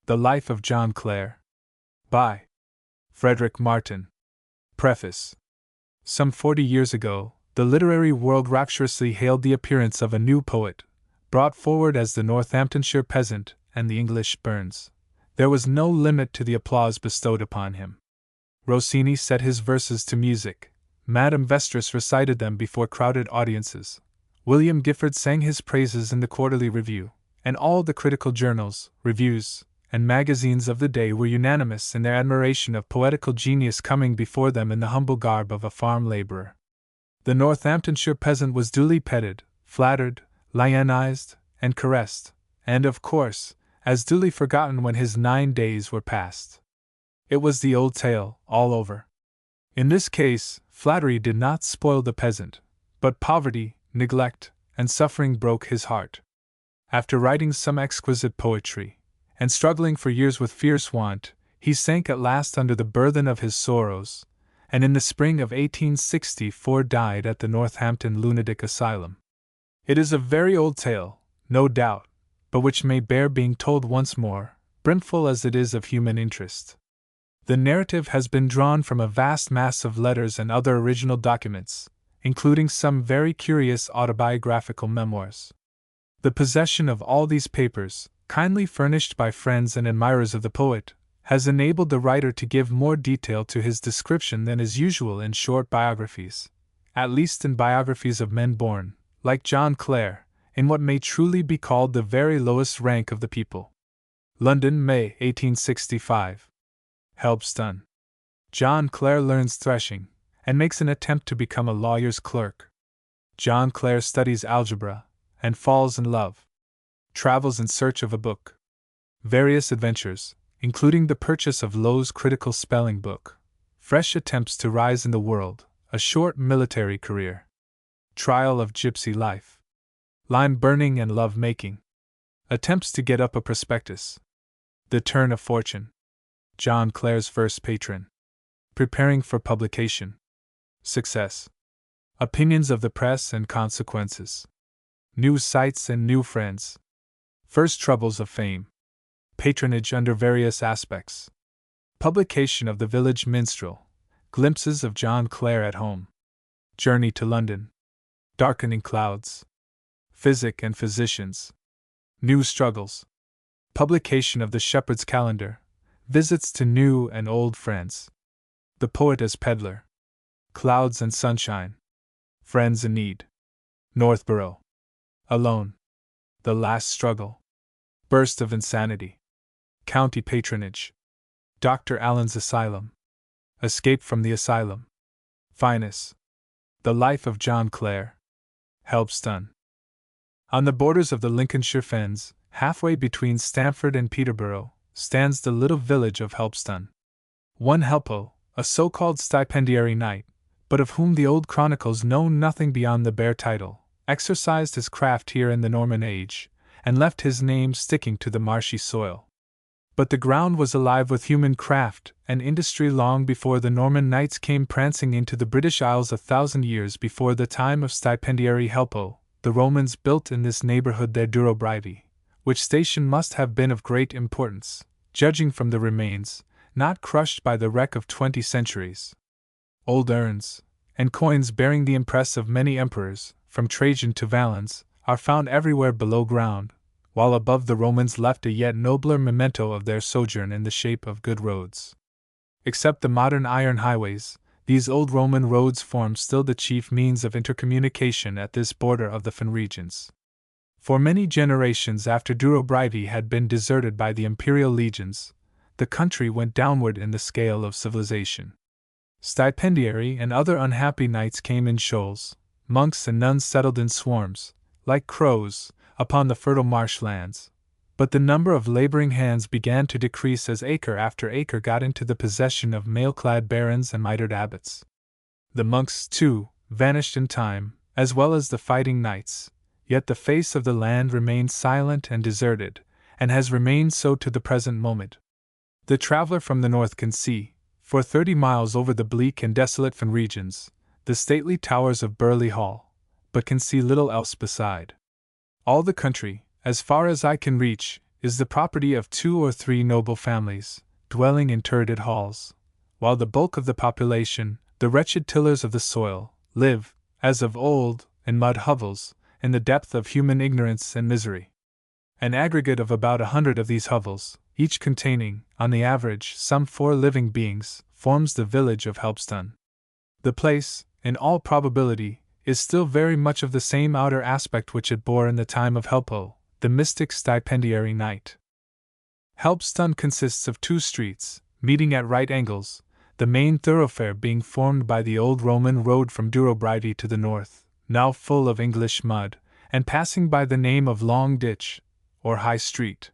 The Life of John Clare. By Frederick Martin. Preface. Some 40 years ago, the literary world rapturously hailed the appearance of a new poet, brought forward as the Northamptonshire peasant and the English Burns. There was no limit to the applause bestowed upon him. Rossini set his verses to music, Madame Vestris recited them before crowded audiences, William Gifford sang his praises in the Quarterly Review, and all the critical journals, reviews, and magazines of the day were unanimous in their admiration of poetical genius coming before them in the humble garb of a farm laborer. The Northamptonshire peasant was duly petted, flattered, lionized, and caressed, and, of course, as duly forgotten when his 9 days were past. It was the old tale, all over. In this case, flattery did not spoil the peasant, but poverty, neglect, and suffering broke his heart. After writing some exquisite poetry, and struggling for years with fierce want, he sank at last under the burthen of his sorrows, and in the spring of 1864 died at the Northampton Lunatic Asylum. It is a very old tale, no doubt, but which may bear being told once more, brimful as it is of human interest. The narrative has been drawn from a vast mass of letters and other original documents, including some very curious autobiographical memoirs. The possession of all these papers, kindly furnished by friends and admirers of the poet, has enabled the writer to give more detail to his description than is usual in short biographies, at least in biographies of men born, like John Clare, in what may truly be called the very lowest rank of the people. London, May 1865. Helpston. John Clare learns threshing, and makes an attempt to become a lawyer's clerk. John Clare studies algebra, and falls in love. Travels in search of a book. Various adventures, including the purchase of Low's critical spelling book. Fresh attempts to rise in the world, a short military career. Trial of gypsy life. Lime burning and love making. Attempts to get up a prospectus. The turn of fortune. John Clare's first patron. Preparing for publication. Success. Opinions of the press and consequences. New sights and new friends. First troubles of fame. Patronage under various aspects. Publication of the Village Minstrel. Glimpses of John Clare at home. Journey to London. Darkening clouds. Physic and physicians. New struggles. Publication of the Shepherd's Calendar. Visits to new and old friends. The poet as peddler. Clouds and sunshine. Friends in need. Northborough. Alone. The last struggle. Burst of insanity. County patronage. Dr. Allen's asylum. Escape from the asylum. Finus. The Life of John Clare. Helpston. On the borders of the Lincolnshire fens, halfway between Stamford and Peterborough, stands the little village of Helpston. One Helpo, a so-called stipendiary knight, but of whom the old chronicles know nothing beyond the bare title, exercised his craft here in the Norman age, and left his name sticking to the marshy soil. But the ground was alive with human craft and industry long before the Norman knights came prancing into the British Isles 1,000 years before the time of stipendiary Helpo. The Romans built in this neighborhood their Durobridi, which station must have been of great importance, judging from the remains, not crushed by the wreck of 20 centuries. Old urns, and coins bearing the impress of many emperors, from Trajan to Valens, are found everywhere below ground, while above the Romans left a yet nobler memento of their sojourn in the shape of good roads. Except the modern iron highways, these old Roman roads form still the chief means of intercommunication at this border of the fen regions. For many generations after Durobridi had been deserted by the imperial legions, the country went downward in the scale of civilization. Stipendiary and other unhappy knights came in shoals, monks and nuns settled in swarms, like crows, upon the fertile marshlands, but the number of laboring hands began to decrease as acre after acre got into the possession of mail-clad barons and mitred abbots. The monks, too, vanished in time, as well as the fighting knights, yet the face of the land remained silent and deserted, and has remained so to the present moment. The traveler from the north can see, for 30 miles over the bleak and desolate fen regions, the stately towers of Burleigh Hall, but can see little else beside. All the country, as far as eye can reach, is the property of 2 or 3 noble families, dwelling in turreted halls, while the bulk of the population, the wretched tillers of the soil, live, as of old, in mud hovels, in the depth of human ignorance and misery. An aggregate of about 100 of these hovels, each containing, on the average, some 4 living beings, forms the village of Helpston. The place, in all probability, is still very much of the same outer aspect which it bore in the time of Helpo, the mystic stipendiary knight. Helpston consists of 2 streets, meeting at right angles, the main thoroughfare being formed by the old Roman road from Durobridi to the north, now full of English mud, and passing by the name of Long Ditch, or High Street.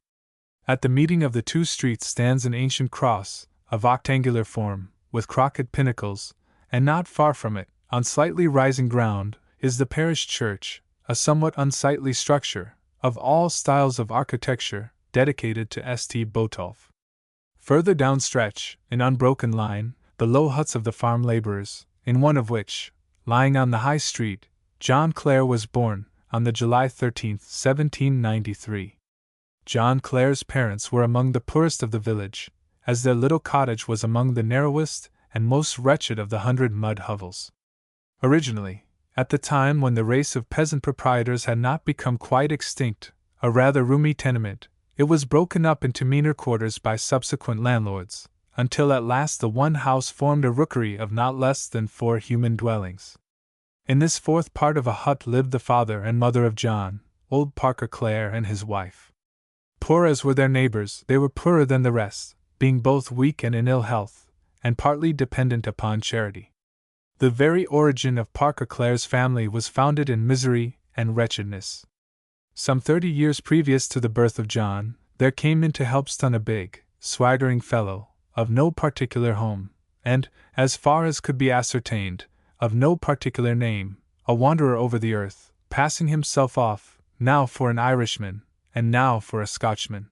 At the meeting of the 2 streets stands an ancient cross, of octangular form, with crooked pinnacles, and not far from it, on slightly rising ground, is the parish church, a somewhat unsightly structure, of all styles of architecture, dedicated to St. Botolph. Further down stretch, in unbroken line, the low huts of the farm laborers, in one of which, lying on the High Street, John Clare was born, on the July 13, 1793. John Clare's parents were among the poorest of the village, as their little cottage was among the narrowest and most wretched of the 100 mud hovels. Originally, at the time when the race of peasant proprietors had not become quite extinct, a rather roomy tenement, it was broken up into meaner quarters by subsequent landlords, until at last the one house formed a rookery of not less than 4 human dwellings. In this 4th part of a hut lived the father and mother of John, old Parker Clare, and his wife. Poor as were their neighbors, they were poorer than the rest, being both weak and in ill health, and partly dependent upon charity. The very origin of Parker Clare's family was founded in misery and wretchedness. Some 30 years previous to the birth of John, there came into Helpston a big, swaggering fellow, of no particular home, and, as far as could be ascertained, of no particular name, a wanderer over the earth, passing himself off, now for an Irishman, and now for a Scotchman.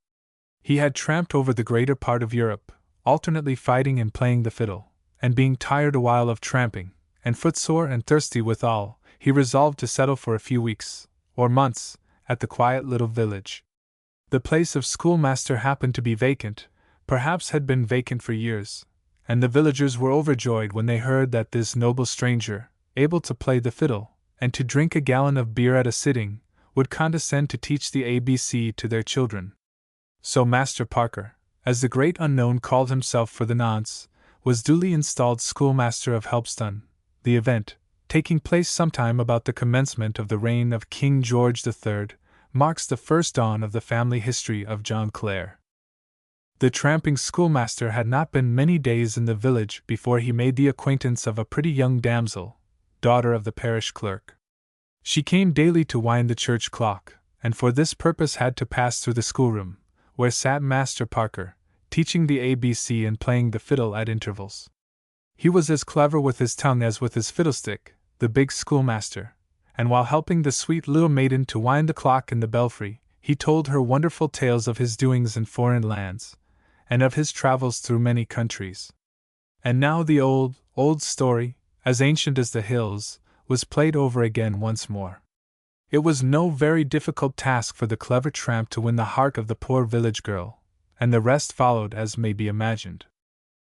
He had tramped over the greater part of Europe, alternately fighting and playing the fiddle, and being tired a while of tramping, and footsore and thirsty withal, he resolved to settle for a few weeks, or months, at the quiet little village. The place of schoolmaster happened to be vacant, perhaps had been vacant for years, and the villagers were overjoyed when they heard that this noble stranger, able to play the fiddle, and to drink a gallon of beer at a sitting, would condescend to teach the ABC to their children. So Master Parker, as the great unknown called himself for the nonce, was duly installed schoolmaster of Helpston, the event, taking place sometime about the commencement of the reign of King George III, marks the first dawn of the family history of John Clare. The tramping schoolmaster had not been many days in the village before he made the acquaintance of a pretty young damsel, daughter of the parish clerk. She came daily to wind the church clock, and for this purpose had to pass through the schoolroom, where sat Master Parker, teaching the ABC and playing the fiddle at intervals. He was as clever with his tongue as with his fiddlestick, the big schoolmaster, and while helping the sweet little maiden to wind the clock in the belfry, he told her wonderful tales of his doings in foreign lands, and of his travels through many countries. And now the old story, as ancient as the hills, was played over again once more. It was no very difficult task for the clever tramp to win the heart of the poor village girl, and the rest followed as may be imagined.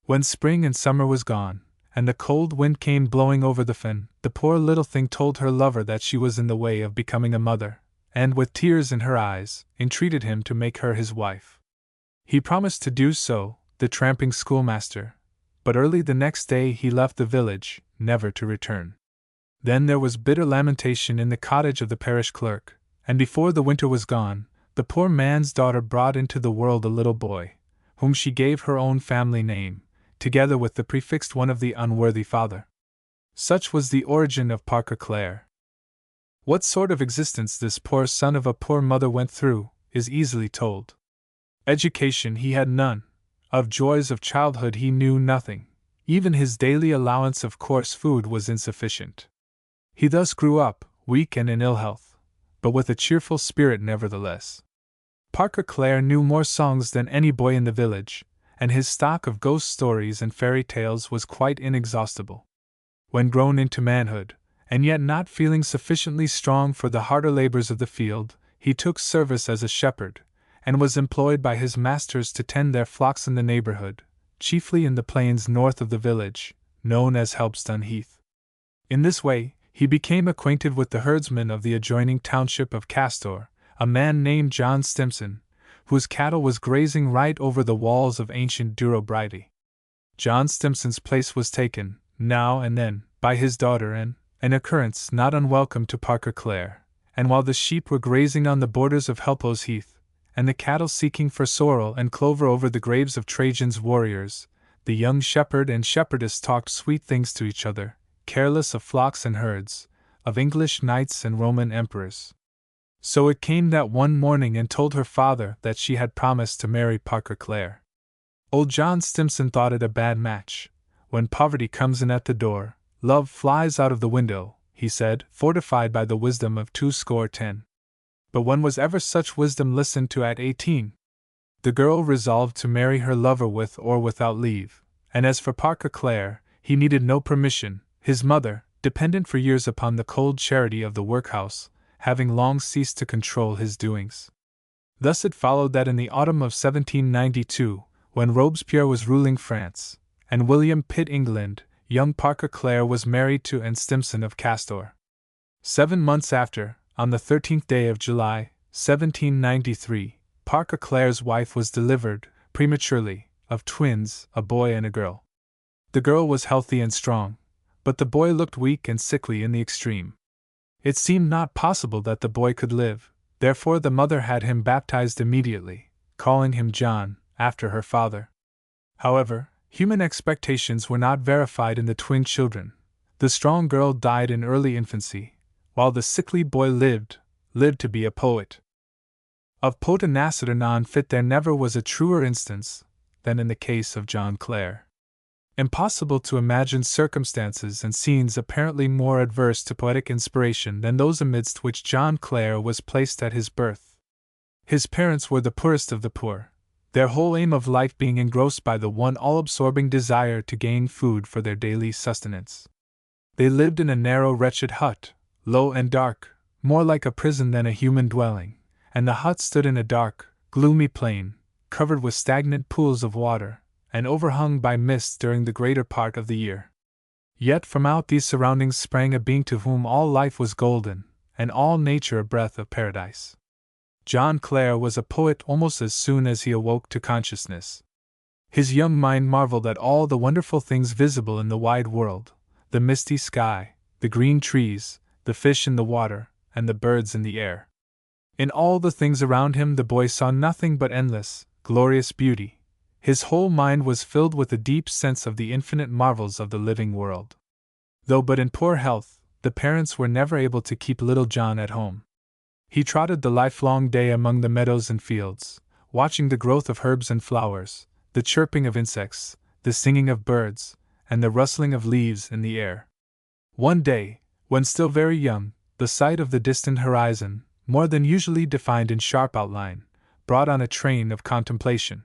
When spring and summer was gone, and the cold wind came blowing over the fen, the poor little thing told her lover that she was in the way of becoming a mother, and, with tears in her eyes, entreated him to make her his wife. He promised to do so, the tramping schoolmaster, but early the next day he left the village, never to return. Then there was bitter lamentation in the cottage of the parish clerk, and before the winter was gone, the poor man's daughter brought into the world a little boy, whom she gave her own family name, together with the prefixed one of the unworthy father. Such was the origin of Parker Clare. What sort of existence this poor son of a poor mother went through, is easily told. Education he had none, of joys of childhood he knew nothing, even his daily allowance of coarse food was insufficient. He thus grew up, weak and in ill health, but with a cheerful spirit nevertheless. Parker Clare knew more songs than any boy in the village, and his stock of ghost stories and fairy tales was quite inexhaustible. When grown into manhood, and yet not feeling sufficiently strong for the harder labors of the field, he took service as a shepherd, and was employed by his masters to tend their flocks in the neighborhood, chiefly in the plains north of the village, known as Helpston Heath. In this way, he became acquainted with the herdsman of the adjoining township of Castor, a man named John Stimson, whose cattle was grazing right over the walls of ancient Durobridy. John Stimson's place was taken, now and then, by his daughter, an occurrence not unwelcome to Parker Clare, and while the sheep were grazing on the borders of Helpos Heath, and the cattle seeking for sorrel and clover over the graves of Trajan's warriors, the young shepherd and shepherdess talked sweet things to each other, careless of flocks and herds, of English knights and Roman emperors. So it came that one morning and told her father that she had promised to marry Parker Clare. Old John Stimson thought it a bad match. When poverty comes in at the door, love flies out of the window, he said, fortified by the wisdom of 20. But when was ever such wisdom listened to at 18? The girl resolved to marry her lover with or without leave, and as for Parker Clare, he needed no permission, his mother, dependent for years upon the cold charity of the workhouse, having long ceased to control his doings. Thus it followed that in the autumn of 1792, when Robespierre was ruling France, and William Pitt England, young Parker Clare was married to Anne Stimson of Castor. 7 months after, on the 13th day of July, 1793, Parker Clare's wife was delivered, prematurely, of twins, a boy and a girl. The girl was healthy and strong, but the boy looked weak and sickly in the extreme. It seemed not possible that the boy could live, therefore the mother had him baptized immediately, calling him John, after her father. However, human expectations were not verified in the twin children. The strong girl died in early infancy, while the sickly boy lived to be a poet. Of pugnaciter non fit there never was a truer instance than in the case of John Clare. Impossible to imagine circumstances and scenes apparently more adverse to poetic inspiration than those amidst which John Clare was placed at his birth. His parents were the poorest of the poor, their whole aim of life being engrossed by the one all-absorbing desire to gain food for their daily sustenance. They lived in a narrow, wretched hut, low and dark, more like a prison than a human dwelling, and the hut stood in a dark, gloomy plain, covered with stagnant pools of water, and overhung by mist during the greater part of the year. Yet from out these surroundings sprang a being to whom all life was golden, and all nature a breath of paradise. John Clare was a poet almost as soon as he awoke to consciousness. His young mind marveled at all the wonderful things visible in the wide world, the misty sky, the green trees, the fish in the water, and the birds in the air. In all the things around him the boy saw nothing but endless, glorious beauty. His whole mind was filled with a deep sense of the infinite marvels of the living world. Though but in poor health, the parents were never able to keep little John at home. He trotted the lifelong day among the meadows and fields, watching the growth of herbs and flowers, the chirping of insects, the singing of birds, and the rustling of leaves in the air. One day, when still very young, the sight of the distant horizon, more than usually defined in sharp outline, brought on a train of contemplation.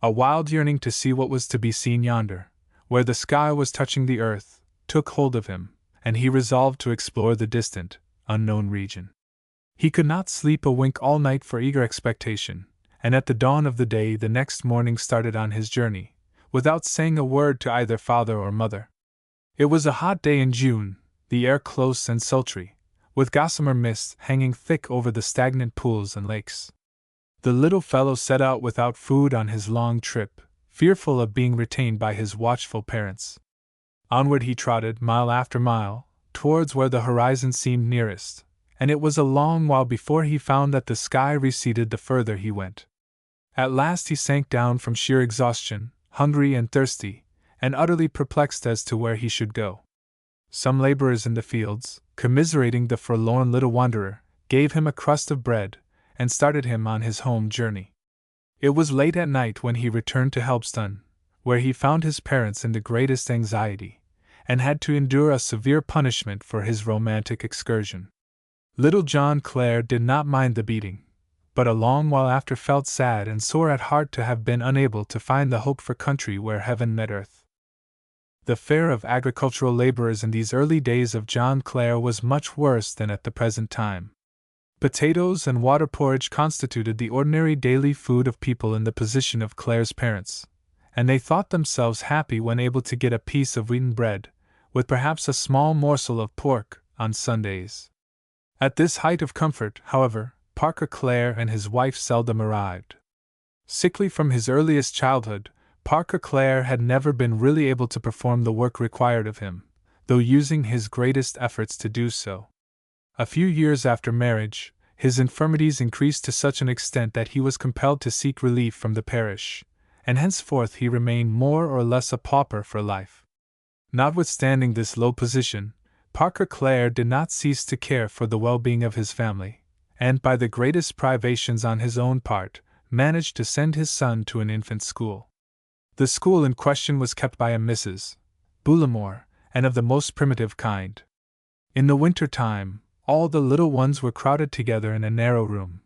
A wild yearning to see what was to be seen yonder, where the sky was touching the earth, took hold of him, and he resolved to explore the distant, unknown region. He could not sleep a wink all night for eager expectation, and at the dawn of the day the next morning started on his journey, without saying a word to either father or mother. It was a hot day in June, the air close and sultry, with gossamer mist hanging thick over the stagnant pools and lakes. The little fellow set out without food on his long trip, fearful of being retained by his watchful parents. Onward he trotted, mile after mile, towards where the horizon seemed nearest, and it was a long while before he found that the sky receded the further he went. At last he sank down from sheer exhaustion, hungry and thirsty, and utterly perplexed as to where he should go. Some laborers in the fields, commiserating the forlorn little wanderer, gave him a crust of bread, and started him on his home journey. It was late at night when he returned to Helpston, where he found his parents in the greatest anxiety, and had to endure a severe punishment for his romantic excursion. Little John Clare did not mind the beating, but a long while after felt sad and sore at heart to have been unable to find the hope for country where heaven met earth. The fare of agricultural laborers in these early days of John Clare was much worse than at the present time. Potatoes and water porridge constituted the ordinary daily food of people in the position of Clare's parents, and they thought themselves happy when able to get a piece of wheaten bread, with perhaps a small morsel of pork, on Sundays. At this height of comfort, however, Parker Clare and his wife seldom arrived. Sickly from his earliest childhood, Parker Clare had never been really able to perform the work required of him, though using his greatest efforts to do so. A few years after marriage, his infirmities increased to such an extent that he was compelled to seek relief from the parish, and henceforth he remained more or less a pauper for life. Notwithstanding this low position, Parker Clare did not cease to care for the well-being of his family, and by the greatest privations on his own part, managed to send his son to an infant school. The school in question was kept by a Mrs. Bullimore, and of the most primitive kind. In the winter time, all the little ones were crowded together in a narrow room,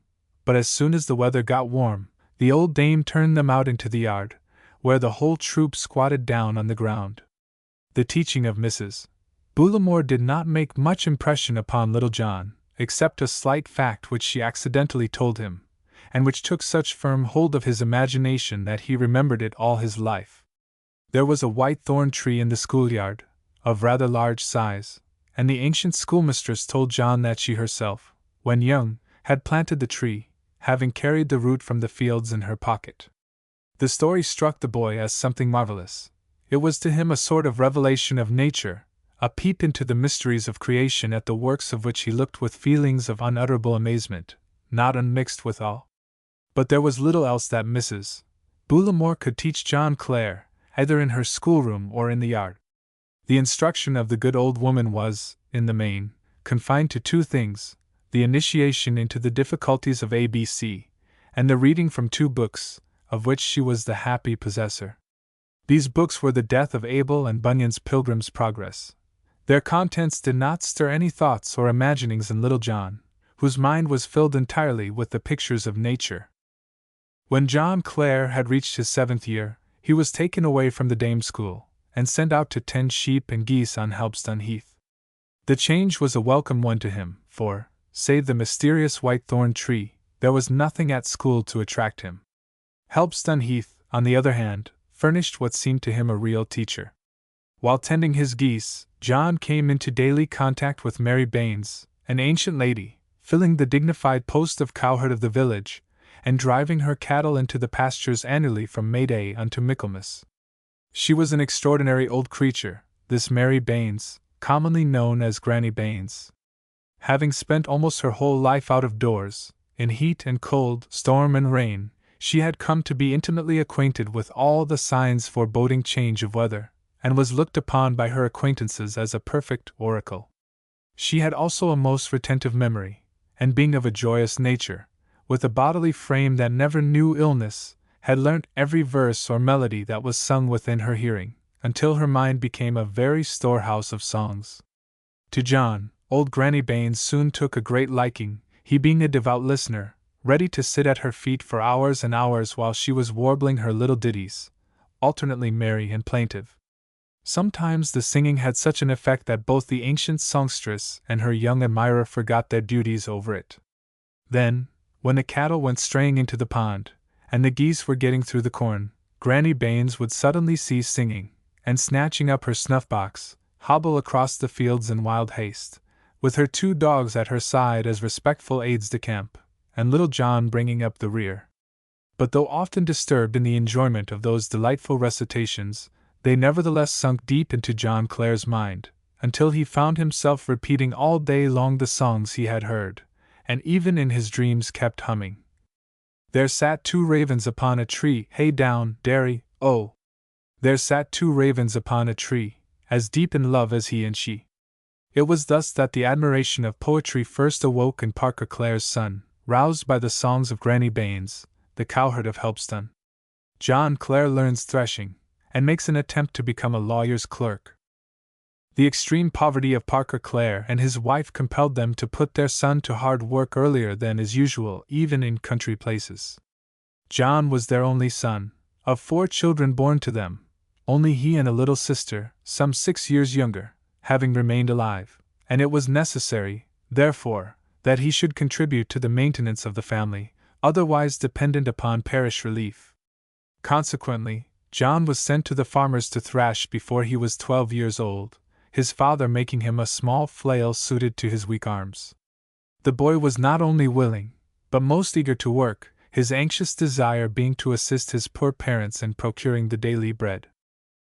but as soon as the weather got warm, the old dame turned them out into the yard, where the whole troop squatted down on the ground. The teaching of Mrs. Bullimore did not make much impression upon little John, except a slight fact which she accidentally told him, and which took such firm hold of his imagination that he remembered it all his life. There was a white thorn tree in the schoolyard, of rather large size, and the ancient schoolmistress told John that she herself, when young, had planted the tree, having carried the root from the fields in her pocket. The story struck the boy as something marvelous. It was to him a sort of revelation of nature, a peep into the mysteries of creation at the works of which he looked with feelings of unutterable amazement, not unmixed with awe. But there was little else that Mrs. Bullimore could teach John Clare, either in her schoolroom or in the yard. The instruction of the good old woman was, in the main, confined to two things: the initiation into the difficulties of ABC, and the reading from two books, of which she was the happy possessor. These books were the Death of Abel and Bunyan's Pilgrim's Progress. Their contents did not stir any thoughts or imaginings in little John, whose mind was filled entirely with the pictures of nature. When John Clare had reached his 7th year, he was taken away from the dame school, and sent out to tend sheep and geese on Helpston Heath. The change was a welcome one to him, for, save the mysterious white thorn tree, there was nothing at school to attract him. Helpston Heath, on the other hand, furnished what seemed to him a real teacher. While tending his geese, John came into daily contact with Mary Baines, an ancient lady, filling the dignified post of cowherd of the village, and driving her cattle into the pastures annually from May Day unto Michaelmas. She was an extraordinary old creature, this Mary Baines, commonly known as Granny Baines. Having spent almost her whole life out of doors, in heat and cold, storm and rain, she had come to be intimately acquainted with all the signs foreboding change of weather, and was looked upon by her acquaintances as a perfect oracle. She had also a most retentive memory, and being of a joyous nature, with a bodily frame that never knew illness, had learnt every verse or melody that was sung within her hearing, until her mind became a very storehouse of songs. To John, old Granny Baines soon took a great liking, he being a devout listener, ready to sit at her feet for hours and hours while she was warbling her little ditties, alternately merry and plaintive. Sometimes the singing had such an effect that both the ancient songstress and her young admirer forgot their duties over it. Then, when the cattle went straying into the pond, and the geese were getting through the corn, Granny Baines would suddenly cease singing, and snatching up her snuff-box, hobble across the fields in wild haste, with her 2 dogs at her side as respectful aides-de-camp, and little John bringing up the rear. But though often disturbed in the enjoyment of those delightful recitations, they nevertheless sunk deep into John Clare's mind, until he found himself repeating all day long the songs he had heard, and even in his dreams kept humming. There sat 2 ravens upon a tree, hey down, dairy, oh! There sat 2 ravens upon a tree, as deep in love as he and she. It was thus that the admiration of poetry first awoke in Parker Clare's son, roused by the songs of Granny Baines, the cowherd of Helpston. John Clare learns threshing, and makes an attempt to become a lawyer's clerk. The extreme poverty of Parker Clare and his wife compelled them to put their son to hard work earlier than is usual even in country places. John was their only son, of 4 children born to them, only he and a little sister, some 6 years younger, having remained alive, and it was necessary, therefore, that he should contribute to the maintenance of the family, otherwise dependent upon parish relief. Consequently, John was sent to the farmers to thrash before he was 12 years old, his father making him a small flail suited to his weak arms. The boy was not only willing, but most eager to work, his anxious desire being to assist his poor parents in procuring the daily bread.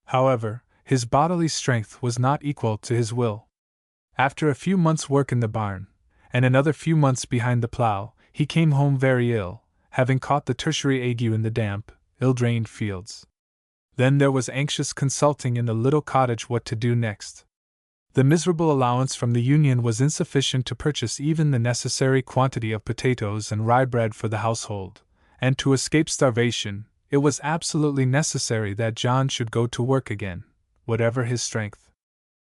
However, his bodily strength was not equal to his will. After a few months' work in the barn, and another few months behind the plow, he came home very ill, having caught the tertiary ague in the damp, ill-drained fields. Then there was anxious consulting in the little cottage what to do next. The miserable allowance from the Union was insufficient to purchase even the necessary quantity of potatoes and rye bread for the household, and to escape starvation, it was absolutely necessary that John should go to work again, whatever his strength.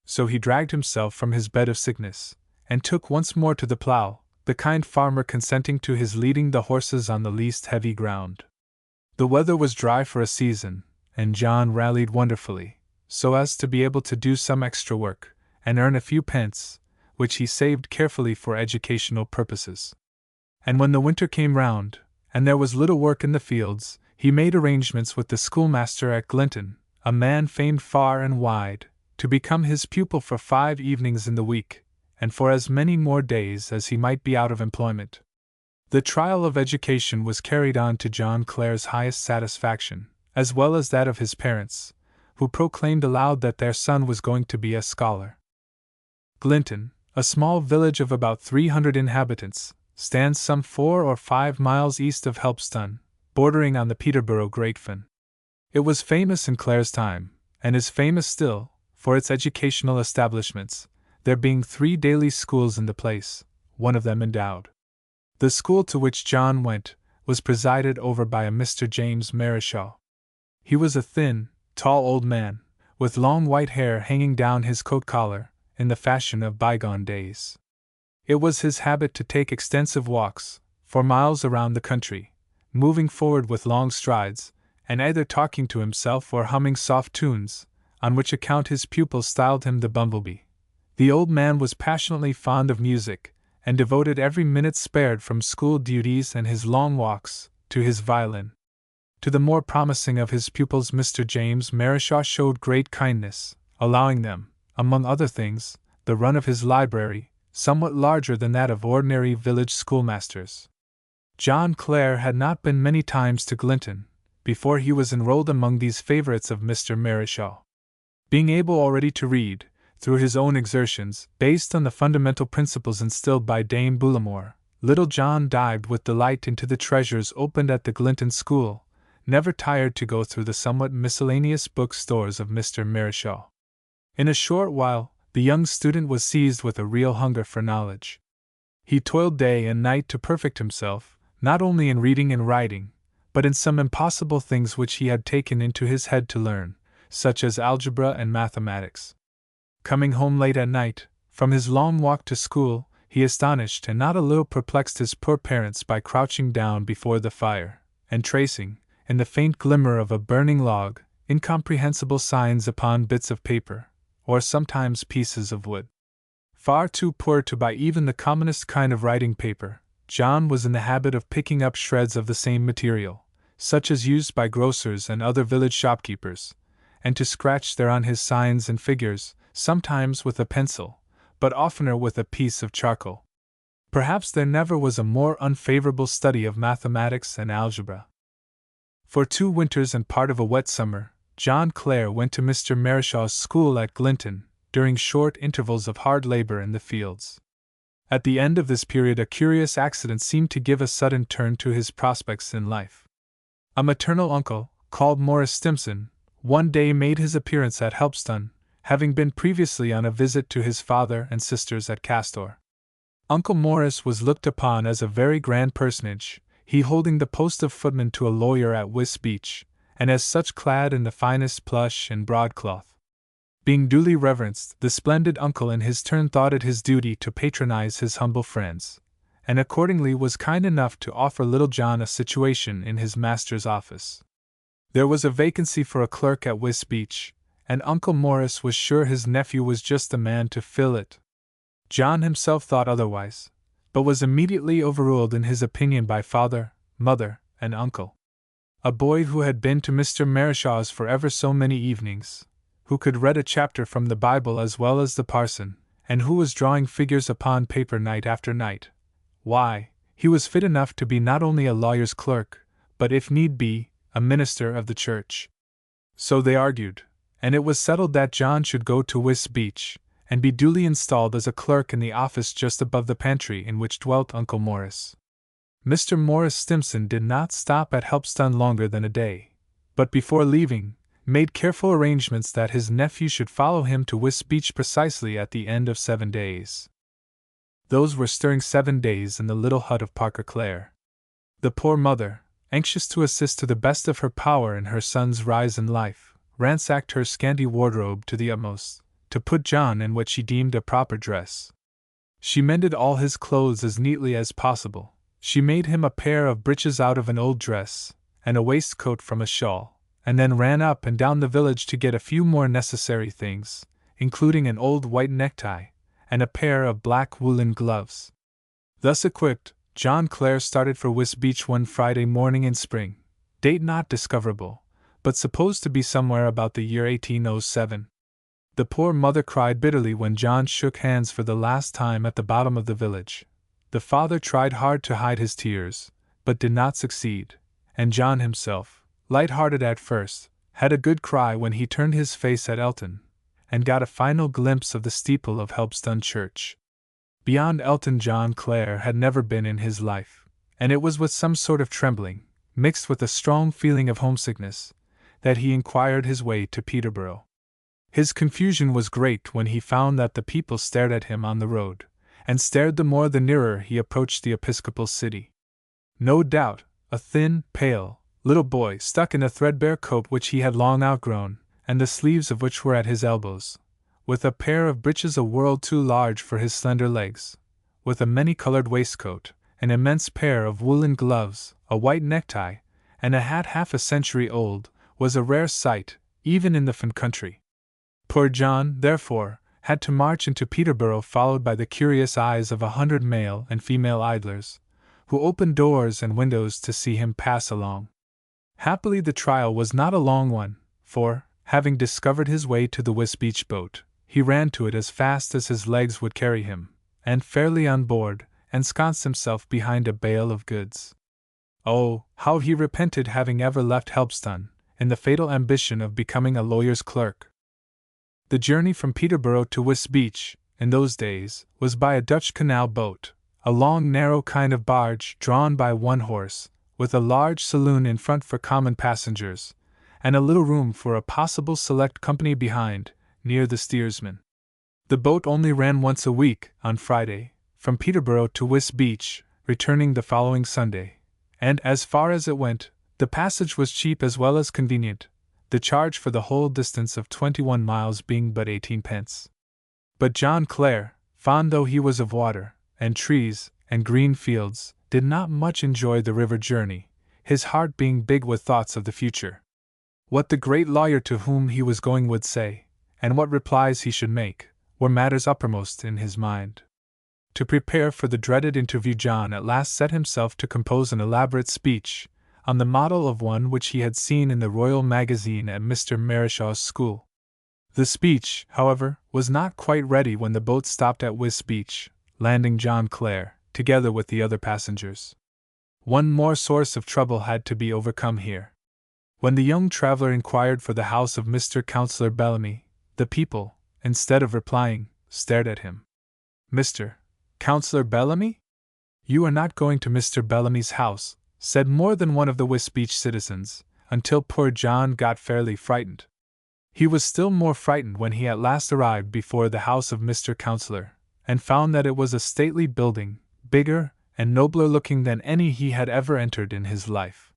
So he dragged himself from his bed of sickness, and took once more to the plough, the kind farmer consenting to his leading the horses on the least heavy ground. The weather was dry for a season, and John rallied wonderfully, so as to be able to do some extra work, and earn a few pence, which he saved carefully for educational purposes. And when the winter came round, and there was little work in the fields, he made arrangements with the schoolmaster at Glinton, a man famed far and wide, to become his pupil for 5 evenings in the week, and for as many more days as he might be out of employment. The trial of education was carried on to John Clare's highest satisfaction, as well as that of his parents, who proclaimed aloud that their son was going to be a scholar. Glinton, a small village of about 300 inhabitants, stands some 4 or 5 miles east of Helpston, bordering on the Peterborough Great Fen. It was famous in Clare's time, and is famous still, for its educational establishments, there being 3 daily schools in the place, one of them endowed. The school to which John went was presided over by a Mr. James Mareschal. He was a thin, tall old man, with long white hair hanging down his coat collar, in the fashion of bygone days. It was his habit to take extensive walks, for miles around the country, moving forward with long strides, and either talking to himself or humming soft tunes, on which account his pupils styled him the Bumblebee. The old man was passionately fond of music, and devoted every minute spared from school duties and his long walks to his violin. To the more promising of his pupils Mr. James Mareschal showed great kindness, allowing them, among other things, the run of his library, somewhat larger than that of ordinary village schoolmasters. John Clare had not been many times to Glinton before he was enrolled among these favorites of Mr. Mareschal. Being able already to read, through his own exertions, based on the fundamental principles instilled by Dame Bullimore, little John dived with delight into the treasures opened at the Glinton School, never tired to go through the somewhat miscellaneous book-stores of Mr. Mareschal. In a short while, the young student was seized with a real hunger for knowledge. He toiled day and night to perfect himself, not only in reading and writing, but in some impossible things which he had taken into his head to learn, such as algebra and mathematics. Coming home late at night, from his long walk to school, he astonished and not a little perplexed his poor parents by crouching down before the fire, and tracing, in the faint glimmer of a burning log, incomprehensible signs upon bits of paper, or sometimes pieces of wood. Far too poor to buy even the commonest kind of writing paper, John was in the habit of picking up shreds of the same material, such as used by grocers and other village shopkeepers, and to scratch thereon his signs and figures, sometimes with a pencil, but oftener with a piece of charcoal. Perhaps there never was a more unfavorable study of mathematics and algebra. For 2 winters and part of a wet summer, John Clare went to Mr. Mareschal's school at Glinton, during short intervals of hard labor in the fields. At the end of this period a curious accident seemed to give a sudden turn to his prospects in life. A maternal uncle, called Morris Stimson, one day made his appearance at Helpston, having been previously on a visit to his father and sisters at Castor. Uncle Morris was looked upon as a very grand personage, he holding the post of footman to a lawyer at Wisbech, and as such clad in the finest plush and broadcloth. Being duly reverenced, the splendid uncle in his turn thought it his duty to patronize his humble friends, and accordingly was kind enough to offer little John a situation in his master's office. There was a vacancy for a clerk at Wisbech, and Uncle Morris was sure his nephew was just the man to fill it. John himself thought otherwise, but was immediately overruled in his opinion by father, mother, and uncle. A boy who had been to Mr. Marishaw's for ever so many evenings, who could read a chapter from the Bible as well as the parson, and who was drawing figures upon paper night after night. Why, he was fit enough to be not only a lawyer's clerk, but if need be, a minister of the church. So they argued, and it was settled that John should go to West Beach, and be duly installed as a clerk in the office just above the pantry in which dwelt Uncle Morris. Mr. Morris Stimson did not stop at Helpston longer than a day, but before leaving, made careful arrangements that his nephew should follow him to West Beach precisely at the end of 7 days. Those were stirring 7 days in the little hut of Parker Clare. The poor mother, anxious to assist to the best of her power in her son's rise in life, ransacked her scanty wardrobe to the utmost, to put John in what she deemed a proper dress. She mended all his clothes as neatly as possible. She made him a pair of breeches out of an old dress, and a waistcoat from a shawl, and then ran up and down the village to get a few more necessary things, including an old white necktie, and a pair of black woolen gloves. Thus equipped, John Clare started for West Beach one Friday morning in spring, date not discoverable, but supposed to be somewhere about the year 1807. The poor mother cried bitterly when John shook hands for the last time at the bottom of the village. The father tried hard to hide his tears, but did not succeed, and John himself, light-hearted at first, had a good cry when he turned his face at Elton, and got a final glimpse of the steeple of Helpston Church. Beyond Elton John Clare had never been in his life, and it was with some sort of trembling, mixed with a strong feeling of homesickness, that he inquired his way to Peterborough. His confusion was great when he found that the people stared at him on the road, and stared the more the nearer he approached the episcopal city. No doubt, a thin, pale, little boy stuck in a threadbare coat which he had long outgrown, and the sleeves of which were at his elbows, with a pair of breeches a world too large for his slender legs, with a many-colored waistcoat, an immense pair of woolen gloves, a white necktie, and a hat half a century old, was a rare sight, even in the Fen country. Poor John, therefore, had to march into Peterborough followed by the curious eyes of 100 male and female idlers, who opened doors and windows to see him pass along. Happily the trial was not a long one, for, having discovered his way to the West Beach boat, he ran to it as fast as his legs would carry him, and fairly on board, ensconced himself behind a bale of goods. Oh, how he repented having ever left Helpston, in the fatal ambition of becoming a lawyer's clerk. The journey from Peterborough to West Beach, in those days, was by a Dutch canal boat, a long narrow kind of barge drawn by one horse, with a large saloon in front for common passengers, and a little room for a possible select company behind, near the steersman. The boat only ran once a week, on Friday, from Peterborough to West Beach, returning the following Sunday, and as far as it went, the passage was cheap as well as convenient, the charge for the whole distance of 21 miles being but 18 pence. But John Clare, fond though he was of water, and trees, and green fields, did not much enjoy the river journey, his heart being big with thoughts of the future. What the great lawyer to whom he was going would say, and what replies he should make, were matters uppermost in his mind. To prepare for the dreaded interview, John at last set himself to compose an elaborate speech, on the model of one which he had seen in the Royal Magazine at Mr. Marishaw's school. The speech, however, was not quite ready when the boat stopped at West Beach, landing John Clare, together with the other passengers. One more source of trouble had to be overcome here. When the young traveler inquired for the house of Mr. Counselor Bellamy, the people, instead of replying, stared at him. "Mr. Counselor Bellamy? You are not going to Mr. Bellamy's house," said more than one of the West Beach citizens, until poor John got fairly frightened. He was still more frightened when he at last arrived before the house of Mr. Counselor, and found that it was a stately building, bigger and nobler looking than any he had ever entered in his life.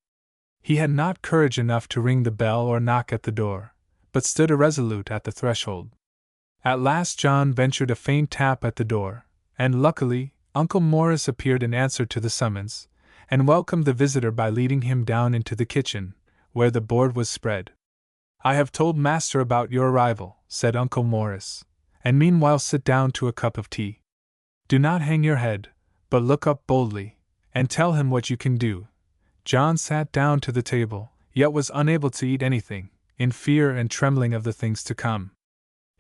He had not courage enough to ring the bell or knock at the door, but stood irresolute at the threshold. At last John ventured a faint tap at the door, and luckily, Uncle Morris appeared in answer to the summons, and welcomed the visitor by leading him down into the kitchen, where the board was spread. "I have told Master about your arrival," said Uncle Morris, "and meanwhile sit down to a cup of tea. Do not hang your head, but look up boldly, and tell him what you can do." John sat down to the table, yet was unable to eat anything, in fear and trembling of the things to come.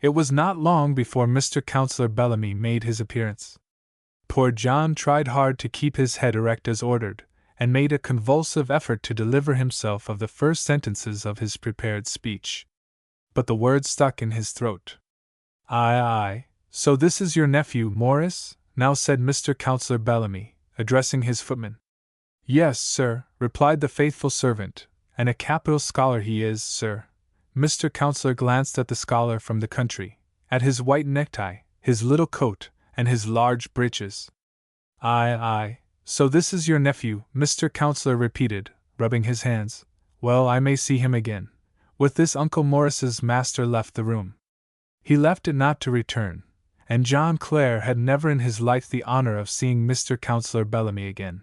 It was not long before Mr. Counselor Bellamy made his appearance. Poor John tried hard to keep his head erect as ordered, and made a convulsive effort to deliver himself of the first sentences of his prepared speech. But the words stuck in his throat. "Aye, so this is your nephew, Morris?" now said Mr. Counselor Bellamy, addressing his footman. "Yes, sir," replied the faithful servant, "and a capital scholar he is, sir." Mr. Counselor glanced at the scholar from the country, at his white necktie, his little coat, and his large breeches. Aye, so this is your nephew," Mr. Counselor repeated, rubbing his hands. "Well, I may see him again." With this Uncle Morris's master left the room. He left it not to return, and John Clare had never in his life the honor of seeing Mr. Counselor Bellamy again.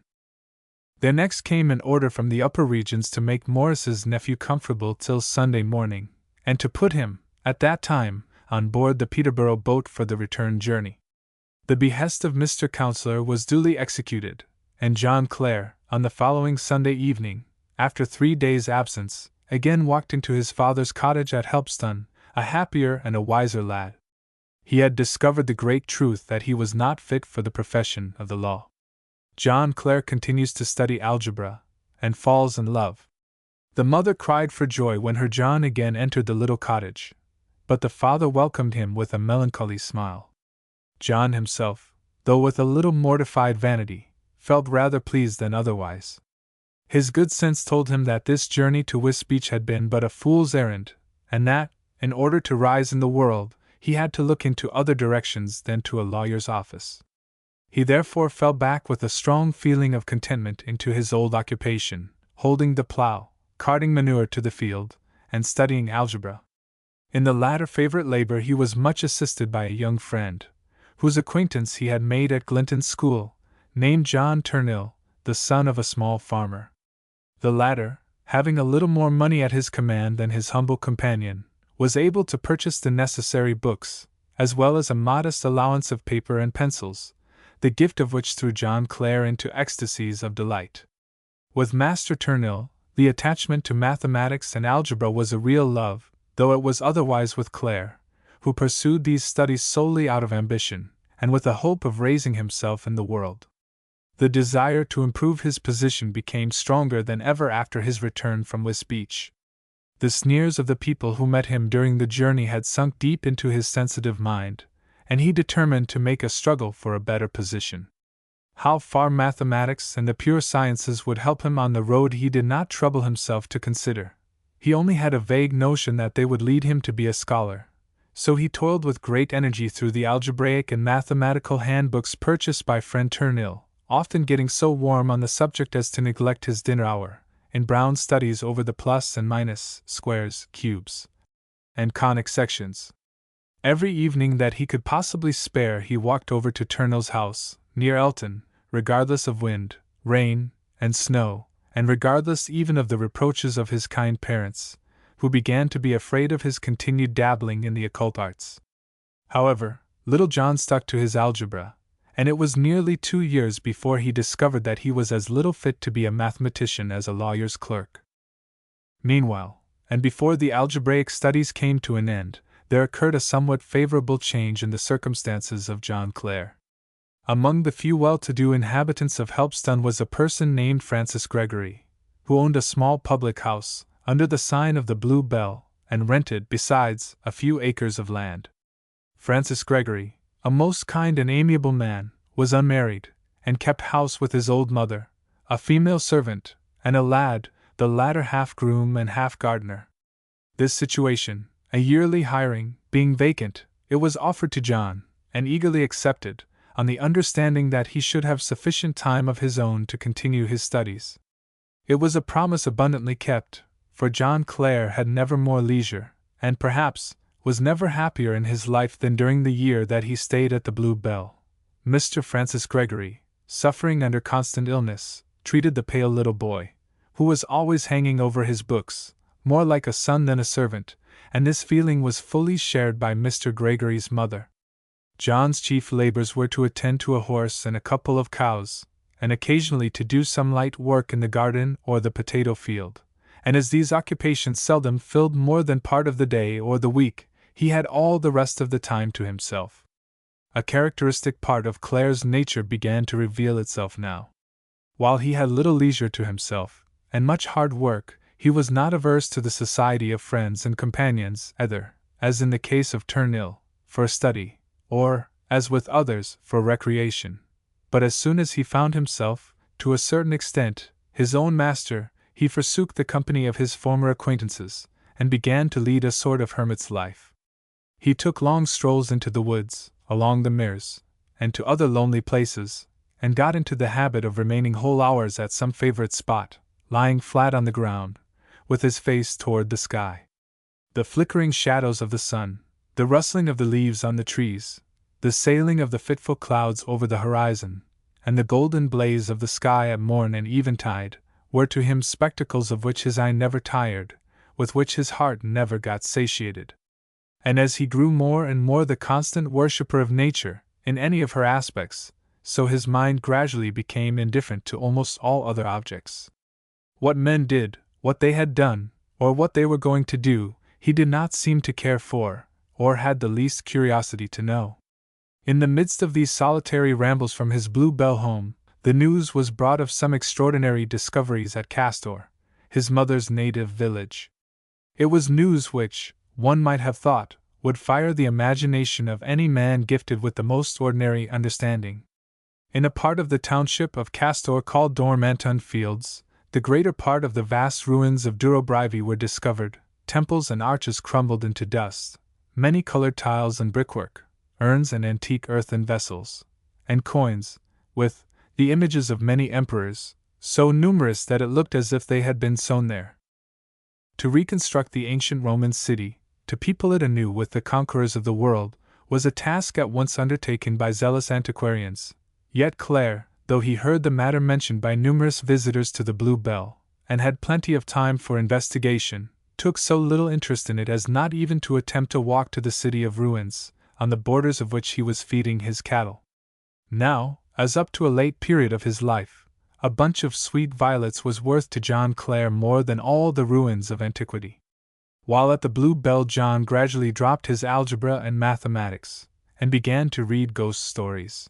There next came an order from the upper regions to make Morris's nephew comfortable till Sunday morning, and to put him, at that time, on board the Peterborough boat for the return journey. The behest of Mr. Counselor was duly executed, and John Clare, on the following Sunday evening, after 3 days' absence, again walked into his father's cottage at Helpston, a happier and a wiser lad. He had discovered the great truth that he was not fit for the profession of the law. John Clare continues to study algebra, and falls in love. The mother cried for joy when her John again entered the little cottage, but the father welcomed him with a melancholy smile. John himself, though with a little mortified vanity, felt rather pleased than otherwise. His good sense told him that this journey to Wisbeach had been but a fool's errand, and that, in order to rise in the world, he had to look into other directions than to a lawyer's office. He therefore fell back with a strong feeling of contentment into his old occupation, holding the plough, carting manure to the field, and studying algebra. In the latter favorite labor he was much assisted by a young friend, whose acquaintance he had made at Glinton School, named John Turnill, the son of a small farmer. The latter, having a little more money at his command than his humble companion, was able to purchase the necessary books, as well as a modest allowance of paper and pencils, the gift of which threw John Clare into ecstasies of delight. With Master Turnill, the attachment to mathematics and algebra was a real love, though it was otherwise with Clare, who pursued these studies solely out of ambition, and with the hope of raising himself in the world. The desire to improve his position became stronger than ever after his return from Wisbeach. The sneers of the people who met him during the journey had sunk deep into his sensitive mind, and he determined to make a struggle for a better position. How far mathematics and the pure sciences would help him on the road he did not trouble himself to consider. He only had a vague notion that they would lead him to be a scholar, so he toiled with great energy through the algebraic and mathematical handbooks purchased by friend Turnill, often getting so warm on the subject as to neglect his dinner hour, in Brown's studies over the plus and minus, squares, cubes, and conic sections. Every evening that he could possibly spare he walked over to Turnill's house, near Elton, regardless of wind, rain, and snow, and regardless even of the reproaches of his kind parents, who began to be afraid of his continued dabbling in the occult arts. However, little John stuck to his algebra, and it was nearly 2 years before he discovered that he was as little fit to be a mathematician as a lawyer's clerk. Meanwhile, and before the algebraic studies came to an end, there occurred a somewhat favorable change in the circumstances of John Clare. Among the few well-to-do inhabitants of Helpston was a person named Francis Gregory, who owned a small public house, under the sign of the Blue Bell, and rented, besides, a few acres of land. Francis Gregory, a most kind and amiable man, was unmarried, and kept house with his old mother, a female servant, and a lad, the latter half groom and half gardener. This situation, a yearly hiring, being vacant, it was offered to John, and eagerly accepted, on the understanding that he should have sufficient time of his own to continue his studies. It was a promise abundantly kept, for John Clare had never more leisure, and perhaps was never happier in his life than during the year that he stayed at the Blue Bell. Mr. Francis Gregory, suffering under constant illness, treated the pale little boy, who was always hanging over his books, more like a son than a servant, and this feeling was fully shared by Mr. Gregory's mother. John's chief labors were to attend to a horse and a couple of cows, and occasionally to do some light work in the garden or the potato field, and as these occupations seldom filled more than part of the day or the week, he had all the rest of the time to himself. A characteristic part of Clare's nature began to reveal itself now. While he had little leisure to himself, and much hard work, he was not averse to the society of friends and companions, either, as in the case of Turnhill, for study, or, as with others, for recreation. But as soon as he found himself, to a certain extent, his own master, he forsook the company of his former acquaintances, and began to lead a sort of hermit's life. He took long strolls into the woods, along the meres, and to other lonely places, and got into the habit of remaining whole hours at some favorite spot, lying flat on the ground, with his face toward the sky. The flickering shadows of the sun, the rustling of the leaves on the trees, the sailing of the fitful clouds over the horizon, and the golden blaze of the sky at morn and eventide, were to him spectacles of which his eye never tired, with which his heart never got satiated. And as he grew more and more the constant worshipper of nature, in any of her aspects, so his mind gradually became indifferent to almost all other objects. What men did, what they had done, or what they were going to do, he did not seem to care for, or had the least curiosity to know. In the midst of these solitary rambles from his Bluebell home, the news was brought of some extraordinary discoveries at Castor, his mother's native village. It was news which, one might have thought, would fire the imagination of any man gifted with the most ordinary understanding. In a part of the township of Castor called Dormanton Fields, the greater part of the vast ruins of Durobrivi were discovered, temples and arches crumbled into dust, many colored tiles and brickwork, urns and antique earthen vessels, and coins, with the images of many emperors, so numerous that it looked as if they had been sewn there. To reconstruct the ancient Roman city, to people it anew with the conquerors of the world, was a task at once undertaken by zealous antiquarians. Yet Clare, though he heard the matter mentioned by numerous visitors to the Bluebell, and had plenty of time for investigation, took so little interest in it as not even to attempt to walk to the city of ruins, on the borders of which he was feeding his cattle. Now, as up to a late period of his life, a bunch of sweet violets was worth to John Clare more than all the ruins of antiquity. While at the Bluebell, John gradually dropped his algebra and mathematics, and began to read ghost stories.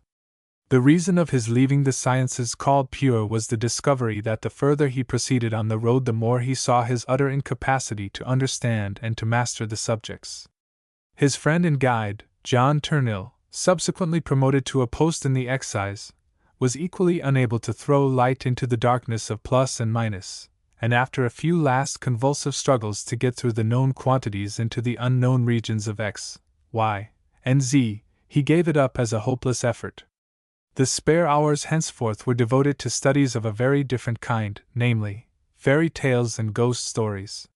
The reason of his leaving the sciences called pure was the discovery that the further he proceeded on the road the more he saw his utter incapacity to understand and to master the subjects. His friend and guide, John Turnhill, subsequently promoted to a post in the excise, was equally unable to throw light into the darkness of plus and minus, and after a few last convulsive struggles to get through the known quantities into the unknown regions of x, y, and z, he gave it up as a hopeless effort. The spare hours henceforth were devoted to studies of a very different kind, namely, fairy tales and ghost stories.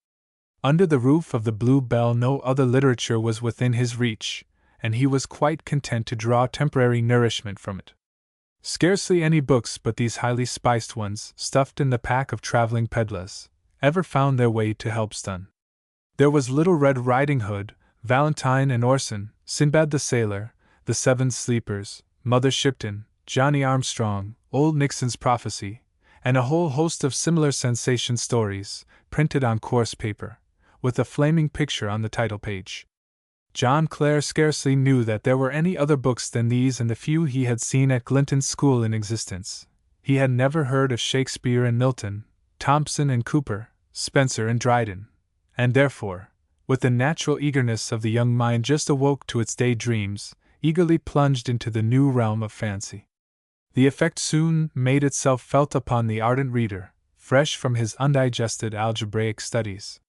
Under the roof of the Bluebell no other literature was within his reach, and he was quite content to draw temporary nourishment from it. Scarcely any books but these highly spiced ones, stuffed in the pack of traveling pedlars, ever found their way to Helpston. There was Little Red Riding Hood, Valentine and Orson, Sinbad the Sailor, The Seven Sleepers, Mother Shipton, Johnny Armstrong, Old Nixon's Prophecy, and a whole host of similar sensation stories, printed on coarse paper, with a flaming picture on the title page. John Clare scarcely knew that there were any other books than these and the few he had seen at Glinton School in existence. He had never heard of Shakespeare and Milton, Thomson and Cooper, Spencer and Dryden, and therefore, with the natural eagerness of the young mind just awoke to its daydreams, eagerly plunged into the new realm of fancy. The effect soon made itself felt upon the ardent reader, fresh from his undigested algebraic studies.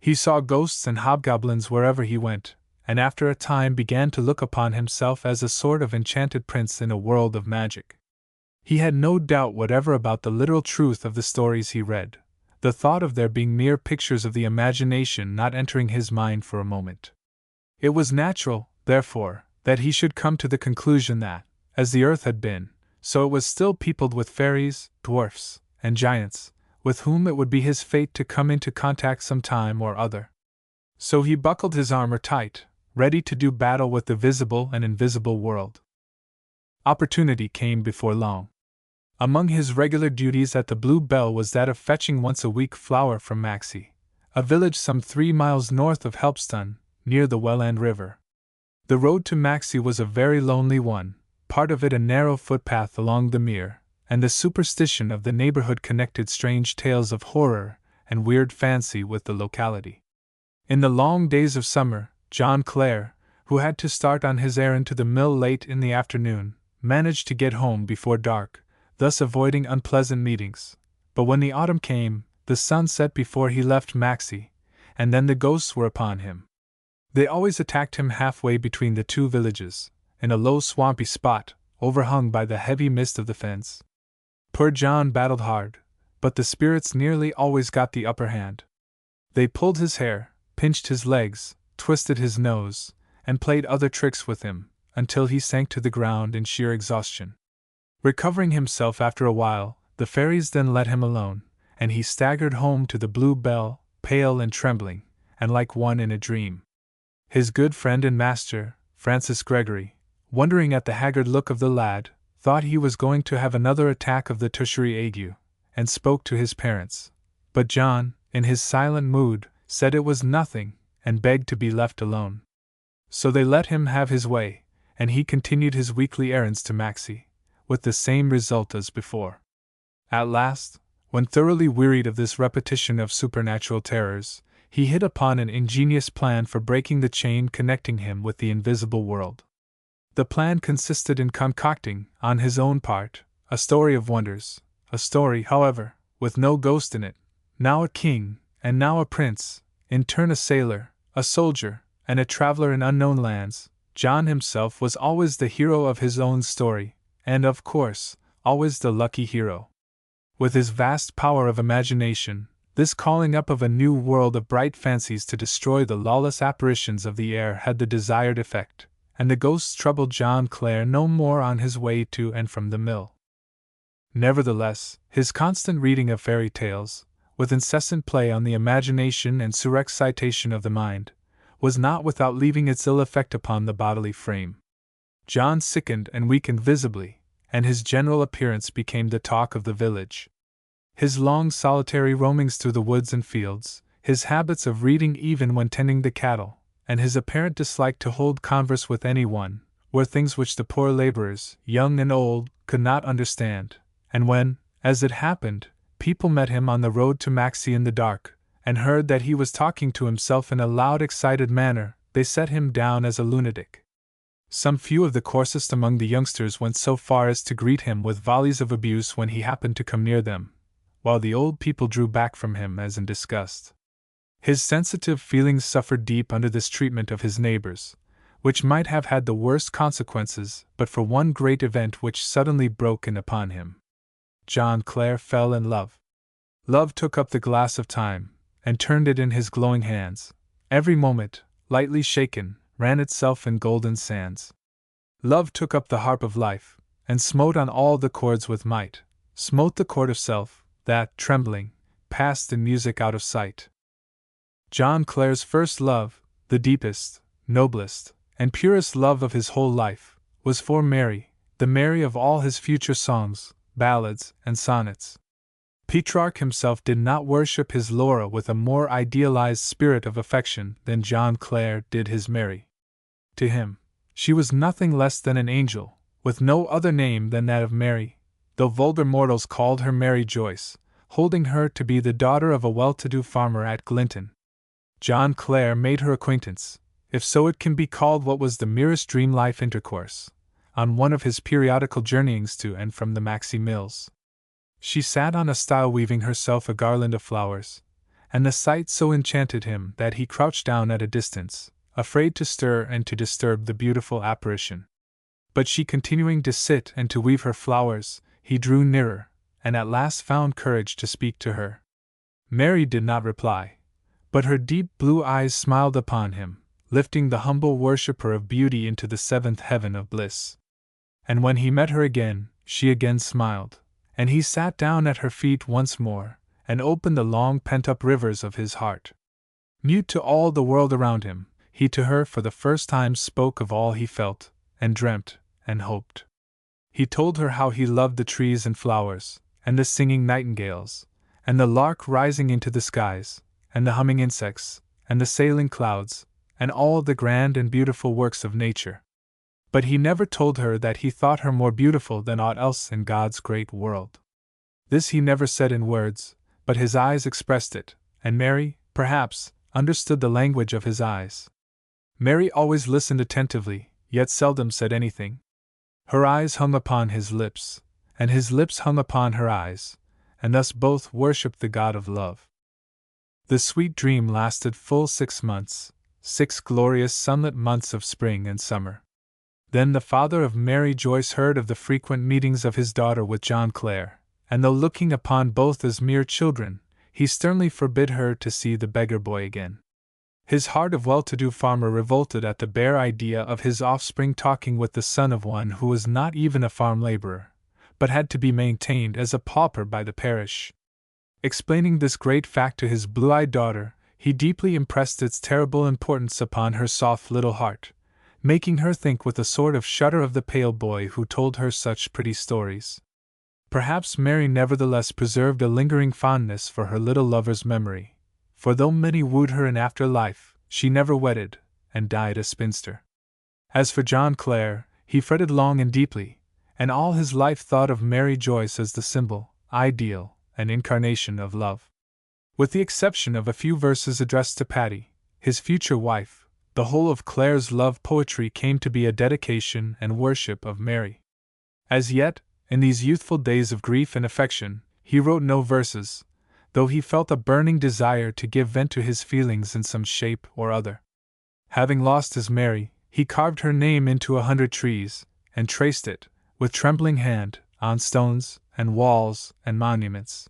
He saw ghosts and hobgoblins wherever he went, and after a time began to look upon himself as a sort of enchanted prince in a world of magic. He had no doubt whatever about the literal truth of the stories he read, the thought of their being mere pictures of the imagination not entering his mind for a moment. It was natural, therefore, that he should come to the conclusion that, as the earth had been, so it was still peopled with fairies, dwarfs, and giants, with whom it would be his fate to come into contact some time or other. So he buckled his armor tight, ready to do battle with the visible and invisible world. Opportunity came before long. Among his regular duties at the Blue Bell was that of fetching once a week flour from Maxie, a village some 3 miles north of Helpston, near the Welland River. The road to Maxie was a very lonely one, part of it a narrow footpath along the mere, and the superstition of the neighborhood connected strange tales of horror and weird fancy with the locality. In the long days of summer, John Clare, who had to start on his errand to the mill late in the afternoon, managed to get home before dark, thus avoiding unpleasant meetings. But when the autumn came, the sun set before he left Maxie, and then the ghosts were upon him. They always attacked him halfway between the two villages, in a low swampy spot, overhung by the heavy mist of the fens. Poor John battled hard, but the spirits nearly always got the upper hand. They pulled his hair, pinched his legs, twisted his nose, and played other tricks with him, until he sank to the ground in sheer exhaustion. Recovering himself after a while, the fairies then let him alone, and he staggered home to the Blue Bell, pale and trembling, and like one in a dream. His good friend and master, Francis Gregory, wondering at the haggard look of the lad, thought he was going to have another attack of the tertiary ague, and spoke to his parents. But John, in his silent mood, said it was nothing, and begged to be left alone. So they let him have his way, and he continued his weekly errands to Maxie, with the same result as before. At last, when thoroughly wearied of this repetition of supernatural terrors, he hit upon an ingenious plan for breaking the chain connecting him with the invisible world. The plan consisted in concocting, on his own part, a story of wonders, a story, however, with no ghost in it, now a king, and now a prince, in turn a sailor, a soldier, and a traveler in unknown lands. John himself was always the hero of his own story, and, of course, always the lucky hero. With his vast power of imagination, this calling up of a new world of bright fancies to destroy the lawless apparitions of the air had the desired effect, and the ghosts troubled John Clare no more on his way to and from the mill. Nevertheless, his constant reading of fairy tales, with incessant play on the imagination and surexcitation of the mind, was not without leaving its ill effect upon the bodily frame. John sickened and weakened visibly, and his general appearance became the talk of the village. His long solitary roamings through the woods and fields, his habits of reading even when tending the cattle, and his apparent dislike to hold converse with anyone, were things which the poor laborers, young and old, could not understand, and when, as it happened, people met him on the road to Maxie in the dark, and heard that he was talking to himself in a loud, excited manner, they set him down as a lunatic. Some few of the coarsest among the youngsters went so far as to greet him with volleys of abuse when he happened to come near them, while the old people drew back from him as in disgust. His sensitive feelings suffered deep under this treatment of his neighbors, which might have had the worst consequences but for one great event which suddenly broke in upon him. John Clare fell in love. Love took up the glass of time, and turned it in his glowing hands. Every moment, lightly shaken, ran itself in golden sands. Love took up the harp of life, and smote on all the chords with might, smote the chord of self, that, trembling, passed in music out of sight. John Clare's first love, the deepest, noblest, and purest love of his whole life, was for Mary, the Mary of all his future songs, ballads, and sonnets. Petrarch himself did not worship his Laura with a more idealized spirit of affection than John Clare did his Mary. To him, she was nothing less than an angel, with no other name than that of Mary, though vulgar mortals called her Mary Joyce, holding her to be the daughter of a well-to-do farmer at Glinton. John Clare made her acquaintance, if so it can be called what was the merest dream-life intercourse, on one of his periodical journeyings to and from the Maxie Mills. She sat on a stile weaving herself a garland of flowers, and the sight so enchanted him that he crouched down at a distance, afraid to stir and to disturb the beautiful apparition. But she continuing to sit and to weave her flowers, he drew nearer, and at last found courage to speak to her. Mary did not reply, but her deep blue eyes smiled upon him, lifting the humble worshipper of beauty into the seventh heaven of bliss. And when he met her again, she again smiled, and he sat down at her feet once more, and opened the long pent-up rivers of his heart. Mute to all the world around him, he to her for the first time spoke of all he felt, and dreamt, and hoped. He told her how he loved the trees and flowers, and the singing nightingales, and the lark rising into the skies, and the humming insects, and the sailing clouds, and all the grand and beautiful works of nature. But he never told her that he thought her more beautiful than aught else in God's great world. This he never said in words, but his eyes expressed it, and Mary, perhaps, understood the language of his eyes. Mary always listened attentively, yet seldom said anything. Her eyes hung upon his lips, and his lips hung upon her eyes, and thus both worshipped the God of love. The sweet dream lasted full 6 months, 6 glorious sunlit months of spring and summer. Then the father of Mary Joyce heard of the frequent meetings of his daughter with John Clare, and though looking upon both as mere children, he sternly forbid her to see the beggar boy again. His heart of well-to-do farmer revolted at the bare idea of his offspring talking with the son of one who was not even a farm laborer, but had to be maintained as a pauper by the parish. Explaining this great fact to his blue-eyed daughter, he deeply impressed its terrible importance upon her soft little heart, making her think with a sort of shudder of the pale boy who told her such pretty stories. Perhaps Mary nevertheless preserved a lingering fondness for her little lover's memory, for though many wooed her in after life, she never wedded, and died a spinster. As for John Clare, he fretted long and deeply, and all his life thought of Mary Joyce as the symbol, ideal, and incarnation of love. With the exception of a few verses addressed to Patty, his future wife, the whole of Clare's love poetry came to be a dedication and worship of Mary. As yet, in these youthful days of grief and affection, he wrote no verses, though he felt a burning desire to give vent to his feelings in some shape or other. Having lost his Mary, he carved her name into 100 trees, and traced it, with trembling hand, on stones, and walls, and monuments.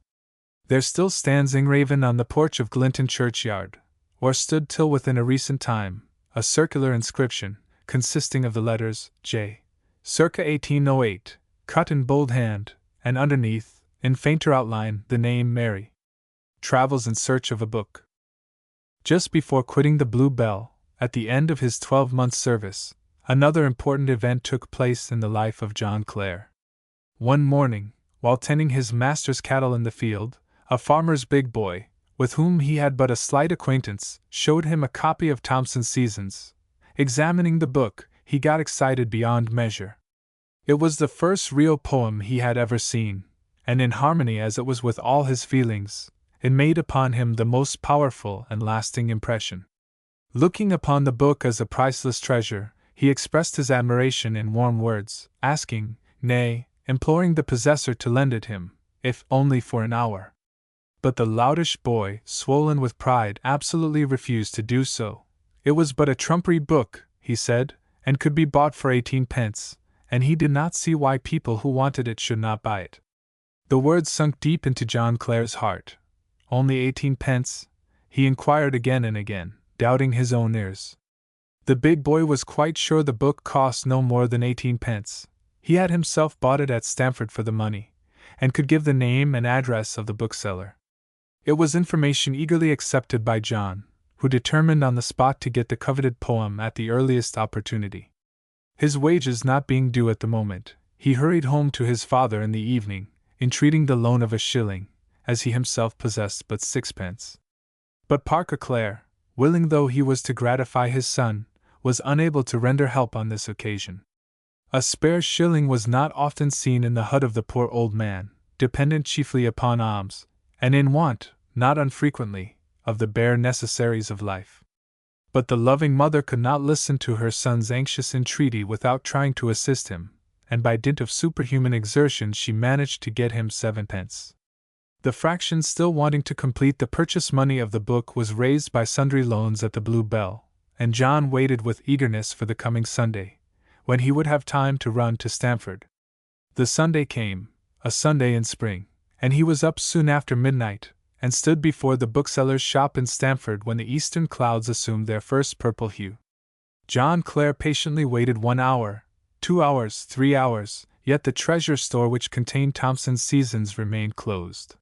There still stands engraven on the porch of Glinton churchyard, or stood till within a recent time, a circular inscription, consisting of the letters J. circa 1808, cut in bold hand, and underneath, in fainter outline, the name Mary. Travels in Search of a Book. Just before quitting the Blue Bell, at the end of his 12-month service, another important event took place in the life of John Clare. One morning, while tending his master's cattle in the field, a farmer's big boy, with whom he had but a slight acquaintance, showed him a copy of Thomson's Seasons. Examining the book, he got excited beyond measure. It was the first real poem he had ever seen, and in harmony as it was with all his feelings, it made upon him the most powerful and lasting impression. Looking upon the book as a priceless treasure, he expressed his admiration in warm words, asking, nay, imploring the possessor to lend it him, if only for an hour. But the loutish boy, swollen with pride, absolutely refused to do so. It was but a trumpery book, he said, and could be bought for 18 pence, and he did not see why people who wanted it should not buy it. The words sunk deep into John Clare's heart. Only 18 pence? He inquired again and again, doubting his own ears. The big boy was quite sure the book cost no more than 18 pence. He had himself bought it at Stamford for the money, and could give the name and address of the bookseller. It was information eagerly accepted by John, who determined on the spot to get the coveted poem at the earliest opportunity. His wages not being due at the moment, he hurried home to his father in the evening, entreating the loan of a shilling, as he himself possessed but 6 pence. But Parker Clare, willing though he was to gratify his son, was unable to render help on this occasion. A spare shilling was not often seen in the hut of the poor old man, dependent chiefly upon alms, and in want, not unfrequently, of the bare necessaries of life. But the loving mother could not listen to her son's anxious entreaty without trying to assist him, and by dint of superhuman exertion she managed to get him 7 pence. The fraction still wanting to complete the purchase money of the book was raised by sundry loans at the Blue Bell, and John waited with eagerness for the coming Sunday, when he would have time to run to Stamford. The Sunday came, a Sunday in spring, and he was up soon after midnight, and stood before the bookseller's shop in Stamford when the eastern clouds assumed their first purple hue. John Clare patiently waited 1 hour, 2 hours, 3 hours, yet the treasure store which contained Thomson's Seasons remained closed.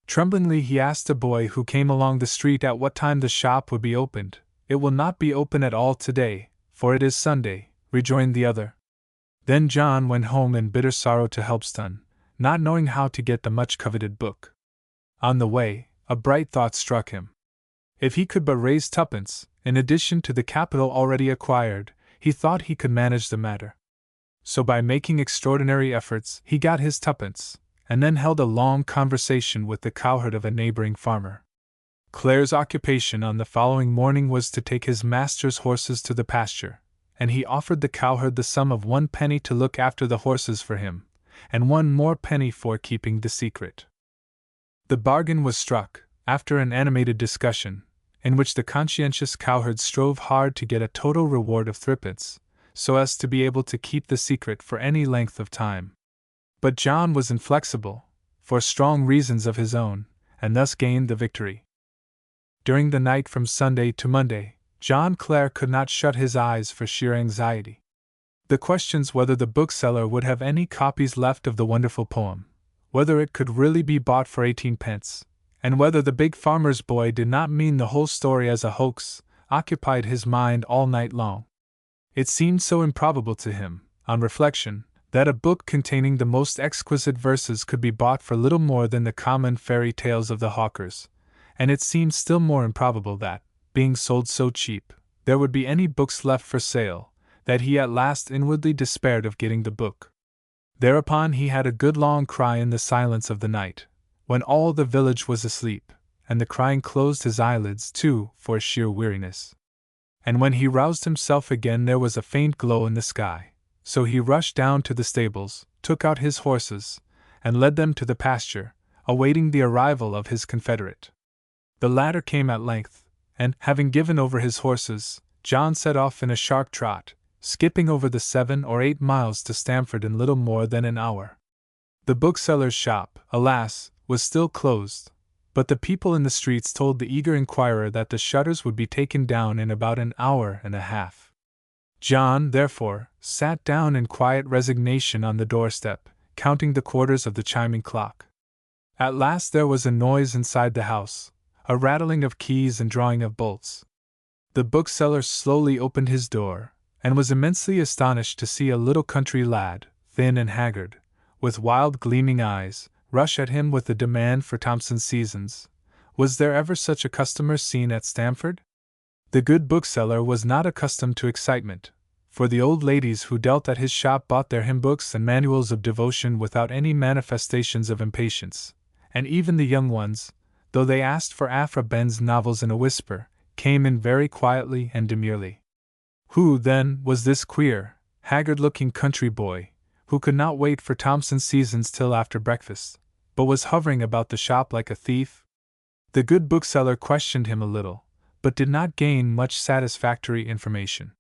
Tremblingly he asked a boy who came along the street at what time the shop would be opened, "It will not be open at all today, for it is Sunday," rejoined the other. Then John went home in bitter sorrow to Helpston, not knowing how to get the much-coveted book. On the way, a bright thought struck him. If he could but raise tuppence, in addition to the capital already acquired, he thought he could manage the matter. So by making extraordinary efforts, he got his tuppence, and then held a long conversation with the cowherd of a neighboring farmer. Clare's occupation on the following morning was to take his master's horses to the pasture, and he offered the cowherd the sum of 1 penny to look after the horses for him, and 1 more penny for keeping the secret. The bargain was struck, after an animated discussion, in which the conscientious cowherd strove hard to get a total reward of 3d, so as to be able to keep the secret for any length of time. But John was inflexible, for strong reasons of his own, and thus gained the victory. During the night from Sunday to Monday, John Clare could not shut his eyes for sheer anxiety. The questions whether the bookseller would have any copies left of the wonderful poem, whether it could really be bought for 18d, and whether the big farmer's boy did not mean the whole story as a hoax, occupied his mind all night long. It seemed so improbable to him, on reflection, that a book containing the most exquisite verses could be bought for little more than the common fairy tales of the hawkers, and it seemed still more improbable that, being sold so cheap, there would be any books left for sale, that he at last inwardly despaired of getting the book. Thereupon he had a good long cry in the silence of the night, when all the village was asleep, and the crying closed his eyelids too for sheer weariness. And when he roused himself again there was a faint glow in the sky, so he rushed down to the stables, took out his horses, and led them to the pasture, awaiting the arrival of his confederate. The latter came at length, and, having given over his horses, John set off in a sharp trot, skipping over the 7 or 8 miles to Stamford in little more than an hour. The bookseller's shop, alas, was still closed, but the people in the streets told the eager inquirer that the shutters would be taken down in about an hour and a half. John, therefore, sat down in quiet resignation on the doorstep, counting the quarters of the chiming clock. At last there was a noise inside the house, a rattling of keys and drawing of bolts. The bookseller slowly opened his door, and was immensely astonished to see a little country lad, thin and haggard, with wild gleaming eyes, rush at him with the demand for Thomson's Seasons. Was there ever such a customer seen at Stamford? The good bookseller was not accustomed to excitement, for the old ladies who dealt at his shop bought their hymn books and manuals of devotion without any manifestations of impatience, and even the young ones, though they asked for Aphra Behn's novels in a whisper, came in very quietly and demurely. Who, then, was this queer, haggard-looking country boy, who could not wait for Thomson's Seasons till after breakfast, but was hovering about the shop like a thief? The good bookseller questioned him a little, but did not gain much satisfactory information.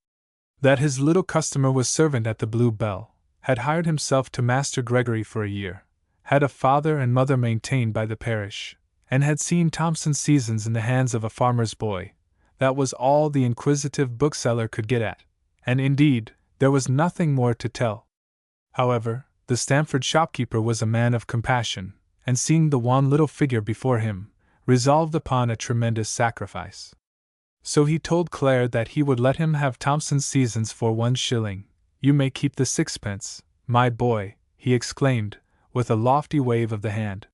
That his little customer was servant at the Blue Bell, had hired himself to Master Gregory for a year, had a father and mother maintained by the parish, and had seen Thomson's Seasons in the hands of a farmer's boy. That was all the inquisitive bookseller could get at, and indeed, there was nothing more to tell. However, the Stamford shopkeeper was a man of compassion, and seeing the wan little figure before him, resolved upon a tremendous sacrifice. So he told Clare that he would let him have Thomson's Seasons for 1 shilling. "You may keep the 6d, my boy," he exclaimed, with a lofty wave of the hand.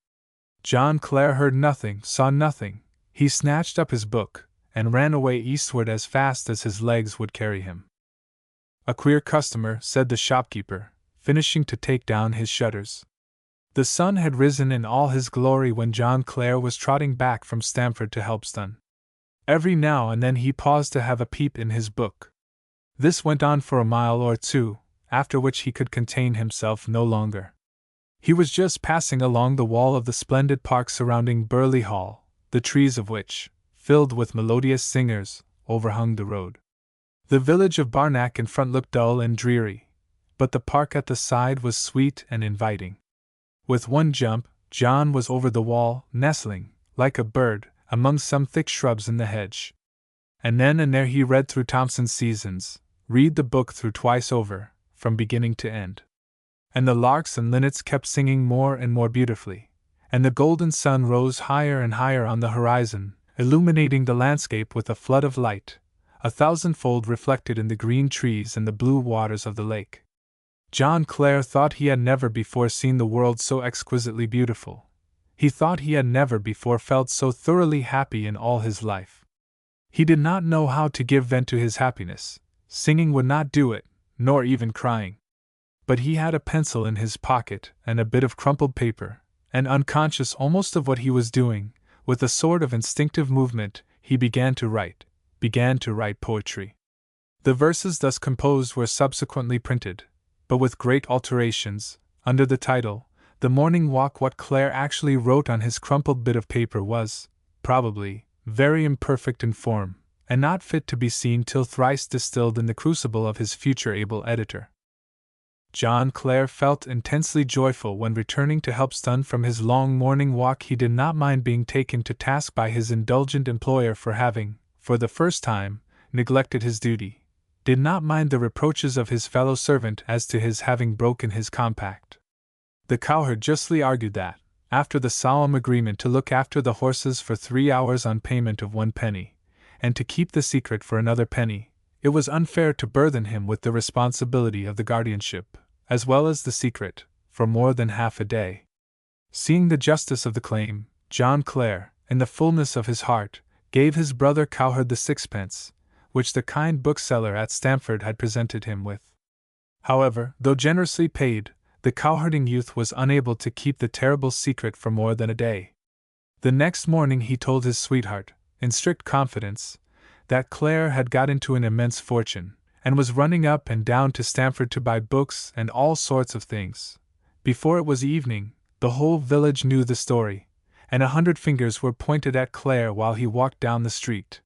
John Clare heard nothing, saw nothing. He snatched up his book, and ran away eastward as fast as his legs would carry him. "A queer customer," said the shopkeeper, finishing to take down his shutters. The sun had risen in all his glory when John Clare was trotting back from Stamford to Helpston. Every now and then he paused to have a peep in his book. This went on for a mile or two, after which he could contain himself no longer. He was just passing along the wall of the splendid park surrounding Burley Hall, the trees of which, filled with melodious singers, overhung the road. The village of Barnack in front looked dull and dreary, but the park at the side was sweet and inviting. With one jump, John was over the wall, nestling, like a bird, among some thick shrubs in the hedge. And then and there he read through Thomson's Seasons, read the book through twice over, from beginning to end. And the larks and linnets kept singing more and more beautifully, and the golden sun rose higher and higher on the horizon, illuminating the landscape with a flood of light, 1,000-fold reflected in the green trees and the blue waters of the lake. John Clare thought he had never before seen the world so exquisitely beautiful. He thought he had never before felt so thoroughly happy in all his life. He did not know how to give vent to his happiness. Singing would not do it, nor even crying. But he had a pencil in his pocket and a bit of crumpled paper, and unconscious almost of what he was doing, with a sort of instinctive movement, he began to write poetry. The verses thus composed were subsequently printed, but with great alterations, under the title, The Morning Walk. What Clare actually wrote on his crumpled bit of paper was, probably, very imperfect in form, and not fit to be seen till thrice distilled in the crucible of his future able editor. John Clare felt intensely joyful when returning to Helpston from his long morning walk. He did not mind being taken to task by his indulgent employer for having, for the first time, neglected his duty, did not mind the reproaches of his fellow servant as to his having broken his compact. The cowherd justly argued that, after the solemn agreement to look after the horses for 3 hours on payment of 1 penny, and to keep the secret for another penny, it was unfair to burthen him with the responsibility of the guardianship, as well as the secret, for more than half a day. Seeing the justice of the claim, John Clare, in the fullness of his heart, gave his brother cowherd the 6pence, which the kind bookseller at Stamford had presented him with. However, though generously paid, the cowherding youth was unable to keep the terrible secret for more than a day. The next morning he told his sweetheart, in strict confidence, that Clare had got into an immense fortune, and was running up and down to Stamford to buy books and all sorts of things. Before it was evening, the whole village knew the story, and 100 fingers were pointed at Clare while he walked down the street.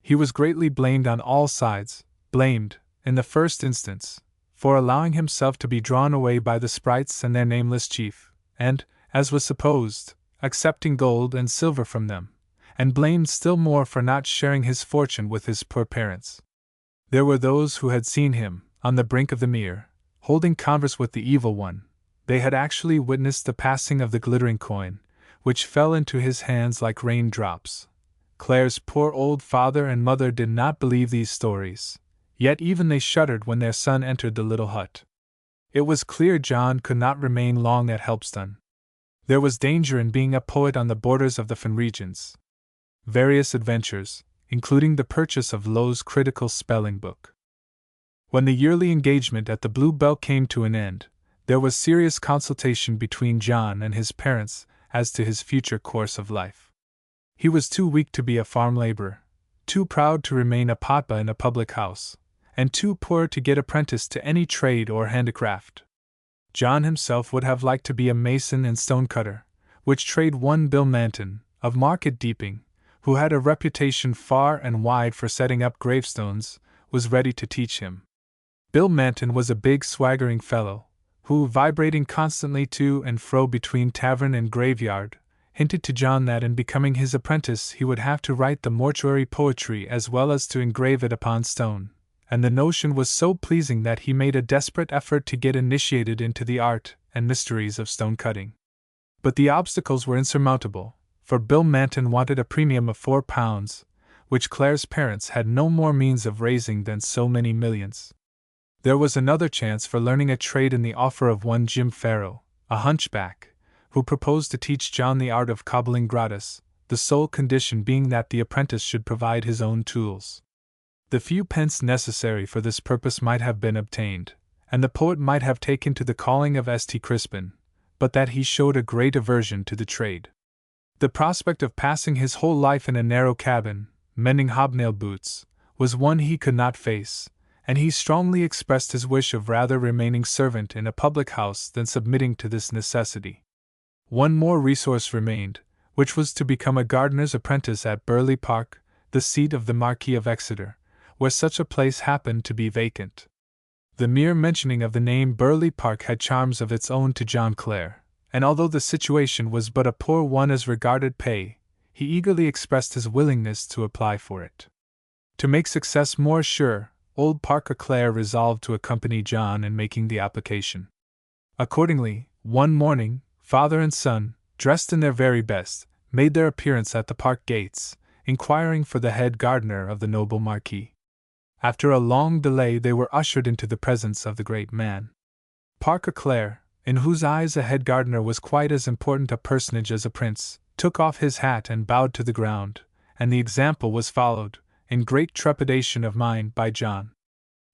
He was greatly blamed on all sides, blamed, in the first instance, for allowing himself to be drawn away by the sprites and their nameless chief, and, as was supposed, accepting gold and silver from them, and blamed still more for not sharing his fortune with his poor parents. There were those who had seen him, on the brink of the mere, holding converse with the evil one. They had actually witnessed the passing of the glittering coin, which fell into his hands like rain-drops. Clare's poor old father and mother did not believe these stories, yet even they shuddered when their son entered the little hut. It was clear John could not remain long at Helpston. There was danger in being a poet on the borders of the Fen regions. Various adventures, including the purchase of Lowe's critical spelling book. When the yearly engagement at the Blue Bell came to an end, there was serious consultation between John and his parents as to his future course of life. He was too weak to be a farm laborer, too proud to remain a potba in a public house, and too poor to get apprenticed to any trade or handicraft. John himself would have liked to be a mason and stone-cutter, which trade one Bill Manton, of Market Deeping, who had a reputation far and wide for setting up gravestones, was ready to teach him. Bill Manton was a big swaggering fellow, who, vibrating constantly to and fro between tavern and graveyard, hinted to John that in becoming his apprentice he would have to write the mortuary poetry as well as to engrave it upon stone, and the notion was so pleasing that he made a desperate effort to get initiated into the art and mysteries of stone cutting. But the obstacles were insurmountable, for Bill Manton wanted a premium of £4, which Clare's parents had no more means of raising than so many millions. There was another chance for learning a trade in the offer of one Jim Farrow, a hunchback, who proposed to teach John the art of cobbling gratis, the sole condition being that the apprentice should provide his own tools. The few pence necessary for this purpose might have been obtained, and the poet might have taken to the calling of St. Crispin, but that he showed a great aversion to the trade. The prospect of passing his whole life in a narrow cabin, mending hobnail boots, was one he could not face, and he strongly expressed his wish of rather remaining servant in a public house than submitting to this necessity. One more resource remained, which was to become a gardener's apprentice at Burley Park, the seat of the Marquis of Exeter, where such a place happened to be vacant. The mere mentioning of the name Burley Park had charms of its own to John Clare, and although the situation was but a poor one as regarded pay, he eagerly expressed his willingness to apply for it. To make success more sure, old Parker Clare resolved to accompany John in making the application. Accordingly, one morning, father and son, dressed in their very best, made their appearance at the park gates, inquiring for the head gardener of the noble Marquis. After a long delay, they were ushered into the presence of the great man. Parker Clare, in whose eyes a head gardener was quite as important a personage as a prince, took off his hat and bowed to the ground, and the example was followed, in great trepidation of mind, by John.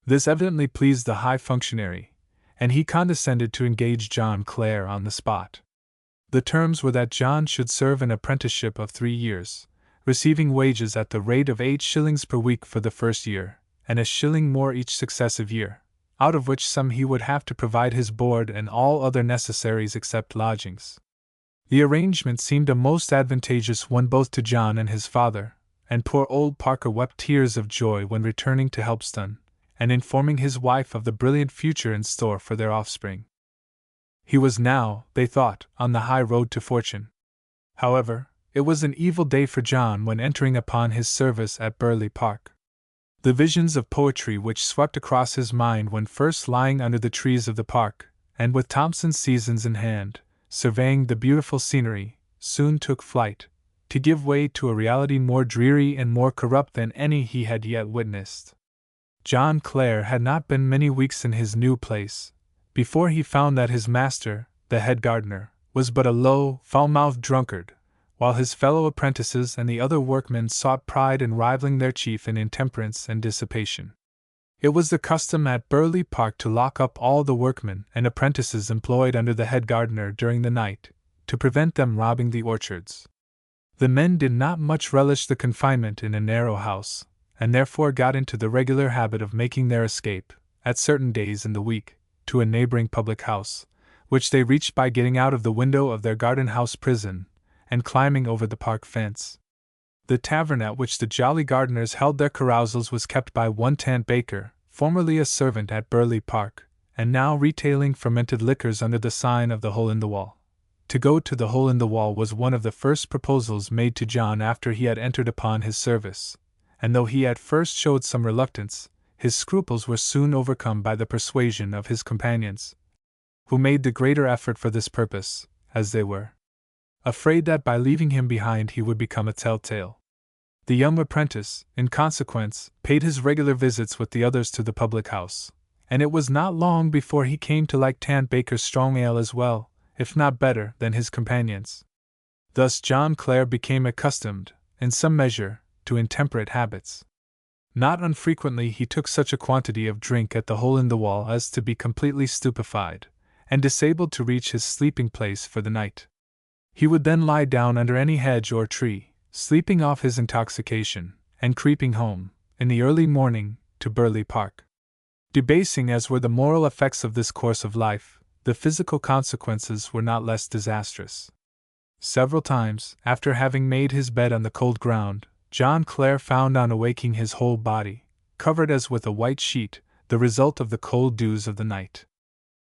This evidently pleased the high functionary, and he condescended to engage John Clare on the spot. The terms were that John should serve an apprenticeship of 3 years, receiving wages at the rate of 8 shillings per week for the first year, and a shilling more each successive year, out of which sum he would have to provide his board and all other necessaries except lodgings. The arrangement seemed a most advantageous one both to John and his father, and poor old Parker wept tears of joy when returning to Helpston, and informing his wife of the brilliant future in store for their offspring. He was now, they thought, on the high road to fortune. However, it was an evil day for John when entering upon his service at Burley Park. The visions of poetry which swept across his mind when first lying under the trees of the park, and with Thomson's Seasons in hand, surveying the beautiful scenery, soon took flight, to give way to a reality more dreary and more corrupt than any he had yet witnessed. John Clare had not been many weeks in his new place, before he found that his master, the head gardener, was but a low, foul-mouthed drunkard, while his fellow apprentices and the other workmen sought pride in rivaling their chief in intemperance and dissipation. It was the custom at Burley Park to lock up all the workmen and apprentices employed under the head gardener during the night, to prevent them robbing the orchards. The men did not much relish the confinement in a narrow house, and therefore got into the regular habit of making their escape, at certain days in the week, to a neighboring public house, which they reached by getting out of the window of their garden-house prison, and climbing over the park fence. The tavern at which the jolly gardeners held their carousals was kept by one Tant Baker, formerly a servant at Burley Park, and now retailing fermented liquors under the sign of the Hole in the Wall. To go to the Hole in the Wall was one of the first proposals made to John after he had entered upon his service, and though he at first showed some reluctance, his scruples were soon overcome by the persuasion of his companions, who made the greater effort for this purpose, as they were afraid that by leaving him behind he would become a telltale. The young apprentice, in consequence, paid his regular visits with the others to the public house, and it was not long before he came to like Tant Baker's strong ale as well, if not better, than his companions. Thus John Clare became accustomed, in some measure, to intemperate habits. Not unfrequently he took such a quantity of drink at the Hole in the Wall as to be completely stupefied, and disabled to reach his sleeping place for the night. He would then lie down under any hedge or tree, sleeping off his intoxication, and creeping home, in the early morning, to Burley Park. Debasing as were the moral effects of this course of life, the physical consequences were not less disastrous. Several times, after having made his bed on the cold ground, John Clare found on awaking his whole body, covered as with a white sheet, the result of the cold dews of the night.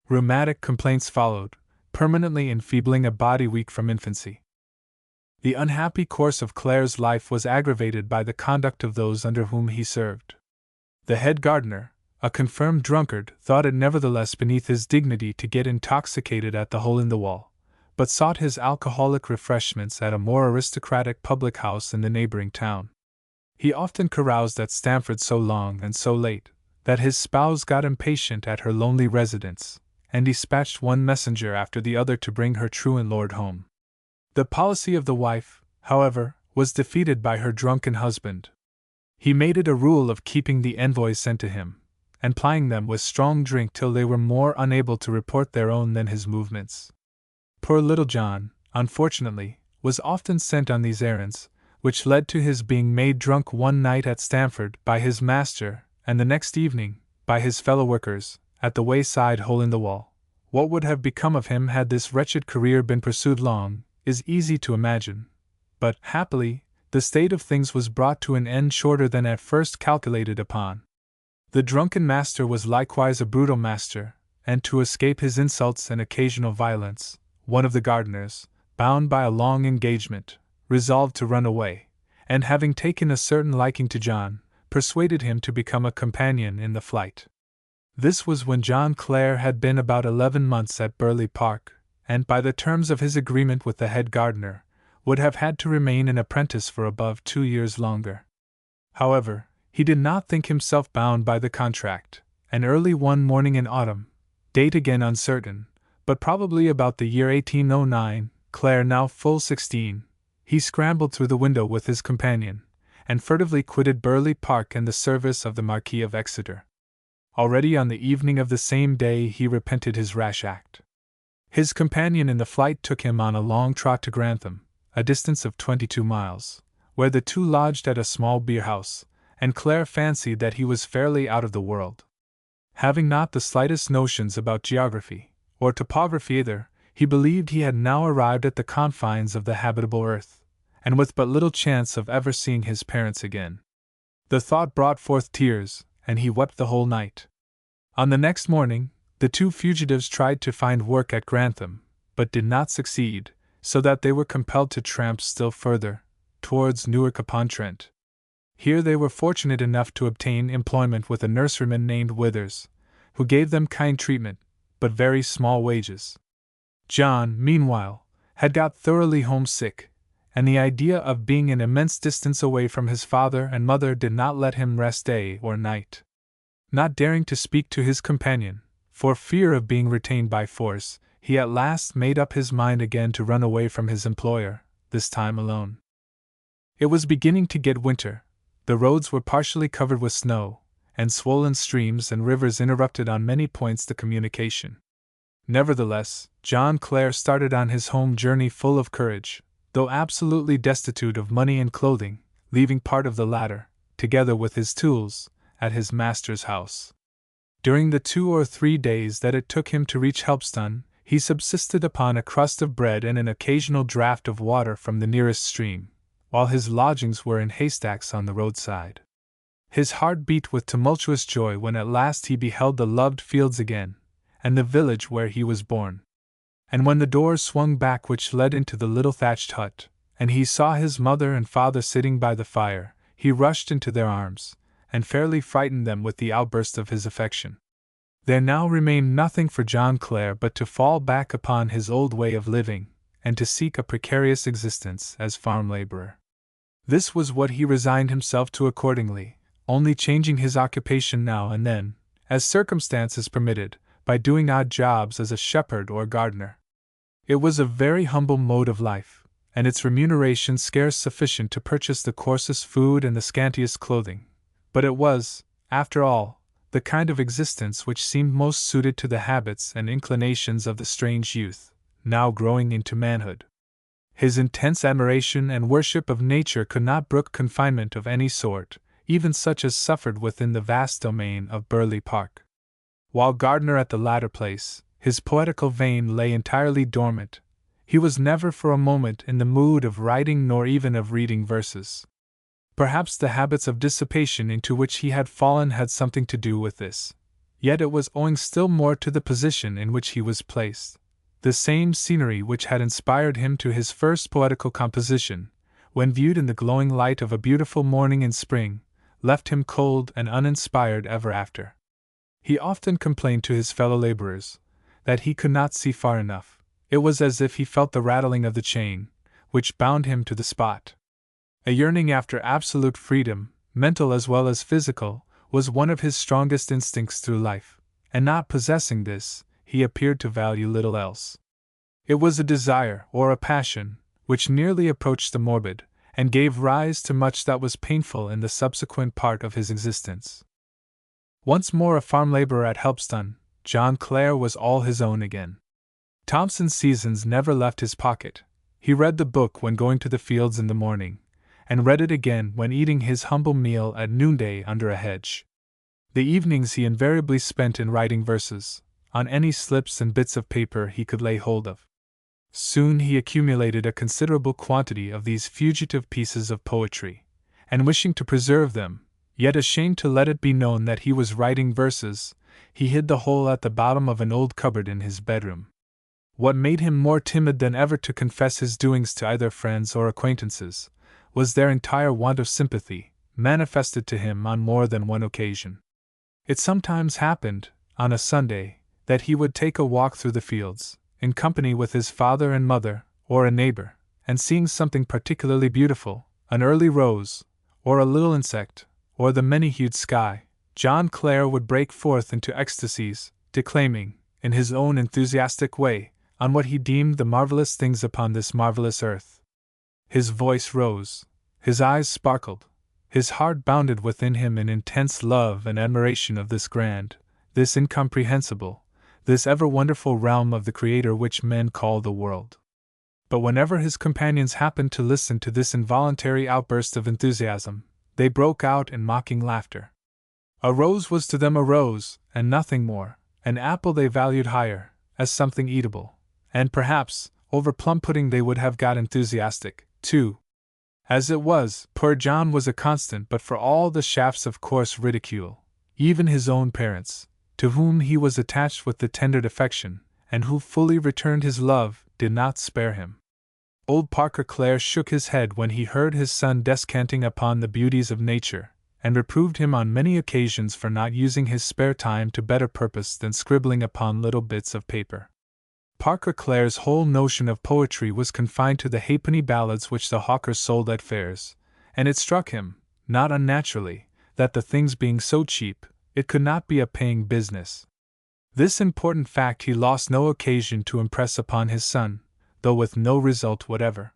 Rheumatic complaints followed, permanently enfeebling a body weak from infancy. The unhappy course of Clare's life was aggravated by the conduct of those under whom he served. The head gardener, a confirmed drunkard, thought it nevertheless beneath his dignity to get intoxicated at the Hole in the Wall, but sought his alcoholic refreshments at a more aristocratic public house in the neighboring town. He often caroused at Stamford so long and so late, that his spouse got impatient at her lonely residence, and dispatched one messenger after the other to bring her truant lord home. The policy of the wife, however, was defeated by her drunken husband. He made it a rule of keeping the envoys sent to him, and plying them with strong drink till they were more unable to report their own than his movements. Poor little John, unfortunately, was often sent on these errands, which led to his being made drunk one night at Stamford by his master, and the next evening, by his fellow workers, at the wayside Hole in the Wall. What would have become of him had this wretched career been pursued long, is easy to imagine, but, happily, the state of things was brought to an end shorter than at first calculated upon. The drunken master was likewise a brutal master, and to escape his insults and occasional violence, one of the gardeners, bound by a long engagement, resolved to run away, and having taken a certain liking to John, persuaded him to become a companion in the flight. This was when John Clare had been about 11 months at Burley Park, and by the terms of his agreement with the head gardener, would have had to remain an apprentice for above 2 years longer. However, He did not think himself bound by the contract, and early one morning in autumn, date again uncertain, but probably about the year 1809, Clare now full 16, he scrambled through the window with his companion, and furtively quitted Burghley Park in the service of the Marquis of Exeter. Already on the evening of the same day he repented his rash act. His companion in the flight took him on a long trot to Grantham, a distance of 22 miles, where the two lodged at a small beer-house, and Clare fancied that he was fairly out of the world. Having not the slightest notions about geography, or topography either, he believed he had now arrived at the confines of the habitable earth, and with but little chance of ever seeing his parents again. The thought brought forth tears, and he wept the whole night. On the next morning, the two fugitives tried to find work at Grantham, but did not succeed, so that they were compelled to tramp still further, towards Newark-upon-Trent. Here they were fortunate enough to obtain employment with a nurseryman named Withers, who gave them kind treatment, but very small wages. John, meanwhile, had got thoroughly homesick, and the idea of being an immense distance away from his father and mother did not let him rest day or night. Not daring to speak to his companion, for fear of being retained by force, he at last made up his mind again to run away from his employer, this time alone. It was beginning to get winter, the roads were partially covered with snow, and swollen streams and rivers interrupted on many points the communication. Nevertheless, John Clare started on his home journey full of courage, though absolutely destitute of money and clothing, leaving part of the latter, together with his tools, at his master's house. During the 2 or 3 days that it took him to reach Helpston, he subsisted upon a crust of bread and an occasional draught of water from the nearest stream, while his lodgings were in haystacks on the roadside. His heart beat with tumultuous joy when at last he beheld the loved fields again, and the village where he was born. And when the doors swung back which led into the little thatched hut, and he saw his mother and father sitting by the fire, he rushed into their arms, and fairly frightened them with the outburst of his affection. There now remained nothing for John Clare but to fall back upon his old way of living, and to seek a precarious existence as farm laborer. This was what he resigned himself to accordingly, only changing his occupation now and then, as circumstances permitted, by doing odd jobs as a shepherd or gardener. It was a very humble mode of life, and its remuneration scarce sufficient to purchase the coarsest food and the scantiest clothing, but it was, after all, the kind of existence which seemed most suited to the habits and inclinations of the strange youth, now growing into manhood. His intense admiration and worship of nature could not brook confinement of any sort, even such as suffered within the vast domain of Burghley Park. While gardener at the latter place, his poetical vein lay entirely dormant. He was never for a moment in the mood of writing nor even of reading verses. Perhaps the habits of dissipation into which he had fallen had something to do with this, yet it was owing still more to the position in which he was placed. The same scenery which had inspired him to his first poetical composition, when viewed in the glowing light of a beautiful morning in spring, left him cold and uninspired ever after. He often complained to his fellow laborers that he could not see far enough. It was as if he felt the rattling of the chain, which bound him to the spot. A yearning after absolute freedom, mental as well as physical, was one of his strongest instincts through life, and not possessing this, he appeared to value little else. It was a desire, or a passion, which nearly approached the morbid, and gave rise to much that was painful in the subsequent part of his existence. Once more a farm laborer at Helpston, John Clare was all his own again. Thomson's Seasons never left his pocket. He read the book when going to the fields in the morning, and read it again when eating his humble meal at noonday under a hedge. The evenings he invariably spent in writing verses, on any slips and bits of paper he could lay hold of. Soon he accumulated a considerable quantity of these fugitive pieces of poetry, and wishing to preserve them, yet ashamed to let it be known that he was writing verses, he hid the whole at the bottom of an old cupboard in his bedroom. What made him more timid than ever to confess his doings to either friends or acquaintances was their entire want of sympathy, manifested to him on more than one occasion. It sometimes happened, on a Sunday, that he would take a walk through the fields, in company with his father and mother, or a neighbor, and seeing something particularly beautiful, an early rose, or a little insect, or the many-hued sky, John Clare would break forth into ecstasies, declaiming, in his own enthusiastic way, on what he deemed the marvelous things upon this marvelous earth. His voice rose, his eyes sparkled, his heart bounded within him in intense love and admiration of this grand, this incomprehensible, this ever-wonderful realm of the Creator which men call the world. But whenever his companions happened to listen to this involuntary outburst of enthusiasm, they broke out in mocking laughter. A rose was to them a rose, and nothing more. An apple they valued higher, as something eatable, and perhaps, over plum pudding they would have got enthusiastic, too. As it was, poor John was a constant but for all the shafts of coarse ridicule. Even his own parents, to whom he was attached with the tender affection, and who fully returned his love, did not spare him. Old Parker Clare shook his head when he heard his son descanting upon the beauties of nature, and reproved him on many occasions for not using his spare time to better purpose than scribbling upon little bits of paper. Parker Clare's whole notion of poetry was confined to the halfpenny ballads which the hawkers sold at fairs, and it struck him, not unnaturally, that the things being so cheap, it could not be a paying business. This important fact he lost no occasion to impress upon his son, though with no result whatever.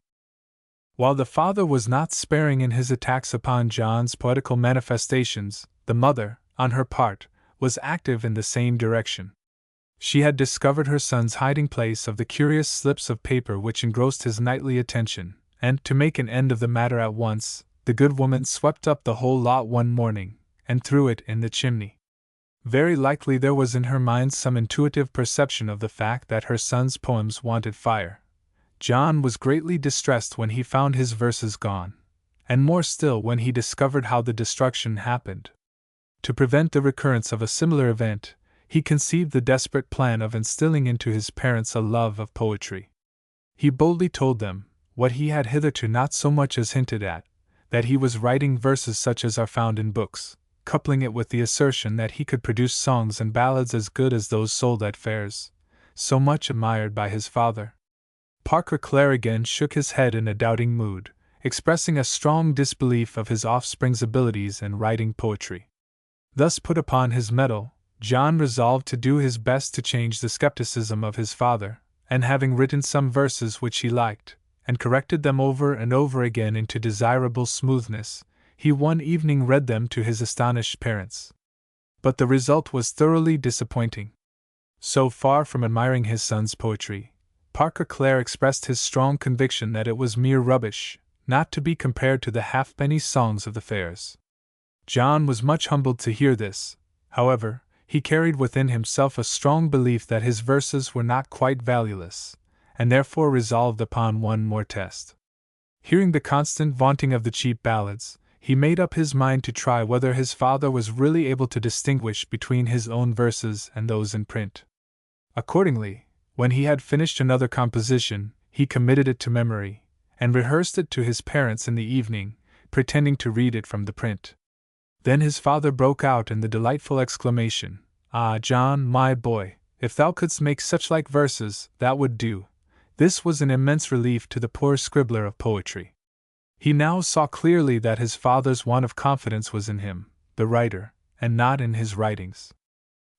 While the father was not sparing in his attacks upon John's poetical manifestations, the mother, on her part, was active in the same direction. She had discovered her son's hiding place of the curious slips of paper which engrossed his nightly attention, and, to make an end of the matter at once, the good woman swept up the whole lot one morning, and threw it in the chimney. Very likely there was in her mind some intuitive perception of the fact that her son's poems wanted fire. John was greatly distressed when he found his verses gone, and more still when he discovered how the destruction happened. To prevent the recurrence of a similar event, he conceived the desperate plan of instilling into his parents a love of poetry. He boldly told them, what he had hitherto not so much as hinted at, that he was writing verses such as are found in books, coupling it with the assertion that he could produce songs and ballads as good as those sold at fairs, so much admired by his father. Parker Clare again shook his head in a doubting mood, expressing a strong disbelief of his offspring's abilities in writing poetry. Thus put upon his mettle, John resolved to do his best to change the skepticism of his father, and having written some verses which he liked, and corrected them over and over again into desirable smoothness, he one evening read them to his astonished parents. But the result was thoroughly disappointing. So far from admiring his son's poetry, Parker Clare expressed his strong conviction that it was mere rubbish, not to be compared to the halfpenny songs of the fairs. John was much humbled to hear this. However, he carried within himself a strong belief that his verses were not quite valueless, and therefore resolved upon one more test. Hearing the constant vaunting of the cheap ballads, he made up his mind to try whether his father was really able to distinguish between his own verses and those in print. Accordingly, when he had finished another composition, he committed it to memory, and rehearsed it to his parents in the evening, pretending to read it from the print. Then his father broke out in the delightful exclamation, "Ah, John, my boy, if thou couldst make such like verses, that would do." This was an immense relief to the poor scribbler of poetry. He now saw clearly that his father's want of confidence was in him, the writer, and not in his writings.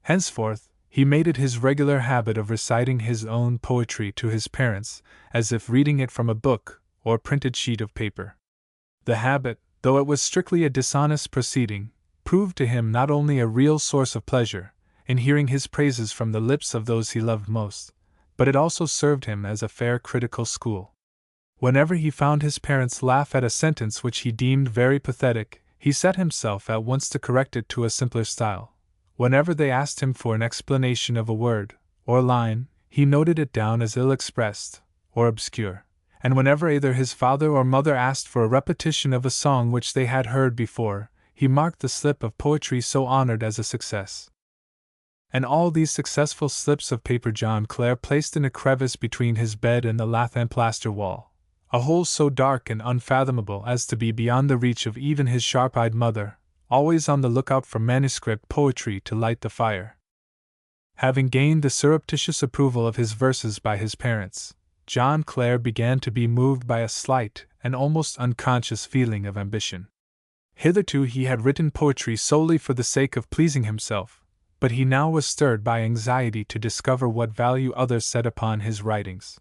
Henceforth, he made it his regular habit of reciting his own poetry to his parents, as if reading it from a book or printed sheet of paper. The habit, though it was strictly a dishonest proceeding, proved to him not only a real source of pleasure, in hearing his praises from the lips of those he loved most, but it also served him as a fair critical school. Whenever he found his parents laugh at a sentence which he deemed very pathetic, he set himself at once to correct it to a simpler style. Whenever they asked him for an explanation of a word or line, he noted it down as ill-expressed or obscure, and whenever either his father or mother asked for a repetition of a song which they had heard before, he marked the slip of poetry so honored as a success. And all these successful slips of paper John Clare placed in a crevice between his bed and the lath and plaster wall, a hole so dark and unfathomable as to be beyond the reach of even his sharp-eyed mother, always on the lookout for manuscript poetry to light the fire. Having gained the surreptitious approval of his verses by his parents, John Clare began to be moved by a slight and almost unconscious feeling of ambition. Hitherto he had written poetry solely for the sake of pleasing himself, but he now was stirred by anxiety to discover what value others set upon his writings.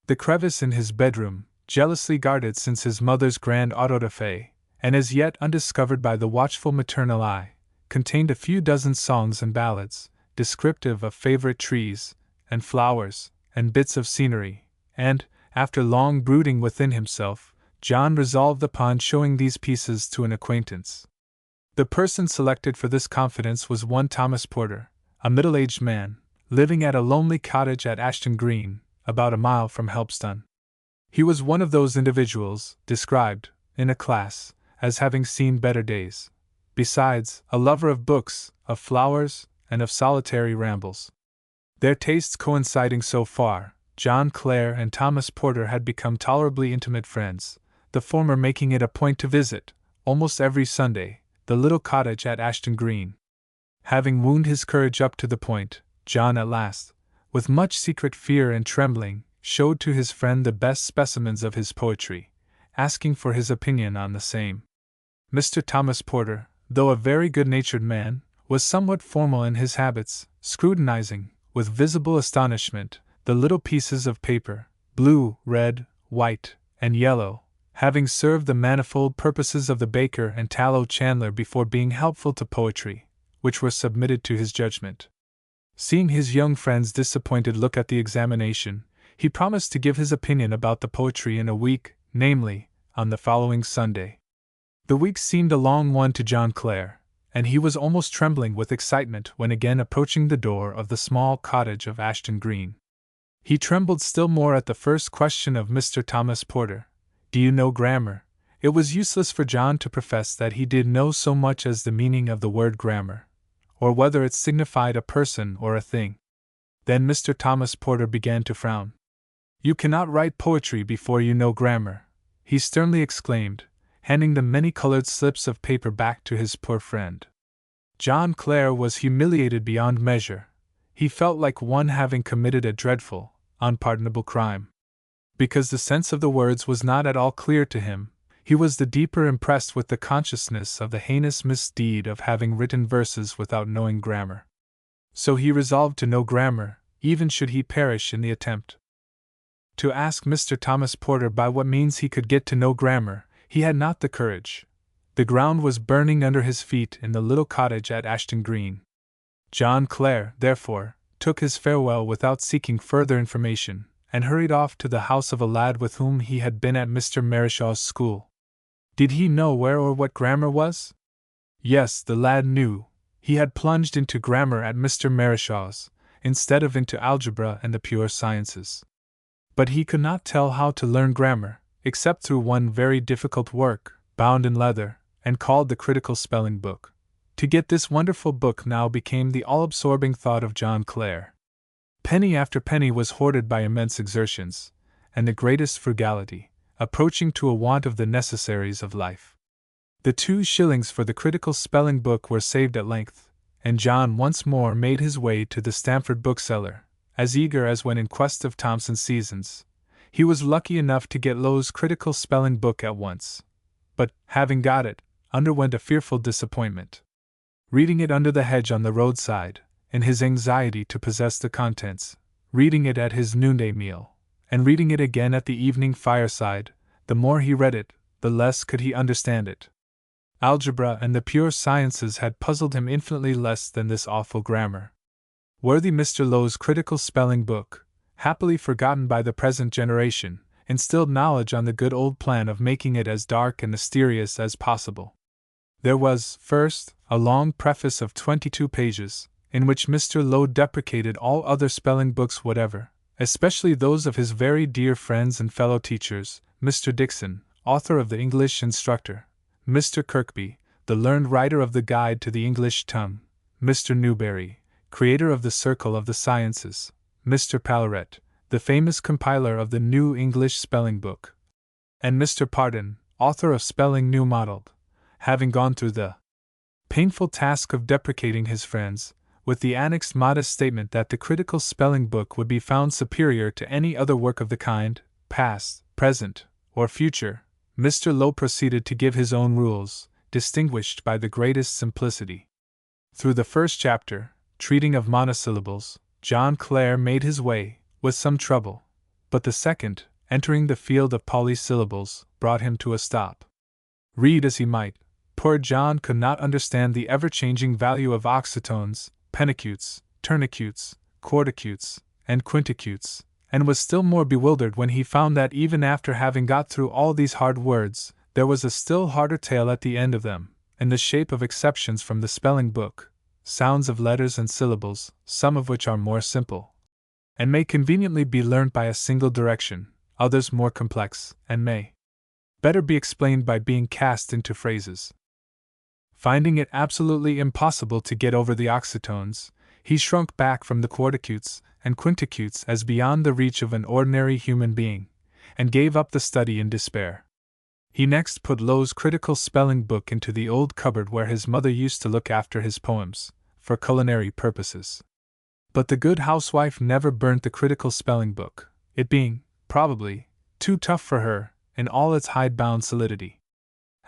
The crevice in his bedroom, jealously guarded since his mother's grand auto da fe, and as yet undiscovered by the watchful maternal eye, contained a few dozen songs and ballads, descriptive of favorite trees, and flowers, and bits of scenery, and, after long brooding within himself, John resolved upon showing these pieces to an acquaintance. The person selected for this confidence was one Thomas Porter, a middle-aged man, living at a lonely cottage at Ashton Green, about a mile from Helpston. He was one of those individuals, described, in a class, as having seen better days. Besides, a lover of books, of flowers, and of solitary rambles. Their tastes coinciding so far, John Clare and Thomas Porter had become tolerably intimate friends, the former making it a point to visit, almost every Sunday, the little cottage at Ashton Green. Having wound his courage up to the point, John at last, with much secret fear and trembling, showed to his friend the best specimens of his poetry, asking for his opinion on the same. Mr. Thomas Porter, though a very good-natured man, was somewhat formal in his habits, scrutinizing, with visible astonishment, the little pieces of paper, blue, red, white, and yellow, having served the manifold purposes of the baker and tallow chandler before being helpful to poetry, which were submitted to his judgment. Seeing his young friend's disappointed look at the examination, he promised to give his opinion about the poetry in a week, namely, on the following Sunday. The week seemed a long one to John Clare, and he was almost trembling with excitement when again approaching the door of the small cottage of Ashton Green. He trembled still more at the first question of Mr. Thomas Porter. "Do you know grammar?" It was useless for John to profess that he did know so much as the meaning of the word grammar, or whether it signified a person or a thing. Then Mr. Thomas Porter began to frown. "You cannot write poetry before you know grammar," he sternly exclaimed, handing the many-colored slips of paper back to his poor friend. John Clare was humiliated beyond measure. He felt like one having committed a dreadful, unpardonable crime. Because the sense of the words was not at all clear to him, he was the deeper impressed with the consciousness of the heinous misdeed of having written verses without knowing grammar. So he resolved to know grammar, even should he perish in the attempt. To ask Mr. Thomas Porter by what means he could get to know grammar, he had not the courage. The ground was burning under his feet in the little cottage at Ashton Green. John Clare, therefore, took his farewell without seeking further information, and hurried off to the house of a lad with whom he had been at Mr. Marishaw's school. Did he know where or what grammar was? Yes, the lad knew. He had plunged into grammar at Mr. Marishaw's, instead of into algebra and the pure sciences. But he could not tell how to learn grammar, except through one very difficult work, bound in leather, and called the Critical Spelling Book. To get this wonderful book now became the all-absorbing thought of John Clare. Penny after penny was hoarded by immense exertions, and the greatest frugality, approaching to a want of the necessaries of life. The 2 shillings for the Critical Spelling Book were saved at length, and John once more made his way to the Stamford bookseller, as eager as when in quest of Thomson's Seasons. He was lucky enough to get Low's Critical Spelling Book at once, but, having got it, underwent a fearful disappointment. Reading it under the hedge on the roadside, in his anxiety to possess the contents, reading it at his noonday meal, and reading it again at the evening fireside, the more he read it, the less could he understand it. Algebra and the pure sciences had puzzled him infinitely less than this awful grammar. Worthy Mr. Low's Critical Spelling Book, happily forgotten by the present generation, instilled knowledge on the good old plan of making it as dark and mysterious as possible. There was, first, a long preface of 22 pages, in which Mr. Low deprecated all other spelling books whatever, especially those of his very dear friends and fellow teachers, Mr. Dixon, author of the English Instructor, Mr. Kirkby, the learned writer of the Guide to the English Tongue, Mr. Newberry, creator of the Circle of the Sciences, Mr. Palloret, the famous compiler of the New English Spelling Book, and Mr. Pardon, author of Spelling New Modeled. Having gone through the painful task of deprecating his friends, with the annexed modest statement that the Critical Spelling Book would be found superior to any other work of the kind, past, present, or future, Mr. Low proceeded to give his own rules, distinguished by the greatest simplicity. Through the first chapter, treating of monosyllables, John Clare made his way, with some trouble, but the second, entering the field of polysyllables, brought him to a stop. Read as he might, poor John could not understand the ever-changing value of oxytones, penacutes, turnacutes, quartacutes, and quintacutes, and was still more bewildered when he found that even after having got through all these hard words, there was a still harder tale at the end of them, in the shape of exceptions from the spelling book, sounds of letters and syllables, some of which are more simple, and may conveniently be learnt by a single direction, others more complex, and may better be explained by being cast into phrases. Finding it absolutely impossible to get over the oxytones, he shrunk back from the quartacutes and quintacutes as beyond the reach of an ordinary human being, and gave up the study in despair. He next put Lowe's critical spelling book into the old cupboard where his mother used to look after his poems, for culinary purposes. But the good housewife never burnt the critical spelling book, it being, probably, too tough for her, in all its hidebound solidity.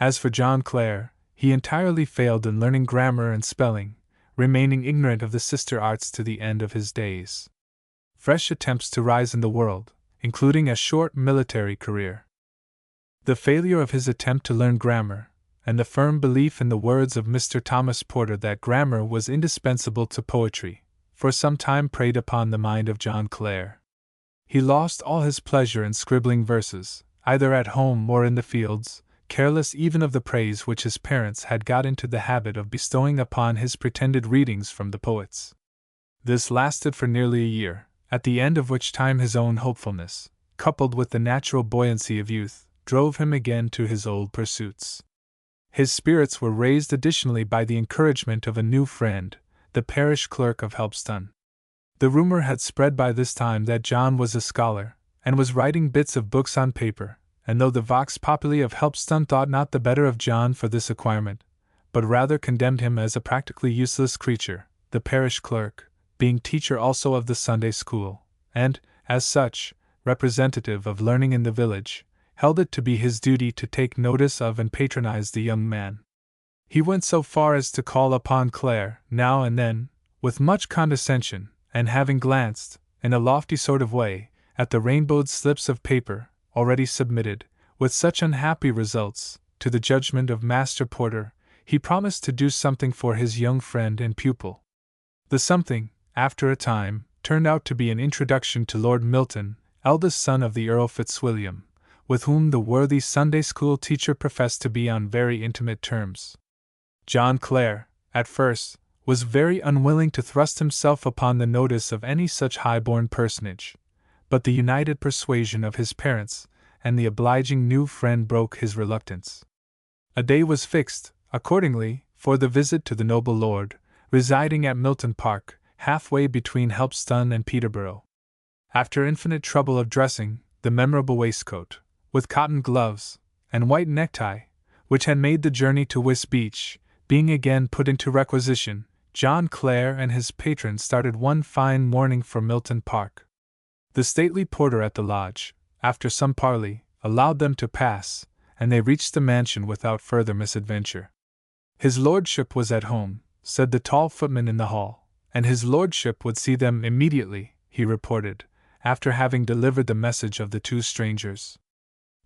As for John Clare, he entirely failed in learning grammar and spelling, remaining ignorant of the sister arts to the end of his days. Fresh attempts to rise in the world, including a short military career. The failure of his attempt to learn grammar, and the firm belief in the words of Mr. Thomas Porter that grammar was indispensable to poetry, for some time preyed upon the mind of John Clare. He lost all his pleasure in scribbling verses, either at home or in the fields, careless even of the praise which his parents had got into the habit of bestowing upon his pretended readings from the poets. This lasted for nearly a year, at the end of which time his own hopefulness, coupled with the natural buoyancy of youth, drove him again to his old pursuits. His spirits were raised additionally by the encouragement of a new friend, the parish clerk of Helpston. The rumor had spread by this time that John was a scholar, and was writing bits of books on paper, and though the vox populi of Helpston thought not the better of John for this acquirement, but rather condemned him as a practically useless creature, the parish clerk, being teacher also of the Sunday school, and, as such, representative of learning in the village, held it to be his duty to take notice of and patronize the young man. He went so far as to call upon Clare, now and then, with much condescension, and having glanced, in a lofty sort of way, at the rainbowed slips of paper, already submitted, with such unhappy results, to the judgment of Master Porter, he promised to do something for his young friend and pupil. The something, after a time, turned out to be an introduction to Lord Milton, eldest son of the Earl Fitzwilliam, with whom the worthy Sunday school teacher professed to be on very intimate terms. John Clare, at first, was very unwilling to thrust himself upon the notice of any such high-born personage, but the united persuasion of his parents and the obliging new friend broke his reluctance. A day was fixed, accordingly, for the visit to the noble lord, residing at Milton Park, halfway between Helpston and Peterborough. After infinite trouble of dressing, the memorable waistcoat, with cotton gloves, and white necktie, which had made the journey to Wisbeach, being again put into requisition, John Clare and his patron started one fine morning for Milton Park. The stately porter at the lodge, after some parley, allowed them to pass, and they reached the mansion without further misadventure. His lordship was at home, said the tall footman in the hall, and his lordship would see them immediately, he reported, after having delivered the message of the two strangers.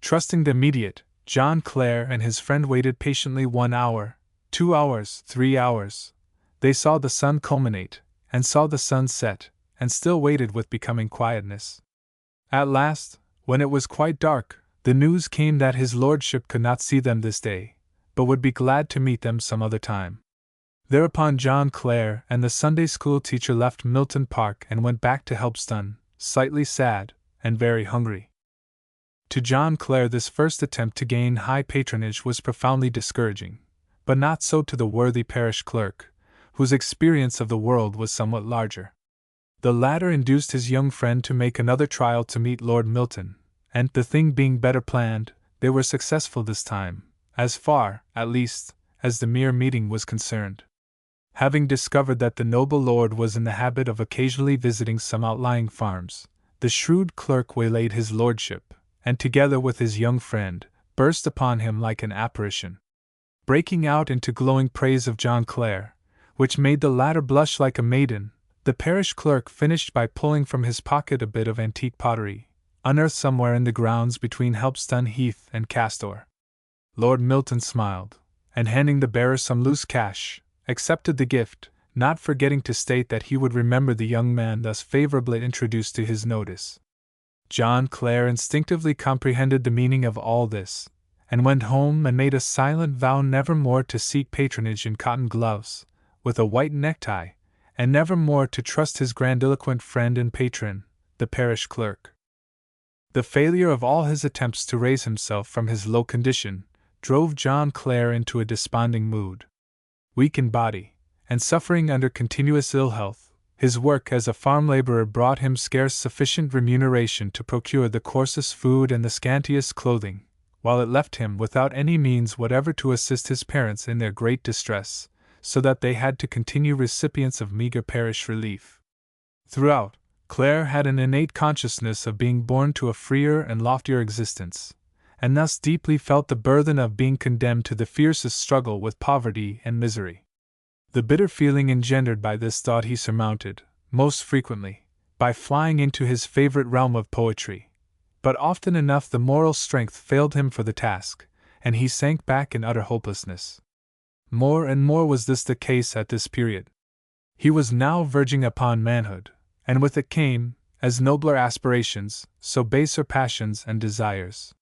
Trusting the immediate, John Clare and his friend waited patiently 1 hour, 2 hours, 3 hours. They saw the sun culminate, and saw the sun set, and still waited with becoming quietness. At last, when it was quite dark, the news came that his lordship could not see them this day, but would be glad to meet them some other time. Thereupon John Clare and the Sunday school teacher left Milton Park and went back to Helpston, slightly sad, and very hungry. To John Clare this first attempt to gain high patronage was profoundly discouraging, but not so to the worthy parish clerk, whose experience of the world was somewhat larger. The latter induced his young friend to make another trial to meet Lord Milton, and, the thing being better planned, they were successful this time, as far, at least, as the mere meeting was concerned. Having discovered that the noble lord was in the habit of occasionally visiting some outlying farms, the shrewd clerk waylaid his lordship, and together with his young friend, burst upon him like an apparition. breaking out into glowing praise of John Clare, which made the latter blush like a maiden. The parish clerk finished by pulling from his pocket a bit of antique pottery, unearthed somewhere in the grounds between Helpstone Heath and Castor. Lord Milton smiled, and handing the bearer some loose cash, accepted the gift, not forgetting to state that he would remember the young man thus favorably introduced to his notice. John Clare instinctively comprehended the meaning of all this, and went home and made a silent vow never more to seek patronage in cotton gloves, with a white necktie, and never more to trust his grandiloquent friend and patron, the parish clerk. The failure of all his attempts to raise himself from his low condition drove John Clare into a desponding mood. Weak in body, and suffering under continuous ill health, his work as a farm laborer brought him scarce sufficient remuneration to procure the coarsest food and the scantiest clothing, while it left him without any means whatever to assist his parents in their great distress, so that they had to continue recipients of meager parish relief. Throughout, Clare had an innate consciousness of being born to a freer and loftier existence, and thus deeply felt the burthen of being condemned to the fiercest struggle with poverty and misery. The bitter feeling engendered by this thought he surmounted, most frequently, by flying into his favorite realm of poetry, but often enough the moral strength failed him for the task, and he sank back in utter hopelessness. More and more was this the case at this period. He was now verging upon manhood, and with it came, as nobler aspirations, so baser passions and desires.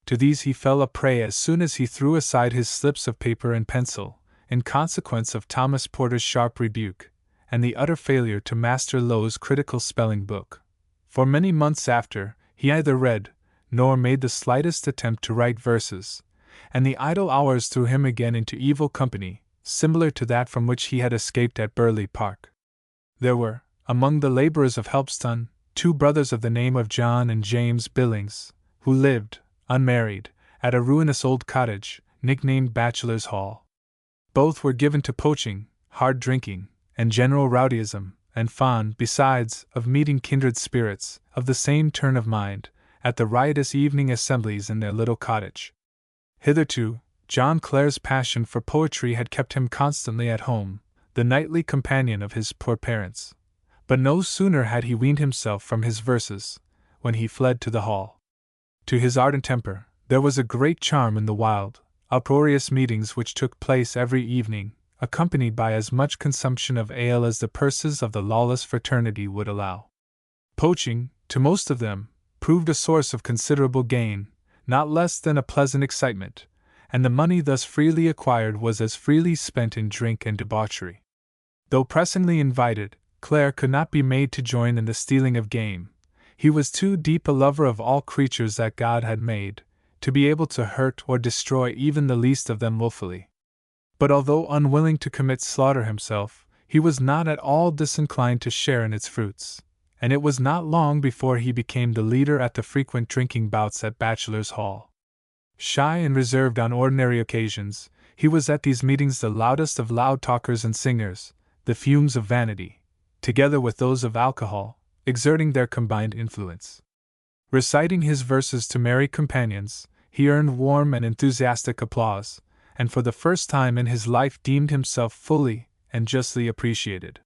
To these he fell a prey as soon as he threw aside his slips of paper and pencil, in consequence of Thomas Porter's sharp rebuke, and the utter failure to master Lowe's critical spelling book. For many months after, he neither read, nor made the slightest attempt to write verses, and the idle hours threw him again into evil company, similar to that from which he had escaped at Burley Park. There were, among the laborers of Helpstone, 2 brothers of the name of John and James Billings, who lived, unmarried, at a ruinous old cottage, nicknamed Bachelor's Hall. Both were given to poaching, hard drinking, and general rowdyism, and fond, besides, of meeting kindred spirits, of the same turn of mind, at the riotous evening assemblies in their little cottage. Hitherto, John Clare's passion for poetry had kept him constantly at home, the nightly companion of his poor parents. But no sooner had he weaned himself from his verses, when he fled to the hall. To his ardent temper, there was a great charm in the wild, uproarious meetings which took place every evening, accompanied by as much consumption of ale as the purses of the lawless fraternity would allow. Poaching, to most of them, proved a source of considerable gain, not less than a pleasant excitement, and the money thus freely acquired was as freely spent in drink and debauchery. Though pressingly invited, Clare could not be made to join in the stealing of game. He was too deep a lover of all creatures that God had made, to be able to hurt or destroy even the least of them wilfully. But although unwilling to commit slaughter himself, he was not at all disinclined to share in its fruits, and it was not long before he became the leader at the frequent drinking bouts at Bachelor's Hall. Shy and reserved on ordinary occasions, he was at these meetings the loudest of loud talkers and singers, the fumes of vanity, together with those of alcohol, exerting their combined influence. Reciting his verses to merry companions, he earned warm and enthusiastic applause, and for the first time in his life deemed himself fully and justly appreciated.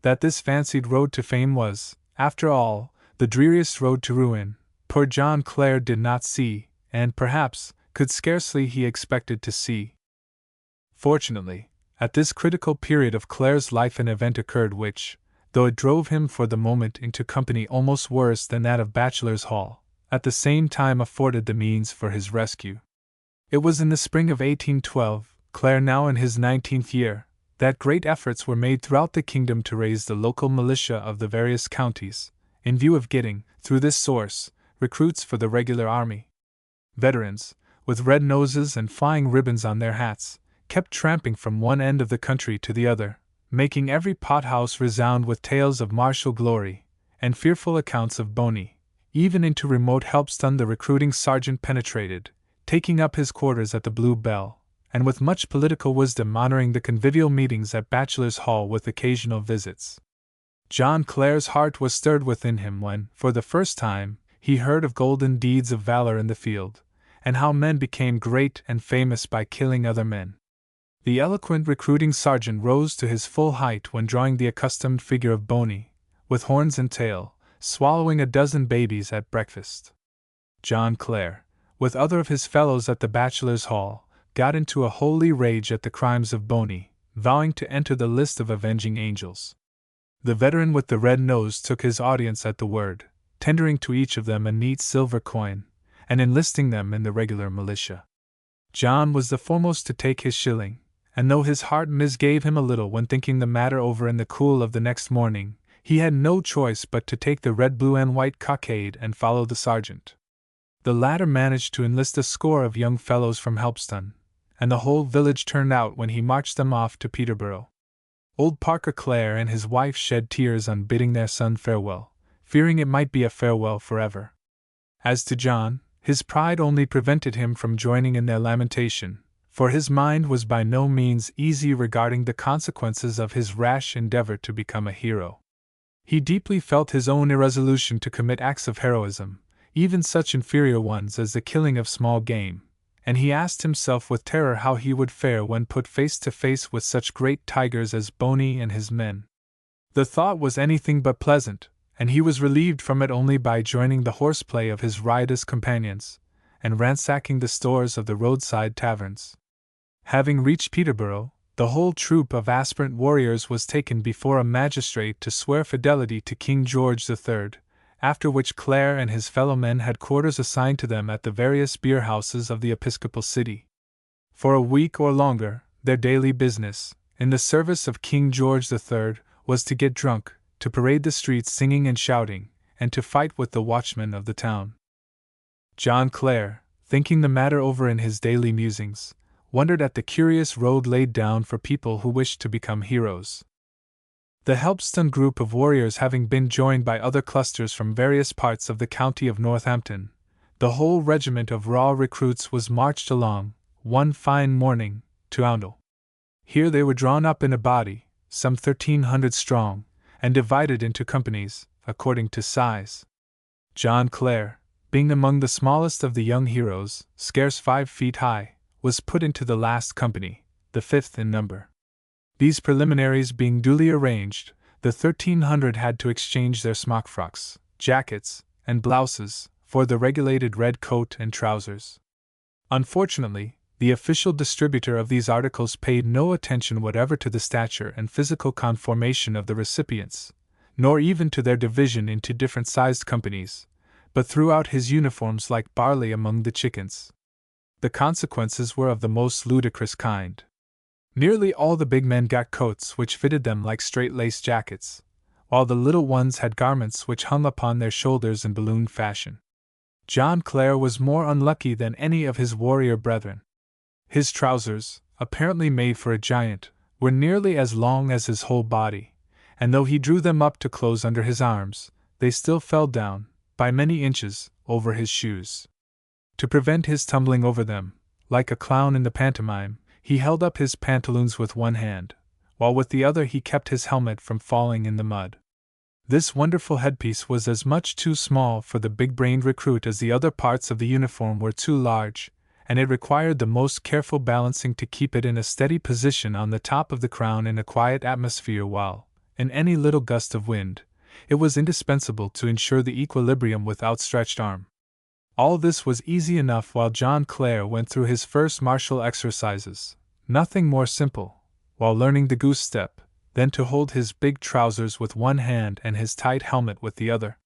That this fancied road to fame was, after all, the dreariest road to ruin, poor John Clare did not see, and perhaps could scarcely he expected to see. Fortunately, at this critical period of Clare's life an event occurred which, though it drove him for the moment into company almost worse than that of Bachelor's Hall, at the same time afforded the means for his rescue. It was in the spring of 1812, Clare now in his 19th year, that great efforts were made throughout the kingdom to raise the local militia of the various counties, in view of getting, through this source, recruits for the regular army. Veterans, with red noses and flying ribbons on their hats, kept tramping from one end of the country to the other, making every pothouse resound with tales of martial glory, and fearful accounts of Boney. Even into remote Helpstone the recruiting sergeant penetrated, taking up his quarters at the Blue Bell, and with much political wisdom honoring the convivial meetings at Bachelor's Hall with occasional visits. John Clare's heart was stirred within him when, for the first time, he heard of golden deeds of valor in the field, and how men became great and famous by killing other men. The eloquent recruiting sergeant rose to his full height when drawing the accustomed figure of Boney, with horns and tail, swallowing a dozen babies at breakfast. John Clare, with other of his fellows at the bachelor's hall, got into a holy rage at the crimes of Boney, vowing to enter the list of avenging angels. The veteran with the red nose took his audience at the word, tendering to each of them a neat silver coin, and enlisting them in the regular militia. John was the foremost to take his shilling, and though his heart misgave him a little when thinking the matter over in the cool of the next morning, he had no choice but to take the red, blue, and white cockade and follow the sergeant. The latter managed to enlist a score of young fellows from Helpston, and the whole village turned out when he marched them off to Peterborough. Old Parker Clare and his wife shed tears on bidding their son farewell, fearing it might be a farewell forever. As to John, his pride only prevented him from joining in their lamentation, for his mind was by no means easy regarding the consequences of his rash endeavor to become a hero. He deeply felt his own irresolution to commit acts of heroism, even such inferior ones as the killing of small game, and he asked himself with terror how he would fare when put face to face with such great tigers as Boney and his men. The thought was anything but pleasant, and he was relieved from it only by joining the horseplay of his riotous companions, and ransacking the stores of the roadside taverns. Having reached Peterborough, the whole troop of aspirant warriors was taken before a magistrate to swear fidelity to King George III, after which Clare and his fellow men had quarters assigned to them at the various beer-houses of the episcopal city. For a week or longer, their daily business, in the service of King George III, was to get drunk, to parade the streets singing and shouting, and to fight with the watchmen of the town. John Clare, thinking the matter over in his daily musings, wondered at the curious road laid down for people who wished to become heroes. The Helpston group of warriors having been joined by other clusters from various parts of the county of Northampton, the whole regiment of raw recruits was marched along, one fine morning, to Oundle. Here they were drawn up in a body, some 1,300 strong, and divided into companies, according to size. John Clare, being among the smallest of the young heroes, scarce 5 feet high, was put into the last company, the 5th in number. These preliminaries being duly arranged, the 1,300 had to exchange their smock frocks, jackets, and blouses for the regulated red coat and trousers. Unfortunately, the official distributor of these articles paid no attention whatever to the stature and physical conformation of the recipients, nor even to their division into different-sized companies, but threw out his uniforms like barley among the chickens. The consequences were of the most ludicrous kind. Nearly all the big men got coats which fitted them like straight-laced jackets, while the little ones had garments which hung upon their shoulders in balloon fashion. John Clare was more unlucky than any of his warrior brethren. His trousers, apparently made for a giant, were nearly as long as his whole body, and though he drew them up to close under his arms, they still fell down, by many inches, over his shoes. To prevent his tumbling over them, like a clown in the pantomime, he held up his pantaloons with one hand, while with the other he kept his helmet from falling in the mud. This wonderful headpiece was as much too small for the big-brained recruit as the other parts of the uniform were too large, and it required the most careful balancing to keep it in a steady position on the top of the crown in a quiet atmosphere while, in any little gust of wind, it was indispensable to ensure the equilibrium with outstretched arm. All this was easy enough while John Clare went through his first martial exercises, nothing more simple, while learning the goose step, than to hold his big trousers with one hand and his tight helmet with the other.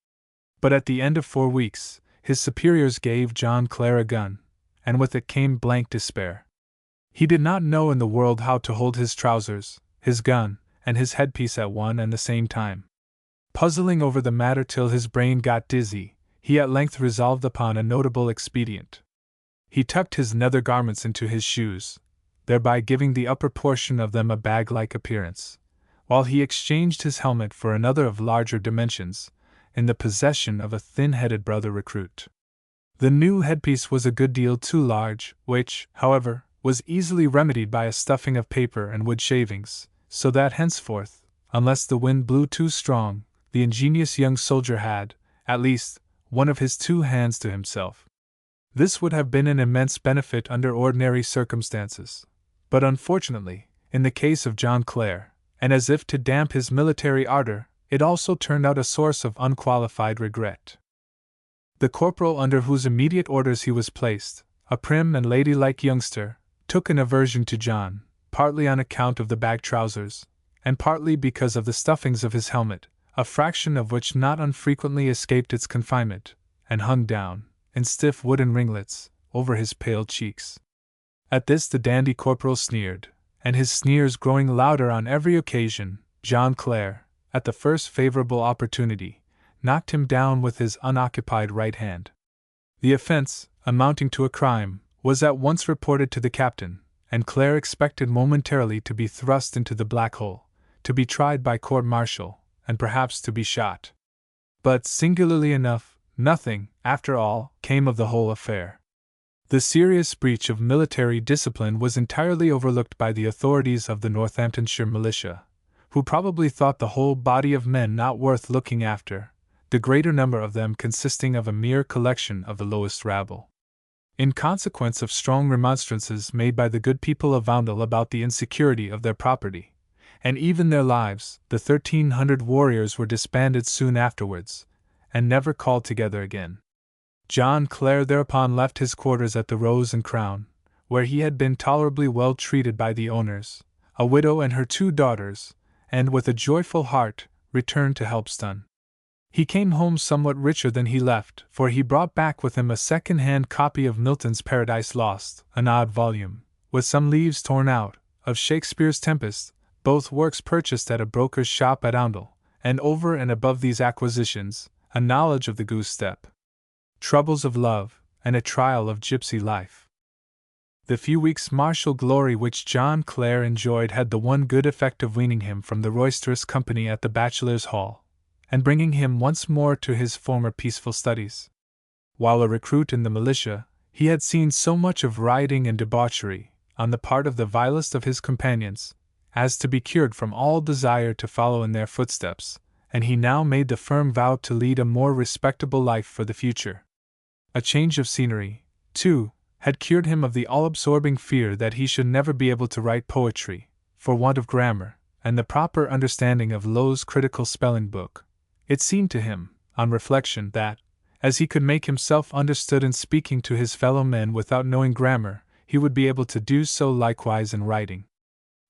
But at the end of 4 weeks, his superiors gave John Clare a gun, and with it came blank despair. He did not know in the world how to hold his trousers, his gun, and his headpiece at one and the same time. Puzzling over the matter till his brain got dizzy, he at length resolved upon a notable expedient. He tucked his nether garments into his shoes, thereby giving the upper portion of them a bag-like appearance, while he exchanged his helmet for another of larger dimensions, in the possession of a thin-headed brother recruit. The new headpiece was a good deal too large, which, however, was easily remedied by a stuffing of paper and wood shavings, so that henceforth, unless the wind blew too strong, the ingenious young soldier had, at least, one of his 2 hands to himself. This would have been an immense benefit under ordinary circumstances. But unfortunately, in the case of John Clare, and as if to damp his military ardor, it also turned out a source of unqualified regret. The corporal under whose immediate orders he was placed, a prim and ladylike youngster, took an aversion to John, partly on account of the bag trousers, and partly because of the stuffings of his helmet, a fraction of which not unfrequently escaped its confinement, and hung down, in stiff wooden ringlets, over his pale cheeks. At this the dandy corporal sneered, and his sneers growing louder on every occasion, John Clare, at the first favorable opportunity, knocked him down with his unoccupied right hand. The offense, amounting to a crime, was at once reported to the captain, and Clare expected momentarily to be thrust into the black hole, to be tried by court-martial, and perhaps to be shot. But, singularly enough, nothing, after all, came of the whole affair. The serious breach of military discipline was entirely overlooked by the authorities of the Northamptonshire militia, who probably thought the whole body of men not worth looking after, the greater number of them consisting of a mere collection of the lowest rabble. In consequence of strong remonstrances made by the good people of Oundle about the insecurity of their property, and even their lives, the 1,300 warriors were disbanded soon afterwards, and never called together again. John Clare thereupon left his quarters at the Rose and Crown, where he had been tolerably well treated by the owners, a widow and her 2 daughters, and with a joyful heart, returned to Helpstone. He came home somewhat richer than he left, for he brought back with him a second-hand copy of Milton's Paradise Lost, an odd volume, with some leaves torn out, of Shakespeare's Tempest, both works purchased at a broker's shop at Oundle, and over and above these acquisitions, a knowledge of the goose step, troubles of love, and a trial of gypsy life. The few weeks' martial glory which John Clare enjoyed had the one good effect of weaning him from the roisterous company at the Bachelor's Hall, and bringing him once more to his former peaceful studies. While a recruit in the militia, he had seen so much of rioting and debauchery, on the part of the vilest of his companions, as to be cured from all desire to follow in their footsteps, and he now made the firm vow to lead a more respectable life for the future. A change of scenery, too, had cured him of the all-absorbing fear that he should never be able to write poetry, for want of grammar, and the proper understanding of Low's critical spelling book. It seemed to him, on reflection, that, as he could make himself understood in speaking to his fellow men without knowing grammar, he would be able to do so likewise in writing.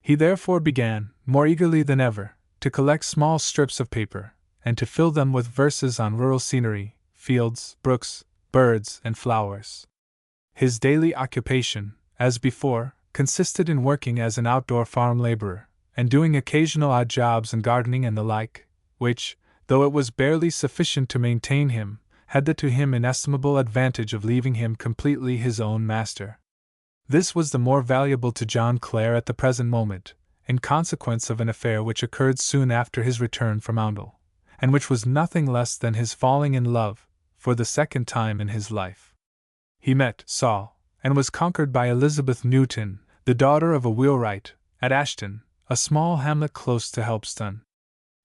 He therefore began, more eagerly than ever, to collect small strips of paper, and to fill them with verses on rural scenery, fields, brooks, birds, and flowers. His daily occupation, as before, consisted in working as an outdoor farm laborer, and doing occasional odd jobs in gardening and the like, which, though it was barely sufficient to maintain him, had the to him inestimable advantage of leaving him completely his own master. This was the more valuable to John Clare at the present moment, in consequence of an affair which occurred soon after his return from Oundle, and which was nothing less than his falling in love, for the second time in his life. He met, saw, and was conquered by Elizabeth Newton, the daughter of a wheelwright, at Ashton, a small hamlet close to Helpstone.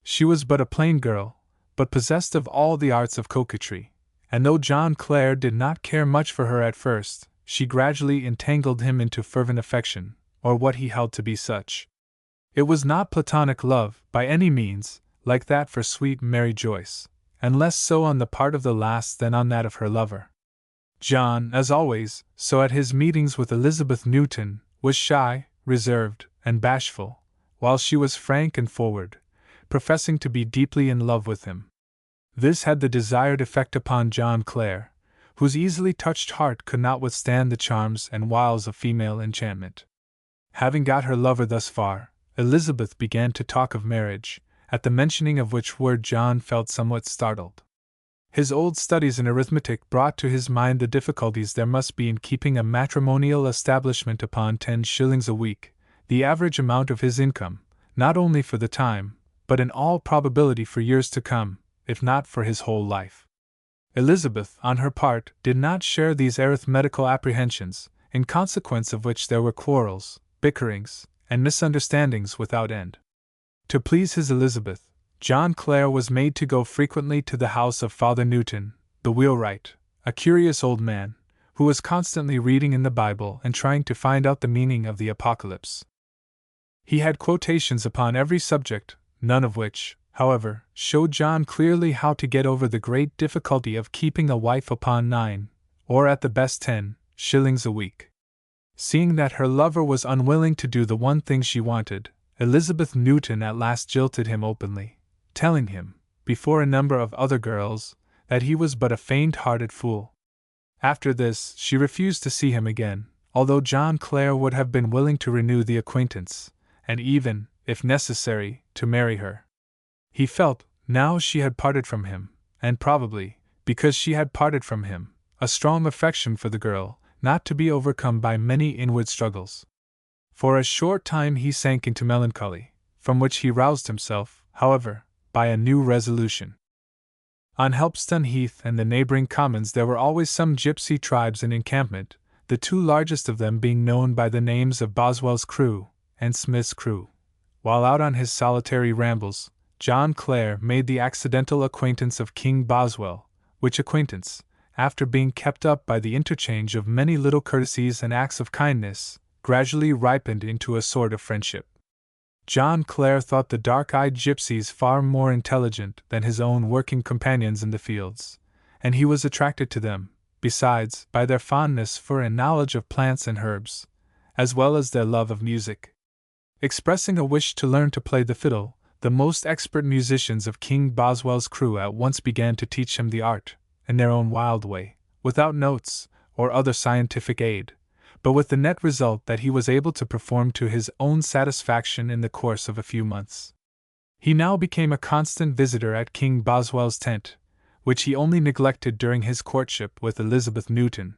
She was but a plain girl, but possessed of all the arts of coquetry, and though John Clare did not care much for her at first, she gradually entangled him into fervent affection, or what he held to be such. It was not platonic love, by any means, like that for sweet Mary Joyce, and less so on the part of the last than on that of her lover. John, as always, so at his meetings with Elizabeth Newton, was shy, reserved, and bashful, while she was frank and forward, professing to be deeply in love with him. This had the desired effect upon John Clare, whose easily touched heart could not withstand the charms and wiles of female enchantment. Having got her lover thus far, Elizabeth began to talk of marriage, at the mentioning of which word John felt somewhat startled. His old studies in arithmetic brought to his mind the difficulties there must be in keeping a matrimonial establishment upon 10 shillings a week, the average amount of his income, not only for the time, but in all probability for years to come, if not for his whole life. Elizabeth, on her part, did not share these arithmetical apprehensions, in consequence of which there were quarrels, bickerings, and misunderstandings without end. To please his Elizabeth, John Clare was made to go frequently to the house of Father Newton, the wheelwright, a curious old man, who was constantly reading in the Bible and trying to find out the meaning of the Apocalypse. He had quotations upon every subject, none of which, however, showed John clearly how to get over the great difficulty of keeping a wife upon 9, or at the best 10, shillings a week. Seeing that her lover was unwilling to do the one thing she wanted, Elizabeth Newton at last jilted him openly, telling him, before a number of other girls, that he was but a faint-hearted fool. After this, she refused to see him again, although John Clare would have been willing to renew the acquaintance, and even, if necessary, to marry her. He felt, now she had parted from him, and probably, because she had parted from him, a strong affection for the girl, not to be overcome by many inward struggles. For a short time he sank into melancholy, from which he roused himself, however, by a new resolution. On Helpston Heath and the neighbouring commons there were always some gypsy tribes in encampment, the two largest of them being known by the names of Boswell's Crew and Smith's Crew. While out on his solitary rambles, John Clare made the accidental acquaintance of King Boswell, which acquaintance, after being kept up by the interchange of many little courtesies and acts of kindness, gradually ripened into a sort of friendship. John Clare thought the dark-eyed gypsies far more intelligent than his own working companions in the fields, and he was attracted to them, besides, by their fondness for and knowledge of plants and herbs, as well as their love of music. Expressing a wish to learn to play the fiddle, the most expert musicians of King Boswell's Crew at once began to teach him the art, in their own wild way, without notes or other scientific aid, but with the net result that he was able to perform to his own satisfaction in the course of a few months. He now became a constant visitor at King Boswell's tent, which he only neglected during his courtship with Elizabeth Newton.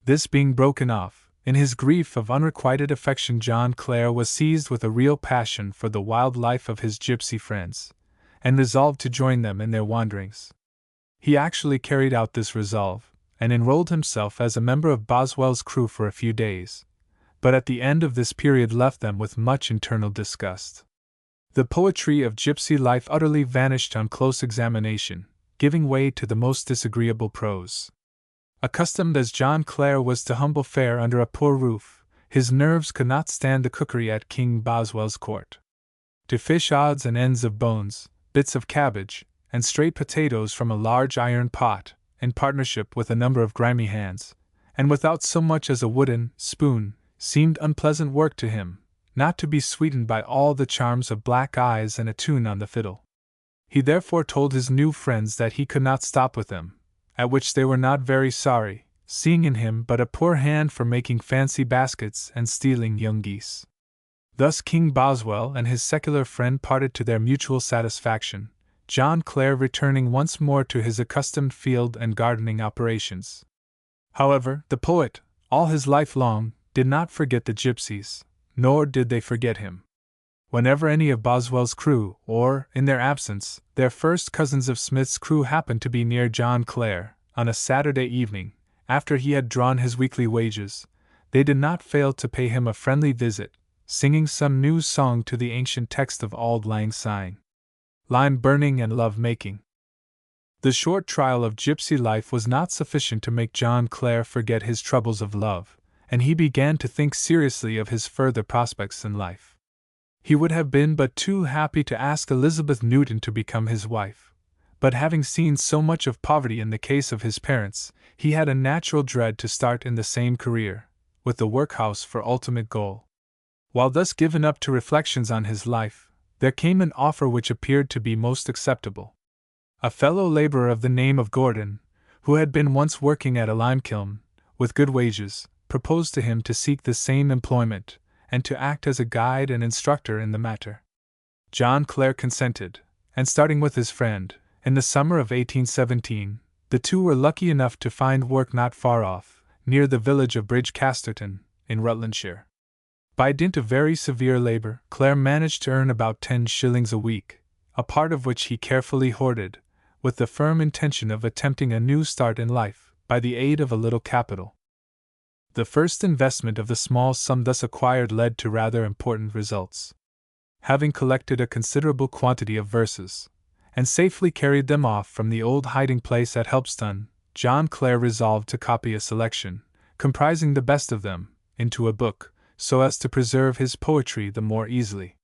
This being broken off, in his grief of unrequited affection John Clare was seized with a real passion for the wild life of his gypsy friends, and resolved to join them in their wanderings. He actually carried out this resolve, and enrolled himself as a member of Boswell's Crew for a few days, but at the end of this period left them with much internal disgust. The poetry of gypsy life utterly vanished on close examination, giving way to the most disagreeable prose. Accustomed as John Clare was to humble fare under a poor roof, his nerves could not stand the cookery at King Boswell's court. To fish odds and ends of bones, bits of cabbage, and straight potatoes from a large iron pot, in partnership with a number of grimy hands, and without so much as a wooden spoon, seemed unpleasant work to him, not to be sweetened by all the charms of black eyes and a tune on the fiddle. He therefore told his new friends that he could not stop with them, at which they were not very sorry, seeing in him but a poor hand for making fancy baskets and stealing young geese. Thus King Boswell and his secular friend parted to their mutual satisfaction, John Clare returning once more to his accustomed field and gardening operations. However, the poet, all his life long, did not forget the gypsies, nor did they forget him. Whenever any of Boswell's crew, or, in their absence, their first cousins of Smith's Crew happened to be near John Clare, on a Saturday evening, after he had drawn his weekly wages, they did not fail to pay him a friendly visit, singing some new song to the ancient text of Auld Lang Syne. Lime burning and love making. The short trial of gypsy life was not sufficient to make John Clare forget his troubles of love, and he began to think seriously of his further prospects in life. He would have been but too happy to ask Elizabeth Newton to become his wife, but having seen so much of poverty in the case of his parents, he had a natural dread to start in the same career, with the workhouse for ultimate goal. While thus given up to reflections on his life, there came an offer which appeared to be most acceptable. A fellow laborer of the name of Gordon, who had been once working at a lime kiln, with good wages, proposed to him to seek the same employment, and to act as a guide and instructor in the matter. John Clare consented, and starting with his friend, in the summer of 1817, the two were lucky enough to find work not far off, near the village of Bridgecasterton, in Rutlandshire. By dint of very severe labor, Clare managed to earn about 10 shillings a week, a part of which he carefully hoarded, with the firm intention of attempting a new start in life, by the aid of a little capital. The first investment of the small sum thus acquired led to rather important results. Having collected a considerable quantity of verses, and safely carried them off from the old hiding place at Helpston, John Clare resolved to copy a selection, comprising the best of them, into a book, so as to preserve his poetry the more easily.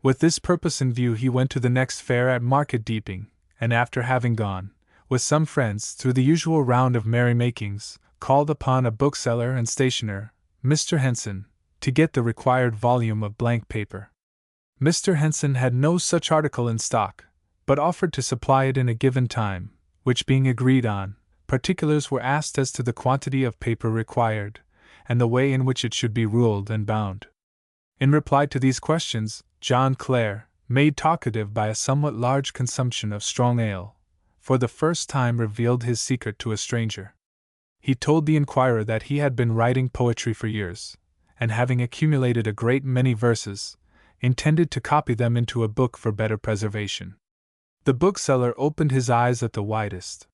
With this purpose in view, he went to the next fair at Market Deeping, and after having gone, with some friends, through the usual round of merrymakings, called upon a bookseller and stationer, Mr. Henson, to get the required volume of blank paper. Mr. Henson had no such article in stock, but offered to supply it in a given time, which being agreed on, particulars were asked as to the quantity of paper required, and the way in which it should be ruled and bound. In reply to these questions, John Clare, made talkative by a somewhat large consumption of strong ale, for the first time revealed his secret to a stranger. He told the inquirer that he had been writing poetry for years, and having accumulated a great many verses, intended to copy them into a book for better preservation. The bookseller opened his eyes at the widest.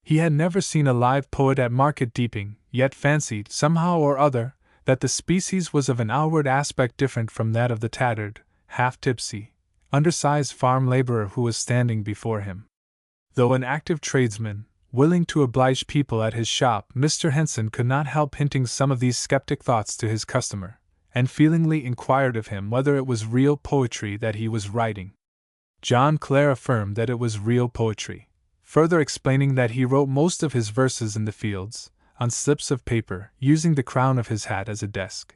He had never seen a live poet at Market Deeping, yet fancied, somehow or other, that the species was of an outward aspect different from that of the tattered, half-tipsy, undersized farm laborer who was standing before him. Though an active tradesman, willing to oblige people at his shop, Mr. Henson could not help hinting some of these skeptic thoughts to his customer, and feelingly inquired of him whether it was real poetry that he was writing. John Clare affirmed that it was real poetry, further explaining that he wrote most of his verses in the fields, on slips of paper, using the crown of his hat as a desk.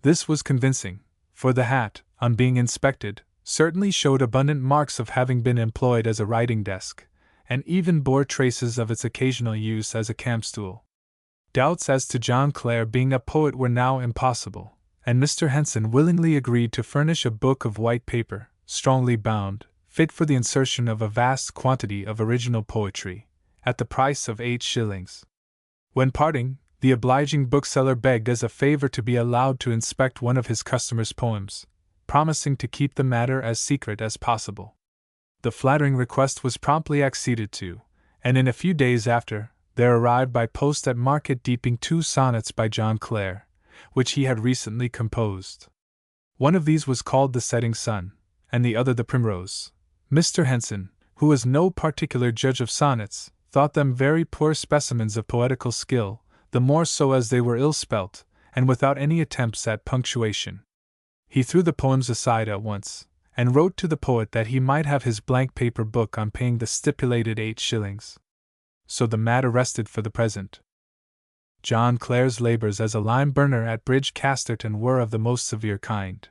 This was convincing, for the hat, on being inspected, certainly showed abundant marks of having been employed as a writing desk, and even bore traces of its occasional use as a camp-stool. Doubts as to John Clare being a poet were now impossible, and Mr. Henson willingly agreed to furnish a book of white paper, strongly bound, fit for the insertion of a vast quantity of original poetry, at the price of 8 shillings. When parting, the obliging bookseller begged as a favor to be allowed to inspect one of his customers' poems, promising to keep the matter as secret as possible. The flattering request was promptly acceded to, and in a few days after, there arrived by post at Market Deeping 2 sonnets by John Clare, which he had recently composed. One of these was called The Setting Sun, and the other The Primrose. Mr. Henson, who was no particular judge of sonnets, thought them very poor specimens of poetical skill, the more so as they were ill-spelt, and without any attempts at punctuation. He threw the poems aside at once, and wrote to the poet that he might have his blank paper book on paying the stipulated 8 shillings. So the matter rested for the present. John Clare's labors as a lime-burner at Bridge Casterton were of the most severe kind.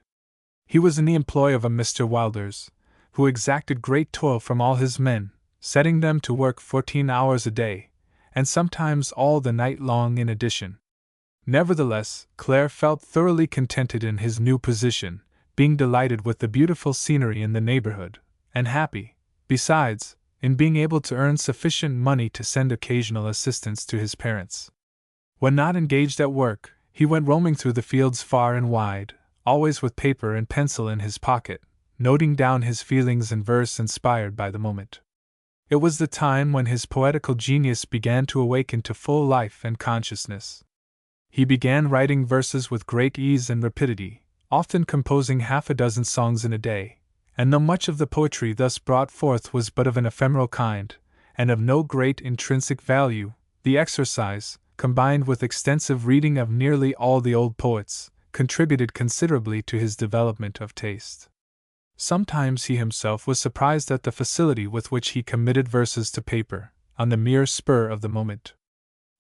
He was in the employ of a Mr. Wilders, who exacted great toil from all his men, setting them to work 14 hours a day, and sometimes all the night long in addition. Nevertheless, Clare felt thoroughly contented in his new position, being delighted with the beautiful scenery in the neighborhood, and happy, besides, in being able to earn sufficient money to send occasional assistance to his parents. When not engaged at work, he went roaming through the fields far and wide, always with paper and pencil in his pocket, noting down his feelings in verse inspired by the moment. It was the time when his poetical genius began to awaken to full life and consciousness. He began writing verses with great ease and rapidity, often composing half a dozen songs in a day, and though much of the poetry thus brought forth was but of an ephemeral kind, and of no great intrinsic value, the exercise, combined with extensive reading of nearly all the old poets, contributed considerably to his development of taste. Sometimes he himself was surprised at the facility with which he committed verses to paper, on the mere spur of the moment.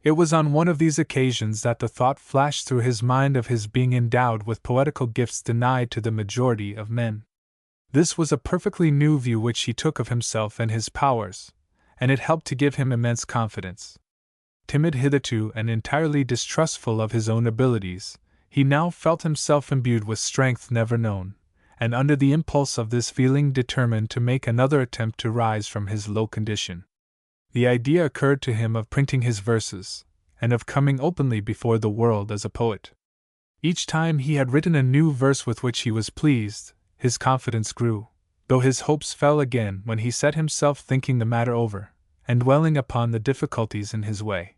It was on one of these occasions that the thought flashed through his mind of his being endowed with poetical gifts denied to the majority of men. This was a perfectly new view which he took of himself and his powers, and it helped to give him immense confidence. Timid hitherto and entirely distrustful of his own abilities, he now felt himself imbued with strength never known, and under the impulse of this feeling determined to make another attempt to rise from his low condition. The idea occurred to him of printing his verses, and of coming openly before the world as a poet. Each time he had written a new verse with which he was pleased, his confidence grew, though his hopes fell again when he set himself thinking the matter over, and dwelling upon the difficulties in his way.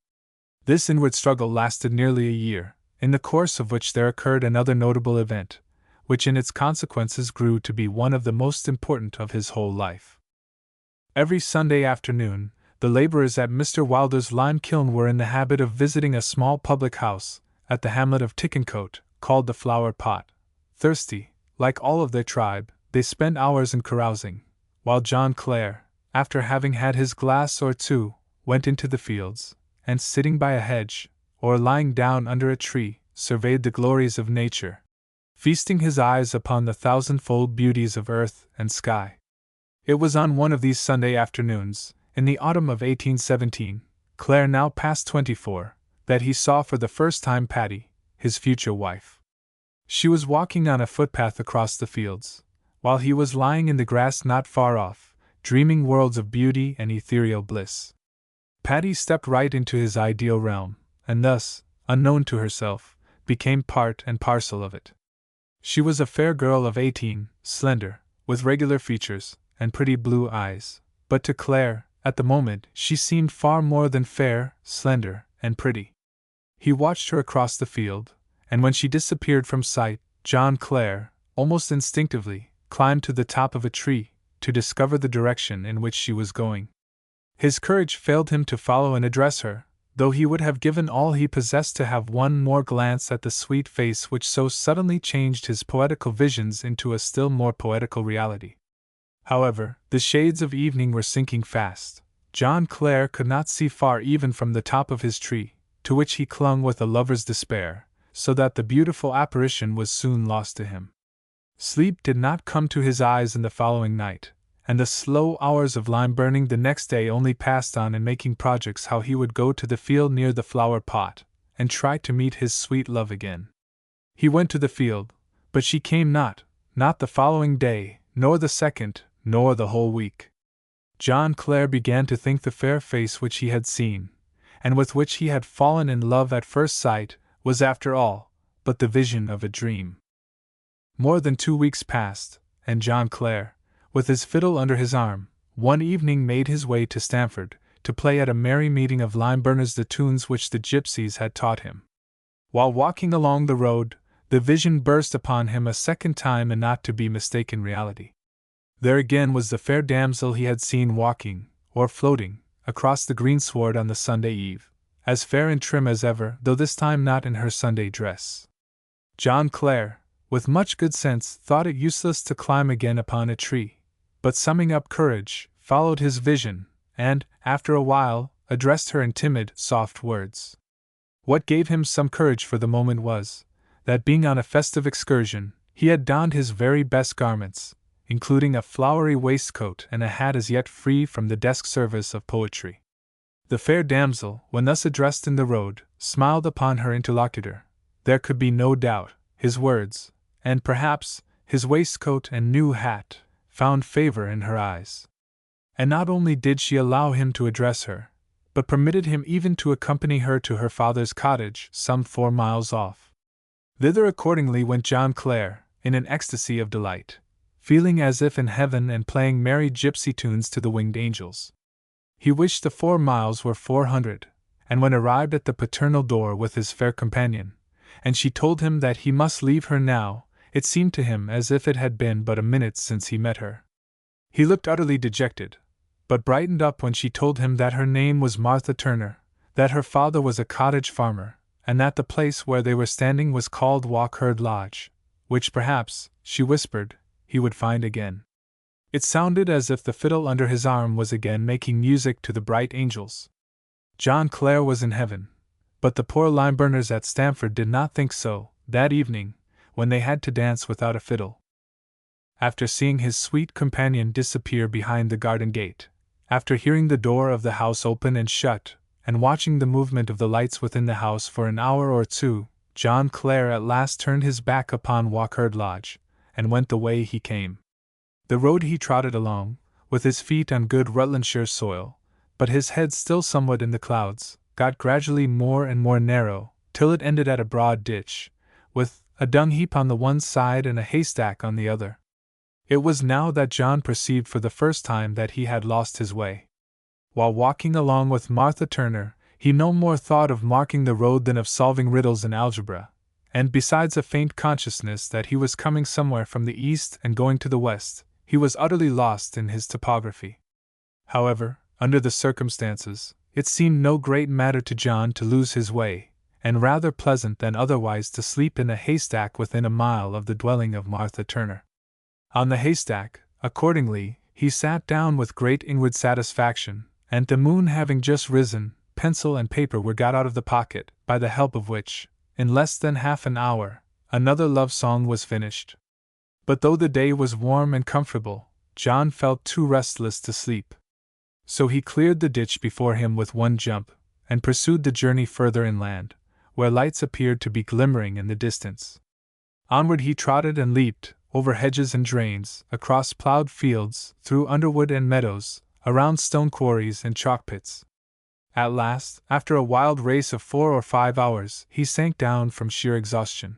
This inward struggle lasted nearly a year, in the course of which there occurred another notable event, which in its consequences grew to be one of the most important of his whole life. Every Sunday afternoon, the laborers at Mr. Wilder's lime kiln were in the habit of visiting a small public house, at the hamlet of Tickencote, called the Flower Pot. Thirsty, like all of their tribe, they spent hours in carousing, while John Clare, after having had his glass or two, went into the fields, and sitting by a hedge, or lying down under a tree, surveyed the glories of nature, feasting his eyes upon the thousandfold beauties of earth and sky. It was on one of these Sunday afternoons, in the autumn of 1817, Clare now past 24, that he saw for the first time Patty, his future wife. She was walking on a footpath across the fields, while he was lying in the grass not far off, dreaming worlds of beauty and ethereal bliss. Patty stepped right into his ideal realm, and thus, unknown to herself, became part and parcel of it. She was a fair girl of 18, slender, with regular features, and pretty blue eyes, but to Clare, at the moment, she seemed far more than fair, slender, and pretty. He watched her across the field, and when she disappeared from sight, John Clare, almost instinctively, climbed to the top of a tree, to discover the direction in which she was going. His courage failed him to follow and address her, though he would have given all he possessed to have one more glance at the sweet face which so suddenly changed his poetical visions into a still more poetical reality. However, the shades of evening were sinking fast. John Clare could not see far even from the top of his tree, to which he clung with a lover's despair, so that the beautiful apparition was soon lost to him. Sleep did not come to his eyes in the following night, and the slow hours of lime burning the next day only passed on in making projects how he would go to the field near the Flower Pot, and try to meet his sweet love again. He went to the field, but she came not the following day, nor the second, nor the whole week. John Clare began to think the fair face which he had seen, and with which he had fallen in love at first sight, was after all but the vision of a dream. More than 2 weeks passed, and John Clare, with his fiddle under his arm, one evening made his way to Stamford, to play at a merry meeting of lime burners the tunes which the gypsies had taught him. While walking along the road, the vision burst upon him a second time in not to be mistaken reality. There again was the fair damsel he had seen walking, or floating, across the greensward on the Sunday eve, as fair and trim as ever, though this time not in her Sunday dress. John Clare, with much good sense, thought it useless to climb again upon a tree, but summing up courage, followed his vision, and, after a while, addressed her in timid, soft words. What gave him some courage for the moment was, that being on a festive excursion, he had donned his very best garments, including a flowery waistcoat and a hat as yet free from the desk service of poetry. The fair damsel, when thus addressed in the road, smiled upon her interlocutor. There could be no doubt, his words, and perhaps his waistcoat and new hat, found favor in her eyes. And not only did she allow him to address her, but permitted him even to accompany her to her father's cottage, some 4 miles off. Thither accordingly went John Clare, in an ecstasy of delight, feeling as if in heaven and playing merry gypsy tunes to the winged angels. He wished the 4 miles were 400, and when arrived at the paternal door with his fair companion, and she told him that he must leave her now, it seemed to him as if it had been but a minute since he met her. He looked utterly dejected, but brightened up when she told him that her name was Martha Turner, that her father was a cottage farmer, and that the place where they were standing was called Walkherd Lodge, which perhaps, she whispered, he would find again. It sounded as if the fiddle under his arm was again making music to the bright angels. John Clare was in heaven, but the poor lime burners at Stamford did not think so, that evening, when they had to dance without a fiddle. After seeing his sweet companion disappear behind the garden gate, after hearing the door of the house open and shut, and watching the movement of the lights within the house for an hour or two, John Clare at last turned his back upon Walkherd Lodge, and went the way he came. The road he trotted along, with his feet on good Rutlandshire soil, but his head still somewhat in the clouds, got gradually more and more narrow, till it ended at a broad ditch, with a dung heap on the one side and a haystack on the other. It was now that John perceived for the first time that he had lost his way. While walking along with Martha Turner, he no more thought of marking the road than of solving riddles in algebra, and besides a faint consciousness that he was coming somewhere from the east and going to the west, he was utterly lost in his topography. However, Under the circumstances, it seemed no great matter to John to lose his way, and rather pleasant than otherwise to sleep in a haystack within a mile of the dwelling of Martha Turner. On the haystack, accordingly, he sat down with great inward satisfaction, and the moon having just risen, pencil and paper were got out of the pocket, by the help of which, in less than half an hour, another love song was finished. But though the day was warm and comfortable, John felt too restless to sleep. So he cleared the ditch before him with one jump, and pursued the journey further inland, where lights appeared to be glimmering in the distance. Onward he trotted and leaped, over hedges and drains, across ploughed fields, through underwood and meadows, around stone quarries and chalk pits. At last, after a wild race of 4 or 5 hours, he sank down from sheer exhaustion.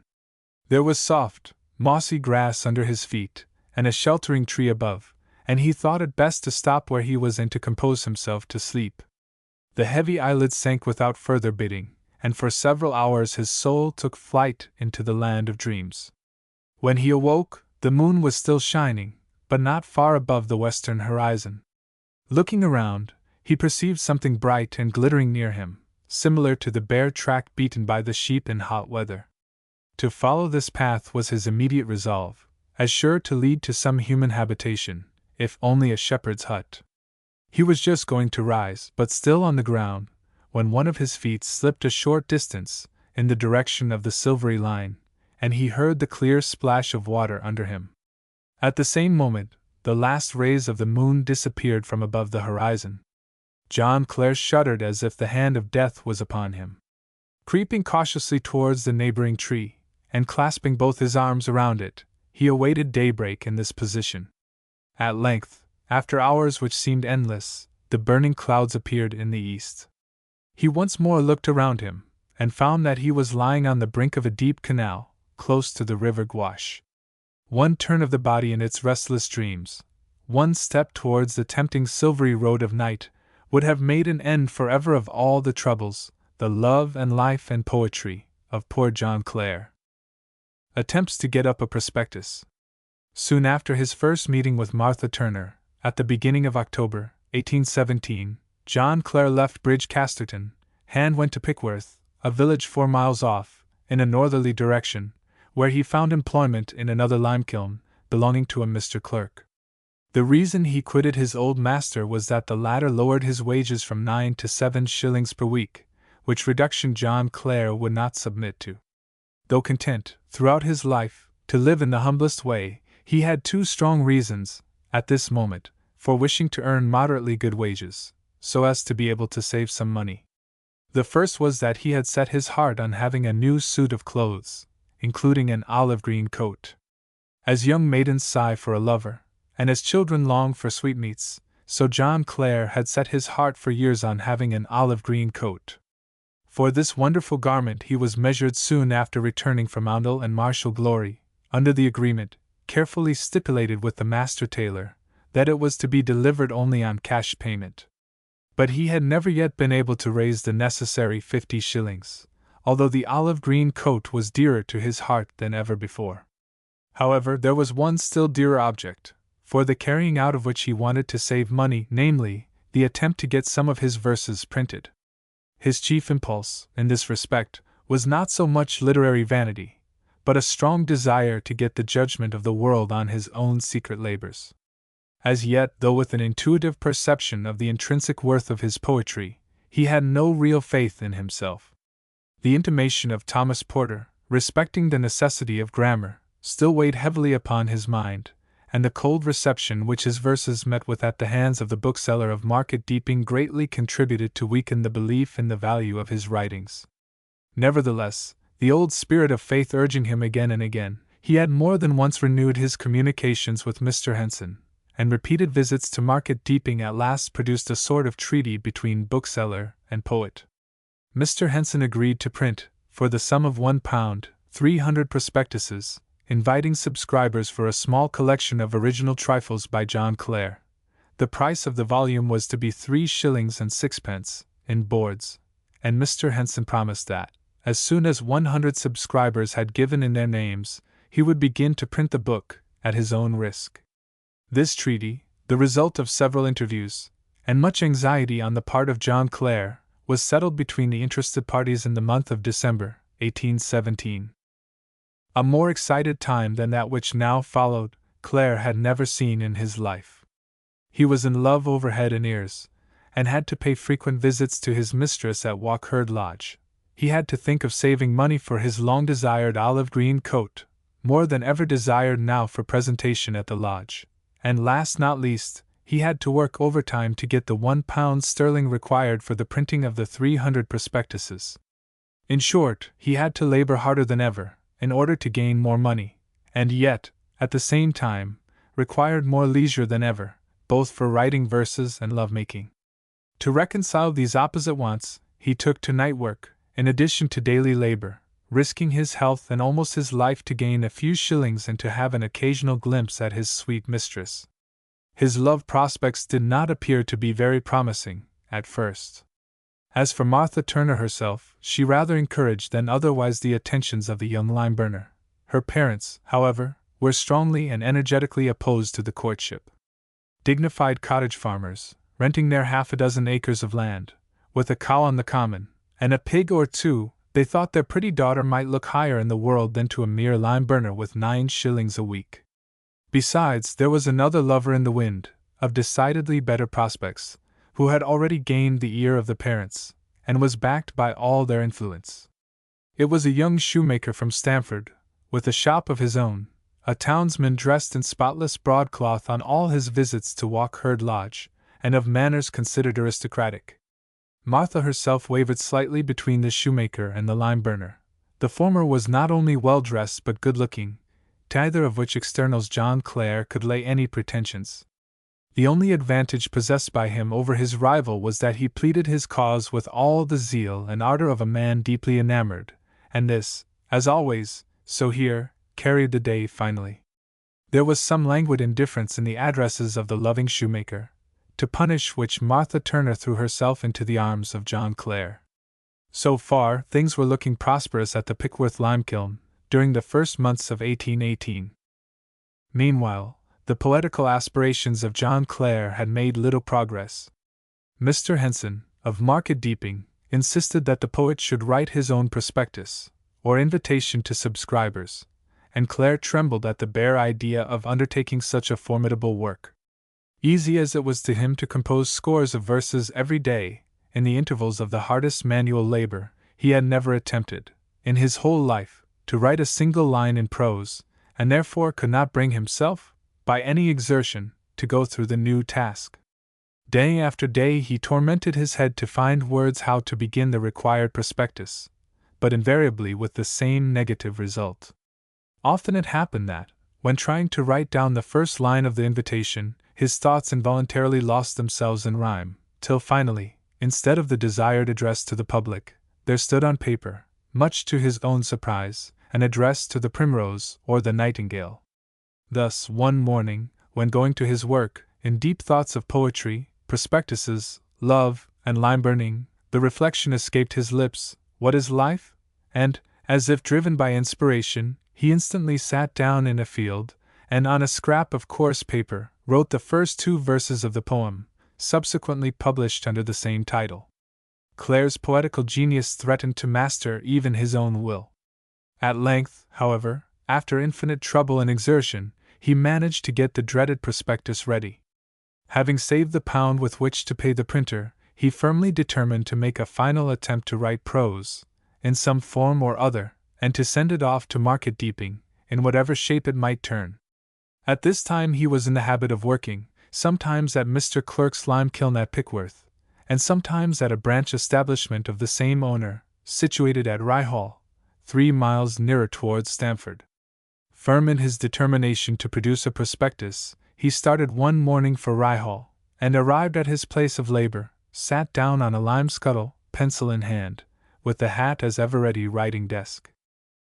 There was soft, mossy grass under his feet, and a sheltering tree above, and he thought it best to stop where he was and to compose himself to sleep. The heavy eyelids sank without further bidding, and for several hours his soul took flight into the land of dreams. When he awoke, the moon was still shining, but not far above the western horizon. Looking around, he perceived something bright and glittering near him, similar to the bare track beaten by the sheep in hot weather. To follow this path was his immediate resolve, as sure to lead to some human habitation, if only a shepherd's hut. He was just going to rise, but still on the ground, when one of his feet slipped a short distance, in the direction of the silvery line, and he heard the clear splash of water under him. At the same moment, the last rays of the moon disappeared from above the horizon. John Clare shuddered as if the hand of death was upon him. Creeping cautiously towards the neighboring tree, and clasping both his arms around it, he awaited daybreak in this position. At length, after hours which seemed endless, the burning clouds appeared in the east. He once more looked around him, and found that he was lying on the brink of a deep canal, close to the river Gouache. One turn of the body in its restless dreams, one step towards the tempting silvery road of night, would have made an end forever of all the troubles, the love and life and poetry, of poor John Clare. Attempts to get up a prospectus. Soon after his first meeting with Martha Turner, at the beginning of October, 1817, John Clare left Bridge Casterton, and went to Pickworth, a village 4 miles off, in a northerly direction, where he found employment in another limekiln, belonging to a Mr. Clerk. The reason he quitted his old master was that the latter lowered his wages from 9 to 7 shillings per week, which reduction John Clare would not submit to. Though content, throughout his life, to live in the humblest way, he had 2 strong reasons, at this moment, for wishing to earn moderately good wages, so as to be able to save some money. The first was that he had set his heart on having a new suit of clothes, including an olive green coat. As young maidens sigh for a lover, and as children long for sweetmeats, so John Clare had set his heart for years on having an olive green coat. For this wonderful garment he was measured soon after returning from Oundle and Marshall Glory, under the agreement, carefully stipulated with the master tailor, that it was to be delivered only on cash payment. But he had never yet been able to raise the necessary 50 shillings, although the olive green coat was dearer to his heart than ever before. However, there was one still dearer object, for the carrying out of which he wanted to save money, namely, the attempt to get some of his verses printed. His chief impulse, in this respect, was not so much literary vanity, but a strong desire to get the judgment of the world on his own secret labors. As yet, though with an intuitive perception of the intrinsic worth of his poetry, he had no real faith in himself. The intimation of Thomas Porter, respecting the necessity of grammar, still weighed heavily upon his mind, and the cold reception which his verses met with at the hands of the bookseller of Market Deeping greatly contributed to weaken the belief in the value of his writings. Nevertheless, the old spirit of faith urging him again and again, he had more than once renewed his communications with Mr. Henson, and repeated visits to Market Deeping at last produced a sort of treaty between bookseller and poet. Mr. Henson agreed to print, for the sum of £1, 300 prospectuses, inviting subscribers for a small collection of original trifles by John Clare. The price of the volume was to be 3 shillings and 6pence, in boards, and Mr. Henson promised that, as soon as 100 subscribers had given in their names, he would begin to print the book, at his own risk. This treaty, the result of several interviews, and much anxiety on the part of John Clare, was settled between the interested parties in the month of December, 1817. A more excited time than that which now followed, Clare had never seen in his life. He was in love over head and ears, and had to pay frequent visits to his mistress at Walkherd Lodge. He had to think of saving money for his long-desired olive-green coat, more than ever desired now for presentation at the lodge, and last not least, he had to work overtime to get the £1 required for the printing of the 300 prospectuses. In short, he had to labor harder than ever, in order to gain more money, and yet, at the same time, required more leisure than ever, both for writing verses and love-making. To reconcile these opposite wants, he took to night work, in addition to daily labor, risking his health and almost his life to gain a few shillings and to have an occasional glimpse at his sweet mistress. His love prospects did not appear to be very promising, at first. As for Martha Turner herself, she rather encouraged than otherwise the attentions of the young lime burner. Her parents, however, were strongly and energetically opposed to the courtship. Dignified cottage farmers, renting their half a dozen acres of land, with a cow on the common, and a pig or two, they thought their pretty daughter might look higher in the world than to a mere lime burner with 9 shillings a week. Besides, there was another lover in the wind, of decidedly better prospects, who had already gained the ear of the parents, and was backed by all their influence. It was a young shoemaker from Stamford, with a shop of his own, a townsman dressed in spotless broadcloth on all his visits to Walkherd Lodge, and of manners considered aristocratic. Martha herself wavered slightly between the shoemaker and the lime burner. The former was not only well-dressed but good-looking, to either of which externals John Clare could lay any pretensions. The only advantage possessed by him over his rival was that he pleaded his cause with all the zeal and ardor of a man deeply enamored, and this, as always, so here, carried the day finally. There was some languid indifference in the addresses of the loving shoemaker, to punish which Martha Turner threw herself into the arms of John Clare. So far, things were looking prosperous at the Pickworth lime kiln, during the first months of 1818. Meanwhile, the poetical aspirations of John Clare had made little progress. Mr. Henson, of Market Deeping, insisted that the poet should write his own prospectus, or invitation to subscribers, and Clare trembled at the bare idea of undertaking such a formidable work. Easy as it was to him to compose scores of verses every day, in the intervals of the hardest manual labor, he had never attempted, in his whole life, to write a single line in prose, and therefore could not bring himself, by any exertion, to go through the new task. Day after day he tormented his head to find words how to begin the required prospectus, but invariably with the same negative result. Often it happened that, when trying to write down the first line of the invitation, his thoughts involuntarily lost themselves in rhyme, till finally, instead of the desired address to the public, there stood on paper, much to his own surprise, an address to the primrose or the nightingale. Thus, one morning, when going to his work, in deep thoughts of poetry, prospectuses, love, and lime burning, the reflection escaped his lips, "What is life?" And, as if driven by inspiration, he instantly sat down in a field, and on a scrap of coarse paper, wrote the first 2 verses of the poem, subsequently published under the same title. Clare's poetical genius threatened to master even his own will. At length, however, after infinite trouble and exertion, he managed to get the dreaded prospectus ready. Having saved the £1 with which to pay the printer, he firmly determined to make a final attempt to write prose, in some form or other, and to send it off to Market Deeping, in whatever shape it might turn. At this time he was in the habit of working, sometimes at Mr. Clerk's lime kiln at Pickworth, and sometimes at a branch establishment of the same owner, situated at Rye Hall, 3 miles nearer towards Stamford. Firm in his determination to produce a prospectus, he started one morning for Rye Hall, and arrived at his place of labor, sat down on a lime scuttle, pencil in hand, with the hat as ever-ready writing desk.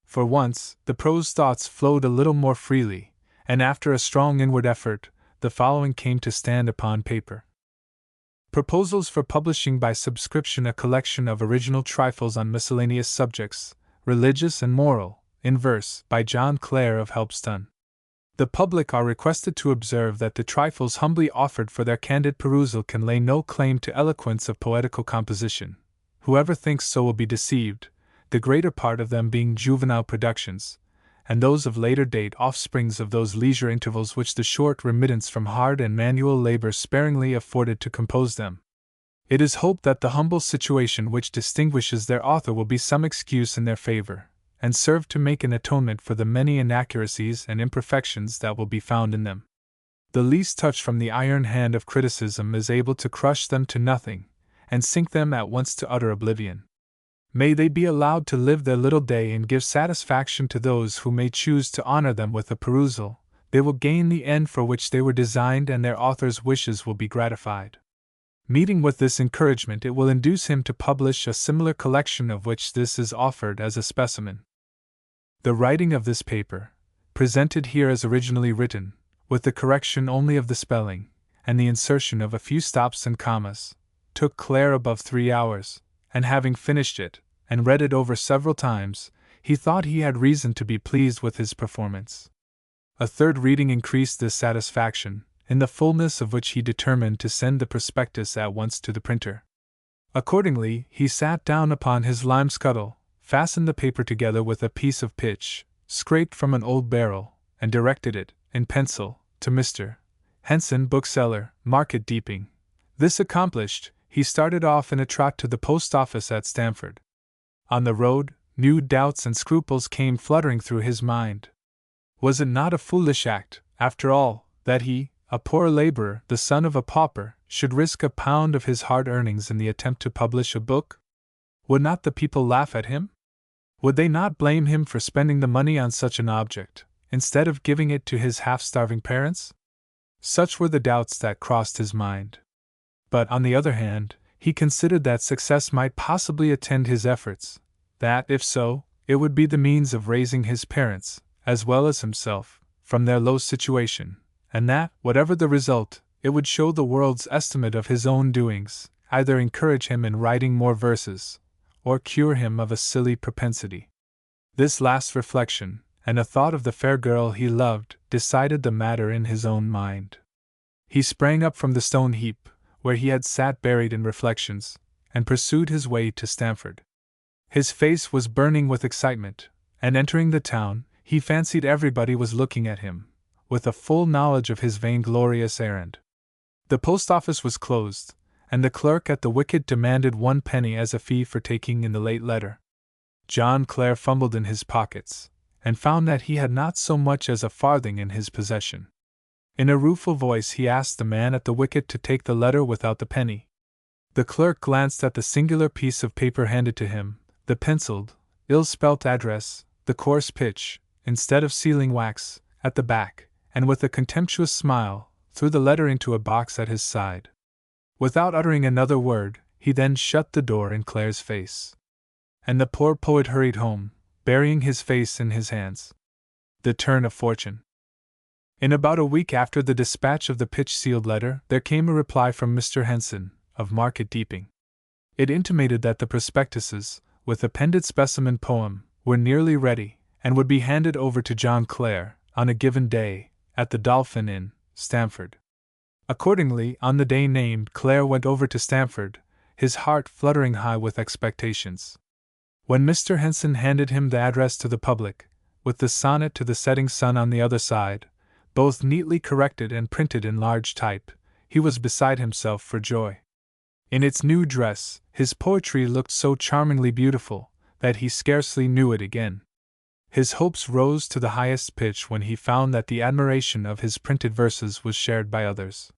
For once, the prose thoughts flowed a little more freely, and after a strong inward effort, the following came to stand upon paper. Proposals for publishing by subscription a collection of original trifles on miscellaneous subjects, religious and moral, in verse, by John Clare of Helpston. The public are requested to observe that the trifles humbly offered for their candid perusal can lay no claim to eloquence of poetical composition. Whoever thinks so will be deceived, the greater part of them being juvenile productions, and those of later date offsprings of those leisure intervals which the short remittance from hard and manual labor sparingly afforded to compose them. It is hoped that the humble situation which distinguishes their author will be some excuse in their favor, and serve to make an atonement for the many inaccuracies and imperfections that will be found in them. The least touch from the iron hand of criticism is able to crush them to nothing, and sink them at once to utter oblivion. May they be allowed to live their little day and give satisfaction to those who may choose to honor them with a perusal. They will gain the end for which they were designed, and their author's wishes will be gratified. Meeting with this encouragement, it will induce him to publish a similar collection of which this is offered as a specimen. The writing of this paper, presented here as originally written, with the correction only of the spelling, and the insertion of a few stops and commas, took Clare above 3 hours, and having finished it, and read it over several times, he thought he had reason to be pleased with his performance. A third reading increased this satisfaction, in the fullness of which he determined to send the prospectus at once to the printer. Accordingly, he sat down upon his lime scuttle, fastened the paper together with a piece of pitch, scraped from an old barrel, and directed it, in pencil, to Mr. Henson, bookseller, Market Deeping. This accomplished, he started off in a trot to the post office at Stamford. On the road, new doubts and scruples came fluttering through his mind. Was it not a foolish act, after all, that he, a poor laborer, the son of a pauper, should risk £1 of his hard earnings in the attempt to publish a book? Would not the people laugh at him? Would they not blame him for spending the money on such an object, instead of giving it to his half-starving parents? Such were the doubts that crossed his mind. But, on the other hand, he considered that success might possibly attend his efforts, that, if so, it would be the means of raising his parents, as well as himself, from their low situation, and that, whatever the result, it would show the world's estimate of his own doings, either encourage him in writing more verses, or cure him of a silly propensity. This last reflection, and a thought of the fair girl he loved, decided the matter in his own mind. He sprang up from the stone heap, where he had sat buried in reflections, and pursued his way to Stamford. His face was burning with excitement, and entering the town, he fancied everybody was looking at him, with a full knowledge of his vainglorious errand. The post office was closed, and the clerk at the wicket demanded 1 penny as a fee for taking in the late letter. John Clare fumbled in his pockets, and found that he had not so much as a farthing in his possession. In a rueful voice he asked the man at the wicket to take the letter without the penny. The clerk glanced at the singular piece of paper handed to him, the penciled, ill-spelt address, the coarse pitch, instead of sealing wax, at the back, and with a contemptuous smile, threw the letter into a box at his side. Without uttering another word, he then shut the door in Clare's face. And the poor poet hurried home, burying his face in his hands. The turn of fortune. In about a week after the dispatch of the pitch-sealed letter, there came a reply from Mr. Henson, of Market Deeping. It intimated that the prospectuses, with appended specimen poem, were nearly ready, and would be handed over to John Clare, on a given day, at the Dolphin Inn, Stamford. Accordingly, on the day named, Clare went over to Stamford, his heart fluttering high with expectations. When Mr. Henson handed him the address to the public, with the sonnet to the setting sun on the other side, both neatly corrected and printed in large type, he was beside himself for joy. In its new dress, his poetry looked so charmingly beautiful, that he scarcely knew it again. His hopes rose to the highest pitch when he found that the admiration of his printed verses was shared by others.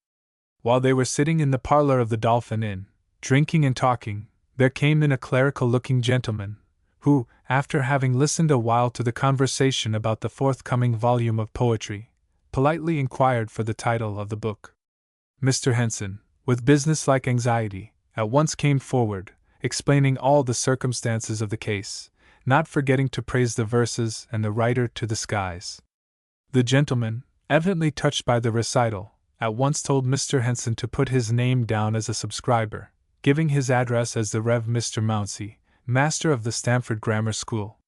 While they were sitting in the parlor of the Dolphin Inn, drinking and talking, there came in a clerical-looking gentleman, who, after having listened a while to the conversation about the forthcoming volume of poetry, politely inquired for the title of the book. Mr. Henson, with business-like anxiety, at once came forward, explaining all the circumstances of the case, not forgetting to praise the verses and the writer to the skies. The gentleman, evidently touched by the recital, at once told Mr. Henson to put his name down as a subscriber, giving his address as the Rev. Mr. Mounsey, master of the Stamford Grammar School.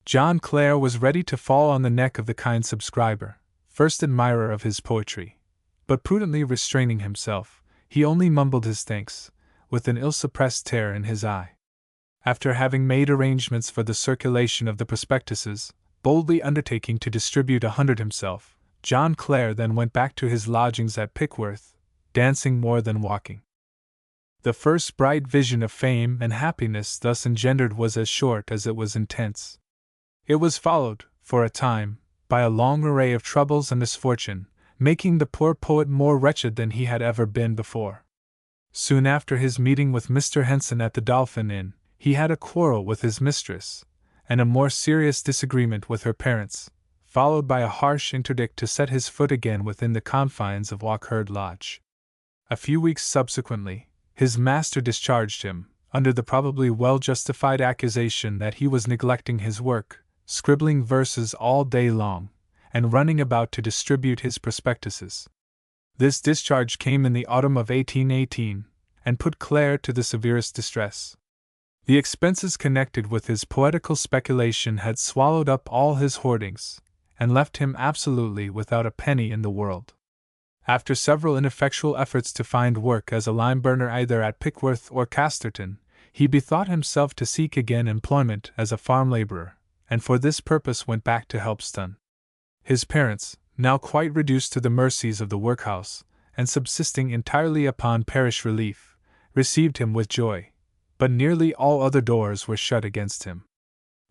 John Clare was ready to fall on the neck of the kind subscriber, first admirer of his poetry, but prudently restraining himself, he only mumbled his thanks, with an ill-suppressed tear in his eye. After having made arrangements for the circulation of the prospectuses, boldly undertaking to distribute 100 himself, John Clare then went back to his lodgings at Pickworth, dancing more than walking. The first bright vision of fame and happiness thus engendered was as short as it was intense. It was followed, for a time, by a long array of troubles and misfortune, making the poor poet more wretched than he had ever been before. Soon after his meeting with Mr. Henson at the Dolphin Inn, he had a quarrel with his mistress, and a more serious disagreement with her parents, followed by a harsh interdict to set his foot again within the confines of Walkherd Lodge. A few weeks subsequently, his master discharged him, under the probably well-justified accusation that he was neglecting his work, scribbling verses all day long, and running about to distribute his prospectuses. This discharge came in the autumn of 1818, and put Clare to the severest distress. The expenses connected with his poetical speculation had swallowed up all his hoardings, and left him absolutely without a penny in the world. After several ineffectual efforts to find work as a lime-burner either at Pickworth or Casterton, he bethought himself to seek again employment as a farm laborer, and for this purpose went back to Helpston. His parents, now quite reduced to the mercies of the workhouse, and subsisting entirely upon parish relief, received him with joy, but nearly all other doors were shut against him.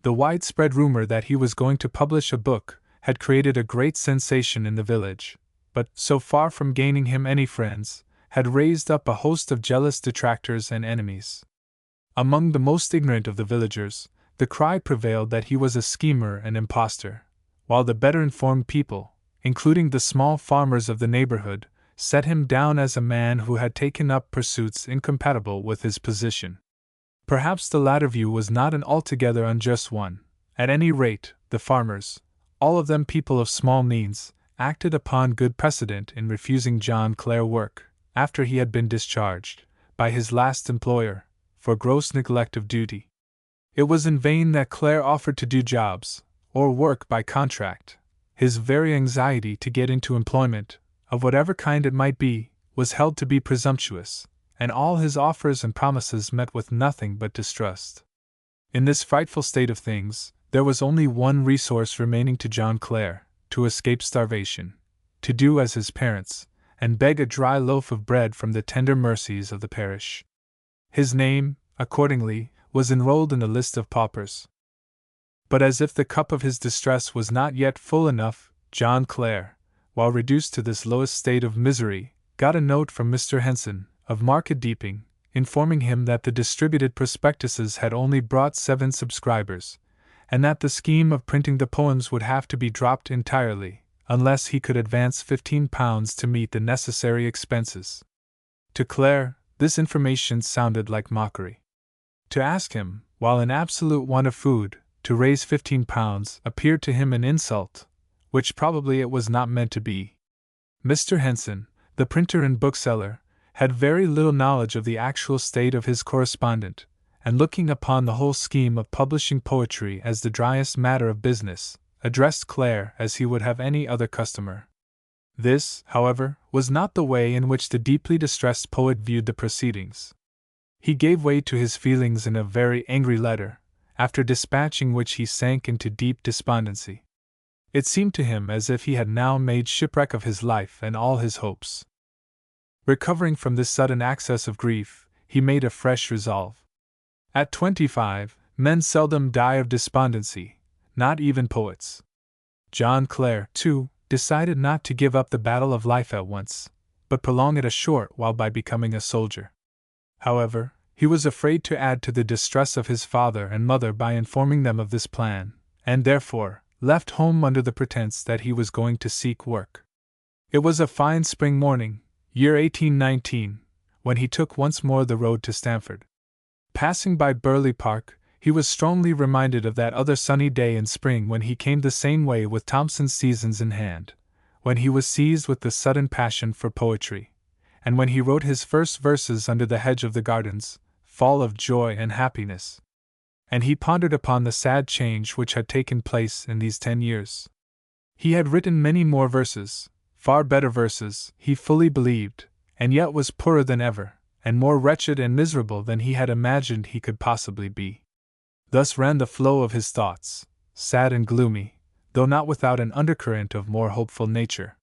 The widespread rumor that he was going to publish a book had created a great sensation in the village, but, so far from gaining him any friends, had raised up a host of jealous detractors and enemies. Among the most ignorant of the villagers, the cry prevailed that he was a schemer and impostor, while the better informed people, including the small farmers of the neighborhood, set him down as a man who had taken up pursuits incompatible with his position. Perhaps the latter view was not an altogether unjust one. At any rate, the farmers, all of them people of small means, acted upon good precedent in refusing John Clare work, after he had been discharged, by his last employer, for gross neglect of duty. It was in vain that Clare offered to do jobs, or work by contract. His very anxiety to get into employment, of whatever kind it might be, was held to be presumptuous, and all his offers and promises met with nothing but distrust. In this frightful state of things, there was only one resource remaining to John Clare: to escape starvation, to do as his parents, and beg a dry loaf of bread from the tender mercies of the parish. His name, accordingly, was enrolled in the list of paupers. But as if the cup of his distress was not yet full enough, John Clare, while reduced to this lowest state of misery, got a note from Mr. Henson, of Market Deeping, informing him that the distributed prospectuses had only brought 7 subscribers, and that the scheme of printing the poems would have to be dropped entirely, unless he could advance £15 to meet the necessary expenses. To Clare, this information sounded like mockery. To ask him, while in absolute want of food, to raise £15 appeared to him an insult, which probably it was not meant to be. Mr. Henson, the printer and bookseller, had very little knowledge of the actual state of his correspondent, and looking upon the whole scheme of publishing poetry as the driest matter of business, addressed Clare as he would have any other customer. This, however, was not the way in which the deeply distressed poet viewed the proceedings. He gave way to his feelings in a very angry letter, after dispatching which he sank into deep despondency. It seemed to him as if he had now made shipwreck of his life and all his hopes. Recovering from this sudden access of grief, he made a fresh resolve. At 25, men seldom die of despondency, not even poets. John Clare, too, decided not to give up the battle of life at once, but prolong it a short while by becoming a soldier. However, he was afraid to add to the distress of his father and mother by informing them of this plan, and therefore left home under the pretense that he was going to seek work. It was a fine spring morning, year 1819, when he took once more the road to Stamford. Passing by Burley Park, he was strongly reminded of that other sunny day in spring when he came the same way with Thomson's Seasons in hand, when he was seized with the sudden passion for poetry, and when he wrote his first verses under the hedge of the gardens, full of joy and happiness. And he pondered upon the sad change which had taken place in these 10 years. He had written many more verses, far better verses, he fully believed, and yet was poorer than ever, and more wretched and miserable than he had imagined he could possibly be. Thus ran the flow of his thoughts, sad and gloomy, though not without an undercurrent of more hopeful nature.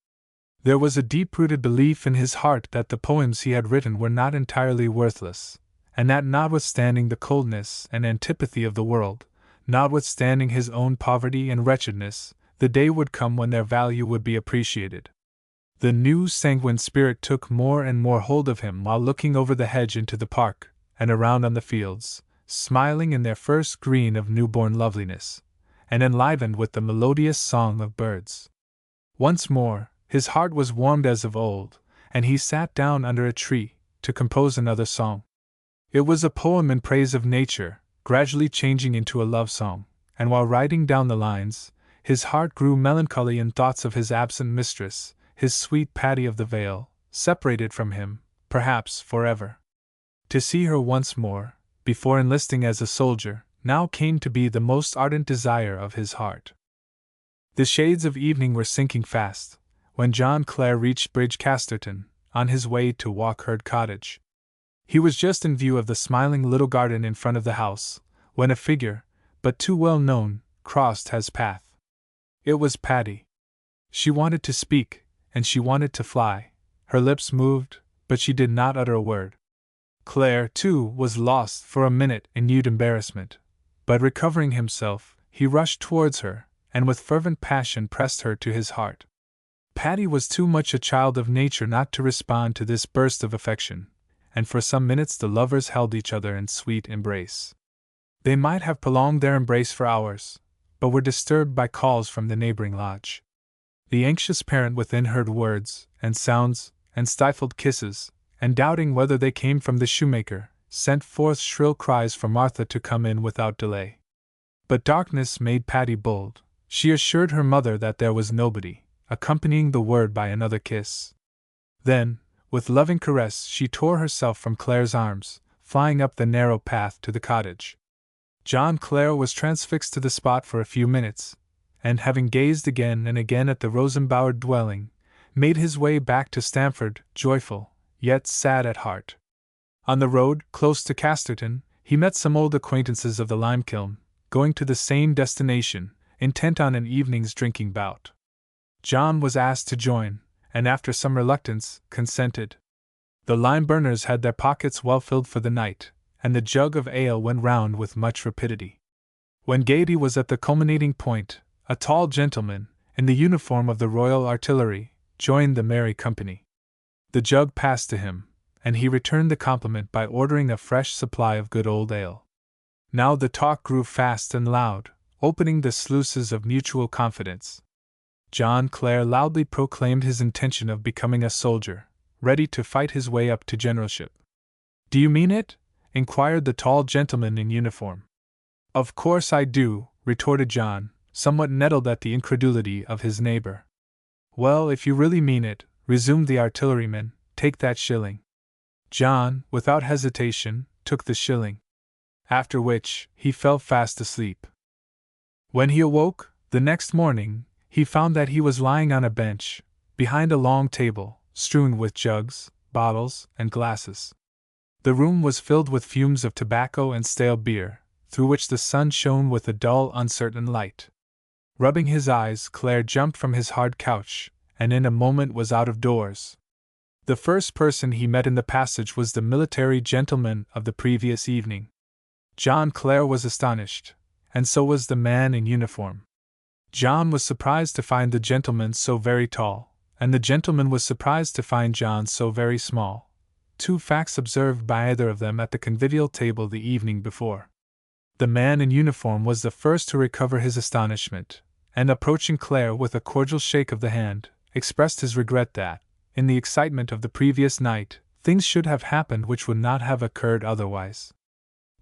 There was a deep-rooted belief in his heart that the poems he had written were not entirely worthless, and that notwithstanding the coldness and antipathy of the world, notwithstanding his own poverty and wretchedness, the day would come when their value would be appreciated. The new sanguine spirit took more and more hold of him while looking over the hedge into the park, and around on the fields, smiling in their first green of newborn loveliness, and enlivened with the melodious song of birds. Once more, his heart was warmed as of old, and he sat down under a tree to compose another song. It was a poem in praise of nature, gradually changing into a love song, and while writing down the lines, his heart grew melancholy in thoughts of his absent mistress, his sweet Patty of the Vale, separated from him, perhaps forever. To see her once more, before enlisting as a soldier, now came to be the most ardent desire of his heart. The shades of evening were sinking fast, when John Clare reached Bridge Casterton, on his way to Walkherd Cottage. He was just in view of the smiling little garden in front of the house, when a figure, but too well known, crossed his path. It was Patty. She wanted to speak, and she wanted to fly. Her lips moved, but she did not utter a word. Clare, too, was lost for a minute in mute embarrassment, but recovering himself, he rushed towards her, and with fervent passion pressed her to his heart. Patty was too much a child of nature not to respond to this burst of affection, and for some minutes the lovers held each other in sweet embrace. They might have prolonged their embrace for hours, but were disturbed by calls from the neighboring lodge. The anxious parent within heard words, and sounds, and stifled kisses, and doubting whether they came from the shoemaker, sent forth shrill cries for Martha to come in without delay. But darkness made Patty bold. She assured her mother that there was nobody, accompanying the word by another kiss. Then, with loving caress, she tore herself from Clare's arms, flying up the narrow path to the cottage. John Clare was transfixed to the spot for a few minutes, and having gazed again and again at the rose-embowered dwelling, made his way back to Stamford, joyful, yet sad at heart. On the road, close to Casterton, he met some old acquaintances of the limekiln, going to the same destination, intent on an evening's drinking bout. John was asked to join, and after some reluctance, consented. The lime-burners had their pockets well filled for the night, and the jug of ale went round with much rapidity. When gaiety was at the culminating point, a tall gentleman, in the uniform of the Royal Artillery, joined the merry company. The jug passed to him, and he returned the compliment by ordering a fresh supply of good old ale. Now the talk grew fast and loud, opening the sluices of mutual confidence. John Clare loudly proclaimed his intention of becoming a soldier, ready to fight his way up to generalship. "Do you mean it?" inquired the tall gentleman in uniform. "Of course I do," retorted John, somewhat nettled at the incredulity of his neighbor. "Well, if you really mean it," resumed the artilleryman, "take that shilling." John, without hesitation, took the shilling. After which, he fell fast asleep. When he awoke, the next morning, he found that he was lying on a bench, behind a long table, strewn with jugs, bottles, and glasses. The room was filled with fumes of tobacco and stale beer, through which the sun shone with a dull, uncertain light. Rubbing his eyes, Clare jumped from his hard couch, and in a moment was out of doors. The first person he met in the passage was the military gentleman of the previous evening. John Clare was astonished, and so was the man in uniform. John was surprised to find the gentleman so very tall, and the gentleman was surprised to find John so very small, two facts observed by either of them at the convivial table the evening before. The man in uniform was the first to recover his astonishment, and approaching Clare with a cordial shake of the hand, expressed his regret that, in the excitement of the previous night, things should have happened which would not have occurred otherwise.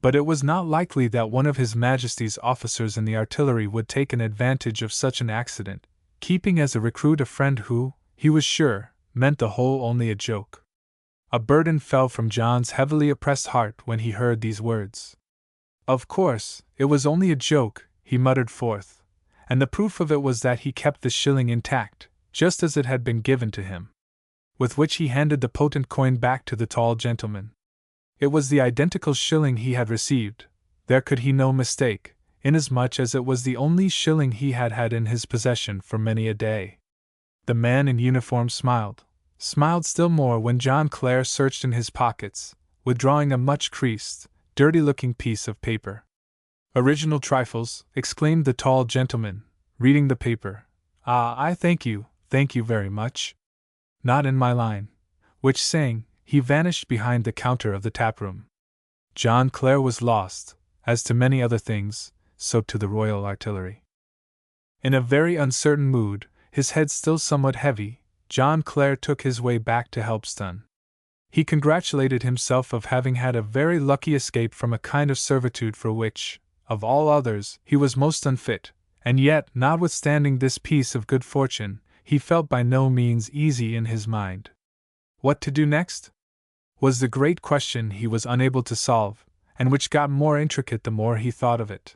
But it was not likely that one of His Majesty's officers in the artillery would take an advantage of such an accident, keeping as a recruit a friend who, he was sure, meant the whole only a joke. A burden fell from John's heavily oppressed heart when he heard these words. "Of course, it was only a joke," he muttered forth, and the proof of it was that he kept the shilling intact, just as it had been given to him. With which he handed the potent coin back to the tall gentleman. It was the identical shilling he had received, there could he no mistake, inasmuch as it was the only shilling he had had in his possession for many a day. The man in uniform smiled still more when John Clare searched in his pockets, withdrawing a much creased, dirty-looking piece of paper. "Original trifles," exclaimed the tall gentleman, reading the paper. "Ah, I thank you very much. Not in my line," which saying, he vanished behind the counter of the taproom. John Clare was lost, as to many other things, so to the Royal Artillery. In a very uncertain mood, his head still somewhat heavy, John Clare took his way back to Helpston. He congratulated himself of having had a very lucky escape from a kind of servitude for which, of all others, he was most unfit, and yet, notwithstanding this piece of good fortune, he felt by no means easy in his mind. What to do next? Was the great question he was unable to solve, and which got more intricate the more he thought of it.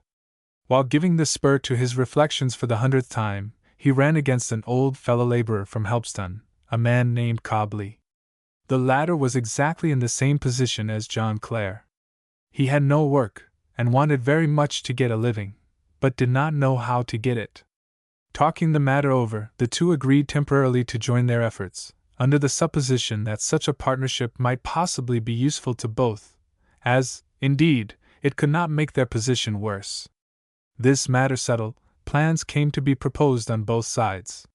While giving the spur to his reflections for the 100th time, he ran against an old fellow laborer from Helpston, a man named Cobley. The latter was exactly in the same position as John Clare. He had no work, and wanted very much to get a living, but did not know how to get it. Talking the matter over, the two agreed temporarily to join their efforts, under the supposition that such a partnership might possibly be useful to both, as, indeed, it could not make their position worse. This matter settled, plans came to be proposed on both sides.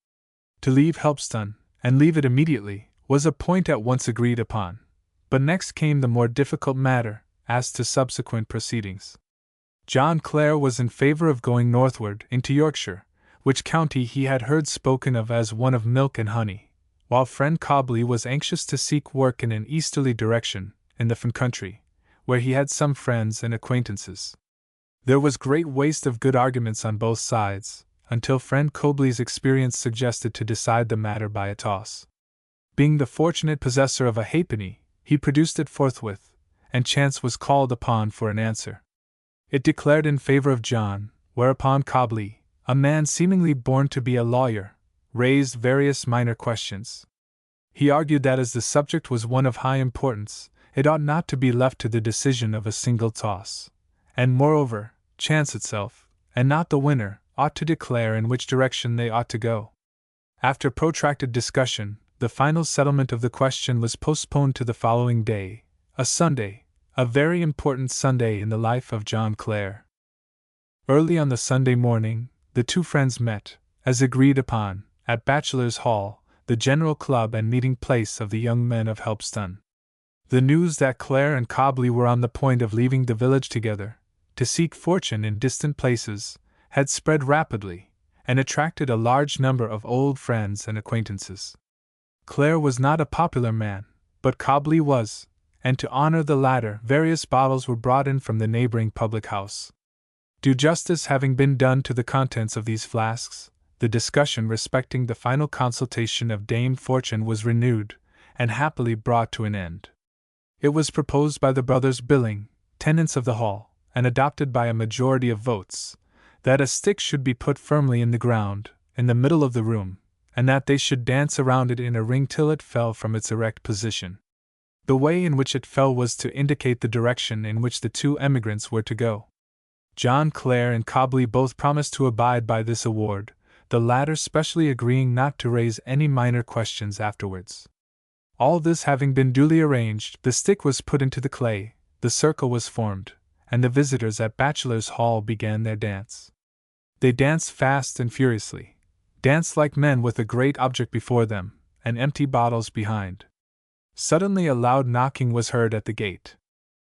To leave Helpston, and leave it immediately, was a point at once agreed upon, but next came the more difficult matter, as to subsequent proceedings. John Clare was in favor of going northward into Yorkshire, which county he had heard spoken of as one of milk and honey, while friend Cobley was anxious to seek work in an easterly direction, in the Fen country, where he had some friends and acquaintances. There was great waste of good arguments on both sides, until friend Cobley's experience suggested to decide the matter by a toss. Being the fortunate possessor of a halfpenny, he produced it forthwith, and chance was called upon for an answer. It declared in favor of John, whereupon Cobley, a man seemingly born to be a lawyer, raised various minor questions. He argued that as the subject was one of high importance, it ought not to be left to the decision of a single toss, and moreover, chance itself, and not the winner, ought to declare in which direction they ought to go. After protracted discussion, the final settlement of the question was postponed to the following day, a Sunday, a very important Sunday in the life of John Clare. Early on the Sunday morning, the two friends met, as agreed upon, at Bachelor's Hall, the general club and meeting place of the young men of Helpston. The news that Clare and Cobley were on the point of leaving the village together, to seek fortune in distant places, had spread rapidly, and attracted a large number of old friends and acquaintances. Clare was not a popular man, but Cobley was, and to honor the latter, various bottles were brought in from the neighboring public house. Due justice having been done to the contents of these flasks, the discussion respecting the final consultation of Dame Fortune was renewed, and happily brought to an end. It was proposed by the brothers Billing, tenants of the hall, and adopted by a majority of votes, that a stick should be put firmly in the ground, in the middle of the room, and that they should dance around it in a ring till it fell from its erect position. The way in which it fell was to indicate the direction in which the two emigrants were to go. John Clare and Cobley both promised to abide by this award, the latter specially agreeing not to raise any minor questions afterwards. All this having been duly arranged, the stick was put into the clay, the circle was formed, and the visitors at Bachelor's Hall began their dance. They danced fast and furiously, danced like men with a great object before them, and empty bottles behind. Suddenly a loud knocking was heard at the gate.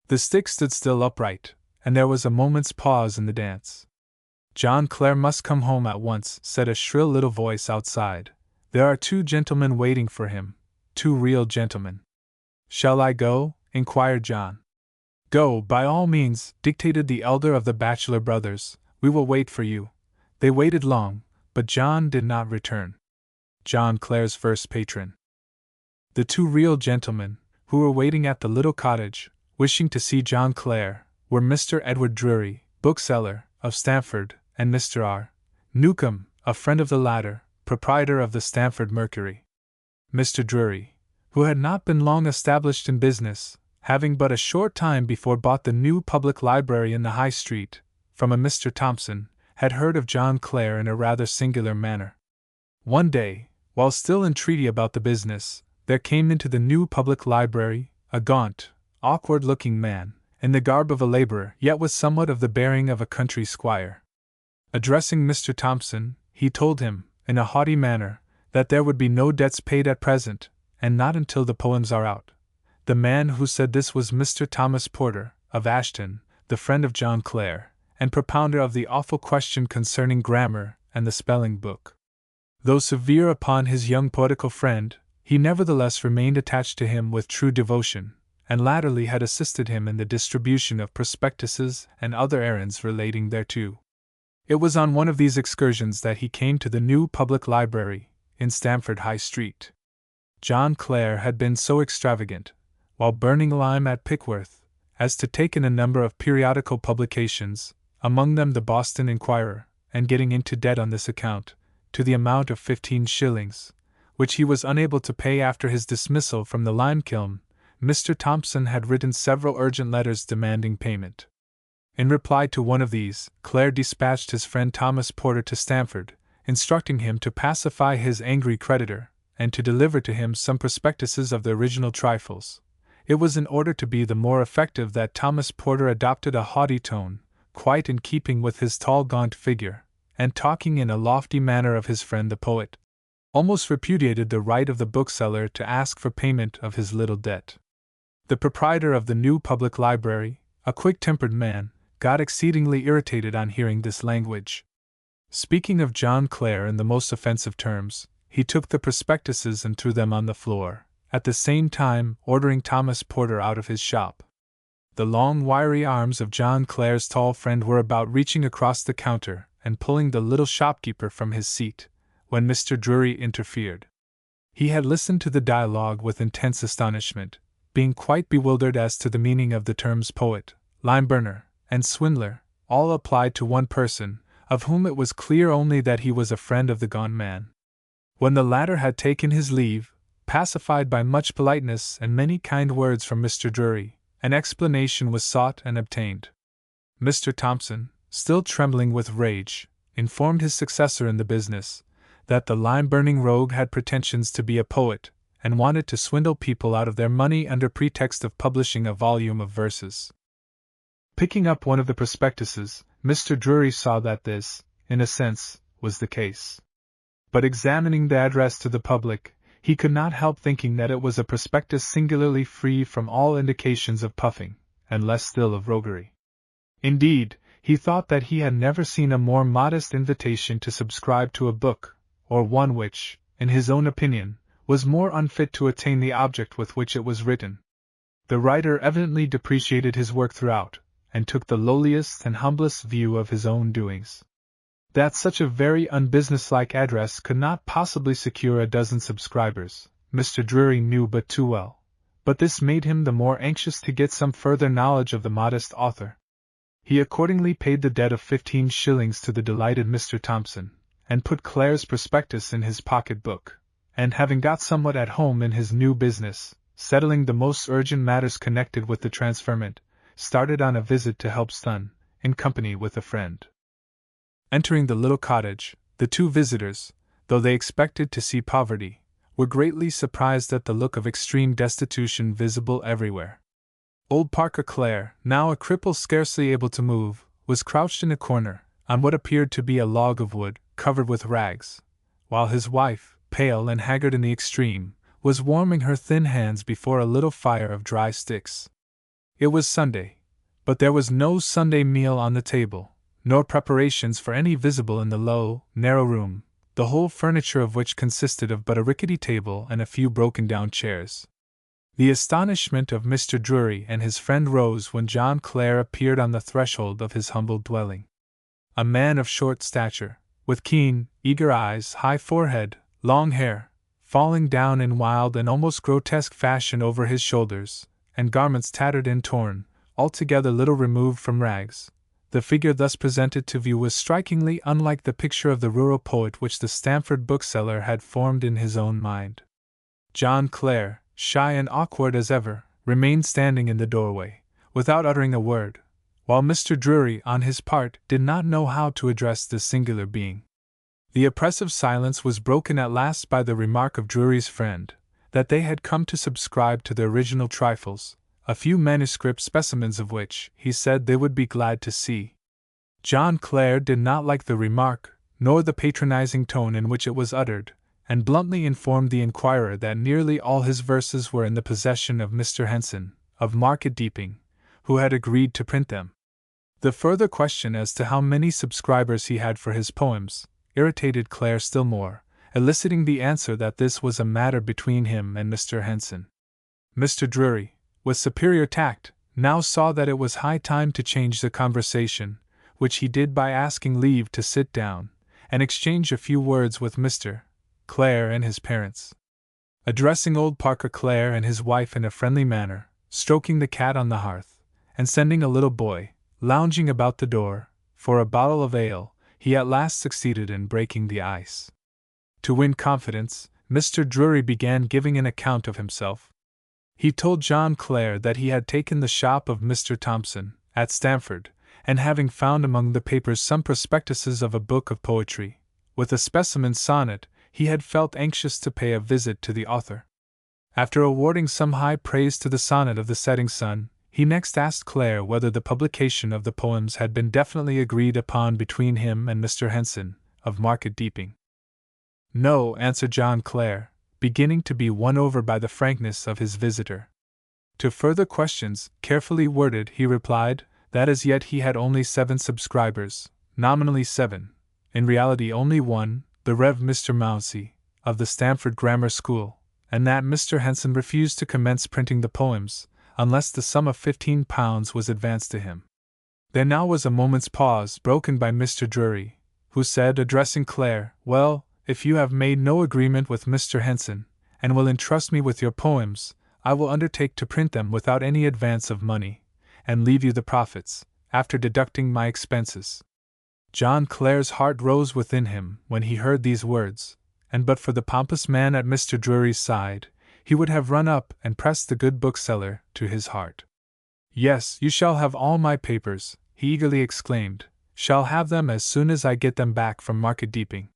The stick stood still upright, and there was a moment's pause in the dance. "John Clare must come home at once," said a shrill little voice outside. "There are two gentlemen waiting for him, two real gentlemen." "Shall I go?" inquired John. "Go, by all means," dictated the elder of the Bachelor brothers. "We will wait for you." They waited long, but John did not return. John Clare's first patron. The two real gentlemen, who were waiting at the little cottage, wishing to see John Clare, were Mr. Edward Drury, bookseller, of Stamford, and Mr. R., Newcomb, a friend of the latter, proprietor of the Stamford Mercury. Mr. Drury, who had not been long established in business, having but a short time before bought the new public library in the High Street, from a Mr. Thompson, had heard of John Clare in a rather singular manner. One day, while still in treaty about the business, there came into the new public library a gaunt, awkward-looking man, in the garb of a laborer, yet with somewhat of the bearing of a country squire. Addressing Mr. Thompson, he told him, in a haughty manner, that there would be no debts paid at present, and not until the poems are out. The man who said this was Mr. Thomas Porter, of Ashton, the friend of John Clare, and propounder of the awful question concerning grammar and the spelling book. Though severe upon his young poetical friend, he nevertheless remained attached to him with true devotion, and latterly had assisted him in the distribution of prospectuses and other errands relating thereto. It was on one of these excursions that he came to the new public library, in Stamford High Street. John Clare had been so extravagant, while burning lime at Pickworth, as to take in a number of periodical publications, among them the Boston Inquirer, and getting into debt on this account, to the amount of 15 shillings, which he was unable to pay after his dismissal from the lime kiln. Mr. Thompson had written several urgent letters demanding payment. In reply to one of these, Clare dispatched his friend Thomas Porter to Stamford, instructing him to pacify his angry creditor, and to deliver to him some prospectuses of the original trifles. It was in order to be the more effective that Thomas Porter adopted a haughty tone, quite in keeping with his tall gaunt figure, and talking in a lofty manner of his friend the poet, almost repudiated the right of the bookseller to ask for payment of his little debt. The proprietor of the new public library, a quick-tempered man, got exceedingly irritated on hearing this language. Speaking of John Clare in the most offensive terms, he took the prospectuses and threw them on the floor, at the same time ordering Thomas Porter out of his shop. The long wiry arms of John Clare's tall friend were about reaching across the counter and pulling the little shopkeeper from his seat, when Mr. Drury interfered. He had listened to the dialogue with intense astonishment, being quite bewildered as to the meaning of the terms poet, lime-burner, and swindler, all applied to one person, of whom it was clear only that he was a friend of the gone man. When the latter had taken his leave, pacified by much politeness and many kind words from Mr. Drury, an explanation was sought and obtained. Mr. Thompson, still trembling with rage, informed his successor in the business, that the lime-burning rogue had pretensions to be a poet, and wanted to swindle people out of their money under pretext of publishing a volume of verses. Picking up one of the prospectuses, Mr. Drury saw that this, in a sense, was the case. But examining the address to the public, he could not help thinking that it was a prospectus singularly free from all indications of puffing, and less still of roguery. Indeed, he thought that he had never seen a more modest invitation to subscribe to a book, or one which, in his own opinion, was more unfit to attain the object with which it was written. The writer evidently depreciated his work throughout, and took the lowliest and humblest view of his own doings. That such a very unbusinesslike address could not possibly secure a dozen subscribers, Mr. Drury knew but too well, but this made him the more anxious to get some further knowledge of the modest author. He accordingly paid the debt of 15 shillings to the delighted Mr. Thompson, and put Clare's prospectus in his pocket-book, and having got somewhat at home in his new business, settling the most urgent matters connected with the transferment, started on a visit to Helpston, in company with a friend. Entering the little cottage, the two visitors, though they expected to see poverty, were greatly surprised at the look of extreme destitution visible everywhere. Old Parker Clare, now a cripple scarcely able to move, was crouched in a corner, on what appeared to be a log of wood, covered with rags, while his wife, pale and haggard in the extreme, was warming her thin hands before a little fire of dry sticks. It was Sunday, but there was no Sunday meal on the table, nor preparations for any visible in the low, narrow room, the whole furniture of which consisted of but a rickety table and a few broken-down chairs. The astonishment of Mr. Drury and his friend rose when John Clare appeared on the threshold of his humble dwelling. A man of short stature, with keen, eager eyes, high forehead, long hair, falling down in wild and almost grotesque fashion over his shoulders, and garments tattered and torn, altogether little removed from rags, The figure thus presented to view was strikingly unlike the picture of the rural poet which the Stamford bookseller had formed in his own mind. John Clare, shy and awkward as ever, remained standing in the doorway, without uttering a word, while Mr. Drury, on his part, did not know how to address this singular being. The oppressive silence was broken at last by the remark of Drury's friend, that they had come to subscribe to the original trifles, a few manuscript specimens of which, he said, they would be glad to see. John Clare did not like the remark, nor the patronizing tone in which it was uttered, and bluntly informed the inquirer that nearly all his verses were in the possession of Mr. Henson, of Market Deeping, who had agreed to print them. The further question as to how many subscribers he had for his poems irritated Clare still more, eliciting the answer that this was a matter between him and Mr. Henson. Mr. Drury, with superior tact, now saw that it was high time to change the conversation, which he did by asking leave to sit down, and exchange a few words with Mr. Clare and his parents. Addressing old Parker Clare and his wife in a friendly manner, stroking the cat on the hearth, and sending a little boy, lounging about the door, for a bottle of ale, he at last succeeded in breaking the ice. To win confidence, Mr. Drury began giving an account of himself. He told John Clare that he had taken the shop of Mr. Thompson, at Stamford, and having found among the papers some prospectuses of a book of poetry, with a specimen sonnet, he had felt anxious to pay a visit to the author. After awarding some high praise to the sonnet of the setting sun, he next asked Clare whether the publication of the poems had been definitely agreed upon between him and Mr. Henson, of Market Deeping. No, answered John Clare, beginning to be won over by the frankness of his visitor. To further questions, carefully worded, he replied that as yet he had only 7 subscribers, nominally 7, in reality only 1, the Rev. Mr. Mounsey, of the Stamford Grammar School, and that Mr. Henson refused to commence printing the poems, unless the sum of £15 was advanced to him. There now was a moment's pause, broken by Mr. Drury, who said, addressing Clare, "Well, if you have made no agreement with Mr. Henson, and will entrust me with your poems, I will undertake to print them without any advance of money, and leave you the profits, after deducting my expenses." John Clare's heart rose within him when he heard these words, and but for the pompous man at Mr. Drury's side, he would have run up and pressed the good bookseller to his heart. "Yes, you shall have all my papers," he eagerly exclaimed, "shall have them as soon as I get them back from Market Deeping.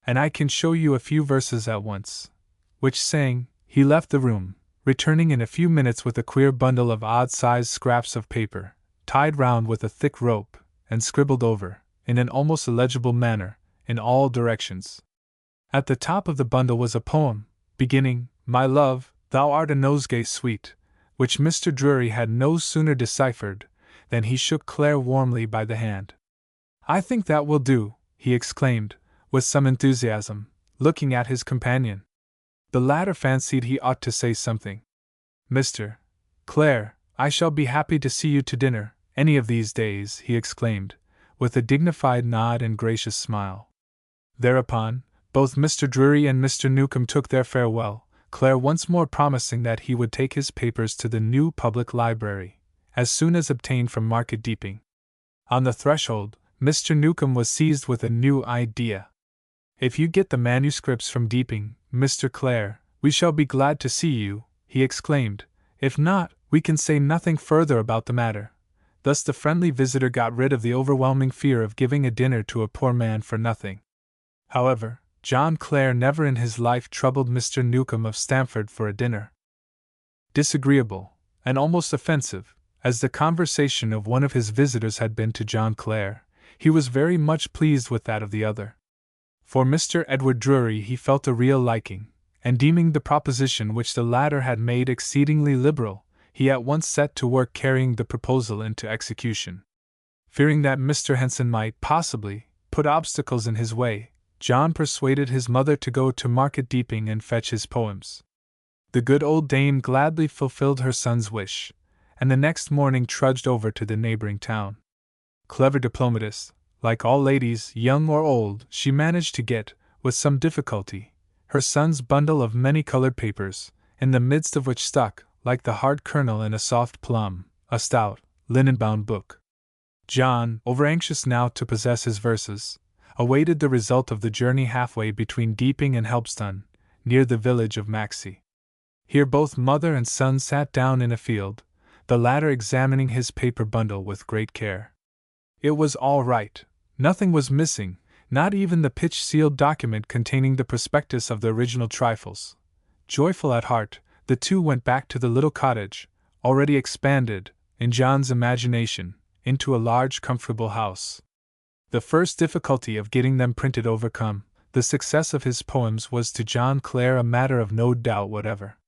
And I can show you a few verses at once." Which saying, he left the room, returning in a few minutes with a queer bundle of odd-sized scraps of paper, tied round with a thick rope, and scribbled over, in an almost illegible manner, in all directions. At the top of the bundle was a poem, beginning, "My love, thou art a nosegay sweet," which Mr. Drury had no sooner deciphered than he shook Clare warmly by the hand. "I think that will do," he exclaimed, with some enthusiasm, looking at his companion. The latter fancied he ought to say something. "Mr. Clare, I shall be happy to see you to dinner, any of these days," he exclaimed, with a dignified nod and gracious smile. Thereupon, both Mr. Drury and Mr. Newcombe took their farewell, Clare once more promising that he would take his papers to the new public library, as soon as obtained from Market Deeping. On the threshold, Mr. Newcombe was seized with a new idea. "If you get the manuscripts from Deeping, Mr. Clare, we shall be glad to see you," he exclaimed. "If not, we can say nothing further about the matter." Thus the friendly visitor got rid of the overwhelming fear of giving a dinner to a poor man for nothing. However, John Clare never in his life troubled Mr. Newcombe of Stamford for a dinner. Disagreeable, and almost offensive, as the conversation of one of his visitors had been to John Clare, he was very much pleased with that of the other. For Mr. Edward Drury he felt a real liking, and deeming the proposition which the latter had made exceedingly liberal, he at once set to work carrying the proposal into execution. Fearing that Mr. Henson might, possibly, put obstacles in his way, John persuaded his mother to go to Market Deeping and fetch his poems. The good old dame gladly fulfilled her son's wish, and the next morning trudged over to the neighboring town. Clever diplomatist, like all ladies, young or old, she managed to get, with some difficulty, her son's bundle of many-colored papers, in the midst of which stuck, like the hard kernel in a soft plum, a stout, linen-bound book. John, overanxious now to possess his verses, awaited the result of the journey halfway between Deeping and Helpston, near the village of Maxey. Here both mother and son sat down in a field, the latter examining his paper bundle with great care. It was all right. Nothing was missing, not even the pitch-sealed document containing the prospectus of the original trifles. Joyful at heart, the two went back to the little cottage, already expanded, in John's imagination, into a large comfortable house. The first difficulty of getting them printed overcome, the success of his poems was to John Clare a matter of no doubt whatever.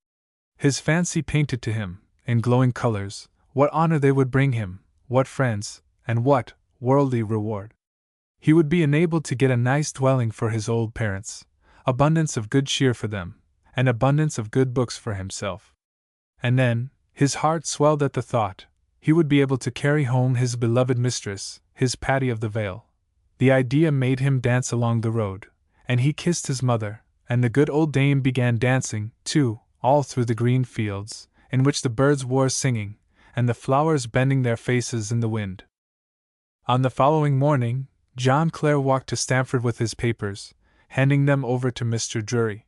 His fancy painted to him, in glowing colors, what honor they would bring him, what friends, and what worldly reward. He would be enabled to get a nice dwelling for his old parents, abundance of good cheer for them, and abundance of good books for himself. And then, his heart swelled at the thought, he would be able to carry home his beloved mistress, his Patty of the Vale. The idea made him dance along the road, and he kissed his mother, and the good old dame began dancing, too, all through the green fields, in which the birds were singing, and the flowers bending their faces in the wind. On the following morning, John Clare walked to Stamford with his papers, handing them over to Mr. Drury.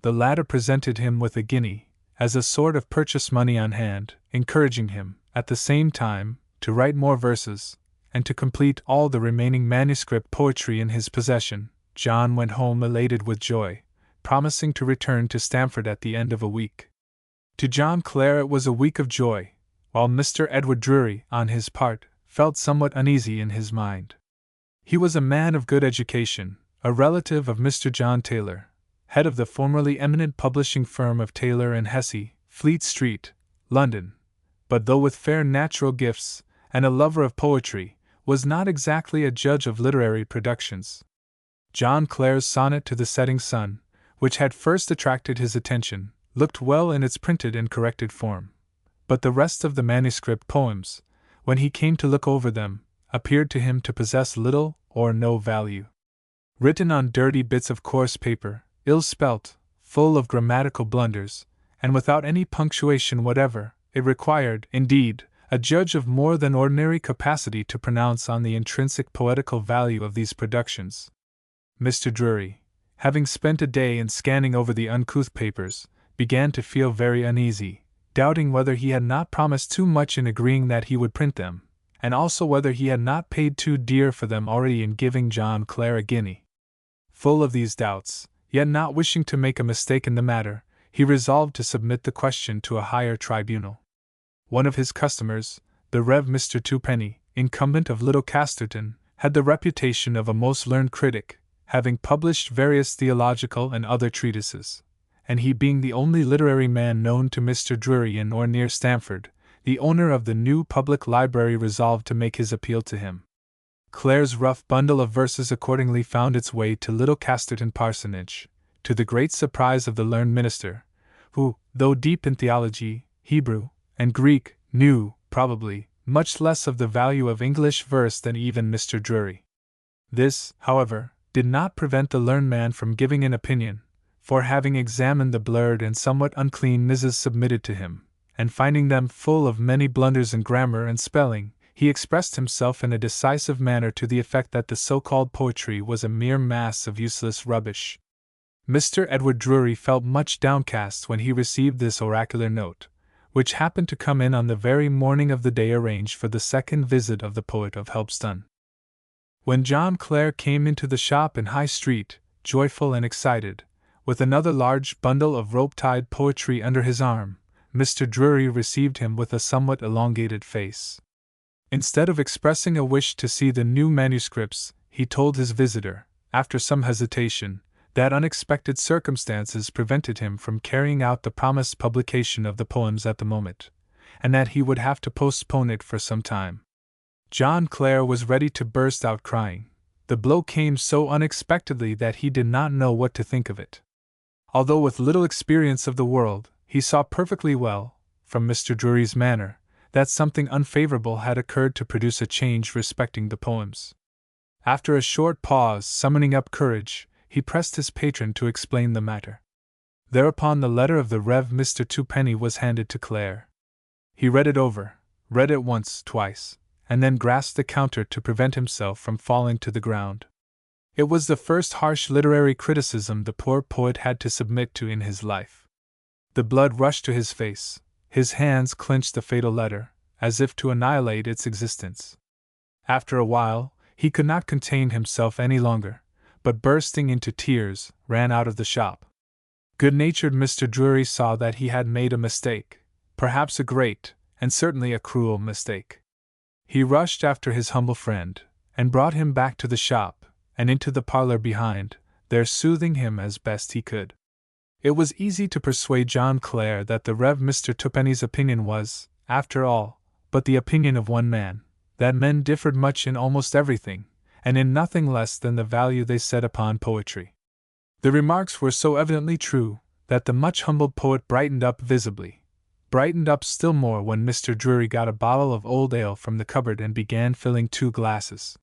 The latter presented him with a guinea, as a sort of purchase money on hand, encouraging him, at the same time, to write more verses, and to complete all the remaining manuscript poetry in his possession. John went home elated with joy, promising to return to Stamford at the end of a week. To John Clare it was a week of joy, while Mr. Edward Drury, on his part, felt somewhat uneasy in his mind. He was a man of good education, a relative of Mr. John Taylor, head of the formerly eminent publishing firm of Taylor and Hesse, Fleet Street, London, but though with fair natural gifts, and a lover of poetry, was not exactly a judge of literary productions. John Clare's sonnet to the setting sun, which had first attracted his attention, looked well in its printed and corrected form, but the rest of the manuscript poems, when he came to look over them, appeared to him to possess little or no value. Written on dirty bits of coarse paper, ill-spelt, full of grammatical blunders, and without any punctuation whatever, it required, indeed, a judge of more than ordinary capacity to pronounce on the intrinsic poetical value of these productions. Mr. Drury, having spent a day in scanning over the uncouth papers, began to feel very uneasy, doubting whether he had not promised too much in agreeing that he would print them, and also whether he had not paid too dear for them already in giving John Clare a guinea. Full of these doubts, yet not wishing to make a mistake in the matter, he resolved to submit the question to a higher tribunal. One of his customers, the Rev. Mr. Twopenny, incumbent of Little Casterton, had the reputation of a most learned critic, having published various theological and other treatises, and he being the only literary man known to Mr. Drury in or near Stamford, the owner of the new public library resolved to make his appeal to him. Clare's rough bundle of verses accordingly found its way to Little Casterton Parsonage, to the great surprise of the learned minister, who, though deep in theology, Hebrew, and Greek, knew, probably, much less of the value of English verse than even Mr. Drury. This, however, did not prevent the learned man from giving an opinion, for having examined the blurred and somewhat unclean missives submitted to him, and finding them full of many blunders in grammar and spelling, he expressed himself in a decisive manner to the effect that the so-called poetry was a mere mass of useless rubbish. Mr. Edward Drury felt much downcast when he received this oracular note, which happened to come in on the very morning of the day arranged for the second visit of the poet of Helpston. When John Clare came into the shop in High Street, joyful and excited, with another large bundle of rope-tied poetry under his arm, Mr. Drury received him with a somewhat elongated face. Instead of expressing a wish to see the new manuscripts, he told his visitor, after some hesitation, that unexpected circumstances prevented him from carrying out the promised publication of the poems at the moment, and that he would have to postpone it for some time. John Clare was ready to burst out crying. The blow came so unexpectedly that he did not know what to think of it. Although with little experience of the world, he saw perfectly well, from Mr. Drury's manner, that something unfavorable had occurred to produce a change respecting the poems. After a short pause, summoning up courage, he pressed his patron to explain the matter. Thereupon the letter of the Rev. Mr. Twopenny was handed to Clare. He read it over, read it once, twice, and then grasped the counter to prevent himself from falling to the ground. It was the first harsh literary criticism the poor poet had to submit to in his life. The blood rushed to his face, his hands clenched the fatal letter, as if to annihilate its existence. After a while, he could not contain himself any longer, but bursting into tears, ran out of the shop. Good-natured Mr. Drury saw that he had made a mistake, perhaps a great, and certainly a cruel mistake. He rushed after his humble friend, and brought him back to the shop, and into the parlor behind, there soothing him as best he could. It was easy to persuade John Clare that the Rev. Mr. Twopenny's opinion was, after all, but the opinion of one man, that men differed much in almost everything, and in nothing less than the value they set upon poetry. The remarks were so evidently true, that the much humbled poet brightened up visibly, brightened up still more when Mr. Drury got a bottle of old ale from the cupboard and began filling 2 glasses.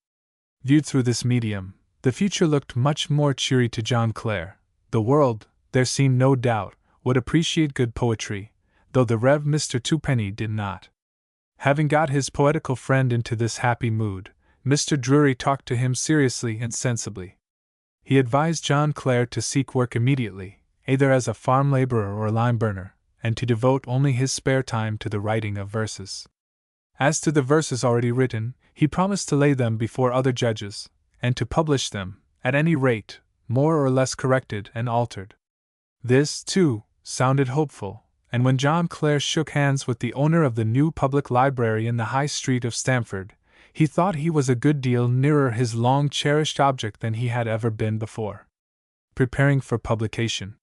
Viewed through this medium, the future looked much more cheery to John Clare. The world, there seemed no doubt, would appreciate good poetry, though the Rev. Mr. Twopenny did not. Having got his poetical friend into this happy mood, Mr. Drury talked to him seriously and sensibly. He advised John Clare to seek work immediately, either as a farm laborer or lime burner, and to devote only his spare time to the writing of verses. As to the verses already written, he promised to lay them before other judges, and to publish them, at any rate, more or less corrected and altered. This, too, sounded hopeful, and when John Clare shook hands with the owner of the new public library in the High Street of Stamford, he thought he was a good deal nearer his long-cherished object than he had ever been before. Preparing for publication.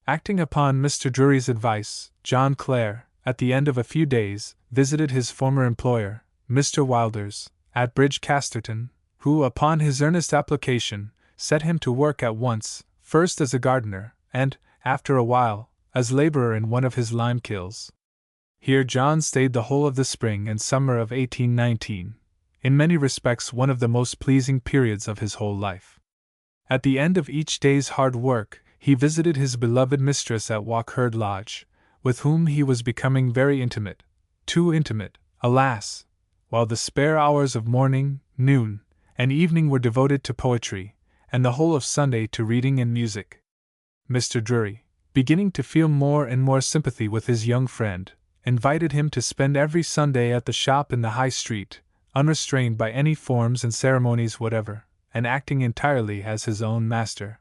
Acting upon Mr. Drury's advice, John Clare, at the end of a few days, visited his former employer, Mr. Wilders, at Bridge Casterton, who, upon his earnest application, set him to work at once, first as a gardener, and, after a while, as laborer in one of his lime kilns. Here John stayed the whole of the spring and summer of 1819, in many respects one of the most pleasing periods of his whole life. At the end of each day's hard work, he visited his beloved mistress at Walkherd Lodge, with whom he was becoming very intimate, too intimate, alas, while the spare hours of morning, noon, and evening were devoted to poetry, and the whole of Sunday to reading and music. Mr. Drury, beginning to feel more and more sympathy with his young friend, invited him to spend every Sunday at the shop in the High Street, unrestrained by any forms and ceremonies whatever, and acting entirely as his own master.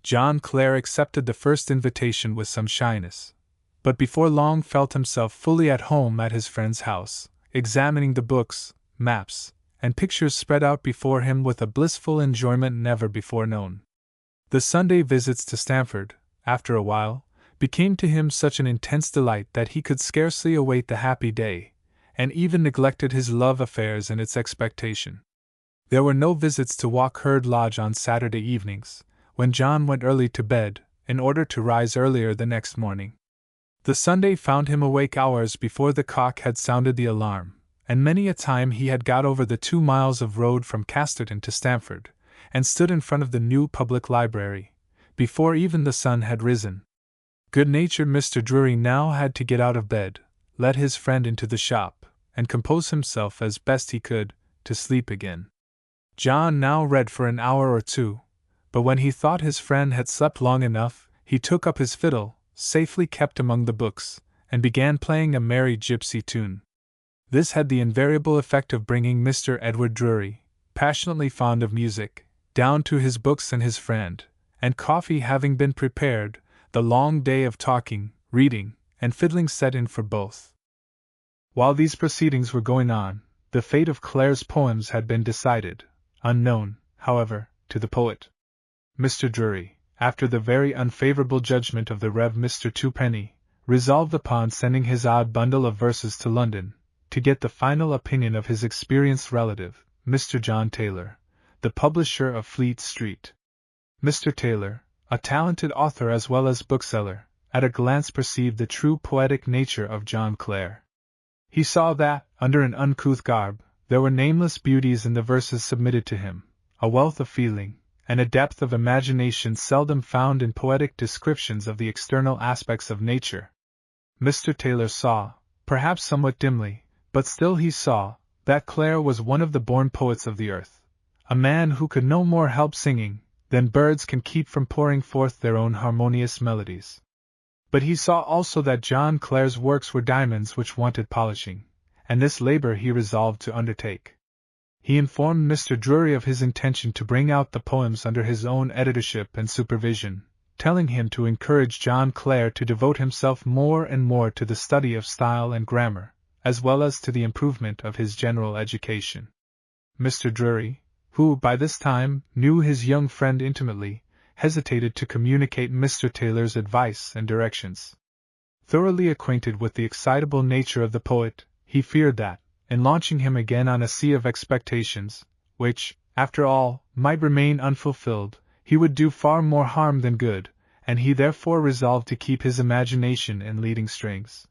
John Clare accepted the first invitation with some shyness, but before long felt himself fully at home at his friend's house, examining the books, maps, and pictures spread out before him with a blissful enjoyment never before known. The Sunday visits to Stamford, after a while, became to him such an intense delight that he could scarcely await the happy day, and even neglected his love affairs in its expectation. There were no visits to Walkherd Lodge on Saturday evenings, when John went early to bed, in order to rise earlier the next morning. The Sunday found him awake hours before the cock had sounded the alarm, and many a time he had got over the 2 miles of road from Casterton to Stamford, and stood in front of the new public library, before even the sun had risen. Good-natured Mr. Drury now had to get out of bed, let his friend into the shop, and compose himself as best he could, to sleep again. John now read for an hour or 2, but when he thought his friend had slept long enough, he took up his fiddle, safely kept among the books, and began playing a merry gypsy tune. This had the invariable effect of bringing Mr. Edward Drury, passionately fond of music, down to his books and his friend, and coffee having been prepared, the long day of talking, reading, and fiddling set in for both. While these proceedings were going on, the fate of Clare's poems had been decided, unknown, however, to the poet. Mr. Drury, after the very unfavorable judgment of the Rev. Mr. Twopenny, resolved upon sending his odd bundle of verses to London, to get the final opinion of his experienced relative, Mr. John Taylor, the publisher of Fleet Street. Mr. Taylor, a talented author as well as bookseller, at a glance perceived the true poetic nature of John Clare. He saw that, under an uncouth garb, there were nameless beauties in the verses submitted to him, a wealth of feeling, and a depth of imagination seldom found in poetic descriptions of the external aspects of nature. Mr. Taylor saw, perhaps somewhat dimly, but still he saw, that Clare was one of the born poets of the earth, a man who could no more help singing than birds can keep from pouring forth their own harmonious melodies. But he saw also that John Clare's works were diamonds which wanted polishing, and this labor he resolved to undertake. He informed Mr. Drury of his intention to bring out the poems under his own editorship and supervision, telling him to encourage John Clare to devote himself more and more to the study of style and grammar, as well as to the improvement of his general education. Mr. Drury, who by this time knew his young friend intimately, hesitated to communicate Mr. Taylor's advice and directions. Thoroughly acquainted with the excitable nature of the poet, he feared that, in launching him again on a sea of expectations, which, after all, might remain unfulfilled, he would do far more harm than good, and he therefore resolved to keep his imagination in leading strings.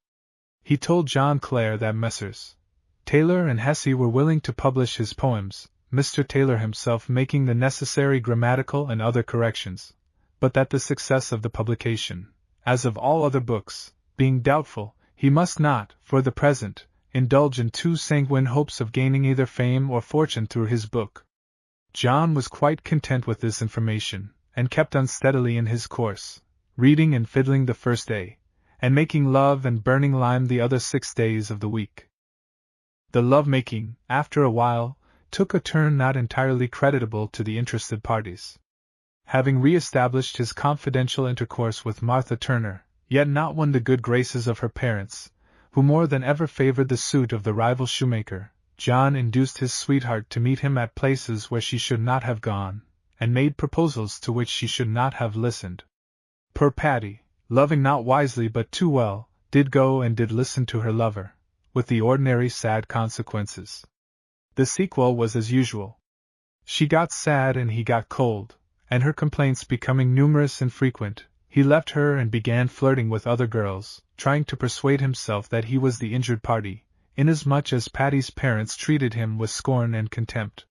He told John Clare that Messrs. Taylor and Hesse were willing to publish his poems, Mr. Taylor himself making the necessary grammatical and other corrections, but that the success of the publication, as of all other books, being doubtful, he must not, for the present, indulge in too sanguine hopes of gaining either fame or fortune through his book. John was quite content with this information, and kept unsteadily in his course, reading and fiddling the first day, and making love and burning lime the other 6 days of the week. The love-making, after a while, took a turn not entirely creditable to the interested parties. Having re-established his confidential intercourse with Martha Turner, yet not won the good graces of her parents, who more than ever favored the suit of the rival shoemaker, John induced his sweetheart to meet him at places where she should not have gone, and made proposals to which she should not have listened. Poor Patty, loving not wisely but too well, did go and did listen to her lover, with the ordinary sad consequences. The sequel was as usual. She got sad and he got cold, and her complaints becoming numerous and frequent, he left her and began flirting with other girls, trying to persuade himself that he was the injured party, inasmuch as Patty's parents treated him with scorn and contempt.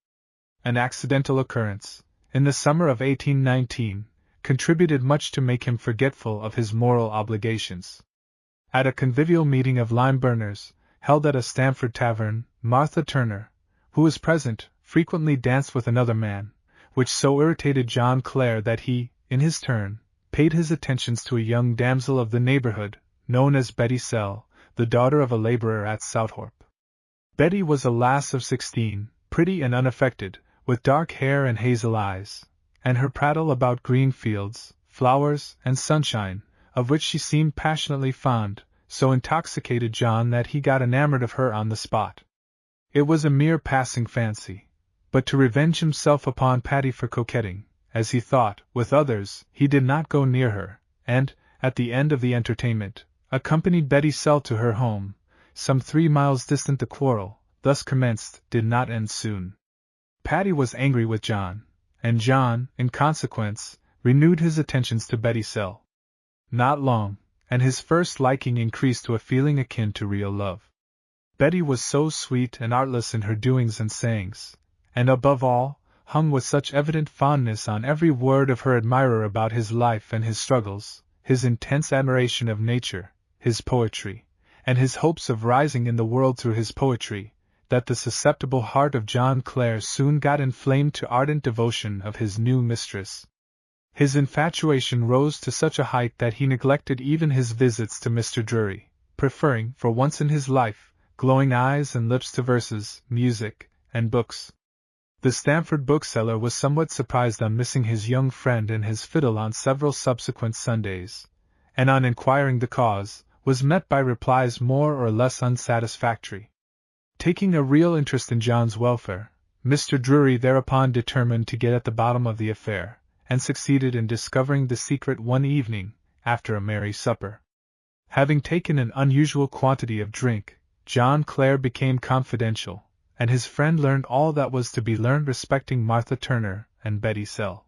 An accidental occurrence, in the summer of 1819, contributed much to make him forgetful of his moral obligations. At a convivial meeting of lime burners, held at a Stamford tavern, Martha Turner, who was present, frequently danced with another man, which so irritated John Clare that he, in his turn, paid his attentions to a young damsel of the neighborhood, known as Betty Sell, the daughter of a laborer at Southwarp. Betty was a lass of 16, pretty and unaffected, with dark hair and hazel eyes, and her prattle about green fields, flowers, and sunshine, of which she seemed passionately fond, so intoxicated John that he got enamored of her on the spot. It was a mere passing fancy, but to revenge himself upon Patty for coquetting, as he thought, with others, he did not go near her, and, at the end of the entertainment, accompanied Betty Sell to her home, some 3 miles distant. The quarrel, thus commenced, did not end soon. Patty was angry with John, and John, in consequence, renewed his attentions to Betty Sell. Not long, and his first liking increased to a feeling akin to real love. Betty was so sweet and artless in her doings and sayings, and above all, hung with such evident fondness on every word of her admirer about his life and his struggles, his intense admiration of nature, his poetry, and his hopes of rising in the world through his poetry, that the susceptible heart of John Clare soon got inflamed to ardent devotion of his new mistress. His infatuation rose to such a height that he neglected even his visits to Mr. Drury, preferring, for once in his life, glowing eyes and lips to verses, music, and books. The Stamford bookseller was somewhat surprised on missing his young friend and his fiddle on several subsequent Sundays, and on inquiring the cause, was met by replies more or less unsatisfactory. Taking a real interest in John's welfare, Mr. Drury thereupon determined to get at the bottom of the affair, and succeeded in discovering the secret one evening, after a merry supper. Having taken an unusual quantity of drink, John Clare became confidential, and his friend learned all that was to be learned respecting Martha Turner and Betty Sell.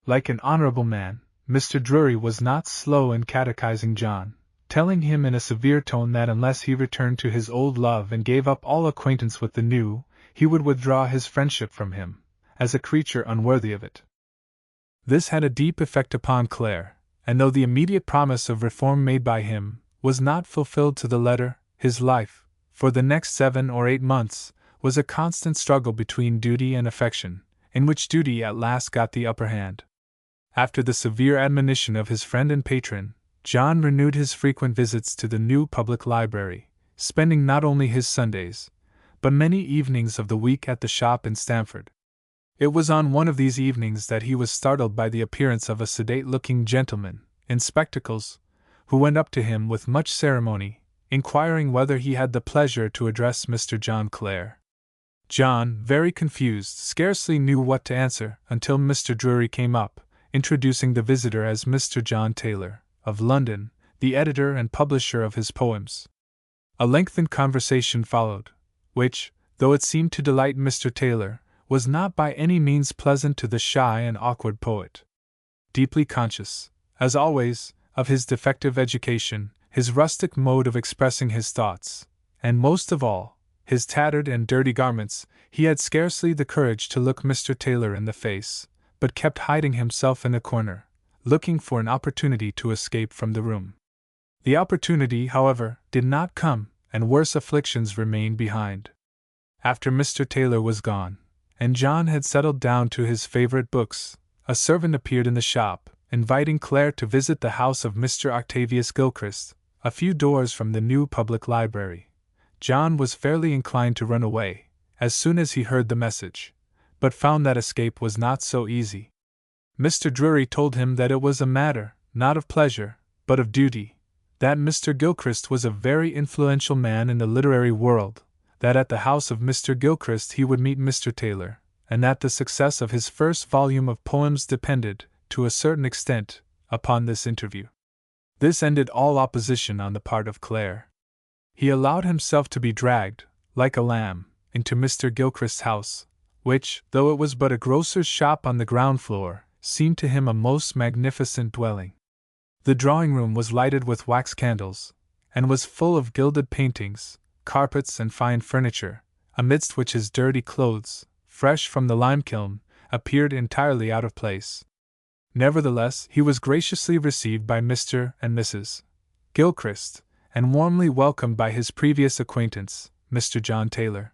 Like an honorable man, Mr. Drury was not slow in catechizing John, telling him in a severe tone that unless he returned to his old love and gave up all acquaintance with the new, he would withdraw his friendship from him, as a creature unworthy of it. This had a deep effect upon Clare, and though the immediate promise of reform made by him was not fulfilled to the letter, his life, for the next 7 or 8 months, was a constant struggle between duty and affection, in which duty at last got the upper hand. After the severe admonition of his friend and patron, John renewed his frequent visits to the new public library, spending not only his Sundays, but many evenings of the week at the shop in Stamford. It was on one of these evenings that he was startled by the appearance of a sedate-looking gentleman, in spectacles, who went up to him with much ceremony, inquiring whether he had the pleasure to address Mr. John Clare. John, very confused, scarcely knew what to answer until Mr. Drury came up, introducing the visitor as Mr. John Taylor, of London, the editor and publisher of his poems. A lengthened conversation followed, which, though it seemed to delight Mr. Taylor, was not by any means pleasant to the shy and awkward poet. Deeply conscious, as always, of his defective education, his rustic mode of expressing his thoughts, and most of all, his tattered and dirty garments, he had scarcely the courage to look Mr. Taylor in the face, but kept hiding himself in a corner, looking for an opportunity to escape from the room. The opportunity, however, did not come, and worse afflictions remained behind. After Mr. Taylor was gone, and John had settled down to his favorite books, a servant appeared in the shop, inviting Clare to visit the house of Mr. Octavius Gilchrist, a few doors from the new public library. John was fairly inclined to run away, as soon as he heard the message, but found that escape was not so easy. Mr. Drury told him that it was a matter, not of pleasure, but of duty, that Mr. Gilchrist was a very influential man in the literary world, that at the house of Mr. Gilchrist he would meet Mr. Taylor, and that the success of his first volume of poems depended, to a certain extent, upon this interview. This ended all opposition on the part of Clare. He allowed himself to be dragged, like a lamb, into Mr. Gilchrist's house, which, though it was but a grocer's shop on the ground floor, seemed to him a most magnificent dwelling. The drawing-room was lighted with wax candles, and was full of gilded paintings, carpets and fine furniture, amidst which his dirty clothes, fresh from the lime-kiln, appeared entirely out of place. Nevertheless, he was graciously received by Mr. and Mrs. Gilchrist, and warmly welcomed by his previous acquaintance, Mr. John Taylor.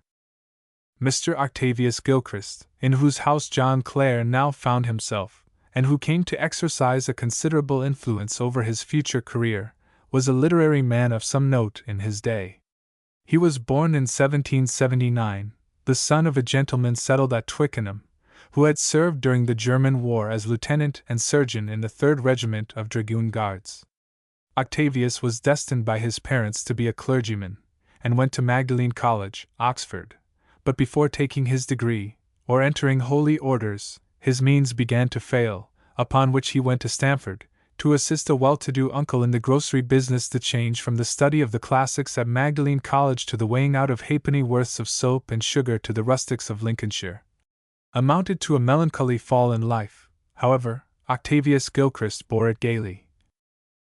Mr. Octavius Gilchrist, in whose house John Clare now found himself, and who came to exercise a considerable influence over his future career, was a literary man of some note in his day. He was born in 1779, the son of a gentleman settled at Twickenham, who had served during the German War as lieutenant and surgeon in the 3rd Regiment of Dragoon Guards. Octavius was destined by his parents to be a clergyman, and went to Magdalene College, Oxford, but before taking his degree, or entering holy orders, his means began to fail, upon which he went to Stamford, to assist a well-to-do uncle in the grocery business. The change from the study of the classics at Magdalene College to the weighing out of halfpenny worths of soap and sugar to the rustics of Lincolnshire amounted to a melancholy fall in life. However, Octavius Gilchrist bore it gaily,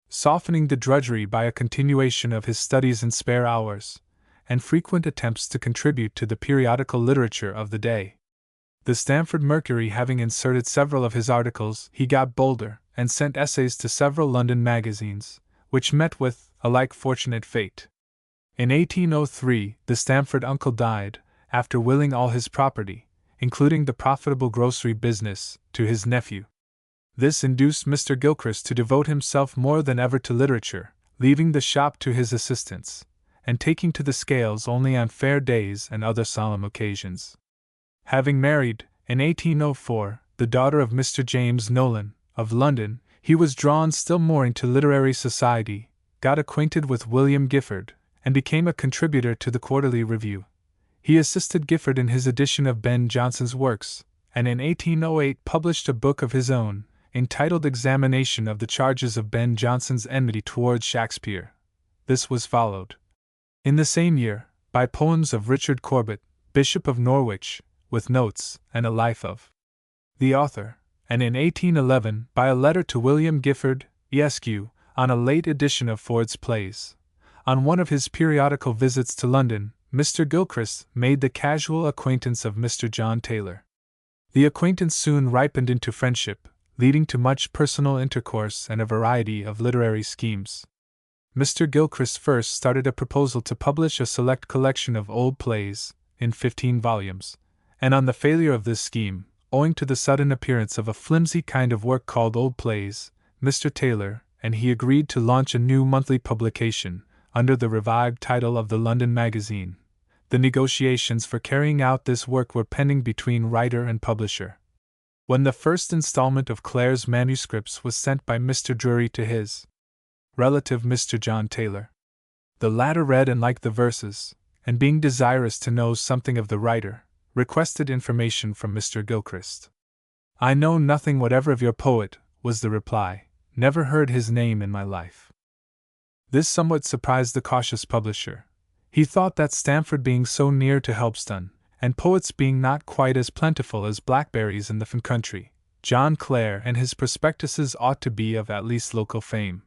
softening the drudgery by a continuation of his studies in spare hours, and frequent attempts to contribute to the periodical literature of the day. The Stamford Mercury having inserted several of his articles, he got bolder, and sent essays to several London magazines, which met with a like fortunate fate. In 1803, the Stamford uncle died, after willing all his property, including the profitable grocery business, to his nephew. This induced Mr. Gilchrist to devote himself more than ever to literature, leaving the shop to his assistants, and taking to the scales only on fair days and other solemn occasions. Having married, in 1804, the daughter of Mr. James Nolan, of London, he was drawn still more into literary society, got acquainted with William Gifford, and became a contributor to the Quarterly Review. He assisted Gifford in his edition of Ben Jonson's works, and in 1808 published a book of his own, entitled Examination of the Charges of Ben Jonson's Enmity towards Shakespeare. This was followed, in the same year, by poems of Richard Corbett, Bishop of Norwich, with notes, and a life of the author, and in 1811 by a letter to William Gifford, Esq., on a late edition of Ford's plays. On one of his periodical visits to London, Mr. Gilchrist made the casual acquaintance of Mr. John Taylor. The acquaintance soon ripened into friendship, leading to much personal intercourse and a variety of literary schemes. Mr. Gilchrist first started a proposal to publish a select collection of old plays, in 15 volumes, and on the failure of this scheme, owing to the sudden appearance of a flimsy kind of work called Old Plays, Mr. Taylor and he agreed to launch a new monthly publication, under the revived title of the London Magazine. The negotiations for carrying out this work were pending between writer and publisher. When the first installment of Clare's manuscripts was sent by Mr. Drury to his relative Mr. John Taylor, the latter read and liked the verses, and being desirous to know something of the writer, requested information from Mr. Gilchrist. "I know nothing whatever of your poet," was the reply. "Never heard his name in my life." This somewhat surprised the cautious publisher. He thought that Stamford being so near to Helpston, and poets being not quite as plentiful as blackberries in the Fen country, John Clare and his prospectuses ought to be of at least local fame.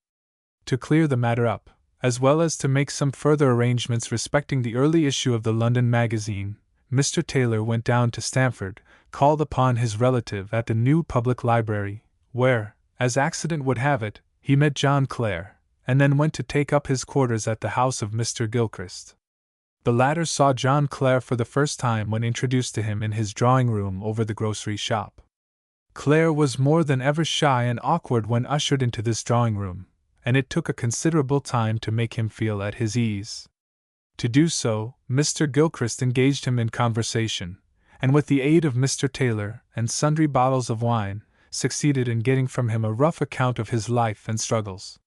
To clear the matter up, as well as to make some further arrangements respecting the early issue of the London Magazine, Mr. Taylor went down to Stamford, called upon his relative at the new public library, where, as accident would have it, he met John Clare, and then went to take up his quarters at the house of Mr. Gilchrist. The latter saw John Clare for the first time when introduced to him in his drawing-room over the grocery shop. Clare was more than ever shy and awkward when ushered into this drawing-room, and it took a considerable time to make him feel at his ease. To do so, Mr. Gilchrist engaged him in conversation, and with the aid of Mr. Taylor and sundry bottles of wine, succeeded in getting from him a rough account of his life and struggles.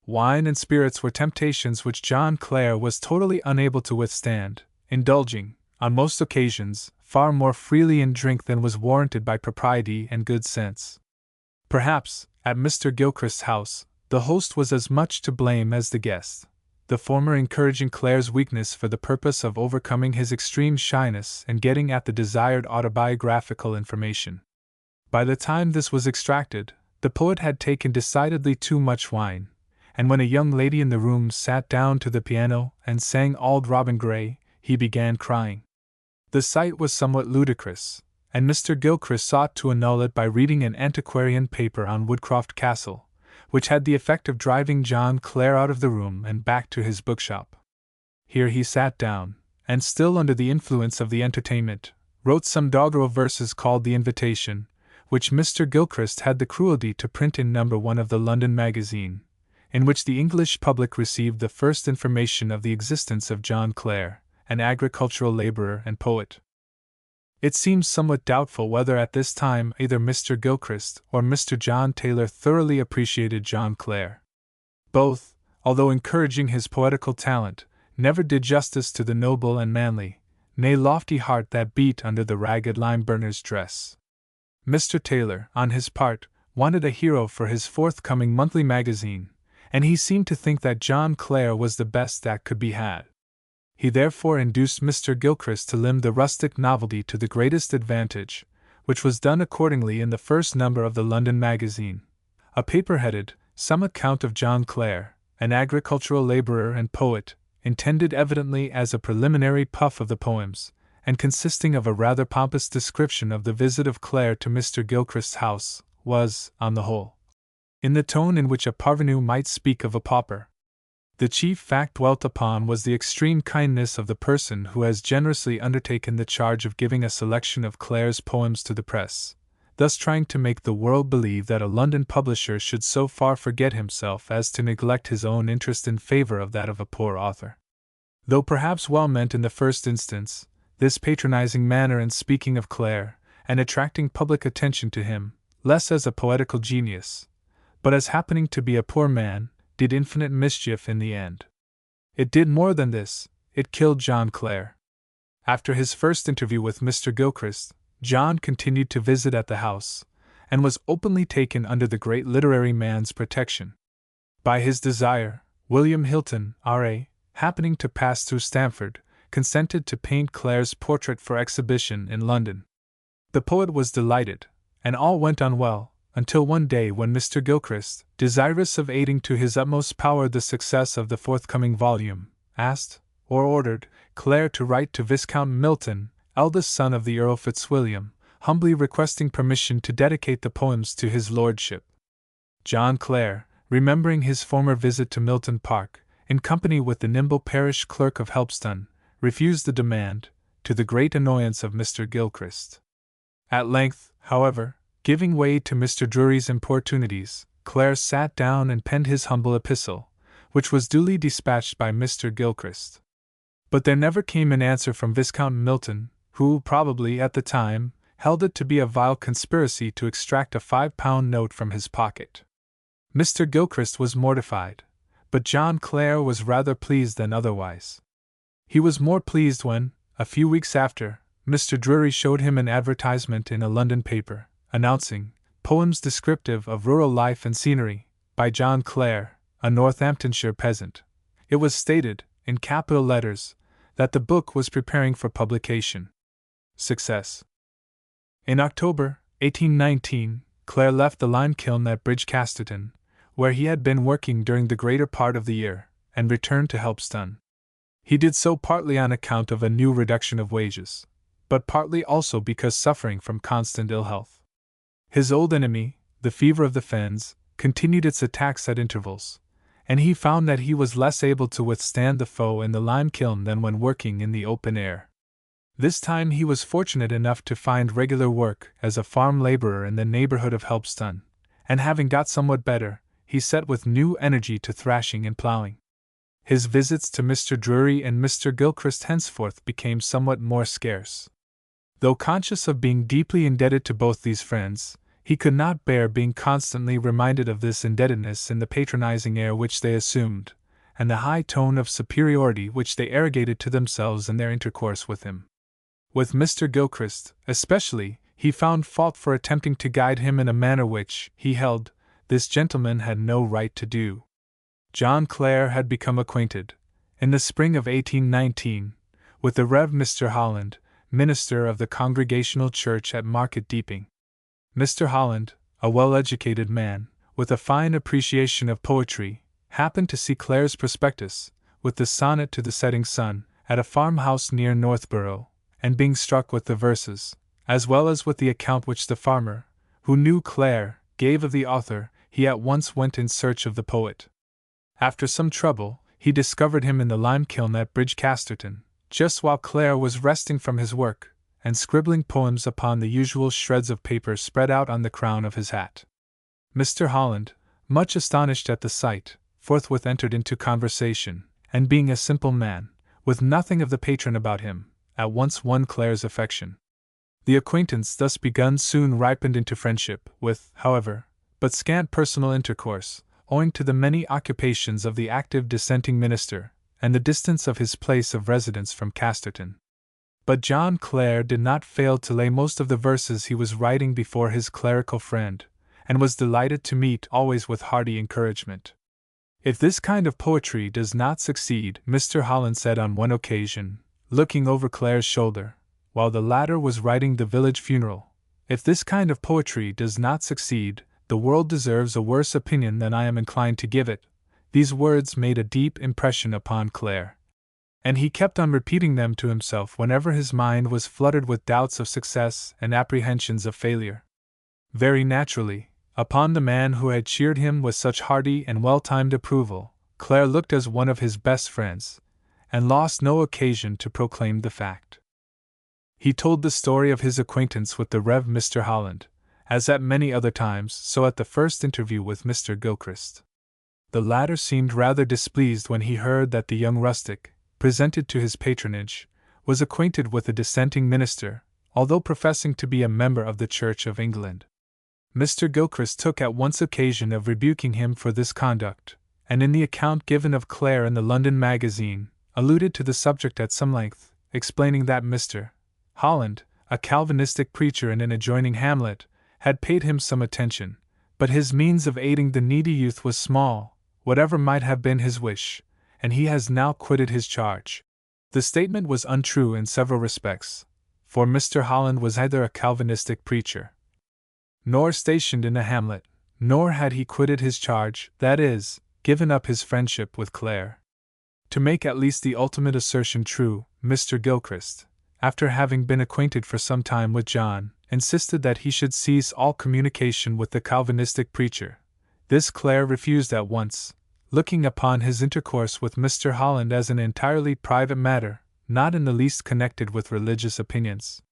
Wine and spirits were temptations which John Clare was totally unable to withstand, indulging, on most occasions, far more freely in drink than was warranted by propriety and good sense. Perhaps, at Mr. Gilchrist's house, the host was as much to blame as the guest, the former encouraging Clare's weakness for the purpose of overcoming his extreme shyness and getting at the desired autobiographical information. By the time this was extracted, the poet had taken decidedly too much wine, and when a young lady in the room sat down to the piano and sang Auld Robin Grey, he began crying. The sight was somewhat ludicrous, and Mr. Gilchrist sought to annul it by reading an antiquarian paper on Woodcroft Castle, which had the effect of driving John Clare out of the room and back to his bookshop. Here he sat down, and still under the influence of the entertainment, wrote some doggerel verses called The Invitation, which Mr. Gilchrist had the cruelty to print in number 1 of the London Magazine, in which the English public received the first information of the existence of John Clare, an agricultural laborer and poet. It seems somewhat doubtful whether at this time either Mr. Gilchrist or Mr. John Taylor thoroughly appreciated John Clare. Both, although encouraging his poetical talent, never did justice to the noble and manly, nay lofty heart that beat under the ragged lime-burner's dress. Mr. Taylor, on his part, wanted a hero for his forthcoming monthly magazine, and he seemed to think that John Clare was the best that could be had. He therefore induced Mr. Gilchrist to limn the rustic novelty to the greatest advantage, which was done accordingly in the first number of the London Magazine. A paper headed, Some Account of John Clare, an agricultural laborer and poet, intended evidently as a preliminary puff of the poems, and consisting of a rather pompous description of the visit of Clare to Mr. Gilchrist's house, was, on the whole, in the tone in which a parvenu might speak of a pauper. The chief fact dwelt upon was the extreme kindness of the person who has generously undertaken the charge of giving a selection of Clare's poems to the press, thus trying to make the world believe that a London publisher should so far forget himself as to neglect his own interest in favor of that of a poor author. Though perhaps well meant in the first instance, this patronizing manner in speaking of Clare, and attracting public attention to him, less as a poetical genius, but as happening to be a poor man, did infinite mischief in the end. It did more than this, it killed John Clare. After his first interview with Mr. Gilchrist, John continued to visit at the house, and was openly taken under the great literary man's protection. By his desire, William Hilton, R.A., happening to pass through Stamford, consented to paint Clare's portrait for exhibition in London. The poet was delighted, and all went on well, until one day when Mr. Gilchrist, desirous of aiding to his utmost power the success of the forthcoming volume, asked, or ordered, Clare to write to Viscount Milton, eldest son of the Earl Fitzwilliam, humbly requesting permission to dedicate the poems to his lordship. John Clare, remembering his former visit to Milton Park, in company with the nimble parish clerk of Helpston, refused the demand, to the great annoyance of Mr. Gilchrist. At length, however, giving way to Mr. Drury's importunities, Clare sat down and penned his humble epistle, which was duly dispatched by Mr. Gilchrist. But there never came an answer from Viscount Milton, who, probably at the time, held it to be a vile conspiracy to extract a £5 note from his pocket. Mr. Gilchrist was mortified, but John Clare was rather pleased than otherwise. He was more pleased when, a few weeks after, Mr. Drury showed him an advertisement in a London paper, announcing Poems Descriptive of Rural Life and Scenery, by John Clare, a Northamptonshire peasant. It was stated, in capital letters, that the book was preparing for publication. Success. In October 1819, Clare left the lime kiln at Bridgecasterton, where he had been working during the greater part of the year, and returned to Helpston. He did so partly on account of a new reduction of wages, but partly also because suffering from constant ill health. His old enemy, the fever of the fens, continued its attacks at intervals, and he found that he was less able to withstand the foe in the lime kiln than when working in the open air. This time he was fortunate enough to find regular work as a farm laborer in the neighborhood of Helpston, and having got somewhat better, he set with new energy to thrashing and ploughing. His visits to Mr. Drury and Mr. Gilchrist henceforth became somewhat more scarce. Though conscious of being deeply indebted to both these friends, he could not bear being constantly reminded of this indebtedness in the patronizing air which they assumed, and the high tone of superiority which they arrogated to themselves in their intercourse with him. With Mr. Gilchrist, especially, he found fault for attempting to guide him in a manner which, he held, this gentleman had no right to do. John Clare had become acquainted, in the spring of 1819, with the Rev. Mr. Holland, minister of the Congregational Church at Market Deeping. Mr. Holland, a well-educated man, with a fine appreciation of poetry, happened to see Clare's prospectus, with the sonnet to the setting sun, at a farmhouse near Northborough, and being struck with the verses, as well as with the account which the farmer, who knew Clare, gave of the author, he at once went in search of the poet. After some trouble, he discovered him in the lime kiln at Bridgecasterton, just while Clare was resting from his work, and scribbling poems upon the usual shreds of paper spread out on the crown of his hat. Mr. Holland, much astonished at the sight, forthwith entered into conversation, and being a simple man, with nothing of the patron about him, at once won Clare's affection. The acquaintance thus begun soon ripened into friendship, with, however, but scant personal intercourse, owing to the many occupations of the active dissenting minister, and the distance of his place of residence from Casterton. But John Clare did not fail to lay most of the verses he was writing before his clerical friend, and was delighted to meet always with hearty encouragement. If this kind of poetry does not succeed, Mr. Holland said on one occasion, looking over Clare's shoulder, while the latter was writing the village funeral, if this kind of poetry does not succeed, the world deserves a worse opinion than I am inclined to give it. These words made a deep impression upon Clare, and he kept on repeating them to himself whenever his mind was fluttered with doubts of success and apprehensions of failure. Very naturally, upon the man who had cheered him with such hearty and well-timed approval, Clare looked as one of his best friends, and lost no occasion to proclaim the fact. He told the story of his acquaintance with the Rev. Mr. Holland, as at many other times, so at the first interview with Mr. Gilchrist. The latter seemed rather displeased when he heard that the young rustic, presented to his patronage, was acquainted with a dissenting minister, although professing to be a member of the Church of England. Mr. Gilchrist took at once occasion of rebuking him for this conduct, and in the account given of Clare in the London Magazine, alluded to the subject at some length, explaining that Mr. Holland, a Calvinistic preacher in an adjoining hamlet, had paid him some attention, but his means of aiding the needy youth was small, whatever might have been his wish, and he has now quitted his charge. The statement was untrue in several respects, for Mr. Holland was neither a Calvinistic preacher, nor stationed in a hamlet, nor had he quitted his charge, that is, given up his friendship with Clare. To make at least the ultimate assertion true, Mr. Gilchrist, after having been acquainted for some time with John, insisted that he should cease all communication with the Calvinistic preacher. This Clare refused at once, looking upon his intercourse with Mr. Holland as an entirely private matter, not in the least connected with religious opinions.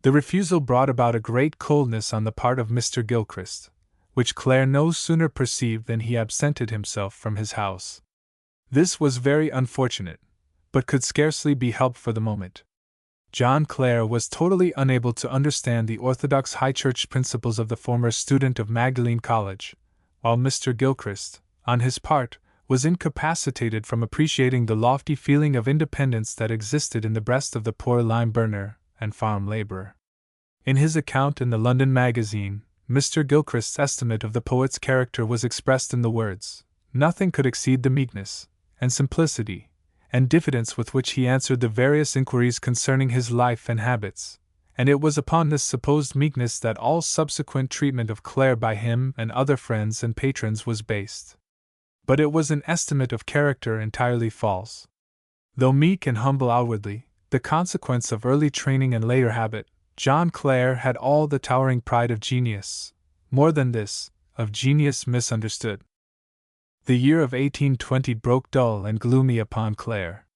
The refusal brought about a great coldness on the part of Mr. Gilchrist, which Clare no sooner perceived than he absented himself from his house. This was very unfortunate, but could scarcely be helped for the moment. John Clare was totally unable to understand the orthodox high church principles of the former student of Magdalene College, while Mr. Gilchrist, on his part, was incapacitated from appreciating the lofty feeling of independence that existed in the breast of the poor lime burner and farm laborer. In his account in the London Magazine, Mr. Gilchrist's estimate of the poet's character was expressed in the words, "Nothing could exceed the meekness, and simplicity, and diffidence with which he answered the various inquiries concerning his life and habits, and it was upon this supposed meekness that all subsequent treatment of Clare by him and other friends and patrons was based." But it was an estimate of character entirely false. Though meek and humble outwardly, the consequence of early training and later habit, John Clare had all the towering pride of genius, more than this, of genius misunderstood. The year of 1820 broke dull and gloomy upon Clare.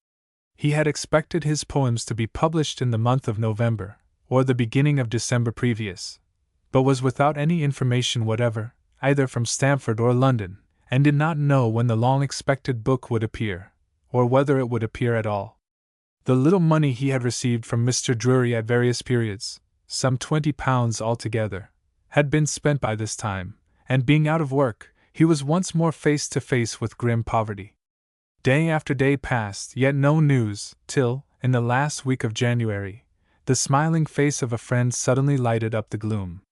He had expected his poems to be published in the month of November, or the beginning of December previous, but was without any information whatever, either from Stamford or London, and did not know when the long-expected book would appear, or whether it would appear at all. The little money he had received from Mr. Drury at various periods, some £20 altogether, had been spent by this time, and being out of work, he was once more face to face with grim poverty. Day after day passed, yet no news, till, in the last week of January, the smiling face of a friend suddenly lighted up the gloom.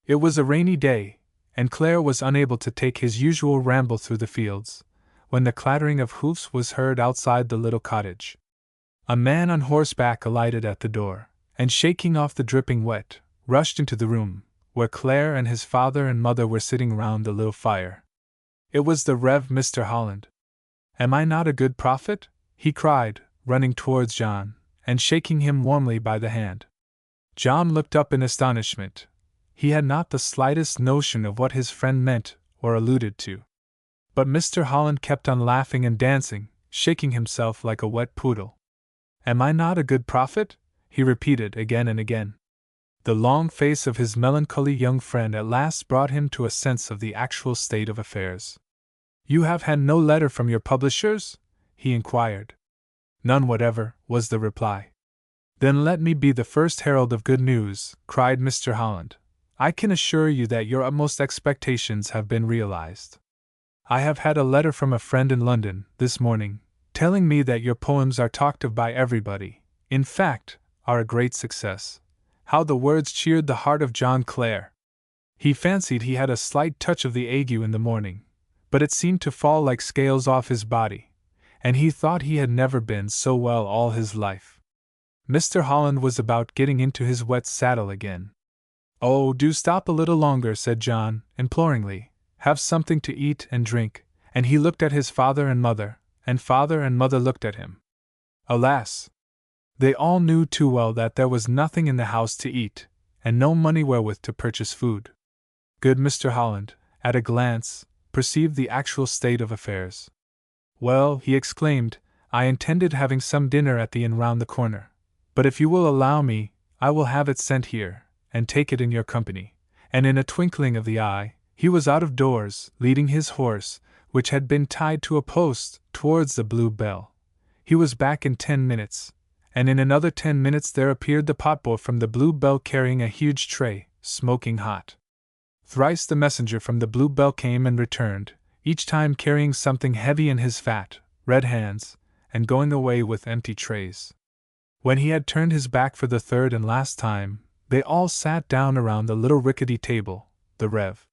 It was a rainy day, and Clare was unable to take his usual ramble through the fields, when the clattering of hoofs was heard outside the little cottage. A man on horseback alighted at the door, and shaking off the dripping wet, rushed into the room, where Clare and his father and mother were sitting round the little fire. It was the Rev. Mr. Holland. "Am I not a good prophet?" he cried, running towards John, and shaking him warmly by the hand. John looked up in astonishment. He had not the slightest notion of what his friend meant or alluded to. But Mr. Holland kept on laughing and dancing, shaking himself like a wet poodle. "Am I not a good prophet?" he repeated again and again. The long face of his melancholy young friend at last brought him to a sense of the actual state of affairs. "You have had no letter from your publishers?" he inquired. "None whatever," was the reply. "Then let me be the first herald of good news," cried Mr. Holland. "I can assure you that your utmost expectations have been realized. I have had a letter from a friend in London, this morning, telling me that your poems are talked of by everybody, in fact, are a great success." How the words cheered the heart of John Clare! He fancied he had a slight touch of the ague in the morning, but it seemed to fall like scales off his body, and he thought he had never been so well all his life. Mr. Holland was about getting into his wet saddle again. "Oh, do stop a little longer," said John, imploringly. "Have something to eat and drink," and he looked at his father and mother looked at him. Alas! They all knew too well that there was nothing in the house to eat, and no money wherewith to purchase food. Good Mr. Holland, at a glance, perceived the actual state of affairs. "Well," he exclaimed, "I intended having some dinner at the inn round the corner, but if you will allow me, I will have it sent here, and take it in your company." And in a twinkling of the eye, he was out of doors, leading his horse, which had been tied to a post, towards the Blue Bell. He was back in 10 minutes. And in another 10 minutes there appeared the potboy from the Blue Bell carrying a huge tray, smoking hot. Thrice the messenger from the Blue Bell came and returned, each time carrying something heavy in his fat, red hands, and going away with empty trays. When he had turned his back for the third and last time, they all sat down around the little rickety table, the Rev.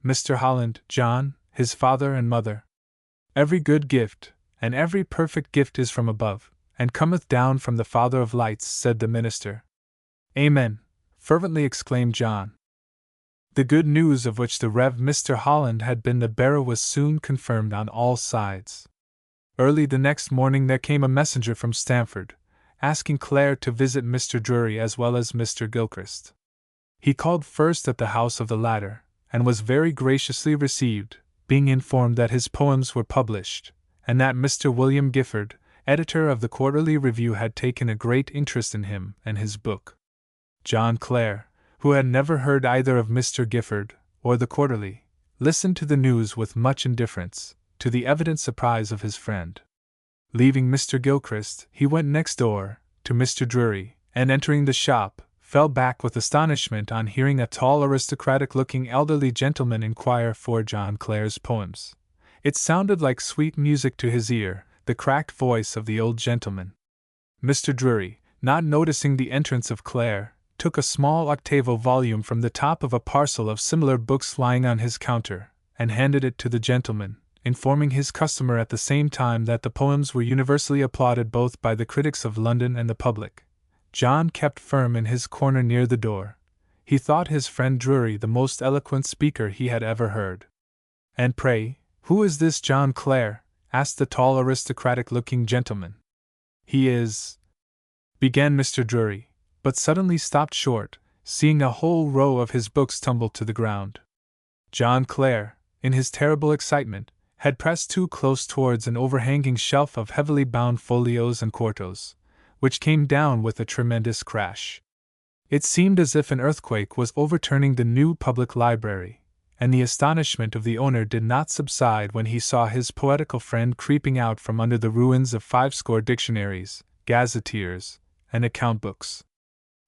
Mr. Holland, John, his father and mother. "Every good gift, and every perfect gift is from above, and cometh down from the Father of lights," said the minister. "Amen," fervently exclaimed John. The good news of which the Rev. Mr. Holland had been the bearer was soon confirmed on all sides. Early the next morning there came a messenger from Stamford, asking Clare to visit Mr. Drury as well as Mr. Gilchrist. He called first at the house of the latter, and was very graciously received, being informed that his poems were published, and that Mr. William Gifford, editor of the Quarterly Review, had taken a great interest in him and his book. John Clare, who had never heard either of Mr. Gifford or the Quarterly, listened to the news with much indifference, to the evident surprise of his friend. Leaving Mr. Gilchrist, he went next door, to Mr. Drury, and entering the shop, fell back with astonishment on hearing a tall, aristocratic-looking elderly gentleman inquire for John Clare's poems. It sounded like sweet music to his ear, the cracked voice of the old gentleman. Mr. Drury, not noticing the entrance of Clare, took a small octavo volume from the top of a parcel of similar books lying on his counter, and handed it to the gentleman, informing his customer at the same time that the poems were universally applauded both by the critics of London and the public. John kept firm in his corner near the door. He thought his friend Drury the most eloquent speaker he had ever heard. "And pray, who is this John Clare?" asked the tall, aristocratic-looking gentleman. "He is—" began Mr. Drury, but suddenly stopped short, seeing a whole row of his books tumble to the ground. John Clare, in his terrible excitement, had pressed too close towards an overhanging shelf of heavily bound folios and quartos, which came down with a tremendous crash. It seemed as if an earthquake was overturning the new public library, and the astonishment of the owner did not subside when he saw his poetical friend creeping out from under the ruins of 50 dictionaries, gazetteers, and account books.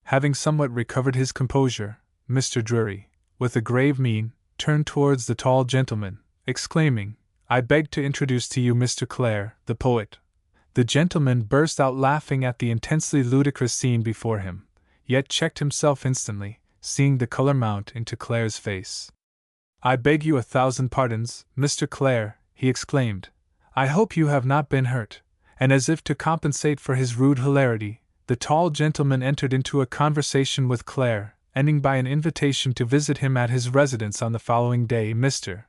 Having somewhat recovered his composure, Mr. Drury, with a grave mien, turned towards the tall gentleman, exclaiming, "I beg to introduce to you Mr. Clare, the poet." The gentleman burst out laughing at the intensely ludicrous scene before him, yet checked himself instantly, seeing the color mount into Clare's face. "I beg you 1,000 pardons, Mr. Clare," he exclaimed. "I hope you have not been hurt," and as if to compensate for his rude hilarity, the tall gentleman entered into a conversation with Clare, ending by an invitation to visit him at his residence on the following day. "Mr.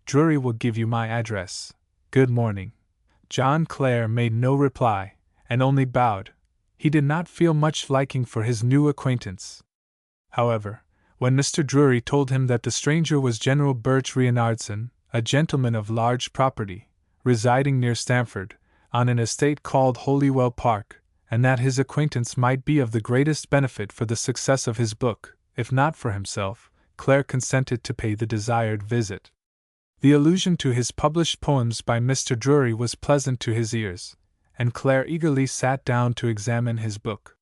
Drury will give you my address. Good morning." John Clare made no reply, and only bowed. He did not feel much liking for his new acquaintance. However, when Mr. Drury told him that the stranger was General Birch Reinhardson, a gentleman of large property, residing near Stamford, on an estate called Holywell Park, and that his acquaintance might be of the greatest benefit for the success of his book, if not for himself, Clare consented to pay the desired visit. The allusion to his published poems by Mr. Drury was pleasant to his ears, and Clare eagerly sat down to examine his book.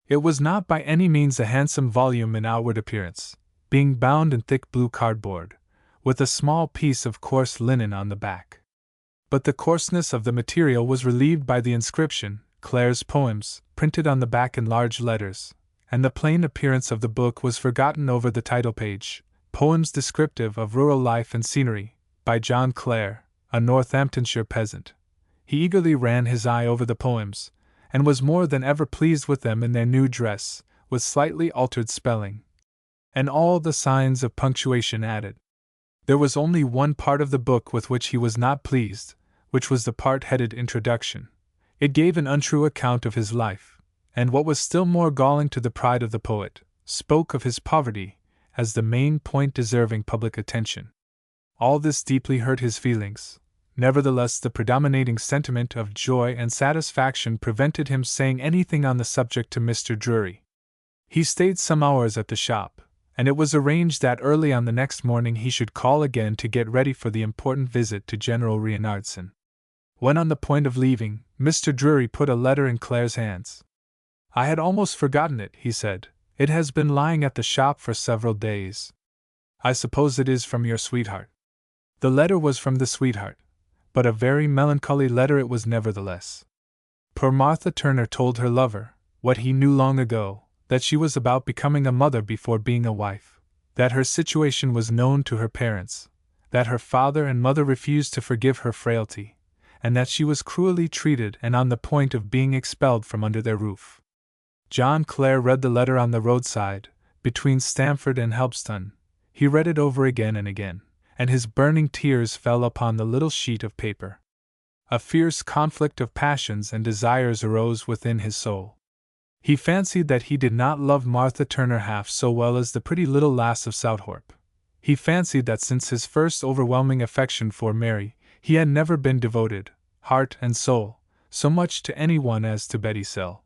It was not by any means a handsome volume in outward appearance, being bound in thick blue cardboard, with a small piece of coarse linen on the back. But the coarseness of the material was relieved by the inscription, "Clare's Poems," printed on the back in large letters, and the plain appearance of the book was forgotten over the title page, "Poems Descriptive of Rural Life and Scenery, by John Clare, a Northamptonshire Peasant." He eagerly ran his eye over the poems, and was more than ever pleased with them in their new dress, with slightly altered spelling, and all the signs of punctuation added. There was only one part of the book with which he was not pleased, which was the part headed Introduction. It gave an untrue account of his life, and what was still more galling to the pride of the poet, spoke of his poverty as the main point deserving public attention. All this deeply hurt his feelings. Nevertheless, the predominating sentiment of joy and satisfaction prevented him saying anything on the subject to Mr. Drury. He stayed some hours at the shop, and it was arranged that early on the next morning he should call again to get ready for the important visit to General Reinhardson. When on the point of leaving, Mr. Drury put a letter in Clare's hands. "I had almost forgotten it," he said. "It has been lying at the shop for several days. I suppose it is from your sweetheart." The letter was from the sweetheart, but a very melancholy letter it was nevertheless. Poor Martha Turner told her lover, what he knew long ago, that she was about becoming a mother before being a wife, that her situation was known to her parents, that her father and mother refused to forgive her frailty, and that she was cruelly treated and on the point of being expelled from under their roof. John Clare read the letter on the roadside, between Stamford and Helpston. He read it over again and again, and his burning tears fell upon the little sheet of paper. A fierce conflict of passions and desires arose within his soul. He fancied that he did not love Martha Turner half so well as the pretty little lass of Southwarp. He fancied that since his first overwhelming affection for Mary, he had never been devoted, heart and soul, so much to anyone as to Betty Sell.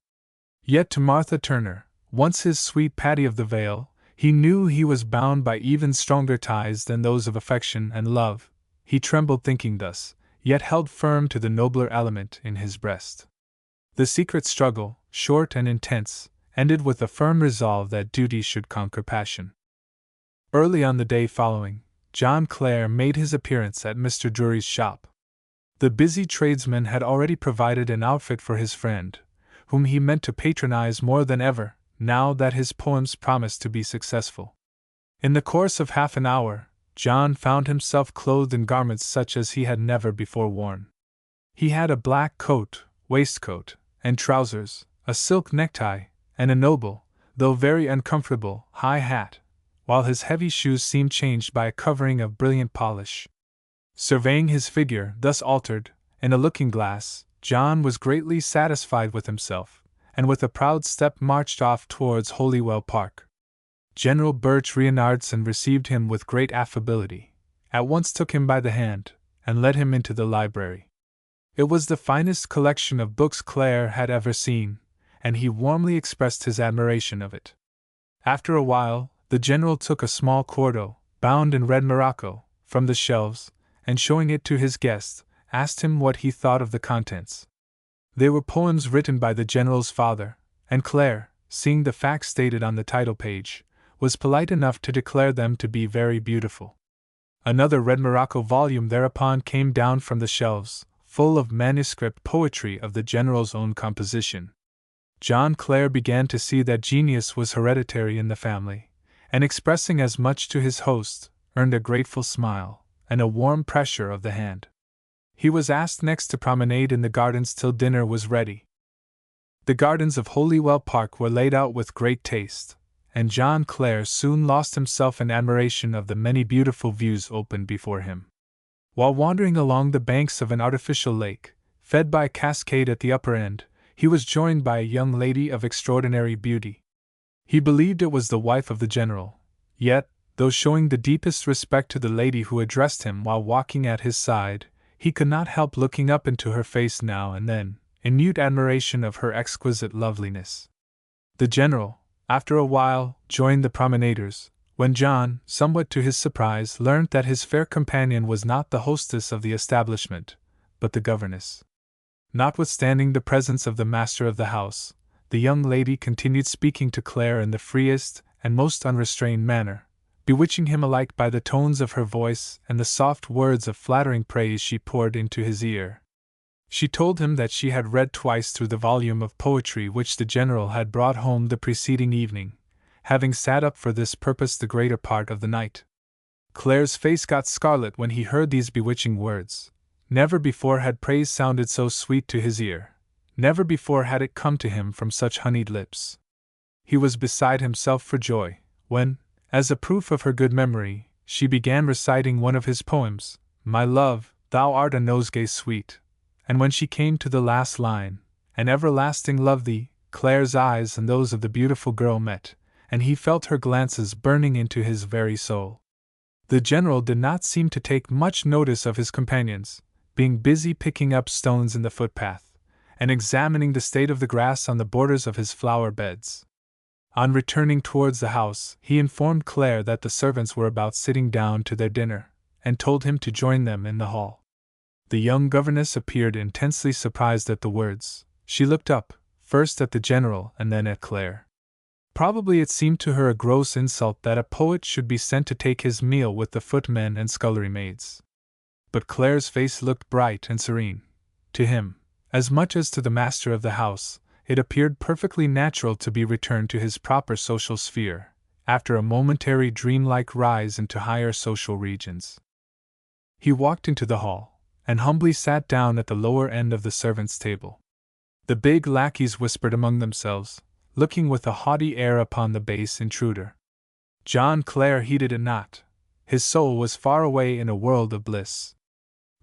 Yet to Martha Turner, once his sweet Patty of the Vale, he knew he was bound by even stronger ties than those of affection and love. He trembled thinking thus, yet held firm to the nobler element in his breast. The secret struggle, short and intense, ended with a firm resolve that duty should conquer passion. Early on the day following, John Clare made his appearance at Mr. Drury's shop. The busy tradesman had already provided an outfit for his friend, whom he meant to patronize more than ever, now that his poems promised to be successful. In the course of half an hour, John found himself clothed in garments such as he had never before worn. He had a black coat, waistcoat, and trousers, a silk necktie, and a noble, though very uncomfortable, high hat, while his heavy shoes seemed changed by a covering of brilliant polish. Surveying his figure, thus altered, in a looking-glass, John was greatly satisfied with himself, and with a proud step marched off towards Holywell Park. General Birch Reinhardson received him with great affability, at once took him by the hand, and led him into the library. It was the finest collection of books Clare had ever seen, and he warmly expressed his admiration of it. After a while, the general took a small quarto, bound in red morocco, from the shelves, and showing it to his guest, asked him what he thought of the contents. They were poems written by the general's father, and Clare, seeing the facts stated on the title page, was polite enough to declare them to be very beautiful. Another red morocco volume thereupon came down from the shelves, full of manuscript poetry of the general's own composition. John Clare began to see that genius was hereditary in the family, and expressing as much to his host, earned a grateful smile, and a warm pressure of the hand. He was asked next to promenade in the gardens till dinner was ready. The gardens of Holywell Park were laid out with great taste, and John Clare soon lost himself in admiration of the many beautiful views opened before him. While wandering along the banks of an artificial lake, fed by a cascade at the upper end, he was joined by a young lady of extraordinary beauty. He believed it was the wife of the general, yet, though showing the deepest respect to the lady who addressed him while walking at his side, he could not help looking up into her face now and then, in mute admiration of her exquisite loveliness. The general, after a while, joined the promenaders, when John, somewhat to his surprise, learnt that his fair companion was not the hostess of the establishment, but the governess. Notwithstanding the presence of the master of the house, the young lady continued speaking to Clare in the freest and most unrestrained manner, bewitching him alike by the tones of her voice and the soft words of flattering praise she poured into his ear. She told him that she had read twice through the volume of poetry which the general had brought home the preceding evening, having sat up for this purpose the greater part of the night. Clare's face got scarlet when he heard these bewitching words. Never before had praise sounded so sweet to his ear. Never before had it come to him from such honeyed lips. He was beside himself for joy, when, as a proof of her good memory, she began reciting one of his poems, "My love, thou art a nosegay sweet," and when she came to the last line, "An everlasting love thee," Clare's eyes and those of the beautiful girl met, and he felt her glances burning into his very soul. The general did not seem to take much notice of his companions, being busy picking up stones in the footpath, and examining the state of the grass on the borders of his flower beds. On returning towards the house, he informed Clare that the servants were about sitting down to their dinner, and told him to join them in the hall. The young governess appeared intensely surprised at the words. She looked up, first at the general and then at Clare. Probably it seemed to her a gross insult that a poet should be sent to take his meal with the footmen and scullery maids. But Clare's face looked bright and serene. To him, as much as to the master of the house, it appeared perfectly natural to be returned to his proper social sphere, after a momentary dreamlike rise into higher social regions. He walked into the hall, and humbly sat down at the lower end of the servants' table. The big lackeys whispered among themselves, looking with a haughty air upon the base intruder. John Clare heeded it not. His soul was far away in a world of bliss.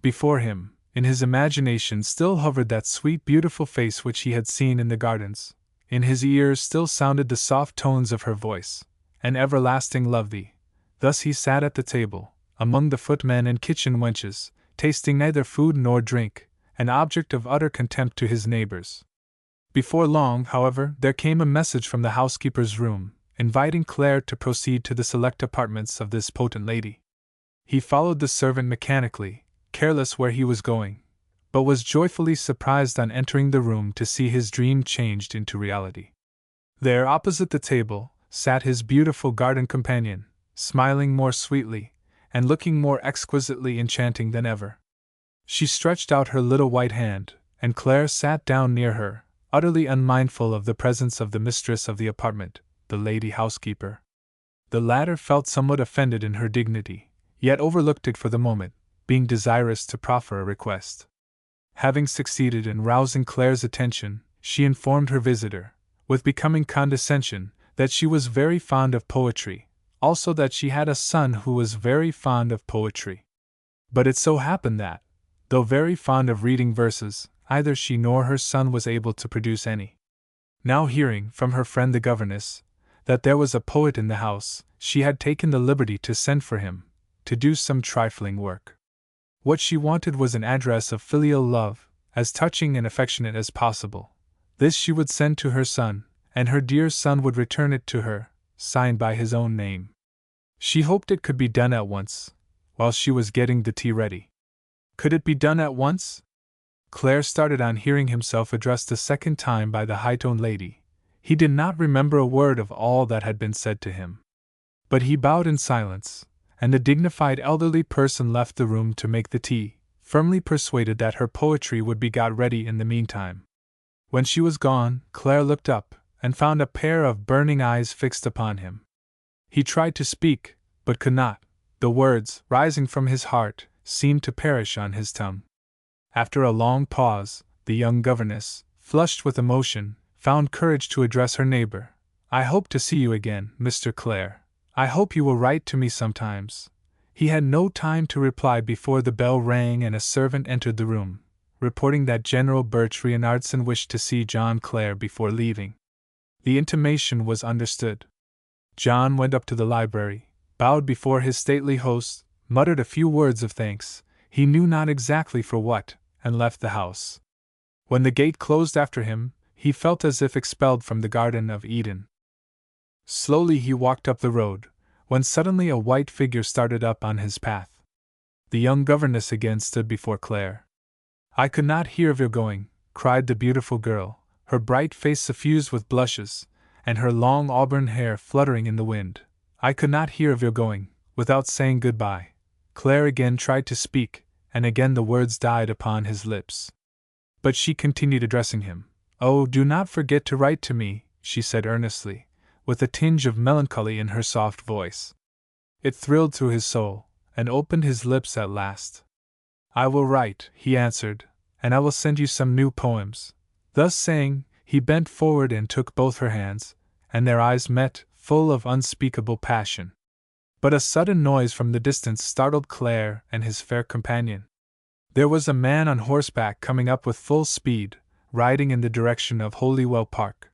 Before him, in his imagination still hovered that sweet beautiful face which he had seen in the gardens. In his ears still sounded the soft tones of her voice, "An everlasting love thee." Thus he sat at the table, among the footmen and kitchen wenches, tasting neither food nor drink, an object of utter contempt to his neighbors. Before long, however, there came a message from the housekeeper's room, inviting Clare to proceed to the select apartments of this potent lady. He followed the servant mechanically, careless where he was going, but was joyfully surprised on entering the room to see his dream changed into reality. There, opposite the table, sat his beautiful garden companion, smiling more sweetly, and looking more exquisitely enchanting than ever. She stretched out her little white hand, and Clare sat down near her, utterly unmindful of the presence of the mistress of the apartment, the lady housekeeper. The latter felt somewhat offended in her dignity, yet overlooked it for the moment, being desirous to proffer a request. Having succeeded in rousing Clare's attention, she informed her visitor, with becoming condescension, that she was very fond of poetry, also that she had a son who was very fond of poetry. But it so happened that, though very fond of reading verses, either she nor her son was able to produce any. Now hearing, from her friend the governess, that there was a poet in the house, she had taken the liberty to send for him, to do some trifling work. What she wanted was an address of filial love, as touching and affectionate as possible. This she would send to her son, and her dear son would return it to her, signed by his own name. She hoped it could be done at once, while she was getting the tea ready. Could it be done at once? Clare started on hearing himself addressed a second time by the high-toned lady. He did not remember a word of all that had been said to him. But he bowed in silence, and the dignified elderly person left the room to make the tea, firmly persuaded that her poetry would be got ready in the meantime. When she was gone, Clare looked up, and found a pair of burning eyes fixed upon him. He tried to speak, but could not. The words, rising from his heart, seemed to perish on his tongue. After a long pause, the young governess, flushed with emotion, found courage to address her neighbor. "I hope to see you again, Mr. Clare. I hope you will write to me sometimes." He had no time to reply before the bell rang and a servant entered the room, reporting that General Birch Reinhardson wished to see John Clare before leaving. The intimation was understood. John went up to the library, bowed before his stately host, muttered a few words of thanks, he knew not exactly for what, and left the house. When the gate closed after him, he felt as if expelled from the Garden of Eden. Slowly he walked up the road, when suddenly a white figure started up on his path. The young governess again stood before Clare. "I could not hear of your going," cried the beautiful girl, her bright face suffused with blushes, and her long auburn hair fluttering in the wind. "I could not hear of your going, without saying good-bye." Clare again tried to speak, and again the words died upon his lips. But she continued addressing him. "Oh, do not forget to write to me," she said earnestly, with a tinge of melancholy in her soft voice. It thrilled through his soul, and opened his lips at last. "I will write," he answered, "and I will send you some new poems." Thus saying, he bent forward and took both her hands, and their eyes met, full of unspeakable passion. But a sudden noise from the distance startled Clare and his fair companion. There was a man on horseback coming up with full speed, riding in the direction of Holywell Park.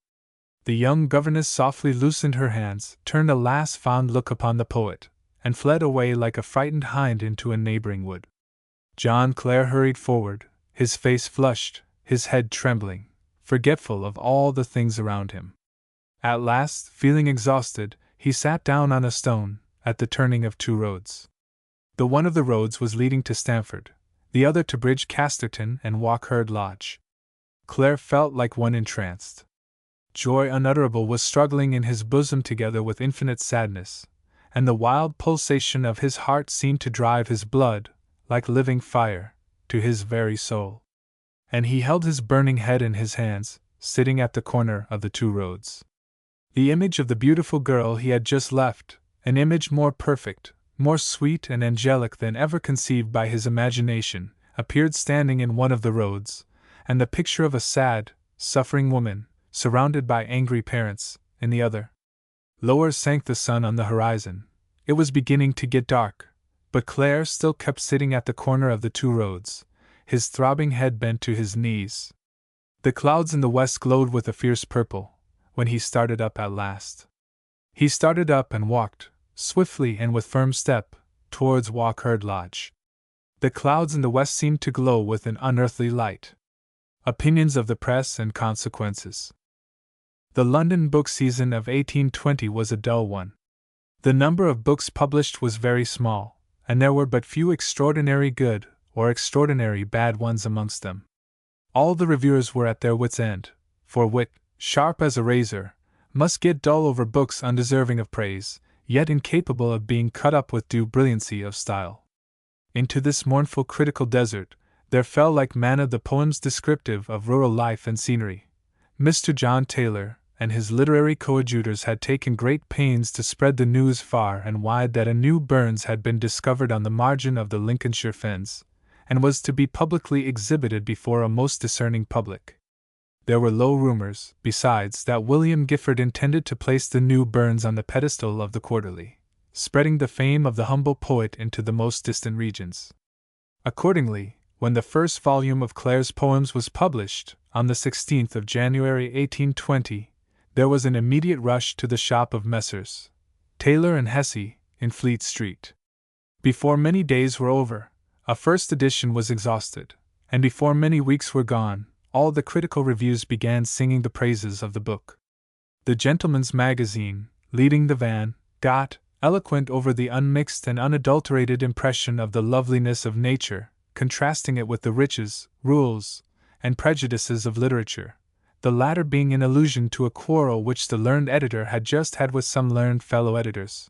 The young governess softly loosened her hands, turned a last fond look upon the poet, and fled away like a frightened hind into a neighboring wood. John Clare hurried forward, his face flushed, his head trembling, forgetful of all the things around him. At last, feeling exhausted, he sat down on a stone, at the turning of two roads. The one of the roads was leading to Stamford, the other to Bridge Casterton and Walkherd Lodge. Clare felt like one entranced. Joy unutterable was struggling in his bosom together with infinite sadness, and the wild pulsation of his heart seemed to drive his blood, like living fire, to his very soul. And he held his burning head in his hands, sitting at the corner of the two roads. The image of the beautiful girl he had just left, an image more perfect, more sweet and angelic than ever conceived by his imagination, appeared standing in one of the roads, and the picture of a sad, suffering woman, surrounded by angry parents, in the other. Lower sank the sun on the horizon. It was beginning to get dark, but Clare still kept sitting at the corner of the two roads, his throbbing head bent to his knees. The clouds in the west glowed with a fierce purple, when he started up at last. He started up and walked, swiftly and with firm step, towards Walkherd Lodge. The clouds in the west seemed to glow with an unearthly light. Opinions of the press and consequences. The London book season of 1820 was a dull one. The number of books published was very small, and there were but few extraordinary good or extraordinary bad ones amongst them. All the reviewers were at their wits' end, for wit, sharp as a razor, must get dull over books undeserving of praise, yet incapable of being cut up with due brilliancy of style. Into this mournful critical desert there fell like manna the poems descriptive of rural life and scenery. Mr. John Taylor and his literary coadjutors had taken great pains to spread the news far and wide that a new Burns had been discovered on the margin of the Lincolnshire fens, and was to be publicly exhibited before a most discerning public. There were low rumors, besides, that William Gifford intended to place the new Burns on the pedestal of the Quarterly, spreading the fame of the humble poet into the most distant regions. Accordingly, when the first volume of Clare's poems was published, on the 16th of January 1820, there was an immediate rush to the shop of Messrs. Taylor and Hesse, in Fleet Street. Before many days were over, a first edition was exhausted, and before many weeks were gone, all the critical reviews began singing the praises of the book. The Gentleman's Magazine, leading the van, got eloquent over the unmixed and unadulterated impression of the loveliness of nature, contrasting it with the riches, rules, and prejudices of literature, the latter being in allusion to a quarrel which the learned editor had just had with some learned fellow editors.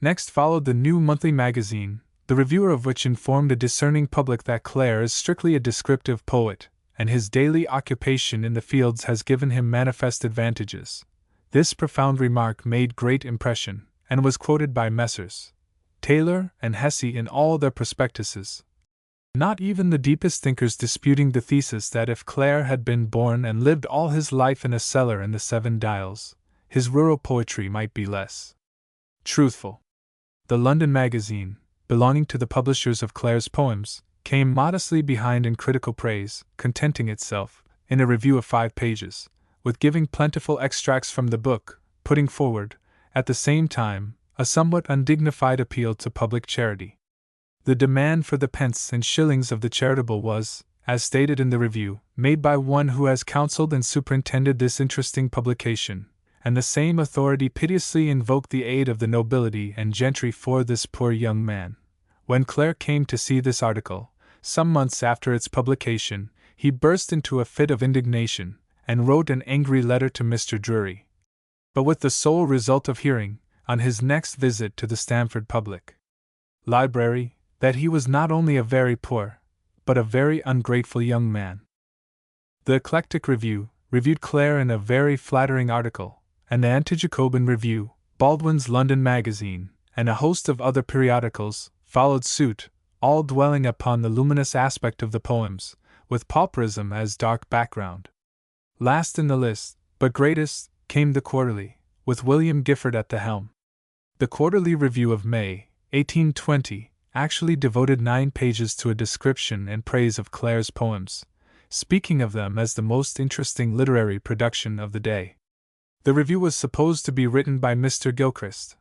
Next followed the New Monthly Magazine, the reviewer of which informed a discerning public that Clare is strictly a descriptive poet, and his daily occupation in the fields has given him manifest advantages. This profound remark made great impression, and was quoted by Messrs. Taylor and Hesse in all their prospectuses. Not even the deepest thinkers disputing the thesis that if Clare had been born and lived all his life in a cellar in the Seven Dials, his rural poetry might be less truthful. The London Magazine, belonging to the publishers of Clare's poems, came modestly behind in critical praise, contenting itself, in a review of 5 pages, with giving plentiful extracts from the book, putting forward, at the same time, a somewhat undignified appeal to public charity. The demand for the pence and shillings of the charitable was, as stated in the review, made by one who has counselled and superintended this interesting publication, and the same authority piteously invoked the aid of the nobility and gentry for this poor young man. When Clare came to see this article, some months after its publication, he burst into a fit of indignation, and wrote an angry letter to Mr. Drury, but with the sole result of hearing, on his next visit to the Stamford Public Library, that he was not only a very poor, but a very ungrateful young man. The Eclectic Review reviewed Clare in a very flattering article, and the Anti-Jacobin Review, Baldwin's London Magazine, and a host of other periodicals, followed suit, all dwelling upon the luminous aspect of the poems, with pauperism as dark background. Last in the list, but greatest, came the Quarterly, with William Gifford at the helm. The Quarterly Review of May, 1820, actually devoted 9 pages to a description and praise of Clare's poems, speaking of them as the most interesting literary production of the day. The review was supposed to be written by Mr. Gilchrist,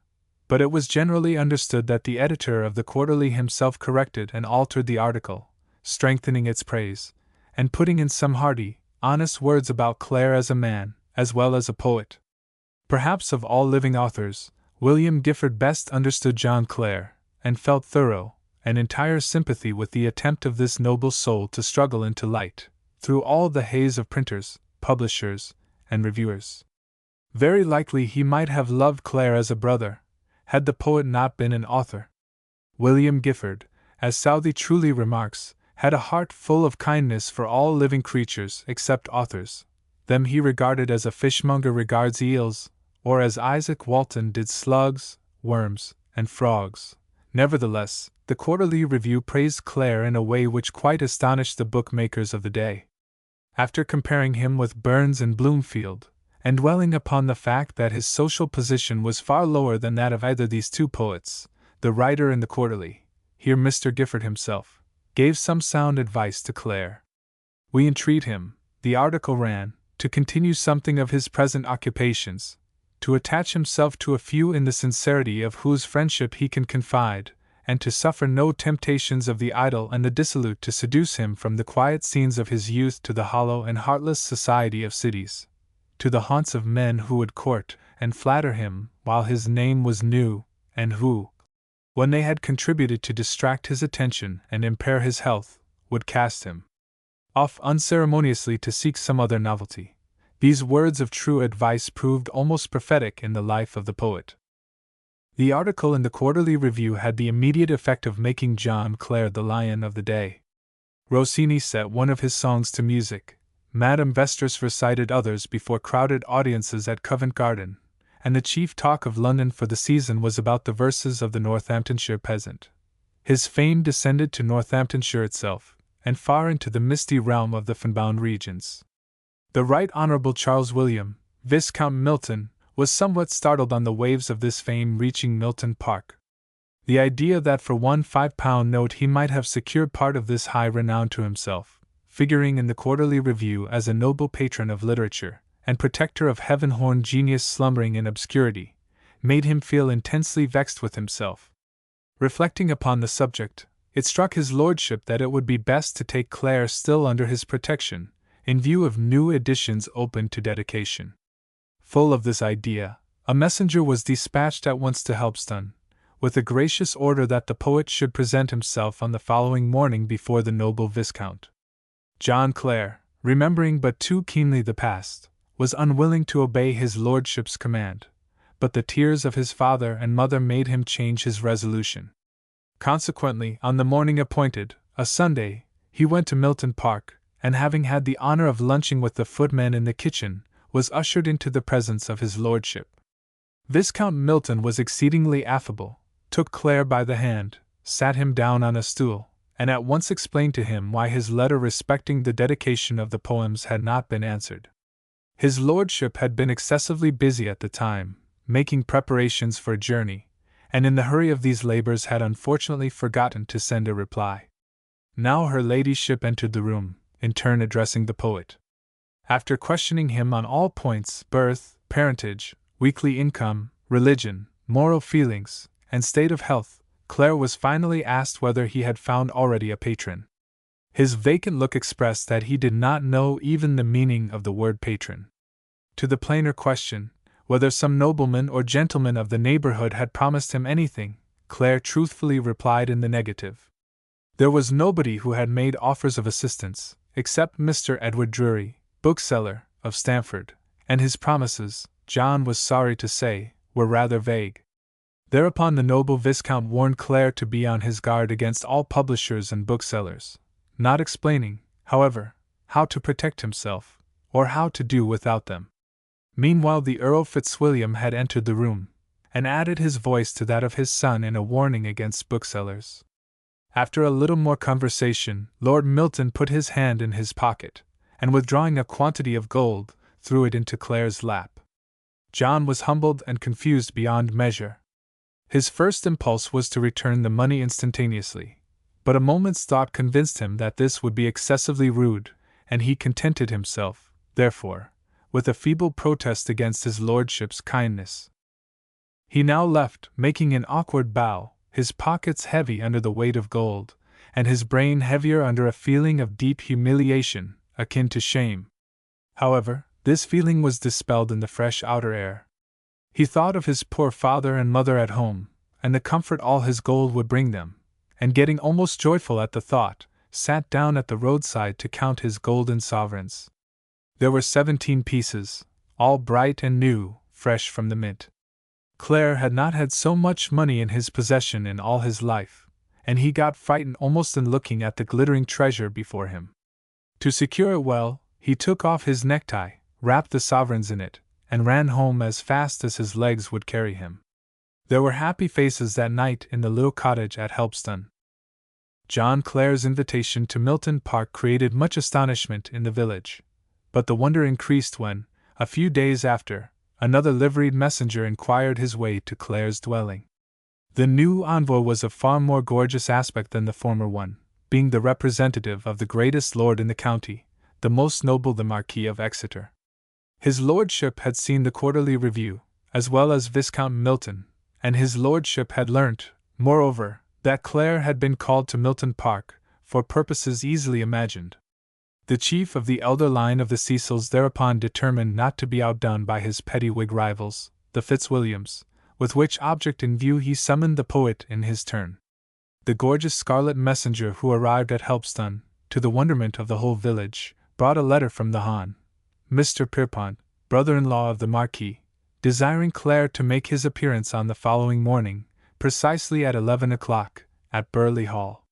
but it was generally understood that the editor of the Quarterly himself corrected and altered the article, strengthening its praise, and putting in some hearty, honest words about Clare as a man, as well as a poet. Perhaps of all living authors, William Gifford best understood John Clare, and felt thorough and entire sympathy with the attempt of this noble soul to struggle into light, through all the haze of printers, publishers, and reviewers. Very likely he might have loved Clare as a brother, had the poet not been an author. William Gifford, as Southey truly remarks, had a heart full of kindness for all living creatures except authors. Them he regarded as a fishmonger regards eels, or as Isaac Walton did slugs, worms, and frogs. Nevertheless, the Quarterly Review praised Clare in a way which quite astonished the bookmakers of the day. After comparing him with Burns and Bloomfield, and dwelling upon the fact that his social position was far lower than that of either these two poets, the writer in the Quarterly, here Mr. Gifford himself, gave some sound advice to Clare. We entreat him, the article ran, to continue something of his present occupations, to attach himself to a few in the sincerity of whose friendship he can confide, and to suffer no temptations of the idle and the dissolute to seduce him from the quiet scenes of his youth to the hollow and heartless society of cities, to the haunts of men who would court and flatter him while his name was new, and who, when they had contributed to distract his attention and impair his health, would cast him off unceremoniously to seek some other novelty. These words of true advice proved almost prophetic in the life of the poet. The article in the Quarterly Review had the immediate effect of making John Clare the lion of the day. Rossini set one of his songs to music, Madame Vestris recited others before crowded audiences at Covent Garden, and the chief talk of London for the season was about the verses of the Northamptonshire peasant. His fame descended to Northamptonshire itself, and far into the misty realm of the fenbound regions. The Right Honourable Charles William, Viscount Milton, was somewhat startled on the waves of this fame reaching Milton Park. The idea that for one £5 note he might have secured part of this high renown to himself, figuring in the Quarterly Review as a noble patron of literature, and protector of heaven-horn genius slumbering in obscurity, made him feel intensely vexed with himself. Reflecting upon the subject, it struck his lordship that it would be best to take Clare still under his protection, in view of new editions open to dedication. Full of this idea, a messenger was dispatched at once to Helpston, with a gracious order that the poet should present himself on the following morning before the noble Viscount. John Clare, remembering but too keenly the past, was unwilling to obey his lordship's command, but the tears of his father and mother made him change his resolution. Consequently, on the morning appointed, a Sunday, he went to Milton Park, and having had the honour of lunching with the footmen in the kitchen, was ushered into the presence of his lordship. Viscount Milton was exceedingly affable, took Clare by the hand, sat him down on a stool, and at once explained to him why his letter respecting the dedication of the poems had not been answered. His lordship had been excessively busy at the time, making preparations for a journey, and in the hurry of these labours had unfortunately forgotten to send a reply. Now her ladyship entered the room, in turn addressing the poet. After questioning him on all points, birth, parentage, weekly income, religion, moral feelings, and state of health, Clare was finally asked whether he had found already a patron. His vacant look expressed that he did not know even the meaning of the word patron. To the plainer question, whether some nobleman or gentleman of the neighbourhood had promised him anything, Clare truthfully replied in the negative. There was nobody who had made offers of assistance, except Mr. Edward Drury, bookseller, of Stamford, and his promises, John was sorry to say, were rather vague. Thereupon the noble Viscount warned Clare to be on his guard against all publishers and booksellers, not explaining, however, how to protect himself, or how to do without them. Meanwhile the Earl Fitzwilliam had entered the room, and added his voice to that of his son in a warning against booksellers. After a little more conversation, Lord Milton put his hand in his pocket, and withdrawing a quantity of gold, threw it into Clare's lap. John was humbled and confused beyond measure. His first impulse was to return the money instantaneously, but a moment's thought convinced him that this would be excessively rude, and he contented himself, therefore, with a feeble protest against his lordship's kindness. He now left, making an awkward bow, his pockets heavy under the weight of gold, and his brain heavier under a feeling of deep humiliation, akin to shame. However, this feeling was dispelled in the fresh outer air. He thought of his poor father and mother at home, and the comfort all his gold would bring them, and getting almost joyful at the thought, sat down at the roadside to count his golden sovereigns. There were 17 pieces, all bright and new, fresh from the mint. Clare had not had so much money in his possession in all his life, and he got frightened almost in looking at the glittering treasure before him. To secure it well, he took off his necktie, wrapped the sovereigns in it, and ran home as fast as his legs would carry him. There were happy faces that night in the little cottage at Helpston. John Clare's invitation to Milton Park created much astonishment in the village, but the wonder increased when, a few days after, another liveried messenger inquired his way to Clare's dwelling. The new envoy was of far more gorgeous aspect than the former one, being the representative of the greatest lord in the county, the most noble the Marquis of Exeter. His lordship had seen the Quarterly Review, as well as Viscount Milton, and his lordship had learnt, moreover, that Clare had been called to Milton Park, for purposes easily imagined. The chief of the elder line of the Cecils thereupon determined not to be outdone by his petty Whig rivals, the Fitzwilliams, with which object in view he summoned the poet in his turn. The gorgeous scarlet messenger who arrived at Helpston, to the wonderment of the whole village, brought a letter from the Hon. Mr. Pierpont, brother-in-law of the Marquis, desiring Clare to make his appearance on the following morning, precisely at 11 o'clock, at Burleigh Hall.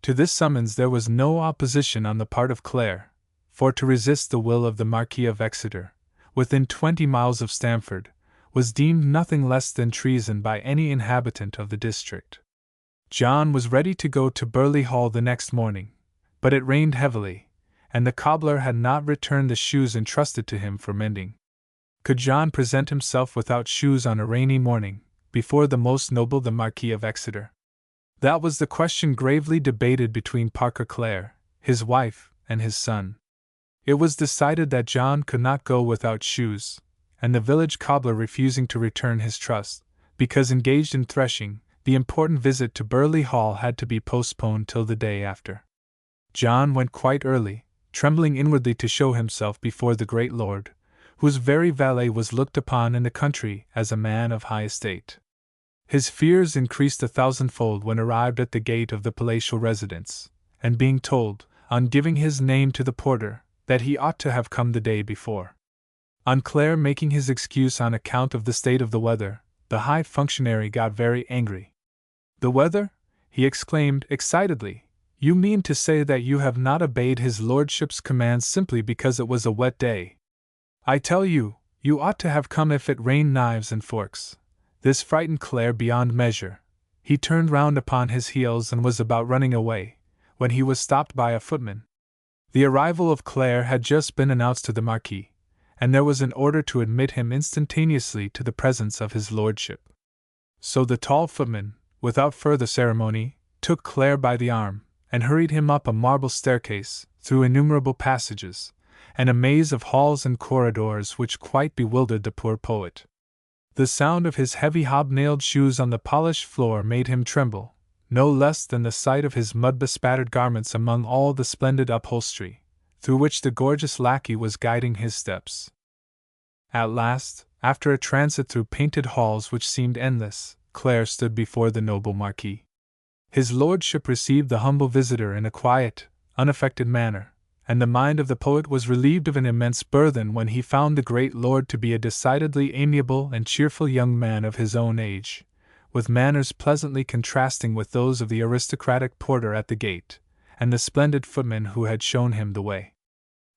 To this summons there was no opposition on the part of Clare, for to resist the will of the Marquis of Exeter, within 20 miles of Stamford, was deemed nothing less than treason by any inhabitant of the district. John was ready to go to Burleigh Hall the next morning, but it rained heavily, and the cobbler had not returned the shoes entrusted to him for mending. Could John present himself without shoes on a rainy morning, before the most noble the Marquis of Exeter? That was the question gravely debated between Parker Clare, his wife, and his son. It was decided that John could not go without shoes, and the village cobbler refusing to return his trust, because engaged in threshing, the important visit to Burleigh Hall had to be postponed till the day after. John went quite early, trembling inwardly to show himself before the great lord, whose very valet was looked upon in the country as a man of high estate. His fears increased 1,000-fold when arrived at the gate of the palatial residence, and being told, on giving his name to the porter, that he ought to have come the day before. On Clare making his excuse on account of the state of the weather, the high functionary got very angry. "The weather?" he exclaimed excitedly. "You mean to say that you have not obeyed his lordship's commands simply because it was a wet day? I tell you, you ought to have come if it rained knives and forks." This frightened Clare beyond measure. He turned round upon his heels and was about running away, when he was stopped by a footman. The arrival of Clare had just been announced to the Marquis, and there was an order to admit him instantaneously to the presence of his lordship. So the tall footman, without further ceremony, took Clare by the arm, and hurried him up a marble staircase, through innumerable passages, and a maze of halls and corridors which quite bewildered the poor poet. The sound of his heavy hobnailed shoes on the polished floor made him tremble, no less than the sight of his mud-bespattered garments among all the splendid upholstery, through which the gorgeous lackey was guiding his steps. At last, after a transit through painted halls which seemed endless, Clare stood before the noble Marquis. His lordship received the humble visitor in a quiet, unaffected manner, and the mind of the poet was relieved of an immense burthen when he found the great lord to be a decidedly amiable and cheerful young man of his own age, with manners pleasantly contrasting with those of the aristocratic porter at the gate, and the splendid footman who had shown him the way.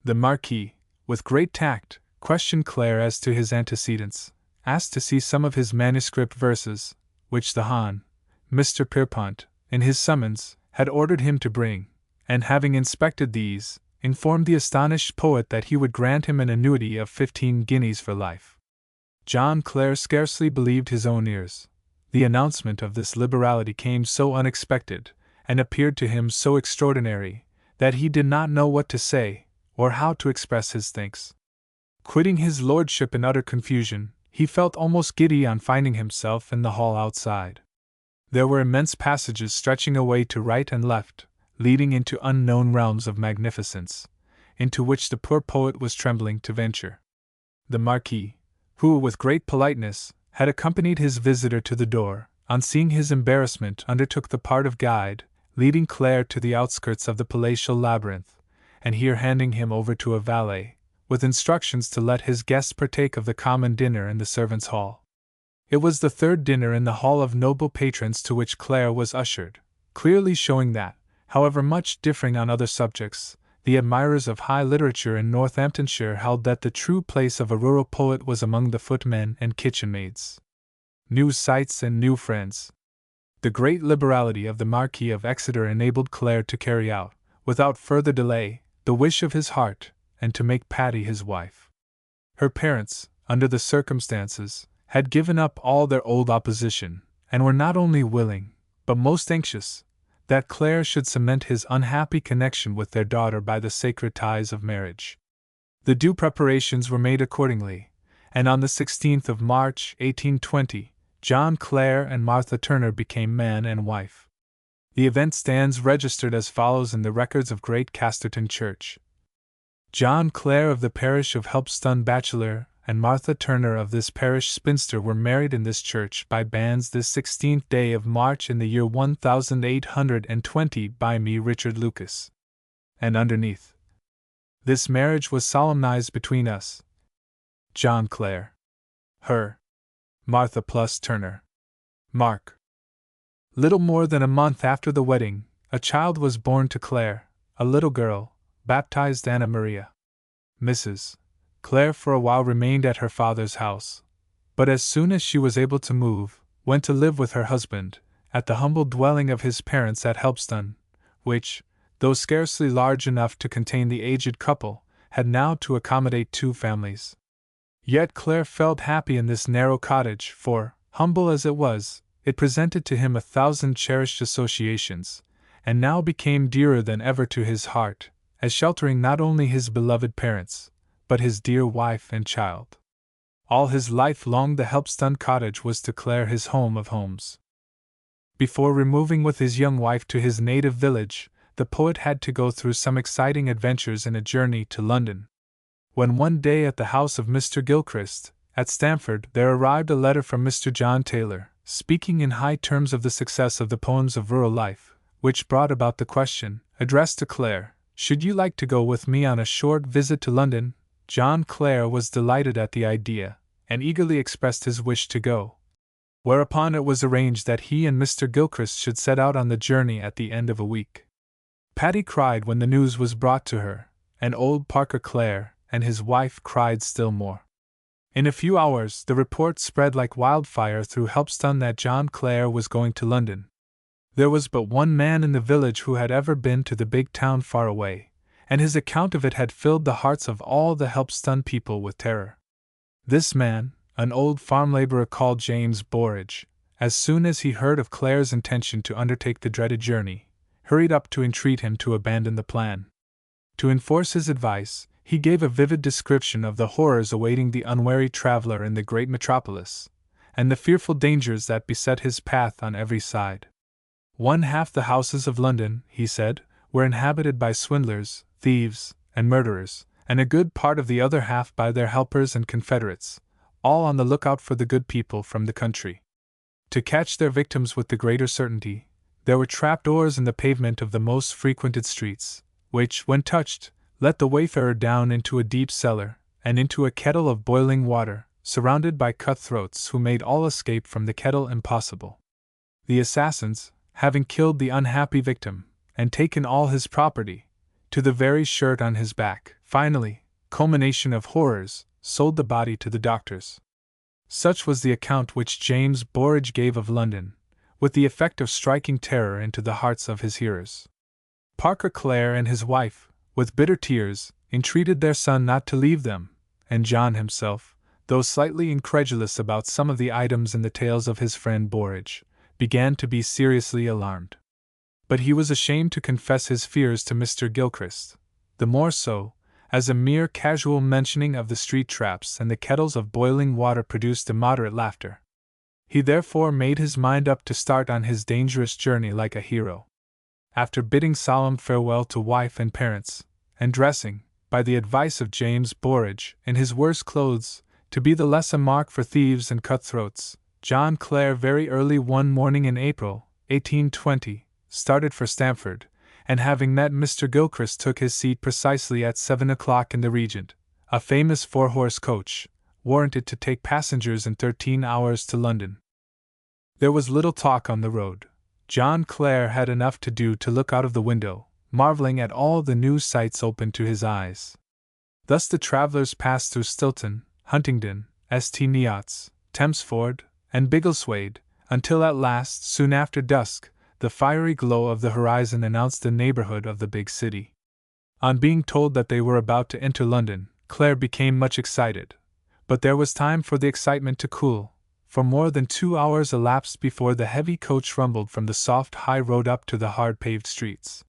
The Marquis, with great tact, questioned Clare as to his antecedents, asked to see some of his manuscript verses, which the Hon. Mr. Pierpont, in his summons, had ordered him to bring, and having inspected these, informed the astonished poet that he would grant him an annuity of 15 guineas for life. John Clare scarcely believed his own ears. The announcement of this liberality came so unexpected, and appeared to him so extraordinary, that he did not know what to say, or how to express his thanks. Quitting his lordship in utter confusion, he felt almost giddy on finding himself in the hall outside. There were immense passages stretching away to right and left, leading into unknown realms of magnificence, into which the poor poet was trembling to venture. The Marquis, who, with great politeness, had accompanied his visitor to the door, on seeing his embarrassment undertook the part of guide, leading Clare to the outskirts of the palatial labyrinth, and here handing him over to a valet, with instructions to let his guests partake of the common dinner in the servants' hall. It was the third dinner in the hall of noble patrons to which Clare was ushered, clearly showing that, however much differing on other subjects, the admirers of high literature in Northamptonshire held that the true place of a rural poet was among the footmen and kitchen maids. New sights and new friends. The great liberality of the Marquis of Exeter enabled Clare to carry out, without further delay, the wish of his heart, and to make Patty his wife. Her parents, under the circumstances, had given up all their old opposition, and were not only willing, but most anxious, that Clare should cement his unhappy connection with their daughter by the sacred ties of marriage. The due preparations were made accordingly, and on the 16th of March, 1820, John Clare and Martha Turner became man and wife. The event stands registered as follows in the records of Great Casterton Church. John Clare of the parish of Helpstone bachelor, and Martha Turner of this parish spinster were married in this church by banns this 16th day of March in the year 1820 by me Richard Lucas. And underneath, this marriage was solemnized between us, John Clare, her, Martha plus Turner. Mark. Little more than a month after the wedding, a child was born to Clare, a little girl, baptized Anna Maria. Mrs. Clare for a while remained at her father's house, but as soon as she was able to move, went to live with her husband, at the humble dwelling of his parents at Helpstone, which, though scarcely large enough to contain the aged couple, had now to accommodate 2 families. Yet Clare felt happy in this narrow cottage, for, humble as it was, it presented to him 1,000 cherished associations, and now became dearer than ever to his heart, as sheltering not only his beloved parents, but his dear wife and child. All his life long the Helpstone cottage was to Clare his home of homes. Before removing with his young wife to his native village, the poet had to go through some exciting adventures in a journey to London. When one day at the house of Mr. Gilchrist, at Stamford, there arrived a letter from Mr. John Taylor, speaking in high terms of the success of the poems of rural life, which brought about the question, addressed to Clare, "Should you like to go with me on a short visit to London?" John Clare was delighted at the idea, and eagerly expressed his wish to go. Whereupon it was arranged that he and Mr. Gilchrist should set out on the journey at the end of a week. Patty cried when the news was brought to her, and old Parker Clare and his wife cried still more. In a few hours the report spread like wildfire through Helpstone that John Clare was going to London. There was but one man in the village who had ever been to the big town far away, and his account of it had filled the hearts of all the Helpstone people with terror. This man, an old farm laborer called James Borage, as soon as he heard of Clare's intention to undertake the dreaded journey, hurried up to entreat him to abandon the plan. To enforce his advice, he gave a vivid description of the horrors awaiting the unwary traveler in the great metropolis, and the fearful dangers that beset his path on every side. One half the houses of London, he said, were inhabited by swindlers, thieves, and murderers, and a good part of the other half by their helpers and confederates, all on the lookout for the good people from the country. To catch their victims with the greater certainty, there were trapdoors in the pavement of the most frequented streets, which, when touched, let the wayfarer down into a deep cellar, and into a kettle of boiling water, surrounded by cutthroats who made all escape from the kettle impossible. The assassins, having killed the unhappy victim, and taken all his property, to the very shirt on his back, finally, culmination of horrors, sold the body to the doctors. Such was the account which James Borage gave of London, with the effect of striking terror into the hearts of his hearers. Parker Clare and his wife, with bitter tears, entreated their son not to leave them, and John himself, though slightly incredulous about some of the items in the tales of his friend Borage, began to be seriously alarmed. But he was ashamed to confess his fears to Mr. Gilchrist, the more so, as a mere casual mentioning of the street traps and the kettles of boiling water produced immoderate laughter. He therefore made his mind up to start on his dangerous journey like a hero. After bidding solemn farewell to wife and parents, and dressing, by the advice of James Borage, in his worst clothes, to be the less a mark for thieves and cutthroats, John Clare very early one morning in April, 1820, started for Stamford, and having met Mr. Gilchrist took his seat precisely at 7 o'clock in the Regent, a famous 4-horse coach, warranted to take passengers in 13 hours to London. There was little talk on the road. John Clare had enough to do to look out of the window, marveling at all the new sights opened to his eyes. Thus the travellers passed through Stilton, Huntingdon, St. Neots, Thamesford, and Biggleswade, until at last, soon after dusk, the fiery glow of the horizon announced the neighbourhood of the big city. On being told that they were about to enter London, Clare became much excited, but there was time for the excitement to cool, for more than 2 hours elapsed before the heavy coach rumbled from the soft high road up to the hard-paved streets.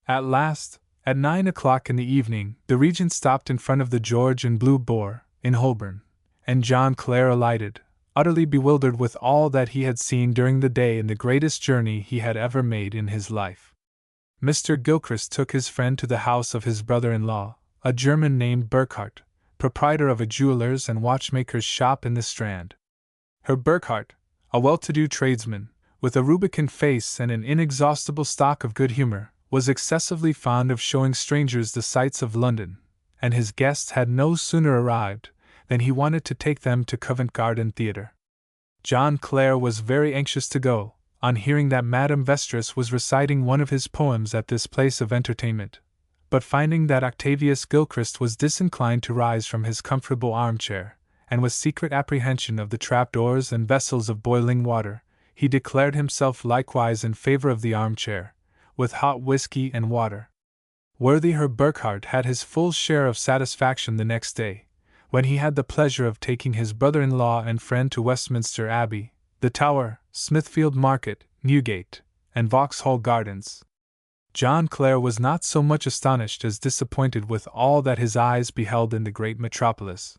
At last, at 9 o'clock in the evening, the Regent stopped in front of the George and Blue Boar, in Holborn, and John Clare alighted, utterly bewildered with all that he had seen during the day and the greatest journey he had ever made in his life. Mr. Gilchrist took his friend to the house of his brother-in-law, a German named Burkhardt, proprietor of a jeweler's and watchmaker's shop in the Strand. Herr Burkhardt, a well-to-do tradesman, with a rubicund face and an inexhaustible stock of good humor, was excessively fond of showing strangers the sights of London, and his guests had no sooner arrived than he wanted to take them to Covent Garden Theatre. John Clare was very anxious to go, on hearing that Madame Vestris was reciting one of his poems at this place of entertainment, but finding that Octavius Gilchrist was disinclined to rise from his comfortable armchair, and with secret apprehension of the trapdoors and vessels of boiling water, he declared himself likewise in favor of the armchair, with hot whiskey and water. Worthy Herr Burkhardt had his full share of satisfaction the next day, when he had the pleasure of taking his brother-in-law and friend to Westminster Abbey, the Tower, Smithfield Market, Newgate, and Vauxhall Gardens. John Clare was not so much astonished as disappointed with all that his eyes beheld in the great metropolis.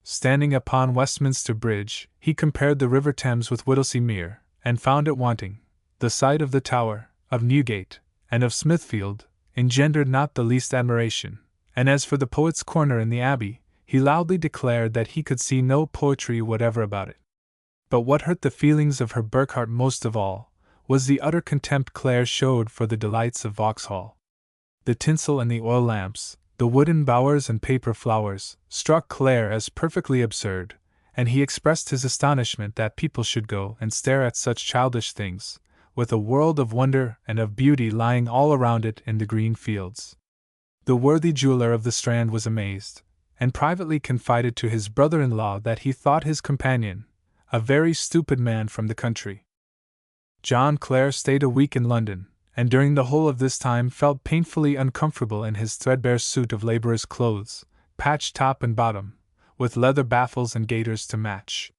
Standing upon Westminster Bridge, he compared the River Thames with Whittlesea Mere, and found it wanting. The sight of the Tower, of Newgate, and of Smithfield engendered not the least admiration, and as for the Poets' Corner in the Abbey, he loudly declared that he could see no poetry whatever about it. But what hurt the feelings of Herr Burkhardt most of all was the utter contempt Clare showed for the delights of Vauxhall. The tinsel and the oil lamps, the wooden bowers and paper flowers, struck Clare as perfectly absurd, and he expressed his astonishment that people should go and stare at such childish things, with a world of wonder and of beauty lying all around it in the green fields. The worthy jeweler of the Strand was amazed, and privately confided to his brother-in-law that he thought his companion a very stupid man from the country. John Clare stayed a week in London, and during the whole of this time felt painfully uncomfortable in his threadbare suit of labourer's clothes, patched top and bottom, with leather baffles and gaiters to match.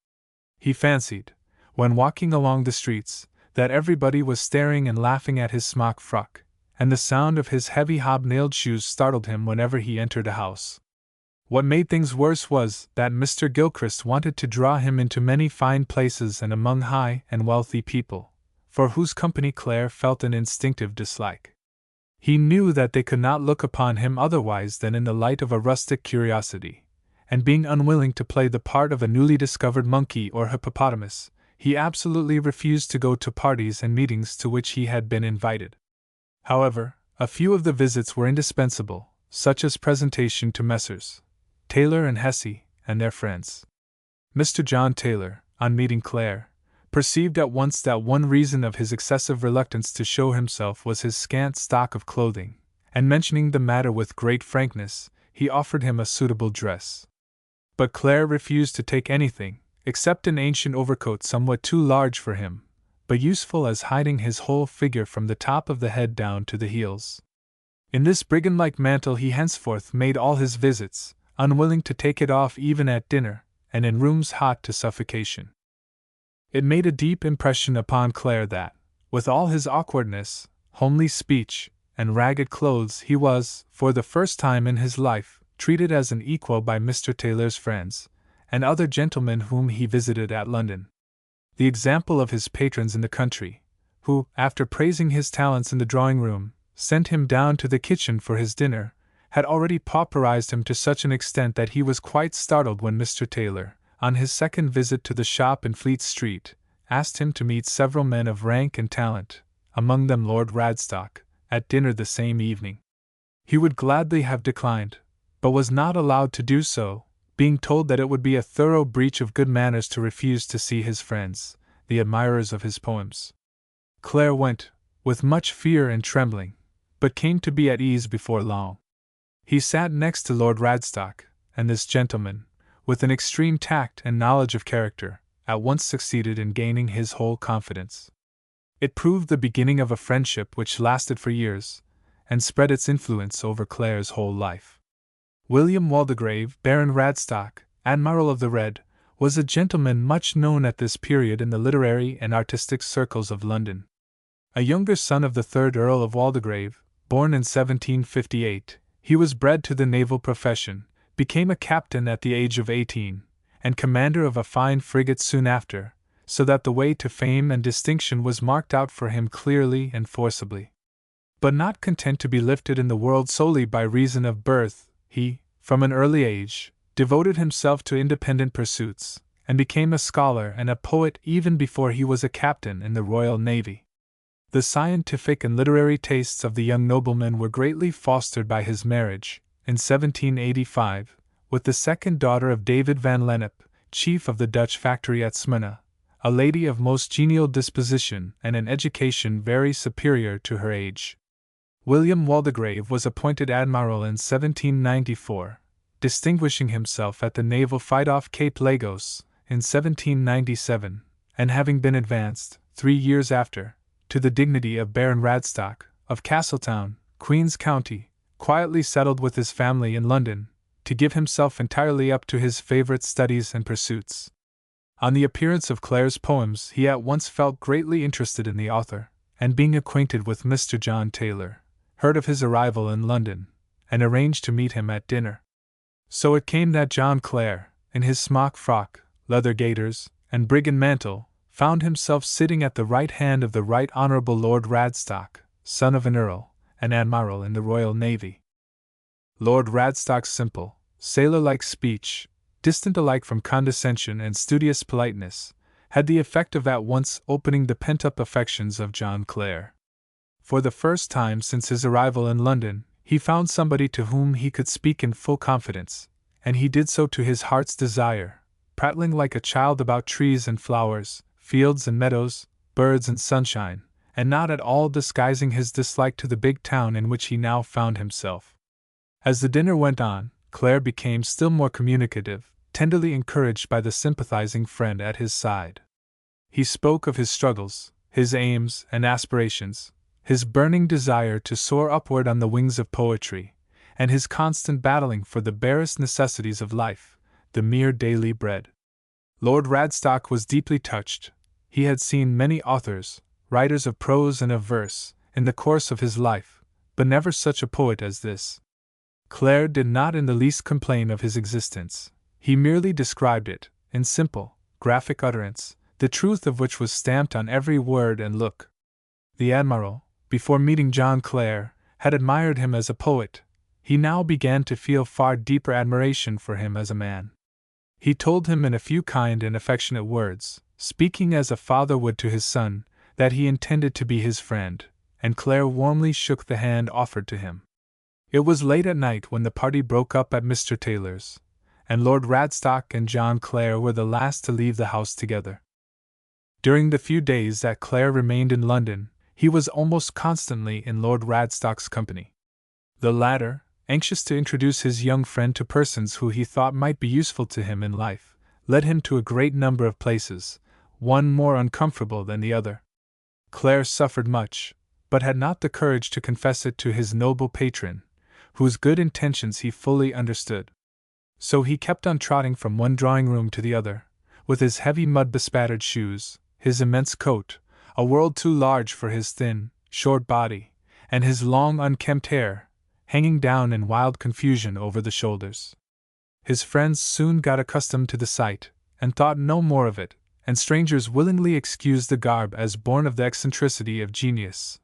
He fancied, when walking along the streets, that everybody was staring and laughing at his smock frock, and the sound of his heavy hobnailed shoes startled him whenever he entered a house. What made things worse was that Mr. Gilchrist wanted to draw him into many fine places and among high and wealthy people, for whose company Clare felt an instinctive dislike. He knew that they could not look upon him otherwise than in the light of a rustic curiosity, and being unwilling to play the part of a newly discovered monkey or hippopotamus, he absolutely refused to go to parties and meetings to which he had been invited. However, a few of the visits were indispensable, such as presentation to Messrs. Taylor and Hesse, and their friends. Mr. John Taylor, on meeting Clare, perceived at once that one reason of his excessive reluctance to show himself was his scant stock of clothing, and mentioning the matter with great frankness, he offered him a suitable dress. But Clare refused to take anything, except an ancient overcoat somewhat too large for him, but useful as hiding his whole figure from the top of the head down to the heels. In this brigand-like mantle he henceforth made all his visits, unwilling to take it off even at dinner, and in rooms hot to suffocation. It made a deep impression upon Clare that, with all his awkwardness, homely speech, and ragged clothes, he was, for the first time in his life, treated as an equal by Mr. Taylor's friends, and other gentlemen whom he visited at London. The example of his patrons in the country, who, after praising his talents in the drawing-room, sent him down to the kitchen for his dinner, had already pauperized him to such an extent that he was quite startled when Mr. Taylor, on his second visit to the shop in Fleet Street, asked him to meet several men of rank and talent, among them Lord Radstock, at dinner the same evening. He would gladly have declined, but was not allowed to do so, being told that it would be a thorough breach of good manners to refuse to see his friends, the admirers of his poems. Clare went, with much fear and trembling, but came to be at ease before long. He sat next to Lord Radstock, and this gentleman, with an extreme tact and knowledge of character, at once succeeded in gaining his whole confidence. It proved the beginning of a friendship which lasted for years, and spread its influence over Clare's whole life. William Waldegrave, Baron Radstock, Admiral of the Red, was a gentleman much known at this period in the literary and artistic circles of London. A younger son of the 3rd Earl of Waldegrave, born in 1758, he was bred to the naval profession, became a captain at the age of 18, and commander of a fine frigate soon after, so that the way to fame and distinction was marked out for him clearly and forcibly. But not content to be lifted in the world solely by reason of birth, he, from an early age, devoted himself to independent pursuits, and became a scholar and a poet even before he was a captain in the Royal Navy. The scientific and literary tastes of the young nobleman were greatly fostered by his marriage, in 1785, with the second daughter of David van Lennep, chief of the Dutch factory at Smyrna, a lady of most genial disposition and an education very superior to her age. William Waldegrave was appointed admiral in 1794, distinguishing himself at the naval fight off Cape Lagos in 1797, and having been advanced, 3 years after, to the dignity of Baron Radstock, of Castletown, Queen's County, quietly settled with his family in London, to give himself entirely up to his favorite studies and pursuits. On the appearance of Clare's poems, he at once felt greatly interested in the author, and being acquainted with Mr. John Taylor, heard of his arrival in London, and arranged to meet him at dinner. So it came that John Clare, in his smock frock, leather gaiters, and brigand mantle, found himself sitting at the right hand of the Right Honourable Lord Radstock, son of an earl, and admiral in the Royal Navy. Lord Radstock's simple, sailor-like speech, distant alike from condescension and studious politeness, had the effect of at once opening the pent-up affections of John Clare. For the first time since his arrival in London, he found somebody to whom he could speak in full confidence, and he did so to his heart's desire, prattling like a child about trees and flowers, fields and meadows, birds and sunshine, and not at all disguising his dislike to the big town in which he now found himself. As the dinner went on, Clare became still more communicative, tenderly encouraged by the sympathizing friend at his side. He spoke of his struggles, his aims and aspirations, his burning desire to soar upward on the wings of poetry, and his constant battling for the barest necessities of life, the mere daily bread. Lord Radstock was deeply touched. He had seen many authors, writers of prose and of verse, in the course of his life, but never such a poet as this. Clare did not in the least complain of his existence. He merely described it, in simple, graphic utterance, the truth of which was stamped on every word and look. The Admiral, before meeting John Clare, had admired him as a poet. He now began to feel far deeper admiration for him as a man. He told him in a few kind and affectionate words, speaking as a father would to his son, that he intended to be his friend, and Clare warmly shook the hand offered to him. It was late at night when the party broke up at Mr. Taylor's, and Lord Radstock and John Clare were the last to leave the house together. During the few days that Clare remained in London, he was almost constantly in Lord Radstock's company. The latter, anxious to introduce his young friend to persons who he thought might be useful to him in life, led him to a great number of places, one more uncomfortable than the other. Clare suffered much, but had not the courage to confess it to his noble patron, whose good intentions he fully understood. So he kept on trotting from one drawing-room to the other, with his heavy mud-bespattered shoes, his immense coat, a world too large for his thin, short body, and his long unkempt hair, hanging down in wild confusion over the shoulders. His friends soon got accustomed to the sight, and thought no more of it, and strangers willingly excused the garb as born of the eccentricity of genius.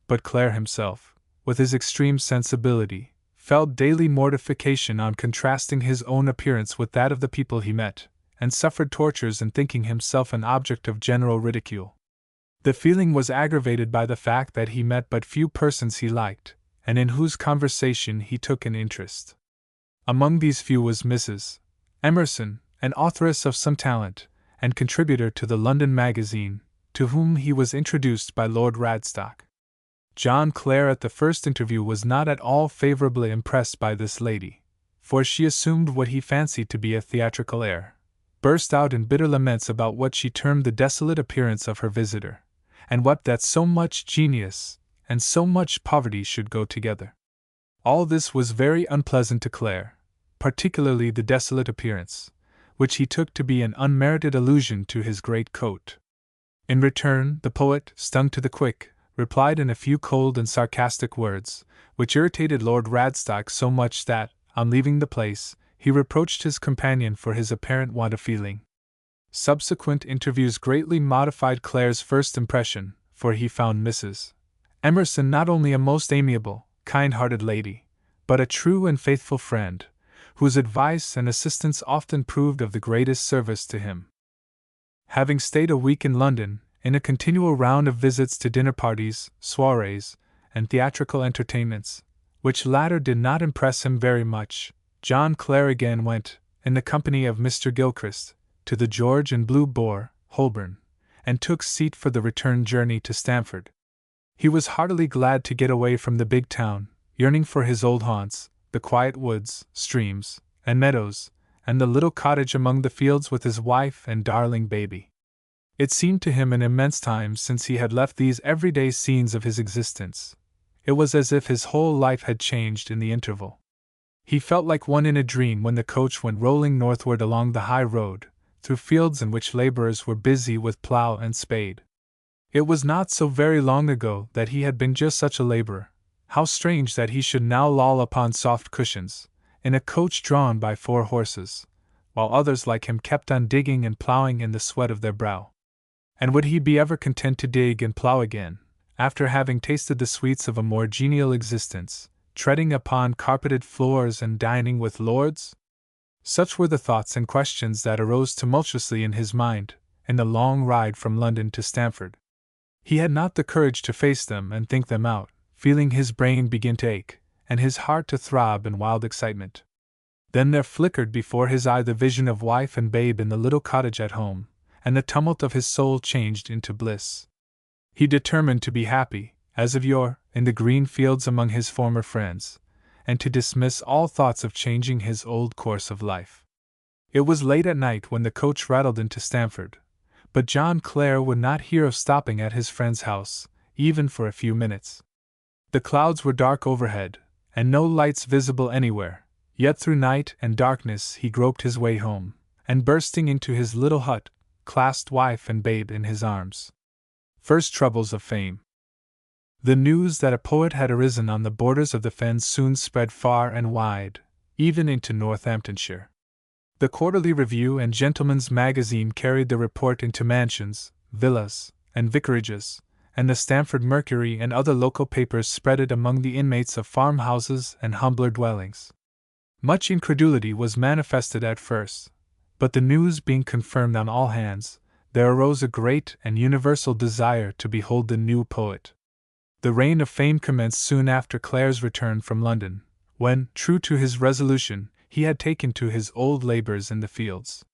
But Clare himself, with his extreme sensibility, felt daily mortification on contrasting his own appearance with that of the people he met, and suffered tortures in thinking himself an object of general ridicule. The feeling was aggravated by the fact that he met but few persons he liked, and in whose conversation he took an interest. Among these few was Mrs. Emerson, an authoress of some talent, and contributor to the London Magazine, to whom he was introduced by Lord Radstock. John Clare at the first interview was not at all favourably impressed by this lady, for she assumed what he fancied to be a theatrical air, burst out in bitter laments about what she termed the desolate appearance of her visitor, and wept that so much genius and so much poverty should go together. All this was very unpleasant to Clare, particularly the desolate appearance, which he took to be an unmerited allusion to his great coat. In return, the poet, stung to the quick, replied in a few cold and sarcastic words, which irritated Lord Radstock so much that, on leaving the place, he reproached his companion for his apparent want of feeling. Subsequent interviews greatly modified Clare's first impression, for he found Mrs. Emerson not only a most amiable, kind-hearted lady, but a true and faithful friend, whose advice and assistance often proved of the greatest service to him. Having stayed a week in London, in a continual round of visits to dinner parties, soirees, and theatrical entertainments, which latter did not impress him very much, John Clare again went, in the company of Mr. Gilchrist, to the George and Blue Boar, Holborn, and took seat for the return journey to Stamford. He was heartily glad to get away from the big town, yearning for his old haunts, the quiet woods, streams, and meadows, and the little cottage among the fields with his wife and darling baby. It seemed to him an immense time since he had left these everyday scenes of his existence. It was as if his whole life had changed in the interval. He felt like one in a dream when the coach went rolling northward along the high road, through fields in which laborers were busy with plough and spade. It was not so very long ago that he had been just such a laborer. How strange that he should now loll upon soft cushions, in a coach drawn by 4 horses, while others like him kept on digging and ploughing in the sweat of their brow. And would he be ever content to dig and plough again, after having tasted the sweets of a more genial existence, treading upon carpeted floors and dining with lords? Such were the thoughts and questions that arose tumultuously in his mind, in the long ride from London to Stamford. He had not the courage to face them and think them out, feeling his brain begin to ache, and his heart to throb in wild excitement. Then there flickered before his eye the vision of wife and babe in the little cottage at home, and the tumult of his soul changed into bliss. He determined to be happy, as of yore, in the green fields among his former friends, and to dismiss all thoughts of changing his old course of life. It was late at night when the coach rattled into Stamford, but John Clare would not hear of stopping at his friend's house, even for a few minutes. The clouds were dark overhead, and no lights visible anywhere, yet through night and darkness he groped his way home, and bursting into his little hut, clasped wife and babe in his arms. First troubles of fame. The news that a poet had arisen on the borders of the fens soon spread far and wide, even into Northamptonshire. The Quarterly Review and Gentleman's Magazine carried the report into mansions, villas, and vicarages, and the Stamford Mercury and other local papers spread it among the inmates of farmhouses and humbler dwellings. Much incredulity was manifested at first, but the news being confirmed on all hands, there arose a great and universal desire to behold the new poet. The reign of fame commenced soon after Clare's return from London, when, true to his resolution, he had taken to his old labors in the fields.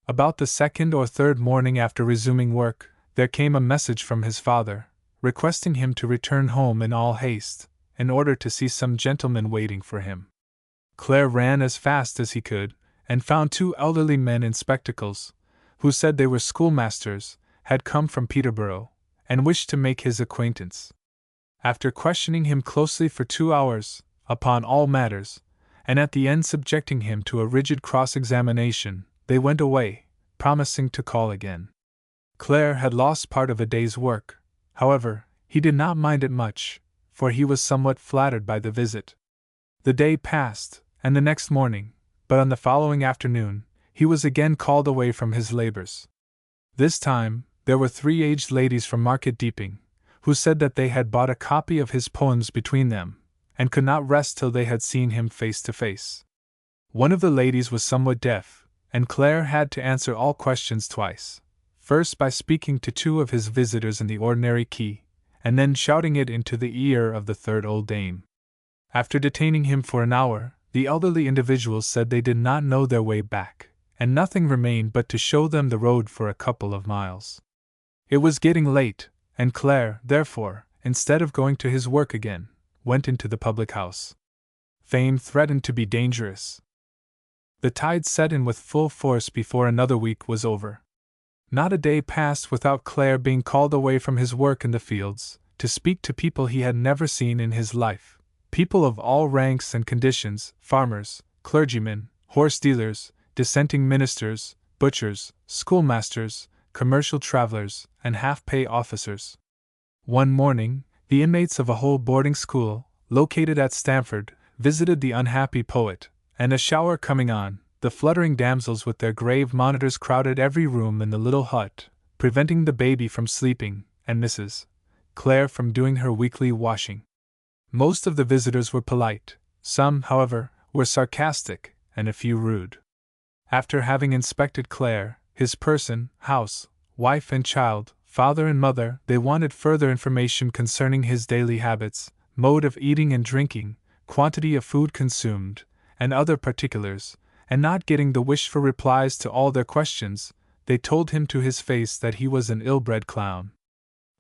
About the 2nd or 3rd morning after resuming work, there came a message from his father, requesting him to return home in all haste, in order to see some gentlemen waiting for him. Clare ran as fast as he could, and found 2 elderly men in spectacles, who said they were schoolmasters, had come from Peterborough, and wished to make his acquaintance. After questioning him closely for 2 hours, upon all matters, and at the end subjecting him to a rigid cross-examination, they went away, promising to call again. Clare had lost part of a day's work. However, he did not mind it much, for he was somewhat flattered by the visit. The day passed, and the next morning, but on the following afternoon, he was again called away from his labors. This time, there were 3 aged ladies from Market Deeping, who said that they had bought a copy of his poems between them, and could not rest till they had seen him face to face. One of the ladies was somewhat deaf, and Clare had to answer all questions twice, first by speaking to 2 of his visitors in the ordinary key, and then shouting it into the ear of the 3rd old dame. After detaining him for an hour, the elderly individuals said they did not know their way back, and nothing remained but to show them the road for a couple of miles. It was getting late, and Clare, therefore, instead of going to his work again, went into the public house. Fame threatened to be dangerous. The tide set in with full force before another week was over. Not a day passed without Clare being called away from his work in the fields, to speak to people he had never seen in his life, people of all ranks and conditions, farmers, clergymen, horse-dealers, dissenting ministers, butchers, schoolmasters, commercial travelers, and half-pay officers. One morning, the inmates of a whole boarding school, located at Stamford, visited the unhappy poet, And a shower coming on, the fluttering damsels with their grave monitors crowded every room in the little hut, preventing the baby from sleeping, and Mrs. Clare from doing her weekly washing. Most of the visitors were polite, some, however, were sarcastic, and a few rude. After having inspected Clare, his person, house, wife and child, father and mother, they wanted further information concerning his daily habits, mode of eating and drinking, quantity of food consumed, and other particulars, and not getting the wished for replies to all their questions, they told him to his face that he was an ill-bred clown.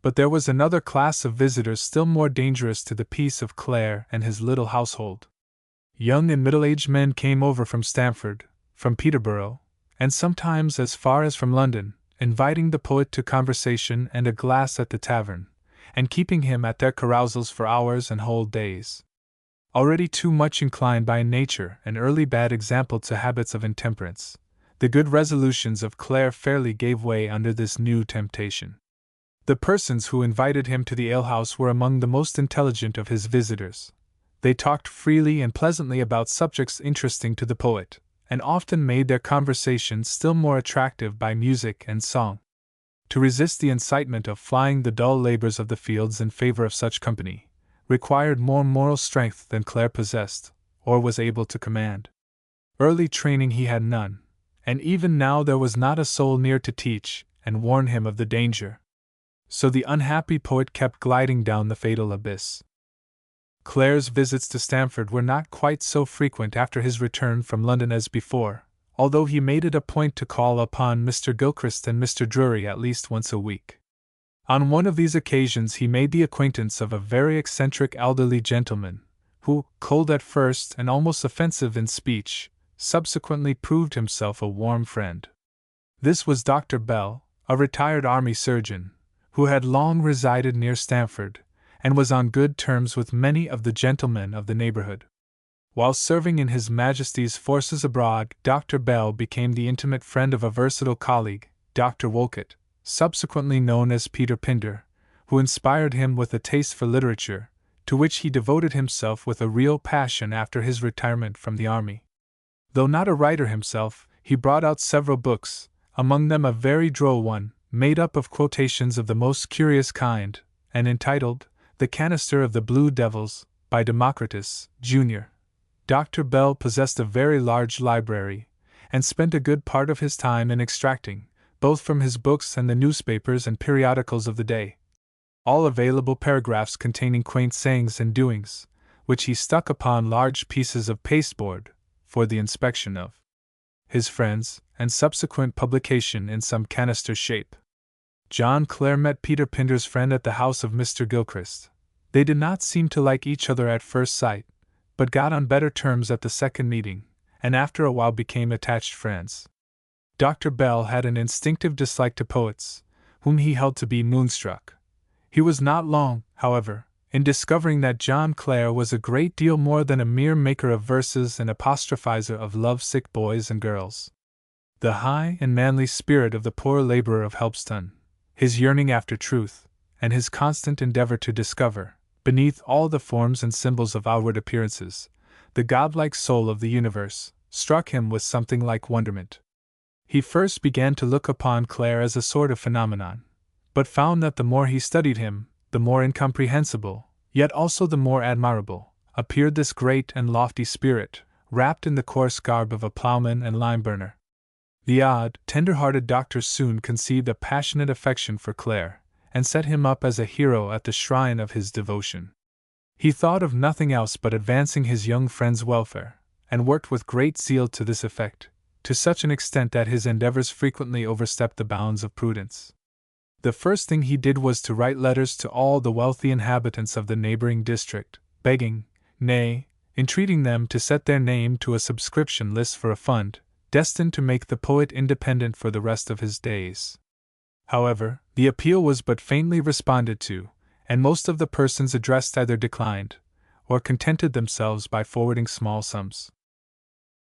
But there was another class of visitors still more dangerous to the peace of Clare and his little household. Young and middle-aged men came over from Stamford, from Peterborough, and sometimes as far as from London, inviting the poet to conversation and a glass at the tavern, and keeping him at their carousals for hours and whole days. Already too much inclined by nature an early bad example to habits of intemperance, the good resolutions of Clare fairly gave way under this new temptation. The persons who invited him to the alehouse were among the most intelligent of his visitors. They talked freely and pleasantly about subjects interesting to the poet, and often made their conversation still more attractive by music and song. To resist the incitement of flying the dull labors of the fields in favor of such company, required more moral strength than Clare possessed, or was able to command. Early training he had none, and even now there was not a soul near to teach and warn him of the danger. So the unhappy poet kept gliding down the fatal abyss. Clare's visits to Stamford were not quite so frequent after his return from London as before, although he made it a point to call upon Mr. Gilchrist and Mr. Drury at least once a week. On one of these occasions he made the acquaintance of a very eccentric elderly gentleman, who, cold at first and almost offensive in speech, subsequently proved himself a warm friend. This was Dr. Bell, a retired army surgeon, who had long resided near Stamford, and was on good terms with many of the gentlemen of the neighborhood. While serving in His Majesty's forces abroad, Dr. Bell became the intimate friend of a versatile colleague, Dr. Wolcott, subsequently known as Peter Pinder, who inspired him with a taste for literature, to which he devoted himself with a real passion after his retirement from the army. Though not a writer himself, he brought out several books, among them a very droll one, made up of quotations of the most curious kind, and entitled, The Canister of the Blue Devils, by Democritus, Jr. Dr. Bell possessed a very large library, and spent a good part of his time in extracting, both from his books and the newspapers and periodicals of the day, all available paragraphs containing quaint sayings and doings, which he stuck upon large pieces of pasteboard, for the inspection of his friends, and subsequent publication in some canister shape. John Clare met Peter Pinder's friend at the house of Mr. Gilchrist. They did not seem to like each other at first sight, but got on better terms at the second meeting, and after a while became attached friends. Dr. Bell had an instinctive dislike to poets, whom he held to be moonstruck. He was not long, however, in discovering that John Clare was a great deal more than a mere maker of verses and apostrophizer of love-sick boys and girls. The high and manly spirit of the poor laborer of Helpston, his yearning after truth, and his constant endeavor to discover, beneath all the forms and symbols of outward appearances, the godlike soul of the universe, struck him with something like wonderment. He first began to look upon Clare as a sort of phenomenon, but found that the more he studied him, the more incomprehensible, yet also the more admirable, appeared this great and lofty spirit, wrapped in the coarse garb of a ploughman and lime-burner. The odd, tender-hearted doctor soon conceived a passionate affection for Clare, and set him up as a hero at the shrine of his devotion. He thought of nothing else but advancing his young friend's welfare, and worked with great zeal to this effect, to such an extent that his endeavors frequently overstepped the bounds of prudence. The first thing he did was to write letters to all the wealthy inhabitants of the neighboring district, begging, nay, entreating them to set their name to a subscription list for a fund, destined to make the poet independent for the rest of his days. However, the appeal was but faintly responded to, and most of the persons addressed either declined, or contented themselves by forwarding small sums.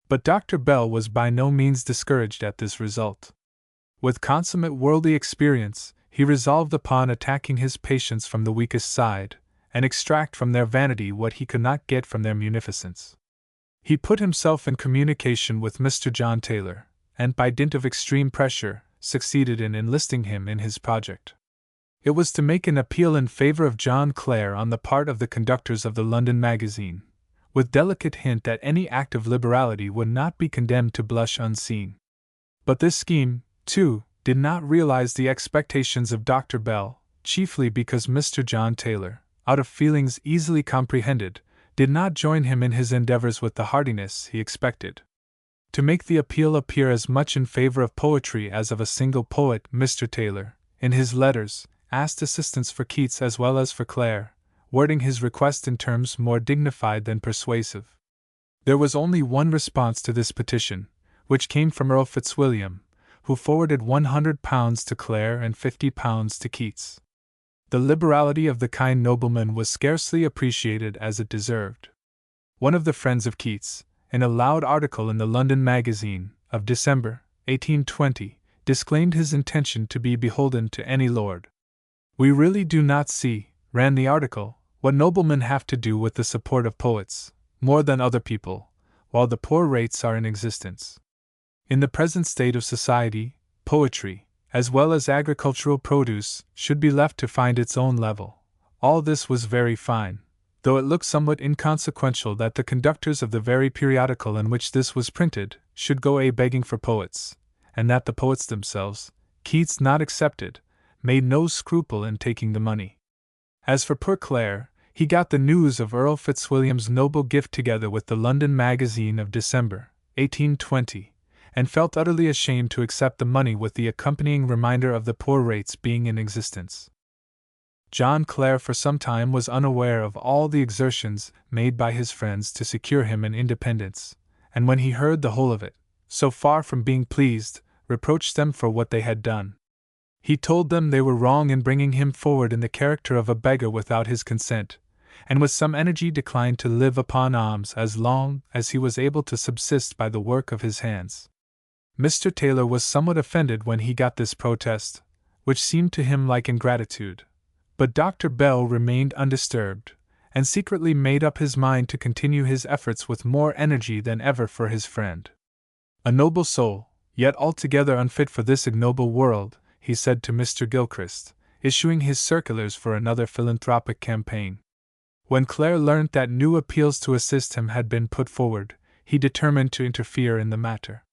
But Dr. Bell was by no means discouraged at this result. With consummate worldly experience, he resolved upon attacking his patients from the weakest side, and extract from their vanity what he could not get from their munificence. He put himself in communication with Mr. John Taylor, and by dint of extreme pressure, succeeded in enlisting him in his project. It was to make an appeal in favor of John Clare on the part of the conductors of the London magazine, with delicate hint that any act of liberality would not be condemned to blush unseen. But this scheme, too, did not realize the expectations of Dr. Bell, chiefly because Mr. John Taylor, out of feelings easily comprehended, did not join him in his endeavors with the heartiness he expected. To make the appeal appear as much in favor of poetry as of a single poet, Mr. Taylor, in his letters, asked assistance for Keats as well as for Clare, wording his request in terms more dignified than persuasive. There was only one response to this petition, which came from Earl Fitzwilliam, who forwarded £100 to Clare and £50 to Keats. The liberality of the kind nobleman was scarcely appreciated as it deserved. One of the friends of Keats, in a loud article in the London Magazine, of December, 1820, disclaimed his intention to be beholden to any lord. "We really do not see," ran the article, "what noblemen have to do with the support of poets, more than other people, while the poor rates are in existence. In the present state of society, poetry, as well as agricultural produce, should be left to find its own level." All this was very fine, though it looked somewhat inconsequential that the conductors of the very periodical in which this was printed should go begging for poets, and that the poets themselves, Keats not excepted, made no scruple in taking the money. As for poor Clare, he got the news of Earl Fitzwilliam's noble gift together with the London Magazine of December, 1820, and felt utterly ashamed to accept the money with the accompanying reminder of the poor rates being in existence. John Clare for some time was unaware of all the exertions made by his friends to secure him an independence, and when he heard the whole of it, so far from being pleased, reproached them for what they had done. He told them they were wrong in bringing him forward in the character of a beggar without his consent, and with some energy declined to live upon alms as long as he was able to subsist by the work of his hands. Mr. Taylor was somewhat offended when he got this protest, which seemed to him like ingratitude, but Dr. Bell remained undisturbed, and secretly made up his mind to continue his efforts with more energy than ever for his friend. "A noble soul, yet altogether unfit for this ignoble world," he said to Mr. Gilchrist, issuing his circulars for another philanthropic campaign. When Clare learnt that new appeals to assist him had been put forward, he determined to interfere in the matter.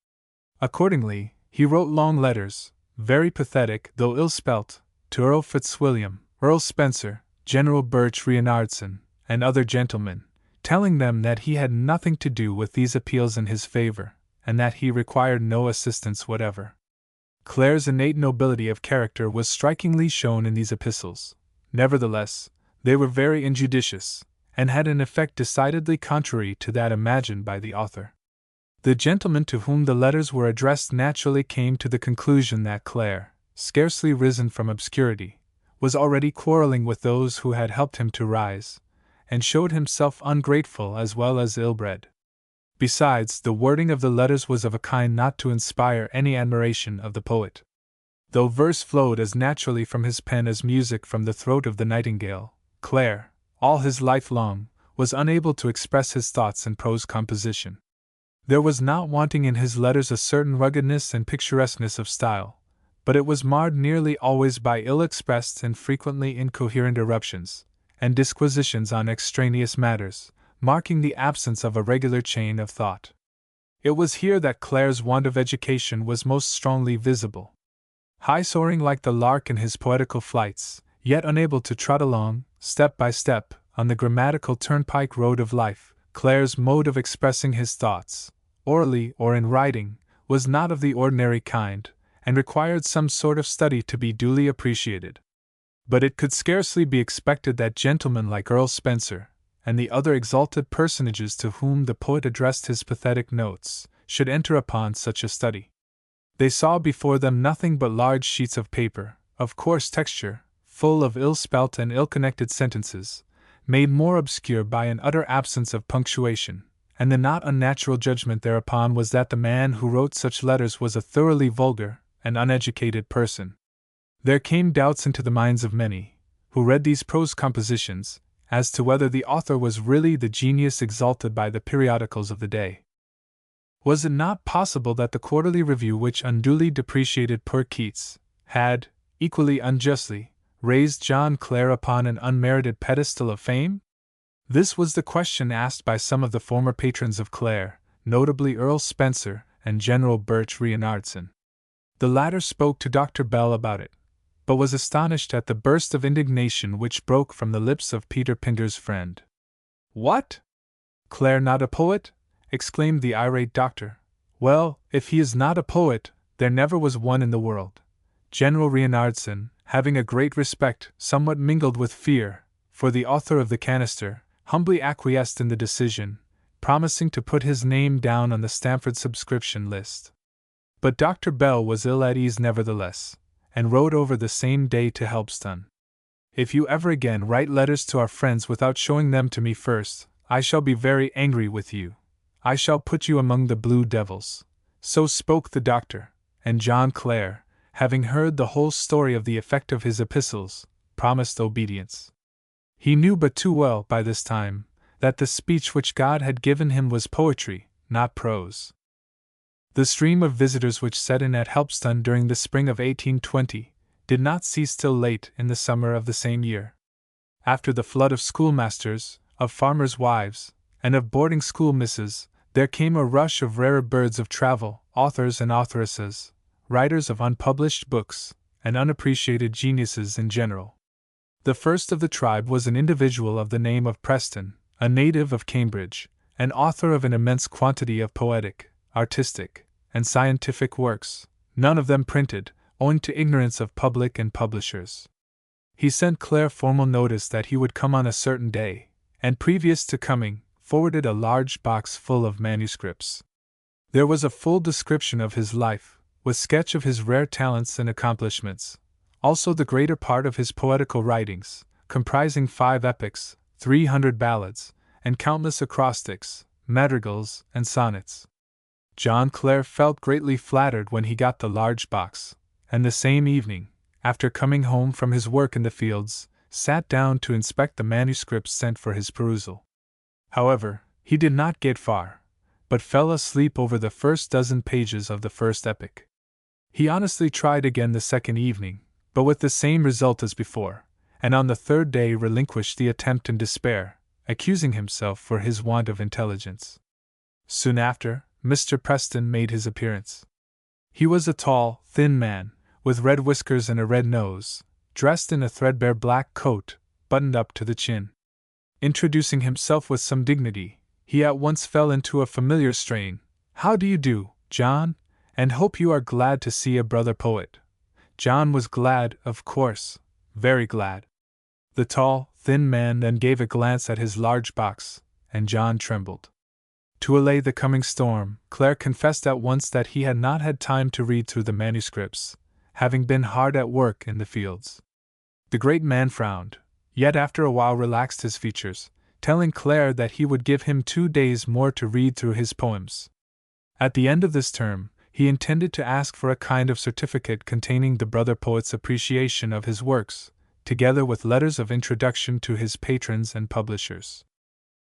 Accordingly, he wrote long letters, very pathetic though ill-spelt, to Earl Fitzwilliam, Earl Spencer, General Birch Reinardson, and other gentlemen, telling them that he had nothing to do with these appeals in his favor, and that he required no assistance whatever. Clare's innate nobility of character was strikingly shown in these epistles. Nevertheless, they were very injudicious, and had an effect decidedly contrary to that imagined by the author. The gentleman to whom the letters were addressed naturally came to the conclusion that Clare, scarcely risen from obscurity, was already quarreling with those who had helped him to rise, and showed himself ungrateful as well as ill-bred. Besides, the wording of the letters was of a kind not to inspire any admiration of the poet. Though verse flowed as naturally from his pen as music from the throat of the nightingale, Clare, all his life long, was unable to express his thoughts in prose composition. There was not wanting in his letters a certain ruggedness and picturesqueness of style, but it was marred nearly always by ill-expressed and frequently incoherent eruptions, and disquisitions on extraneous matters, marking the absence of a regular chain of thought. It was here that Clare's want of education was most strongly visible. High-soaring like the lark in his poetical flights, yet unable to trot along, step by step, on the grammatical turnpike road of life, Clare's mode of expressing his thoughts, orally or in writing, was not of the ordinary kind, and required some sort of study to be duly appreciated. But it could scarcely be expected that gentlemen like Earl Spencer, and the other exalted personages to whom the poet addressed his pathetic notes, should enter upon such a study. They saw before them nothing but large sheets of paper, of coarse texture, full of ill-spelt and ill-connected sentences, made more obscure by an utter absence of punctuation, and the not unnatural judgment thereupon was that the man who wrote such letters was a thoroughly vulgar and uneducated person. There came doubts into the minds of many, who read these prose compositions, as to whether the author was really the genius exalted by the periodicals of the day. Was it not possible that the Quarterly Review, which unduly depreciated poor Keats, had, equally unjustly, raised John Clare upon an unmerited pedestal of fame? This was the question asked by some of the former patrons of Clare, notably Earl Spencer and General Birch Reinhardson. The latter spoke to Dr. Bell about it, but was astonished at the burst of indignation which broke from the lips of Peter Pinder's friend. "What? Clare not a poet?" exclaimed the irate doctor. "Well, if he is not a poet, there never was one in the world." General Reinhardson, having a great respect, somewhat mingled with fear, for the author of the canister, humbly acquiesced in the decision, promising to put his name down on the Stamford subscription list. But Dr. Bell was ill at ease nevertheless, and rode over the same day to Helpston. "If you ever again write letters to our friends without showing them to me first, I shall be very angry with you. I shall put you among the Blue Devils." So spoke the doctor, and John Clare, having heard the whole story of the effect of his epistles, promised obedience. He knew but too well, by this time, that the speech which God had given him was poetry, not prose. The stream of visitors which set in at Helpston during the spring of 1820 did not cease till late in the summer of the same year. After the flood of schoolmasters, of farmers' wives, and of boarding school misses, there came a rush of rarer birds of travel, authors and authoresses, writers of unpublished books, and unappreciated geniuses in general. The first of the tribe was an individual of the name of Preston, a native of Cambridge, and author of an immense quantity of poetic, artistic, and scientific works, none of them printed, owing to ignorance of public and publishers. He sent Clare formal notice that he would come on a certain day, and previous to coming, forwarded a large box full of manuscripts. There was a full description of his life, with sketch of his rare talents and accomplishments, also the greater part of his poetical writings, comprising 5 epics, 300 ballads, and countless acrostics, madrigals, and sonnets. John Clare felt greatly flattered when he got the large box, and the same evening, after coming home from his work in the fields, sat down to inspect the manuscripts sent for his perusal. However, he did not get far, but fell asleep over the first dozen pages of the first epic. He honestly tried again the second evening, but with the same result as before, and on the third day relinquished the attempt in despair, accusing himself for his want of intelligence. Soon after, Mr. Preston made his appearance. He was a tall, thin man, with red whiskers and a red nose, dressed in a threadbare black coat, buttoned up to the chin. Introducing himself with some dignity, he at once fell into a familiar strain. "How do you do, John? And hope you are glad to see a brother poet." John was glad, of course, very glad. The tall, thin man then gave a glance at his large box, and John trembled. To allay the coming storm, Clare confessed at once that he had not had time to read through the manuscripts, having been hard at work in the fields. The great man frowned, yet after a while relaxed his features, telling Clare that he would give him 2 days more to read through his poems. At the end of this term, he intended to ask for a kind of certificate containing the brother poet's appreciation of his works, together with letters of introduction to his patrons and publishers.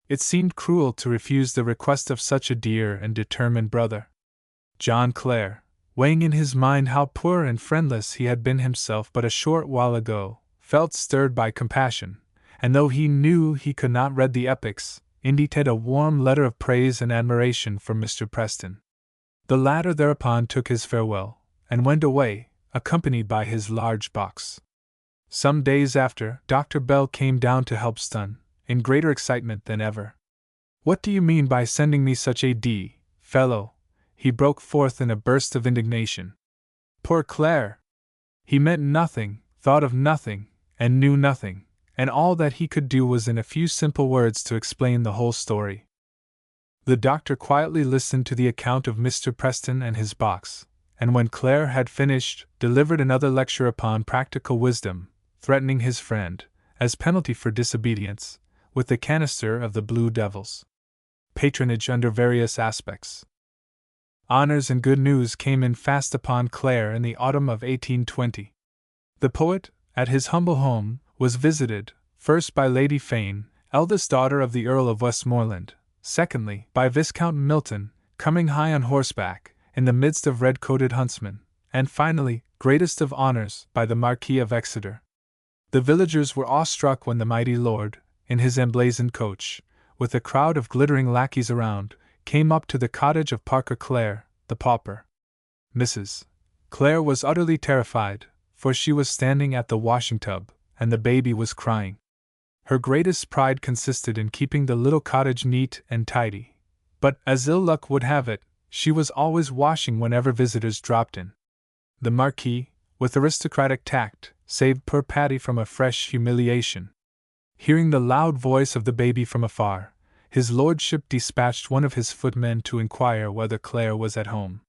It seemed cruel to refuse the request of such a dear and determined brother. John Clare, weighing in his mind how poor and friendless he had been himself but a short while ago, felt stirred by compassion, and though he knew he could not read the epics, indited a warm letter of praise and admiration for Mr. Preston. The latter thereupon took his farewell, and went away, accompanied by his large box. Some days after, Dr. Bell came down to Helpston, in greater excitement than ever. "What do you mean by sending me such a d fellow?" he broke forth in a burst of indignation. Poor Clare! He meant nothing, thought of nothing, and knew nothing, and all that he could do was in a few simple words to explain the whole story. The doctor quietly listened to the account of Mr. Preston and his box, and when Clare had finished, delivered another lecture upon practical wisdom, threatening his friend, as penalty for disobedience, with the canister of the Blue Devils. Patronage under various aspects. Honors and good news came in fast upon Clare in the autumn of 1820. The poet, at his humble home, was visited, first by Lady Fane, eldest daughter of the Earl of Westmoreland; secondly, by Viscount Milton, coming high on horseback, in the midst of red-coated huntsmen; and finally, greatest of honors, by the Marquis of Exeter. The villagers were awestruck when the mighty lord, in his emblazoned coach, with a crowd of glittering lackeys around, came up to the cottage of Parker Clare, the pauper. Mrs. Clare was utterly terrified, for she was standing at the washing tub, and the baby was crying. Her greatest pride consisted in keeping the little cottage neat and tidy, but, as ill luck would have it, she was always washing whenever visitors dropped in. The Marquis, with aristocratic tact, saved poor Patty from a fresh humiliation. Hearing the loud voice of the baby from afar, his lordship dispatched one of his footmen to inquire whether Clare was at home.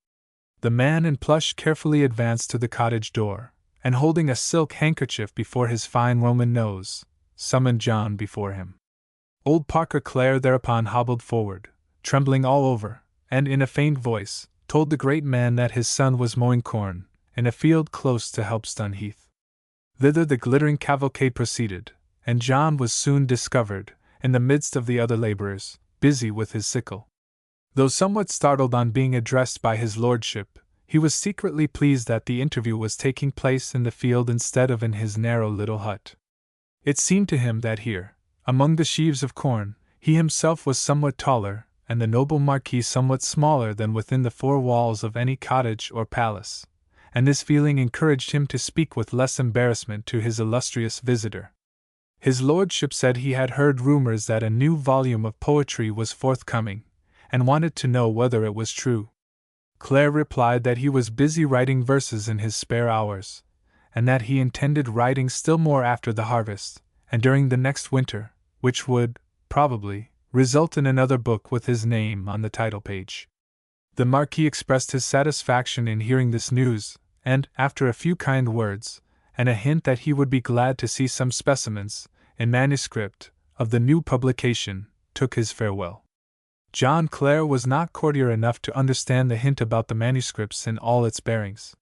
The man in plush carefully advanced to the cottage door, and holding a silk handkerchief before his fine Roman nose, summoned John before him. Old Parker Clare thereupon hobbled forward, trembling all over, and in a faint voice, told the great man that his son was mowing corn, in a field close to Helpstone Heath. Thither the glittering cavalcade proceeded, and John was soon discovered, in the midst of the other labourers, busy with his sickle. Though somewhat startled on being addressed by his lordship, he was secretly pleased that the interview was taking place in the field instead of in his narrow little hut. It seemed to him that here, among the sheaves of corn, he himself was somewhat taller, and the noble Marquis somewhat smaller than within the four walls of any cottage or palace, and this feeling encouraged him to speak with less embarrassment to his illustrious visitor. His lordship said he had heard rumors that a new volume of poetry was forthcoming, and wanted to know whether it was true. Clare replied that he was busy writing verses in his spare hours, and that he intended writing still more after the harvest, and during the next winter, which would, probably, result in another book with his name on the title page. The Marquis expressed his satisfaction in hearing this news, and, after a few kind words, and a hint that he would be glad to see some specimens, in manuscript, of the new publication, took his farewell. John Clare was not courtier enough to understand the hint about the manuscripts in all its bearings.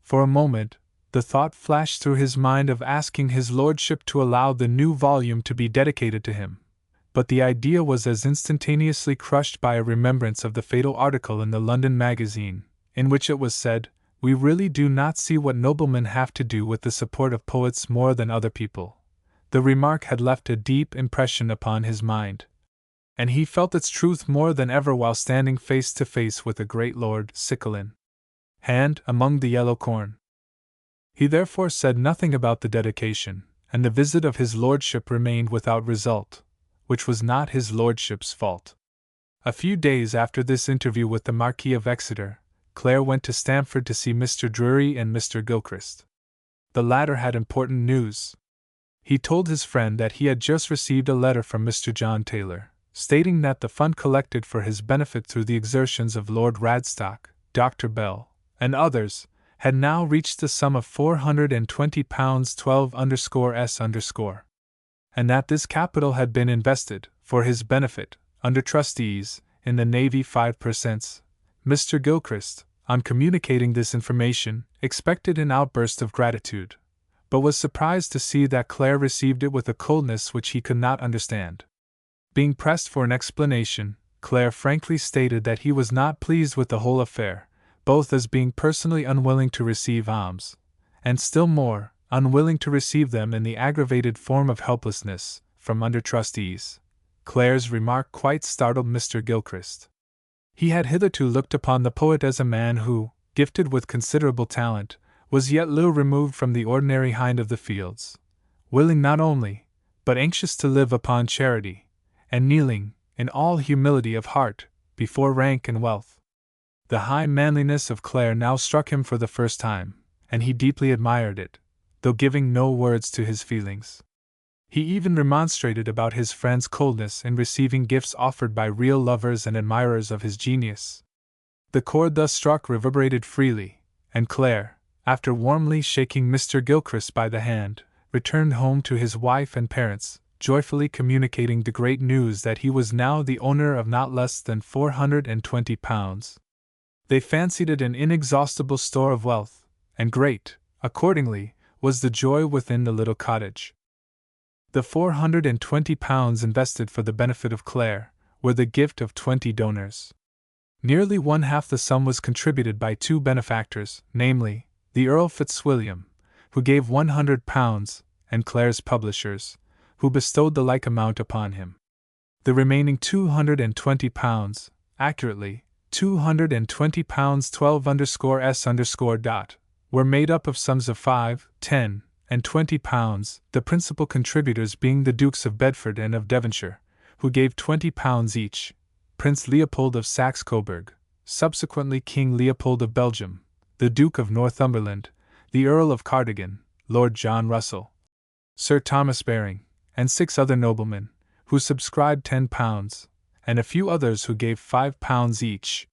For a moment, the thought flashed through his mind of asking his lordship to allow the new volume to be dedicated to him, but the idea was as instantaneously crushed by a remembrance of the fatal article in the London magazine, in which it was said, "We really do not see what noblemen have to do with the support of poets more than other people." The remark had left a deep impression upon his mind, and he felt its truth more than ever while standing face to face with the great lord, sickle in hand, among the yellow corn. He therefore said nothing about the dedication, and the visit of his lordship remained without result, which was not his lordship's fault. A few days after this interview with the Marquis of Exeter, Clare went to Stamford to see Mr. Drury and Mr. Gilchrist. The latter had important news. He told his friend that he had just received a letter from Mr. John Taylor, stating that the fund collected for his benefit through the exertions of Lord Radstock, Dr. Bell, and others, had now reached the sum of £420.12_s_, and that this capital had been invested, for his benefit, under trustees, in the Navy 5 per cents. Mr. Gilchrist, on communicating this information, expected an outburst of gratitude, but was surprised to see that Clare received it with a coldness which he could not understand. Being pressed for an explanation, Clare frankly stated that he was not pleased with the whole affair, both as being personally unwilling to receive alms, and still more, unwilling to receive them in the aggravated form of helplessness, from under trustees. Clare's remark quite startled Mr. Gilchrist. He had hitherto looked upon the poet as a man who, gifted with considerable talent, was yet little removed from the ordinary hind of the fields, willing not only, but anxious to live upon charity, and kneeling, in all humility of heart, before rank and wealth. The high manliness of Clare now struck him for the first time, and he deeply admired it, though giving no words to his feelings. He even remonstrated about his friend's coldness in receiving gifts offered by real lovers and admirers of his genius. The chord thus struck reverberated freely, and Clare, after warmly shaking Mr. Gilchrist by the hand, returned home to his wife and parents, joyfully communicating the great news that he was now the owner of not less than £420. They fancied it an inexhaustible store of wealth, and great, accordingly, was the joy within the little cottage. The £420 invested for the benefit of Clare were the gift of 20 donors. Nearly one half the sum was contributed by two benefactors, namely, the Earl Fitzwilliam, who gave £100, and Clare's publishers, who bestowed the like amount upon him. The remaining £220, accurately, £220 12_s_. Were made up of sums of £5, £10, and £20, the principal contributors being the Dukes of Bedford and of Devonshire, who gave £20 each, Prince Leopold of Saxe-Coburg, subsequently King Leopold of Belgium, the Duke of Northumberland, the Earl of Cardigan, Lord John Russell, Sir Thomas Baring, and 6 other noblemen, who subscribed £10, and a few others who gave £5 each.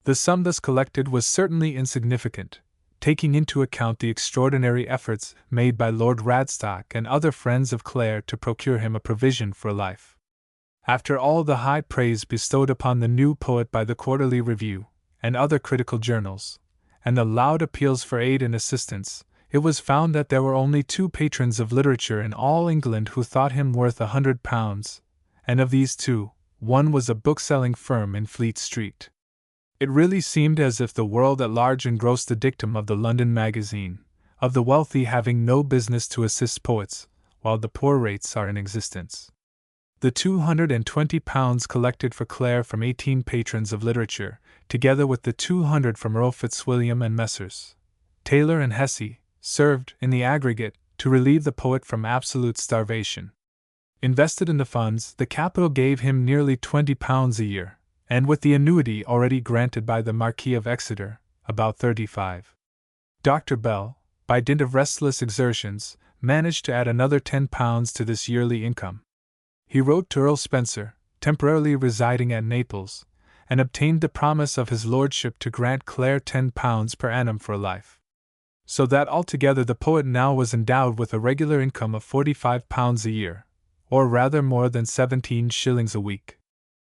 The sum thus collected was certainly insignificant, taking into account the extraordinary efforts made by Lord Radstock and other friends of Clare to procure him a provision for life. After all the high praise bestowed upon the new poet by the Quarterly Review and other critical journals, and the loud appeals for aid and assistance, it was found that there were only 2 patrons of literature in all England who thought him worth £100, and of these 2, one was a bookselling firm in Fleet Street. It really seemed as if the world at large engrossed the dictum of the London magazine, of the wealthy having no business to assist poets, while the poor rates are in existence. The £220 collected for Clare from 18 patrons of literature, together with the 200 from Earl Fitzwilliam and Messrs. Taylor and Hesse, served, in the aggregate, to relieve the poet from absolute starvation. Invested in the funds, the capital gave him nearly £20 a year, and with the annuity already granted by the Marquis of Exeter, about 35. Dr. Bell, by dint of restless exertions, managed to add another £10 to this yearly income. He wrote to Earl Spencer, temporarily residing at Naples, and obtained the promise of his lordship to grant Clare £10 per annum for life. So that altogether the poet now was endowed with a regular income of £45 a year, or rather more than 17 shillings a week.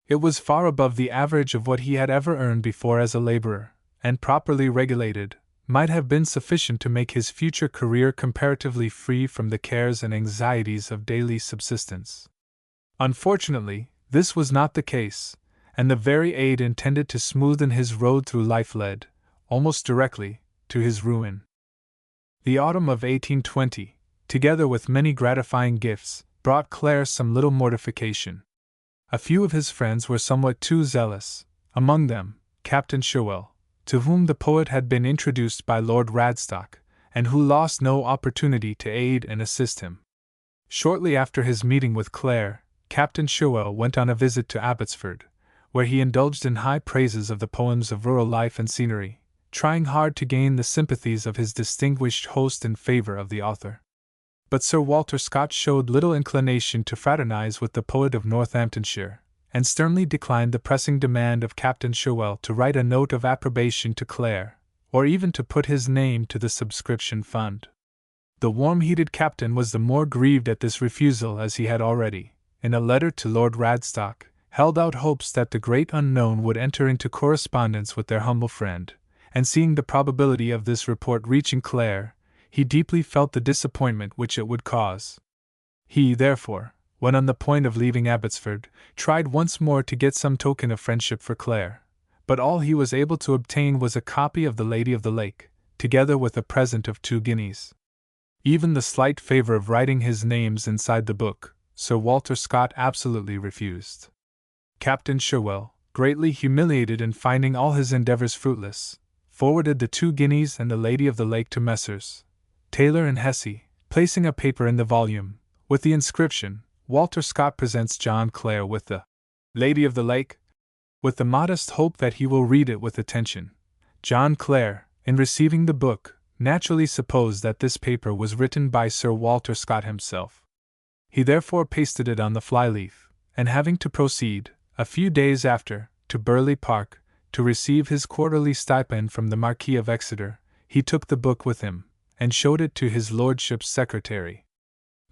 It was far above the average of what he had ever earned before as a labourer, and properly regulated, might have been sufficient to make his future career comparatively free from the cares and anxieties of daily subsistence. Unfortunately, this was not the case, and the very aid intended to smoothen his road through life led, almost directly, to his ruin. The autumn of 1820, together with many gratifying gifts, brought Clare some little mortification. A few of his friends were somewhat too zealous, among them, Captain Sherwell, to whom the poet had been introduced by Lord Radstock, and who lost no opportunity to aid and assist him. Shortly after his meeting with Clare, Captain Sherwell went on a visit to Abbotsford, where he indulged in high praises of the poems of rural life and scenery, trying hard to gain the sympathies of his distinguished host in favor of the author. But Sir Walter Scott showed little inclination to fraternize with the poet of Northamptonshire, and sternly declined the pressing demand of Captain Sherwell to write a note of approbation to Clare, or even to put his name to the subscription fund. The warm-heated captain was the more grieved at this refusal as he had already, in a letter to Lord Radstock, held out hopes that the great unknown would enter into correspondence with their humble friend, and seeing the probability of this report reaching Clare, he deeply felt the disappointment which it would cause. He, therefore, when on the point of leaving Abbotsford, tried once more to get some token of friendship for Clare, but all he was able to obtain was a copy of The Lady of the Lake, together with a present of 2 guineas. Even the slight favour of writing his names inside the book, Sir Walter Scott absolutely refused. Captain Sherwell, greatly humiliated in finding all his endeavours fruitless, forwarded the 2 guineas and The Lady of the Lake to Messrs. Taylor and Hesse, placing a paper in the volume, with the inscription, "Walter Scott presents John Clare with the Lady of the Lake," with the modest hope that he will read it with attention. John Clare, in receiving the book, naturally supposed that this paper was written by Sir Walter Scott himself. He therefore pasted it on the flyleaf, and having to proceed, a few days after, to Burghley Park, to receive his quarterly stipend from the Marquis of Exeter, he took the book with him, and showed it to his lordship's secretary.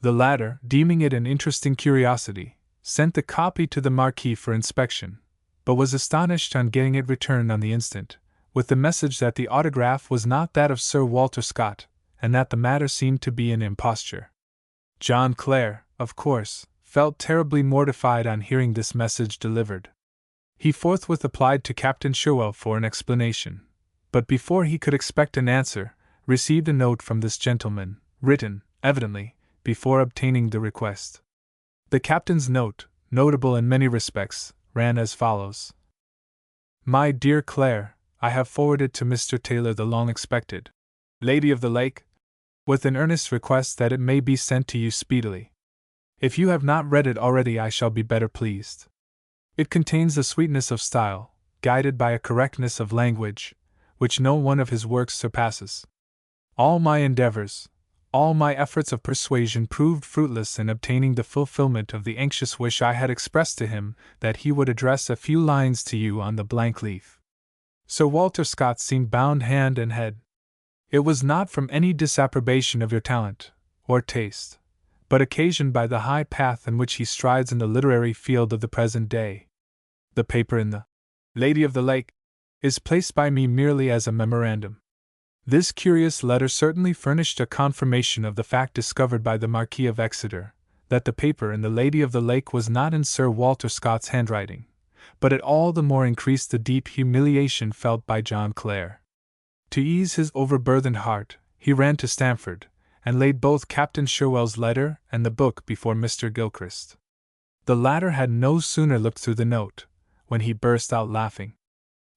The latter, deeming it an interesting curiosity, sent the copy to the Marquis for inspection, but was astonished on getting it returned on the instant, with the message that the autograph was not that of Sir Walter Scott, and that the matter seemed to be an imposture. John Clare, of course, felt terribly mortified on hearing this message delivered. He forthwith applied to Captain Sherwell for an explanation, but before he could expect an answer, received a note from this gentleman, written, evidently, before obtaining the request. The captain's note, notable in many respects, ran as follows: My dear Clare, I have forwarded to Mr. Taylor the long-expected Lady of the Lake, with an earnest request that it may be sent to you speedily. If you have not read it already, I shall be better pleased. It contains a sweetness of style, guided by a correctness of language, which no one of his works surpasses. All my endeavors, all my efforts of persuasion proved fruitless in obtaining the fulfillment of the anxious wish I had expressed to him that he would address a few lines to you on the blank leaf. Sir Walter Scott seemed bound hand and head. It was not from any disapprobation of your talent, or taste, but occasioned by the high path in which he strides in the literary field of the present day. The paper in the Lady of the Lake is placed by me merely as a memorandum. This curious letter certainly furnished a confirmation of the fact discovered by the Marquis of Exeter, that the paper in the Lady of the Lake was not in Sir Walter Scott's handwriting, but it all the more increased the deep humiliation felt by John Clare. To ease his overburthened heart, he ran to Stamford, and laid both Captain Sherwell's letter and the book before Mr. Gilchrist. The latter had no sooner looked through the note, when he burst out laughing.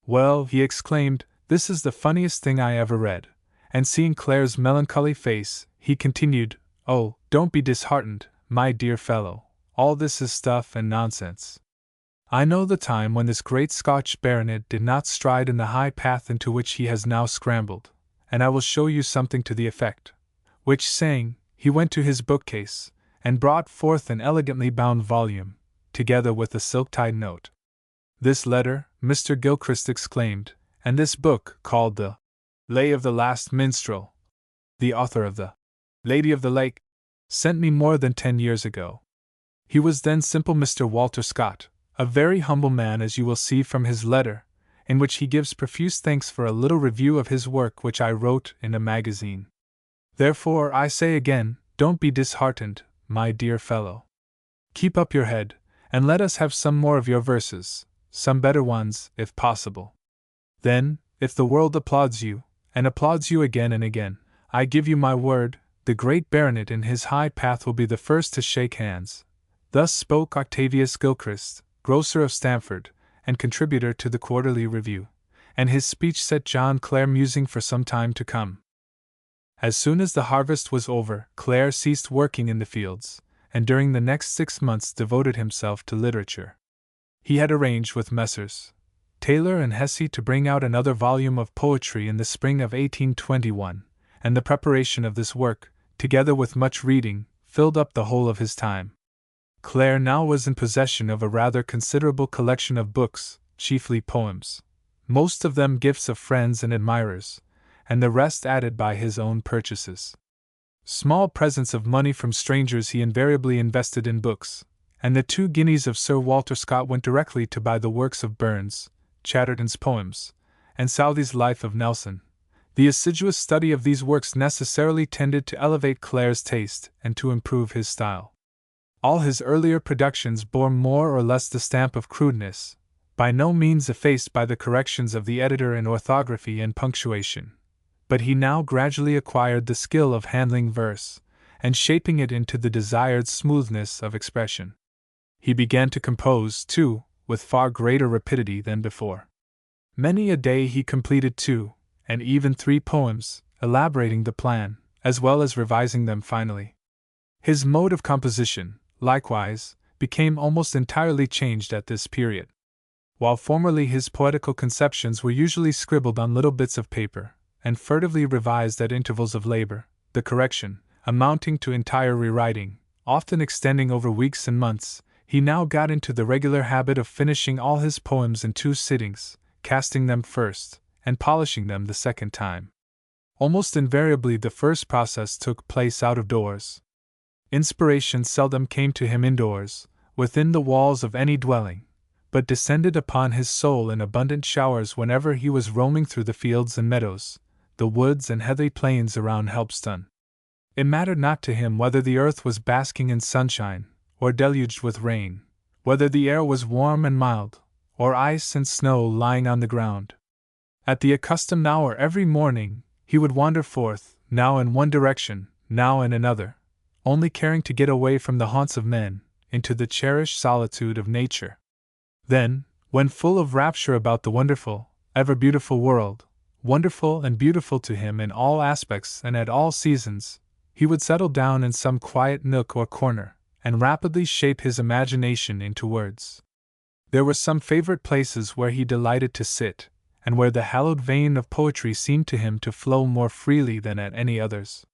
Well, he exclaimed, this is the funniest thing I ever read, and seeing Clare's melancholy face, he continued, Oh, don't be disheartened, my dear fellow, all this is stuff and nonsense. I know the time when this great Scotch baronet did not stride in the high path into which he has now scrambled, and I will show you something to the effect. Which saying, he went to his bookcase, and brought forth an elegantly bound volume, together with a silk-tied note. This letter, Mr. Gilchrist exclaimed, and this book, called the Lay of the Last Minstrel, the author of the Lady of the Lake, sent me more than 10 years ago. He was then simple Mr. Walter Scott, a very humble man, as you will see from his letter, in which he gives profuse thanks for a little review of his work which I wrote in a magazine. Therefore, I say again, don't be disheartened, my dear fellow. Keep up your head, and let us have some more of your verses, some better ones, if possible. Then, if the world applauds you, and applauds you again and again, I give you my word, the great baronet in his high path will be the first to shake hands. Thus spoke Octavius Gilchrist, grocer of Stamford, and contributor to the Quarterly Review, and his speech set John Clare musing for some time to come. As soon as the harvest was over, Clare ceased working in the fields, and during the next 6 months devoted himself to literature. He had arranged with Messrs. Taylor and Hesse to bring out another volume of poetry in the spring of 1821, and the preparation of this work, together with much reading, filled up the whole of his time. Clare now was in possession of a rather considerable collection of books, chiefly poems, most of them gifts of friends and admirers, and the rest added by his own purchases. Small presents of money from strangers he invariably invested in books, and the 2 guineas of Sir Walter Scott went directly to buy the works of Burns, Chatterton's poems, and Southey's Life of Nelson. The assiduous study of these works necessarily tended to elevate Clare's taste and to improve his style. All his earlier productions bore more or less the stamp of crudeness, by no means effaced by the corrections of the editor in orthography and punctuation. But he now gradually acquired the skill of handling verse, and shaping it into the desired smoothness of expression. He began to compose, too, with far greater rapidity than before. Many a day he completed 2, and even 3 poems, elaborating the plan, as well as revising them finally. His mode of composition, likewise, became almost entirely changed at this period. While formerly his poetical conceptions were usually scribbled on little bits of paper, and furtively revised at intervals of labor, the correction, amounting to entire rewriting, often extending over weeks and months, he now got into the regular habit of finishing all his poems in 2 sittings, casting them first, and polishing them the second time. Almost invariably the first process took place out of doors. Inspiration seldom came to him indoors, within the walls of any dwelling, but descended upon his soul in abundant showers whenever he was roaming through the fields and meadows, the woods and heathy plains around Helpstone. It mattered not to him whether the earth was basking in sunshine, or deluged with rain, whether the air was warm and mild, or ice and snow lying on the ground. At the accustomed hour every morning, he would wander forth, now in one direction, now in another, only caring to get away from the haunts of men, into the cherished solitude of nature. Then, when full of rapture about the wonderful, ever-beautiful world, wonderful and beautiful to him in all aspects and at all seasons, he would settle down in some quiet nook or corner, and rapidly shape his imagination into words. There were some favorite places where he delighted to sit, and where the hallowed vein of poetry seemed to him to flow more freely than at any others.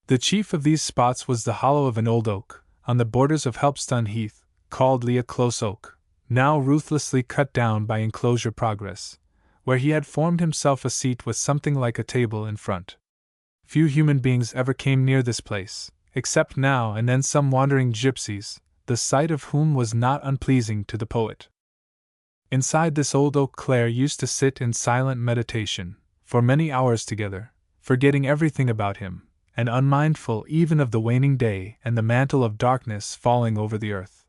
The chief of these spots was the hollow of an old oak, on the borders of Helpstone Heath, called Lea Close Oak, now ruthlessly cut down by enclosure progress, where he had formed himself a seat with something like a table in front. Few human beings ever came near this place, except now and then some wandering gypsies, the sight of whom was not unpleasing to the poet. Inside this old oak Clare used to sit in silent meditation, for many hours together, forgetting everything about him, and unmindful even of the waning day and the mantle of darkness falling over the earth.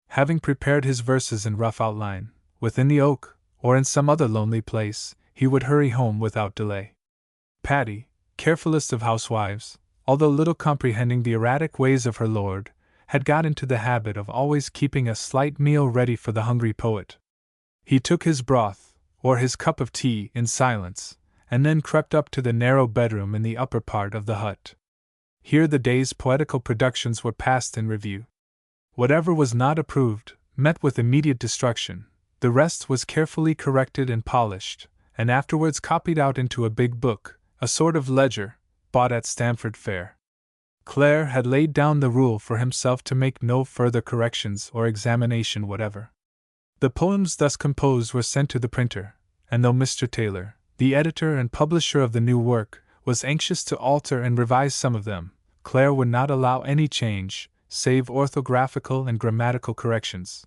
Having prepared his verses in rough outline, within the oak, or in some other lonely place, he would hurry home without delay. Patty, carefulest of housewives, although little comprehending the erratic ways of her lord, had got into the habit of always keeping a slight meal ready for the hungry poet. He took his broth, or his cup of tea, in silence, and then crept up to the narrow bedroom in the upper part of the hut. Here the day's poetical productions were passed in review. Whatever was not approved met with immediate destruction, the rest was carefully corrected and polished, and afterwards copied out into a big book, a sort of ledger, bought at Stamford Fair. Clare had laid down the rule for himself to make no further corrections or examination whatever. The poems thus composed were sent to the printer, and though Mr. Taylor, the editor and publisher of the new work, was anxious to alter and revise some of them, Clare would not allow any change, save orthographical and grammatical corrections.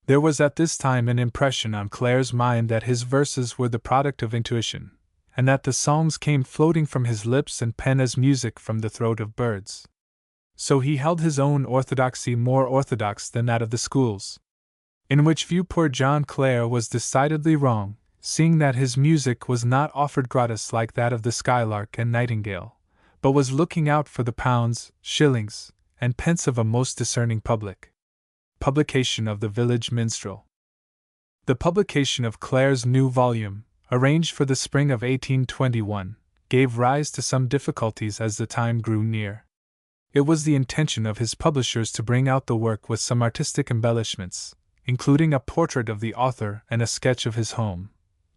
There was at this time an impression on Clare's mind that his verses were the product of intuition, and that the songs came floating from his lips and pen as music from the throat of birds. So he held his own orthodoxy more orthodox than that of the schools. In which view poor John Clare was decidedly wrong, seeing that his music was not offered gratis like that of the skylark and nightingale, but was looking out for the pounds, shillings, and pence of a most discerning public. Publication of the Village Minstrel. The publication of Clare's new volume, arranged for the spring of 1821, gave rise to some difficulties as the time grew near. It was the intention of his publishers to bring out the work with some artistic embellishments, including a portrait of the author and a sketch of his home,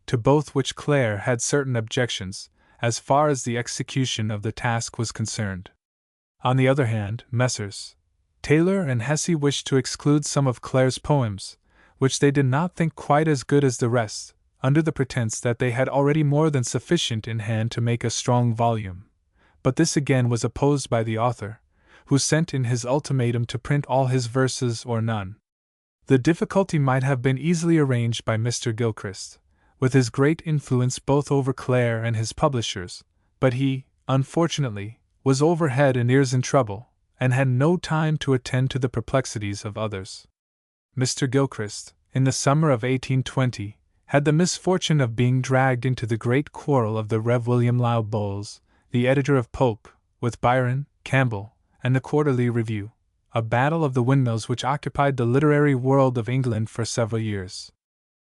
to both which Clare had certain objections, as far as the execution of the task was concerned. On the other hand, Messrs. Taylor and Hesse wished to exclude some of Clare's poems, which they did not think quite as good as the rest, under the pretense that they had already more than sufficient in hand to make a strong volume. But this again was opposed by the author, who sent in his ultimatum to print all his verses or none. The difficulty might have been easily arranged by Mr. Gilchrist, with his great influence both over Clare and his publishers, but he, unfortunately, was over head and ears in trouble, and had no time to attend to the perplexities of others. Mr. Gilchrist, in the summer of 1820, had the misfortune of being dragged into the great quarrel of the Rev. William Lyle Bowles, the editor of Pope, with Byron, Campbell, and the Quarterly Review, a battle of the windmills which occupied the literary world of England for several years.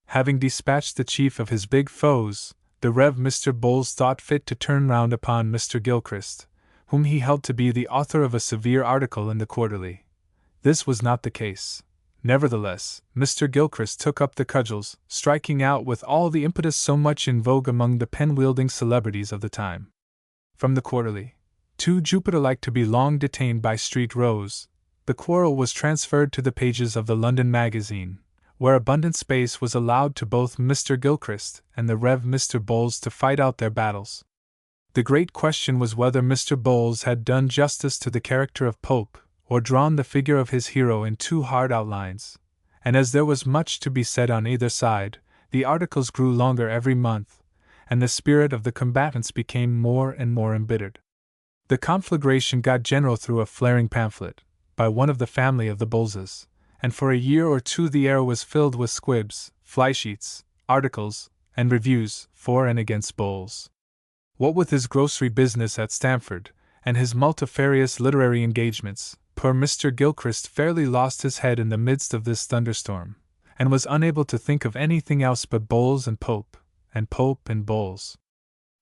Having dispatched the chief of his big foes, the Rev. Mr. Bowles thought fit to turn round upon Mr. Gilchrist, whom he held to be the author of a severe article in the Quarterly. This was not the case. Nevertheless, Mr. Gilchrist took up the cudgels, striking out with all the impetus so much in vogue among the pen-wielding celebrities of the time. From the Quarterly, too Jupiter-like to be long detained by street rows, the quarrel was transferred to the pages of the London Magazine, where abundant space was allowed to both Mr. Gilchrist and the Rev. Mr. Bowles to fight out their battles. The great question was whether Mr. Bowles had done justice to the character of Pope, or drawn the figure of his hero in too hard outlines, and as there was much to be said on either side, the articles grew longer every month, and the spirit of the combatants became more and more embittered. The conflagration got general through a flaring pamphlet, by one of the family of the Bowleses, and for a year or two the air was filled with squibs, flysheets, articles, and reviews for and against Bowles. What with his grocery business at Stamford, and his multifarious literary engagements, poor Mr. Gilchrist fairly lost his head in the midst of this thunderstorm, and was unable to think of anything else but Bowles and Pope, and Pope and Bowles.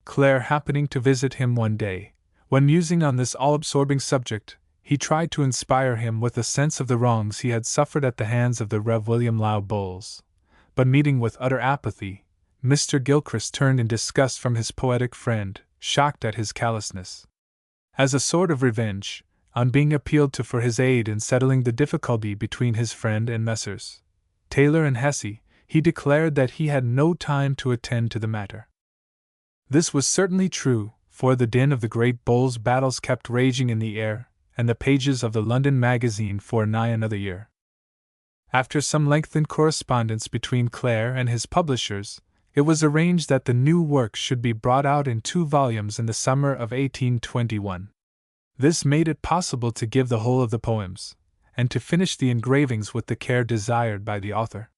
Clare happening to visit him one day, when musing on this all-absorbing subject, he tried to inspire him with a sense of the wrongs he had suffered at the hands of the Rev. William Lowe Bowles. But meeting with utter apathy, Mr. Gilchrist turned in disgust from his poetic friend, shocked at his callousness. As a sort of revenge, on being appealed to for his aid in settling the difficulty between his friend and Messrs. Taylor and Hesse, he declared that he had no time to attend to the matter. This was certainly true, for the din of the great Bowles battles kept raging in the air, and the pages of the London magazine for nigh another year. After some lengthened correspondence between Clare and his publishers, it was arranged that the new work should be brought out in 2 volumes in the summer of 1821. This made it possible to give the whole of the poems, and to finish the engravings with the care desired by the author.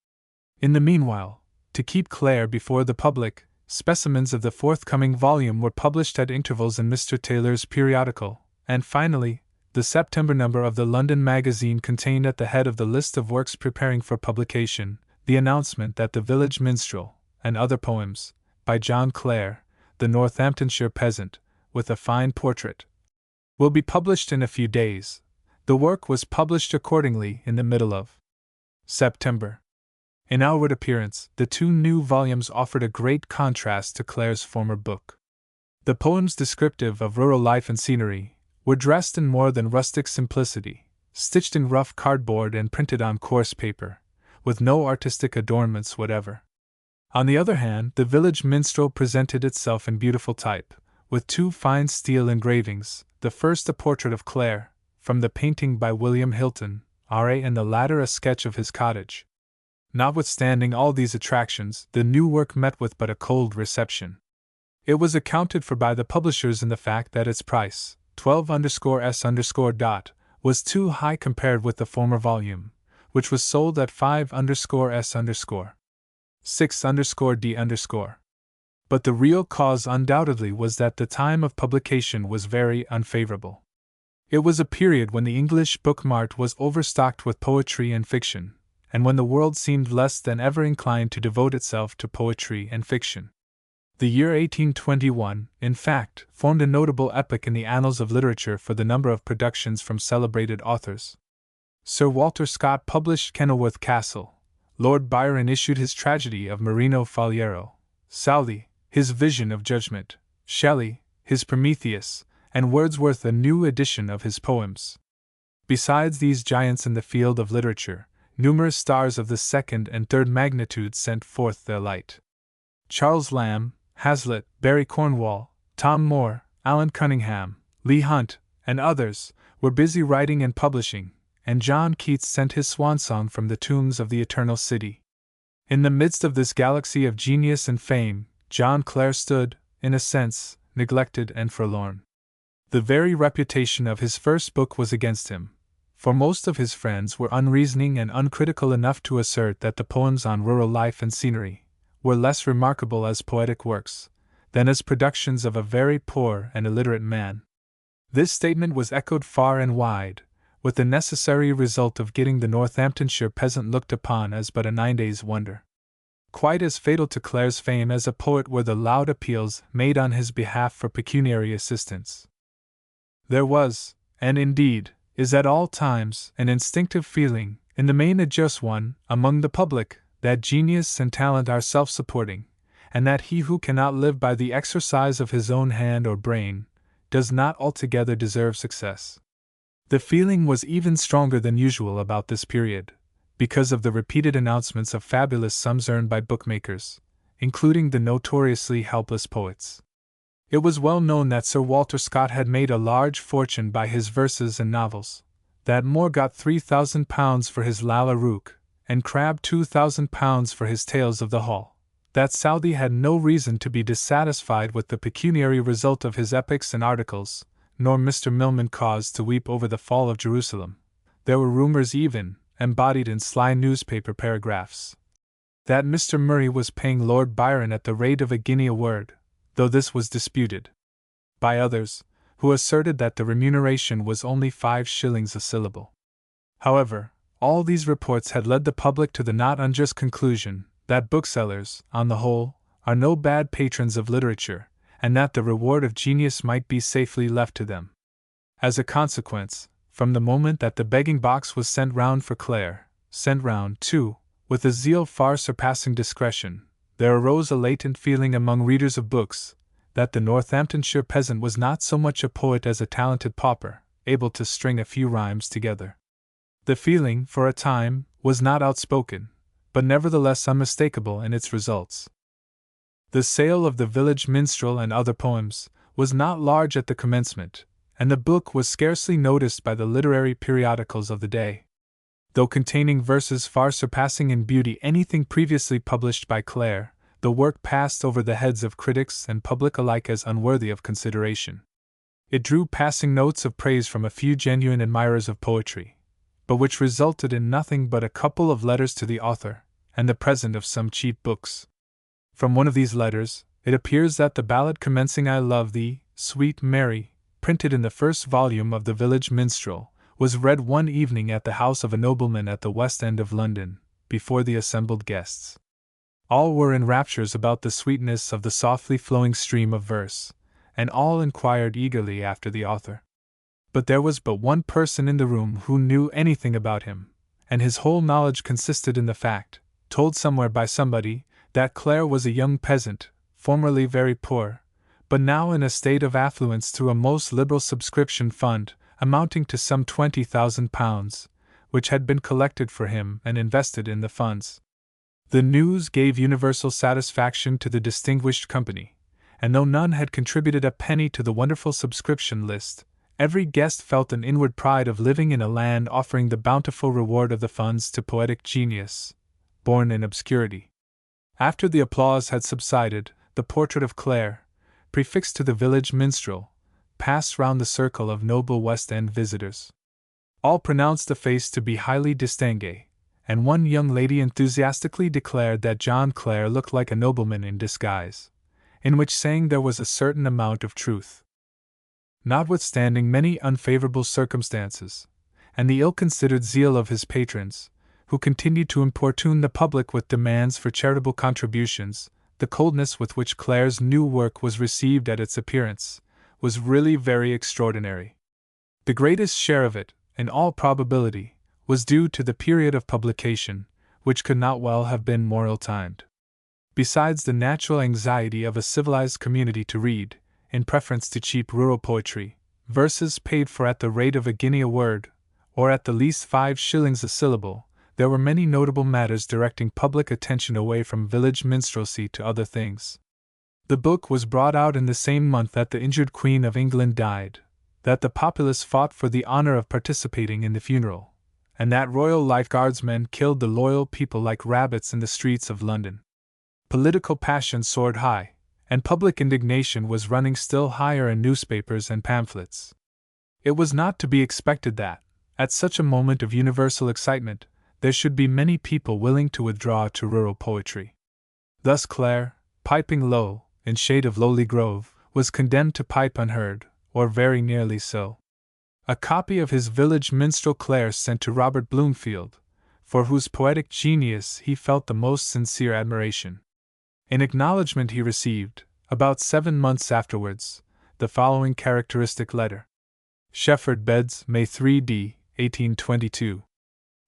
In the meanwhile, to keep Clare before the public, specimens of the forthcoming volume were published at intervals in Mr. Taylor's periodical, and finally, the September number of the London magazine contained at the head of the list of works preparing for publication the announcement that The Village Minstrel, and Other Poems, by John Clare, the Northamptonshire peasant, with a fine portrait, will be published in a few days. The work was published accordingly in the middle of September. In outward appearance, the 2 new volumes offered a great contrast to Clare's former book. The poems descriptive of rural life and scenery were dressed in more than rustic simplicity, stitched in rough cardboard and printed on coarse paper, with no artistic adornments whatever. On the other hand, The Village Minstrel presented itself in beautiful type, with 2 fine steel engravings, the first a portrait of Clare, from the painting by William Hilton, R.A., and the latter a sketch of his cottage. Notwithstanding all these attractions, the new work met with but a cold reception. It was accounted for by the publishers in the fact that its price, 12_s_. Was too high compared with the former volume, which was sold at 5_s_. 6_d_. But the real cause undoubtedly was that the time of publication was very unfavorable. It was a period when the English book mart was overstocked with poetry and fiction, and when the world seemed less than ever inclined to devote itself to poetry and fiction. The year 1821, in fact, formed a notable epoch in the annals of literature for the number of productions from celebrated authors. Sir Walter Scott published Kenilworth Castle, Lord Byron issued his tragedy of Marino Faliero, Southey, his Vision of Judgment, Shelley, his Prometheus, and Wordsworth a new edition of his poems. Besides these giants in the field of literature, numerous stars of the 2nd and 3rd magnitude sent forth their light. Charles Lamb, Hazlitt, Barry Cornwall, Tom Moore, Alan Cunningham, Leigh Hunt, and others, were busy writing and publishing, and John Keats sent his swan song from the tombs of the Eternal City. In the midst of this galaxy of genius and fame, John Clare stood, in a sense, neglected and forlorn. The very reputation of his first book was against him, for most of his friends were unreasoning and uncritical enough to assert that the poems on rural life and scenery were less remarkable as poetic works than as productions of a very poor and illiterate man. This statement was echoed far and wide, with the necessary result of getting the Northamptonshire peasant looked upon as but a 9 days' wonder. Quite as fatal to Clare's fame as a poet were the loud appeals made on his behalf for pecuniary assistance. There was, and indeed, is at all times, an instinctive feeling, in the main a just one, among the public, that genius and talent are self-supporting, and that he who cannot live by the exercise of his own hand or brain does not altogether deserve success. The feeling was even stronger than usual about this period, because of the repeated announcements of fabulous sums earned by bookmakers, including the notoriously helpless poets. It was well known that Sir Walter Scott had made a large fortune by his verses and novels, that Moore got £3,000 for his Lalla Rookh, and Crabbe £2,000 for his Tales of the Hall, that Southey had no reason to be dissatisfied with the pecuniary result of his epics and articles, nor Mr. Milman cause to weep over the fall of Jerusalem. There were rumors even, embodied in sly newspaper paragraphs, that Mr. Murray was paying Lord Byron at the rate of £1 a word, though this was disputed by others, who asserted that the remuneration was only 5 shillings a syllable. However, all these reports had led the public to the not unjust conclusion that booksellers, on the whole, are no bad patrons of literature, and that the reward of genius might be safely left to them. As a consequence, from the moment that the begging box was sent round for Clare, sent round, too, with a zeal far surpassing discretion, there arose a latent feeling among readers of books that the Northamptonshire peasant was not so much a poet as a talented pauper, able to string a few rhymes together. The feeling, for a time, was not outspoken, but nevertheless unmistakable in its results. The sale of the Village Minstrel and Other Poems was not large at the commencement, and the book was scarcely noticed by the literary periodicals of the day. Though containing verses far surpassing in beauty anything previously published by Clare, the work passed over the heads of critics and public alike as unworthy of consideration. It drew passing notes of praise from a few genuine admirers of poetry, but which resulted in nothing but a couple of letters to the author, and the present of some cheap books. From one of these letters, it appears that the ballad commencing "I love thee, sweet Mary," printed in the first volume of the Village Minstrel, was read one evening at the house of a nobleman at the West End of London, before the assembled guests. All were in raptures about the sweetness of the softly flowing stream of verse, and all inquired eagerly after the author. But there was but one person in the room who knew anything about him, and his whole knowledge consisted in the fact, told somewhere by somebody, that Clare was a young peasant, formerly very poor, but now in a state of affluence through a most liberal subscription fund, amounting to some £20,000, which had been collected for him and invested in the funds. The news gave universal satisfaction to the distinguished company, and though none had contributed a penny to the wonderful subscription list, every guest felt an inward pride of living in a land offering the bountiful reward of the funds to poetic genius, born in obscurity. After the applause had subsided, the portrait of Clare, prefixed to the Village Minstrel, passed round the circle of noble West End visitors. All pronounced the face to be highly distingué, and one young lady enthusiastically declared that John Clare looked like a nobleman in disguise, in which saying there was a certain amount of truth. Notwithstanding many unfavorable circumstances, and the ill-considered zeal of his patrons, who continued to importune the public with demands for charitable contributions, the coldness with which Clare's new work was received at its appearance was really very extraordinary. The greatest share of it, in all probability, was due to the period of publication, which could not well have been more ill-timed. Besides the natural anxiety of a civilized community to read, in preference to cheap rural poetry, verses paid for at the rate of £1 a word, or at the least 5 shillings a syllable, there were many notable matters directing public attention away from village minstrelsy to other things. The book was brought out in the same month that the injured Queen of England died, that the populace fought for the honor of participating in the funeral, and that Royal Life Guardsmen killed the loyal people like rabbits in the streets of London. Political passion soared high, and public indignation was running still higher in newspapers and pamphlets. It was not to be expected that, at such a moment of universal excitement, there should be many people willing to withdraw to rural poetry. Thus Clare, piping low, in shade of lowly grove, was condemned to pipe unheard, or very nearly so. A copy of his Village Minstrel Clare sent to Robert Bloomfield, for whose poetic genius he felt the most sincere admiration. In acknowledgment he received, about 7 months afterwards, the following characteristic letter. Shefford Beds, May 3 d. 1822.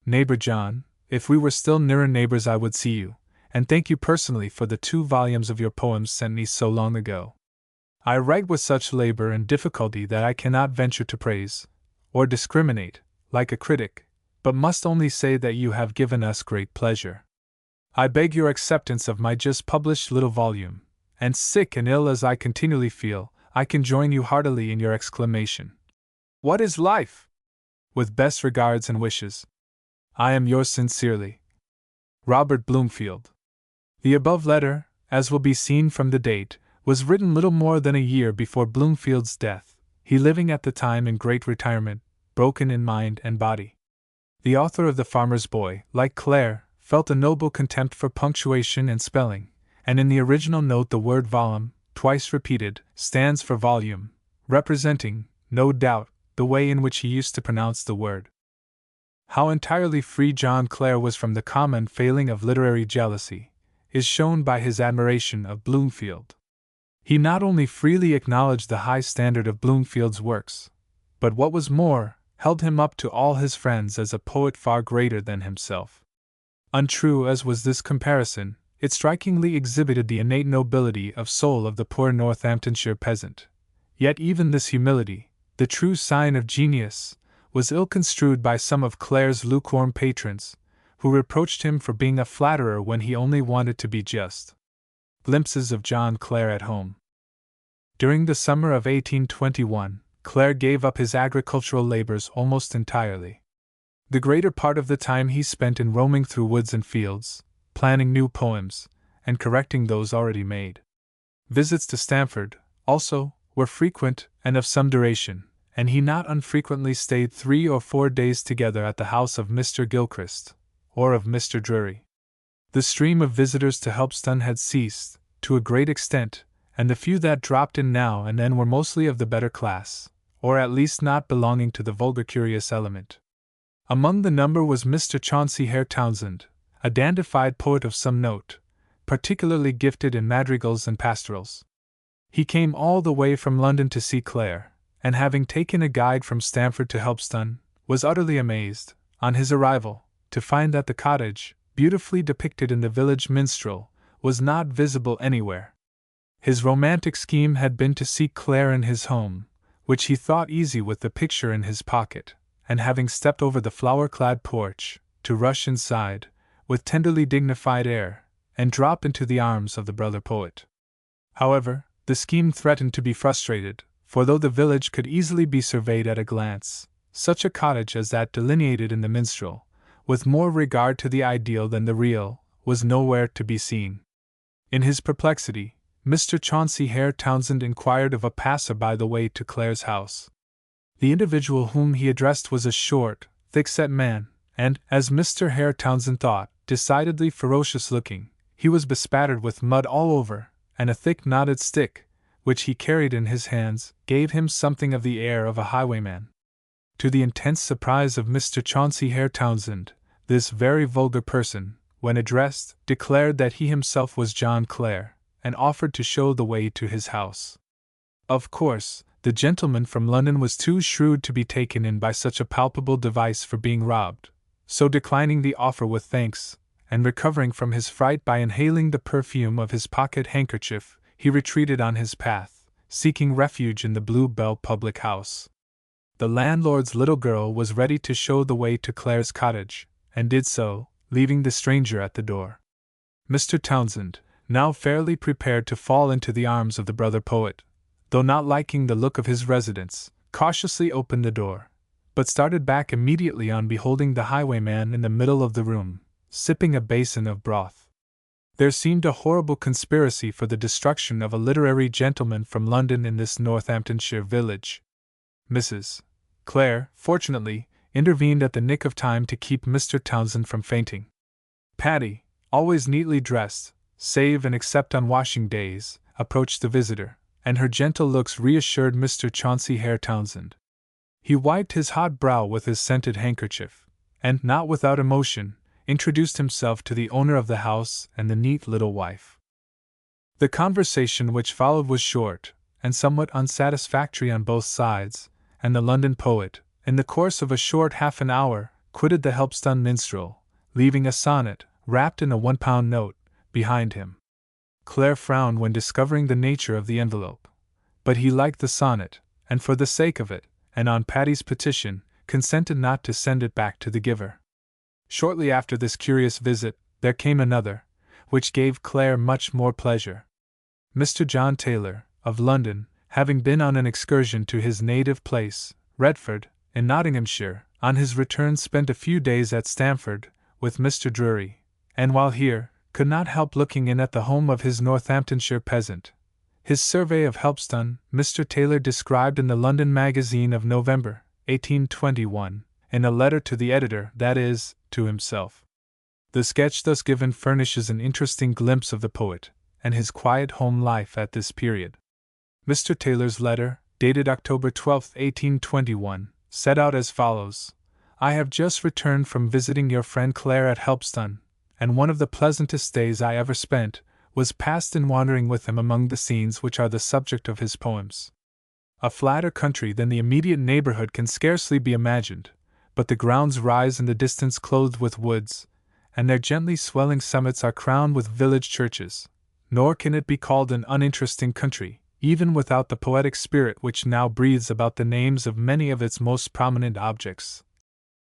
Neighbor John, if we were still nearer neighbors I would see you, and thank you personally for the 2 volumes of your poems sent me so long ago. I write with such labor and difficulty that I cannot venture to praise, or discriminate, like a critic, but must only say that you have given us great pleasure. I beg your acceptance of my just published little volume, and sick and ill as I continually feel, I can join you heartily in your exclamation, "What is life?" With best regards and wishes, I am yours sincerely, Robert Bloomfield. The above letter, as will be seen from the date, was written little more than a year before Bloomfield's death. he living at the time in great retirement, broken in mind and body. The author of The Farmer's Boy, like Clare, felt a noble contempt for punctuation and spelling, and in the original note the word volume, twice repeated, stands for volume, representing, no doubt, the way in which he used to pronounce the word. How entirely free John Clare was from the common failing of literary jealousy is shown by his admiration of Bloomfield. He not only freely acknowledged the high standard of Bloomfield's works, but what was more, held him up to all his friends as a poet far greater than himself. Untrue as was this comparison, it strikingly exhibited the innate nobility of soul of the poor Northamptonshire peasant. Yet even this humility, the true sign of genius, was ill-construed by some of Clare's lukewarm patrons, who reproached him for being a flatterer when he only wanted to be just. Glimpses of John Clare at home. During the summer of 1821, Clare gave up his agricultural labors almost entirely. The greater part of the time he spent in roaming through woods and fields, planning new poems, and correcting those already made. Visits to Stamford, also, were frequent and of some duration, and he not unfrequently stayed 3 or 4 days together at the house of Mr. Gilchrist, or of Mr. Drury. The stream of visitors to Helpston had ceased, to a great extent, and the few that dropped in now and then were mostly of the better class, or at least not belonging to the vulgar curious element. Among the number was Mr. Chauncey Hare Townsend, a dandified poet of some note, particularly gifted in madrigals and pastorals. He came all the way from London to see Clare, and having taken a guide from Stamford to Helpston, was utterly amazed, on his arrival, to find that the cottage, beautifully depicted in the village minstrel, was not visible anywhere. His romantic scheme had been to seek Clare in his home, which he thought easy with the picture in his pocket, and having stepped over the flower-clad porch, to rush inside, with tenderly dignified air, and drop into the arms of the brother poet. However, the scheme threatened to be frustrated, for though the village could easily be surveyed at a glance, such a cottage as that delineated in the minstrel, with more regard to the ideal than the real, was nowhere to be seen. In his perplexity, Mr. Chauncey Hare Townsend inquired of a passer by the way to Clare's house. The individual whom he addressed was a short, thick-set man, and, as Mr. Hare Townsend thought, decidedly ferocious-looking. He was bespattered with mud all over, and a thick knotted stick, which he carried in his hands, gave him something of the air of a highwayman. To the intense surprise of Mr. Chauncey Hare Townsend, this very vulgar person, when addressed, declared that he himself was John Clare, and offered to show the way to his house. Of course, the gentleman from London was too shrewd to be taken in by such a palpable device for being robbed, so declining the offer with thanks, and recovering from his fright by inhaling the perfume of his pocket handkerchief, he retreated on his path, seeking refuge in the Blue Bell public house. The landlord's little girl was ready to show the way to Clare's cottage, and did so, leaving the stranger at the door. Mr. Townsend, now fairly prepared to fall into the arms of the brother poet, though not liking the look of his residence, cautiously opened the door, but started back immediately on beholding the highwayman in the middle of the room, sipping a basin of broth. There seemed a horrible conspiracy for the destruction of a literary gentleman from London in this Northamptonshire village. Mrs. Clare, fortunately, intervened at the nick of time to keep Mr. Townsend from fainting. Patty, always neatly dressed, save and except on washing days, approached the visitor, and her gentle looks reassured Mr. Chauncey Hare Townsend. He wiped his hot brow with his scented handkerchief, and, not without emotion, introduced himself to the owner of the house and the neat little wife. The conversation which followed was short, and somewhat unsatisfactory on both sides, and the London poet, in the course of a short half an hour, quitted the Helpston minstrel, leaving a sonnet, wrapped in a £1 note, behind him. Clare frowned when discovering the nature of the envelope, but he liked the sonnet, and for the sake of it, and on Patty's petition, consented not to send it back to the giver. Shortly after this curious visit, there came another, which gave Clare much more pleasure. Mr. John Taylor, of London, having been on an excursion to his native place, Retford, in Nottinghamshire, on his return spent a few days at Stamford, with Mr. Drury, and while here, could not help looking in at the home of his Northamptonshire peasant. His survey of Helpston, Mr. Taylor described in the London Magazine of November, 1821, in a letter to the editor, that is, to himself. The sketch thus given furnishes an interesting glimpse of the poet, and his quiet home life at this period. Mr. Taylor's letter, dated October 12, 1821, set out as follows: I have just returned from visiting your friend Clare at Helpston, and one of the pleasantest days I ever spent was passed in wandering with him among the scenes which are the subject of his poems. A flatter country than the immediate neighborhood can scarcely be imagined, but the grounds rise in the distance clothed with woods, and their gently swelling summits are crowned with village churches, nor can it be called an uninteresting country, even without the poetic spirit which now breathes about the names of many of its most prominent objects.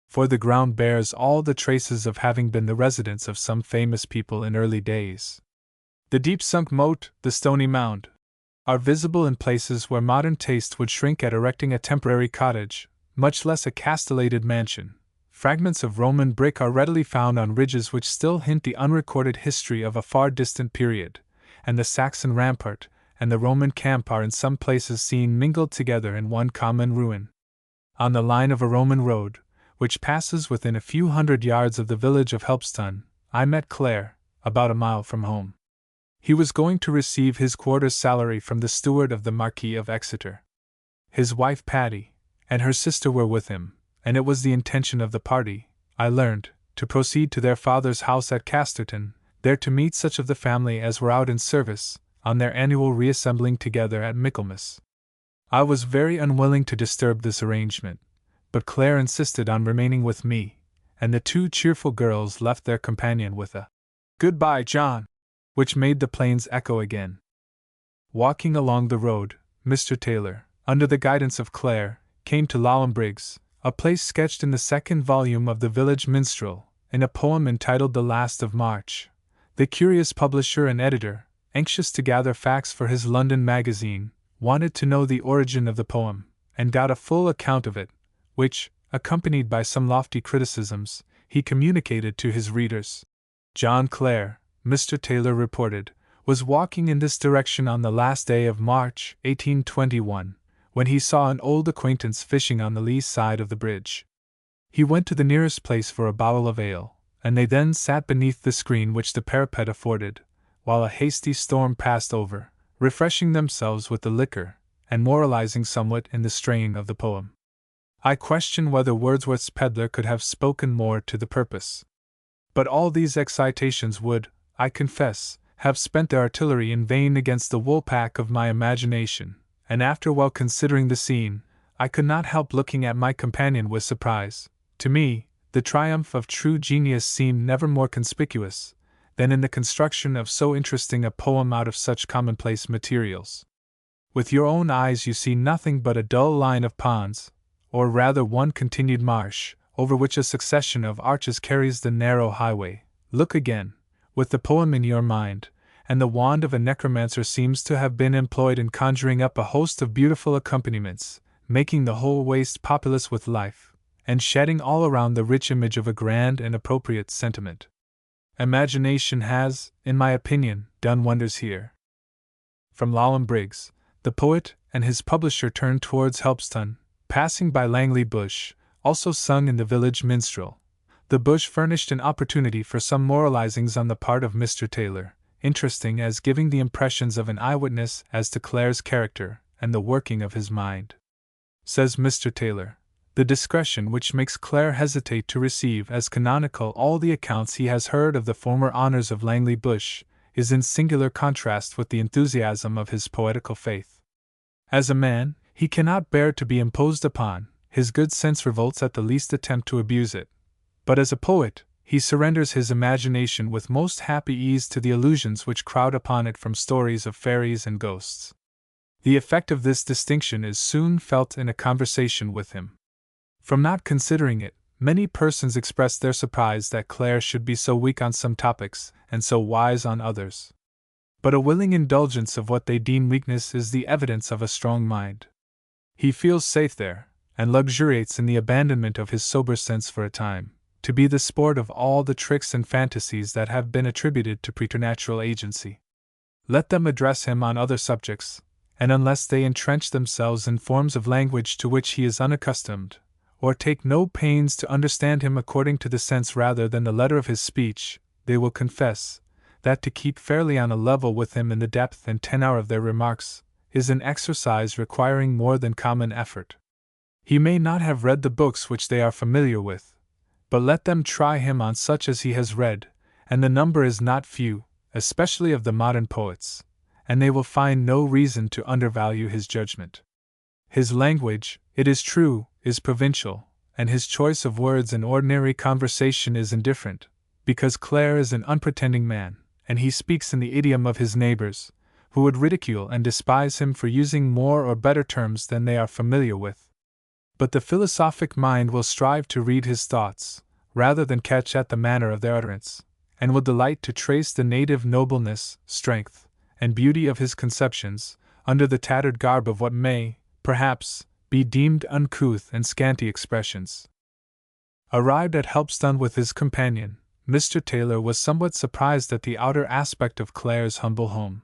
For the ground bears all the traces of having been the residence of some famous people in early days. The deep-sunk moat, the stony mound, are visible in places where modern taste would shrink at erecting a temporary cottage, much less a castellated mansion. Fragments of Roman brick are readily found on ridges which still hint the unrecorded history of a far distant period, and the Saxon rampart and the Roman camp are in some places seen mingled together in one common ruin. On the line of a Roman road, which passes within a few hundred yards of the village of Helpston, I met Clare, about a mile from home. He was going to receive his quarter's salary from the steward of the Marquis of Exeter. His wife Patty and her sister were with him, and it was the intention of the party, I learned, to proceed to their father's house at Casterton, there to meet such of the family as were out in service, on their annual reassembling together at Michaelmas. I was very unwilling to disturb this arrangement, but Clare insisted on remaining with me, and the two cheerful girls left their companion with a "Good-bye, John," which made the plains echo again. Walking along the road, Mr. Taylor, under the guidance of Clare, came to Unabridged, a place sketched in the second volume of the Village Minstrel, in a poem entitled The Last of March. The curious publisher and editor, anxious to gather facts for his London magazine, wanted to know the origin of the poem, and got a full account of it, which, accompanied by some lofty criticisms, he communicated to his readers. John Clare, Mr. Taylor reported, was walking in this direction on the last day of March, 1821, when he saw an old acquaintance fishing on the lee side of the bridge. He went to the nearest place for a bottle of ale, and they then sat beneath the screen which the parapet afforded, while a hasty storm passed over, refreshing themselves with the liquor, and moralizing somewhat in the strain of the poem. I question whether Wordsworth's peddler could have spoken more to the purpose. But all these excitations would, I confess, have spent their artillery in vain against the woolpack of my imagination, and after well considering the scene, I could not help looking at my companion with surprise. To me, the triumph of true genius seemed never more conspicuous than in the construction of so interesting a poem out of such commonplace materials. With your own eyes you see nothing but a dull line of ponds, or rather one continued marsh, over which a succession of arches carries the narrow highway. Look again, with the poem in your mind, and the wand of a necromancer seems to have been employed in conjuring up a host of beautiful accompaniments, making the whole waste populous with life, and shedding all around the rich image of a grand and appropriate sentiment. Imagination has, in my opinion, done wonders here. From Unabridged, the poet and his publisher turned towards Helpston, passing by Langley Bush, also sung in the Village Minstrel. The bush furnished an opportunity for some moralizings on the part of Mr. Taylor, interesting as giving the impressions of an eyewitness as to Clare's character and the working of his mind. Says Mr. Taylor, the discretion which makes Clare hesitate to receive as canonical all the accounts he has heard of the former honors of Langley Bush is in singular contrast with the enthusiasm of his poetical faith. As a man, he cannot bear to be imposed upon, his good sense revolts at the least attempt to abuse it. But as a poet, he surrenders his imagination with most happy ease to the illusions which crowd upon it from stories of fairies and ghosts. The effect of this distinction is soon felt in a conversation with him. From not considering it, many persons express their surprise that Clare should be so weak on some topics, and so wise on others. But a willing indulgence of what they deem weakness is the evidence of a strong mind. He feels safe there, and luxuriates in the abandonment of his sober sense for a time, to be the sport of all the tricks and fantasies that have been attributed to preternatural agency. Let them address him on other subjects, and unless they entrench themselves in forms of language to which he is unaccustomed, or take no pains to understand him according to the sense rather than the letter of his speech, they will confess that to keep fairly on a level with him in the depth and tenor of their remarks is an exercise requiring more than common effort. He may not have read the books which they are familiar with, but let them try him on such as he has read, and the number is not few, especially of the modern poets, and they will find no reason to undervalue his judgment. His language, it is true, is provincial, and his choice of words in ordinary conversation is indifferent, because Clare is an unpretending man, and he speaks in the idiom of his neighbors, who would ridicule and despise him for using more or better terms than they are familiar with. But the philosophic mind will strive to read his thoughts, rather than catch at the manner of their utterance, and will delight to trace the native nobleness, strength, and beauty of his conceptions, under the tattered garb of what may, perhaps, be deemed uncouth and scanty expressions. Arrived at Helpstone with his companion, Mr. Taylor was somewhat surprised at the outer aspect of Clare's humble home.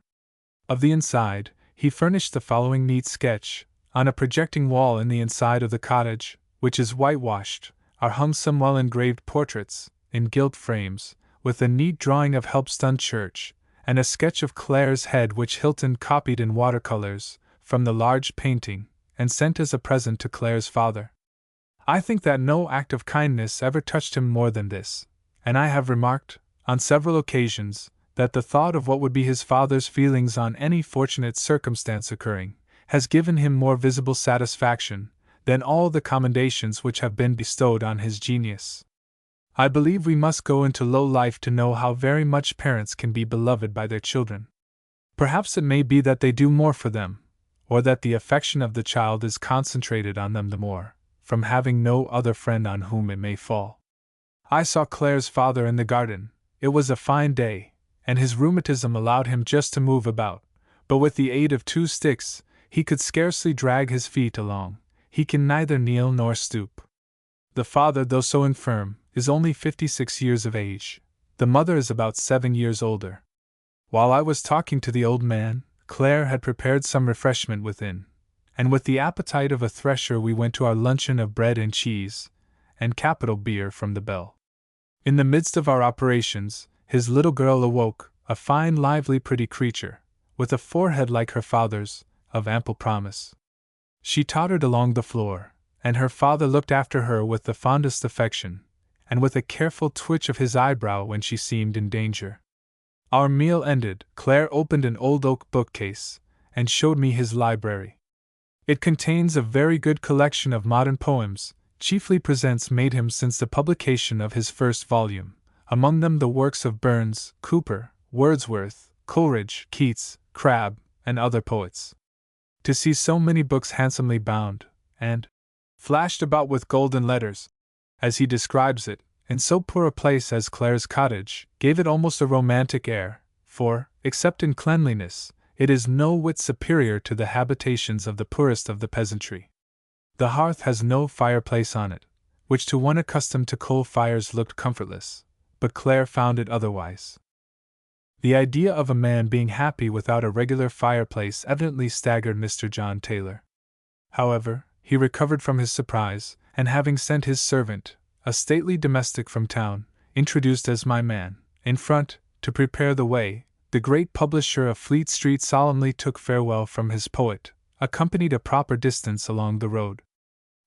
Of the inside, he furnished the following neat sketch. On a projecting wall in the inside of the cottage, which is whitewashed, are hung some well-engraved portraits, in gilt frames, with a neat drawing of Helpstone Church, and a sketch of Clare's head which Hilton copied in watercolors, from the large painting, and sent as a present to Clare's father. I think that no act of kindness ever touched him more than this, and I have remarked, on several occasions, that the thought of what would be his father's feelings on any fortunate circumstance occurring, has given him more visible satisfaction than all the commendations which have been bestowed on his genius. I believe we must go into low life to know how very much parents can be beloved by their children. Perhaps it may be that they do more for them, or that the affection of the child is concentrated on them the more, from having no other friend on whom it may fall. I saw Clare's father in the garden. It was a fine day, and his rheumatism allowed him just to move about, but with the aid of 2 sticks, he could scarcely drag his feet along. He can neither kneel nor stoop. The father, though so infirm, is only 56 years of age. The mother is about 7 years older. While I was talking to the old man, Clare had prepared some refreshment within, and with the appetite of a thresher we went to our luncheon of bread and cheese, and capital beer from the Bell. In the midst of our operations, his little girl awoke, a fine, lively, pretty creature, with a forehead like her father's, of ample promise. She tottered along the floor, and her father looked after her with the fondest affection, and with a careful twitch of his eyebrow when she seemed in danger. Our meal ended, Clare opened an old oak bookcase, and showed me his library. It contains a very good collection of modern poems, chiefly presents made him since the publication of his first volume, among them the works of Burns, Cooper, Wordsworth, Coleridge, Keats, Crabbe, and other poets. To see so many books handsomely bound, and flashed about with golden letters, as he describes it, in so poor a place as Clare's cottage, gave it almost a romantic air, for, except in cleanliness, it is no whit superior to the habitations of the poorest of the peasantry. The hearth has no fireplace on it, which to one accustomed to coal fires looked comfortless, but Clare found it otherwise. The idea of a man being happy without a regular fireplace evidently staggered Mr. John Taylor. However, he recovered from his surprise, and having sent his servant, a stately domestic from town, introduced as my man, in front, to prepare the way, the great publisher of Fleet Street solemnly took farewell from his poet, accompanied a proper distance along the road.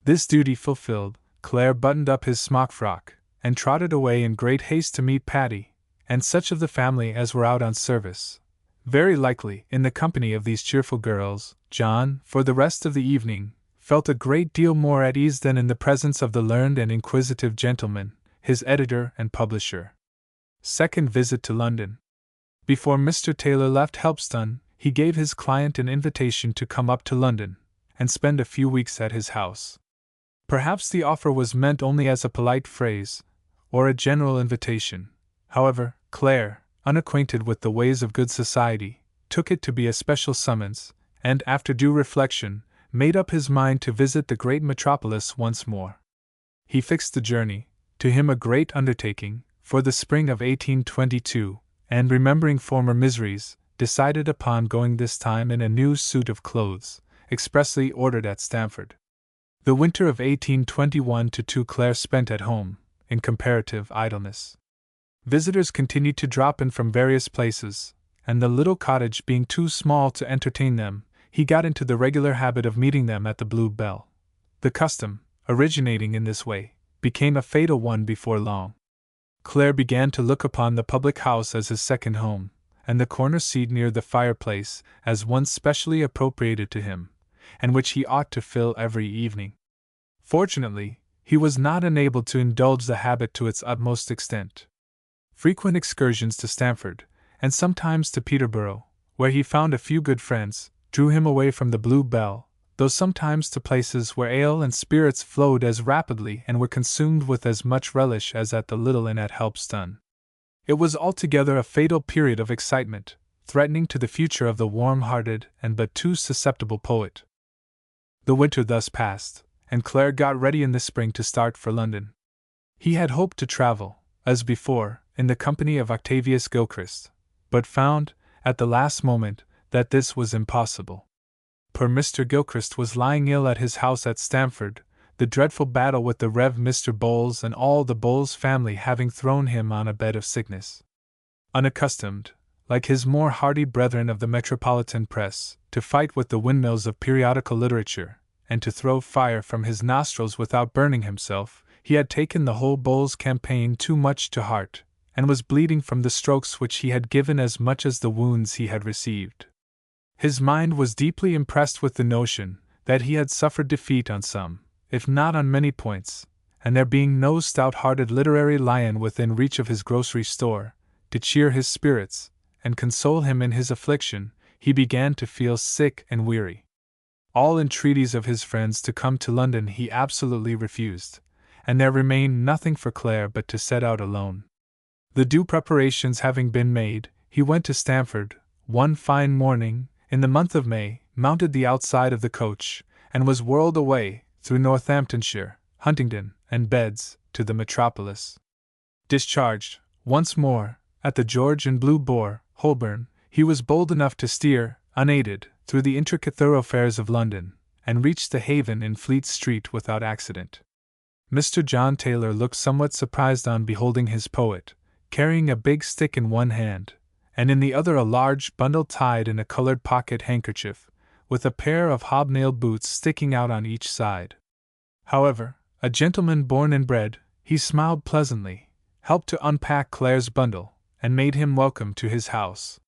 This duty fulfilled, Clare buttoned up his smock frock, and trotted away in great haste to meet Patty, and such of the family as were out on service. Very likely, in the company of these cheerful girls, John, for the rest of the evening, felt a great deal more at ease than in the presence of the learned and inquisitive gentleman, his editor and publisher. Second visit to London. Before Mr. Taylor left Helpstone, he gave his client an invitation to come up to London, and spend a few weeks at his house. Perhaps the offer was meant only as a polite phrase, or a general invitation. However, Clare, unacquainted with the ways of good society, took it to be a special summons, and, after due reflection, made up his mind to visit the great metropolis once more. He fixed the journey, to him a great undertaking, for the spring of 1822, and remembering former miseries, decided upon going this time in a new suit of clothes, expressly ordered at Stamford. The winter of 1821-2 Clare spent at home, in comparative idleness. Visitors continued to drop in from various places, and the little cottage being too small to entertain them, he got into the regular habit of meeting them at the Blue Bell. The custom, originating in this way, became a fatal one before long. Clare began to look upon the public house as his second home, and the corner seat near the fireplace as one specially appropriated to him, and which he ought to fill every evening. Fortunately, he was not enabled to indulge the habit to its utmost extent. Frequent excursions to Stamford, and sometimes to Peterborough, where he found a few good friends, drew him away from the Blue Bell, though sometimes to places where ale and spirits flowed as rapidly and were consumed with as much relish as at the little inn at Helpston. It was altogether a fatal period of excitement, threatening to the future of the warm-hearted and but too susceptible poet. The winter thus passed, and Clare got ready in the spring to start for London. He had hoped to travel, as before, in the company of Octavius Gilchrist, but found, at the last moment, that this was impossible. Poor Mr. Gilchrist was lying ill at his house at Stamford, the dreadful battle with the Rev. Mr. Bowles and all the Bowles family having thrown him on a bed of sickness. Unaccustomed, like his more hardy brethren of the metropolitan press, to fight with the windmills of periodical literature, and to throw fire from his nostrils without burning himself, he had taken the whole Bowles campaign too much to heart, and was bleeding from the strokes which he had given as much as the wounds he had received. His mind was deeply impressed with the notion that he had suffered defeat on some, if not on many points, and there being no stout-hearted literary lion within reach of his grocery store, to cheer his spirits, and console him in his affliction, he began to feel sick and weary. All entreaties of his friends to come to London he absolutely refused, and there remained nothing for Clare but to set out alone. The due preparations having been made, he went to Stamford, one fine morning, in the month of May, mounted the outside of the coach, and was whirled away, through Northamptonshire, Huntingdon, and Beds, to the metropolis. Discharged, once more, at the George and Blue Boar, Holborn, he was bold enough to steer, unaided, through the intricate thoroughfares of London, and reached the Haven in Fleet Street without accident. Mr. John Taylor looked somewhat surprised on beholding his poet, carrying a big stick in one hand, and in the other a large bundle tied in a colored pocket handkerchief, with a pair of hobnailed boots sticking out on each side. However, a gentleman born and bred, he smiled pleasantly, helped to unpack Clare's bundle, and made him welcome to his house.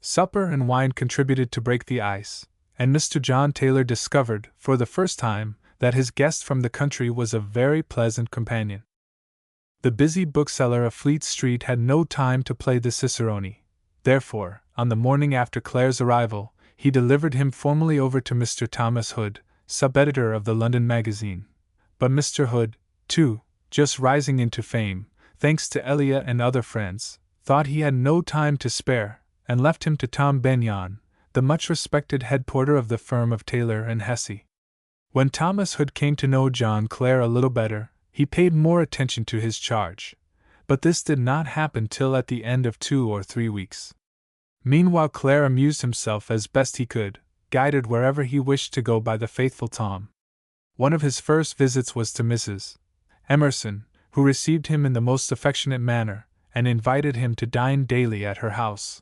Supper and wine contributed to break the ice, and Mr. John Taylor discovered, for the first time, that his guest from the country was a very pleasant companion. The busy bookseller of Fleet Street had no time to play the cicerone. Therefore, on the morning after Clare's arrival, he delivered him formally over to Mr. Thomas Hood, sub-editor of the London Magazine. But Mr. Hood, too, just rising into fame, thanks to Elia and other friends, thought he had no time to spare, and left him to Tom Benyon, the much-respected head porter of the firm of Taylor and Hesse. When Thomas Hood came to know John Clare a little better, he paid more attention to his charge, but this did not happen till at the end of 2 or 3 weeks. Meanwhile Clare amused himself as best he could, guided wherever he wished to go by the faithful Tom. One of his first visits was to Mrs. Emerson, who received him in the most affectionate manner, and invited him to dine daily at her house.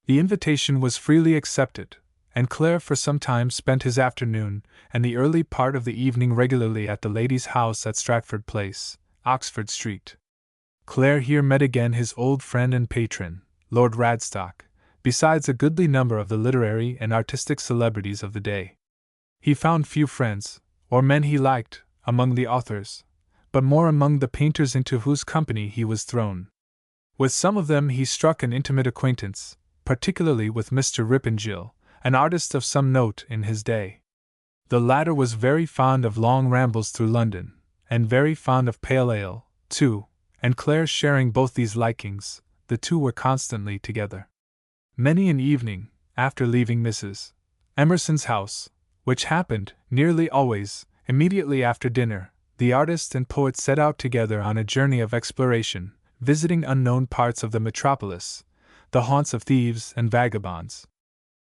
The invitation was freely accepted, and Clare for some time spent his afternoon and the early part of the evening regularly at the lady's house at Stratford Place, Oxford Street. Clare here met again his old friend and patron, Lord Radstock, besides a goodly number of the literary and artistic celebrities of the day. He found few friends, or men he liked, among the authors, but more among the painters into whose company he was thrown. With some of them he struck an intimate acquaintance, particularly with Mr. Rippingill, an artist of some note in his day. The latter was very fond of long rambles through London, and very fond of pale ale, too, and Clare sharing both these likings, the two were constantly together. Many an evening, after leaving Mrs. Emerson's house, which happened, nearly always, immediately after dinner, the artist and poet set out together on a journey of exploration, visiting unknown parts of the metropolis, the haunts of thieves and vagabonds.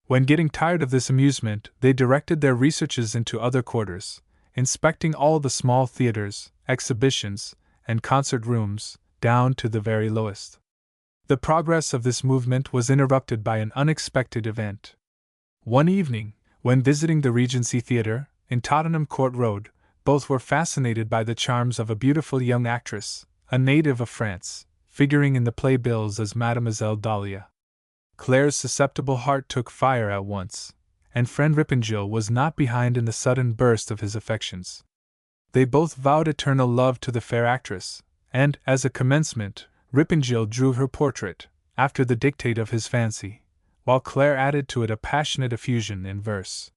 When getting tired of this amusement, they directed their researches into other quarters, inspecting all the small theaters, exhibitions, and concert rooms, down to the very lowest. The progress of this movement was interrupted by an unexpected event. One evening, when visiting the Regency Theatre, in Tottenham Court Road, both were fascinated by the charms of a beautiful young actress, a native of France, figuring in the playbills as Mademoiselle Dahlia. Clare's susceptible heart took fire at once, and friend Rippengille was not behind in the sudden burst of his affections. They both vowed eternal love to the fair actress, and, as a commencement, Rippengille drew her portrait, after the dictate of his fancy, while Clare added to it a passionate effusion in verse.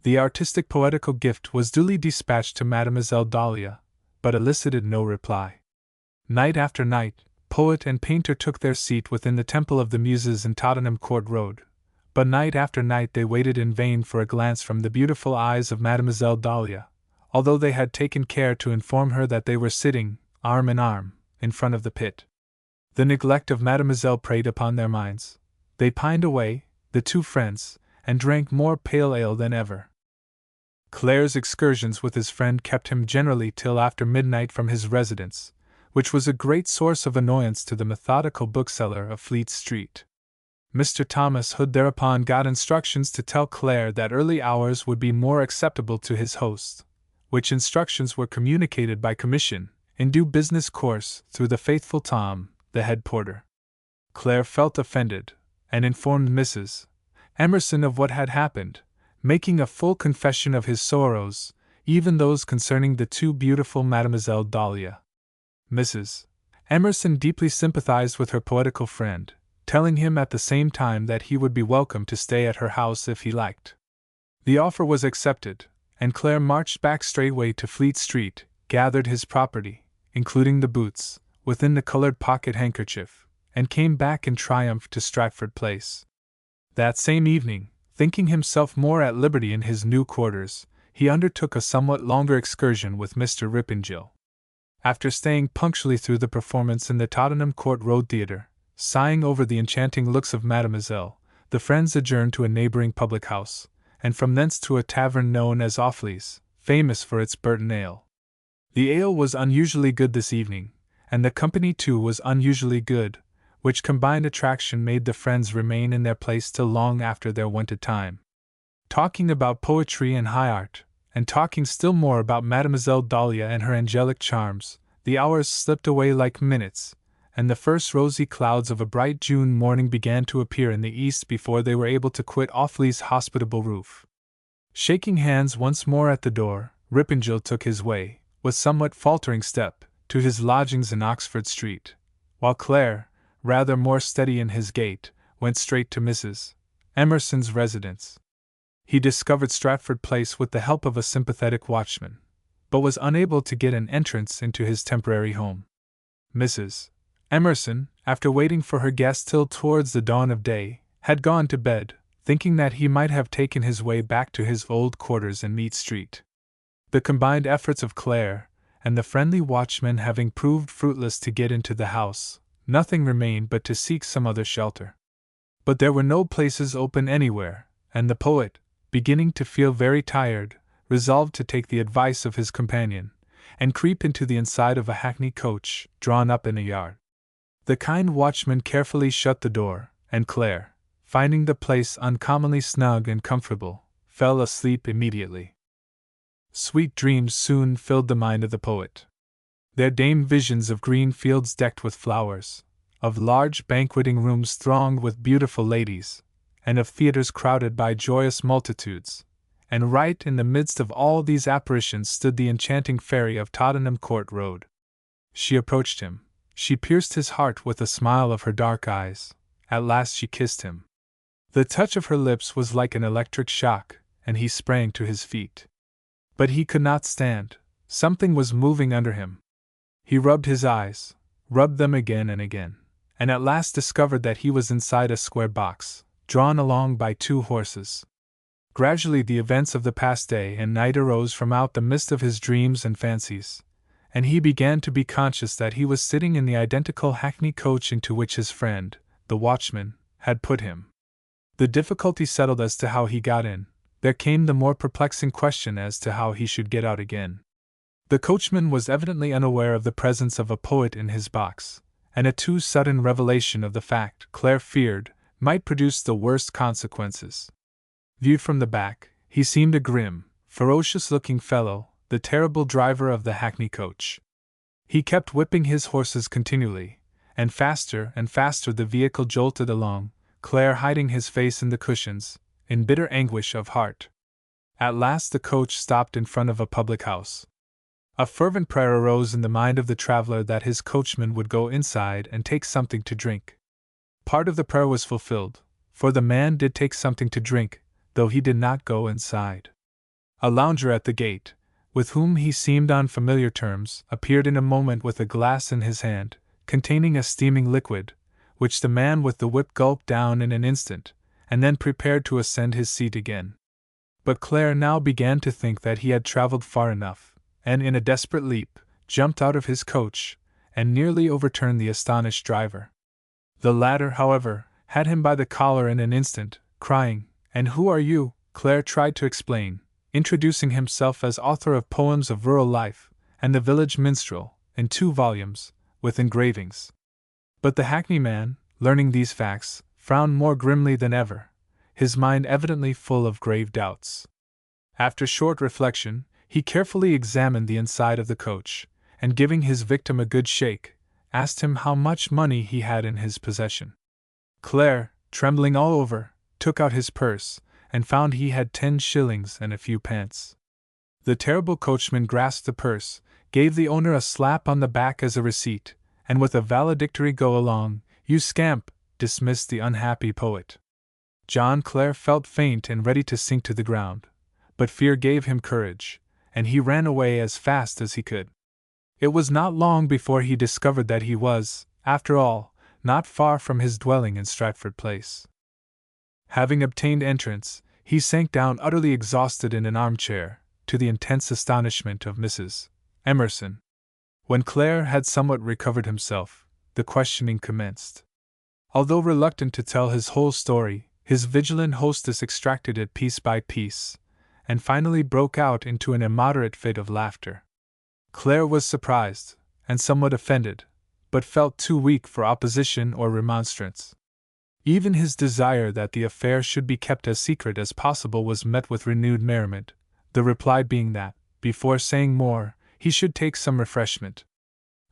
The artistic poetical gift was duly dispatched to Mademoiselle Dahlia, but elicited no reply. Night after night, poet and painter took their seat within the Temple of the Muses in Tottenham Court Road, but night after night they waited in vain for a glance from the beautiful eyes of Mademoiselle Dahlia, although they had taken care to inform her that they were sitting, arm in arm, in front of the pit. The neglect of Mademoiselle preyed upon their minds. They pined away, the two friends, and drank more pale ale than ever. Clare's excursions with his friend kept him generally till after midnight from his residence, which was a great source of annoyance to the methodical bookseller of Fleet Street. Mr. Thomas Hood thereupon got instructions to tell Clare that early hours would be more acceptable to his host, which instructions were communicated by commission, in due business course, through the faithful Tom, the head porter. Clare felt offended, and informed Mrs. Emerson of what had happened, making a full confession of his sorrows, even those concerning the too beautiful Mademoiselle Dahlia. Mrs. Emerson deeply sympathized with her poetical friend, telling him at the same time that he would be welcome to stay at her house if he liked. The offer was accepted, and Clare marched back straightway to Fleet Street, gathered his property, including the boots, within the colored pocket-handkerchief, and came back in triumph to Stratford Place. That same evening, thinking himself more at liberty in his new quarters, he undertook a somewhat longer excursion with Mr. Rippengille. After staying punctually through the performance in the Tottenham Court Road Theatre, sighing over the enchanting looks of Mademoiselle, the friends adjourned to a neighboring public-house, and from thence to a tavern known as Offley's, famous for its Burton ale. The ale was unusually good this evening, and the company too was unusually good, which combined attraction made the friends remain in their place till long after their wonted time. Talking about poetry and high art, and talking still more about Mademoiselle Dahlia and her angelic charms, the hours slipped away like minutes, and the first rosy clouds of a bright June morning began to appear in the east before they were able to quit Offley's hospitable roof. Shaking hands once more at the door, Rippengille took his way, with somewhat faltering step, to his lodgings in Oxford Street, while Clare, rather more steady in his gait, went straight to Mrs. Emerson's residence. He discovered Stratford Place with the help of a sympathetic watchman, but was unable to get an entrance into his temporary home. Mrs. Emerson, after waiting for her guest till towards the dawn of day, had gone to bed, thinking that he might have taken his way back to his old quarters in Meat Street. The combined efforts of Clare and the friendly watchman having proved fruitless to get into the house, nothing remained but to seek some other shelter. But there were no places open anywhere, and the poet, beginning to feel very tired, resolved to take the advice of his companion, and creep into the inside of a hackney coach, drawn up in a yard. The kind watchman carefully shut the door, and Clare, finding the place uncommonly snug and comfortable, fell asleep immediately. Sweet dreams soon filled the mind of the poet. There came visions of green fields decked with flowers, of large banqueting rooms thronged with beautiful ladies, and of theaters crowded by joyous multitudes, and right in the midst of all these apparitions stood the enchanting fairy of Tottenham Court Road. She approached him, she pierced his heart with a smile of her dark eyes, at last she kissed him. The touch of her lips was like an electric shock, and he sprang to his feet. But he could not stand, something was moving under him. He rubbed his eyes, rubbed them again and again, and at last discovered that he was inside a square box, drawn along by two horses. Gradually the events of the past day and night arose from out the mist of his dreams and fancies, and he began to be conscious that he was sitting in the identical hackney coach into which his friend, the watchman, had put him. The difficulty settled as to how he got in, there came the more perplexing question as to how he should get out again. The coachman was evidently unaware of the presence of a poet in his box, and a too sudden revelation of the fact, Clare feared, might produce the worst consequences. Viewed from the back, he seemed a grim, ferocious-looking fellow, the terrible driver of the hackney coach. He kept whipping his horses continually, and faster the vehicle jolted along, Clare hiding his face in the cushions, in bitter anguish of heart. At last the coach stopped in front of a public house. A fervent prayer arose in the mind of the traveler that his coachman would go inside and take something to drink. Part of the prayer was fulfilled, for the man did take something to drink, though he did not go inside. A lounger at the gate, with whom he seemed on familiar terms, appeared in a moment with a glass in his hand, containing a steaming liquid, which the man with the whip gulped down in an instant, and then prepared to ascend his seat again. But Clare now began to think that he had traveled far enough, and in a desperate leap, jumped out of his coach, and nearly overturned the astonished driver. The latter, however, had him by the collar in an instant, crying, "And who are you?" Clare tried to explain, introducing himself as author of Poems of Rural Life, and The Village Minstrel, in 2 volumes, with engravings. But the hackney man, learning these facts, frowned more grimly than ever, his mind evidently full of grave doubts. After short reflection, he carefully examined the inside of the coach, and giving his victim a good shake, asked him how much money he had in his possession. Clare, trembling all over, took out his purse, and found he had 10 shillings and a few pence. The terrible coachman grasped the purse, gave the owner a slap on the back as a receipt, and with a valedictory "Go along, you scamp," dismissed the unhappy poet. John Clare felt faint and ready to sink to the ground, but fear gave him courage, and he ran away as fast as he could. It was not long before he discovered that he was, after all, not far from his dwelling in Stratford Place. Having obtained entrance, he sank down utterly exhausted in an armchair, to the intense astonishment of Mrs. Emerson. When Clare had somewhat recovered himself, the questioning commenced. Although reluctant to tell his whole story, his vigilant hostess extracted it piece by piece, and finally broke out into an immoderate fit of laughter. Clare was surprised, and somewhat offended, but felt too weak for opposition or remonstrance. Even his desire that the affair should be kept as secret as possible was met with renewed merriment, the reply being that, before saying more, he should take some refreshment.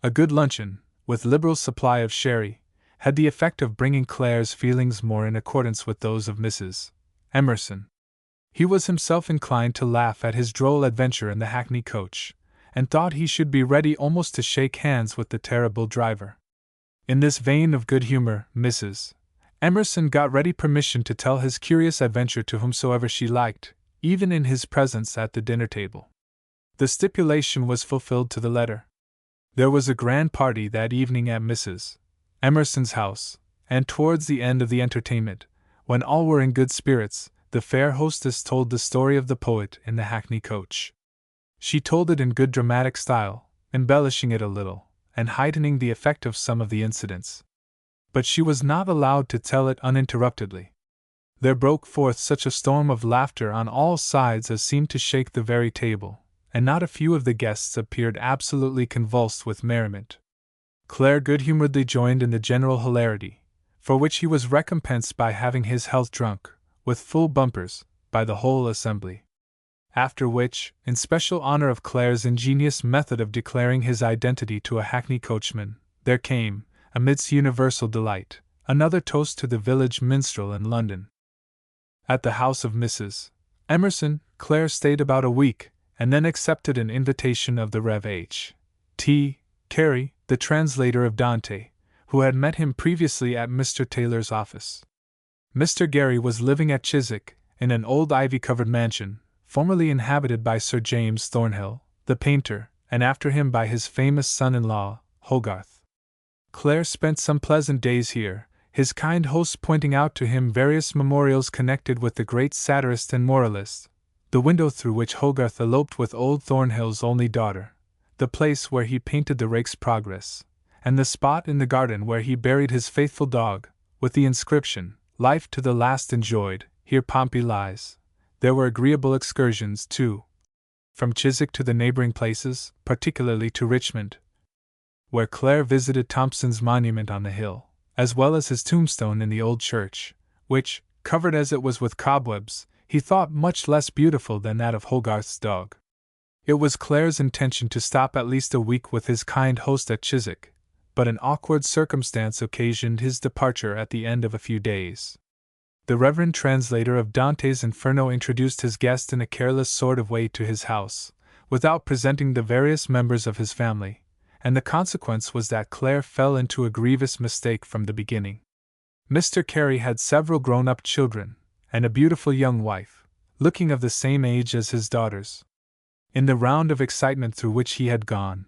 A good luncheon, with liberal supply of sherry, had the effect of bringing Clare's feelings more in accordance with those of Mrs. Emerson. He was himself inclined to laugh at his droll adventure in the hackney coach, and thought he should be ready almost to shake hands with the terrible driver. In this vein of good humor, Mrs. Emerson got ready permission to tell his curious adventure to whomsoever she liked, even in his presence at the dinner table. The stipulation was fulfilled to the letter. There was a grand party that evening at Mrs. Emerson's house, and towards the end of the entertainment, when all were in good spirits, the fair hostess told the story of the poet in the hackney coach. She told it in good dramatic style, embellishing it a little, and heightening the effect of some of the incidents. But she was not allowed to tell it uninterruptedly. There broke forth such a storm of laughter on all sides as seemed to shake the very table, and not a few of the guests appeared absolutely convulsed with merriment. Clare good-humoredly joined in the general hilarity, for which he was recompensed by having his health drunk, with full bumpers, by the whole assembly. After which, in special honor of Clare's ingenious method of declaring his identity to a hackney coachman, there came, amidst universal delight, another toast to the village minstrel in London. At the house of Mrs. Emerson, Clare stayed about a week, and then accepted an invitation of the Rev. H. T. Carey, the translator of Dante, who had met him previously at Mr. Taylor's office. Mr. Gary was living at Chiswick, in an old ivy-covered mansion, formerly inhabited by Sir James Thornhill, the painter, and after him by his famous son-in-law, Hogarth. Clare spent some pleasant days here, his kind host pointing out to him various memorials connected with the great satirist and moralist, the window through which Hogarth eloped with old Thornhill's only daughter, the place where he painted the Rake's Progress, and the spot in the garden where he buried his faithful dog, with the inscription, "Life to the last enjoyed, here Pompey lies." There were agreeable excursions, too, from Chiswick to the neighboring places, particularly to Richmond, where Clare visited Thompson's monument on the hill, as well as his tombstone in the old church, which, covered as it was with cobwebs, he thought much less beautiful than that of Hogarth's dog. It was Clare's intention to stop at least a week with his kind host at Chiswick, but an awkward circumstance occasioned his departure at the end of a few days. The reverend translator of Dante's Inferno introduced his guest in a careless sort of way to his house, without presenting the various members of his family, and the consequence was that Clare fell into a grievous mistake from the beginning. Mr. Carey had several grown-up children, and a beautiful young wife, looking of the same age as his daughters. In the round of excitement through which he had gone,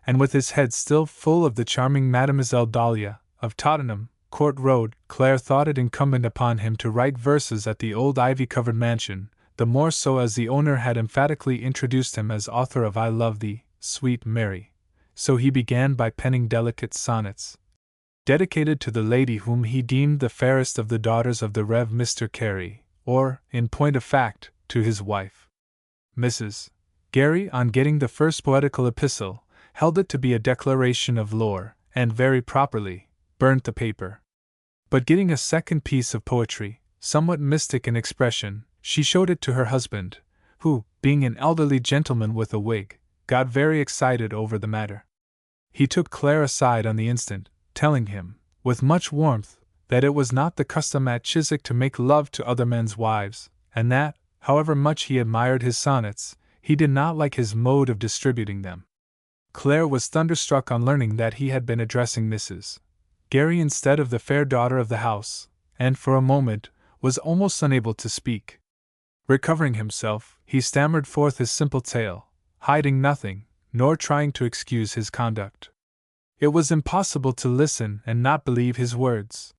and with his head still full of the charming Mademoiselle Dahlia, of Tottenham Court Road, Clare thought it incumbent upon him to write verses at the old ivy-covered mansion, the more so as the owner had emphatically introduced him as author of "I Love Thee, Sweet Mary." So he began by penning delicate sonnets, dedicated to the lady whom he deemed the fairest of the daughters of the Rev. Mr. Carey, or, in point of fact, to his wife. Mrs. Carey, on getting the first poetical epistle, held it to be a declaration of lore, and very properly burnt the paper. But getting a second piece of poetry, somewhat mystic in expression, she showed it to her husband, who, being an elderly gentleman with a wig, got very excited over the matter. He took Clare aside on the instant, telling him, with much warmth, that it was not the custom at Chiswick to make love to other men's wives, and that, however much he admired his sonnets, he did not like his mode of distributing them. Clare was thunderstruck on learning that he had been addressing Mrs. Carey instead of the fair daughter of the house, and for a moment was almost unable to speak. Recovering himself, he stammered forth his simple tale, hiding nothing, nor trying to excuse his conduct. It was impossible to listen and not believe his words.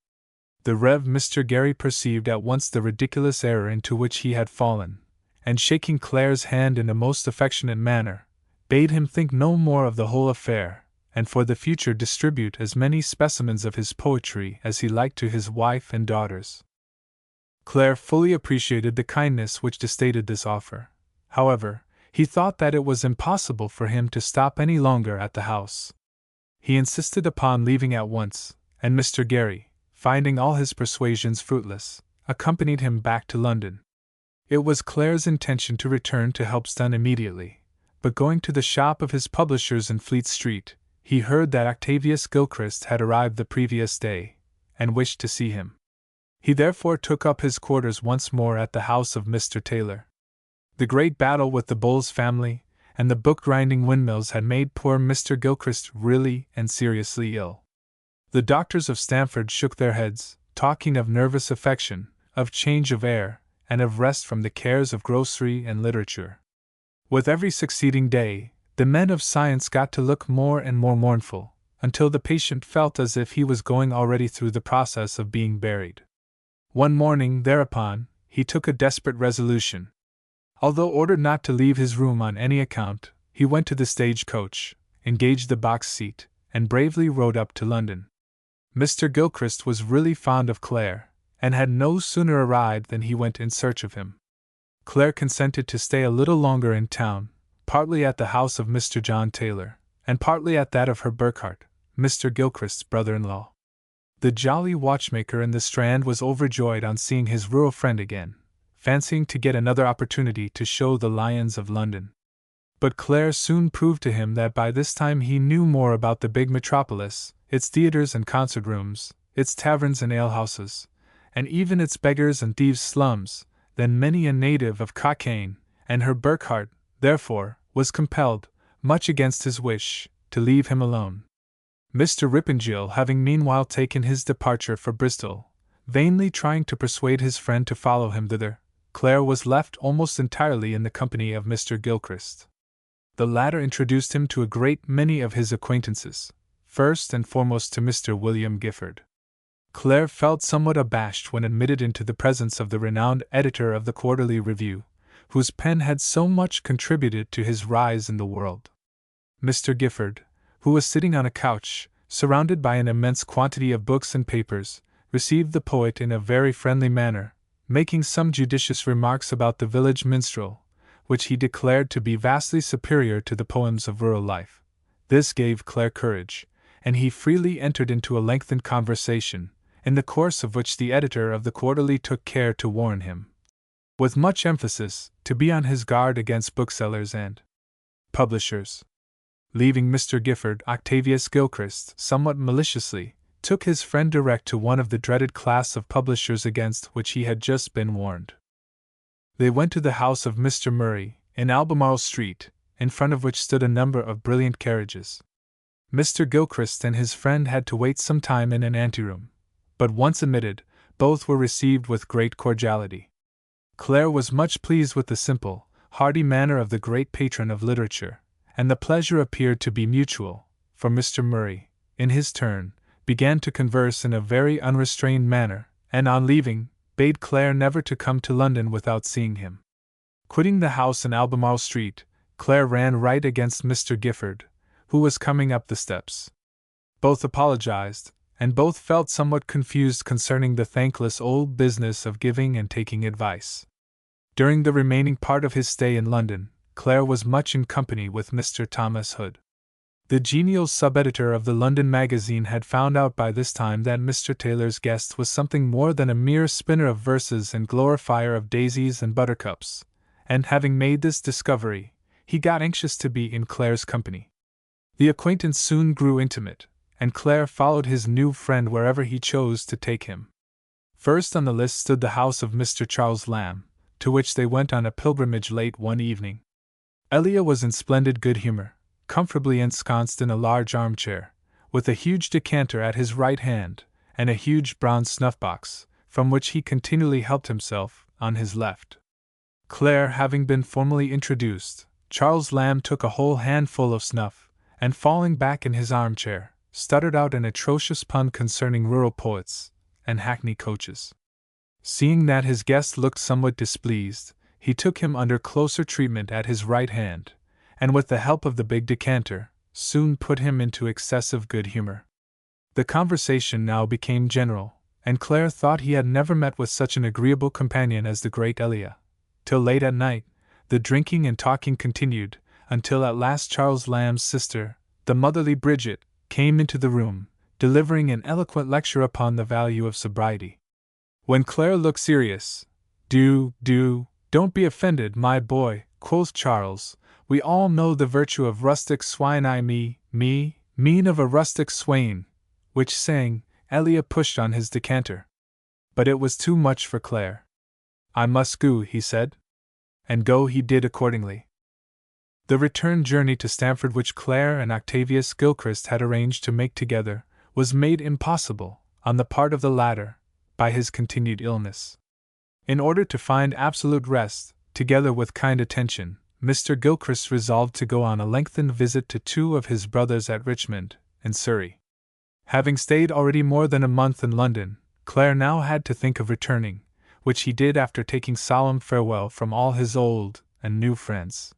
The Rev. Mr. Carey perceived at once the ridiculous error into which he had fallen, and shaking Clare's hand in a most affectionate manner, bade him think no more of the whole affair, and for the future distribute as many specimens of his poetry as he liked to his wife and daughters. Clare fully appreciated the kindness which dictated this offer. However, he thought that it was impossible for him to stop any longer at the house. He insisted upon leaving at once, and Mr. Carey, finding all his persuasions fruitless, accompanied him back to London. It was Clare's intention to return to Helpston immediately, but going to the shop of his publishers in Fleet Street, he heard that Octavius Gilchrist had arrived the previous day, and wished to see him. He therefore took up his quarters once more at the house of Mr. Taylor. The great battle with the Bowles family and the book-grinding windmills had made poor Mr. Gilchrist really and seriously ill. The doctors of Stamford shook their heads, talking of nervous affection, of change of air, and of rest from the cares of grocery and literature. With every succeeding day, the men of science got to look more and more mournful, until the patient felt as if he was going already through the process of being buried. One morning, thereupon, he took a desperate resolution. Although ordered not to leave his room on any account, he went to the stage-coach, engaged the box seat, and bravely rode up to London. Mr. Gilchrist was really fond of Clare, and had no sooner arrived than he went in search of him. Clare consented to stay a little longer in town, partly at the house of Mr. John Taylor, and partly at that of her Burkhart, Mr. Gilchrist's brother-in-law. The jolly watchmaker in the Strand was overjoyed on seeing his rural friend again, fancying to get another opportunity to show the lions of London. But Clare soon proved to him that by this time he knew more about the big metropolis, its theatres and concert rooms, its taverns and alehouses, and even its beggars' and thieves' slums, than many a native of Cockayne, and her Burkhart, therefore, was compelled, much against his wish, to leave him alone. Mr. Rippingille having meanwhile taken his departure for Bristol, vainly trying to persuade his friend to follow him thither, Clare was left almost entirely in the company of Mr. Gilchrist. The latter introduced him to a great many of his acquaintances, first and foremost to Mr. William Gifford. Clare felt somewhat abashed when admitted into the presence of the renowned editor of the Quarterly Review, whose pen had so much contributed to his rise in the world. Mr. Gifford, who was sitting on a couch, surrounded by an immense quantity of books and papers, received the poet in a very friendly manner, making some judicious remarks about the village minstrel, which he declared to be vastly superior to the poems of rural life. This gave Clare courage, and he freely entered into a lengthened conversation, in the course of which the editor of the Quarterly took care to warn him, with much emphasis, to be on his guard against booksellers and publishers. Leaving Mr. Gifford, Octavius Gilchrist, somewhat maliciously, took his friend direct to one of the dreaded class of publishers against which he had just been warned. They went to the house of Mr. Murray, in Albemarle Street, in front of which stood a number of brilliant carriages. Mr. Gilchrist and his friend had to wait some time in an anteroom, but once admitted, both were received with great cordiality. Clare was much pleased with the simple, hearty manner of the great patron of literature, and the pleasure appeared to be mutual, for Mr. Murray, in his turn, began to converse in a very unrestrained manner, and on leaving, bade Clare never to come to London without seeing him. Quitting the house in Albemarle Street, Clare ran right against Mr. Gifford, who was coming up the steps. Both apologized, and both felt somewhat confused concerning the thankless old business of giving and taking advice. During the remaining part of his stay in London, Clare was much in company with Mr. Thomas Hood. The genial sub-editor of the London magazine had found out by this time that Mr. Taylor's guest was something more than a mere spinner of verses and glorifier of daisies and buttercups, and having made this discovery, he got anxious to be in Clare's company. The acquaintance soon grew intimate, and Clare followed his new friend wherever he chose to take him. First on the list stood the house of Mr. Charles Lamb, to which they went on a pilgrimage late one evening. Elia was in splendid good humor, comfortably ensconced in a large armchair, with a huge decanter at his right hand, and a huge brown snuff-box, from which he continually helped himself, on his left. Clare having been formally introduced, Charles Lamb took a whole handful of snuff, and falling back in his armchair, stuttered out an atrocious pun concerning rural poets and hackney coaches. Seeing that his guest looked somewhat displeased, he took him under closer treatment at his right hand, and with the help of the big decanter, soon put him into excessive good humor. The conversation now became general, and Clare thought he had never met with such an agreeable companion as the great Elia. Till late at night, the drinking and talking continued, until at last Charles Lamb's sister, the motherly Bridget, came into the room, delivering an eloquent lecture upon the value of sobriety. When Clare looked serious, "Don't be offended, my boy," quoth Charles. "We all know the virtue of rustic swine. I mean of a rustic swain," which saying, Elia pushed on his decanter. But it was too much for Clare. "I must go," he said. And go he did accordingly. The return journey to Stamford, which Clare and Octavius Gilchrist had arranged to make together, was made impossible, on the part of the latter, by his continued illness. In order to find absolute rest, together with kind attention, Mr. Gilchrist resolved to go on a lengthened visit to two of his brothers at Richmond, in Surrey. Having stayed already more than a month in London, Clare now had to think of returning, which he did after taking solemn farewell from all his old and new friends.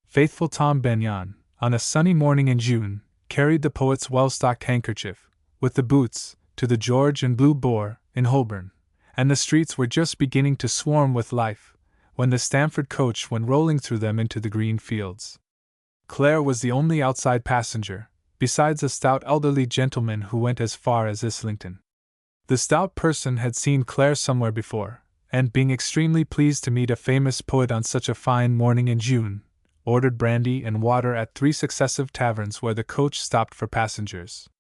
Faithful Tom Benyon, on a sunny morning in June, carried the poet's well-stocked handkerchief, with the boots, to the George and Blue Boar, in Holborn, and the streets were just beginning to swarm with life, when the Stamford coach went rolling through them into the green fields. Clare was the only outside passenger, besides a stout elderly gentleman who went as far as Islington. The stout person had seen Clare somewhere before, and being extremely pleased to meet a famous poet on such a fine morning in June, ordered brandy and water at 3 successive taverns where the coach stopped for passengers.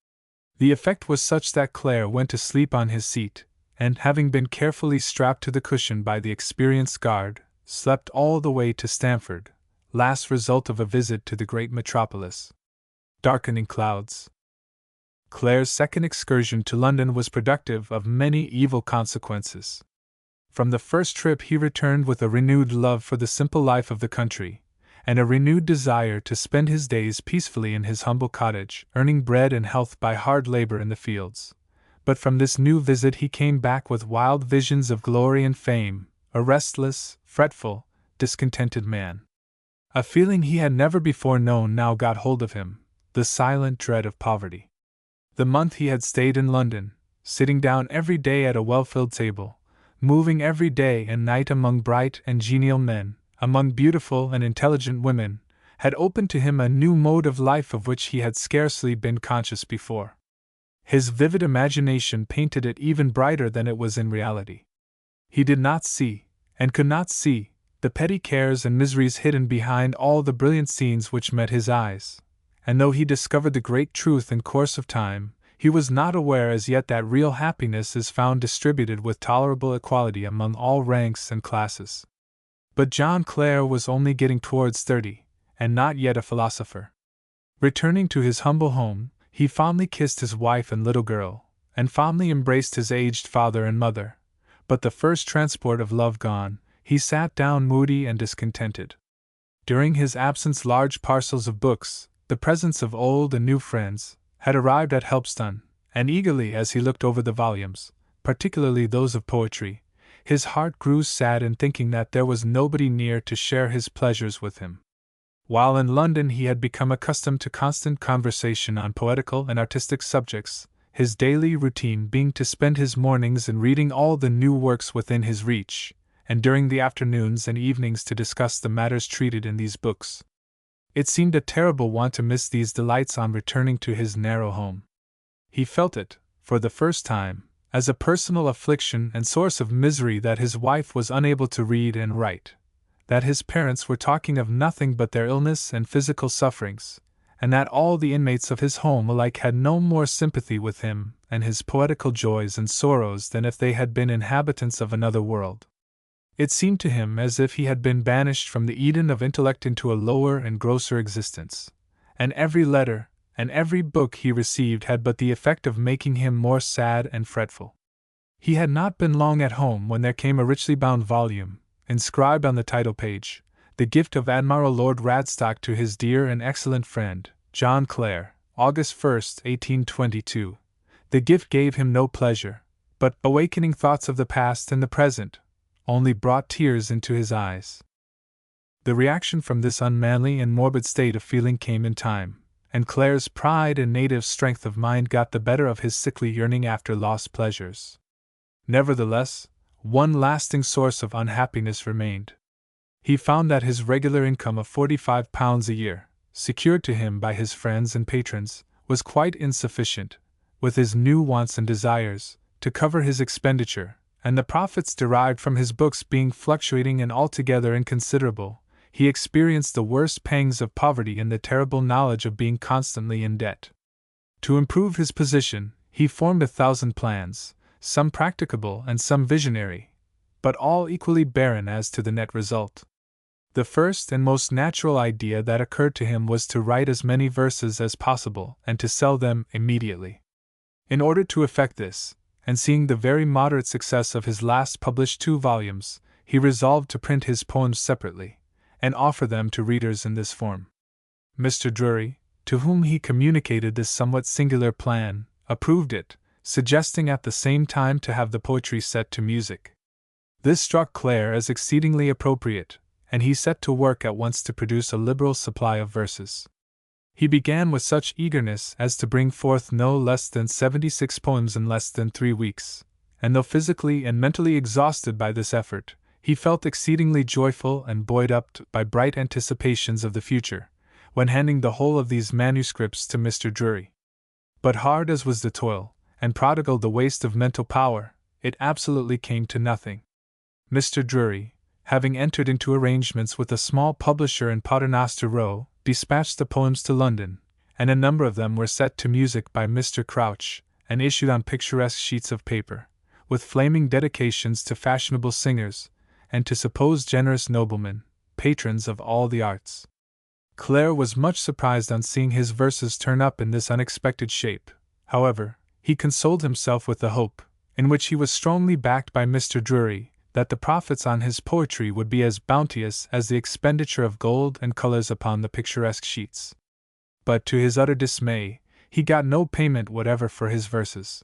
The effect was such that Clare went to sleep on his seat, and having been carefully strapped to the cushion by the experienced guard, slept all the way to Stamford, last result of a visit to the great metropolis. Darkening clouds. Clare's second excursion to London was productive of many evil consequences. From the first trip he returned with a renewed love for the simple life of the country, and a renewed desire to spend his days peacefully in his humble cottage, earning bread and health by hard labor in the fields. But from this new visit he came back with wild visions of glory and fame, a restless, fretful, discontented man. A feeling he had never before known now got hold of him, the silent dread of poverty. The month he had stayed in London, sitting down every day at a well-filled table, moving every day and night among bright and genial men, among beautiful and intelligent women, had opened to him a new mode of life of which he had scarcely been conscious before. His vivid imagination painted it even brighter than it was in reality. He did not see, and could not see, the petty cares and miseries hidden behind all the brilliant scenes which met his eyes, and though he discovered the great truth in course of time, he was not aware as yet that real happiness is found distributed with tolerable equality among all ranks and classes. But John Clare was only getting towards 30, and not yet a philosopher. Returning to his humble home, he fondly kissed his wife and little girl, and fondly embraced his aged father and mother. But the first transport of love gone, he sat down moody and discontented. During his absence large parcels of books, the presents of old and new friends, had arrived at Helpstone, and eagerly as he looked over the volumes, particularly those of poetry, his heart grew sad in thinking that there was nobody near to share his pleasures with him. While in London he had become accustomed to constant conversation on poetical and artistic subjects, his daily routine being to spend his mornings in reading all the new works within his reach, and during the afternoons and evenings to discuss the matters treated in these books. It seemed a terrible want to miss these delights on returning to his narrow home. He felt it, for the first time, as a personal affliction and source of misery that his wife was unable to read and write, that his parents were talking of nothing but their illness and physical sufferings, and that all the inmates of his home alike had no more sympathy with him and his poetical joys and sorrows than if they had been inhabitants of another world. It seemed to him as if he had been banished from the Eden of intellect into a lower and grosser existence, and every letter and every book he received had but the effect of making him more sad and fretful. He had not been long at home when there came a richly bound volume, inscribed on the title page, "The gift of Admiral Lord Radstock to his dear and excellent friend, John Clare, August 1st, 1822. The gift gave him no pleasure, but, awakening thoughts of the past and the present, only brought tears into his eyes." The reaction from this unmanly and morbid state of feeling came in time, and Clare's pride and native strength of mind got the better of his sickly yearning after lost pleasures. Nevertheless, one lasting source of unhappiness remained. He found that his regular income of £45 a year, secured to him by his friends and patrons, was quite insufficient, with his new wants and desires, to cover his expenditure, and the profits derived from his books being fluctuating and altogether inconsiderable, he experienced the worst pangs of poverty in the terrible knowledge of being constantly in debt. To improve his position, he formed 1,000 plans, some practicable and some visionary, but all equally barren as to the net result. The first and most natural idea that occurred to him was to write as many verses as possible and to sell them immediately. In order to effect this, and seeing the very moderate success of his last published 2 volumes, he resolved to print his poems separately, and offer them to readers in this form. Mr. Drury, to whom he communicated this somewhat singular plan, approved it, suggesting at the same time to have the poetry set to music. This struck Clare as exceedingly appropriate, and he set to work at once to produce a liberal supply of verses. He began with such eagerness as to bring forth no less than 76 poems in less than 3 weeks, and though physically and mentally exhausted by this effort, he felt exceedingly joyful and buoyed up by bright anticipations of the future, when handing the whole of these manuscripts to Mr. Drury. But hard as was the toil, and prodigal the waste of mental power, it absolutely came to nothing. Mr. Drury, having entered into arrangements with a small publisher in Paternoster Row, dispatched the poems to London, and a number of them were set to music by Mr. Crouch, and issued on picturesque sheets of paper, with flaming dedications to fashionable singers, and to supposed generous noblemen, patrons of all the arts. Clare was much surprised on seeing his verses turn up in this unexpected shape. However, he consoled himself with the hope, in which he was strongly backed by Mr. Drury, that the profits on his poetry would be as bounteous as the expenditure of gold and colors upon the picturesque sheets. But to his utter dismay, he got no payment whatever for his verses.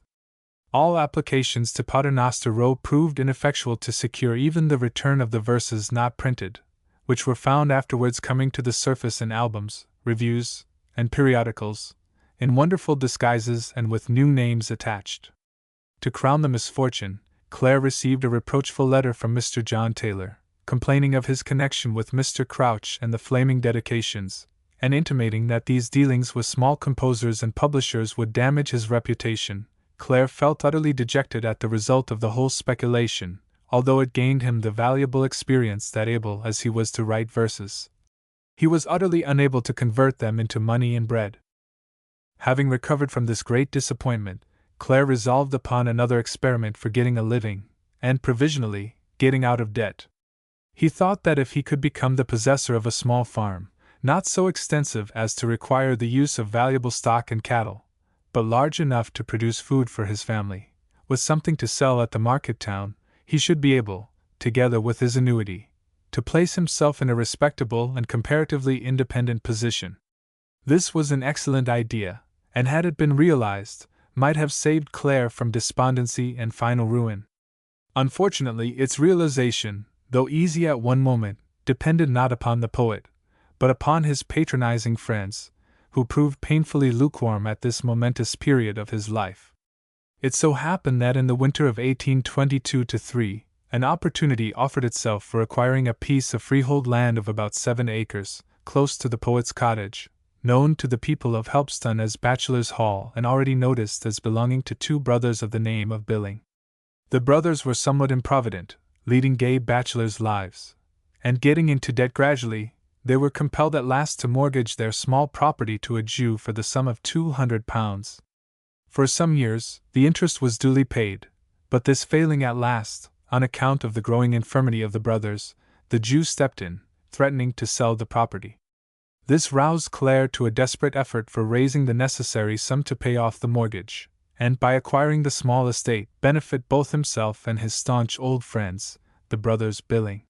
All applications to Paternoster Row proved ineffectual to secure even the return of the verses not printed, which were found afterwards coming to the surface in albums, reviews, and periodicals, in wonderful disguises and with new names attached. To crown the misfortune, Clare received a reproachful letter from Mr. John Taylor, complaining of his connection with Mr. Crouch and the Flaming Dedications, and intimating that these dealings with small composers and publishers would damage his reputation. Clare felt utterly dejected at the result of the whole speculation, although it gained him the valuable experience that, able as he was to write verses, he was utterly unable to convert them into money and bread. Having recovered from this great disappointment, Clare resolved upon another experiment for getting a living, and provisionally, getting out of debt. He thought that if he could become the possessor of a small farm, not so extensive as to require the use of valuable stock and cattle, but large enough to produce food for his family, with something to sell at the market town, he should be able, together with his annuity, to place himself in a respectable and comparatively independent position. This was an excellent idea, and had it been realized, might have saved Clare from despondency and final ruin. Unfortunately, its realization, though easy at one moment, depended not upon the poet, but upon his patronizing friends, who proved painfully lukewarm at this momentous period of his life. It so happened that in the winter of 1822-3, an opportunity offered itself for acquiring a piece of freehold land of about 7 acres, close to the poet's cottage, known to the people of Helpston as Bachelor's Hall and already noticed as belonging to 2 brothers of the name of Billing. The brothers were somewhat improvident, leading gay bachelors' lives, and getting into debt gradually. They were compelled at last to mortgage their small property to a Jew for the sum of £200. For some years, the interest was duly paid, but this failing at last, on account of the growing infirmity of the brothers, the Jew stepped in, threatening to sell the property. This roused Clare to a desperate effort for raising the necessary sum to pay off the mortgage, and by acquiring the small estate, benefit both himself and his staunch old friends, the brothers Billing.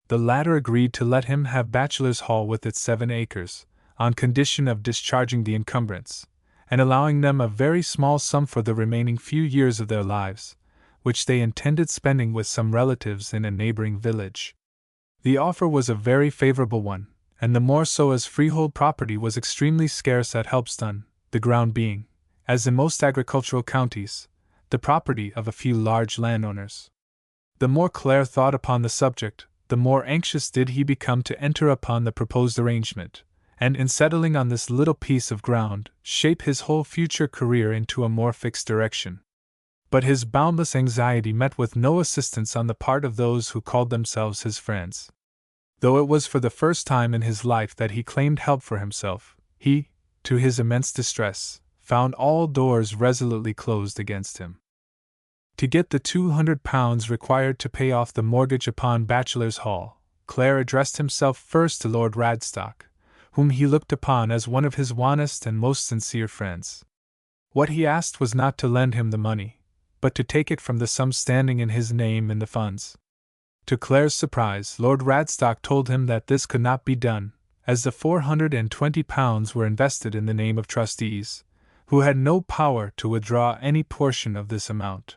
The latter agreed to let him have Bachelor's Hall with its 7 acres, on condition of discharging the encumbrance, and allowing them a very small sum for the remaining few years of their lives, which they intended spending with some relatives in a neighboring village. The offer was a very favorable one, and the more so as freehold property was extremely scarce at Helpston, the ground being, as in most agricultural counties, the property of a few large landowners. The more Clare thought upon the subject, the more anxious did he become to enter upon the proposed arrangement, and in settling on this little piece of ground, shape his whole future career into a more fixed direction. But his boundless anxiety met with no assistance on the part of those who called themselves his friends. Though it was for the first time in his life that he claimed help for himself, he, to his immense distress, found all doors resolutely closed against him. To get the £200 required to pay off the mortgage upon Bachelor's Hall, Clare addressed himself first to Lord Radstock, whom he looked upon as one of his warmest and most sincere friends. What he asked was not to lend him the money, but to take it from the sum standing in his name in the funds. To Clare's surprise, Lord Radstock told him that this could not be done, as the £420 were invested in the name of trustees, who had no power to withdraw any portion of this amount.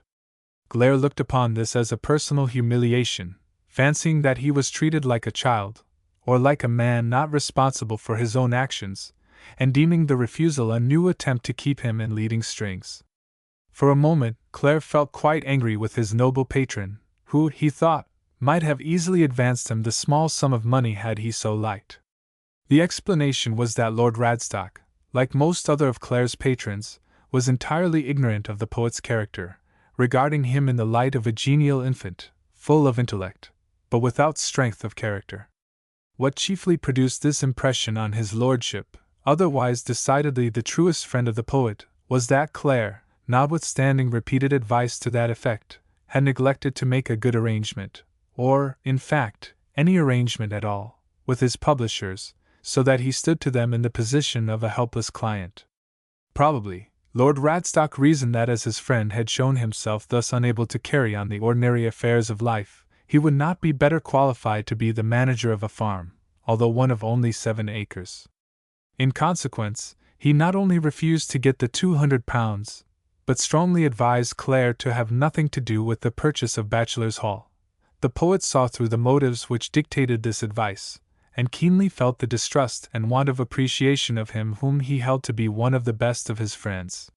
Clare looked upon this as a personal humiliation, fancying that he was treated like a child, or like a man not responsible for his own actions, and deeming the refusal a new attempt to keep him in leading strings. For a moment, Clare felt quite angry with his noble patron, who, he thought, might have easily advanced him the small sum of money had he so liked. The explanation was that Lord Radstock, like most other of Clare's patrons, was entirely ignorant of the poet's character, regarding him in the light of a genial infant, full of intellect, but without strength of character. What chiefly produced this impression on his lordship, otherwise decidedly the truest friend of the poet, was that Clare, notwithstanding repeated advice to that effect, had neglected to make a good arrangement, or, in fact, any arrangement at all, with his publishers, so that he stood to them in the position of a helpless client. Probably, Lord Radstock reasoned that as his friend had shown himself thus unable to carry on the ordinary affairs of life, he would not be better qualified to be the manager of a farm, although one of only 7 acres. In consequence, he not only refused to get the £200, but strongly advised Clare to have nothing to do with the purchase of Bachelor's Hall. The poet saw through the motives which dictated this advice, and keenly felt the distrust and want of appreciation of him whom he held to be one of the best of his friends.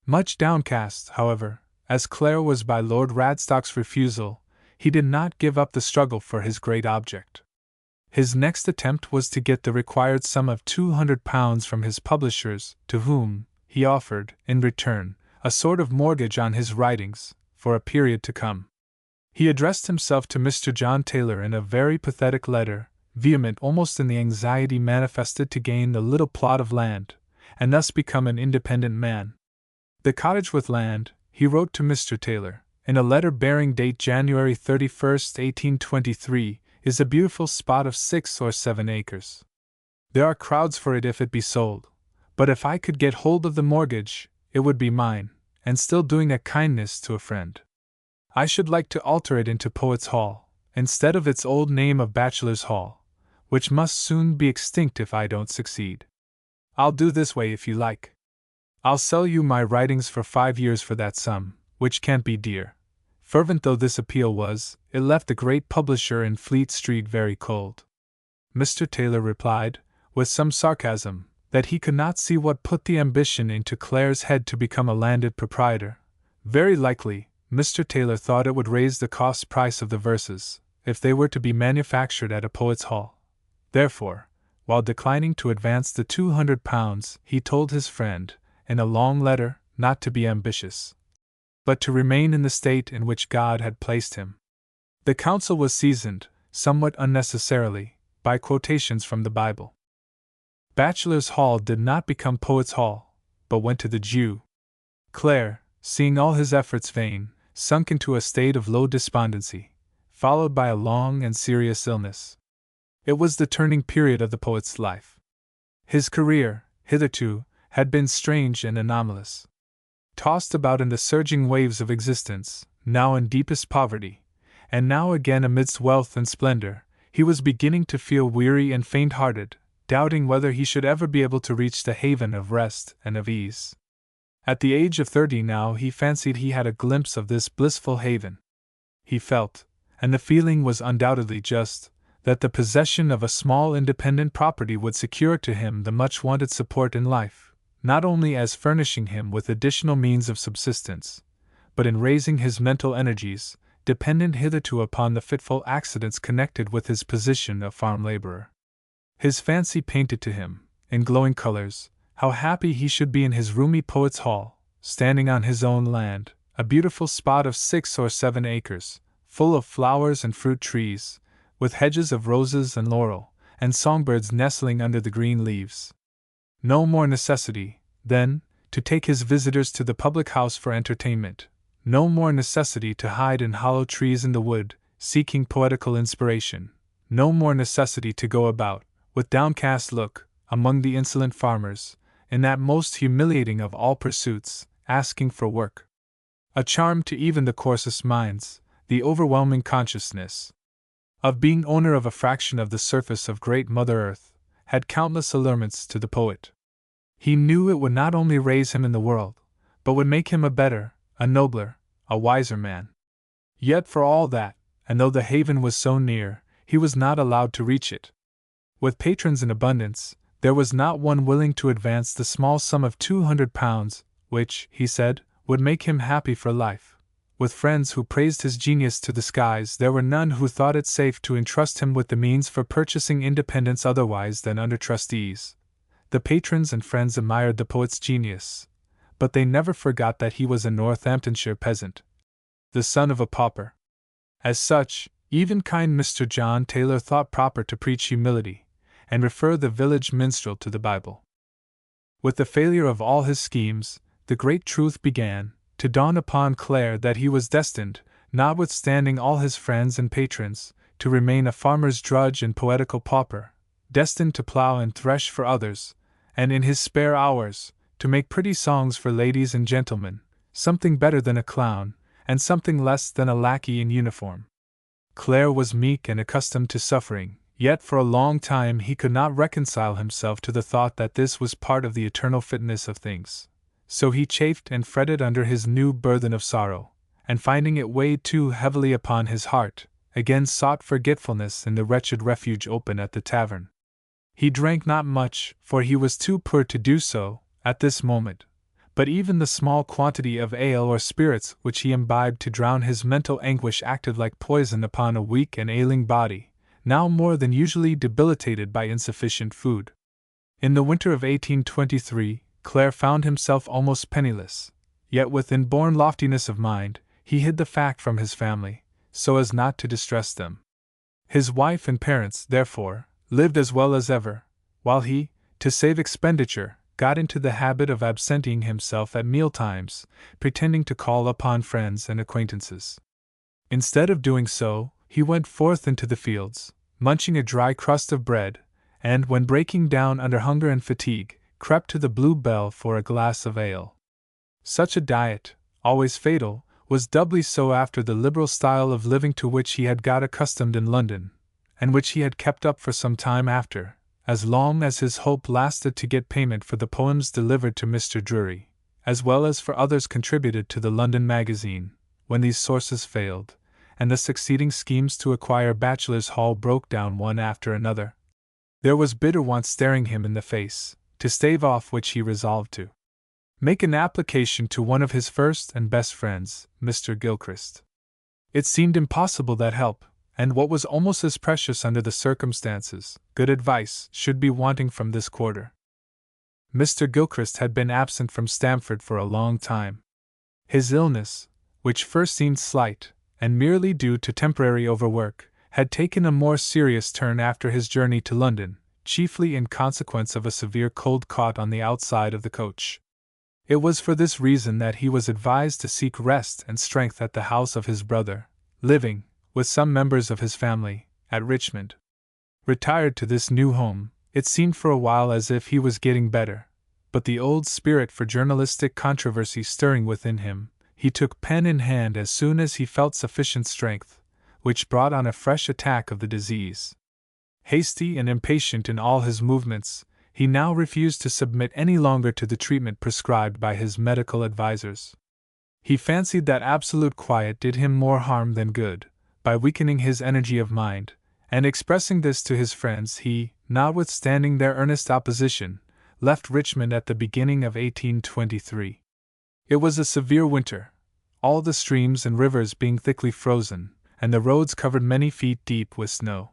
Much downcast, however, as Clare was by Lord Radstock's refusal, he did not give up the struggle for his great object. His next attempt was to get the required sum of £200 from his publishers, to whom he offered, in return, a sort of mortgage on his writings, for a period to come. He addressed himself to Mr. John Taylor in a very pathetic letter, vehement almost in the anxiety manifested to gain the little plot of land, and thus become an independent man. The cottage with land, he wrote to Mr. Taylor, in a letter bearing date January 31st, 1823, is a beautiful spot of 6 or 7 acres. There are crowds for it if it be sold, but if I could get hold of the mortgage, it would be mine, and still doing a kindness to a friend. I should like to alter it into Poets' Hall, instead of its old name of Bachelor's Hall, which must soon be extinct if I don't succeed. I'll do this way if you like. I'll sell you my writings for 5 years for that sum, which can't be dear. Fervent though this appeal was, it left the great publisher in Fleet Street very cold. Mr. Taylor replied, with some sarcasm, that he could not see what put the ambition into Clare's head to become a landed proprietor. Very likely, Mr. Taylor thought it would raise the cost price of the verses, if they were to be manufactured at a poet's hall. Therefore, while declining to advance the £200, he told his friend, in a long letter, not to be ambitious, but to remain in the state in which God had placed him. The counsel was seasoned, somewhat unnecessarily, by quotations from the Bible. Bachelor's Hall did not become Poets' Hall, but went to the Jew. Clare, seeing all his efforts vain, sunk into a state of low despondency, followed by a long and serious illness. It was the turning period of the poet's life. His career, hitherto, had been strange and anomalous. Tossed about in the surging waves of existence, now in deepest poverty, and now again amidst wealth and splendor, he was beginning to feel weary and faint-hearted, doubting whether he should ever be able to reach the haven of rest and of ease. At the age of 30 now he fancied he had a glimpse of this blissful haven. He felt, and the feeling was undoubtedly just, that the possession of a small independent property would secure to him the much-wanted support in life, not only as furnishing him with additional means of subsistence, but in raising his mental energies, dependent hitherto upon the fitful accidents connected with his position of farm laborer. His fancy painted to him, in glowing colors, how happy he should be in his roomy Poets' Hall, standing on his own land, a beautiful spot of 6 or 7 acres, full of flowers and fruit trees, with hedges of roses and laurel, and songbirds nestling under the green leaves. No more necessity, then, to take his visitors to the public house for entertainment, no more necessity to hide in hollow trees in the wood, seeking poetical inspiration, no more necessity to go about, with downcast look, among the insolent farmers, in that most humiliating of all pursuits, asking for work. A charm to even the coarsest minds, the overwhelming consciousness of being owner of a fraction of the surface of great Mother Earth, had countless allurements to the poet. He knew it would not only raise him in the world, but would make him a better, a nobler, a wiser man. Yet for all that, and though the haven was so near, he was not allowed to reach it. With patrons in abundance, there was not one willing to advance the small sum of £200, which, he said, would make him happy for life. With friends who praised his genius to the skies, there were none who thought it safe to entrust him with the means for purchasing independence otherwise than under trustees. The patrons and friends admired the poet's genius, but they never forgot that he was a Northamptonshire peasant, the son of a pauper. As such, even kind Mr. John Taylor thought proper to preach humility, and refer the village minstrel to the Bible. With the failure of all his schemes, the great truth began to dawn upon Clare that he was destined, notwithstanding all his friends and patrons, to remain a farmer's drudge and poetical pauper, destined to plough and thresh for others, and in his spare hours, to make pretty songs for ladies and gentlemen, something better than a clown, and something less than a lackey in uniform. Clare was meek and accustomed to suffering, yet for a long time he could not reconcile himself to the thought that this was part of the eternal fitness of things. So he chafed and fretted under his new burthen of sorrow, and finding it weighed too heavily upon his heart, again sought forgetfulness in the wretched refuge open at the tavern. He drank not much, for he was too poor to do so, at this moment, but even the small quantity of ale or spirits which he imbibed to drown his mental anguish acted like poison upon a weak and ailing body, now more than usually debilitated by insufficient food. In the winter of 1823, Clare found himself almost penniless, yet with inborn loftiness of mind, he hid the fact from his family, so as not to distress them. His wife and parents, therefore, lived as well as ever, while he, to save expenditure, got into the habit of absenting himself at mealtimes, pretending to call upon friends and acquaintances. Instead of doing so, he went forth into the fields, munching a dry crust of bread, and, when breaking down under hunger and fatigue, crept to the Blue Bell for a glass of ale. Such a diet, always fatal, was doubly so after the liberal style of living to which he had got accustomed in London, and which he had kept up for some time after, as long as his hope lasted to get payment for the poems delivered to Mr. Drury, as well as for others contributed to the London Magazine. When these sources failed, and the succeeding schemes to acquire Bachelor's Hall broke down one after another, there was bitter want staring him in the face, to stave off which he resolved to make an application to one of his first and best friends, Mr. Gilchrist. It seemed impossible that help, and what was almost as precious under the circumstances, good advice, should be wanting from this quarter. Mr. Gilchrist had been absent from Stamford for a long time. His illness, which first seemed slight, and merely due to temporary overwork, had taken a more serious turn after his journey to London, chiefly in consequence of a severe cold caught on the outside of the coach. It was for this reason that he was advised to seek rest and strength at the house of his brother, living, with some members of his family, at Richmond. Retired to this new home, it seemed for a while as if he was getting better, but the old spirit for journalistic controversy stirring within him, he took pen in hand as soon as he felt sufficient strength, which brought on a fresh attack of the disease. Hasty and impatient in all his movements, he now refused to submit any longer to the treatment prescribed by his medical advisers. He fancied that absolute quiet did him more harm than good, by weakening his energy of mind, and expressing this to his friends, he, notwithstanding their earnest opposition, left Richmond at the beginning of 1823. It was a severe winter, all the streams and rivers being thickly frozen, and the roads covered many feet deep with snow.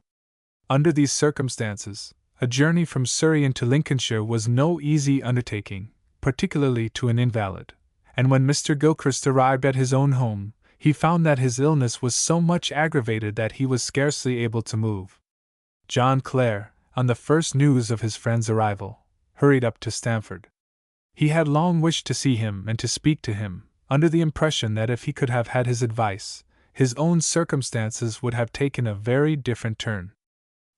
Under these circumstances, a journey from Surrey into Lincolnshire was no easy undertaking, particularly to an invalid, and when Mr. Gilchrist arrived at his own home, he found that his illness was so much aggravated that he was scarcely able to move. John Clare, on the first news of his friend's arrival, hurried up to Stamford. He had long wished to see him and to speak to him, under the impression that if he could have had his advice, his own circumstances would have taken a very different turn.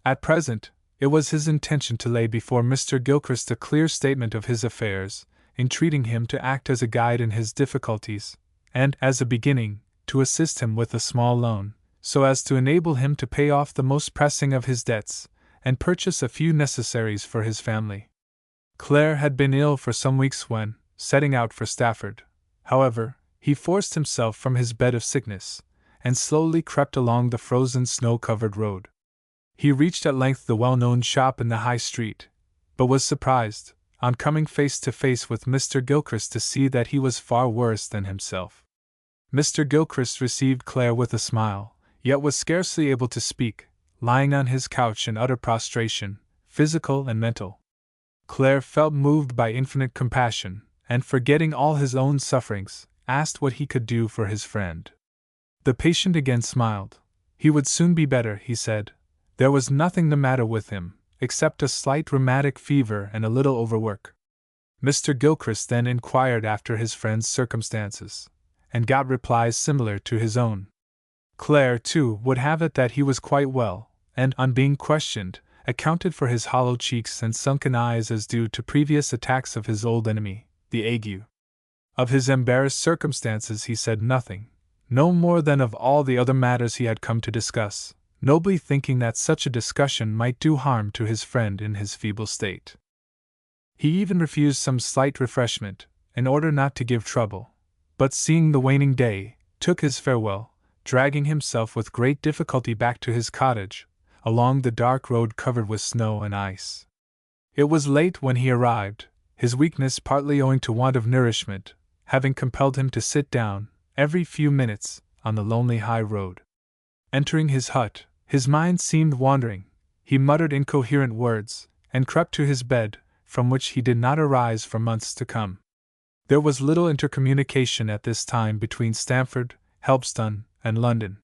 At present, it was his intention to lay before Mr. Gilchrist a clear statement of his affairs, entreating him to act as a guide in his difficulties, and, as a beginning, to assist him with a small loan, so as to enable him to pay off the most pressing of his debts, and purchase a few necessaries for his family. Clare had been ill for some weeks when, setting out for Stafford, however, he forced himself from his bed of sickness, and slowly crept along the frozen snow-covered road. He reached at length the well-known shop in the High Street, but was surprised, on coming face to face with Mr. Gilchrist, to see that he was far worse than himself. Mr. Gilchrist received Clare with a smile, yet was scarcely able to speak, lying on his couch in utter prostration, physical and mental. Clare felt moved by infinite compassion, and forgetting all his own sufferings, asked what he could do for his friend. The patient again smiled. He would soon be better, he said. There was nothing the matter with him, except a slight rheumatic fever and a little overwork. Mr. Gilchrist then inquired after his friend's circumstances, and got replies similar to his own. Clare, too, would have it that he was quite well, and, on being questioned, accounted for his hollow cheeks and sunken eyes as due to previous attacks of his old enemy, the ague. Of his embarrassed circumstances he said nothing, no more than of all the other matters he had come to discuss, nobly thinking that such a discussion might do harm to his friend in his feeble state. He even refused some slight refreshment, in order not to give trouble, but seeing the waning day, took his farewell, dragging himself with great difficulty back to his cottage, along the dark road covered with snow and ice. It was late when he arrived. his weakness partly owing to want of nourishment, having compelled him to sit down, every few minutes, on the lonely high road. Entering his hut, his mind seemed wandering, he muttered incoherent words, and crept to his bed, from which he did not arise for months to come. There was little intercommunication at this time between Stamford, Helpston, and London.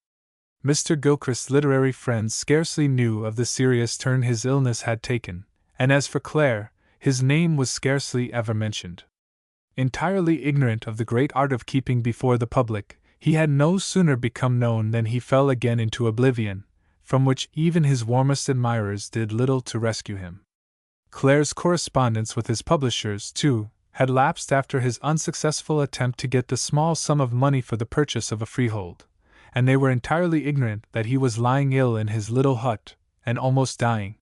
Mr. Gilchrist's literary friends scarcely knew of the serious turn his illness had taken, and as for Clare, his name was scarcely ever mentioned. Entirely ignorant of the great art of keeping before the public, he had no sooner become known than he fell again into oblivion, from which even his warmest admirers did little to rescue him. Clare's correspondence with his publishers, too, had lapsed after his unsuccessful attempt to get the small sum of money for the purchase of a freehold, and they were entirely ignorant that he was lying ill in his little hut, and almost dying.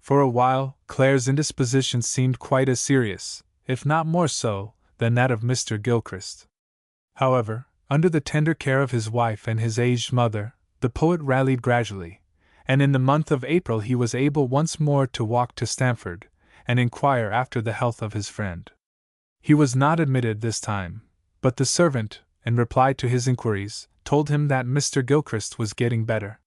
For a while, Clare's indisposition seemed quite as serious, if not more so, than that of Mr. Gilchrist. However, under the tender care of his wife and his aged mother, the poet rallied gradually, and in the month of April he was able once more to walk to Stamford, and inquire after the health of his friend. He was not admitted this time, but the servant, in reply to his inquiries, told him that Mr. Gilchrist was getting better.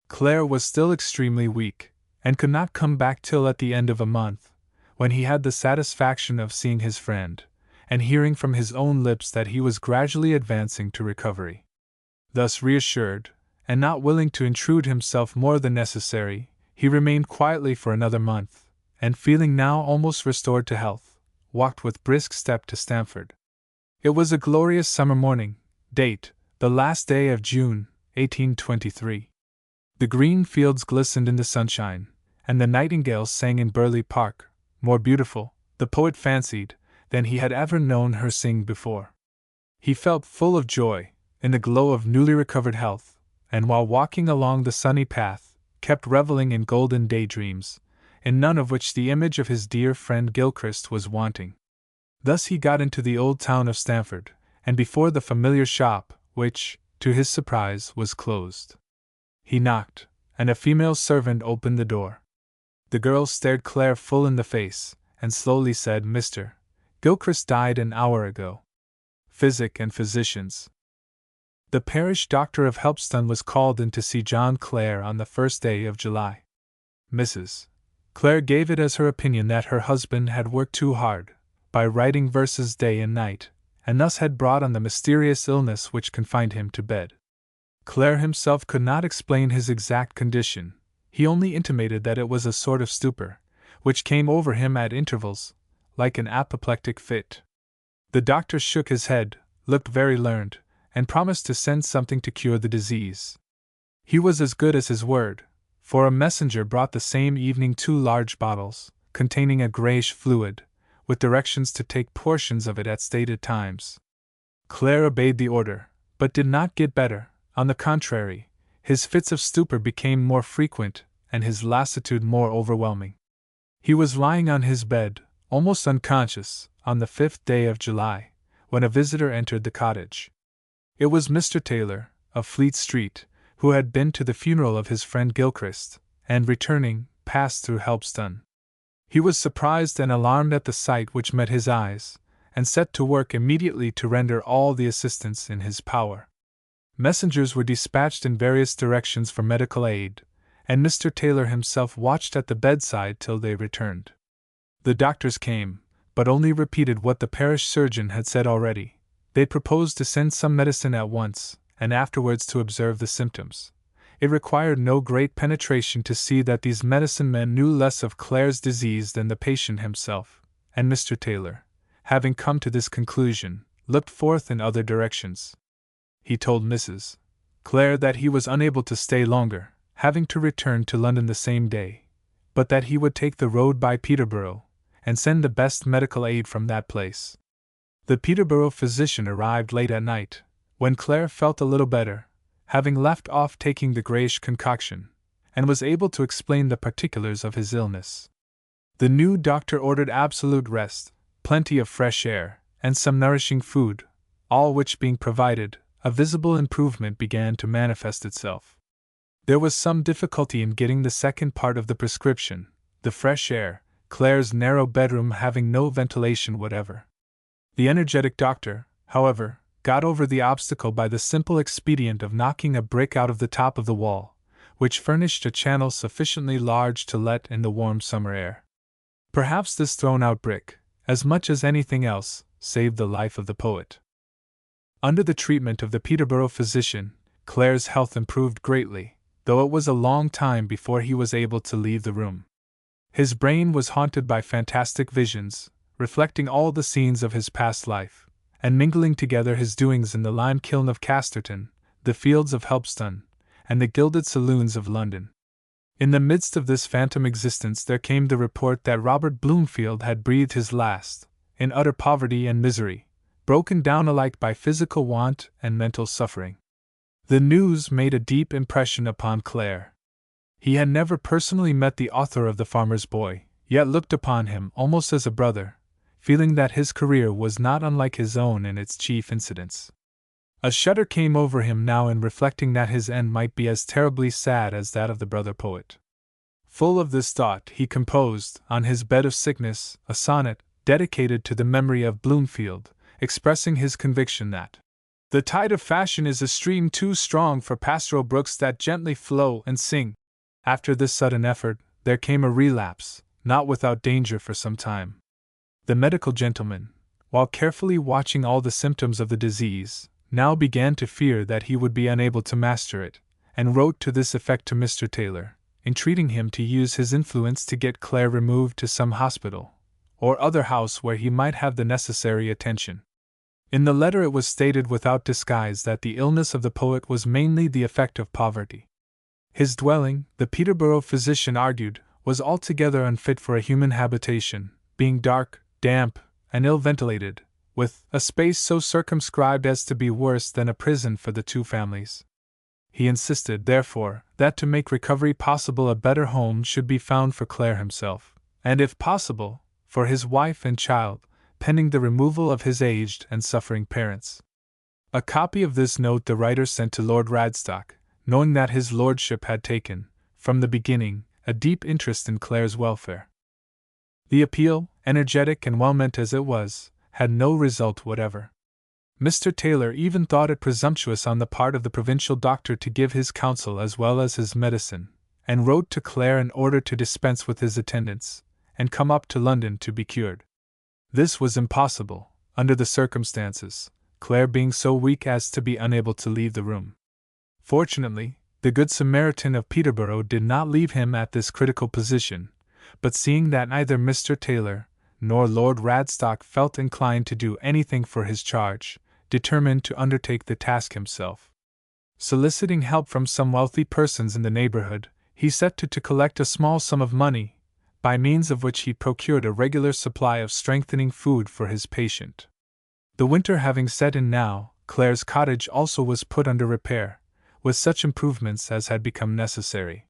Clare was still extremely weak, and could not come back till at the end of a month, when he had the satisfaction of seeing his friend, and hearing from his own lips that he was gradually advancing to recovery. Thus reassured, and not willing to intrude himself more than necessary, he remained quietly for another month, and feeling now almost restored to health, walked with brisk step to Stamford. It was a glorious summer morning, date, the last day of June, 1823. The green fields glistened in the sunshine, and the nightingales sang in Burghley Park, more beautiful, the poet fancied, than he had ever known her sing before. He felt full of joy, in the glow of newly recovered health, and while walking along the sunny path, kept reveling in golden daydreams, in none of which the image of his dear friend Gilchrist was wanting. Thus he got into the old town of Stamford, and before the familiar shop, which, to his surprise, was closed. He knocked, and a female servant opened the door. The girl stared Clare full in the face, and slowly said, "Mr. Gilchrist died an hour ago. Physic and physicians." The parish doctor of Helpston was called in to see John Clare on the 1st day of July. Mrs. Clare gave it as her opinion that her husband had worked too hard, by writing verses day and night, and thus had brought on the mysterious illness which confined him to bed. Clare himself could not explain his exact condition, he only intimated that it was a sort of stupor, which came over him at intervals, like an apoplectic fit. The doctor shook his head, looked very learned, and promised to send something to cure the disease. He was as good as his word, for a messenger brought the same evening 2 large bottles, containing a greyish fluid, with directions to take portions of it at stated times. Clare obeyed the order, but did not get better. On the contrary, his fits of stupor became more frequent, and his lassitude more overwhelming. He was lying on his bed, almost unconscious, on the 5th day of July, when a visitor entered the cottage. It was Mr. Taylor, of Fleet Street, who had been to the funeral of his friend Gilchrist, and returning, passed through Helpston. He was surprised and alarmed at the sight which met his eyes, and set to work immediately to render all the assistance in his power. Messengers were dispatched in various directions for medical aid, and Mr. Taylor himself watched at the bedside till they returned. The doctors came, but only repeated what the parish surgeon had said already. They proposed to send some medicine at once, and afterwards to observe the symptoms. It required no great penetration to see that these medicine men knew less of Clare's disease than the patient himself, and Mr. Taylor, having come to this conclusion, looked forth in other directions. He told Mrs. Clare that he was unable to stay longer, having to return to London the same day, but that he would take the road by Peterborough, and send the best medical aid from that place. The Peterborough physician arrived late at night, when Clare felt a little better, having left off taking the greyish concoction, and was able to explain the particulars of his illness. The new doctor ordered absolute rest, plenty of fresh air, and some nourishing food, all which being provided, a visible improvement began to manifest itself. There was some difficulty in getting the second part of the prescription, the fresh air. Clare's narrow bedroom having no ventilation whatever. The energetic doctor, however, got over the obstacle by the simple expedient of knocking a brick out of the top of the wall, which furnished a channel sufficiently large to let in the warm summer air. Perhaps this thrown-out brick, as much as anything else, saved the life of the poet. Under the treatment of the Peterborough physician, Clare's health improved greatly, though it was a long time before he was able to leave the room. His brain was haunted by fantastic visions, reflecting all the scenes of his past life, and mingling together his doings in the lime kiln of Casterton, the fields of Helpston, and the gilded saloons of London. In the midst of this phantom existence there came the report that Robert Bloomfield had breathed his last, in utter poverty and misery, broken down alike by physical want and mental suffering. The news made a deep impression upon Clare. He had never personally met the author of The Farmer's Boy, yet looked upon him almost as a brother, feeling that his career was not unlike his own in its chief incidents. A shudder came over him now in reflecting that his end might be as terribly sad as that of the brother poet. Full of this thought, he composed, on his bed of sickness, a sonnet dedicated to the memory of Bloomfield, expressing his conviction that the tide of fashion is a stream too strong for pastoral brooks that gently flow and sing. After this sudden effort, there came a relapse, not without danger for some time. The medical gentleman, while carefully watching all the symptoms of the disease, now began to fear that he would be unable to master it, and wrote to this effect to Mr. Taylor, entreating him to use his influence to get Clare removed to some hospital, or other house where he might have the necessary attention. In the letter it was stated without disguise that the illness of the poet was mainly the effect of poverty. His dwelling, the Peterborough physician argued, was altogether unfit for a human habitation, being dark, damp, and ill-ventilated, with a space so circumscribed as to be worse than a prison for the two families. He insisted, therefore, that to make recovery possible a better home should be found for Clare himself, and if possible, for his wife and child, pending the removal of his aged and suffering parents. A copy of this note the writer sent to Lord Radstock, knowing that his lordship had taken, from the beginning, a deep interest in Clare's welfare. The appeal, energetic and well-meant as it was, had no result whatever. Mr. Taylor even thought it presumptuous on the part of the provincial doctor to give his counsel as well as his medicine, and wrote to Clare in order to dispense with his attendance, and come up to London to be cured. This was impossible, under the circumstances, Clare being so weak as to be unable to leave the room. Fortunately, the Good Samaritan of Peterborough did not leave him at this critical position, but seeing that neither Mr. Taylor nor Lord Radstock felt inclined to do anything for his charge, determined to undertake the task himself. Soliciting help from some wealthy persons in the neighborhood, he set to collect a small sum of money, by means of which he procured a regular supply of strengthening food for his patient. The winter having set in now, Clare's cottage also was put under repair, with such improvements as had become necessary.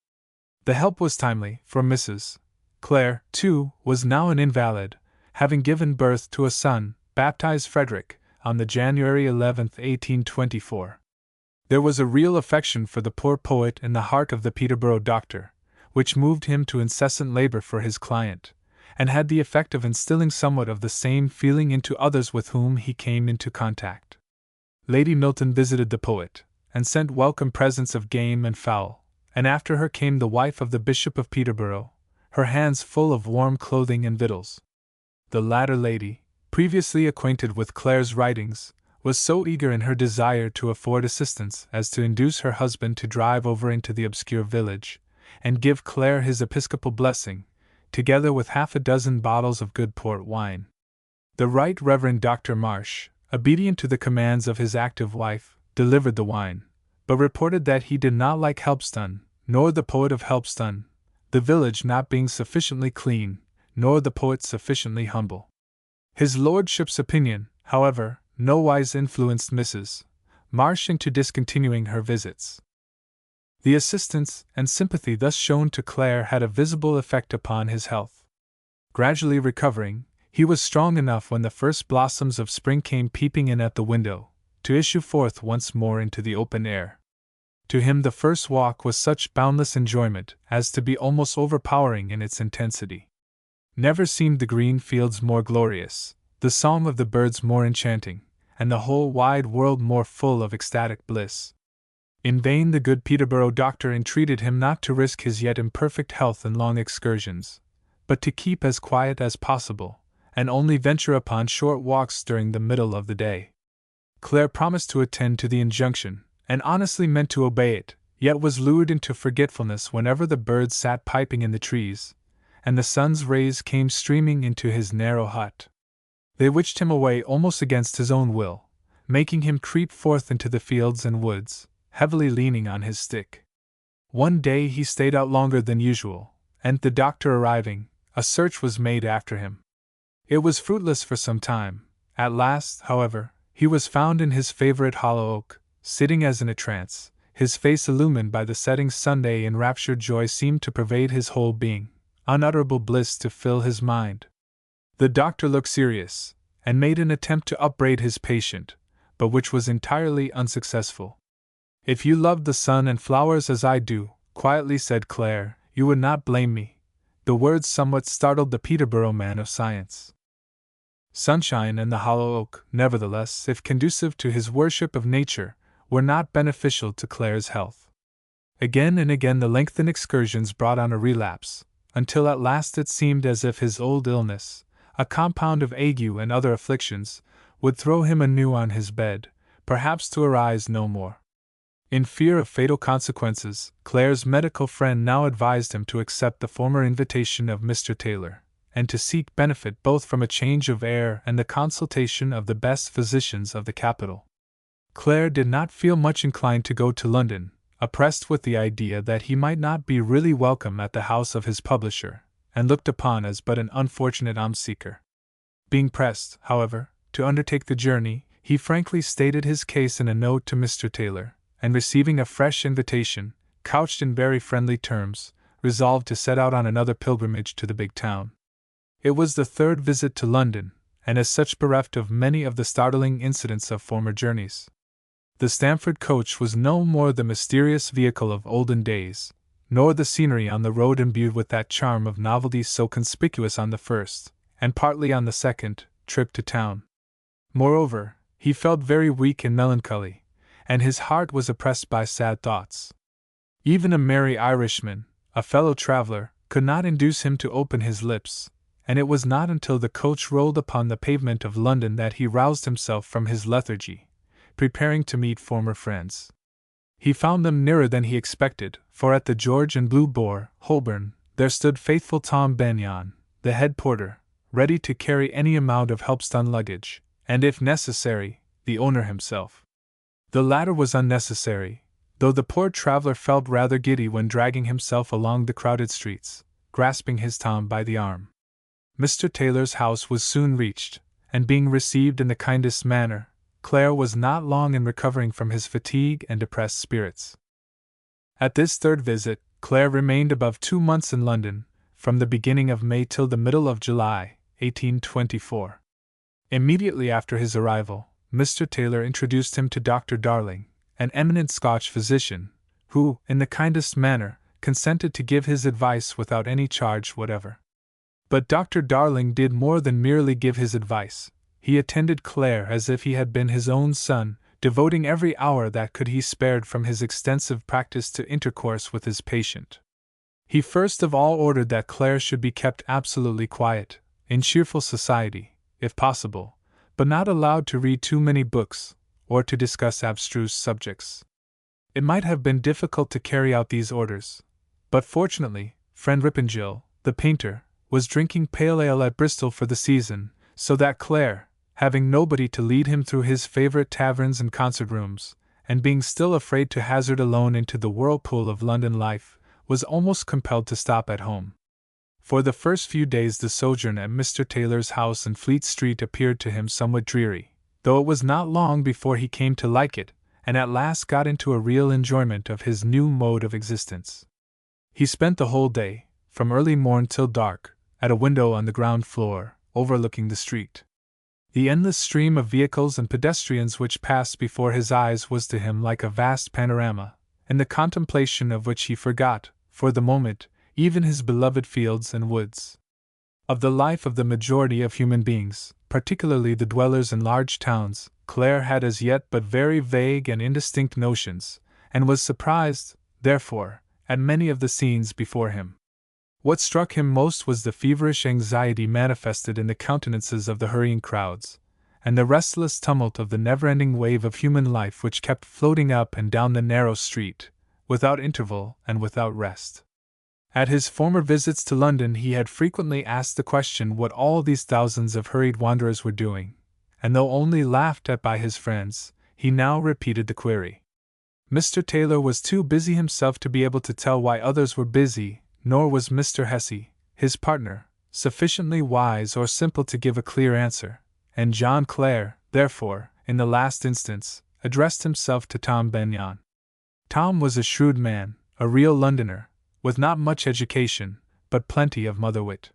The help was timely, for Mrs. Clare, too, was now an invalid, having given birth to a son, baptized Frederick, on the January 11th, 1824. There was a real affection for the poor poet in the heart of the Peterborough doctor, which moved him to incessant labor for his client, and had the effect of instilling somewhat of the same feeling into others with whom he came into contact. Lady Milton visited the poet, and sent welcome presents of game and fowl, and after her came the wife of the Bishop of Peterborough, her hands full of warm clothing and victuals. The latter lady, previously acquainted with Clare's writings, was so eager in her desire to afford assistance as to induce her husband to drive over into the obscure village, and give Clare his episcopal blessing, together with 6 bottles of good port wine. The Right Reverend Dr. Marsh, obedient to the commands of his active wife, delivered the wine, but reported that he did not like Helpston, nor the poet of Helpston, the village not being sufficiently clean, nor the poet sufficiently humble. His lordship's opinion, however, nowise influenced Mrs. Marsh into discontinuing her visits. The assistance and sympathy thus shown to Clare had a visible effect upon his health. Gradually recovering, he was strong enough when the first blossoms of spring came peeping in at the window, to issue forth once more into the open air. To him the first walk was such boundless enjoyment as to be almost overpowering in its intensity. Never seemed the green fields more glorious, the song of the birds more enchanting, and the whole wide world more full of ecstatic bliss. In vain the good Peterborough doctor entreated him not to risk his yet imperfect health in long excursions, but to keep as quiet as possible, and only venture upon short walks during the middle of the day. Clare promised to attend to the injunction, and honestly meant to obey it, yet was lured into forgetfulness whenever the birds sat piping in the trees, and the sun's rays came streaming into his narrow hut. They witched him away almost against his own will, making him creep forth into the fields and woods, heavily leaning on his stick. One day he stayed out longer than usual, and the doctor arriving, a search was made after him. It was fruitless for some time. At last, however, he was found in his favorite hollow oak, sitting as in a trance, his face illumined by the setting sun. Enraptured joy seemed to pervade his whole being, unutterable bliss to fill his mind. The doctor looked serious, and made an attempt to upbraid his patient, but which was entirely unsuccessful. "If you loved the sun and flowers as I do," quietly said Clare, "you would not blame me." The words somewhat startled the Peterborough man of science. Sunshine and the hollow oak, nevertheless, if conducive to his worship of nature, were not beneficial to Clare's health. Again and again the lengthened excursions brought on a relapse, until at last it seemed as if his old illness, a compound of ague and other afflictions, would throw him anew on his bed, perhaps to arise no more. In fear of fatal consequences, Clare's medical friend now advised him to accept the former invitation of Mr. Taylor, and to seek benefit both from a change of air and the consultation of the best physicians of the capital. Clare did not feel much inclined to go to London, oppressed with the idea that he might not be really welcome at the house of his publisher, and looked upon as but an unfortunate alms-seeker. Being pressed, however, to undertake the journey, he frankly stated his case in a note to Mr. Taylor, and receiving a fresh invitation, couched in very friendly terms, resolved to set out on another pilgrimage to the big town. It was the third visit to London, and as such bereft of many of the startling incidents of former journeys. The Stamford coach was no more the mysterious vehicle of olden days, nor the scenery on the road imbued with that charm of novelty so conspicuous on the first, and partly on the second, trip to town. Moreover, he felt very weak and melancholy, and his heart was oppressed by sad thoughts. Even a merry Irishman, a fellow traveller, could not induce him to open his lips, and it was not until the coach rolled upon the pavement of London that he roused himself from his lethargy, preparing to meet former friends. He found them nearer than he expected, for at the George and Blue Boar, Holborn, there stood faithful Tom Benyon, the head porter, ready to carry any amount of Helpstone luggage, and if necessary, the owner himself. The latter was unnecessary, though the poor traveller felt rather giddy when dragging himself along the crowded streets, grasping his Tom by the arm. Mr. Taylor's house was soon reached, and being received in the kindest manner, Clare was not long in recovering from his fatigue and depressed spirits. At this third visit, Clare remained above 2 months in London, from the beginning of May till the middle of July, 1824. Immediately after his arrival, Mr. Taylor introduced him to Dr. Darling, an eminent Scotch physician, who, in the kindest manner, consented to give his advice without any charge whatever. But Dr. Darling did more than merely give his advice. He attended Clare as if he had been his own son, devoting every hour that could he spared from his extensive practice to intercourse with his patient. He first of all ordered that Clare should be kept absolutely quiet, in cheerful society, if possible, but not allowed to read too many books, or to discuss abstruse subjects. It might have been difficult to carry out these orders, but fortunately, friend Rippingill, the painter, was drinking pale ale at Bristol for the season, so that Clare, having nobody to lead him through his favourite taverns and concert rooms, and being still afraid to hazard alone into the whirlpool of London life, was almost compelled to stop at home. For the first few days the sojourn at Mr. Taylor's house in Fleet Street appeared to him somewhat dreary, though it was not long before he came to like it, and at last got into a real enjoyment of his new mode of existence. He spent the whole day, from early morn till dark, at a window on the ground floor, overlooking the street. The endless stream of vehicles and pedestrians which passed before his eyes was to him like a vast panorama, in the contemplation of which he forgot, for the moment, even his beloved fields and woods. Of the life of the majority of human beings, particularly the dwellers in large towns, Clare had as yet but very vague and indistinct notions, and was surprised, therefore, at many of the scenes before him. What struck him most was the feverish anxiety manifested in the countenances of the hurrying crowds, and the restless tumult of the never-ending wave of human life which kept floating up and down the narrow street, without interval and without rest. At his former visits to London he had frequently asked the question what all these thousands of hurried wanderers were doing, and though only laughed at by his friends, he now repeated the query. Mr. Taylor was too busy himself to be able to tell why others were busy, nor was Mr. Hesse, his partner, sufficiently wise or simple to give a clear answer, and John Clare, therefore, in the last instance, addressed himself to Tom Benyon. Tom was a shrewd man, a real Londoner, with not much education, but plenty of mother wit.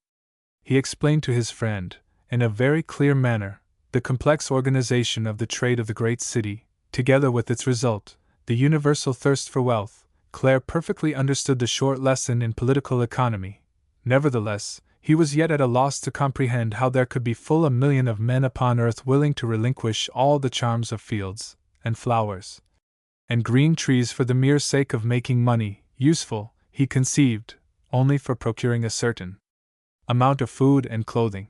He explained to his friend, in a very clear manner, the complex organization of the trade of the great city, together with its result, the universal thirst for wealth. Clare perfectly understood the short lesson in political economy. Nevertheless, he was yet at a loss to comprehend how there could be full 1,000,000 of men upon earth willing to relinquish all the charms of fields, and flowers, and green trees for the mere sake of making money, useful, he conceived, only for procuring a certain amount of food and clothing.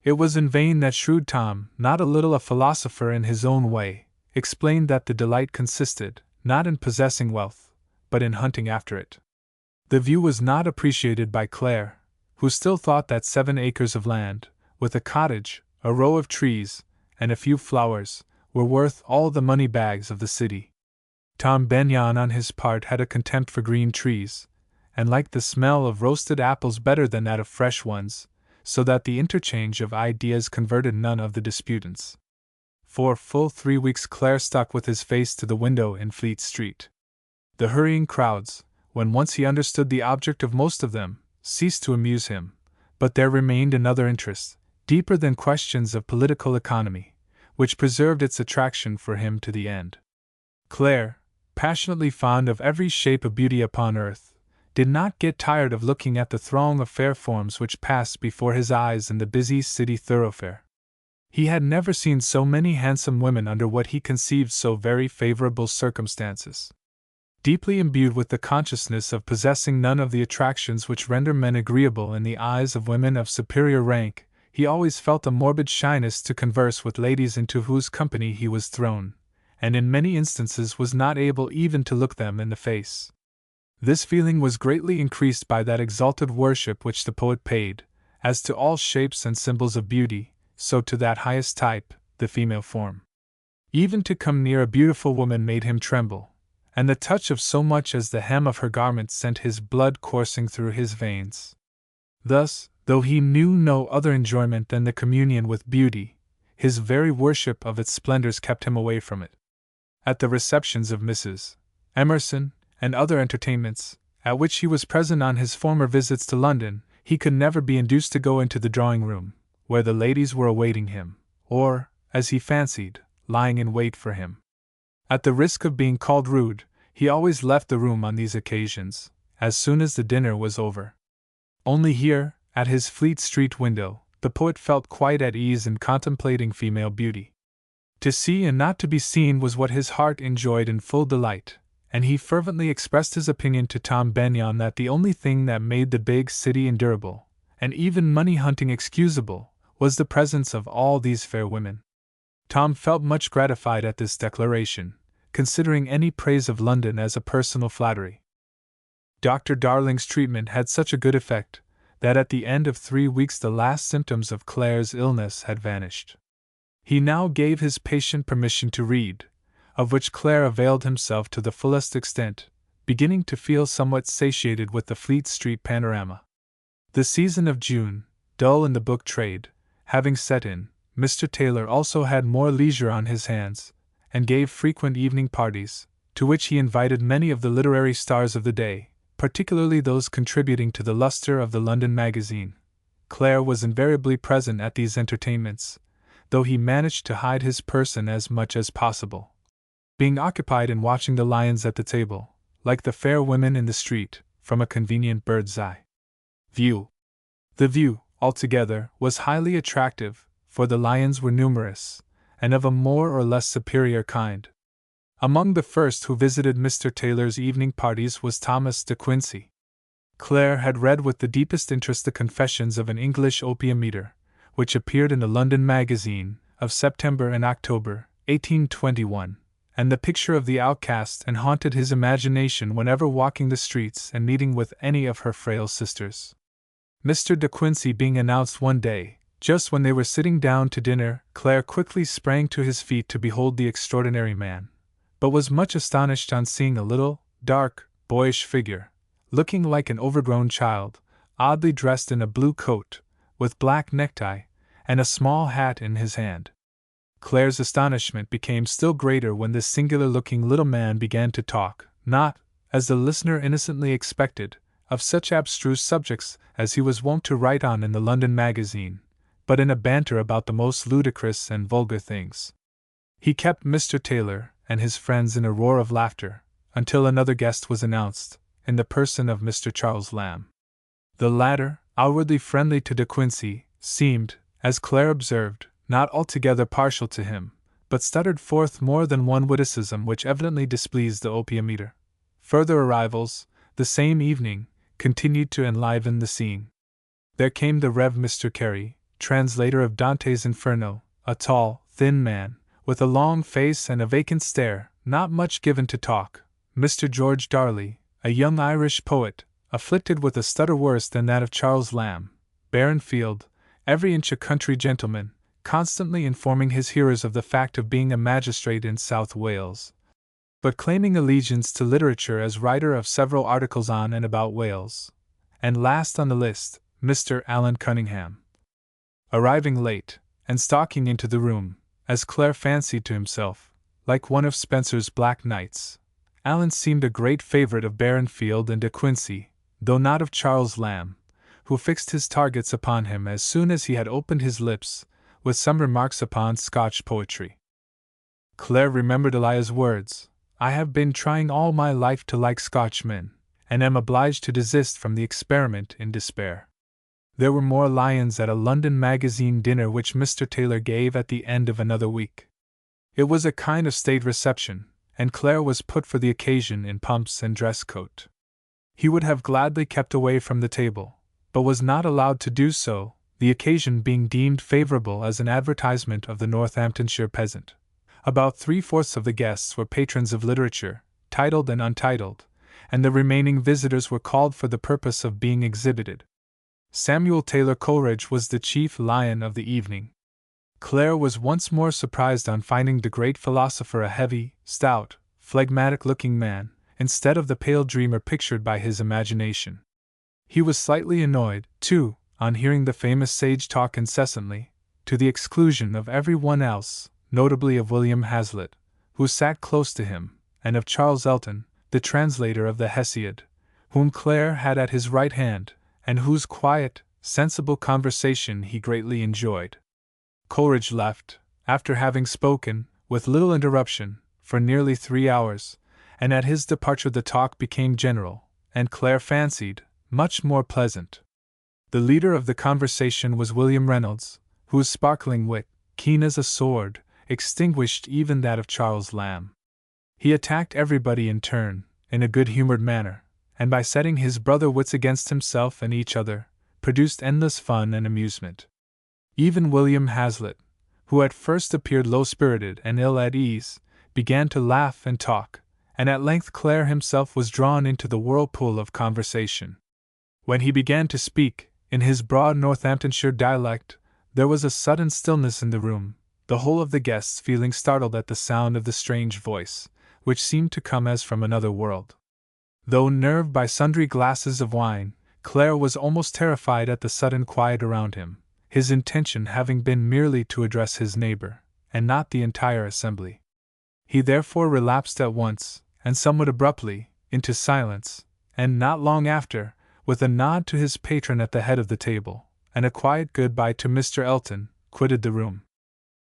It was in vain that shrewd Tom, not a little a philosopher in his own way, explained that the delight consisted, not in possessing wealth, but in hunting after it. The view was not appreciated by Clare, who still thought that 7 acres of land, with a cottage, a row of trees, and a few flowers, were worth all the money bags of the city. Tom Benyon on his part had a contempt for green trees, and liked the smell of roasted apples better than that of fresh ones, so that the interchange of ideas converted none of the disputants. For full 3 weeks Clare stuck with his face to the window in Fleet Street. The hurrying crowds, when once he understood the object of most of them, ceased to amuse him, but there remained another interest, deeper than questions of political economy, which preserved its attraction for him to the end. Clare, passionately fond of every shape of beauty upon earth, did not get tired of looking at the throng of fair forms which passed before his eyes in the busy city thoroughfare. He had never seen so many handsome women under what he conceived so very favorable circumstances. Deeply imbued with the consciousness of possessing none of the attractions which render men agreeable in the eyes of women of superior rank, he always felt a morbid shyness to converse with ladies into whose company he was thrown, and in many instances was not able even to look them in the face. This feeling was greatly increased by that exalted worship which the poet paid, as to all shapes and symbols of beauty, so to that highest type, the female form. Even to come near a beautiful woman made him tremble, and the touch of so much as the hem of her garment sent his blood coursing through his veins. Thus, though he knew no other enjoyment than the communion with beauty, his very worship of its splendors kept him away from it. At the receptions of Mrs. Emerson, and other entertainments, at which he was present on his former visits to London, he could never be induced to go into the drawing-room, where the ladies were awaiting him, or, as he fancied, lying in wait for him. At the risk of being called rude, he always left the room on these occasions, as soon as the dinner was over. Only here, at his Fleet Street window, the poet felt quite at ease in contemplating female beauty. To see and not to be seen was what his heart enjoyed in full delight, and he fervently expressed his opinion to Tom Benyon that the only thing that made the big city endurable, and even money-hunting excusable, was the presence of all these fair women. Tom felt much gratified at this declaration, considering any praise of London as a personal flattery. Dr. Darling's treatment had such a good effect, that at the end of 3 weeks the last symptoms of Clare's illness had vanished. He now gave his patient permission to read, of which Clare availed himself to the fullest extent, beginning to feel somewhat satiated with the Fleet Street panorama. The season of June, dull in the book trade, having set in, Mr. Taylor also had more leisure on his hands, and gave frequent evening parties, to which he invited many of the literary stars of the day, particularly those contributing to the luster of the London magazine. Clare was invariably present at these entertainments, though he managed to hide his person as much as possible, being occupied in watching the lions at the table, like the fair women in the street, from a convenient bird's eye view. The view, altogether, was highly attractive, for the lions were numerous, and of a more or less superior kind. Among the first who visited Mr. Taylor's evening parties was Thomas de Quincey. Clare had read with the deepest interest the Confessions of an English Opium Eater, which appeared in the London Magazine of September and October, 1821, and the picture of the outcast and haunted his imagination whenever walking the streets and meeting with any of her frail sisters. Mr. de Quincey being announced one day, just when they were sitting down to dinner, Clare quickly sprang to his feet to behold the extraordinary man, but was much astonished on seeing a little, dark, boyish figure, looking like an overgrown child, oddly dressed in a blue coat, with black necktie, and a small hat in his hand. Clare's astonishment became still greater when this singular-looking little man began to talk, not, as the listener innocently expected, of such abstruse subjects as he was wont to write on in the London Magazine, but in a banter about the most ludicrous and vulgar things. He kept Mr. Taylor and his friends in a roar of laughter, until another guest was announced, in the person of Mr. Charles Lamb. The latter, outwardly friendly to De Quincey, seemed, as Clare observed, not altogether partial to him, but stuttered forth more than one witticism which evidently displeased the opium eater. Further arrivals, the same evening, continued to enliven the scene. There came the Rev. Mr. Carey, translator of Dante's Inferno, a tall, thin man, with a long face and a vacant stare, not much given to talk; Mr. George Darley, a young Irish poet, afflicted with a stutter worse than that of Charles Lamb; Baronfield, every inch a country gentleman, constantly informing his hearers of the fact of being a magistrate in South Wales, but claiming allegiance to literature as writer of several articles on and about Wales; and last on the list, Mr. Allan Cunningham. Arriving late, and stalking into the room, as Clare fancied to himself, like one of Spenser's Black Knights, Allan seemed a great favourite of Baronfield and De Quincey, though not of Charles Lamb, who fixed his targets upon him as soon as he had opened his lips, with some remarks upon Scotch poetry. Clare remembered Elia's words, "I have been trying all my life to like Scotchmen, and am obliged to desist from the experiment in despair." There were more lions at a London Magazine dinner which Mr. Taylor gave at the end of another week. It was a kind of state reception, and Clare was put for the occasion in pumps and dress coat. He would have gladly kept away from the table, but was not allowed to do so, the occasion being deemed favourable as an advertisement of the Northamptonshire peasant. About 3/4 of the guests were patrons of literature, titled and untitled, and the remaining visitors were called for the purpose of being exhibited. Samuel Taylor Coleridge was the chief lion of the evening. Clare was once more surprised on finding the great philosopher a heavy, stout, phlegmatic-looking man, instead of the pale dreamer pictured by his imagination. He was slightly annoyed, too, on hearing the famous sage talk incessantly, to the exclusion of every one else, notably of William Hazlitt, who sat close to him, and of Charles Elton, the translator of the Hesiod, whom Clare had at his right hand, and whose quiet, sensible conversation he greatly enjoyed. Coleridge left, after having spoken, with little interruption, for nearly 3 hours, and at his departure the talk became general, and Clare fancied, much more pleasant. The leader of the conversation was William Reynolds, whose sparkling wit, keen as a sword, extinguished even that of Charles Lamb. He attacked everybody in turn, in a good-humoured manner, and by setting his brother wits against himself and each other, produced endless fun and amusement. Even William Hazlitt, who at first appeared low-spirited and ill at ease, began to laugh and talk, and at length Clare himself was drawn into the whirlpool of conversation. When he began to speak, in his broad Northamptonshire dialect, there was a sudden stillness in the room, the whole of the guests feeling startled at the sound of the strange voice, which seemed to come as from another world. Though nerved by sundry glasses of wine, Clare was almost terrified at the sudden quiet around him, his intention having been merely to address his neighbour, and not the entire assembly. He therefore relapsed at once, and somewhat abruptly, into silence, and not long after, with a nod to his patron at the head of the table, and a quiet good-bye to Mr. Elton, quitted the room.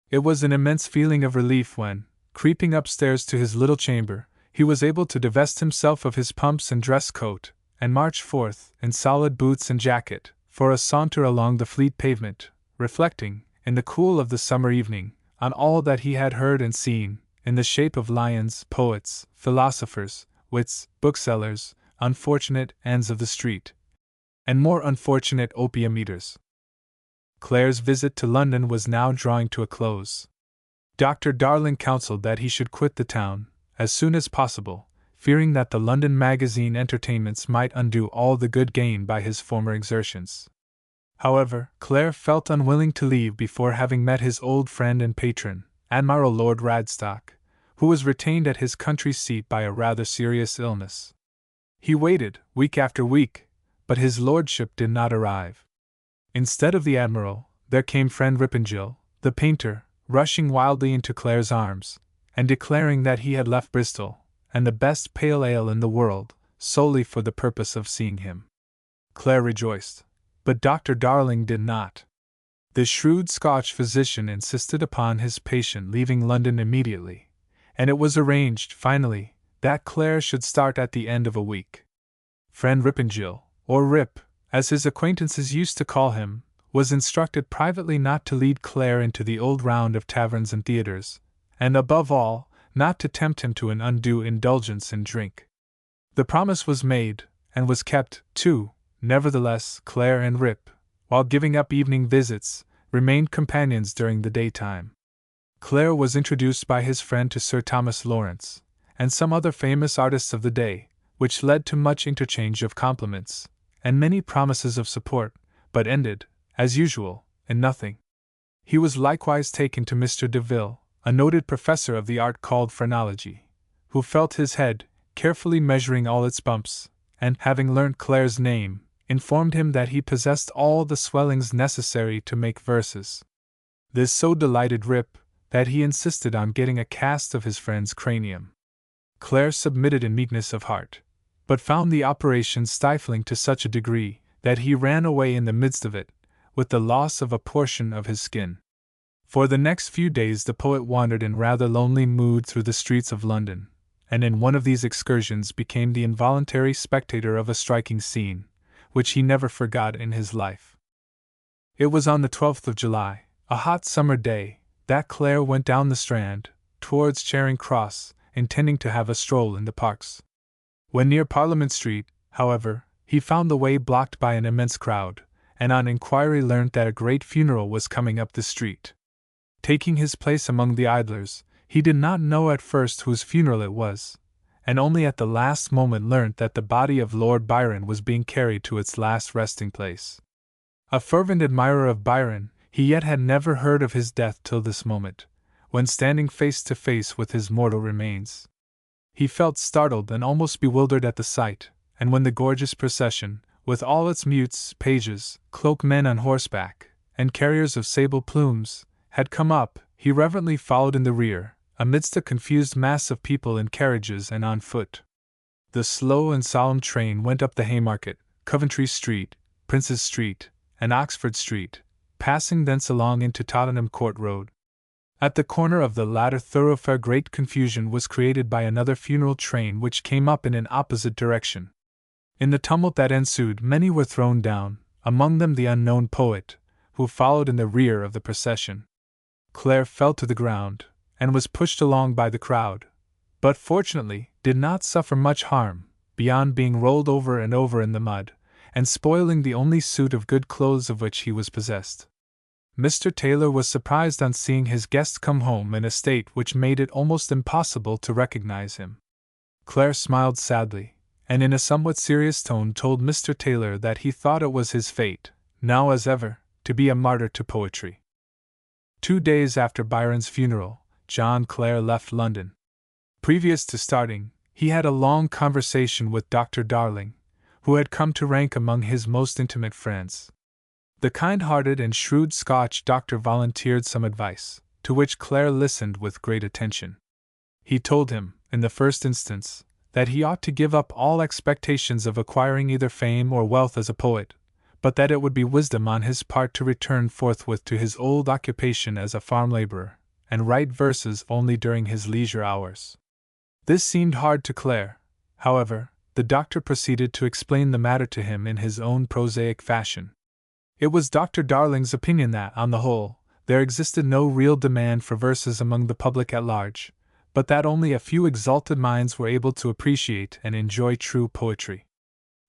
It was an immense feeling of relief when, creeping upstairs to his little chamber, he was able to divest himself of his pumps and dress coat, and march forth, in solid boots and jacket, for a saunter along the Fleet pavement, reflecting, in the cool of the summer evening, on all that he had heard and seen, in the shape of lions, poets, philosophers, wits, booksellers, unfortunate ends of the street, and more unfortunate opium eaters. Clare's visit to London was now drawing to a close. Dr. Darling counseled that he should quit the town as soon as possible, fearing that the London magazine entertainments might undo all the good gained by his former exertions. However, Clare felt unwilling to leave before having met his old friend and patron, Admiral Lord Radstock, who was retained at his country seat by a rather serious illness. He waited, week after week, but his lordship did not arrive. Instead of the Admiral, there came friend Rippengille, the painter, rushing wildly into Clare's arms, and declaring that he had left Bristol, and the best pale ale in the world, solely for the purpose of seeing him. Clare rejoiced, but Dr. Darling did not. The shrewd Scotch physician insisted upon his patient leaving London immediately, and it was arranged, finally, that Clare should start at the end of a week. Friend Rippengille, or Rip, as his acquaintances used to call him, was instructed privately not to lead Clare into the old round of taverns and theatres, and above all, not to tempt him to an undue indulgence in drink. The promise was made, and was kept, too. Nevertheless, Clare and Rip, while giving up evening visits, remained companions during the daytime. Clare was introduced by his friend to Sir Thomas Lawrence, and some other famous artists of the day, which led to much interchange of compliments, and many promises of support, but ended, as usual, in nothing. He was likewise taken to Mr. Deville, a noted professor of the art called phrenology, who felt his head, carefully measuring all its bumps, and, having learnt Clare's name, informed him that he possessed all the swellings necessary to make verses. This so delighted Rip, that he insisted on getting a cast of his friend's cranium. Clare submitted in meekness of heart, but found the operation stifling to such a degree that he ran away in the midst of it, with the loss of a portion of his skin. For the next few days the poet wandered in rather lonely mood through the streets of London, and in one of these excursions became the involuntary spectator of a striking scene, which he never forgot in his life. It was on the 12th of July, a hot summer day, that Clare went down the Strand, towards Charing Cross, intending to have a stroll in the parks. When near Parliament Street, however, he found the way blocked by an immense crowd, and on inquiry learnt that a great funeral was coming up the street. Taking his place among the idlers, he did not know at first whose funeral it was, and only at the last moment learnt that the body of Lord Byron was being carried to its last resting place. A fervent admirer of Byron, he yet had never heard of his death till this moment, when standing face to face with his mortal remains. He felt startled and almost bewildered at the sight, and when the gorgeous procession, with all its mutes, pages, cloaked men on horseback, and carriers of sable plumes, had come up, he reverently followed in the rear, amidst a confused mass of people in carriages and on foot. The slow and solemn train went up the Haymarket, Coventry Street, Princes Street, and Oxford Street, passing thence along into Tottenham Court Road. At the corner of the latter thoroughfare great confusion was created by another funeral train which came up in an opposite direction. In the tumult that ensued many were thrown down, among them the unknown poet, who followed in the rear of the procession. Clare fell to the ground, and was pushed along by the crowd, but fortunately did not suffer much harm, beyond being rolled over and over in the mud, and spoiling the only suit of good clothes of which he was possessed. Mr. Taylor was surprised on seeing his guest come home in a state which made it almost impossible to recognize him. Clare smiled sadly, and in a somewhat serious tone told Mr. Taylor that he thought it was his fate, now as ever, to be a martyr to poetry. 2 days after Byron's funeral, John Clare left London. Previous to starting, he had a long conversation with Dr. Darling, who had come to rank among his most intimate friends. The kind-hearted and shrewd Scotch doctor volunteered some advice, to which Clare listened with great attention. He told him, in the first instance, that he ought to give up all expectations of acquiring either fame or wealth as a poet, but that it would be wisdom on his part to return forthwith to his old occupation as a farm laborer, and write verses only during his leisure hours. This seemed hard to Clare. However, the doctor proceeded to explain the matter to him in his own prosaic fashion. It was Dr. Darling's opinion that, on the whole, there existed no real demand for verses among the public at large, but that only a few exalted minds were able to appreciate and enjoy true poetry.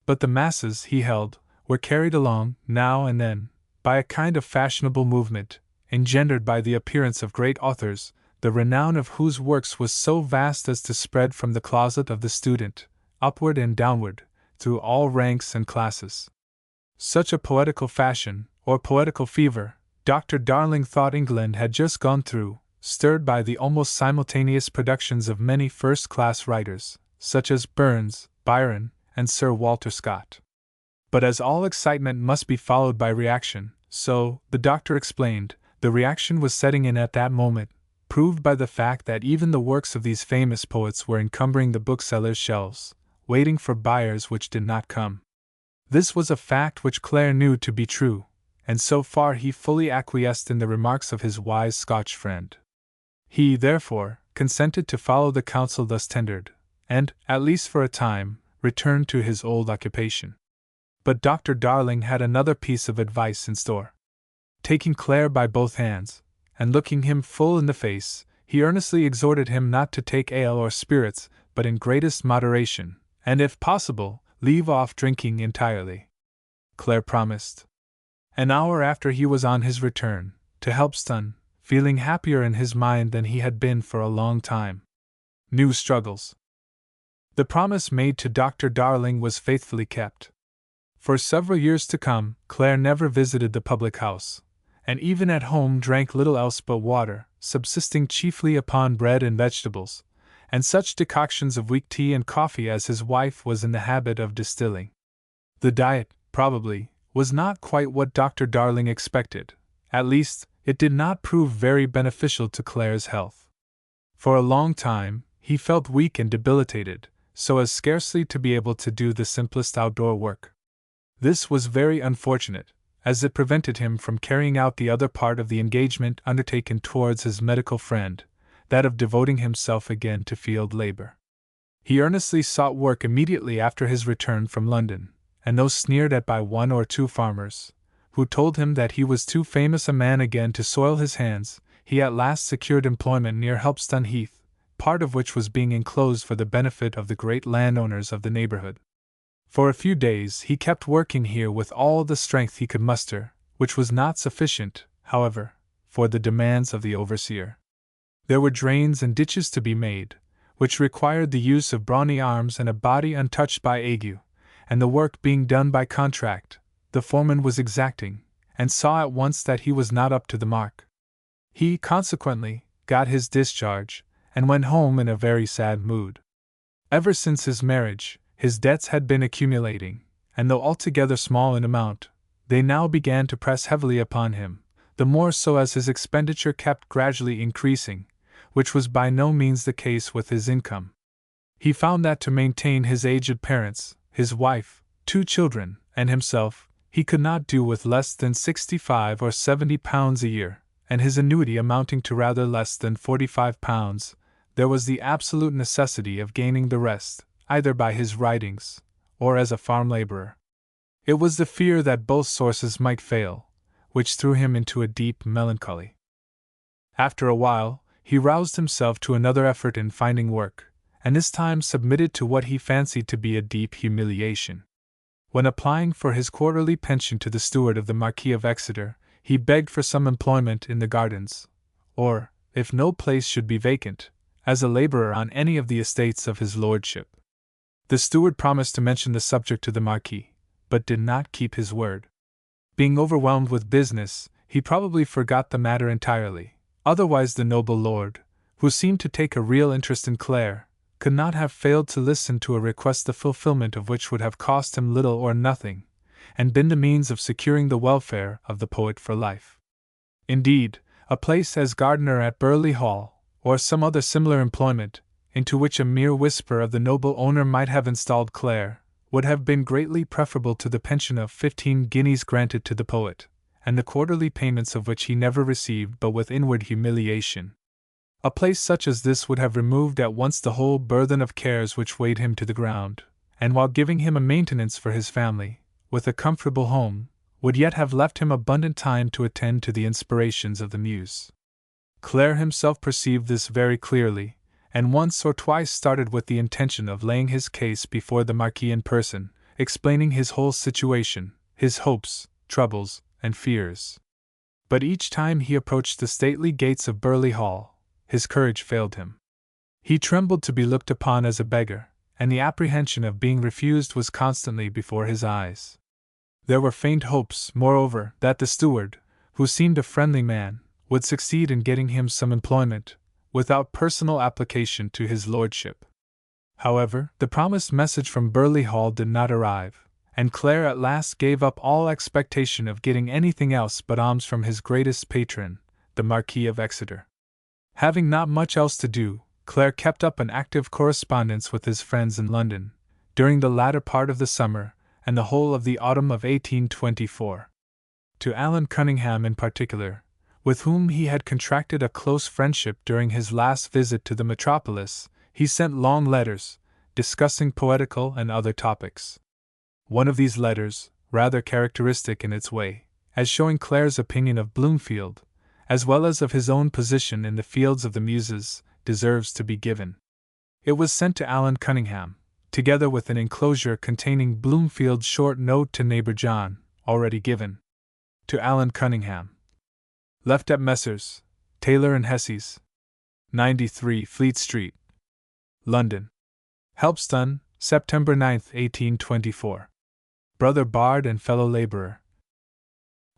But the masses, he held, were carried along, now and then, by a kind of fashionable movement, engendered by the appearance of great authors, the renown of whose works was so vast as to spread from the closet of the student, upward and downward, through all ranks and classes. Such a poetical fashion, or poetical fever, Dr. Darling thought England had just gone through, stirred by the almost simultaneous productions of many first-class writers, such as Burns, Byron, and Sir Walter Scott. But as all excitement must be followed by reaction, so, the doctor explained, the reaction was setting in at that moment, proved by the fact that even the works of these famous poets were encumbering the booksellers' shelves, waiting for buyers which did not come. This was a fact which Clare knew to be true, and so far he fully acquiesced in the remarks of his wise Scotch friend. He, therefore, consented to follow the counsel thus tendered, and, at least for a time, returned to his old occupation. But Dr. Darling had another piece of advice in store. Taking Clare by both hands, and looking him full in the face, he earnestly exhorted him not to take ale or spirits, but in greatest moderation, and if possible, leave off drinking entirely. Clare promised. An hour after he was on his return to Helpston, feeling happier in his mind than he had been for a long time. New struggles. The promise made to Dr. Darling was faithfully kept. For several years to come, Clare never visited the public house, and even at home drank little else but water, subsisting chiefly upon bread and vegetables, and such decoctions of weak tea and coffee as his wife was in the habit of distilling. The diet, probably, was not quite what Dr. Darling expected, at least, it did not prove very beneficial to Clare's health. For a long time, he felt weak and debilitated, so as scarcely to be able to do the simplest outdoor work. This was very unfortunate, as it prevented him from carrying out the other part of the engagement undertaken towards his medical friend, that of devoting himself again to field labor. He earnestly sought work immediately after his return from London, and though sneered at by one or two farmers, who told him that he was too famous a man again to soil his hands, he at last secured employment near Helpston Heath, part of which was being enclosed for the benefit of the great landowners of the neighborhood. For a few days he kept working here with all the strength he could muster, which was not sufficient, however, for the demands of the overseer. There were drains and ditches to be made, which required the use of brawny arms and a body untouched by ague, and the work being done by contract, the foreman was exacting, and saw at once that he was not up to the mark. He, consequently, got his discharge, and went home in a very sad mood. Ever since his marriage, his debts had been accumulating, and though altogether small in amount, they now began to press heavily upon him, the more so as his expenditure kept gradually increasing, which was by no means the case with his income. He found that to maintain his aged parents, his wife, 2 children, and himself, he could not do with less than £65 or £70 a year, and his annuity amounting to rather less than £45, there was the absolute necessity of gaining the rest, either by his writings, or as a farm laborer. It was the fear that both sources might fail, which threw him into a deep melancholy. After a while, he roused himself to another effort in finding work, and this time submitted to what he fancied to be a deep humiliation. When applying for his quarterly pension to the steward of the Marquis of Exeter, he begged for some employment in the gardens, or, if no place should be vacant, as a labourer on any of the estates of his lordship. The steward promised to mention the subject to the Marquis, but did not keep his word. Being overwhelmed with business, he probably forgot the matter entirely. Otherwise the noble lord, who seemed to take a real interest in Clare, could not have failed to listen to a request the fulfillment of which would have cost him little or nothing, and been the means of securing the welfare of the poet for life. Indeed, a place as gardener at Burley Hall, or some other similar employment, into which a mere whisper of the noble owner might have installed Clare, would have been greatly preferable to the pension of 15 guineas granted to the poet, and the quarterly payments of which he never received but with inward humiliation. A place such as this would have removed at once the whole burthen of cares which weighed him to the ground, and while giving him a maintenance for his family, with a comfortable home, would yet have left him abundant time to attend to the inspirations of the muse. Clare himself perceived this very clearly, and once or twice started with the intention of laying his case before the Marquis in person, explaining his whole situation, his hopes, troubles, and fears. But each time he approached the stately gates of Burleigh Hall, his courage failed him. He trembled to be looked upon as a beggar, and the apprehension of being refused was constantly before his eyes. There were faint hopes, moreover, that the steward, who seemed a friendly man, would succeed in getting him some employment, without personal application to his lordship. However, the promised message from Burleigh Hall did not arrive, and Clare at last gave up all expectation of getting anything else but alms from his greatest patron, the Marquis of Exeter. Having not much else to do, Clare kept up an active correspondence with his friends in London, during the latter part of the summer, and the whole of the autumn of 1824. To Alan Cunningham in particular, with whom he had contracted a close friendship during his last visit to the metropolis, he sent long letters, discussing poetical and other topics. One of these letters, rather characteristic in its way, as showing Clare's opinion of Bloomfield, as well as of his own position in the fields of the Muses, deserves to be given. It was sent to Alan Cunningham, together with an enclosure containing Bloomfield's short note to neighbor John, already given. To Alan Cunningham. Left at Messrs. Taylor and Hessey's, 93 Fleet Street, London. Helpston, September 9, 1824. Brother Bard and fellow laborer.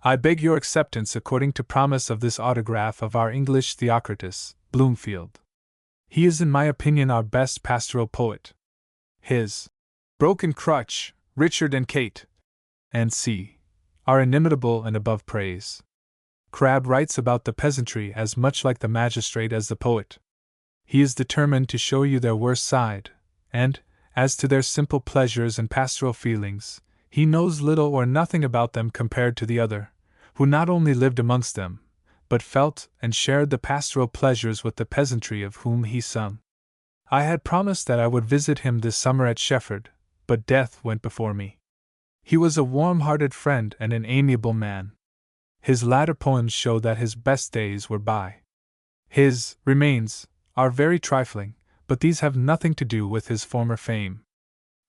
I beg your acceptance according to promise of this autograph of our English Theocritus, Bloomfield. He is in my opinion our best pastoral poet. His Broken Crutch, Richard and Kate, and C. are inimitable and above praise. Crabbe writes about the peasantry as much like the magistrate as the poet. He is determined to show you their worst side, and, as to their simple pleasures and pastoral feelings, he knows little or nothing about them compared to the other, who not only lived amongst them, but felt and shared the pastoral pleasures with the peasantry of whom he sung. I had promised that I would visit him this summer at Shefford, but death went before me. He was a warm-hearted friend and an amiable man. His latter poems show that his best days were by. His remains are very trifling, but these have nothing to do with his former fame.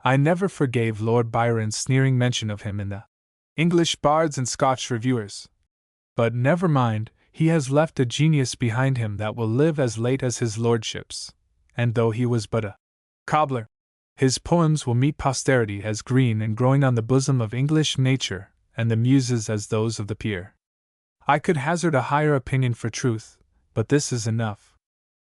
I never forgave Lord Byron's sneering mention of him in the English Bards and Scotch Reviewers. But never mind, he has left a genius behind him that will live as late as his lordship's, and though he was but a cobbler, his poems will meet posterity as green and growing on the bosom of English nature, and the Muses as those of the peer. I could hazard a higher opinion for truth, but this is enough.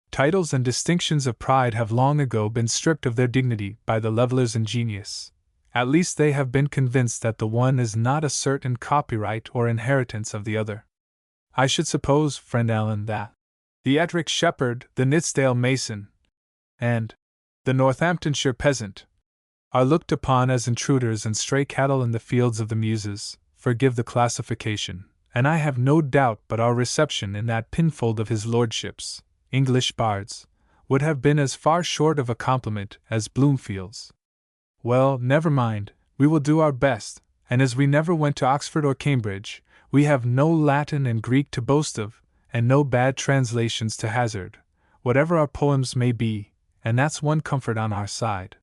Titles and distinctions of pride have long ago been stripped of their dignity by the levelers in genius. At least they have been convinced that the one is not a certain copyright or inheritance of the other. I should suppose, friend Allen, that the Ettrick shepherd, the Nithsdale mason, and the Northamptonshire peasant are looked upon as intruders and stray cattle in the fields of the Muses. Forgive the classification, and I have no doubt but our reception in that pinfold of his lordship's English bards would have been as far short of a compliment as Bloomfield's. Well, never mind, we will do our best, and as we never went to Oxford or Cambridge, we have no Latin and Greek to boast of, and no bad translations to hazard, whatever our poems may be, and that's one comfort on our side.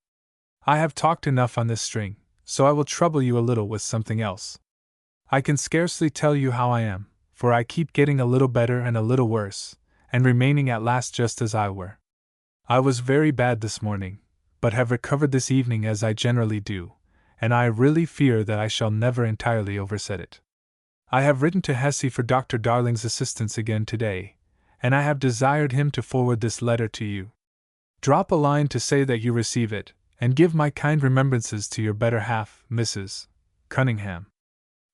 I have talked enough on this string, so I will trouble you a little with something else. I can scarcely tell you how I am, for I keep getting a little better and a little worse, and remaining at last just as I were. I was very bad this morning, but have recovered this evening as I generally do, and I really fear that I shall never entirely overset it. I have written to Hesse for Dr. Darling's assistance again today, and I have desired him to forward this letter to you. Drop a line to say that you receive it, and give my kind remembrances to your better half, Mrs. Cunningham.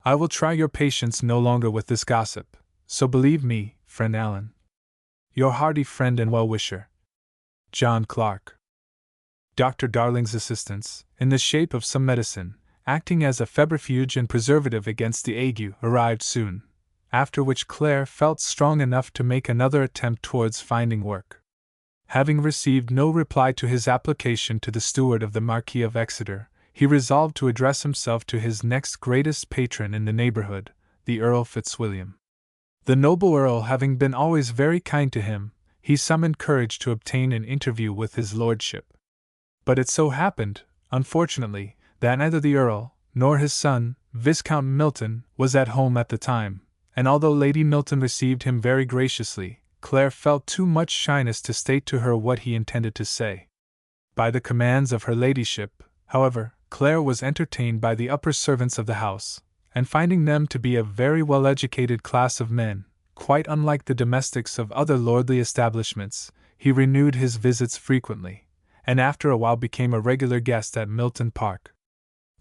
I will try your patience no longer with this gossip, so believe me, friend Allen, your hearty friend and well-wisher, John Clark. Dr. Darling's assistance, in the shape of some medicine, acting as a febrifuge and preservative against the ague, arrived soon, after which Clare felt strong enough to make another attempt towards finding work. Having received no reply to his application to the steward of the Marquis of Exeter, he resolved to address himself to his next greatest patron in the neighborhood, the Earl Fitzwilliam. The noble Earl having been always very kind to him, he summoned courage to obtain an interview with his lordship. But it so happened, unfortunately, that neither the Earl, nor his son, Viscount Milton, was at home at the time, and although Lady Milton received him very graciously, Clare felt too much shyness to state to her what he intended to say. By the commands of her ladyship, however, Clare was entertained by the upper servants of the house, and finding them to be a very well-educated class of men, quite unlike the domestics of other lordly establishments, he renewed his visits frequently, and after a while became a regular guest at Milton Park.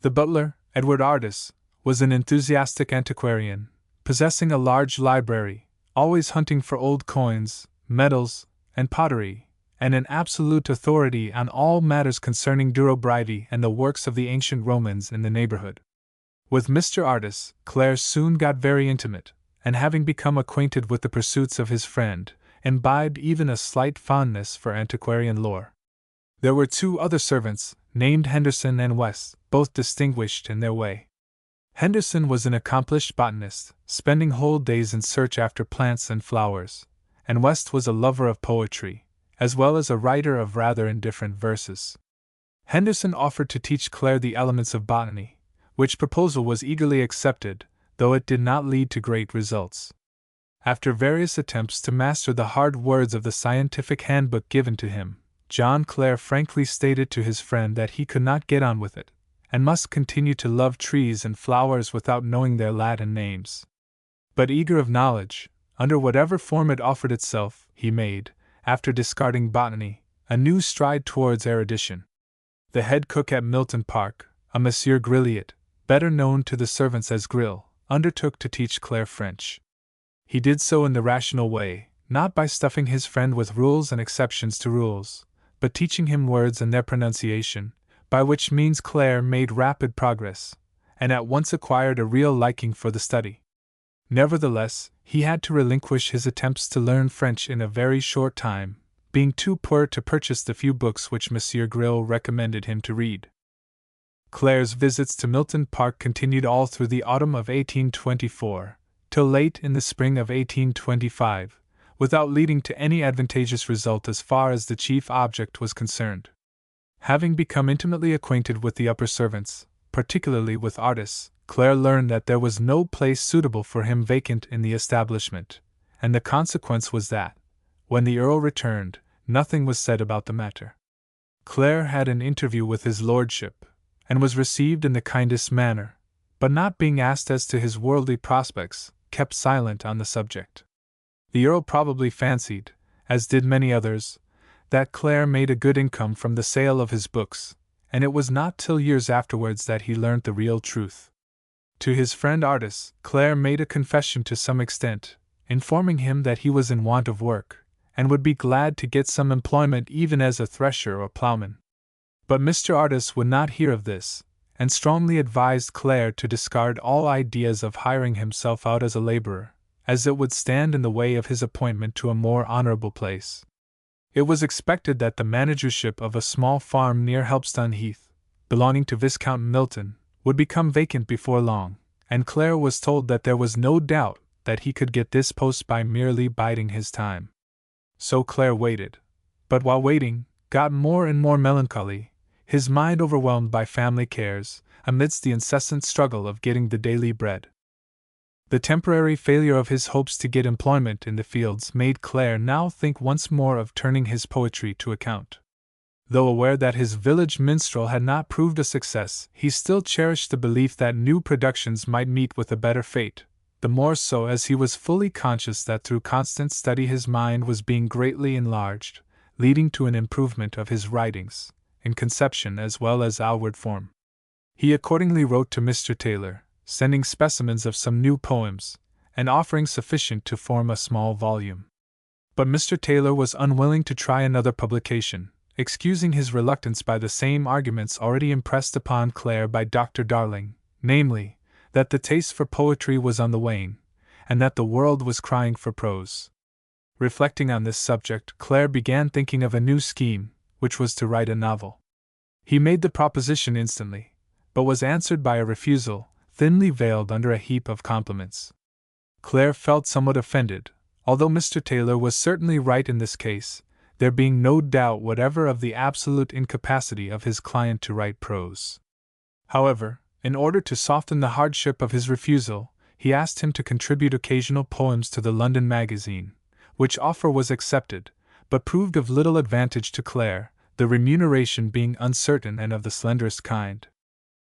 The butler, Edward Artis, was an enthusiastic antiquarian, possessing a large library, always hunting for old coins, medals, and pottery, and an absolute authority on all matters concerning Durobridi and the works of the ancient Romans in the neighborhood. With Mr. Artis, Clare soon got very intimate, and having become acquainted with the pursuits of his friend, imbibed even a slight fondness for antiquarian lore. There were two other servants, named Henderson and West, both distinguished in their way. Henderson was an accomplished botanist, spending whole days in search after plants and flowers, and West was a lover of poetry, as well as a writer of rather indifferent verses. Henderson offered to teach Clare the elements of botany, which proposal was eagerly accepted, though it did not lead to great results. After various attempts to master the hard words of the scientific handbook given to him, John Clare frankly stated to his friend that he could not get on with it, and must continue to love trees and flowers without knowing their Latin names. But eager of knowledge, under whatever form it offered itself, he made, after discarding botany, a new stride towards erudition. The head cook at Milton Park, a Monsieur Grilliot, better known to the servants as Grill, undertook to teach Clare French. He did so in the rational way, not by stuffing his friend with rules and exceptions to rules, but teaching him words and their pronunciation, by which means Clare made rapid progress, and at once acquired a real liking for the study. Nevertheless, he had to relinquish his attempts to learn French in a very short time, being too poor to purchase the few books which Monsieur Grill recommended him to read. Clare's visits to Milton Park continued all through the autumn of 1824, till late in the spring of 1825, without leading to any advantageous result as far as the chief object was concerned. Having become intimately acquainted with the upper servants, particularly with Artis, Clare learned that there was no place suitable for him vacant in the establishment, and the consequence was that, when the Earl returned, nothing was said about the matter. Clare had an interview with his lordship, and was received in the kindest manner, but not being asked as to his worldly prospects, kept silent on the subject. The Earl probably fancied, as did many others, that Clare made a good income from the sale of his books, and it was not till years afterwards that he learnt the real truth. To his friend Artis, Clare made a confession to some extent, informing him that he was in want of work, and would be glad to get some employment even as a thresher or ploughman. But Mr. Artis would not hear of this, and strongly advised Clare to discard all ideas of hiring himself out as a laborer, as it would stand in the way of his appointment to a more honorable place. It was expected that the managership of a small farm near Helpstone Heath, belonging to Viscount Milton, would become vacant before long, and Clare was told that there was no doubt that he could get this post by merely biding his time. So Clare waited, but while waiting, got more and more melancholy, his mind overwhelmed by family cares, amidst the incessant struggle of getting the daily bread. The temporary failure of his hopes to get employment in the fields made Clare now think once more of turning his poetry to account. Though aware that his village minstrel had not proved a success, he still cherished the belief that new productions might meet with a better fate, the more so as he was fully conscious that through constant study his mind was being greatly enlarged, leading to an improvement of his writings, in conception as well as outward form. He accordingly wrote to Mr. Taylor, sending specimens of some new poems, and offering sufficient to form a small volume. But Mr. Taylor was unwilling to try another publication, excusing his reluctance by the same arguments already impressed upon Clare by Dr. Darling, namely, that the taste for poetry was on the wane, and that the world was crying for prose. Reflecting on this subject, Clare began thinking of a new scheme, which was to write a novel. He made the proposition instantly, but was answered by a refusal, thinly veiled under a heap of compliments. Clare felt somewhat offended, although Mr. Taylor was certainly right in this case, there being no doubt whatever of the absolute incapacity of his client to write prose. However, in order to soften the hardship of his refusal, he asked him to contribute occasional poems to the London magazine, which offer was accepted, but proved of little advantage to Clare, the remuneration being uncertain and of the slenderest kind.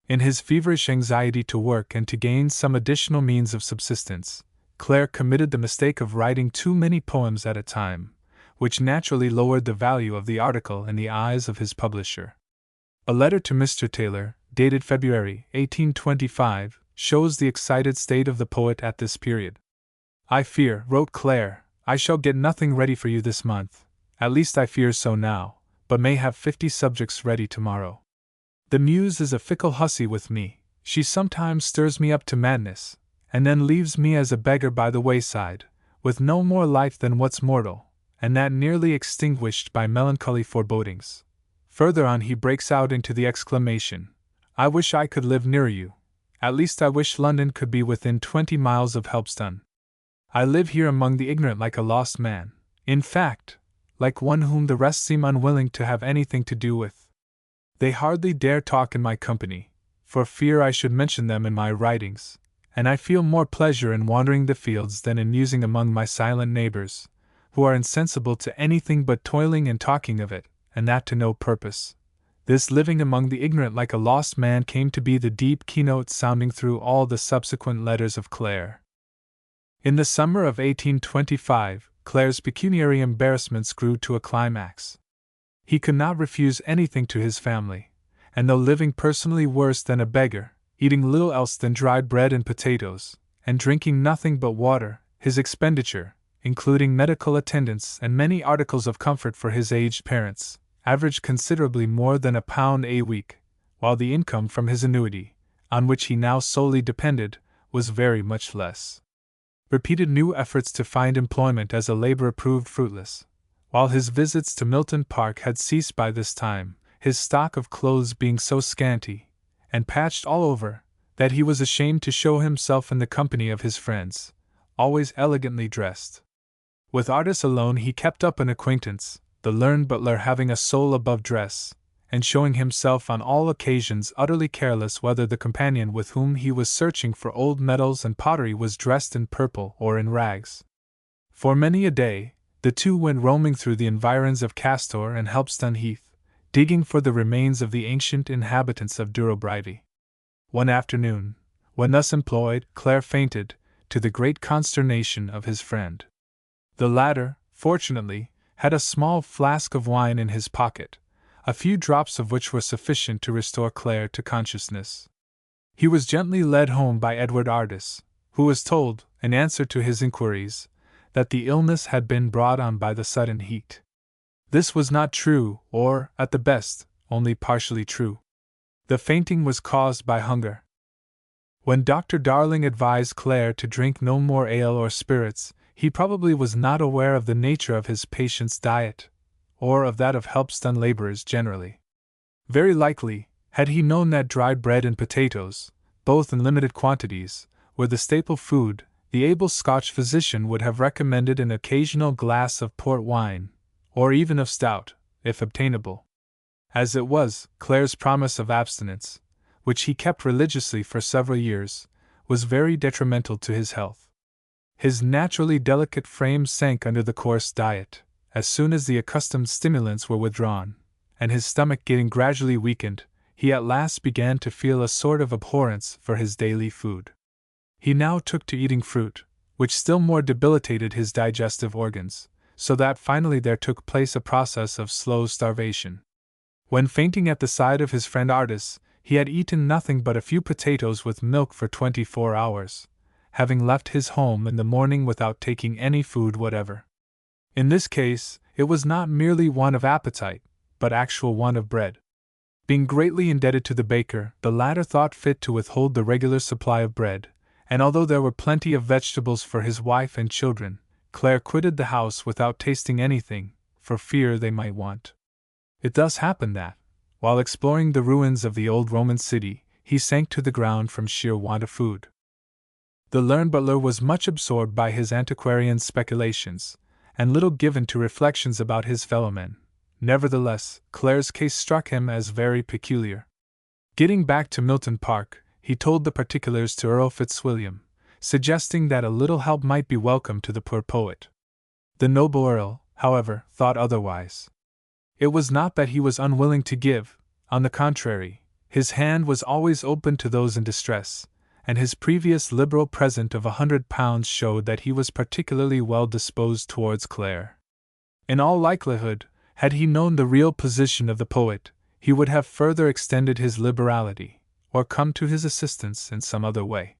In his feverish anxiety to work and to gain some additional means of subsistence, Clare committed the mistake of writing too many poems at a time, which naturally lowered the value of the article in the eyes of his publisher. A letter to Mr. Taylor, dated February 1825, shows the excited state of the poet at this period. "I fear," wrote Clare, "I shall get nothing ready for you this month, at least I fear so now, but may have 50 subjects ready tomorrow. The muse is a fickle hussy with me, she sometimes stirs me up to madness, and then leaves me as a beggar by the wayside, with no more life than what's mortal, and that nearly extinguished by melancholy forebodings." Further on he breaks out into the exclamation, "I wish I could live near you, at least I wish London could be within 20 miles of Helpston. I live here among the ignorant like a lost man, in fact, like one whom the rest seem unwilling to have anything to do with. They hardly dare talk in my company, for fear I should mention them in my writings, and I feel more pleasure in wandering the fields than in musing among my silent neighbors, who are insensible to anything but toiling and talking of it, and that to no purpose." This living among the ignorant like a lost man came to be the deep keynote sounding through all the subsequent letters of Clare. In the summer of 1825, Clare's pecuniary embarrassments grew to a climax. He could not refuse anything to his family, and though living personally worse than a beggar, eating little else than dried bread and potatoes, and drinking nothing but water, his expenditure, including medical attendance and many articles of comfort for his aged parents, averaged considerably more than £1 a week, while the income from his annuity, on which he now solely depended, was very much less. Repeated new efforts to find employment as a laborer proved fruitless, while his visits to Milton Park had ceased by this time, his stock of clothes being so scanty, and patched all over, that he was ashamed to show himself in the company of his friends, always elegantly dressed. With artists alone he kept up an acquaintance, the learned butler having a soul above dress, and showing himself on all occasions utterly careless whether the companion with whom he was searching for old medals and pottery was dressed in purple or in rags. For many a day, the two went roaming through the environs of Castor and Helpston Heath, digging for the remains of the ancient inhabitants of Durobrivie. One afternoon, when thus employed, Clare fainted, to the great consternation of his friend. The latter, fortunately, had a small flask of wine in his pocket, a few drops of which were sufficient to restore Clare to consciousness. He was gently led home by Edward Artis, who was told, in answer to his inquiries, that the illness had been brought on by the sudden heat. This was not true, or, at the best, only partially true. The fainting was caused by hunger. When Dr. Darling advised Clare to drink no more ale or spirits, he probably was not aware of the nature of his patient's diet, or of that of Helpston laborers generally. Very likely, had he known that dried bread and potatoes, both in limited quantities, were the staple food, the able Scotch physician would have recommended an occasional glass of port wine, or even of stout, if obtainable. As it was, Clare's promise of abstinence, which he kept religiously for several years, was very detrimental to his health. His naturally delicate frame sank under the coarse diet, as soon as the accustomed stimulants were withdrawn, and his stomach getting gradually weakened, he at last began to feel a sort of abhorrence for his daily food. He now took to eating fruit, which still more debilitated his digestive organs, so that finally there took place a process of slow starvation. When fainting at the side of his friend Artis, he had eaten nothing but a few potatoes with milk for 24 hours, having left his home in the morning without taking any food whatever. In this case, it was not merely want of appetite, but actual want of bread. Being greatly indebted to the baker, the latter thought fit to withhold the regular supply of bread, and although there were plenty of vegetables for his wife and children, Clare quitted the house without tasting anything, for fear they might want. It thus happened that, while exploring the ruins of the old Roman city, he sank to the ground from sheer want of food. The learned butler was much absorbed by his antiquarian speculations, and little given to reflections about his fellowmen. Nevertheless, Clare's case struck him as very peculiar. Getting back to Milton Park, he told the particulars to Earl Fitzwilliam, suggesting that a little help might be welcome to the poor poet. The noble Earl, however, thought otherwise. It was not that he was unwilling to give; on the contrary, his hand was always open to those in distress, and his previous liberal present of £100 showed that he was particularly well disposed towards Clare. In all likelihood, had he known the real position of the poet, he would have further extended his liberality, or come to his assistance in some other way.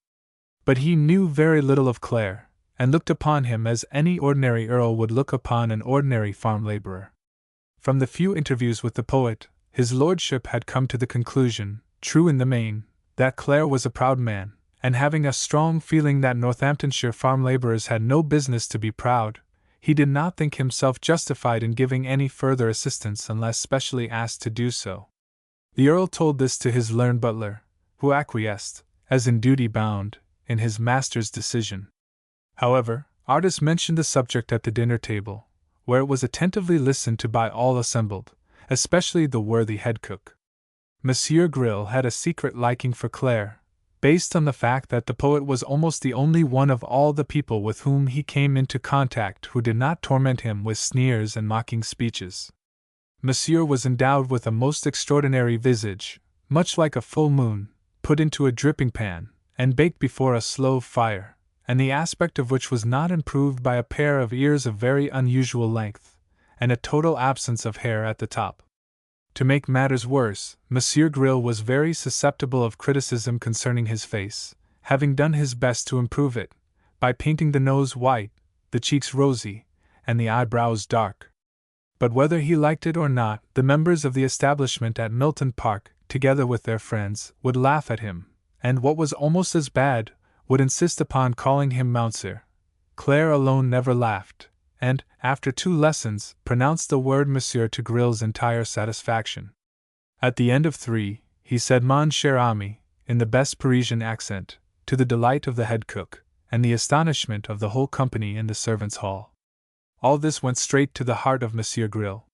But he knew very little of Clare, and looked upon him as any ordinary earl would look upon an ordinary farm laborer. From the few interviews with the poet, his lordship had come to the conclusion, true in the main, that Clare was a proud man, and having a strong feeling that Northamptonshire farm labourers had no business to be proud, he did not think himself justified in giving any further assistance unless specially asked to do so. The Earl told this to his learned butler, who acquiesced, as in duty bound, in his master's decision. However, Artis mentioned the subject at the dinner table, where it was attentively listened to by all assembled, especially the worthy head cook. Monsieur Grill had a secret liking for Clare, based on the fact that the poet was almost the only one of all the people with whom he came into contact who did not torment him with sneers and mocking speeches. Monsieur was endowed with a most extraordinary visage, much like a full moon, put into a dripping pan, and baked before a slow fire, and the aspect of which was not improved by a pair of ears of very unusual length, and a total absence of hair at the top. To make matters worse, Monsieur Grill was very susceptible of criticism concerning his face, having done his best to improve it, by painting the nose white, the cheeks rosy, and the eyebrows dark. But whether he liked it or not, the members of the establishment at Milton Park, together with their friends, would laugh at him, and what was almost as bad, would insist upon calling him Mounseer. Clare alone never laughed, and, after 2 lessons, pronounced the word monsieur to Grill's entire satisfaction. At the end of 3, he said mon cher ami, in the best Parisian accent, to the delight of the head cook, and the astonishment of the whole company in the servants' hall. All this went straight to the heart of Monsieur Grill.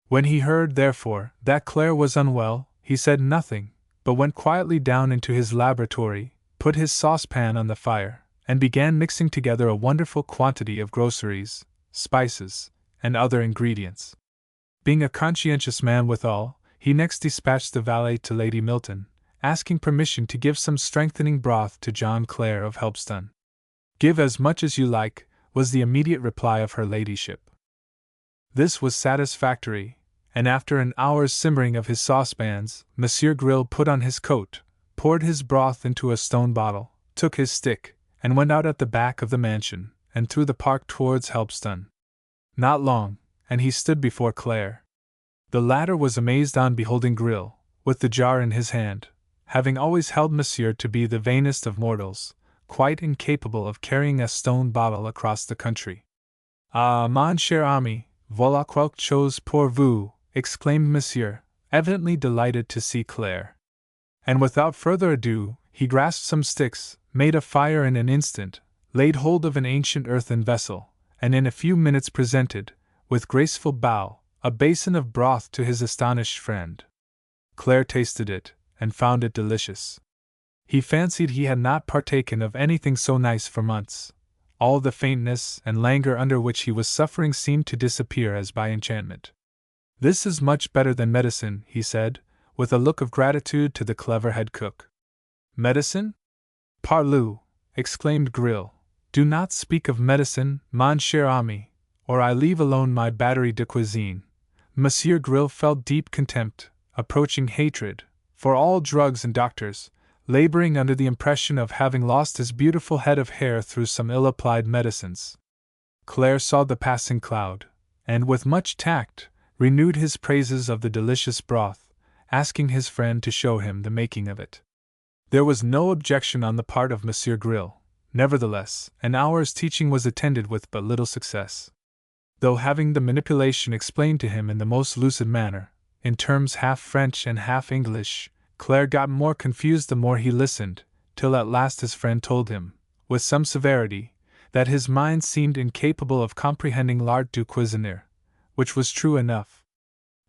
When he heard, therefore, that Clare was unwell, he said nothing, but went quietly down into his laboratory, put his saucepan on the fire, and began mixing together a wonderful quantity of groceries, spices, and other ingredients. Being a conscientious man withal, he next dispatched the valet to Lady Milton, asking permission to give some strengthening broth to John Clare of Helpston. "Give as much as you like," was the immediate reply of her ladyship. This was satisfactory, and after an hour's simmering of his saucepans, Monsieur Grill put on his coat, poured his broth into a stone bottle, took his stick, and went out at the back of the mansion, and through the park towards Helpston. Not long, and he stood before Clare. The latter was amazed on beholding Grill, with the jar in his hand, having always held Monsieur to be the vainest of mortals, quite incapable of carrying a stone bottle across the country. "Ah, mon cher ami, voilà quelque chose pour vous," exclaimed Monsieur, evidently delighted to see Clare. And without further ado, he grasped some sticks, made a fire in an instant, laid hold of an ancient earthen vessel, and in a few minutes presented, with graceful bow, a basin of broth to his astonished friend. Clare tasted it, and found it delicious. He fancied he had not partaken of anything so nice for months. All the faintness and languor under which he was suffering seemed to disappear as by enchantment. "This is much better than medicine," he said, with a look of gratitude to the clever head cook. "Medicine? Parbleu!" exclaimed Grill. "Do not speak of medicine, mon cher ami, or I leave alone my batterie de cuisine." Monsieur Grill felt deep contempt, approaching hatred, for all drugs and doctors, laboring under the impression of having lost his beautiful head of hair through some ill-applied medicines. Clare saw the passing cloud, and with much tact, renewed his praises of the delicious broth, asking his friend to show him the making of it. There was no objection on the part of Monsieur Grill. Nevertheless, an hour's teaching was attended with but little success. Though having the manipulation explained to him in the most lucid manner, in terms half French and half English, Clare got more confused the more he listened, till at last his friend told him, with some severity, that his mind seemed incapable of comprehending l'art du cuisinier, which was true enough.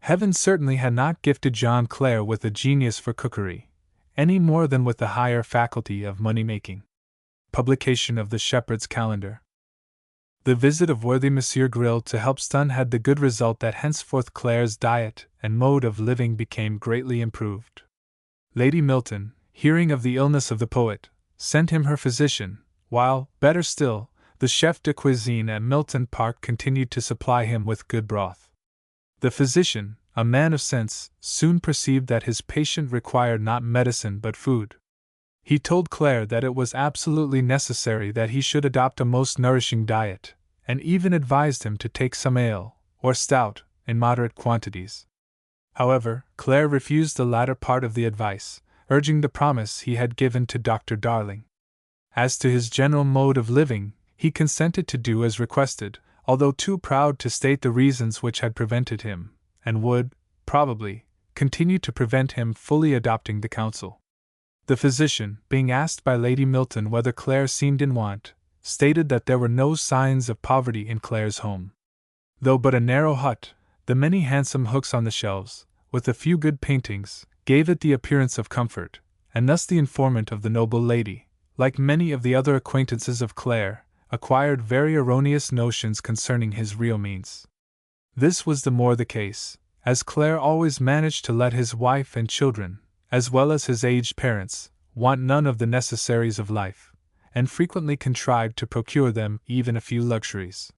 Heaven certainly had not gifted John Clare with a genius for cookery, any more than with the higher faculty of money-making. Publication of the Shepherd's Calendar. The visit of worthy Monsieur Grill to Helpston had the good result that henceforth Clare's diet and mode of living became greatly improved. Lady Milton, hearing of the illness of the poet, sent him her physician, while, better still, the chef de cuisine at Milton Park continued to supply him with good broth. The physician, a man of sense, soon perceived that his patient required not medicine but food. He told Clare that it was absolutely necessary that he should adopt a most nourishing diet, and even advised him to take some ale, or stout, in moderate quantities. However, Clare refused the latter part of the advice, urging the promise he had given to Dr. Darling. As to his general mode of living, he consented to do as requested, although too proud to state the reasons which had prevented him, and would, probably, continue to prevent him fully adopting the counsel. The physician, being asked by Lady Milton whether Clare seemed in want, stated that there were no signs of poverty in Clare's home. Though but a narrow hut, the many handsome hooks on the shelves, with a few good paintings, gave it the appearance of comfort, and thus the informant of the noble lady, like many of the other acquaintances of Clare, acquired very erroneous notions concerning his real means. This was the more the case, as Clare always managed to let his wife and children, as well as his aged parents, want none of the necessaries of life, and frequently contrived to procure them even a few luxuries.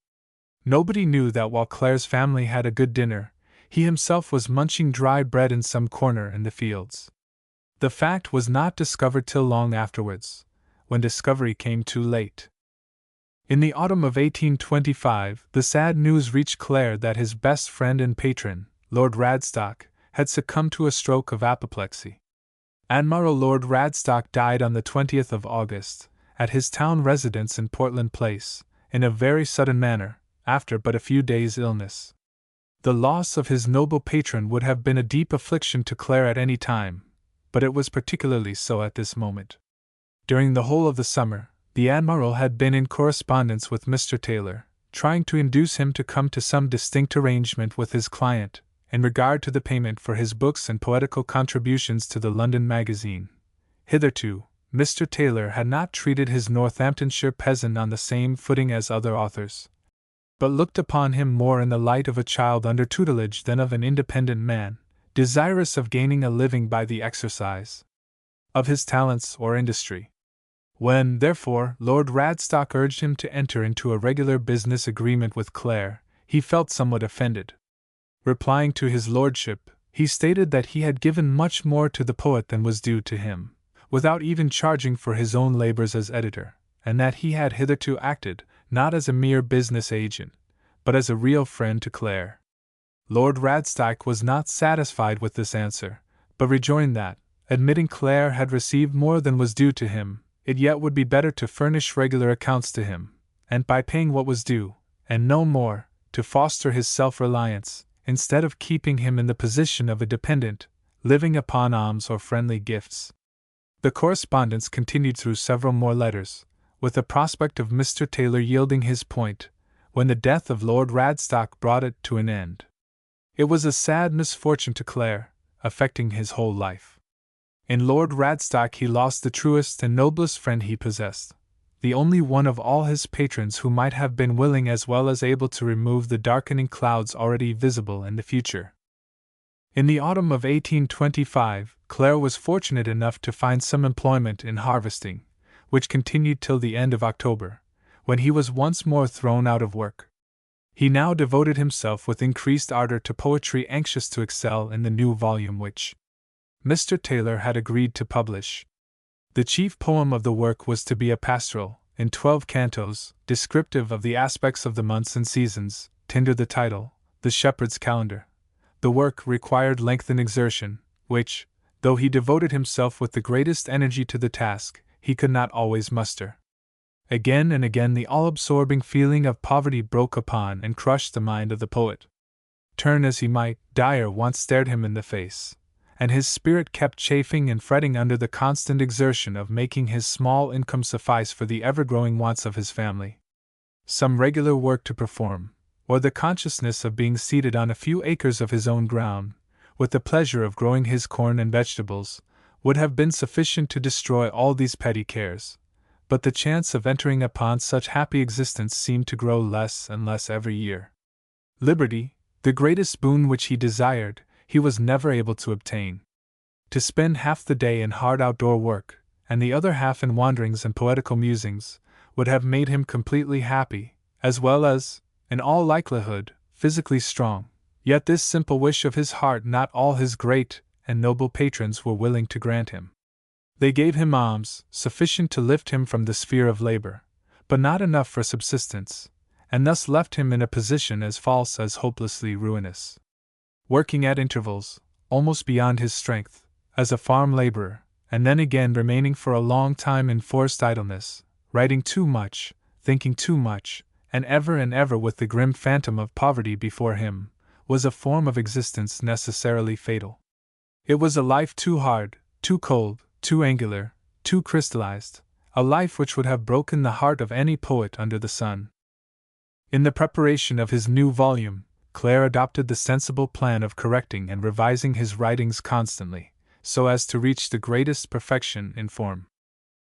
Nobody knew that while Clare's family had a good dinner, he himself was munching dry bread in some corner in the fields. The fact was not discovered till long afterwards, when discovery came too late. In the autumn of 1825, the sad news reached Clare that his best friend and patron, Lord Radstock, had succumbed to a stroke of apoplexy. Admiral Lord Radstock died on the 20th of August, at his town residence in Portland Place, in a very sudden manner, after but a few days' illness. The loss of his noble patron would have been a deep affliction to Clare at any time, but it was particularly so at this moment. During the whole of the summer, the Admiral had been in correspondence with Mr. Taylor, trying to induce him to come to some distinct arrangement with his client, in regard to the payment for his books and poetical contributions to the London magazine. Hitherto, Mr. Taylor had not treated his Northamptonshire peasant on the same footing as other authors, but looked upon him more in the light of a child under tutelage than of an independent man, desirous of gaining a living by the exercise of his talents or industry. When, therefore, Lord Radstock urged him to enter into a regular business agreement with Clare, he felt somewhat offended. Replying to his lordship, he stated that he had given much more to the poet than was due to him, without even charging for his own labors as editor, and that he had hitherto acted, not as a mere business agent, but as a real friend to Clare. Lord Radstock was not satisfied with this answer, but rejoined that, admitting Clare had received more than was due to him, it yet would be better to furnish regular accounts to him, and by paying what was due, and no more, to foster his self-reliance, instead of keeping him in the position of a dependent, living upon alms or friendly gifts. The correspondence continued through several more letters, with the prospect of Mr. Taylor yielding his point, when the death of Lord Radstock brought it to an end. It was a sad misfortune to Clare, affecting his whole life. In Lord Radstock he lost the truest and noblest friend he possessed, the only one of all his patrons who might have been willing as well as able to remove the darkening clouds already visible in the future. In the autumn of 1825, Clare was fortunate enough to find some employment in harvesting, which continued till the end of October, when he was once more thrown out of work. He now devoted himself with increased ardor to poetry, anxious to excel in the new volume which Mr. Taylor had agreed to publish. The chief poem of the work was to be a pastoral, in 12 cantos, descriptive of the aspects of the months and seasons, tender the title, The Shepherd's Calendar. The work required length and exertion, which, though he devoted himself with the greatest energy to the task, he could not always muster. Again and again the all-absorbing feeling of poverty broke upon and crushed the mind of the poet. Turn as he might, dire wants stared him in the face, and his spirit kept chafing and fretting under the constant exertion of making his small income suffice for the ever-growing wants of his family. Some regular work to perform, or the consciousness of being seated on a few acres of his own ground, with the pleasure of growing his corn and vegetables, would have been sufficient to destroy all these petty cares, but the chance of entering upon such happy existence seemed to grow less and less every year. Liberty, the greatest boon which he desired, he was never able to obtain. To spend half the day in hard outdoor work, and the other half in wanderings and poetical musings, would have made him completely happy, as well as, in all likelihood, physically strong. Yet this simple wish of his heart not all his great and noble patrons were willing to grant him. They gave him alms, sufficient to lift him from the sphere of labor, but not enough for subsistence, and thus left him in a position as false as hopelessly ruinous. Working at intervals, almost beyond his strength, as a farm laborer, and then again remaining for a long time in forced idleness, writing too much, thinking too much, and ever with the grim phantom of poverty before him, was a form of existence necessarily fatal. It was a life too hard, too cold, too angular, too crystallized, a life which would have broken the heart of any poet under the sun. In the preparation of his new volume, Clare adopted the sensible plan of correcting and revising his writings constantly, so as to reach the greatest perfection in form.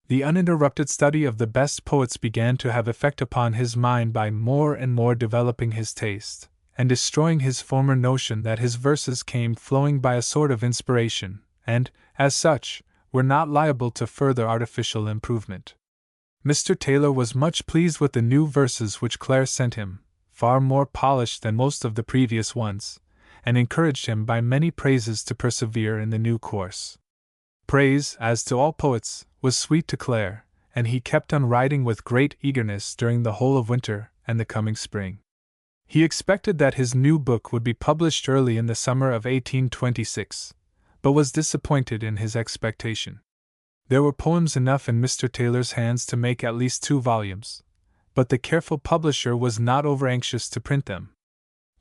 The uninterrupted study of the best poets began to have effect upon his mind by more and more developing his taste, and destroying his former notion that his verses came flowing by a sort of inspiration, and, as such, were not liable to further artificial improvement. Mr. Taylor was much pleased with the new verses which Clare sent him, far more polished than most of the previous ones, and encouraged him by many praises to persevere in the new course. Praise, as to all poets, was sweet to Clare, and he kept on writing with great eagerness during the whole of winter and the coming spring. He expected that his new book would be published early in the summer of 1826, but was disappointed in his expectation. There were poems enough in Mr. Taylor's hands to make at least 2 volumes, but the careful publisher was not over-anxious to print them.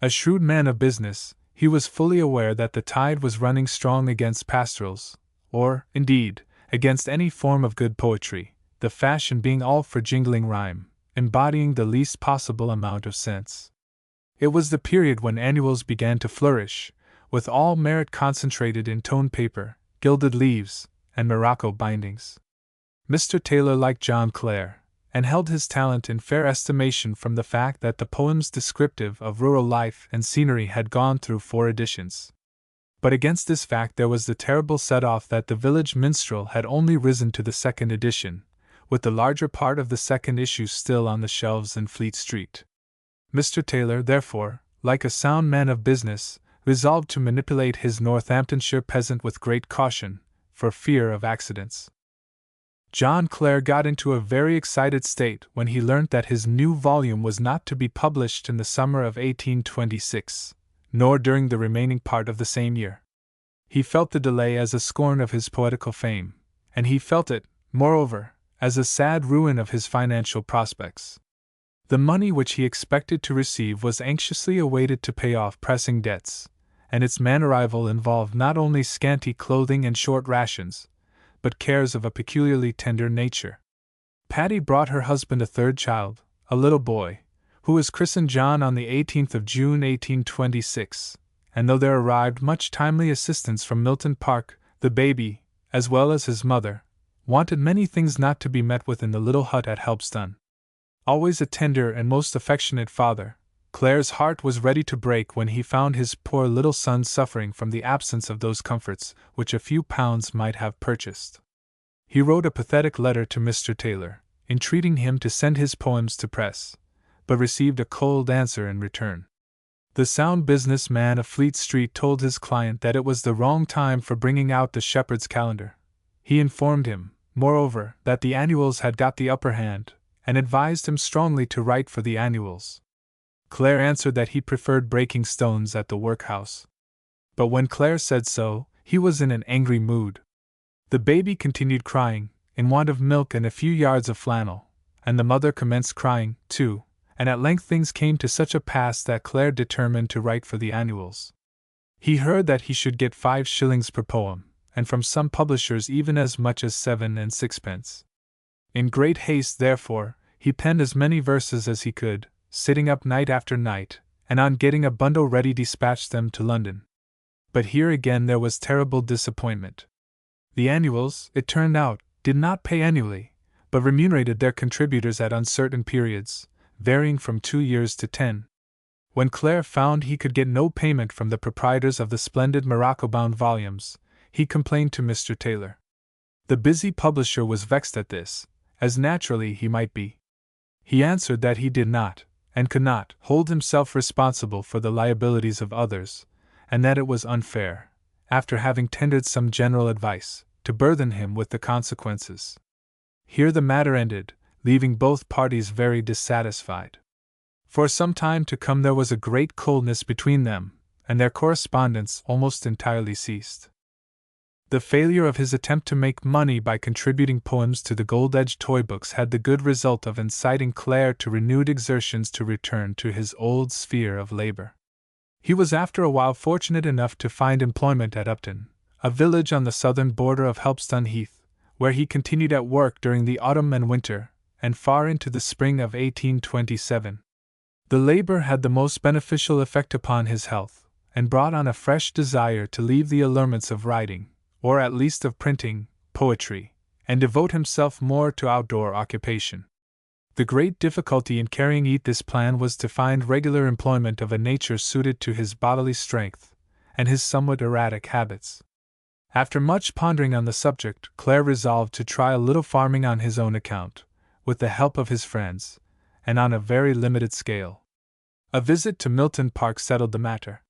A shrewd man of business, he was fully aware that the tide was running strong against pastorals, or, indeed, against any form of good poetry, the fashion being all for jingling rhyme, embodying the least possible amount of sense. It was the period when annuals began to flourish, with all merit concentrated in toned paper, gilded leaves, and morocco bindings. Mr. Taylor liked John Clare, and held his talent in fair estimation from the fact that the poems descriptive of rural life and scenery had gone through 4 editions. But against this fact there was the terrible set-off that the village minstrel had only risen to the 2nd edition, with the larger part of the 2nd issue still on the shelves in Fleet Street. Mr. Taylor, therefore, like a sound man of business, resolved to manipulate his Northamptonshire peasant with great caution, for fear of accidents. John Clare got into a very excited state when he learnt that his new volume was not to be published in the summer of 1826, nor during the remaining part of the same year. He felt the delay as a scorn of his poetical fame, and he felt it, moreover, as a sad ruin of his financial prospects. The money which he expected to receive was anxiously awaited to pay off pressing debts, and its arrival involved not only scanty clothing and short rations, but cares of a peculiarly tender nature. Patty brought her husband a 3rd child, a little boy, who was christened John on the 18th of June 1826, and though there arrived much timely assistance from Milton Park, the baby, as well as his mother, wanted many things not to be met with in the little hut at Helpston. Always a tender and most affectionate father, Clare's heart was ready to break when he found his poor little son suffering from the absence of those comforts which a few pounds might have purchased. He wrote a pathetic letter to Mr. Taylor, entreating him to send his poems to press, but received a cold answer in return. The sound business man of Fleet Street told his client that it was the wrong time for bringing out the Shepherd's Calendar. He informed him, moreover, that the annuals had got the upper hand, and advised him strongly to write for the annuals. Clare answered that he preferred breaking stones at the workhouse. But when Clare said so, he was in an angry mood. The baby continued crying, in want of milk and a few yards of flannel, and the mother commenced crying, too, and at length things came to such a pass that Clare determined to write for the annuals. He heard that he should get 5 shillings per poem, and from some publishers even as much as 7 and 6pence. In great haste, therefore, he penned as many verses as he could, sitting up night after night, and on getting a bundle ready dispatched them to London. But here again there was terrible disappointment. The annuals, it turned out, did not pay annually, but remunerated their contributors at uncertain periods, varying from 2 years to 10. When Clare found he could get no payment from the proprietors of the splendid morocco-bound volumes, he complained to Mr. Taylor. The busy publisher was vexed at this, as naturally he might be. He answered that he did not, and could not, hold himself responsible for the liabilities of others, and that it was unfair, after having tendered some general advice, to burthen him with the consequences. Here the matter ended, leaving both parties very dissatisfied. For some time to come there was a great coldness between them, and their correspondence almost entirely ceased. The failure of his attempt to make money by contributing poems to the gold-edged toy books had the good result of inciting Clare to renewed exertions to return to his old sphere of labor. He was after a while fortunate enough to find employment at Upton, a village on the southern border of Helpston Heath, where he continued at work during the autumn and winter, and far into the spring of 1827. The labor had the most beneficial effect upon his health, and brought on a fresh desire to leave the allurements of writing, or at least of printing, poetry, and devote himself more to outdoor occupation. The great difficulty in carrying out this plan was to find regular employment of a nature suited to his bodily strength, and his somewhat erratic habits. After much pondering on the subject, Clare resolved to try a little farming on his own account, with the help of his friends, and on a very limited scale. A visit to Milton Park settled the matter.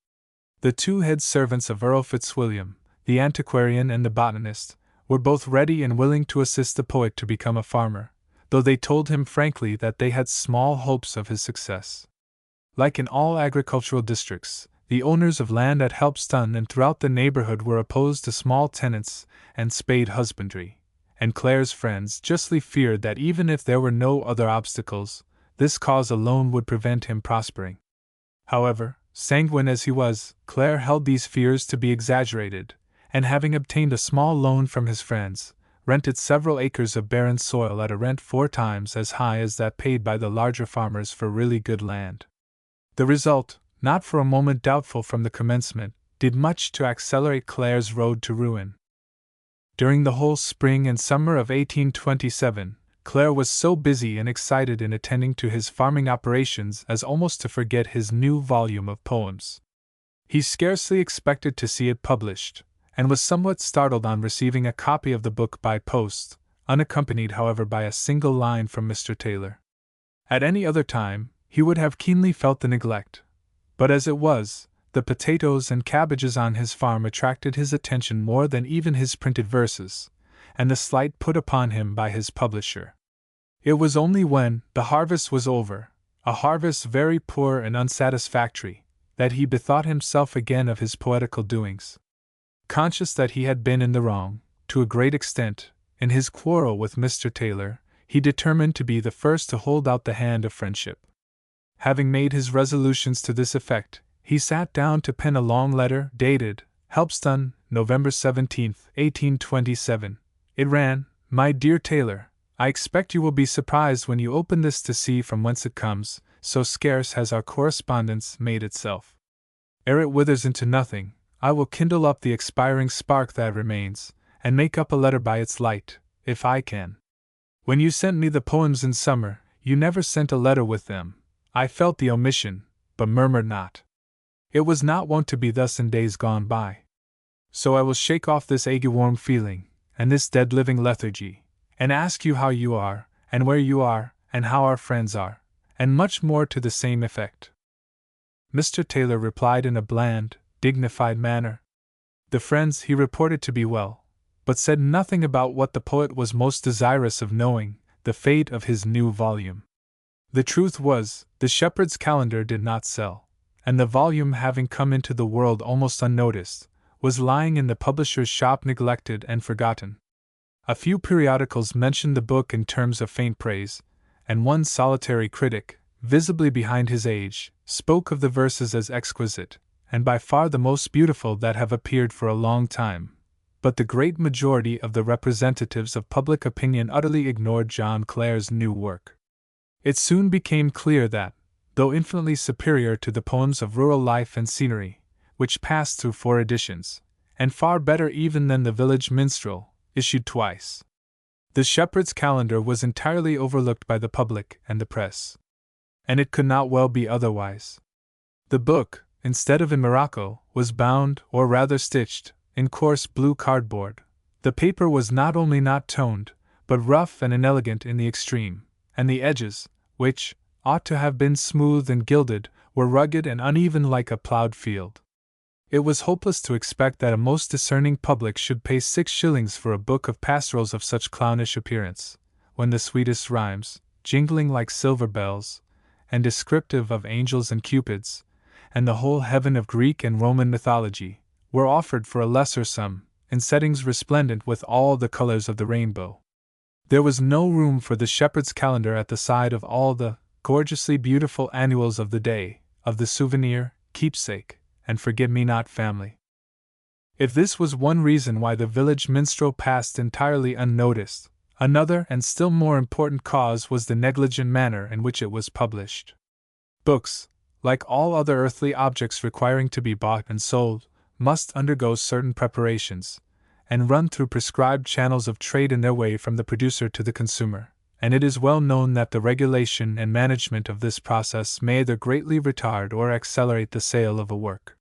The 2 head servants of Earl Fitzwilliam, the antiquarian and the botanist, were both ready and willing to assist the poet to become a farmer, though they told him frankly that they had small hopes of his success. Like in all agricultural districts, the owners of land at Helpston and throughout the neighborhood were opposed to small tenants and spade husbandry, and Clare's friends justly feared that even if there were no other obstacles, this cause alone would prevent him prospering. However, sanguine as he was, Clare held these fears to be exaggerated, and having obtained a small loan from his friends, rented several acres of barren soil at a rent 4 times as high as that paid by the larger farmers for really good land. The result, not for a moment doubtful from the commencement, did much to accelerate Clare's road to ruin. During the whole spring and summer of 1827, Clare was so busy and excited in attending to his farming operations as almost to forget his new volume of poems. He scarcely expected to see it published, and was somewhat startled on receiving a copy of the book by post, unaccompanied however by a single line from Mr. Taylor. At any other time, he would have keenly felt the neglect, but as it was, the potatoes and cabbages on his farm attracted his attention more than even his printed verses, and the slight put upon him by his publisher. It was only when the harvest was over, a harvest very poor and unsatisfactory, that he bethought himself again of his poetical doings. Conscious that he had been in the wrong, to a great extent, in his quarrel with Mr. Taylor, he determined to be the first to hold out the hand of friendship. Having made his resolutions to this effect, he sat down to pen a long letter, dated Helpston, November 17, 1827. It ran, "My dear Taylor, I expect you will be surprised when you open this to see from whence it comes, so scarce has our correspondence made itself. Ere it withers into nothing, I will kindle up the expiring spark that remains, and make up a letter by its light, if I can. When you sent me the poems in summer, you never sent a letter with them. I felt the omission, but murmured not. It was not wont to be thus in days gone by. So I will shake off this ague-warm feeling, and this dead-living lethargy, and ask you how you are, and where you are, and how our friends are, and much more to the same effect." Mr. Taylor replied in a bland, dignified manner. The friends he reported to be well, but said nothing about what the poet was most desirous of knowing, the fate of his new volume. The truth was, the Shepherd's Calendar did not sell, and the volume, having come into the world almost unnoticed, was lying in the publisher's shop neglected and forgotten. A few periodicals mentioned the book in terms of faint praise, and one solitary critic, visibly behind his age, spoke of the verses as exquisite, and by far the most beautiful that have appeared for a long time. But the great majority of the representatives of public opinion utterly ignored John Clare's new work. It soon became clear that, though infinitely superior to the poems of rural life and scenery, which passed through 4 editions, and far better even than the Village Minstrel, issued twice, the Shepherd's Calendar was entirely overlooked by the public and the press. And it could not well be otherwise. The book, instead of in morocco, was bound, or rather stitched, in coarse blue cardboard. The paper was not only not toned, but rough and inelegant in the extreme, and the edges, which ought to have been smooth and gilded, were rugged and uneven like a ploughed field. It was hopeless to expect that a most discerning public should pay 6 shillings for a book of pastorals of such clownish appearance, when the sweetest rhymes, jingling like silver bells, and descriptive of angels and cupids, and the whole heaven of Greek and Roman mythology, were offered for a lesser sum, in settings resplendent with all the colors of the rainbow. There was no room for the Shepherd's Calendar at the side of all the gorgeously beautiful annuals of the day, of the Souvenir, Keepsake, and Forget-Me-Not family. If this was one reason why the Village Minstrel passed entirely unnoticed, another and still more important cause was the negligent manner in which it was published. Books, like all other earthly objects requiring to be bought and sold, must undergo certain preparations, and run through prescribed channels of trade in their way from the producer to the consumer, and it is well known that the regulation and management of this process may either greatly retard or accelerate the sale of a work.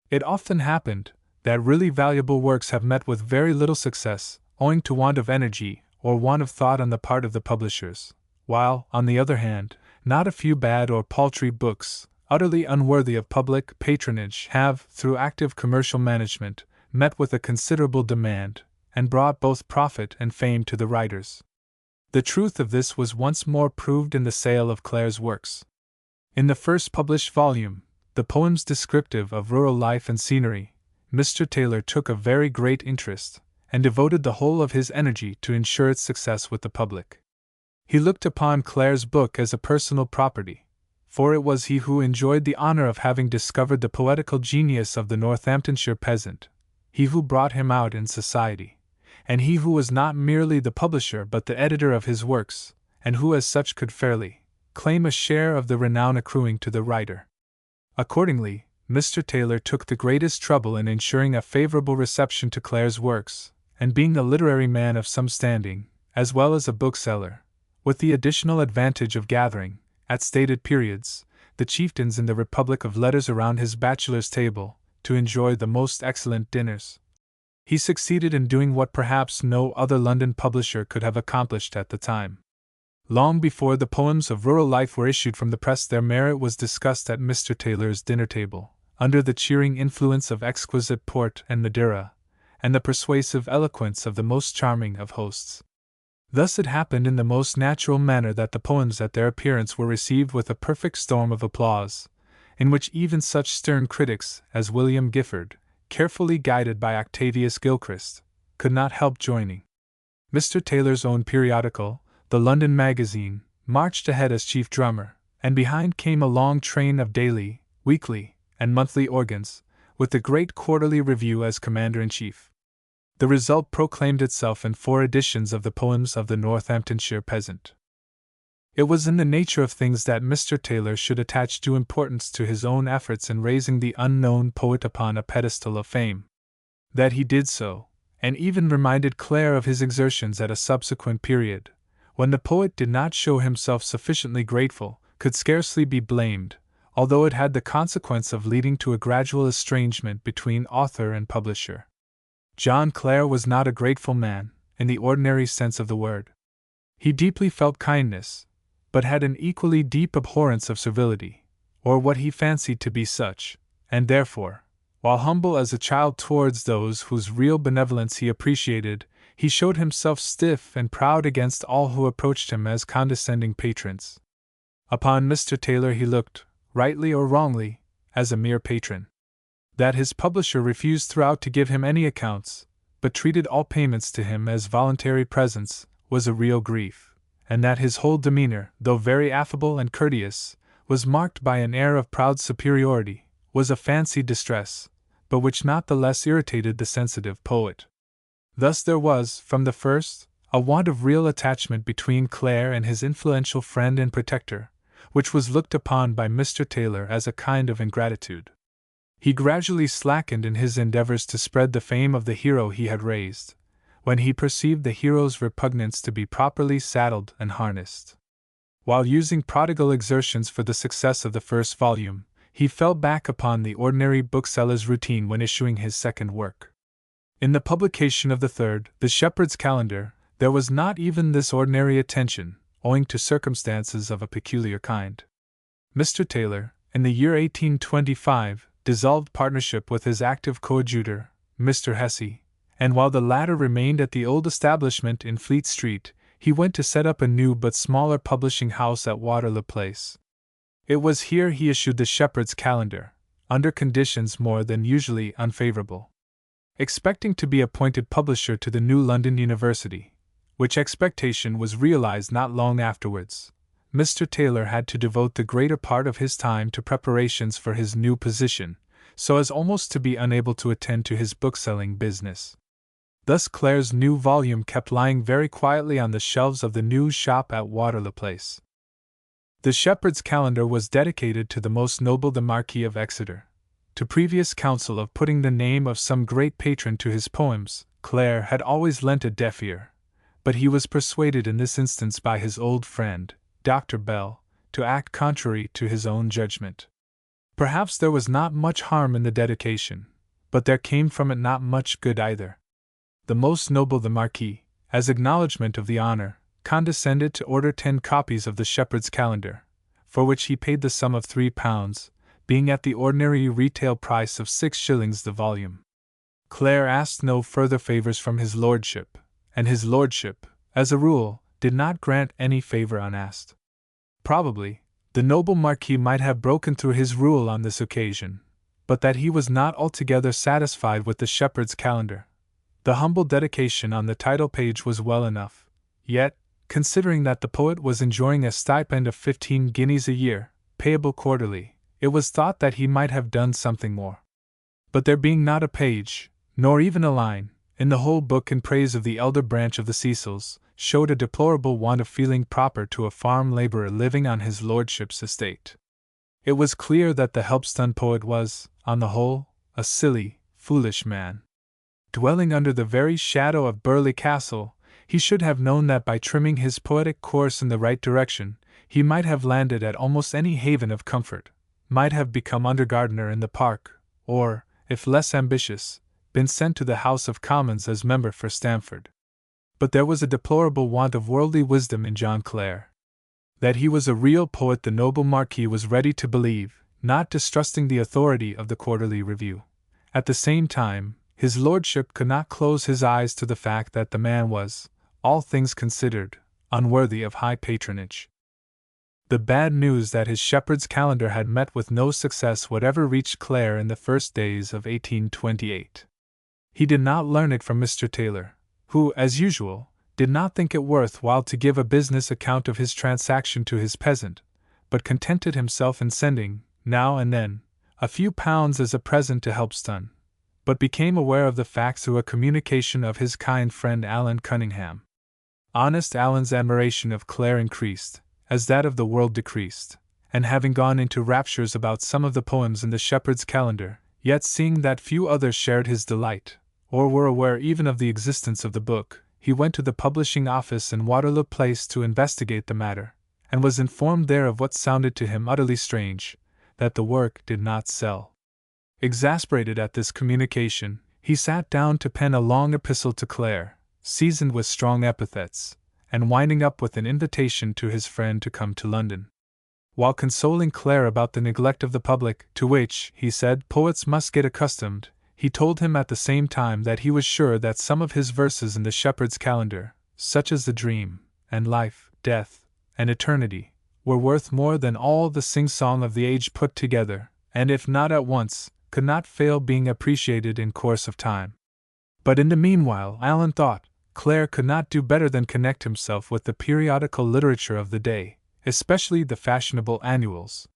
It often happened that really valuable works have met with very little success, owing to want of energy or want of thought on the part of the publishers, while, on the other hand, not a few bad or paltry books, utterly unworthy of public patronage, have, through active commercial management, met with a considerable demand, and brought both profit and fame to the writers. The truth of this was once more proved in the sale of Clare's works. In the first published volume, the poems descriptive of rural life and scenery, Mr. Taylor took a very great interest, and devoted the whole of his energy to ensure its success with the public. He looked upon Clare's book as a personal property, for it was he who enjoyed the honor of having discovered the poetical genius of the Northamptonshire peasant, he who brought him out in society, and he who was not merely the publisher but the editor of his works, and who as such could fairly claim a share of the renown accruing to the writer. Accordingly, Mr. Taylor took the greatest trouble in ensuring a favorable reception to Clare's works, and being a literary man of some standing, as well as a bookseller, with the additional advantage of gathering, at stated periods, the chieftains in the Republic of Letters around his bachelor's table, to enjoy the most excellent dinners, he succeeded in doing what perhaps no other London publisher could have accomplished at the time. Long before the poems of rural life were issued from the press, their merit was discussed at Mr. Taylor's dinner table, under the cheering influence of exquisite port and Madeira, and the persuasive eloquence of the most charming of hosts. Thus it happened in the most natural manner that the poems at their appearance were received with a perfect storm of applause, in which even such stern critics as William Gifford, carefully guided by Octavius Gilchrist, could not help joining. Mr. Taylor's own periodical, the London Magazine, marched ahead as chief drummer, and behind came a long train of daily, weekly, and monthly organs, with the great Quarterly Review as commander-in-chief. The result proclaimed itself in 4 editions of the poems of the Northamptonshire peasant. It was in the nature of things that Mr. Taylor should attach due importance to his own efforts in raising the unknown poet upon a pedestal of fame. That he did so, and even reminded Clare of his exertions at a subsequent period, when the poet did not show himself sufficiently grateful, could scarcely be blamed, although it had the consequence of leading to a gradual estrangement between author and publisher. John Clare was not a grateful man, in the ordinary sense of the word. He deeply felt kindness, but had an equally deep abhorrence of servility, or what he fancied to be such, and therefore, while humble as a child towards those whose real benevolence he appreciated, he showed himself stiff and proud against all who approached him as condescending patrons. Upon Mr. Taylor he looked, rightly or wrongly, as a mere patron. That his publisher refused throughout to give him any accounts, but treated all payments to him as voluntary presents, was a real grief, and that his whole demeanor, though very affable and courteous, was marked by an air of proud superiority, was a fancied distress, but which not the less irritated the sensitive poet. Thus there was, from the first, a want of real attachment between Clare and his influential friend and protector, which was looked upon by Mr. Taylor as a kind of ingratitude. He gradually slackened in his endeavors to spread the fame of the hero he had raised, when he perceived the hero's repugnance to be properly saddled and harnessed. While using prodigal exertions for the success of the first volume, he fell back upon the ordinary bookseller's routine when issuing his second work. In the publication of the third, The Shepherd's Calendar, there was not even this ordinary attention, owing to circumstances of a peculiar kind. Mr. Taylor, in the year 1825, dissolved partnership with his active coadjutor, Mr. Hesse, and while the latter remained at the old establishment in Fleet Street, he went to set up a new but smaller publishing house at Waterloo Place. It was here he issued The Shepherd's Calendar, under conditions more than usually unfavorable. Expecting to be appointed publisher to the new London University, which expectation was realized not long afterwards, Mr. Taylor had to devote the greater part of his time to preparations for his new position, so as almost to be unable to attend to his bookselling business. Thus Clare's new volume kept lying very quietly on the shelves of the new shop at Waterloo Place. The Shepherd's Calendar was dedicated to the most noble the Marquis of Exeter. To previous counsel of putting the name of some great patron to his poems, Clare had always lent a deaf ear, but he was persuaded in this instance by his old friend, Dr. Bell, to act contrary to his own judgment. Perhaps there was not much harm in the dedication, but there came from it not much good either. The most noble the Marquis, as acknowledgment of the honor, condescended to order 10 copies of the Shepherd's Calendar, for which he paid the sum of £3, being at the ordinary retail price of 6 shillings the volume. Clare asked no further favours from his lordship, and his lordship, as a rule, did not grant any favour unasked. Probably, the noble Marquis might have broken through his rule on this occasion, but that he was not altogether satisfied with the Shepherd's Calendar. The humble dedication on the title page was well enough, yet, considering that the poet was enjoying a stipend of 15 guineas a year, payable quarterly, it was thought that he might have done something more. But there being not a page, nor even a line, in the whole book in praise of the elder branch of the Cecils, showed a deplorable want of feeling proper to a farm labourer living on his lordship's estate. It was clear that the Helpstone poet was, on the whole, a silly, foolish man. Dwelling under the very shadow of Burghley Castle, he should have known that by trimming his poetic course in the right direction, he might have landed at almost any haven of comfort, might have become under-gardener in the Park, or, if less ambitious, been sent to the House of Commons as member for Stamford. But there was a deplorable want of worldly wisdom in John Clare. That he was a real poet the noble Marquis was ready to believe, not distrusting the authority of the Quarterly Review. At the same time, his lordship could not close his eyes to the fact that the man was, all things considered, unworthy of high patronage. The bad news that his Shepherd's Calendar had met with no success whatever reached Clare in the first days of 1828. He did not learn it from Mr. Taylor, who, as usual, did not think it worth while to give a business account of his transaction to his peasant, but contented himself in sending, now and then, a few pounds as a present to Helpstone, but became aware of the fact through a communication of his kind friend Allan Cunningham. Honest Allan's admiration of Clare increased, as that of the world decreased, and having gone into raptures about some of the poems in the Shepherd's Calendar, yet seeing that few others shared his delight, or were aware even of the existence of the book, he went to the publishing office in Waterloo Place to investigate the matter, and was informed there of what sounded to him utterly strange, that the work did not sell. Exasperated at this communication, he sat down to pen a long epistle to Clare, seasoned with strong epithets, and winding up with an invitation to his friend to come to London. While consoling Clare about the neglect of the public, to which, he said, poets must get accustomed, he told him at the same time that he was sure that some of his verses in the Shepherd's Calendar, such as The Dream, and Life, Death, and Eternity, were worth more than all the sing-song of the age put together, and if not at once, could not fail being appreciated in course of time. But in the meanwhile, Allan thought, Clare could not do better than connect himself with the periodical literature of the day, especially the fashionable annuals.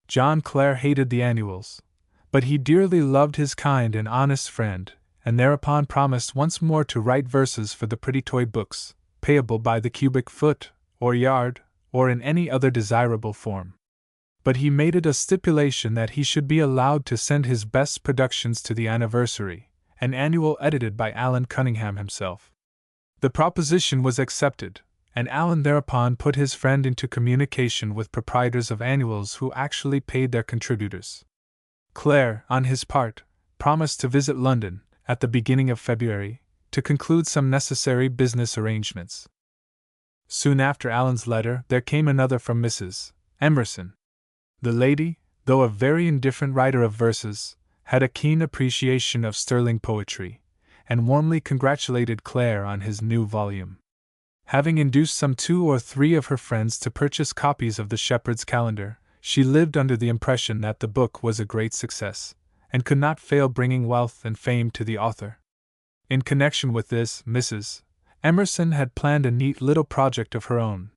John Clare hated the annuals, But he dearly loved his kind and honest friend, and thereupon promised once more to write verses for the pretty toy books, payable by the cubic foot, or yard, or in any other desirable form. But he made it a stipulation that he should be allowed to send his best productions to the Anniversary, an annual edited by Allan Cunningham himself. The proposition was accepted, and Allan thereupon put his friend into communication with proprietors of annuals who actually paid their contributors. Clare, on his part, promised to visit London, at the beginning of February, to conclude some necessary business arrangements. Soon after Allan's letter there came another from Mrs. Emerson. The lady, though a very indifferent writer of verses, had a keen appreciation of sterling poetry, and warmly congratulated Clare on his new volume. Having induced some 2 or 3 of her friends to purchase copies of the Shepherd's Calendar, she lived under the impression that the book was a great success, and could not fail bringing wealth and fame to the author. In connection with this, Mrs. Emerson had planned a neat little project of her own.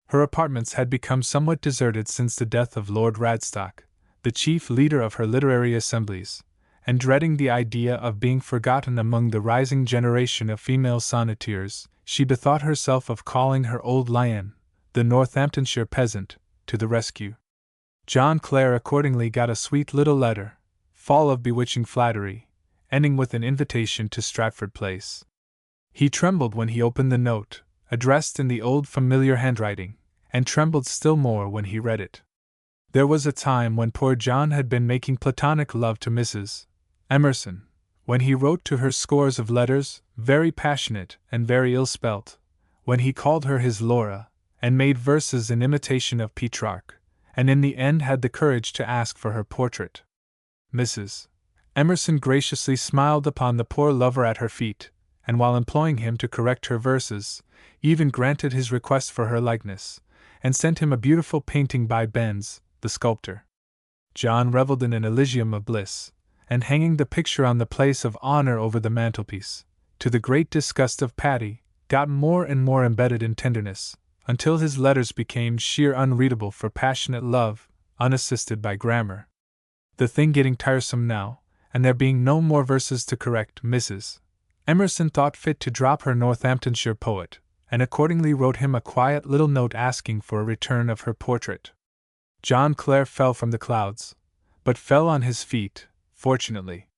Her apartments had become somewhat deserted since the death of Lord Radstock, the chief leader of her literary assemblies, and dreading the idea of being forgotten among the rising generation of female sonneteers, she bethought herself of calling her old lion, the Northamptonshire peasant, to the rescue. John Clare accordingly got a sweet little letter, full of bewitching flattery, ending with an invitation to Stratford Place. He trembled when he opened the note, addressed in the old familiar handwriting, and trembled still more when he read it. There was a time when poor John had been making platonic love to Mrs. Emerson, when he wrote to her scores of letters, very passionate and very ill-spelt, when he called her his Laura, and made verses in imitation of Petrarch, and in the end had the courage to ask for her portrait. Mrs. Emerson graciously smiled upon the poor lover at her feet, and while imploring him to correct her verses, even granted his request for her likeness, and sent him a beautiful painting by Benz, the sculptor. John revelled in an elysium of bliss, and hanging the picture on the place of honor over the mantelpiece, to the great disgust of Patty, got more and more embedded in tenderness, until his letters became sheer unreadable for passionate love, unassisted by grammar. The thing getting tiresome now, and there being no more verses to correct, Mrs. Emerson thought fit to drop her Northamptonshire poet, and accordingly wrote him a quiet little note asking for a return of her portrait. John Clare fell from the clouds, but fell on his feet, fortunately.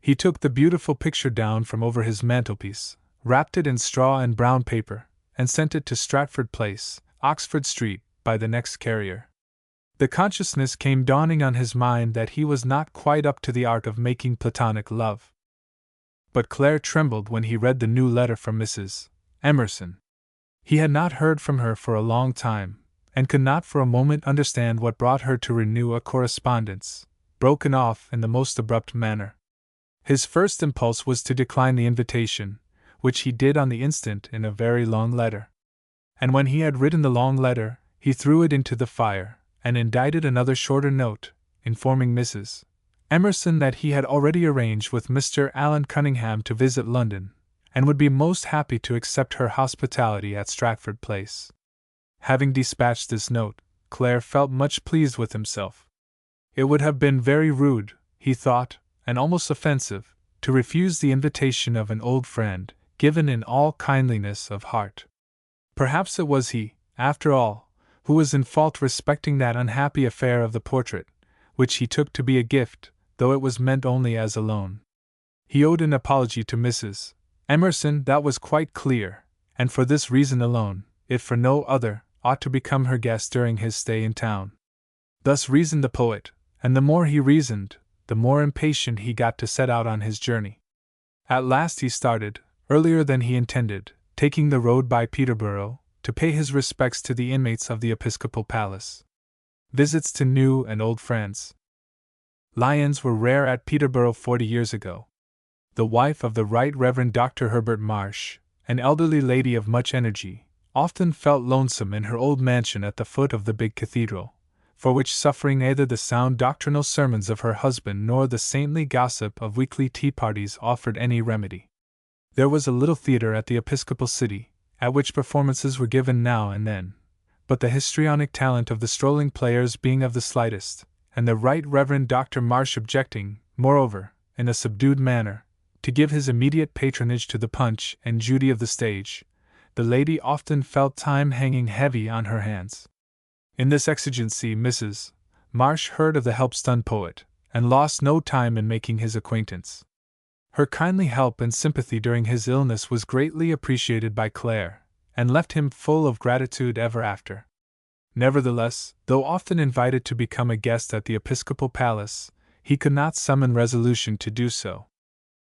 He took the beautiful picture down from over his mantelpiece, wrapped it in straw and brown paper, and sent it to Stratford Place, Oxford Street, by the next carrier. The consciousness came dawning on his mind that he was not quite up to the art of making platonic love. But Clare trembled when he read the new letter from Mrs. Emerson. He had not heard from her for a long time, and could not for a moment understand what brought her to renew a correspondence, broken off in the most abrupt manner. His first impulse was to decline the invitation, which he did on the instant in a very long letter. And when he had written the long letter, he threw it into the fire, and indited another shorter note, informing Mrs. Emerson that he had already arranged with Mr. Allan Cunningham to visit London, and would be most happy to accept her hospitality at Stratford Place. Having dispatched this note, Clare felt much pleased with himself. It would have been very rude, he thought, and almost offensive, to refuse the invitation of an old friend, given in all kindliness of heart. Perhaps it was he, after all, who was in fault respecting that unhappy affair of the portrait, which he took to be a gift, though it was meant only as a loan. He owed an apology to Mrs. Emerson, that was quite clear, and for this reason alone, if for no other, ought to become her guest during his stay in town. Thus reasoned the poet, and the more he reasoned, the more impatient he got to set out on his journey. At last he started, earlier than he intended, taking the road by Peterborough, to pay his respects to the inmates of the Episcopal Palace. Visits to new and old friends. Lions were rare at Peterborough 40 years ago. The wife of the Right Reverend Dr. Herbert Marsh, an elderly lady of much energy, often felt lonesome in her old mansion at the foot of the big cathedral, for which suffering neither the sound doctrinal sermons of her husband nor the saintly gossip of weekly tea parties offered any remedy. There was a little theatre at the Episcopal City, at which performances were given now and then, but the histrionic talent of the strolling players being of the slightest, and the Right Reverend Dr. Marsh objecting, moreover, in a subdued manner, to give his immediate patronage to the Punch and Judy of the stage, the lady often felt time hanging heavy on her hands. In this exigency Mrs. Marsh heard of the Helpstone poet, and lost no time in making his acquaintance. Her kindly help and sympathy during his illness was greatly appreciated by Clare, and left him full of gratitude ever after. Nevertheless, though often invited to become a guest at the episcopal palace, he could not summon resolution to do so.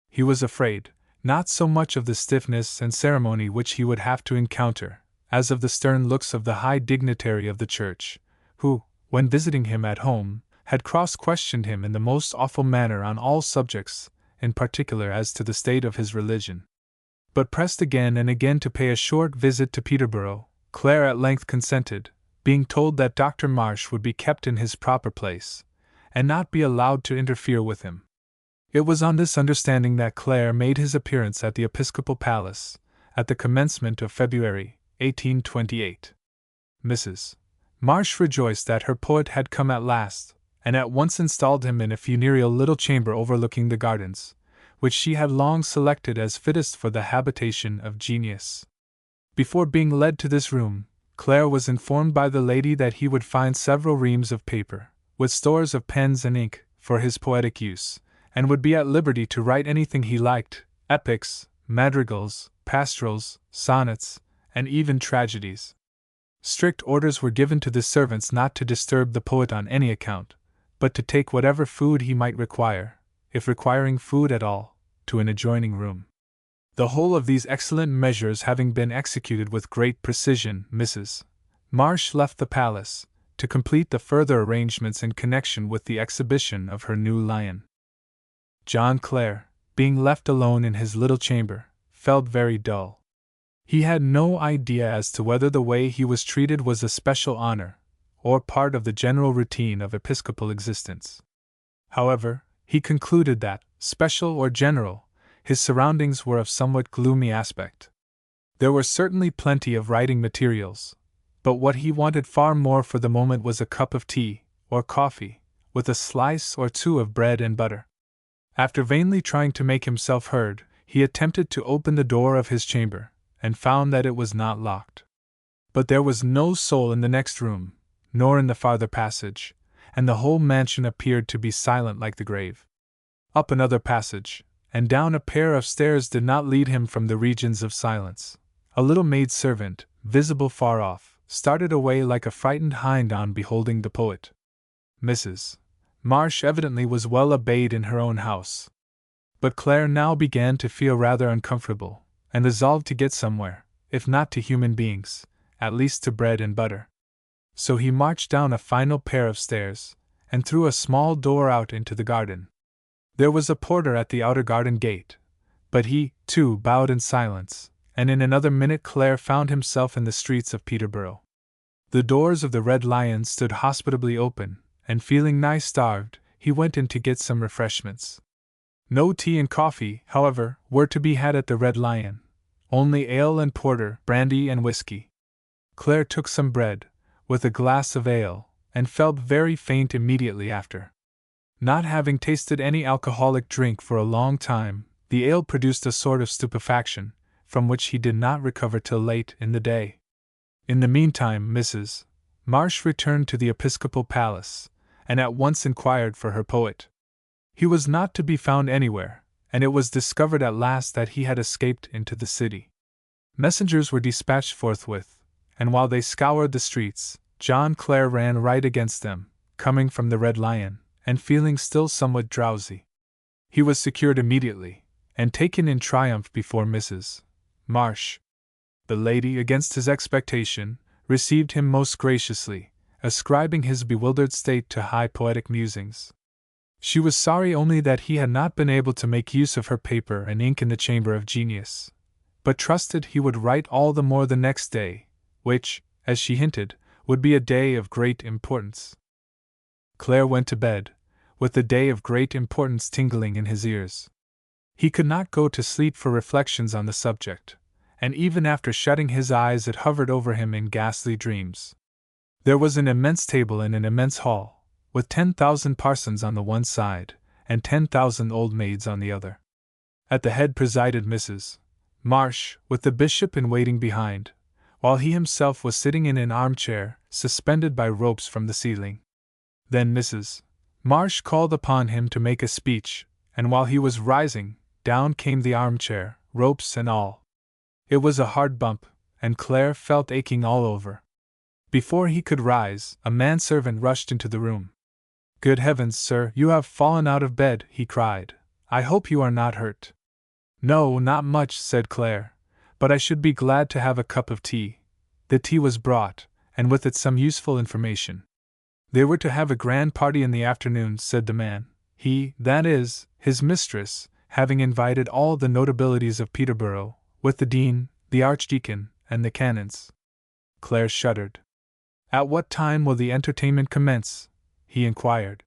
He was afraid, not so much of the stiffness and ceremony which he would have to encounter, as of the stern looks of the high dignitary of the church, who, when visiting him at home, had cross-questioned him in the most awful manner on all subjects, in particular as to the state of his religion. But pressed again and again to pay a short visit to Peterborough, Clare at length consented, being told that Dr. Marsh would be kept in his proper place, and not be allowed to interfere with him. It was on this understanding that Clare made his appearance at the episcopal palace, at the commencement of February, 1828. Mrs. Marsh rejoiced that her poet had come at last, and at once installed him in a funereal little chamber overlooking the gardens, which she had long selected as fittest for the habitation of genius. Before being led to this room, Clare was informed by the lady that he would find several reams of paper, with stores of pens and ink, for his poetic use, and would be at liberty to write anything he liked, epics, madrigals, pastorals, sonnets, and even tragedies. Strict orders were given to the servants not to disturb the poet on any account, but to take whatever food he might require, if requiring food at all, to an adjoining room. The whole of these excellent measures having been executed with great precision, Mrs. Marsh left the palace, to complete the further arrangements in connection with the exhibition of her new lion. John Clare, being left alone in his little chamber, felt very dull. He had no idea as to whether the way he was treated was a special honor, or part of the general routine of episcopal existence. However, he concluded that, special or general, his surroundings were of somewhat gloomy aspect. There were certainly plenty of writing materials, but what he wanted far more for the moment was a cup of tea, or coffee, with a slice or two of bread and butter. After vainly trying to make himself heard, he attempted to open the door of his chamber, and found that it was not locked. But there was no soul in the next room, nor in the farther passage, and the whole mansion appeared to be silent like the grave. Up another passage, and down a pair of stairs did not lead him from the regions of silence. A little maid-servant, visible far off, started away like a frightened hind on beholding the poet. Mrs. Marsh evidently was well obeyed in her own house. But Clare now began to feel rather uncomfortable, and resolved to get somewhere, if not to human beings, at least to bread and butter. So he marched down a final pair of stairs, and through a small door out into the garden. There was a porter at the outer garden gate, but he, too, bowed in silence, and in another minute Clare found himself in the streets of Peterborough. The doors of the Red Lion stood hospitably open, and feeling nigh starved, he went in to get some refreshments. No tea and coffee, however, were to be had at the Red Lion, only ale and porter, brandy and whiskey. Clare took some bread, with a glass of ale, and felt very faint immediately after. Not having tasted any alcoholic drink for a long time, the ale produced a sort of stupefaction, from which he did not recover till late in the day. In the meantime Mrs. Marsh returned to the episcopal palace, and at once inquired for her poet. He was not to be found anywhere, and it was discovered at last that he had escaped into the city. Messengers were dispatched forthwith, and while they scoured the streets, John Clare ran right against them, coming from the Red Lion, and feeling still somewhat drowsy. He was secured immediately, and taken in triumph before Mrs. Marsh. The lady, against his expectation, received him most graciously, ascribing his bewildered state to high poetic musings. She was sorry only that he had not been able to make use of her paper and ink in the chamber of genius, but trusted he would write all the more the next day, which, as she hinted, would be a day of great importance. Clare went to bed, with the day of great importance tingling in his ears. He could not go to sleep for reflections on the subject, and even after shutting his eyes it hovered over him in ghastly dreams. There was an immense table in an immense hall, with 10,000 parsons on the one side, and 10,000 old maids on the other. At the head presided Mrs. Marsh, with the bishop in waiting behind, while he himself was sitting in an armchair, suspended by ropes from the ceiling. Then Mrs. Marsh called upon him to make a speech, and while he was rising, down came the armchair, ropes and all. It was a hard bump, and Clare felt aching all over. Before he could rise, a manservant rushed into the room. "Good heavens, sir, you have fallen out of bed," he cried. "I hope you are not hurt." "No, not much," said Clare, "but I should be glad to have a cup of tea." The tea was brought, and with it some useful information. They were to have a grand party in the afternoon, said the man, he, that is, his mistress, having invited all the notabilities of Peterborough, with the dean, the archdeacon, and the canons. Clare shuddered. "At what time will the entertainment commence?" he inquired.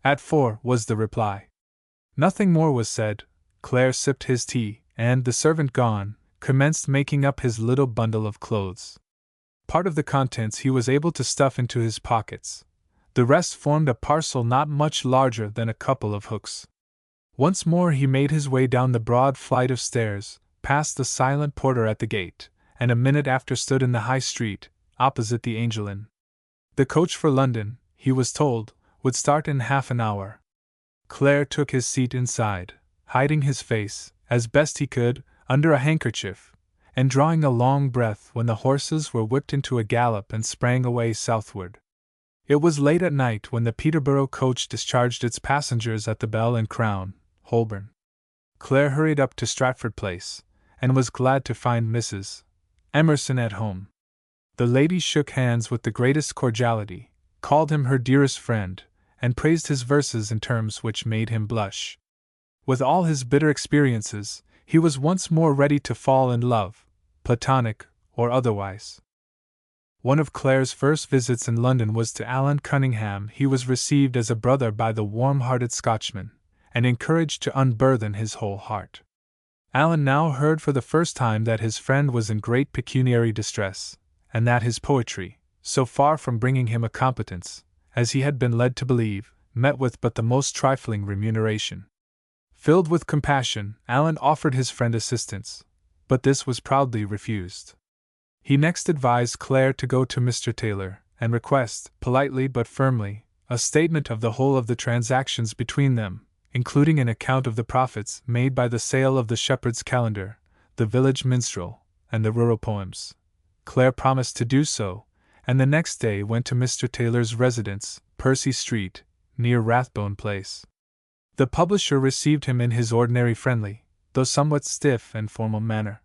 "At 4," was the reply. Nothing more was said. Clare sipped his tea, and, the servant gone, commenced making up his little bundle of clothes. Part of the contents he was able to stuff into his pockets. The rest formed a parcel not much larger than a couple of hooks. Once more he made his way down the broad flight of stairs, past the silent porter at the gate, and a minute after stood in the High Street, opposite the Angel Inn. The coach for London, he was told, would start in half an hour. Clare took his seat inside, hiding his face, as best he could, under a handkerchief, and drawing a long breath when the horses were whipped into a gallop and sprang away southward. It was late at night when the Peterborough coach discharged its passengers at the Bell and Crown, Holborn. Clare hurried up to Stratford Place, and was glad to find Mrs. Emerson at home. The lady shook hands with the greatest cordiality, called him her dearest friend, and praised his verses in terms which made him blush. With all his bitter experiences, he was once more ready to fall in love, platonic or otherwise. One of Clare's first visits in London was to Alan Cunningham. He was received as a brother by the warm-hearted Scotchman, and encouraged to unburthen his whole heart. Alan now heard for the first time that his friend was in great pecuniary distress, and that his poetry, so far from bringing him a competence, as he had been led to believe, met with but the most trifling remuneration. Filled with compassion, Alan offered his friend assistance, but this was proudly refused. He next advised Clare to go to Mr. Taylor, and request, politely but firmly, a statement of the whole of the transactions between them, including an account of the profits made by the sale of the Shepherd's Calendar, the Village Minstrel, and the rural poems. Clare promised to do so, and the next day went to Mr. Taylor's residence, Percy Street, near Rathbone Place. The publisher received him in his ordinary friendly, though somewhat stiff and formal manner.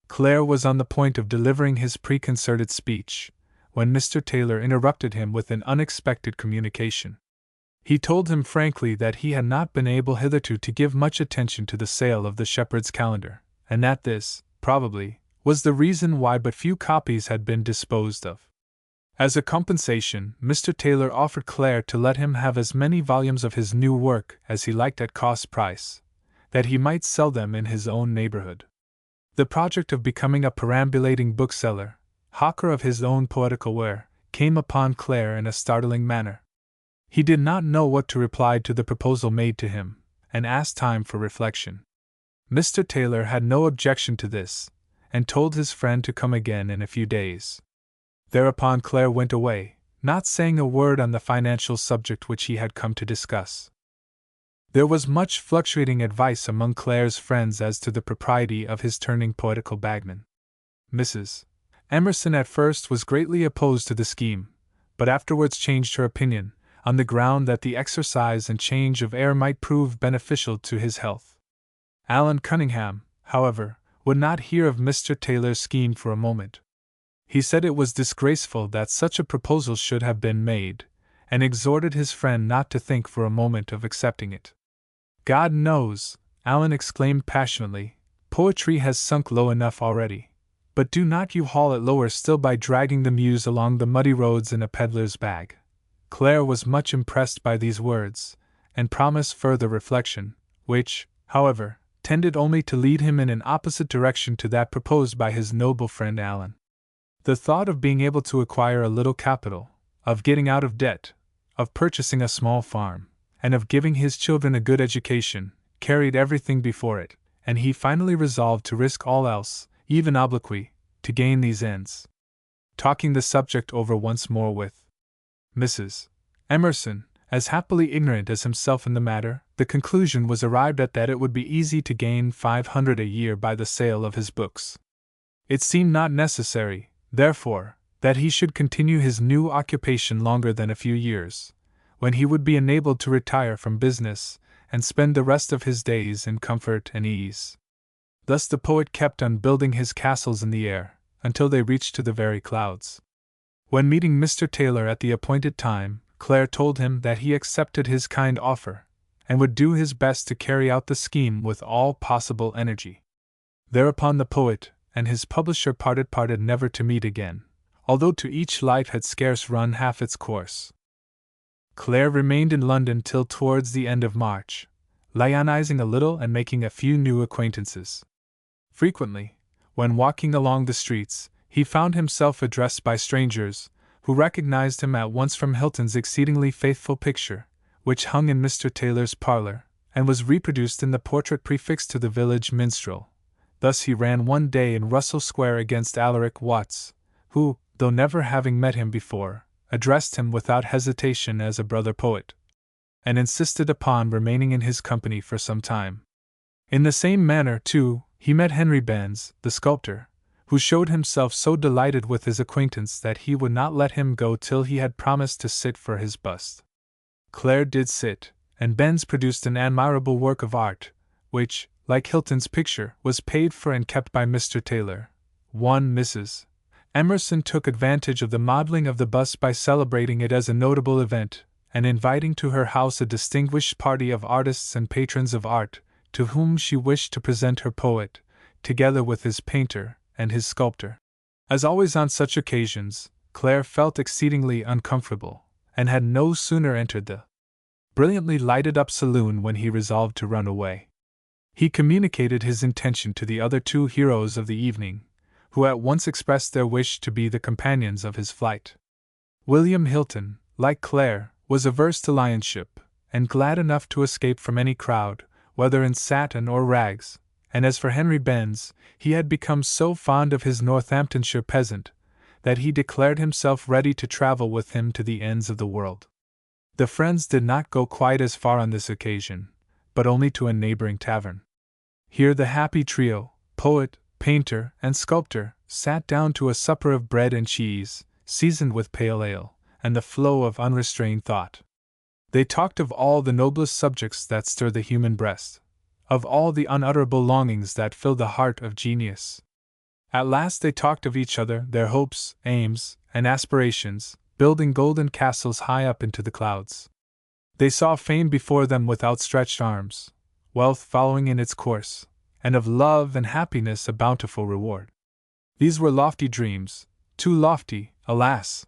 Clare was on the point of delivering his preconcerted speech, when Mr. Taylor interrupted him with an unexpected communication. He told him frankly that he had not been able hitherto to give much attention to the sale of the Shepherd's Calendar, and that this, probably, was the reason why but few copies had been disposed of. As a compensation, Mr. Taylor offered Clare to let him have as many volumes of his new work as he liked at cost price, that he might sell them in his own neighborhood. The project of becoming a perambulating bookseller, hawker of his own poetical ware, came upon Clare in a startling manner. He did not know what to reply to the proposal made to him, and asked time for reflection. Mr. Taylor had no objection to this, and told his friend to come again in a few days. Thereupon Clare went away, not saying a word on the financial subject which he had come to discuss. There was much fluctuating advice among Clare's friends as to the propriety of his turning poetical bagman. Mrs. Emerson at first was greatly opposed to the scheme, but afterwards changed her opinion, on the ground that the exercise and change of air might prove beneficial to his health. Alan Cunningham, however, would not hear of Mr. Taylor's scheme for a moment. He said it was disgraceful that such a proposal should have been made, and exhorted his friend not to think for a moment of accepting it. "God knows," Alan exclaimed passionately, "poetry has sunk low enough already, but do not you haul it lower still by dragging the muse along the muddy roads in a peddler's bag." Clare was much impressed by these words, and promised further reflection, which, however, tended only to lead him in an opposite direction to that proposed by his noble friend Alan. The thought of being able to acquire a little capital, of getting out of debt, of purchasing a small farm, and of giving his children a good education, carried everything before it, and he finally resolved to risk all else, even obloquy, to gain these ends. Talking the subject over once more with Mrs. Emerson, as happily ignorant as himself in the matter, the conclusion was arrived at that it would be easy to gain $500 a year by the sale of his books. It seemed not necessary, therefore, that he should continue his new occupation longer than a few years, when he would be enabled to retire from business and spend the rest of his days in comfort and ease. Thus the poet kept on building his castles in the air, until they reached to the very clouds. When meeting Mr. Taylor at the appointed time, Clare told him that he accepted his kind offer, and would do his best to carry out the scheme with all possible energy. Thereupon the poet and his publisher parted never to meet again, although to each life had scarce run half its course. Clare remained in London till towards the end of March, lionizing a little and making a few new acquaintances. Frequently, when walking along the streets, he found himself addressed by strangers, who recognized him at once from Hilton's exceedingly faithful picture, which hung in Mr. Taylor's parlor, and was reproduced in the portrait prefixed to the village minstrel. Thus he ran one day in Russell Square against Alaric Watts, who, though never having met him before, addressed him without hesitation as a brother poet, and insisted upon remaining in his company for some time. In the same manner, too, he met Henry Benz, the sculptor, who showed himself so delighted with his acquaintance that he would not let him go till he had promised to sit for his bust. Clare did sit, and Benz produced an admirable work of art, which, like Hilton's picture, was paid for and kept by Mr. Taylor. One Mrs. Emerson took advantage of the modeling of the bust by celebrating it as a notable event, and inviting to her house a distinguished party of artists and patrons of art, to whom she wished to present her poet, together with his painter and his sculptor. As always on such occasions, Clare felt exceedingly uncomfortable, and had no sooner entered the brilliantly lighted-up saloon when he resolved to run away. He communicated his intention to the other two heroes of the evening, who at once expressed their wish to be the companions of his flight. William Hilton, like Clare, was averse to lionship, and glad enough to escape from any crowd, whether in satin or rags, and as for Henry Benz, he had become so fond of his Northamptonshire peasant, that he declared himself ready to travel with him to the ends of the world. The friends did not go quite as far on this occasion, but only to a neighboring tavern. Here the happy trio, poet, painter, and sculptor, sat down to a supper of bread and cheese, seasoned with pale ale, and the flow of unrestrained thought. They talked of all the noblest subjects that stir the human breast, of all the unutterable longings that fill the heart of genius. At last they talked of each other, their hopes, aims, and aspirations, building golden castles high up into the clouds. They saw fame before them with outstretched arms, wealth following in its course, and of love and happiness a bountiful reward. These were lofty dreams, too lofty, alas,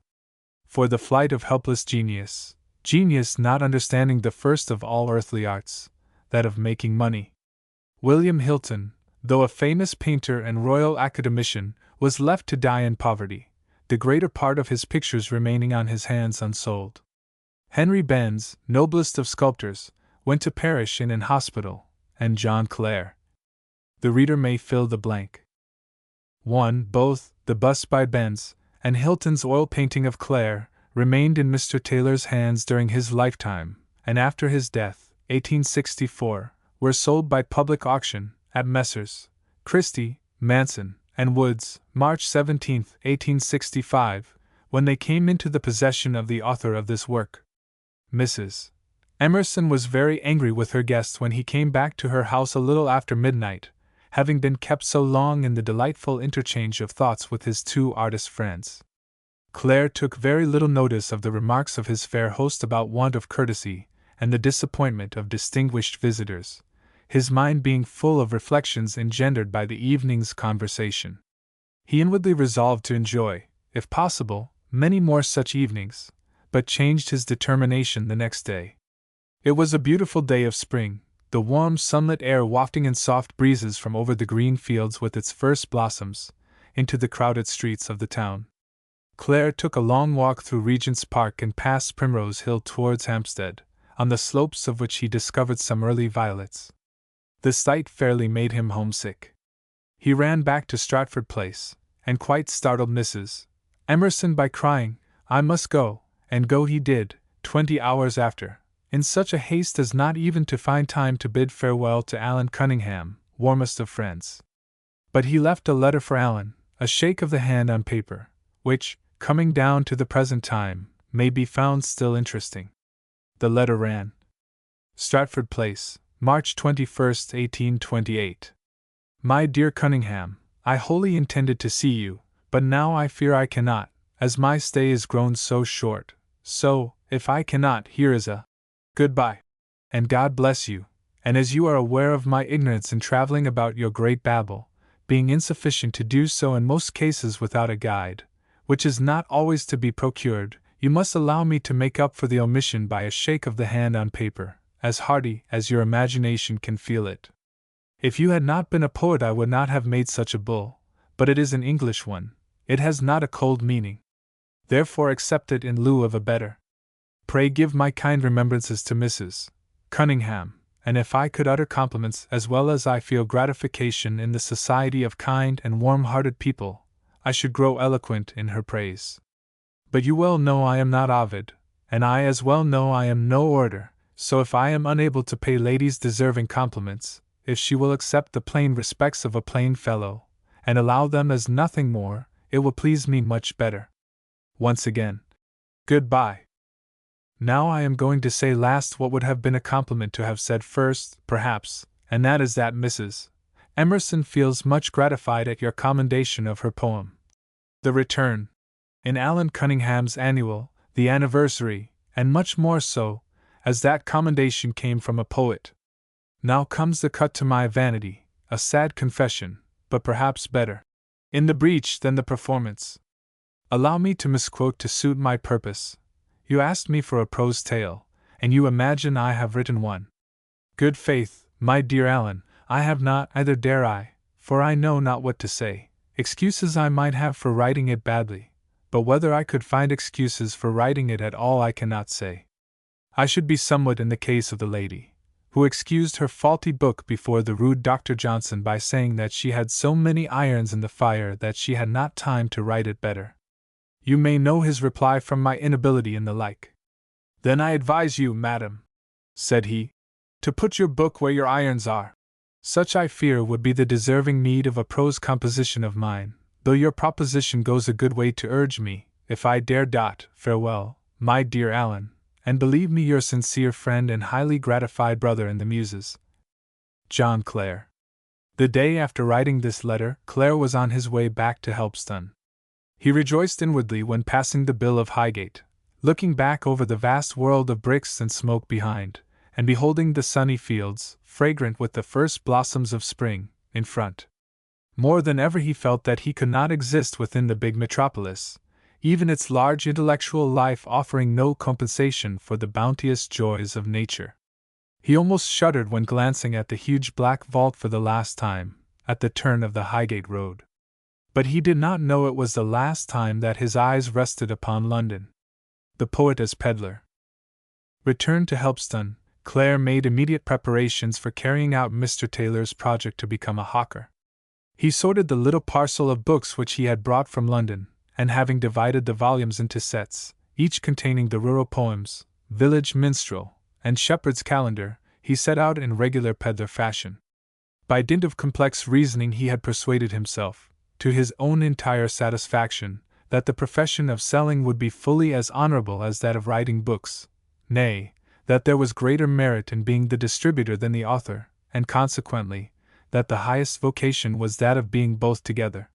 for the flight of helpless genius, genius not understanding the first of all earthly arts, that of making money. William Hilton, though a famous painter and royal academician, was left to die in poverty, the greater part of his pictures remaining on his hands unsold. Henry Benz, noblest of sculptors, went to perish in an hospital, and John Clare. The reader may fill the blank. 1. Both, the bust by Benz, and Hilton's oil painting of Clare, remained in Mr. Taylor's hands during his lifetime, and after his death, 1864, were sold by public auction, at Messrs. Christie, Manson, and Woods, March 17, 1865, when they came into the possession of the author of this work. Mrs. Emerson was very angry with her guest when he came back to her house a little after midnight, having been kept so long in the delightful interchange of thoughts with his two artist friends. Clare took very little notice of the remarks of his fair host about want of courtesy, and the disappointment of distinguished visitors, his mind being full of reflections engendered by the evening's conversation. He inwardly resolved to enjoy, if possible, many more such evenings, but changed his determination the next day. It was a beautiful day of spring, the warm sunlit air wafting in soft breezes from over the green fields with its first blossoms, into the crowded streets of the town. Clare took a long walk through Regent's Park and past Primrose Hill towards Hampstead, on the slopes of which he discovered some early violets. The sight fairly made him homesick. He ran back to Stratford Place, and quite startled Mrs. Emerson by crying, "I must go," and go he did, 20 hours after, in such a haste as not even to find time to bid farewell to Alan Cunningham, warmest of friends. But he left a letter for Alan, a shake of the hand on paper, which, coming down to the present time, may be found still interesting. The letter ran: Stratford Place, March 21, 1828. My dear Cunningham, I wholly intended to see you, but now I fear I cannot, as my stay is grown so short, so, if I cannot, here is a goodbye, and God bless you, and as you are aware of my ignorance in traveling about your great Babel, being insufficient to do so in most cases without a guide, which is not always to be procured, you must allow me to make up for the omission by a shake of the hand on paper, as hearty as your imagination can feel it. If you had not been a poet I would not have made such a bull, but it is an English one, it has not a cold meaning. Therefore accept it in lieu of a better. Pray give my kind remembrances to Mrs. Cunningham, and if I could utter compliments as well as I feel gratification in the society of kind and warm-hearted people, I should grow eloquent in her praise. But you well know I am not Ovid, and I as well know I am no orator, so if I am unable to pay ladies deserving compliments, if she will accept the plain respects of a plain fellow, and allow them as nothing more, it will please me much better. Once again, goodbye. Now I am going to say last what would have been a compliment to have said first, perhaps, and that is that Mrs. Emerson feels much gratified at your commendation of her poem. The Return, in Alan Cunningham's Annual, the Anniversary, and much more so, as that commendation came from a poet. Now comes the cut to my vanity, a sad confession, but perhaps better in the breach than the performance. Allow me to misquote to suit my purpose. You asked me for a prose tale, and you imagine I have written one. Good faith, my dear Alan, I have not, either dare I, for I know not what to say. Excuses I might have for writing it badly, but whether I could find excuses for writing it at all I cannot say. I should be somewhat in the case of the lady who excused her faulty book before the rude Dr. Johnson by saying that she had so many irons in the fire that she had not time to write it better. You may know his reply from my inability in the like. Then I advise you, madam, said he, to put your book where your irons are. Such I fear would be the deserving need of a prose composition of mine, though your proposition goes a good way to urge me, if I dare. Farewell, my dear Alan, and believe me your sincere friend and highly gratified brother in the Muses, John Clare. The day after writing this letter, Clare was on his way back to Helpston. He rejoiced inwardly when passing the Bill of Highgate, looking back over the vast world of bricks and smoke behind, and beholding the sunny fields, fragrant with the first blossoms of spring, in front. More than ever he felt that he could not exist within the big metropolis, even its large intellectual life offering no compensation for the bounteous joys of nature. He almost shuddered when glancing at the huge black vault for the last time, at the turn of the Highgate Road. But he did not know it was the last time that his eyes rested upon London. The poet as peddler. Returned to Helpston, Clare made immediate preparations for carrying out Mr. Taylor's project to become a hawker. He sorted the little parcel of books which he had brought from London, and having divided the volumes into sets, each containing the rural poems, village minstrel, and shepherd's calendar, he set out in regular peddler fashion. By dint of complex reasoning he had persuaded himself, to his own entire satisfaction, that the profession of selling would be fully as honorable as that of writing books, nay, that there was greater merit in being the distributor than the author, and consequently, that the highest vocation was that of being both together.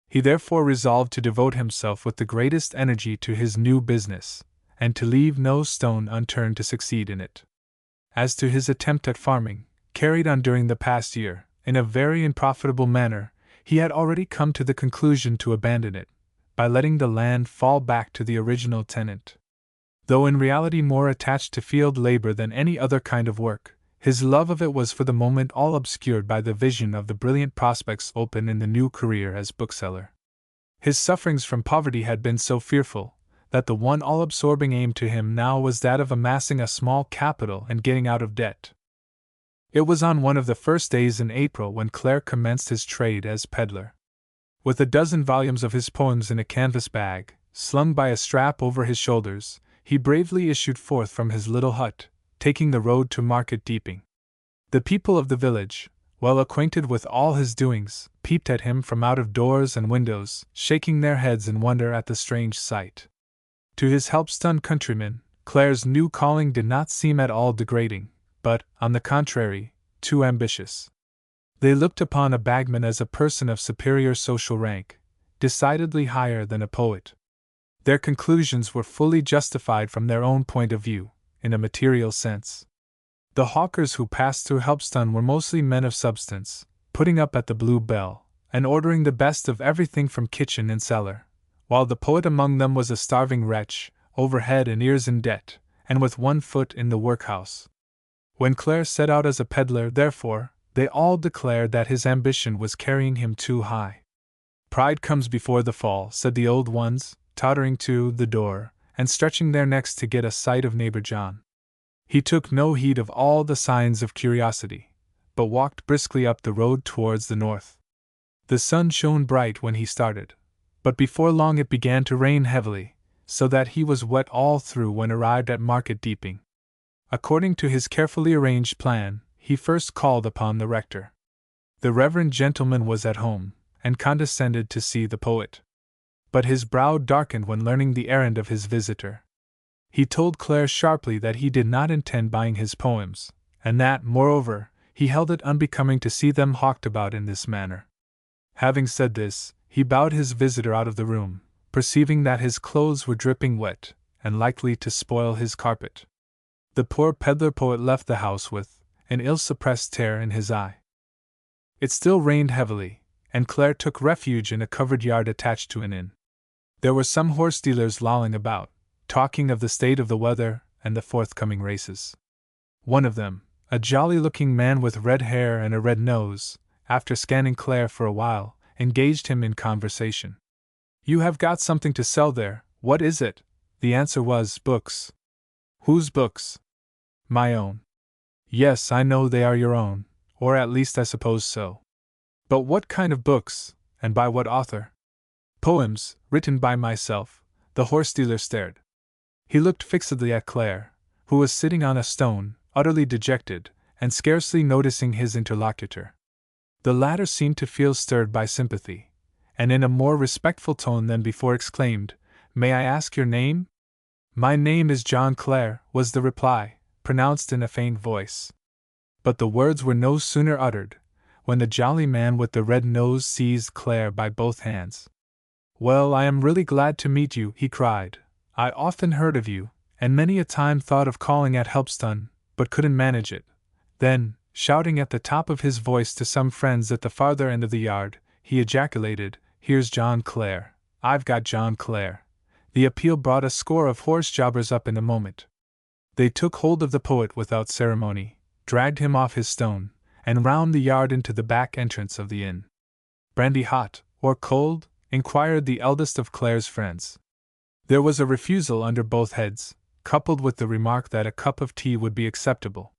He therefore resolved to devote himself with the greatest energy to his new business, and to leave no stone unturned to succeed in it. As to his attempt at farming, carried on during the past year, in a very unprofitable manner, he had already come to the conclusion to abandon it, by letting the land fall back to the original tenant. Though in reality more attached to field labor than any other kind of work, his love of it was for the moment all obscured by the vision of the brilliant prospects open in the new career as bookseller. His sufferings from poverty had been so fearful that the one all-absorbing aim to him now was that of amassing a small capital and getting out of debt. It was on one of the first days in April when Clare commenced his trade as peddler. With a dozen volumes of his poems in a canvas bag, slung by a strap over his shoulders, he bravely issued forth from his little hut, taking the road to Market Deeping. The people of the village, well acquainted with all his doings, peeped at him from out of doors and windows, shaking their heads in wonder at the strange sight. To his help-stunned countrymen, Clare's new calling did not seem at all degrading, but, on the contrary, too ambitious. They looked upon a bagman as a person of superior social rank, decidedly higher than a poet. Their conclusions were fully justified from their own point of view, in a material sense. The hawkers who passed through Helpston were mostly men of substance, putting up at the Blue Bell, and ordering the best of everything from kitchen and cellar, while the poet among them was a starving wretch, over head and ears in debt, and with one foot in the workhouse. When Clare set out as a peddler, therefore, they all declared that his ambition was carrying him too high. "Pride comes before the fall," said the old ones, tottering to the door, and stretching their necks to get a sight of neighbor John. He took no heed of all the signs of curiosity, but walked briskly up the road towards the north. The sun shone bright when he started, but before long it began to rain heavily, so that he was wet all through when arrived at Market Deeping. According to his carefully arranged plan, he first called upon the rector. The reverend gentleman was at home, and condescended to see the poet. But his brow darkened when learning the errand of his visitor. He told Clare sharply that he did not intend buying his poems, and that, moreover, he held it unbecoming to see them hawked about in this manner. Having said this, he bowed his visitor out of the room, perceiving that his clothes were dripping wet, and likely to spoil his carpet. The poor peddler-poet left the house with an ill-suppressed tear in his eye. It still rained heavily, and Clare took refuge in a covered yard attached to an inn. There were some horse-dealers lolling about, talking of the state of the weather and the forthcoming races. One of them, a jolly-looking man with red hair and a red nose, after scanning Clare for a while, engaged him in conversation. "You have got something to sell there, what is it?" The answer was, "Books." "Whose books?" "My own." "Yes, I know they are your own, or at least I suppose so. But what kind of books, and by what author?" "Poems, written by myself." The horse-dealer stared. He looked fixedly at Clare, who was sitting on a stone, utterly dejected, and scarcely noticing his interlocutor. The latter seemed to feel stirred by sympathy, and in a more respectful tone than before exclaimed, "May I ask your name?" "My name is John Clare," was the reply, pronounced in a faint voice. But the words were no sooner uttered, when the jolly man with the red nose seized Clare by both hands. "Well, I am really glad to meet you," he cried. "I often heard of you, and many a time thought of calling at Helpston, but couldn't manage it." Then, shouting at the top of his voice to some friends at the farther end of the yard, he ejaculated, "Here's John Clare! I've got John Clare!" The appeal brought a score of horse jobbers up in a moment. They took hold of the poet without ceremony, dragged him off his stone, and round the yard into the back entrance of the inn. "Brandy hot, or cold?" inquired the eldest of Clare's friends. There was a refusal under both heads, coupled with the remark that a cup of tea would be acceptable.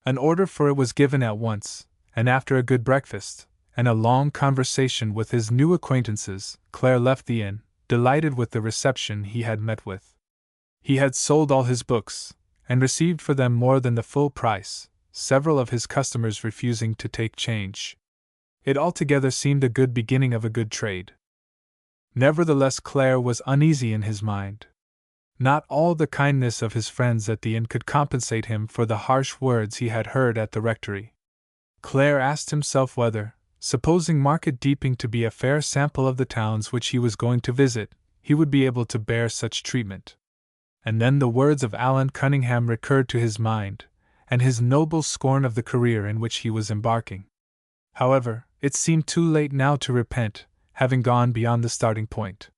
An order for it was given at once, and after a good breakfast, and a long conversation with his new acquaintances, Clare left the inn, delighted with the reception he had met with. He had sold all his books, and received for them more than the full price, several of his customers refusing to take change. It altogether seemed a good beginning of a good trade. Nevertheless, Clare was uneasy in his mind. Not all the kindness of his friends at the inn could compensate him for the harsh words he had heard at the rectory. Clare asked himself whether, supposing Market Deeping to be a fair sample of the towns which he was going to visit, he would be able to bear such treatment. And then the words of Allan Cunningham recurred to his mind, and his noble scorn of the career in which he was embarking. However, it seemed too late now to repent, having gone beyond the starting point.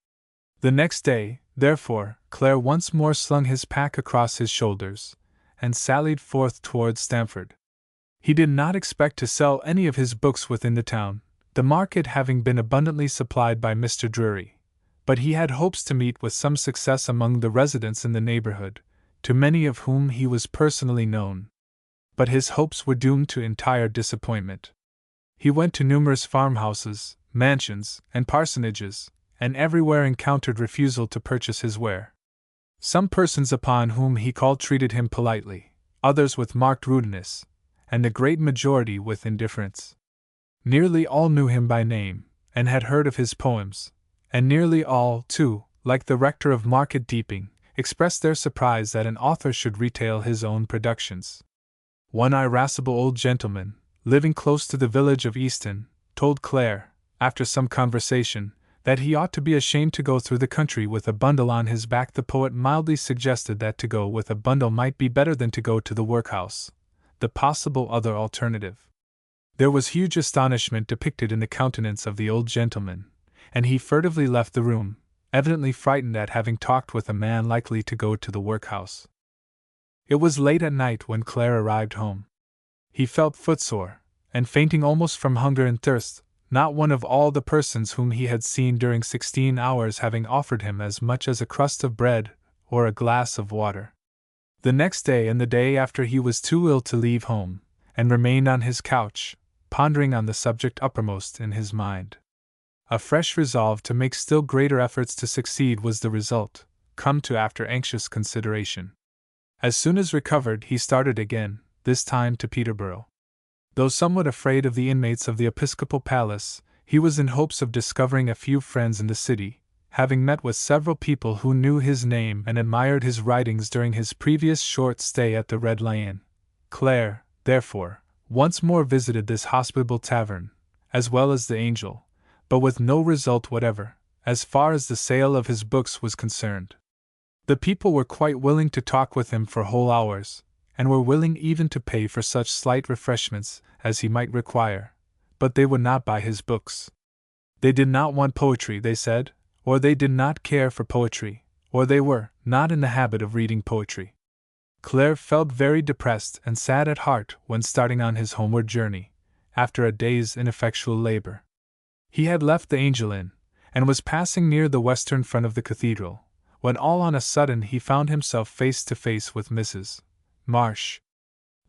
The next day, therefore, Clare once more slung his pack across his shoulders, and sallied forth towards Stamford. He did not expect to sell any of his books within the town, the market having been abundantly supplied by Mr. Drury, but he had hopes to meet with some success among the residents in the neighborhood, to many of whom he was personally known. But his hopes were doomed to entire disappointment. He went to numerous farmhouses, mansions, and parsonages, and everywhere encountered refusal to purchase his ware. Some persons upon whom he called treated him politely, others with marked rudeness, and the great majority with indifference. Nearly all knew him by name, and had heard of his poems, and nearly all, too, like the rector of Market Deeping, expressed their surprise that an author should retail his own productions. One irascible old gentleman, living close to the village of Easton, told Clare, after some conversation, that he ought to be ashamed to go through the country with a bundle on his back. The poet mildly suggested that to go with a bundle might be better than to go to the workhouse, the possible other alternative. There was huge astonishment depicted in the countenance of the old gentleman, and he furtively left the room, evidently frightened at having talked with a man likely to go to the workhouse. It was late at night when Clare arrived home. He felt footsore, and fainting almost from hunger and thirst, not one of all the persons whom he had seen during 16 hours having offered him as much as a crust of bread or a glass of water. The next day and the day after he was too ill to leave home, and remained on his couch, pondering on the subject uppermost in his mind. A fresh resolve to make still greater efforts to succeed was the result, come to after anxious consideration. As soon as recovered, he started again, this time to Peterborough. Though somewhat afraid of the inmates of the episcopal palace, he was in hopes of discovering a few friends in the city, having met with several people who knew his name and admired his writings during his previous short stay at the Red Lion. Clare, therefore, once more visited this hospitable tavern, as well as the Angel, but with no result whatever, as far as the sale of his books was concerned. The people were quite willing to talk with him for whole hours, and were willing even to pay for such slight refreshments as he might require, but they would not buy his books. They did not want poetry, they said, or they did not care for poetry, or they were not in the habit of reading poetry. Clare felt very depressed and sad at heart when starting on his homeward journey, after a day's ineffectual labor. He had left the Angel Inn, and was passing near the western front of the cathedral, when all on a sudden he found himself face to face with Mrs. Marsh.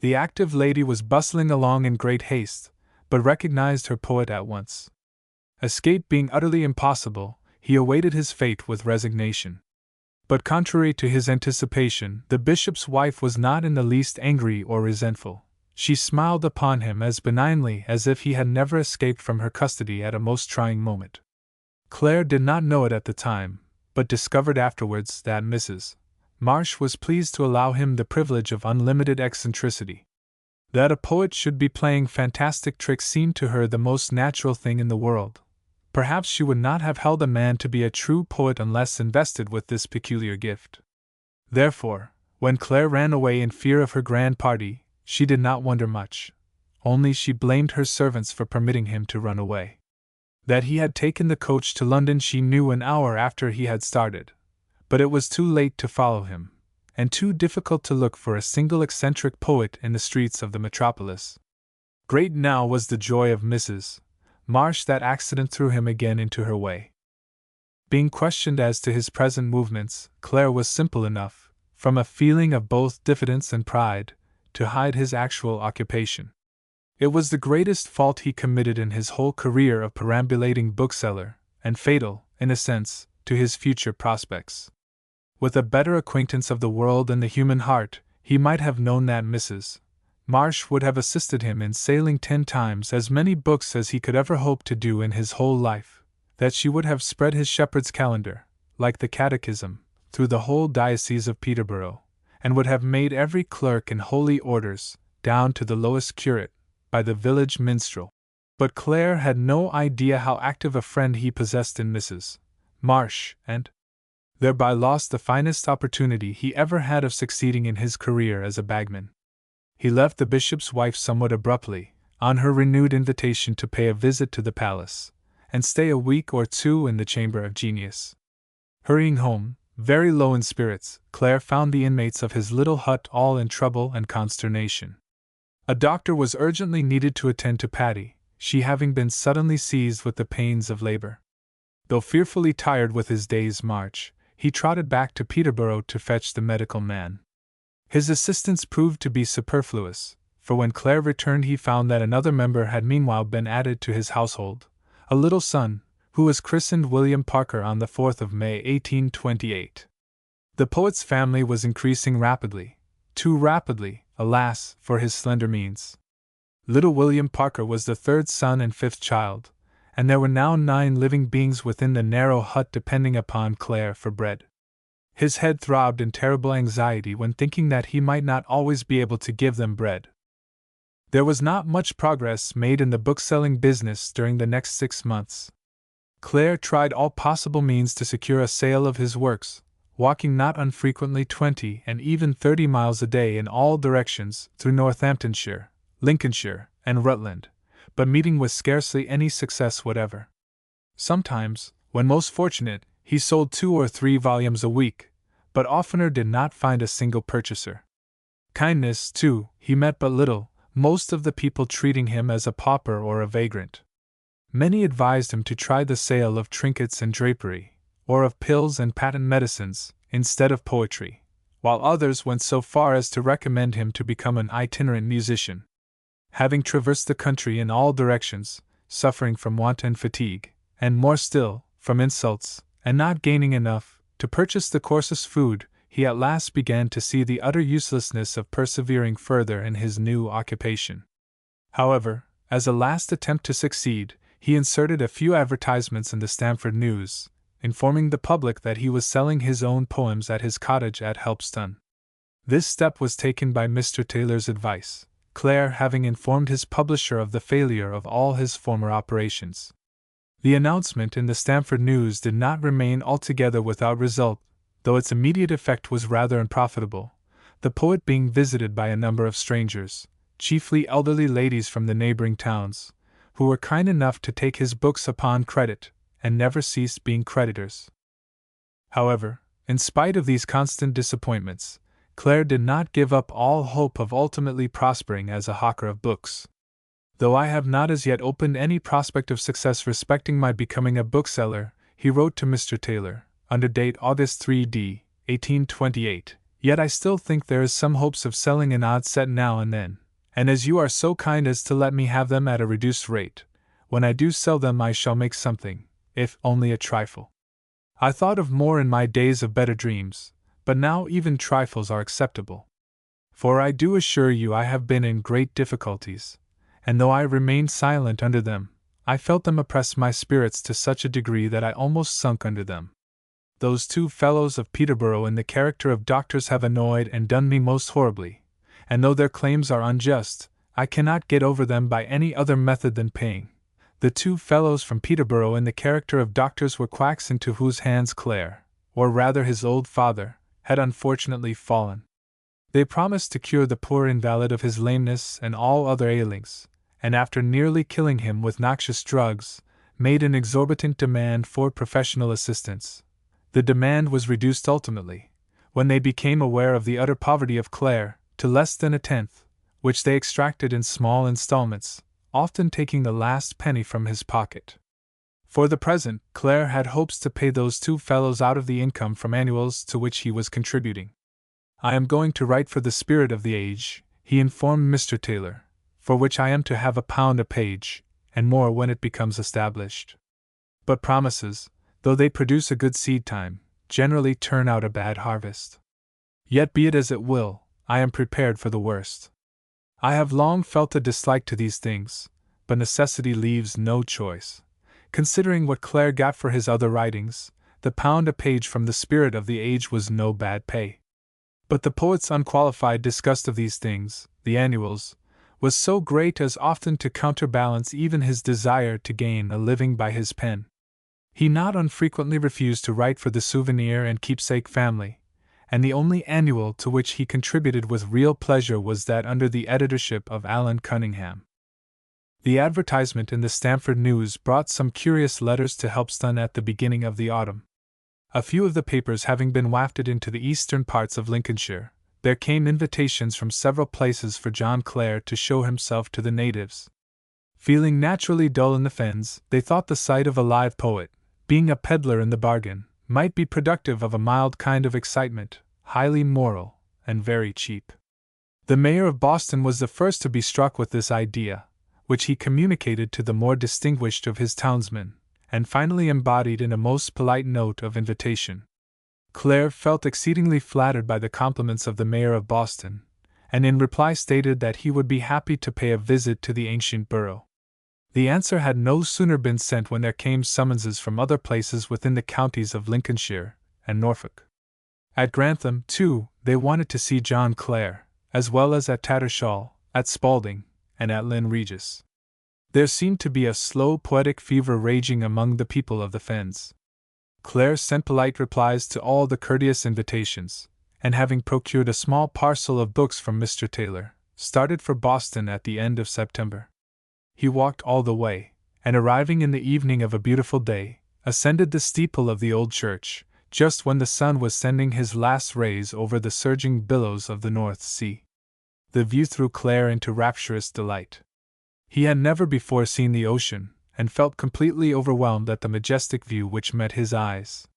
The active lady was bustling along in great haste, but recognized her poet at once. Escape being utterly impossible, he awaited his fate with resignation. But contrary to his anticipation, the bishop's wife was not in the least angry or resentful. She smiled upon him as benignly as if he had never escaped from her custody at a most trying moment. Clare did not know it at the time, but discovered afterwards that Mrs. Marsh was pleased to allow him the privilege of unlimited eccentricity. That a poet should be playing fantastic tricks seemed to her the most natural thing in the world. Perhaps she would not have held a man to be a true poet unless invested with this peculiar gift. Therefore, when Clare ran away in fear of her grand party, she did not wonder much. Only she blamed her servants for permitting him to run away. That he had taken the coach to London she knew an hour after he had started, but it was too late to follow him, and too difficult to look for a single eccentric poet in the streets of the metropolis. Great now was the joy of Mrs. Marsh that accident threw him again into her way. Being questioned as to his present movements, Clare was simple enough, from a feeling of both diffidence and pride, to hide his actual occupation. It was the greatest fault he committed in his whole career of perambulating bookseller, and fatal, in a sense, to his future prospects. With a better acquaintance of the world and the human heart, he might have known that Mrs. Marsh would have assisted him in selling 10 times as many books as he could ever hope to do in his whole life, that she would have spread his shepherd's calendar, like the catechism, through the whole diocese of Peterborough, and would have made every clerk in holy orders, down to the lowest curate, by the village minstrel. But Clare had no idea how active a friend he possessed in Mrs. Marsh, and thereby lost the finest opportunity he ever had of succeeding in his career as a bagman. He left the bishop's wife somewhat abruptly, on her renewed invitation to pay a visit to the palace, and stay a week or 2 in the Chamber of Genius. Hurrying home, very low in spirits, Clare found the inmates of his little hut all in trouble and consternation. A doctor was urgently needed to attend to Patty, she having been suddenly seized with the pains of labor. Though fearfully tired with his day's march, he trotted back to Peterborough to fetch the medical man. His assistance proved to be superfluous, for when Clare returned he found that another member had meanwhile been added to his household, a little son, who was christened William Parker on the 4th of May 1828. The poet's family was increasing rapidly, too rapidly, alas, for his slender means. Little William Parker was the third son and fifth child, and there were now 9 living beings within the narrow hut depending upon Clare for bread. His head throbbed in terrible anxiety when thinking that he might not always be able to give them bread. There was not much progress made in the bookselling business during the next 6 months. Clare tried all possible means to secure a sale of his works, walking not unfrequently 20 and even 30 miles a day in all directions through Northamptonshire, Lincolnshire, and Rutland, but meeting with scarcely any success whatever. Sometimes, when most fortunate, he sold 2 or 3 volumes a week, but oftener did not find a single purchaser. Kindness, too, he met but little, most of the people treating him as a pauper or a vagrant. Many advised him to try the sale of trinkets and drapery, or of pills and patent medicines, instead of poetry, while others went so far as to recommend him to become an itinerant musician. Having traversed the country in all directions, suffering from want and fatigue, and more still, from insults, and not gaining enough to purchase the coarsest food, he at last began to see the utter uselessness of persevering further in his new occupation. However, as a last attempt to succeed, he inserted a few advertisements in the Stamford News, informing the public that he was selling his own poems at his cottage at Helpston. This step was taken by Mr. Taylor's advice, Clare having informed his publisher of the failure of all his former operations. The announcement in the Stamford News did not remain altogether without result, though its immediate effect was rather unprofitable, the poet being visited by a number of strangers, chiefly elderly ladies from the neighboring towns, who were kind enough to take his books upon credit, and never ceased being creditors. However, in spite of these constant disappointments, Clare did not give up all hope of ultimately prospering as a hawker of books. Though I have not as yet opened any prospect of success respecting my becoming a bookseller, he wrote to Mr. Taylor, under date August 3d, 1828, yet I still think there is some hopes of selling an odd set now and then, and as you are so kind as to let me have them at a reduced rate, when I do sell them I shall make something, if only a trifle. I thought of more in my days of better dreams, but now even trifles are acceptable. For I do assure you I have been in great difficulties, and though I remained silent under them, I felt them oppress my spirits to such a degree that I almost sunk under them. Those 2 fellows of Peterborough in the character of doctors have annoyed and done me most horribly, and though their claims are unjust, I cannot get over them by any other method than paying. The 2 fellows from Peterborough in the character of doctors were quacks into whose hands Clare, or rather his old father, had unfortunately fallen. They promised to cure the poor invalid of his lameness and all other ailings, and after nearly killing him with noxious drugs, made an exorbitant demand for professional assistance. The demand was reduced ultimately, when they became aware of the utter poverty of Clare, to less than a tenth, which they extracted in small installments, often taking the last penny from his pocket. For the present, Clare had hopes to pay those 2 fellows out of the income from annuals to which he was contributing. I am going to write for the Spirit of the Age, he informed Mr. Taylor, for which I am to have £1 a page, and more when it becomes established. But promises, though they produce a good seed time, generally turn out a bad harvest. Yet be it as it will, I am prepared for the worst. I have long felt a dislike to these things, but necessity leaves no choice. Considering what Clare got for his other writings, the £1 a page from the Spirit of the Age was no bad pay. But the poet's unqualified disgust of these things, the annuals, was so great as often to counterbalance even his desire to gain a living by his pen. He not unfrequently refused to write for the Souvenir and Keepsake family, and the only annual to which he contributed with real pleasure was that under the editorship of Allan Cunningham. The advertisement in the Stamford News brought some curious letters to Helpston at the beginning of the autumn. A few of the papers having been wafted into the eastern parts of Lincolnshire, there came invitations from several places for John Clare to show himself to the natives. Feeling naturally dull in the fens, they thought the sight of a live poet, being a peddler in the bargain, might be productive of a mild kind of excitement, highly moral, and very cheap. The mayor of Boston was the first to be struck with this idea, which he communicated to the more distinguished of his townsmen, and finally embodied in a most polite note of invitation. Clare felt exceedingly flattered by the compliments of the mayor of Boston, and in reply stated that he would be happy to pay a visit to the ancient borough. The answer had no sooner been sent when there came summonses from other places within the counties of Lincolnshire and Norfolk. At Grantham, too, they wanted to see John Clare, as well as at Tattershall, at Spalding, and at Lynn Regis. There seemed to be a slow poetic fever raging among the people of the fens. Clare sent polite replies to all the courteous invitations, and having procured a small parcel of books from Mr. Taylor, started for Boston at the end of September. He walked all the way, and arriving in the evening of a beautiful day, ascended the steeple of the old church, just when the sun was sending his last rays over the surging billows of the North Sea. The view threw Clare into rapturous delight. He had never before seen the ocean, and felt completely overwhelmed at the majestic view which met his eyes.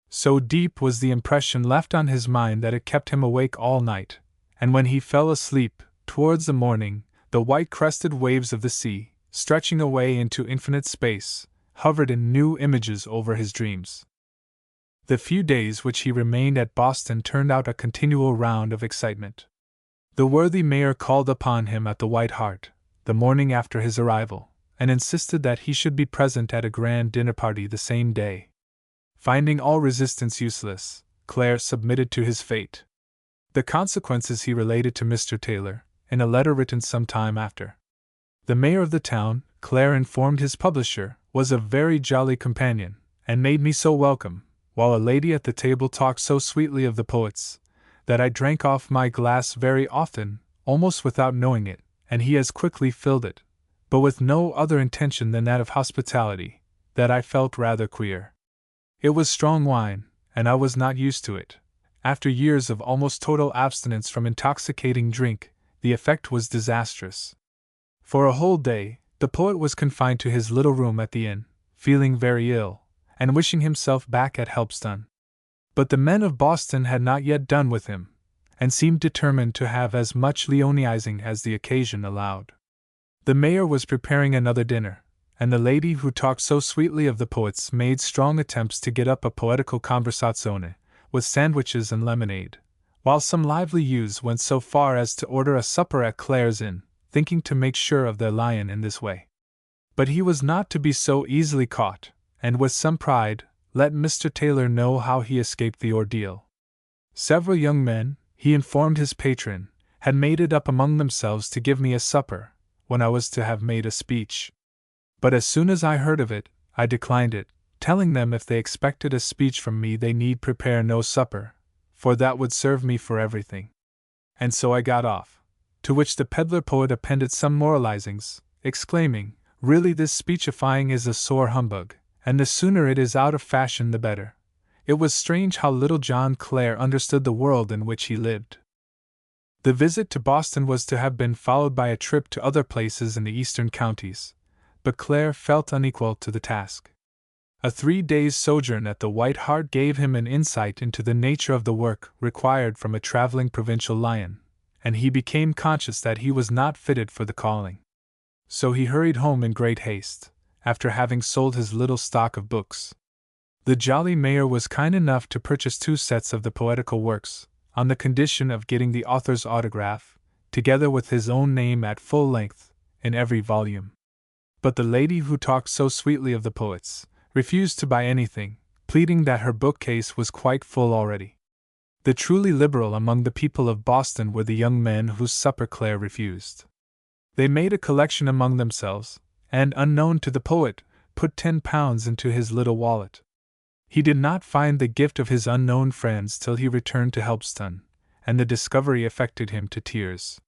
So deep was the impression left on his mind that it kept him awake all night, and when he fell asleep, towards the morning, the white-crested waves of the sea, stretching away into infinite space, hovered in new images over his dreams. The few days which he remained at Boston turned out a continual round of excitement. The worthy mayor called upon him at the White Hart, the morning after his arrival, and insisted that he should be present at a grand dinner party the same day. Finding all resistance useless, Clare submitted to his fate. The consequences he related to Mr. Taylor, in a letter written some time after. The mayor of the town, Clare informed his publisher, was a very jolly companion, and made me so welcome, while a lady at the table talked so sweetly of the poets, that I drank off my glass very often, almost without knowing it, and he as quickly filled it, but with no other intention than that of hospitality, that I felt rather queer. It was strong wine, and I was not used to it. After years of almost total abstinence from intoxicating drink, the effect was disastrous. For a whole day, the poet was confined to his little room at the inn, feeling very ill, and wishing himself back at Helpston. But the men of Boston had not yet done with him, and seemed determined to have as much leonizing as the occasion allowed. The mayor was preparing another dinner, and the lady who talked so sweetly of the poets made strong attempts to get up a poetical conversazione, with sandwiches and lemonade, while some lively youths went so far as to order a supper at Clare's Inn, thinking to make sure of their lion in this way. But he was not to be so easily caught, and with some pride, let Mr. Taylor know how he escaped the ordeal. Several young men, he informed his patron, had made it up among themselves to give me a supper, when I was to have made a speech. But as soon as I heard of it, I declined it, telling them if they expected a speech from me they need prepare no supper, for that would serve me for everything. And so I got off, to which the peddler poet appended some moralizings, exclaiming, "Really this speechifying is a sore humbug, and the sooner it is out of fashion the better." It was strange how little John Clare understood the world in which he lived. The visit to Boston was to have been followed by a trip to other places in the eastern counties, but Clare felt unequal to the task. A 3 days' sojourn at the White Hart gave him an insight into the nature of the work required from a traveling provincial lion, and he became conscious that he was not fitted for the calling. So he hurried home in great haste, after having sold his little stock of books. The jolly mayor was kind enough to purchase 2 sets of the poetical works, on the condition of getting the author's autograph, together with his own name at full length, in every volume. But the lady who talked so sweetly of the poets refused to buy anything, pleading that her bookcase was quite full already. The truly liberal among the people of Boston were the young men whose supper Clare refused. They made a collection among themselves, and, unknown to the poet, put £10 into his little wallet. He did not find the gift of his unknown friends till he returned to Helpston, and the discovery affected him to tears.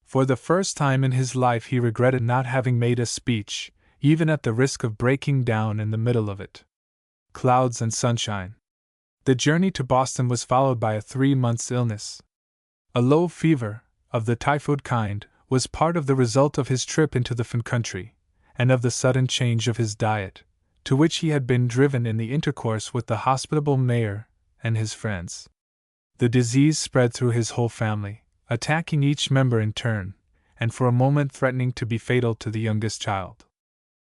For the first time in his life he regretted not having made a speech, even at the risk of breaking down in the middle of it. Clouds and sunshine. The journey to Boston was followed by a 3 months' illness. A low fever, of the typhoid kind, was part of the result of his trip into the Fen country, and of the sudden change of his diet, to which he had been driven in the intercourse with the hospitable mayor and his friends. The disease spread through his whole family, attacking each member in turn, and for a moment threatening to be fatal to the youngest child.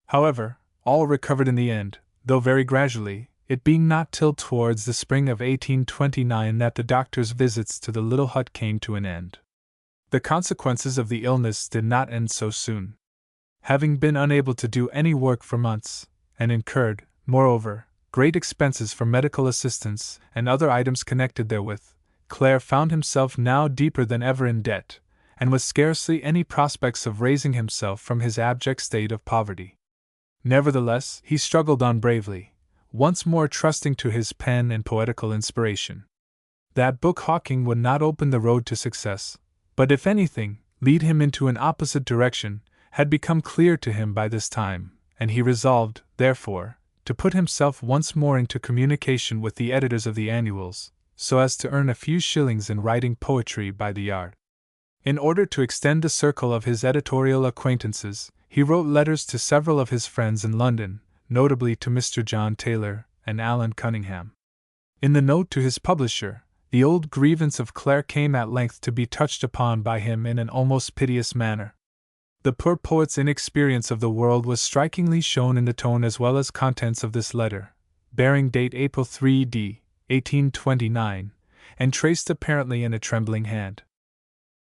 However, all recovered in the end, though very gradually, it being not till towards the spring of 1829 that the doctor's visits to the little hut came to an end. The consequences of the illness did not end so soon. Having been unable to do any work for months, and incurred, moreover, great expenses for medical assistance and other items connected therewith, Clare found himself now deeper than ever in debt, and with scarcely any prospects of raising himself from his abject state of poverty. Nevertheless, he struggled on bravely, once more trusting to his pen and poetical inspiration. That book hawking would not open the road to success, but if anything, lead him into an opposite direction, had become clear to him by this time, and he resolved, therefore, to put himself once more into communication with the editors of the annuals, so as to earn a few shillings in writing poetry by the yard. In order to extend the circle of his editorial acquaintances, he wrote letters to several of his friends in London, notably to Mr. John Taylor and Allan Cunningham. In the note to his publisher, the old grievance of Clare came at length to be touched upon by him in an almost piteous manner. The poor poet's inexperience of the world was strikingly shown in the tone as well as contents of this letter, bearing date April 3d, 1829, and traced apparently in a trembling hand.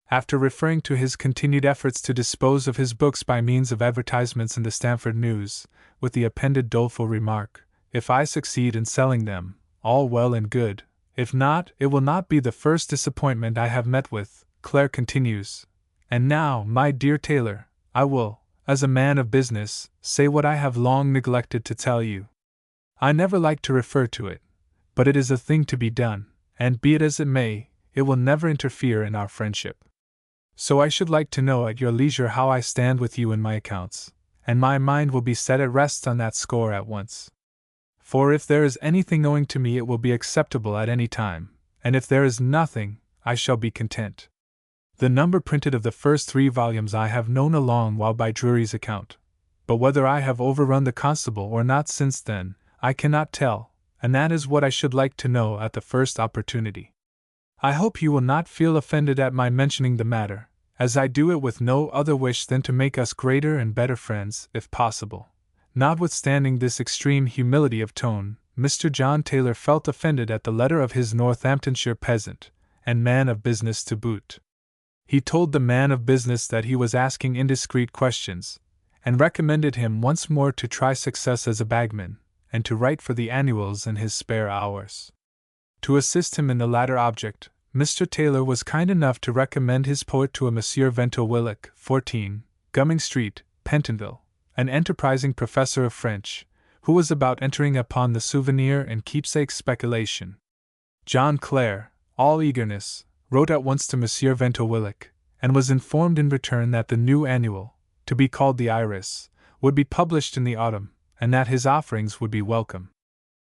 After referring to his continued efforts to dispose of his books by means of advertisements in the Stamford News, with the appended doleful remark, "If I succeed in selling them, all well and good, if not, it will not be the first disappointment I have met with," Clare continues, "And now, my dear Taylor, I will, as a man of business, say what I have long neglected to tell you. I never like to refer to it, but it is a thing to be done, and be it as it may, it will never interfere in our friendship. So I should like to know at your leisure how I stand with you in my accounts, and my mind will be set at rest on that score at once. For if there is anything owing to me it will be acceptable at any time, and if there is nothing, I shall be content. The number printed of the first 3 volumes I have known a long while by Drury's account, but whether I have overrun the Constable or not since then, I cannot tell, and that is what I should like to know at the first opportunity. I hope you will not feel offended at my mentioning the matter, as I do it with no other wish than to make us greater and better friends, if possible." Notwithstanding this extreme humility of tone, Mr. John Taylor felt offended at the letter of his Northamptonshire peasant, and man of business to boot. He told the man of business that he was asking indiscreet questions, and recommended him once more to try success as a bagman, and to write for the annuals in his spare hours. To assist him in the latter object, Mr. Taylor was kind enough to recommend his poet to a Monsieur Vento Willock, 14, Gumming Street, Pentonville, an enterprising professor of French, who was about entering upon the souvenir and keepsake speculation. John Clare, all eagerness, wrote at once to Monsieur Vento Willock, and was informed in return that the new annual, to be called the Iris, would be published in the autumn, and that his offerings would be welcome.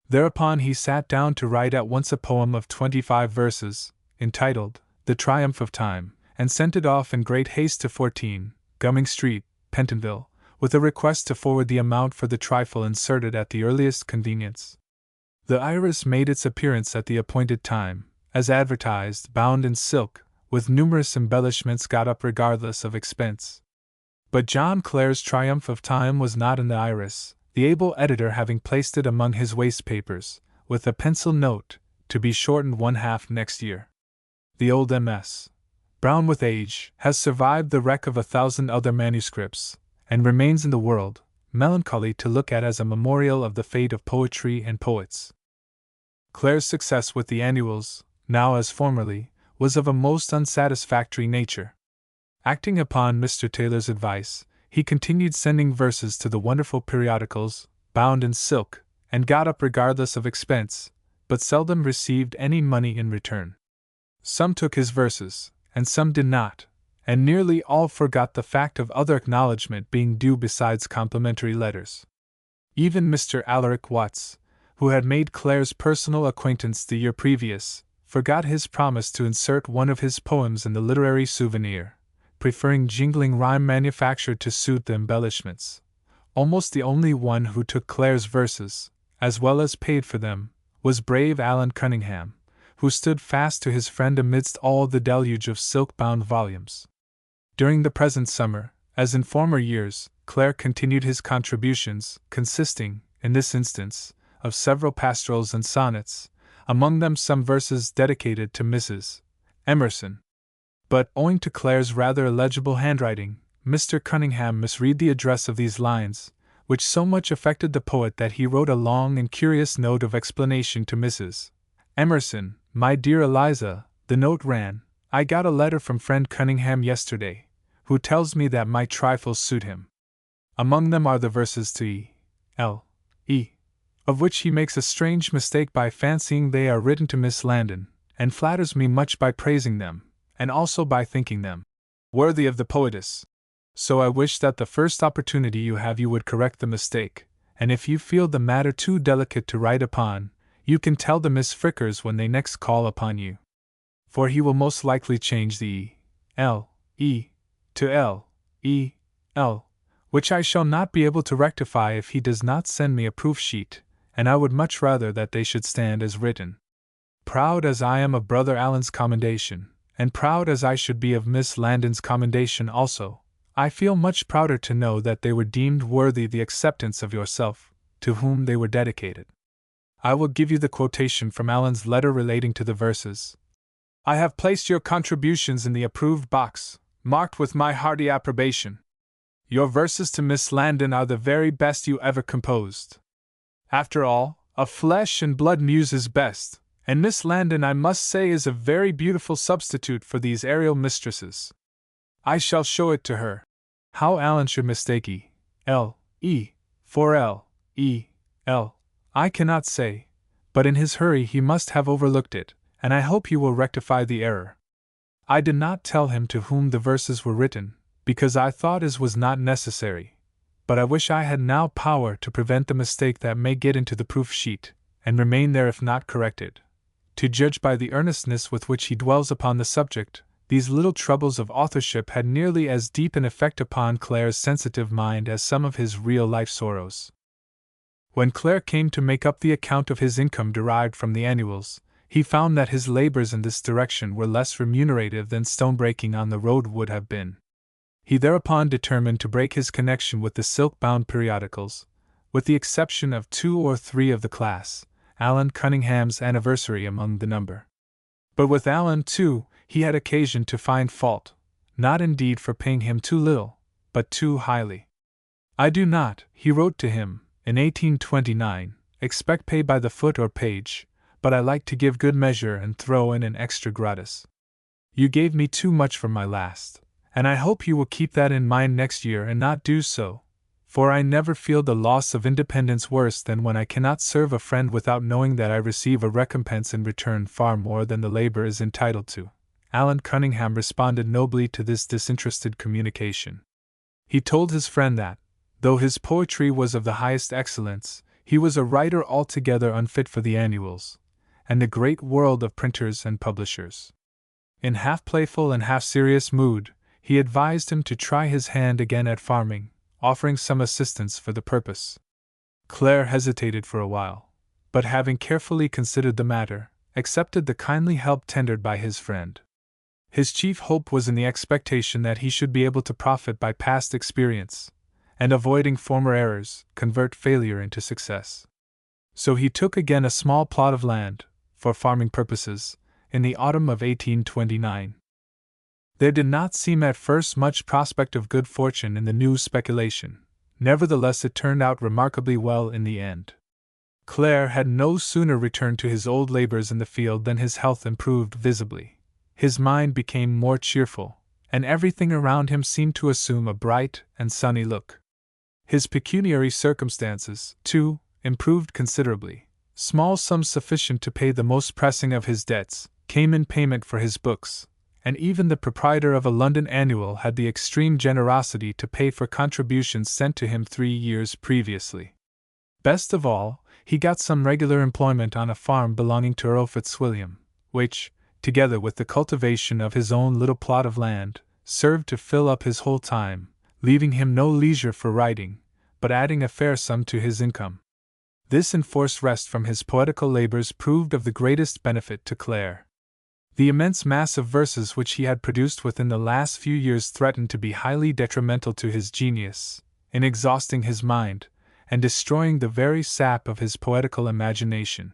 Thereupon he sat down to write at once a poem of 25 verses, entitled The Triumph of Time, and sent it off in great haste to 14, Gumming Street, Pentonville, with a request to forward the amount for the trifle inserted at the earliest convenience. The Iris made its appearance at the appointed time, as advertised, bound in silk, with numerous embellishments got up regardless of expense. But John Clare's Triumph of Time was not in the Iris, the able editor having placed it among his waste papers, with a pencil note, to be shortened 1/2 next year. The old MS, brown with age, has survived the wreck of 1,000 other manuscripts, and remains in the world, melancholy to look at as a memorial of the fate of poetry and poets. Clare's success with the annuals, now as formerly, was of a most unsatisfactory nature. Acting upon Mr. Taylor's advice, he continued sending verses to the wonderful periodicals, bound in silk, and got up regardless of expense, but seldom received any money in return. Some took his verses, and some did not, and nearly all forgot the fact of other acknowledgment being due besides complimentary letters. Even Mr. Alaric Watts, who had made Clare's personal acquaintance the year previous, forgot his promise to insert one of his poems in the literary souvenir, preferring jingling rhyme manufactured to suit the embellishments, almost the only one who took Clare's verses, as well as paid for them, was brave Alan Cunningham, who stood fast to his friend amidst all the deluge of silk-bound volumes. During the present summer, as in former years, Clare continued his contributions, consisting, in this instance, of several pastorals and sonnets, among them some verses dedicated to Mrs. Emerson. But, owing to Clare's rather illegible handwriting, Mr. Cunningham misread the address of these lines, which so much affected the poet that he wrote a long and curious note of explanation to Mrs. Emerson. My dear Eliza, the note ran, I got a letter from friend Cunningham yesterday, who tells me that my trifles suit him. Among them are the verses to E.L.E., of which he makes a strange mistake by fancying they are written to Miss Landon, and flatters me much by praising them, and also by thinking them worthy of the poetess. So I wish that the first opportunity you have you would correct the mistake, and if you feel the matter too delicate to write upon, you can tell the Miss Frickers when they next call upon you. For he will most likely change the E.L.E. to L.E.L., which I shall not be able to rectify if he does not send me a proof sheet, and I would much rather that they should stand as written. Proud as I am of Brother Allen's commendation, and proud as I should be of Miss Landon's commendation also, I feel much prouder to know that they were deemed worthy the acceptance of yourself, to whom they were dedicated. I will give you the quotation from Allen's letter relating to the verses. I have placed your contributions in the approved box, marked with my hearty approbation. Your verses to Miss Landon are the very best you ever composed. After all, a flesh and blood muse is best, and Miss Landon, I must say, is a very beautiful substitute for these aerial mistresses. I shall show it to her. How Allen should mistake E.L.E. for L.E.L. I cannot say, but in his hurry he must have overlooked it, and I hope he will rectify the error. I did not tell him to whom the verses were written, because I thought as was not necessary, but I wish I had now power to prevent the mistake that may get into the proof sheet, and remain there if not corrected. To judge by the earnestness with which he dwells upon the subject, these little troubles of authorship had nearly as deep an effect upon Clare's sensitive mind as some of his real-life sorrows. When Clare came to make up the account of his income derived from the annuals, he found that his labors in this direction were less remunerative than stone-breaking on the road would have been. He thereupon determined to break his connection with the silk-bound periodicals, with the exception of 2 or 3 of the class, Allen Cunningham's anniversary among the number. But with Allen, too, he had occasion to find fault, not indeed for paying him too little, but too highly. I do not, he wrote to him, in 1829, expect pay by the foot or page, but I like to give good measure and throw in an extra gratis. You gave me too much for my last, and I hope you will keep that in mind next year and not do so, for I never feel the loss of independence worse than when I cannot serve a friend without knowing that I receive a recompense in return far more than the labor is entitled to. Allen Cunningham responded nobly to this disinterested communication. He told his friend that, though his poetry was of the highest excellence, he was a writer altogether unfit for the annuals, and the great world of printers and publishers. In half playful and half serious mood, he advised him to try his hand again at farming, offering some assistance for the purpose. Clare hesitated for a while, but having carefully considered the matter, accepted the kindly help tendered by his friend. His chief hope was in the expectation that he should be able to profit by past experience, and avoiding former errors, convert failure into success. So he took again a small plot of land, for farming purposes, in the autumn of 1829. There did not seem at first much prospect of good fortune in the new speculation, nevertheless it turned out remarkably well in the end. Clare had no sooner returned to his old labors in the field than his health improved visibly. His mind became more cheerful, and everything around him seemed to assume a bright and sunny look. His pecuniary circumstances, too, improved considerably. Small sums sufficient to pay the most pressing of his debts came in payment for his books, and even the proprietor of a London annual had the extreme generosity to pay for contributions sent to him 3 years previously. Best of all, he got some regular employment on a farm belonging to Earl Fitzwilliam, which, together with the cultivation of his own little plot of land, served to fill up his whole time, leaving him no leisure for writing, but adding a fair sum to his income. This enforced rest from his poetical labors proved of the greatest benefit to Clare. The immense mass of verses which he had produced within the last few years threatened to be highly detrimental to his genius, in exhausting his mind, and destroying the very sap of his poetical imagination.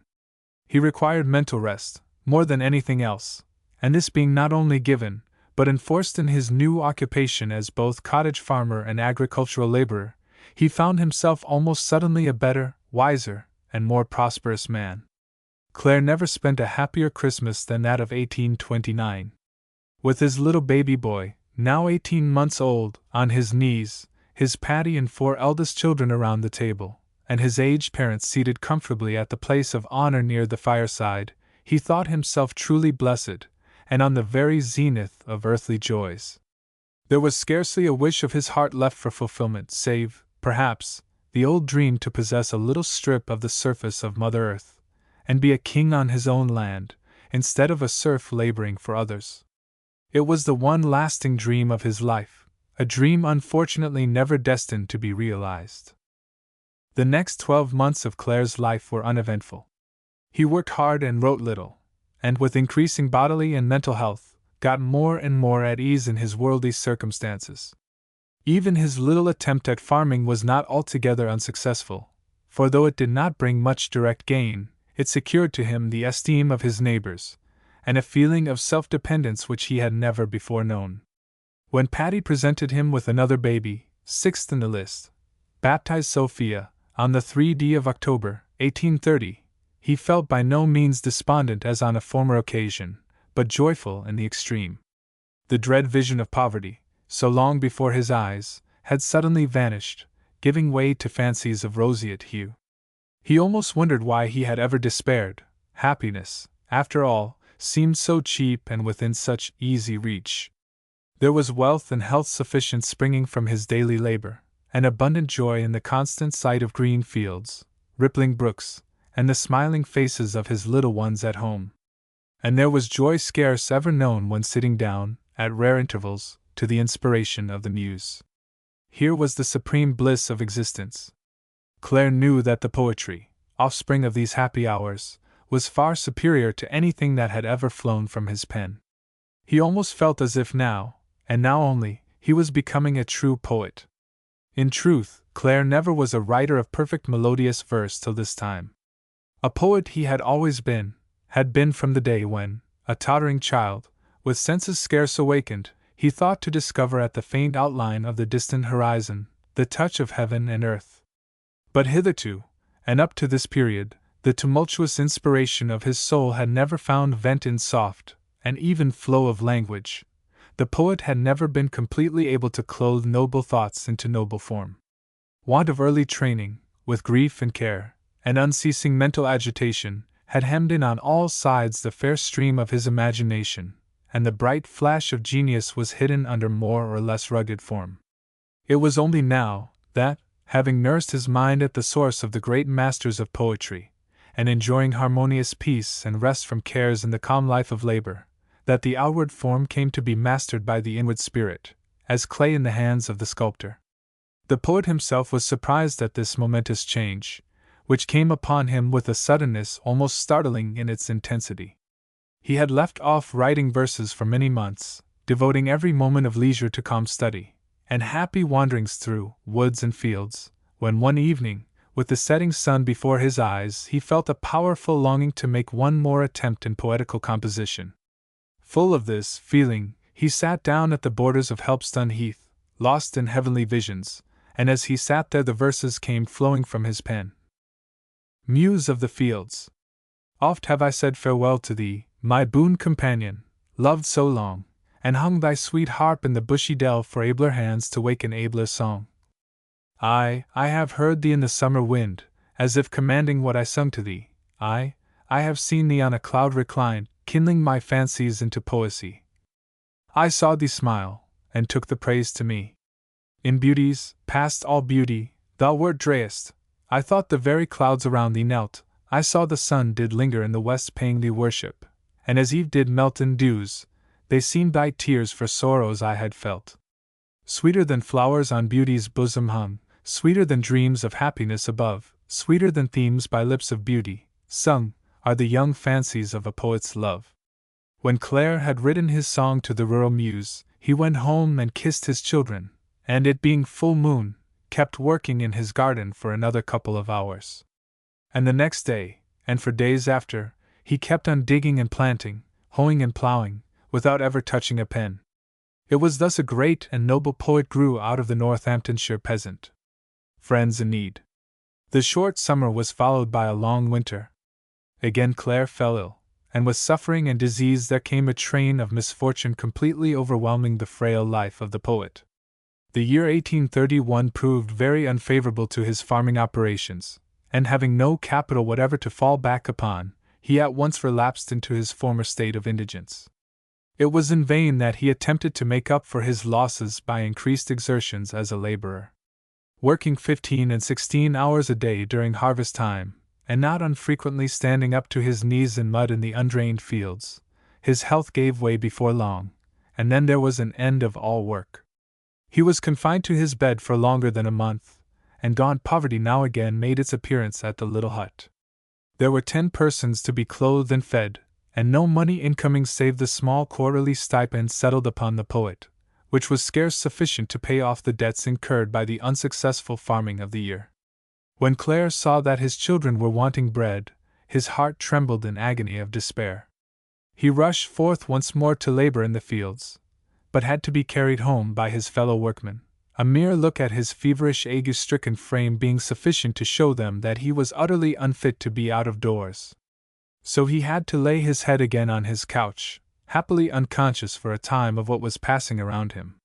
He required mental rest, more than anything else, and this being not only given, but enforced in his new occupation as both cottage farmer and agricultural laborer, he found himself almost suddenly a better, wiser, and more prosperous man. Clare never spent a happier Christmas than that of 1829. With his little baby boy, now 18 months old, on his knees, his Patty and 4 eldest children around the table, and his aged parents seated comfortably at the place of honor near the fireside, he thought himself truly blessed, and on the very zenith of earthly joys. There was scarcely a wish of his heart left for fulfillment, save, perhaps, the old dream to possess a little strip of the surface of Mother Earth, and be a king on his own land, instead of a serf laboring for others. It was the one lasting dream of his life, a dream unfortunately never destined to be realized. The next 12 months of Clare's life were uneventful. He worked hard and wrote little, and with increasing bodily and mental health, got more and more at ease in his worldly circumstances. Even his little attempt at farming was not altogether unsuccessful, for though it did not bring much direct gain, it secured to him the esteem of his neighbors, and a feeling of self-dependence which he had never before known. When Patty presented him with another baby, 6th in the list, baptized Sophia, on the 3d of October, 1830, he felt by no means despondent as on a former occasion, but joyful in the extreme. The dread vision of poverty, so long before his eyes, had suddenly vanished, giving way to fancies of roseate hue. He almost wondered why he had ever despaired. Happiness, after all, seemed so cheap and within such easy reach. There was wealth and health sufficient springing from his daily labor, and abundant joy in the constant sight of green fields, rippling brooks, and the smiling faces of his little ones at home. And there was joy scarce ever known when sitting down, at rare intervals, to the inspiration of the muse. Here was the supreme bliss of existence. Clare knew that the poetry, offspring of these happy hours, was far superior to anything that had ever flown from his pen. He almost felt as if now, and now only, he was becoming a true poet. In truth, Clare never was a writer of perfect melodious verse till this time. A poet he had always been, had been from the day when, a tottering child, with senses scarce awakened, he thought to discover at the faint outline of the distant horizon the touch of heaven and earth. But hitherto, and up to this period, the tumultuous inspiration of his soul had never found vent in soft and even flow of language. The poet had never been completely able to clothe noble thoughts into noble form. Want of early training, with grief and care, and unceasing mental agitation, had hemmed in on all sides the fair stream of his imagination, and the bright flash of genius was hidden under more or less rugged form. It was only now that, having nursed his mind at the source of the great masters of poetry, and enjoying harmonious peace and rest from cares in the calm life of labor, that the outward form came to be mastered by the inward spirit, as clay in the hands of the sculptor. The poet himself was surprised at this momentous change, which came upon him with a suddenness almost startling in its intensity. He had left off writing verses for many months, devoting every moment of leisure to calm study and happy wanderings through woods and fields, when one evening, with the setting sun before his eyes, he felt a powerful longing to make one more attempt in poetical composition. Full of this feeling, he sat down at the borders of Helpstone Heath, lost in heavenly visions, and as he sat there the verses came flowing from his pen. Muse of the fields! Oft have I said farewell to thee, my boon companion, loved so long, and hung thy sweet harp in the bushy dell for abler hands to wake an abler song. I have heard thee in the summer wind, as if commanding what I sung to thee. I have seen thee on a cloud reclined, kindling my fancies into poesy. I saw thee smile, and took the praise to me. In beauties, past all beauty, thou wert drayest. I thought the very clouds around thee knelt. I saw the sun did linger in the west paying thee worship, and as eve did melt in dews, they seemed thy tears for sorrows I had felt. Sweeter than flowers on beauty's bosom hung, sweeter than dreams of happiness above, sweeter than themes by lips of beauty, sung, are the young fancies of a poet's love. When Clare had written his song to the rural muse, he went home and kissed his children, and it being full moon, kept working in his garden for another couple of hours. And the next day, and for days after, he kept on digging and planting, hoeing and plowing, without ever touching a pen. It was thus a great and noble poet grew out of the Northamptonshire peasant. Friends in need. The short summer was followed by a long winter. Again Clare fell ill, and with suffering and disease there came a train of misfortune completely overwhelming the frail life of the poet. The year 1831 proved very unfavorable to his farming operations, and having no capital whatever to fall back upon, he at once relapsed into his former state of indigence. It was in vain that he attempted to make up for his losses by increased exertions as a laborer. Working 15 and 16 hours a day during harvest time, and not unfrequently standing up to his knees in mud in the undrained fields, his health gave way before long, and then there was an end of all work. He was confined to his bed for longer than a month, and gaunt poverty now again made its appearance at the little hut. There were 10 persons to be clothed and fed, and no money incoming save the small quarterly stipend settled upon the poet, which was scarce sufficient to pay off the debts incurred by the unsuccessful farming of the year. When Clare saw that his children were wanting bread, his heart trembled in agony of despair. He rushed forth once more to labor in the fields, but had to be carried home by his fellow workmen, a mere look at his feverish ague-stricken frame being sufficient to show them that he was utterly unfit to be out of doors. So he had to lay his head again on his couch, happily unconscious for a time of what was passing around him.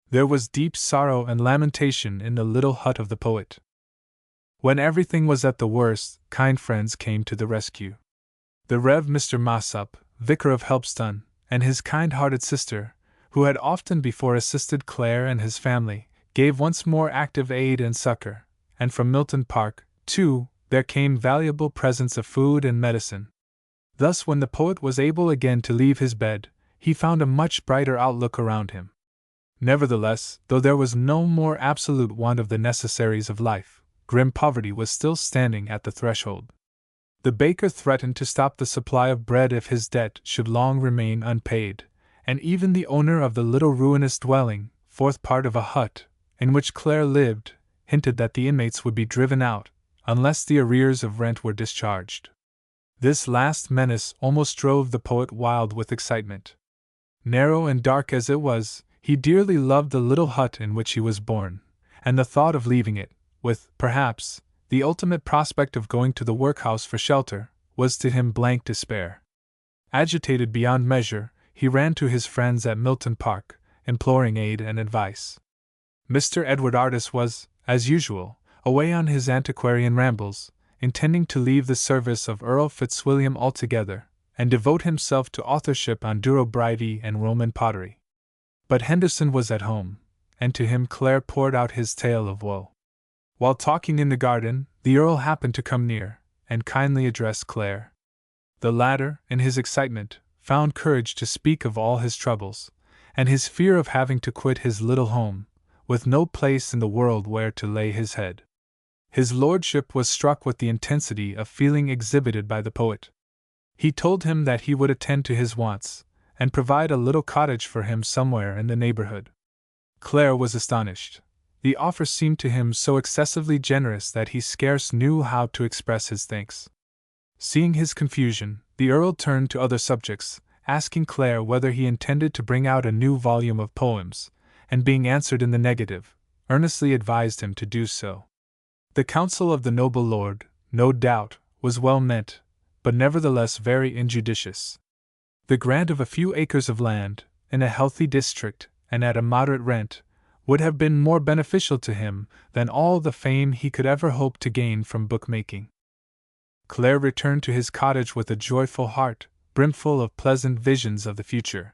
There was deep sorrow and lamentation in the little hut of the poet. When everything was at the worst, kind friends came to the rescue. The Rev. Mr. Mossop, vicar of Helpston, and his kind-hearted sister, who had often before assisted Clare and his family, gave once more active aid and succor, and from Milton Park, too, there came valuable presents of food and medicine. Thus, when the poet was able again to leave his bed, he found a much brighter outlook around him. Nevertheless, though there was no more absolute want of the necessaries of life, grim poverty was still standing at the threshold. The baker threatened to stop the supply of bread if his debt should long remain unpaid, and even the owner of the little ruinous dwelling, fourth part of a hut, in which Clare lived, hinted that the inmates would be driven out, unless the arrears of rent were discharged. This last menace almost drove the poet wild with excitement. Narrow and dark as it was, he dearly loved the little hut in which he was born, and the thought of leaving it, with, perhaps, the ultimate prospect of going to the workhouse for shelter, was to him blank despair. Agitated beyond measure, he ran to his friends at Milton Park, imploring aid and advice. Mr. Edward Artis was, as usual, away on his antiquarian rambles, intending to leave the service of Earl Fitzwilliam altogether, and devote himself to authorship on Durobridy and Roman pottery. But Henderson was at home, and to him Clare poured out his tale of woe. While talking in the garden, the Earl happened to come near, and kindly addressed Clare. The latter, in his excitement, found courage to speak of all his troubles, and his fear of having to quit his little home, with no place in the world where to lay his head. His lordship was struck with the intensity of feeling exhibited by the poet. He told him that he would attend to his wants, and provide a little cottage for him somewhere in the neighborhood. Clare was astonished. The offer seemed to him so excessively generous that he scarce knew how to express his thanks. Seeing his confusion, the Earl turned to other subjects, asking Clare whether he intended to bring out a new volume of poems, and being answered in the negative, earnestly advised him to do so. The counsel of the noble lord, no doubt, was well meant, but nevertheless very injudicious. The grant of a few acres of land, in a healthy district, and at a moderate rent, would have been more beneficial to him than all the fame he could ever hope to gain from bookmaking. Clare returned to his cottage with a joyful heart, brimful of pleasant visions of the future.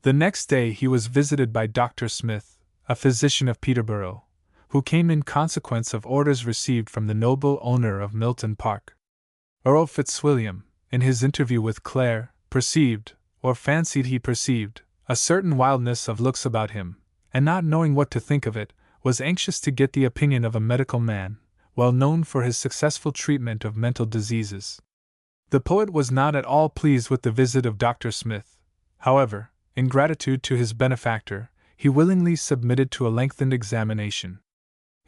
The next day he was visited by Dr. Smith, a physician of Peterborough, who came in consequence of orders received from the noble owner of Milton Park. Earl Fitzwilliam, in his interview with Clare, perceived, or fancied he perceived, a certain wildness of looks about him, and not knowing what to think of it, was anxious to get the opinion of a medical man, well known for his successful treatment of mental diseases. The poet was not at all pleased with the visit of Dr. Smith. However, in gratitude to his benefactor, he willingly submitted to a lengthened examination.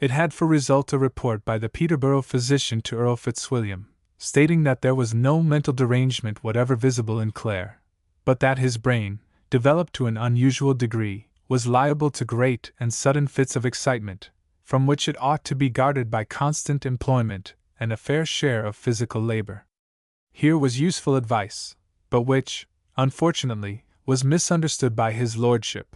It had for result a report by the Peterborough physician to Earl Fitzwilliam, stating that there was no mental derangement whatever visible in Clare, but that his brain, developed to an unusual degree, was liable to great and sudden fits of excitement, from which it ought to be guarded by constant employment and a fair share of physical labor. Here was useful advice, but which, unfortunately, was misunderstood by his lordship.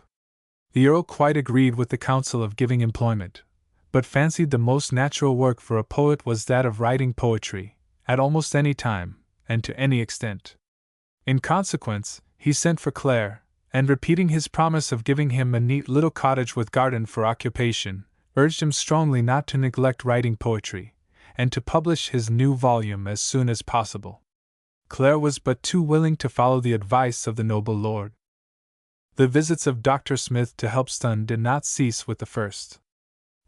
The Earl quite agreed with the counsel of giving employment, but fancied the most natural work for a poet was that of writing poetry, at almost any time, and to any extent. In consequence, he sent for Clare, and repeating his promise of giving him a neat little cottage with garden for occupation, urged him strongly not to neglect writing poetry, and to publish his new volume as soon as possible. Clare was but too willing to follow the advice of the noble lord. The visits of Dr. Smith to Helpston did not cease with the first.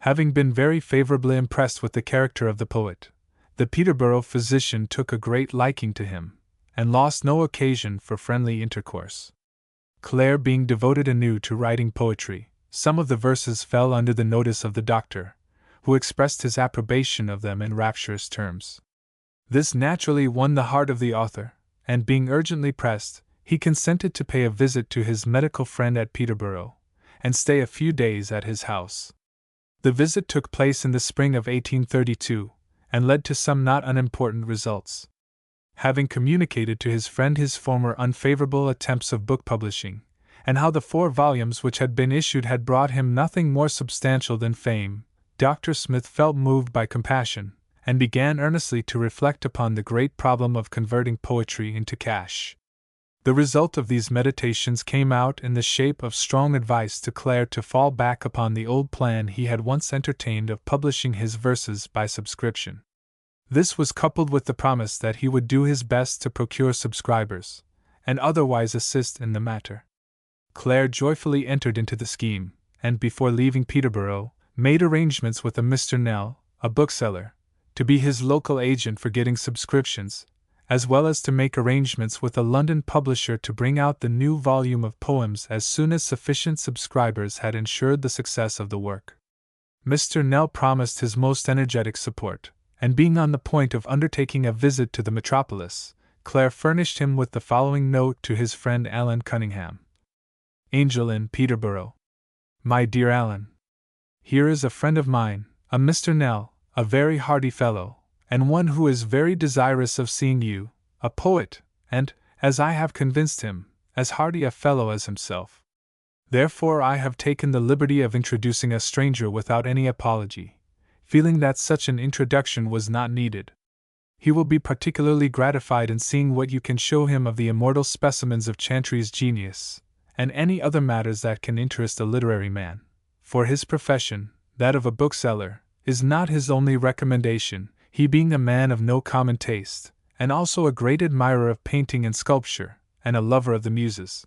Having been very favorably impressed with the character of the poet, the Peterborough physician took a great liking to him, and lost no occasion for friendly intercourse. Clare being devoted anew to writing poetry, some of the verses fell under the notice of the doctor, who expressed his approbation of them in rapturous terms. This naturally won the heart of the author, and being urgently pressed, he consented to pay a visit to his medical friend at Peterborough, and stay a few days at his house. The visit took place in the spring of 1832, and led to some not unimportant results. Having communicated to his friend his former unfavorable attempts of book publishing, and how the 4 volumes which had been issued had brought him nothing more substantial than fame, Dr. Smith felt moved by compassion, and began earnestly to reflect upon the great problem of converting poetry into cash. The result of these meditations came out in the shape of strong advice to Clare to fall back upon the old plan he had once entertained of publishing his verses by subscription. This was coupled with the promise that he would do his best to procure subscribers, and otherwise assist in the matter. Clare joyfully entered into the scheme, and before leaving Peterborough, made arrangements with a Mr. Nell, a bookseller, to be his local agent for getting subscriptions, as well as to make arrangements with a London publisher to bring out the new volume of poems as soon as sufficient subscribers had ensured the success of the work. Mr. Nell promised his most energetic support, and being on the point of undertaking a visit to the metropolis, Clare furnished him with the following note to his friend Alan Cunningham. Angel in Peterborough. My dear Alan, here is a friend of mine, a Mr. Nell, a very hearty fellow, and one who is very desirous of seeing you, a poet, and, as I have convinced him, as hearty a fellow as himself. Therefore I have taken the liberty of introducing a stranger without any apology, feeling that such an introduction was not needed. He will be particularly gratified in seeing what you can show him of the immortal specimens of Chantrey's genius, and any other matters that can interest a literary man, for his profession, that of a bookseller, is not his only recommendation, he being a man of no common taste, and also a great admirer of painting and sculpture, and a lover of the muses.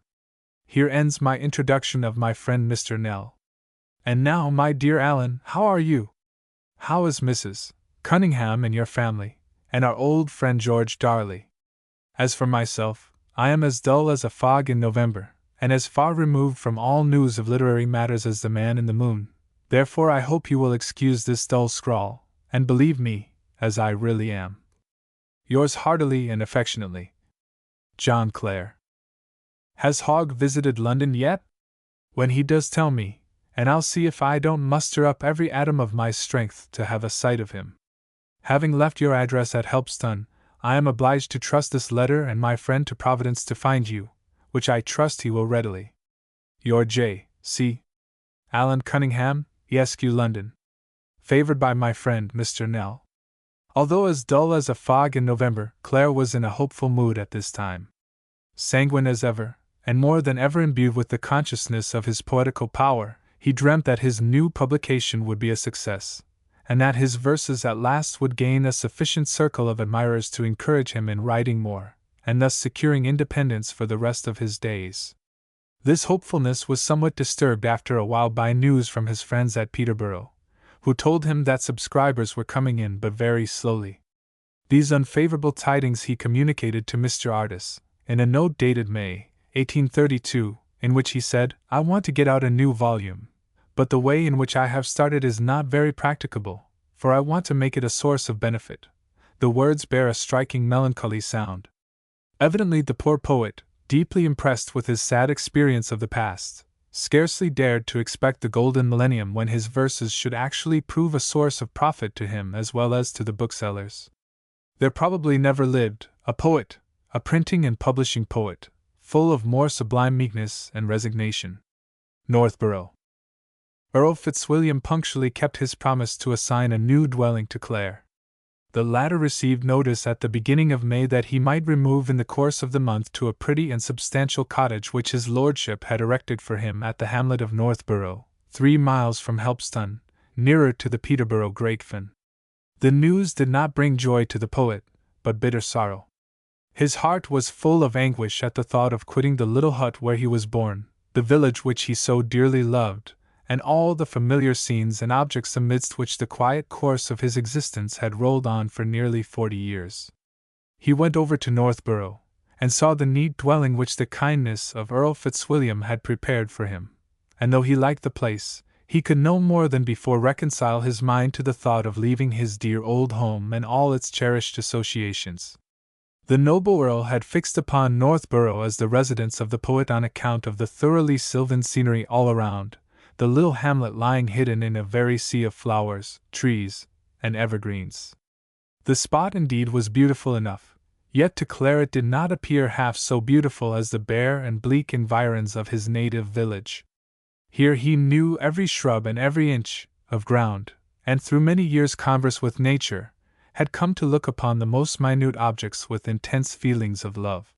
Here ends my introduction of my friend Mr. Nell. And now, my dear Alan, how are you? How is Mrs. Cunningham and your family, and our old friend George Darley? As for myself, I am as dull as a fog in November, and as far removed from all news of literary matters as the man in the moon. Therefore I hope you will excuse this dull scrawl, and believe me, as I really am, yours heartily and affectionately, John Clare. Has Hogg visited London yet? When he does, tell me, and I'll see if I don't muster up every atom of my strength to have a sight of him. Having left your address at Helpston, I am obliged to trust this letter and my friend to Providence to find you, which I trust he will readily. Your J. C. Alan Cunningham, Esq. London. Favored by my friend Mr. Nell. Although as dull as a fog in November, Clare was in a hopeful mood at this time. Sanguine as ever, and more than ever imbued with the consciousness of his poetical power, he dreamt that his new publication would be a success, and that his verses at last would gain a sufficient circle of admirers to encourage him in writing more, and thus securing independence for the rest of his days. This hopefulness was somewhat disturbed after a while by news from his friends at Peterborough, who told him that subscribers were coming in but very slowly. These unfavorable tidings he communicated to Mr. Artis, in a note dated May, 1832, in which he said, "I want to get out a new volume, but the way in which I have started is not very practicable, for I want to make it a source of benefit." The words bear a striking melancholy sound. Evidently the poor poet, deeply impressed with his sad experience of the past, scarcely dared to expect the golden millennium when his verses should actually prove a source of profit to him as well as to the booksellers. There probably never lived a poet, a printing and publishing poet, full of more sublime meekness and resignation. Northborough. Earl Fitzwilliam punctually kept his promise to assign a new dwelling to Clare. The latter received notice at the beginning of May that he might remove in the course of the month to a pretty and substantial cottage which his lordship had erected for him at the hamlet of Northborough, 3 miles from Helpston, nearer to the Peterborough Great Fen. The news did not bring joy to the poet, but bitter sorrow. His heart was full of anguish at the thought of quitting the little hut where he was born, the village which he so dearly loved, and all the familiar scenes and objects amidst which the quiet course of his existence had rolled on for nearly 40 years. He went over to Northborough, and saw the neat dwelling which the kindness of Earl Fitzwilliam had prepared for him, and though he liked the place, he could no more than before reconcile his mind to the thought of leaving his dear old home and all its cherished associations. The noble Earl had fixed upon Northborough as the residence of the poet on account of the thoroughly sylvan scenery all around, the little hamlet lying hidden in a very sea of flowers, trees, and evergreens. The spot indeed was beautiful enough, yet to Clare it did not appear half so beautiful as the bare and bleak environs of his native village. Here he knew every shrub and every inch of ground, and through many years' converse with nature, had come to look upon the most minute objects with intense feelings of love.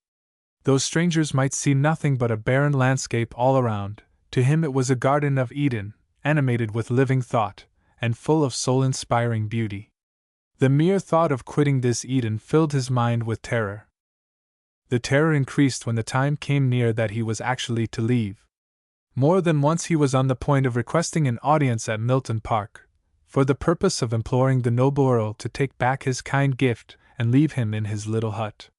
Though strangers might see nothing but a barren landscape all around, to him it was a garden of Eden, animated with living thought, and full of soul-inspiring beauty. The mere thought of quitting this Eden filled his mind with terror. The terror increased when the time came near that he was actually to leave. More than once he was on the point of requesting an audience at Milton Park, for the purpose of imploring the noble Earl to take back his kind gift and leave him in his little hut.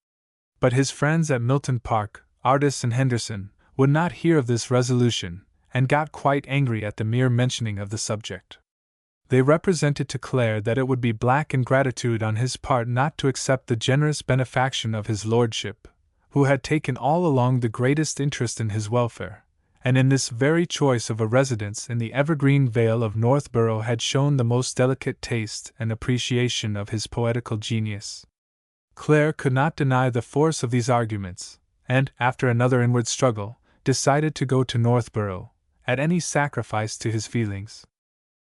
But his friends at Milton Park, Artis and Henderson, would not hear of this resolution, and got quite angry at the mere mentioning of the subject. They represented to Clare that it would be black ingratitude on his part not to accept the generous benefaction of his lordship, who had taken all along the greatest interest in his welfare, and in this very choice of a residence in the evergreen vale of Northborough had shown the most delicate taste and appreciation of his poetical genius. Clare could not deny the force of these arguments, and, after another inward struggle, decided to go to Northborough, at any sacrifice to his feelings.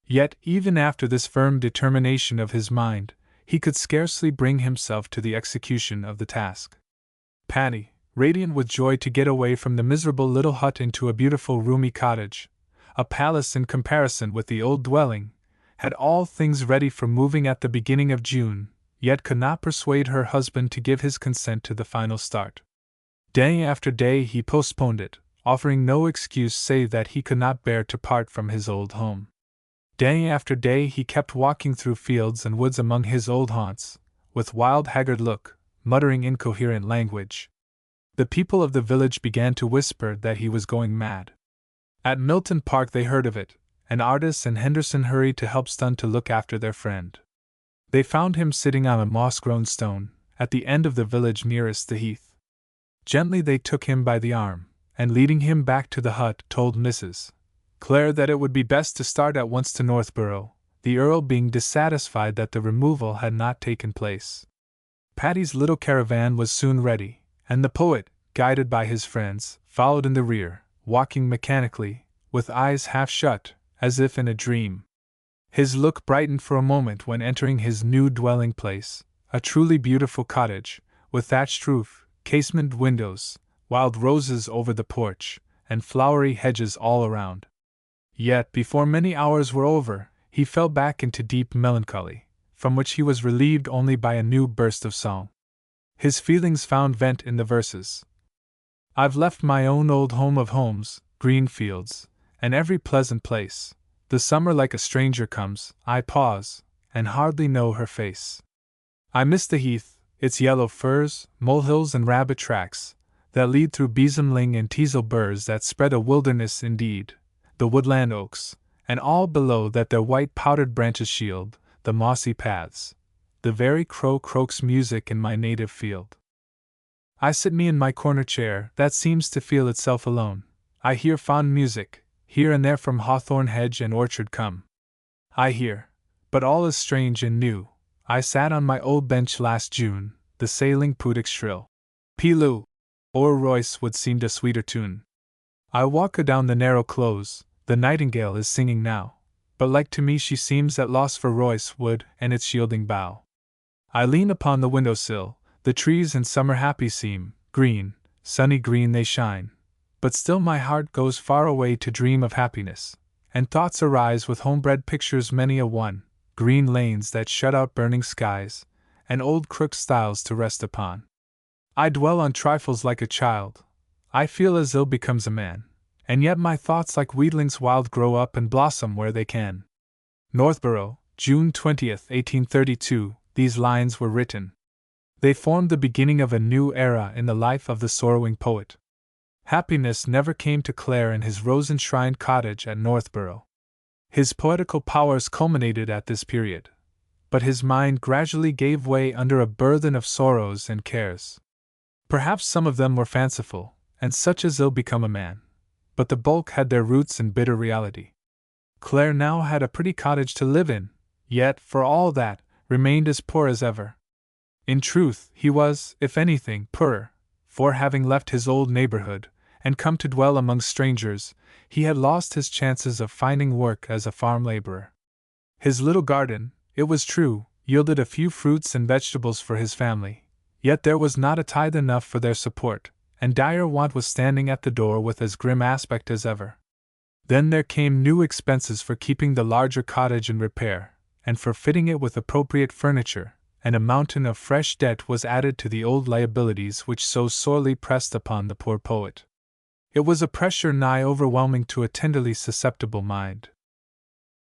Yet, even after this firm determination of his mind, he could scarcely bring himself to the execution of the task. Patty, radiant with joy to get away from the miserable little hut into a beautiful roomy cottage, a palace in comparison with the old dwelling, had all things ready for moving at the beginning of June, yet could not persuade her husband to give his consent to the final start. Day after day he postponed it, offering no excuse save that he could not bear to part from his old home. Day after day he kept walking through fields and woods among his old haunts, with wild haggard look, muttering incoherent language. The people of the village began to whisper that he was going mad. At Milton Park they heard of it, and Artis and Henderson hurried to Helpston to look after their friend. They found him sitting on a moss-grown stone, at the end of the village nearest the heath. Gently they took him by the arm, and leading him back to the hut, told Mrs. Clare that it would be best to start at once to Northborough, the Earl being dissatisfied that the removal had not taken place. Patty's little caravan was soon ready, and the poet, guided by his friends, followed in the rear, walking mechanically, with eyes half shut, as if in a dream. His look brightened for a moment when entering his new dwelling place, a truly beautiful cottage, with thatched roof, casement windows, wild roses over the porch, and flowery hedges all around. Yet, before many hours were over, he fell back into deep melancholy, from which he was relieved only by a new burst of song. His feelings found vent in the verses. I've left my own old home of homes, green fields, and every pleasant place. The summer like a stranger comes, I pause, and hardly know her face. I miss the heath, its yellow furze, molehills and rabbit tracks, that lead through besom-ling and teasel burrs that spread a wilderness indeed, the woodland oaks, and all below that their white powdered branches shield, the mossy paths. The very crow croaks music in my native field. I sit me in my corner chair, that seems to feel itself alone. I hear fond music, here and there from hawthorn hedge and orchard come. I hear, but all is strange and new. I sat on my old bench last June, the sailing puddock's shrill Peeloo, or Royce would seem a sweeter tune. I walk adown the narrow close, the nightingale is singing now, but like to me she seems at loss for Royce wood and its shielding bough. I lean upon the window-sill, the trees in summer happy seem, green, sunny green they shine, but still my heart goes far away to dream of happiness, and thoughts arise with homebred pictures many a one, green lanes that shut out burning skies, and old crooked stiles to rest upon. I dwell on trifles like a child, I feel as ill becomes a man, and yet my thoughts like weedlings wild grow up and blossom where they can. Northborough, June 20th, 1832, these lines were written. They formed the beginning of a new era in the life of the sorrowing poet. Happiness never came to Clare in his rose-enshrined cottage at Northborough. His poetical powers culminated at this period, but his mind gradually gave way under a burthen of sorrows and cares. Perhaps some of them were fanciful, and such as ill become a man, but the bulk had their roots in bitter reality. Clare now had a pretty cottage to live in, yet, for all that, remained as poor as ever. In truth, he was, if anything, poorer, for having left his old neighborhood, and come to dwell among strangers, he had lost his chances of finding work as a farm laborer. His little garden, it was true, yielded a few fruits and vegetables for his family, yet there was not a tithe enough for their support, and dire want was standing at the door with as grim aspect as ever. Then there came new expenses for keeping the larger cottage in repair, and for fitting it with appropriate furniture, and a mountain of fresh debt was added to the old liabilities which so sorely pressed upon the poor poet. It was a pressure nigh overwhelming to a tenderly susceptible mind.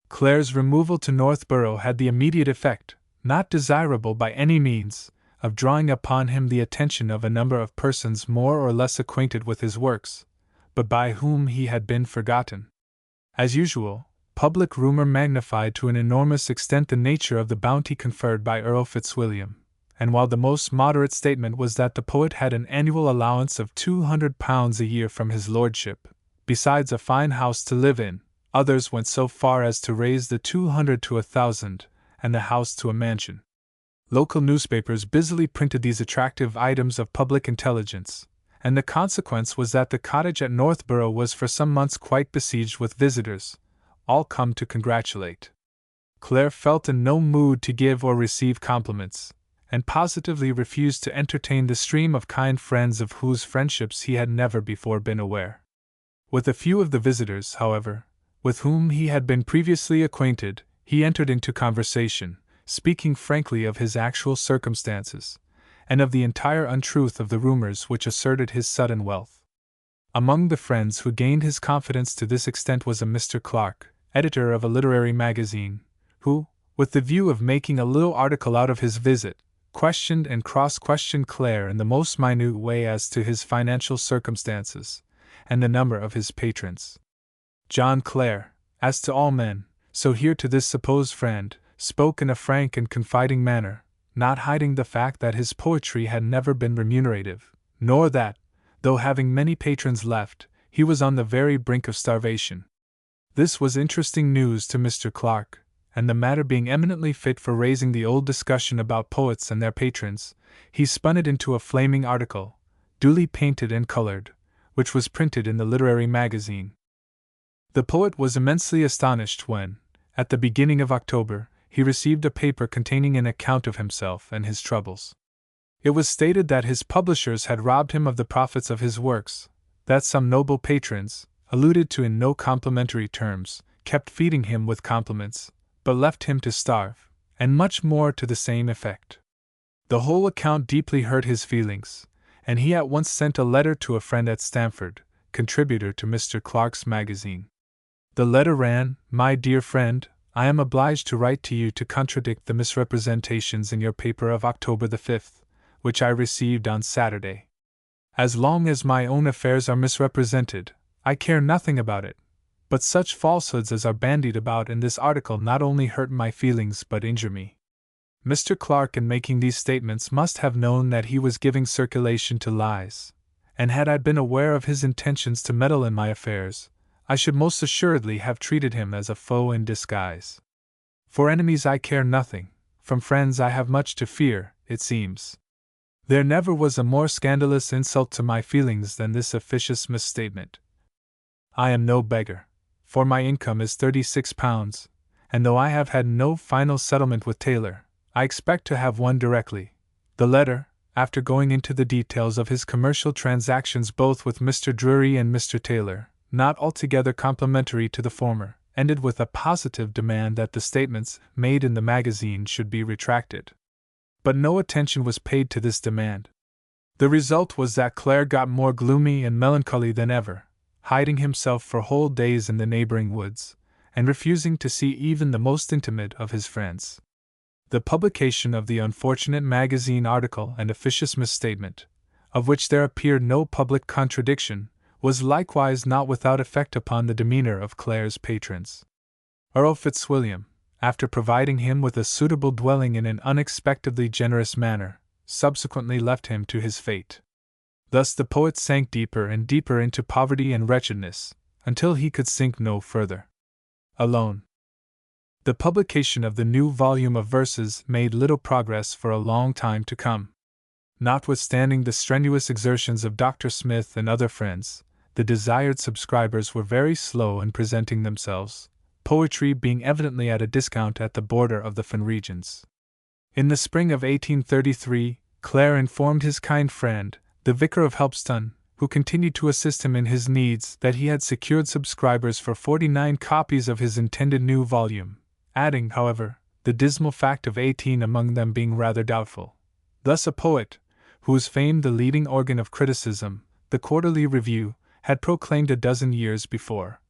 Clare's removal to Northborough had the immediate effect, not desirable by any means, of drawing upon him the attention of a number of persons more or less acquainted with his works, but by whom he had been forgotten. As usual, public rumor magnified to an enormous extent the nature of the bounty conferred by Earl Fitzwilliam, and while the most moderate statement was that the poet had an annual allowance of £200 a year from his lordship, besides a fine house to live in, others went so far as to raise the 200 to 1,000, and the house to a mansion. Local newspapers busily printed these attractive items of public intelligence, and the consequence was that the cottage at Northborough was for some months quite besieged with visitors, all come to congratulate. Clare felt in no mood to give or receive compliments, and positively refused to entertain the stream of kind friends of whose friendships he had never before been aware. With a few of the visitors, however, with whom he had been previously acquainted, he entered into conversation, speaking frankly of his actual circumstances, and of the entire untruth of the rumors which asserted his sudden wealth. Among the friends who gained his confidence to this extent was a Mr. Clark, editor of a literary magazine, who, with the view of making a little article out of his visit, questioned and cross-questioned Clare in the most minute way as to his financial circumstances, and the number of his patrons. John Clare, as to all men, so here to this supposed friend, spoke in a frank and confiding manner, not hiding the fact that his poetry had never been remunerative, nor that, though having many patrons left, he was on the very brink of starvation. This was interesting news to Mr. Clark, and the matter being eminently fit for raising the old discussion about poets and their patrons, he spun it into a flaming article, duly painted and colored, which was printed in the literary magazine. The poet was immensely astonished when, at the beginning of October, he received a paper containing an account of himself and his troubles. It was stated that his publishers had robbed him of the profits of his works, that some noble patrons, alluded to in no complimentary terms, kept feeding him with compliments, but left him to starve, and much more to the same effect. The whole account deeply hurt his feelings, and he at once sent a letter to a friend at Stamford, contributor to Mr. Clarke's magazine. The letter ran, "My dear friend, I am obliged to write to you to contradict the misrepresentations in your paper of October the 5th, which I received on Saturday. As long as my own affairs are misrepresented, I care nothing about it, but such falsehoods as are bandied about in this article not only hurt my feelings but injure me." Mr. Clarke, in making these statements, must have known that he was giving circulation to lies, and had I been aware of his intentions to meddle in my affairs, I should most assuredly have treated him as a foe in disguise. For enemies I care nothing, from friends I have much to fear, it seems. There never was a more scandalous insult to my feelings than this officious misstatement. I am no beggar, for my income is £36, and though I have had no final settlement with Taylor, I expect to have one directly. The letter, after going into the details of his commercial transactions both with Mr. Drury and Mr. Taylor, not altogether complimentary to the former, ended with a positive demand that the statements made in the magazine should be retracted. But no attention was paid to this demand. The result was that Clare got more gloomy and melancholy than ever, hiding himself for whole days in the neighboring woods, and refusing to see even the most intimate of his friends. The publication of the unfortunate magazine article and officious misstatement, of which there appeared no public contradiction, was likewise not without effect upon the demeanor of Clare's patrons. Earl Fitzwilliam, after providing him with a suitable dwelling in an unexpectedly generous manner, subsequently left him to his fate. Thus the poet sank deeper and deeper into poverty and wretchedness, until he could sink no further. Alone. The publication of the new volume of verses made little progress for a long time to come. Notwithstanding the strenuous exertions of Dr. Smith and other friends, the desired subscribers were very slow in presenting themselves, poetry being evidently at a discount at the border of the Fen regions. In the spring of 1833, Clare informed his kind friend, the Vicar of Helpston, who continued to assist him in his needs, that he had secured subscribers for 49 copies of his intended new volume, adding, however, the dismal fact of 18 among them being rather doubtful. Thus a poet, who was famed the leading organ of criticism, the Quarterly Review, had proclaimed a dozen years before,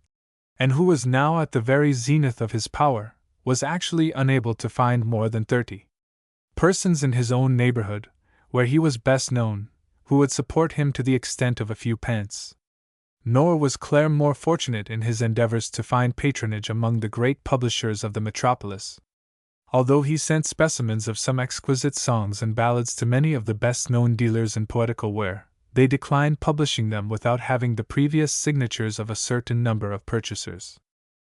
and who was now at the very zenith of his power, was actually unable to find more than 30 persons in his own neighborhood, where he was best known, who would support him to the extent of a few pence. Nor was Clare more fortunate in his endeavors to find patronage among the great publishers of the metropolis. Although he sent specimens of some exquisite songs and ballads to many of the best-known dealers in poetical ware, they declined publishing them without having the previous signatures of a certain number of purchasers.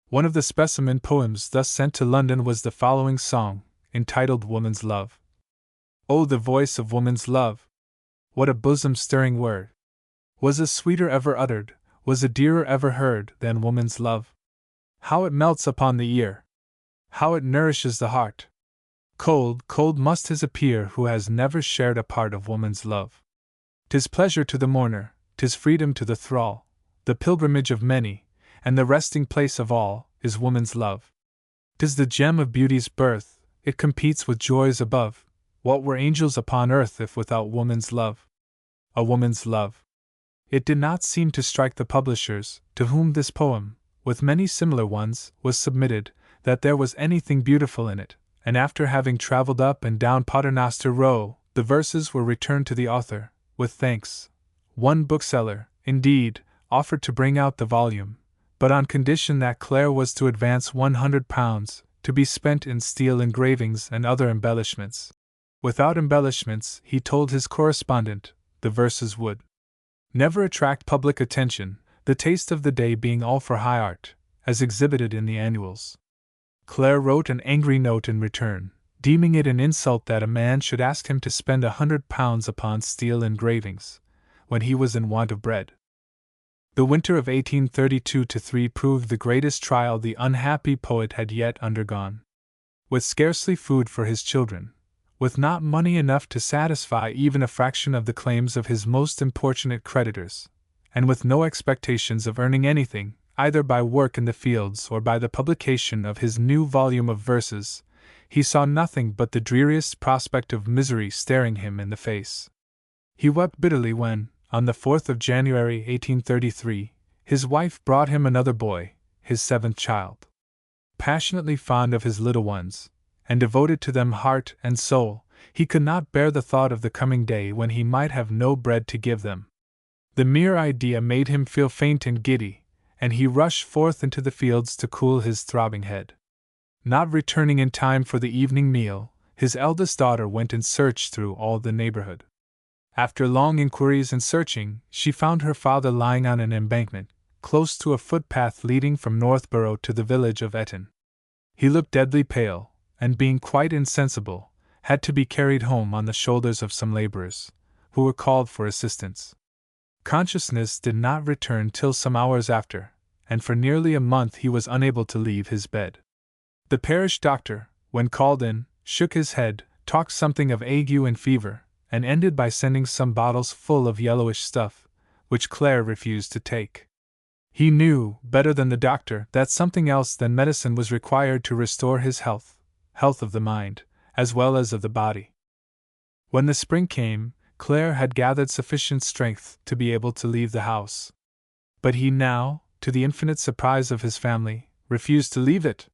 One of the specimen poems thus sent to London was the following song, entitled Woman's Love. Oh, the voice of woman's love! What a bosom-stirring word! Was a sweeter ever uttered, was a dearer ever heard, than woman's love? How it melts upon the ear! How it nourishes the heart! Cold, cold must his appear who has never shared a part of woman's love. 'Tis pleasure to the mourner, 'tis freedom to the thrall, the pilgrimage of many, and the resting place of all, is woman's love. 'Tis the gem of beauty's birth, it competes with joys above. What were angels upon earth if without woman's love? A woman's love. It did not seem to strike the publishers, to whom this poem, with many similar ones, was submitted, that there was anything beautiful in it, and after having traveled up and down Paternoster Row, the verses were returned to the author, with thanks. One bookseller, indeed, offered to bring out the volume, but on condition that Clare was to advance £100, to be spent in steel engravings and other embellishments. Without embellishments, he told his correspondent, the verses would never attract public attention, the taste of the day being all for high art, as exhibited in the annuals. Clare wrote an angry note in return, deeming it an insult that a man should ask him to spend £100 upon steel engravings, when he was in want of bread. The winter of 1832-3 proved the greatest trial the unhappy poet had yet undergone. With scarcely food for his children, with not money enough to satisfy even a fraction of the claims of his most importunate creditors, and with no expectations of earning anything, either by work in the fields or by the publication of his new volume of verses, he saw nothing but the dreariest prospect of misery staring him in the face. He wept bitterly when, on the 4th of January 1833, his wife brought him another boy, his 7th child. Passionately fond of his little ones, and devoted to them heart and soul, he could not bear the thought of the coming day when he might have no bread to give them. The mere idea made him feel faint and giddy, and he rushed forth into the fields to cool his throbbing head. Not returning in time for the evening meal, his eldest daughter went in search through all the neighborhood. After long inquiries and searching, she found her father lying on an embankment, close to a footpath leading from Northborough to the village of Eton. He looked deadly pale, and being quite insensible, had to be carried home on the shoulders of some laborers, who were called for assistance. Consciousness did not return till some hours after, and for nearly a month he was unable to leave his bed. The parish doctor, when called in, shook his head, talked something of ague and fever, and ended by sending some bottles full of yellowish stuff, which Clare refused to take. He knew, better than the doctor, that something else than medicine was required to restore his health of the mind, as well as of the body. When the spring came, Clare had gathered sufficient strength to be able to leave the house. But he now, to the infinite surprise of his family, refused to leave it.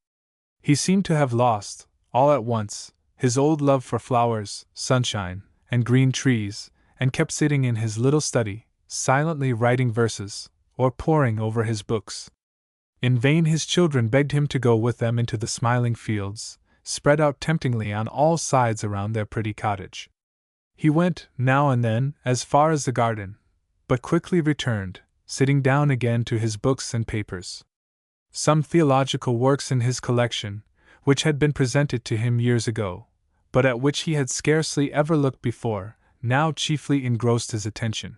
He seemed to have lost, all at once, his old love for flowers, sunshine, and green trees, and kept sitting in his little study, silently writing verses, or poring over his books. In vain his children begged him to go with them into the smiling fields, spread out temptingly on all sides around their pretty cottage. He went, now and then, as far as the garden, but quickly returned, sitting down again to his books and papers. Some theological works in his collection, which had been presented to him years ago, but at which he had scarcely ever looked before, now chiefly engrossed his attention.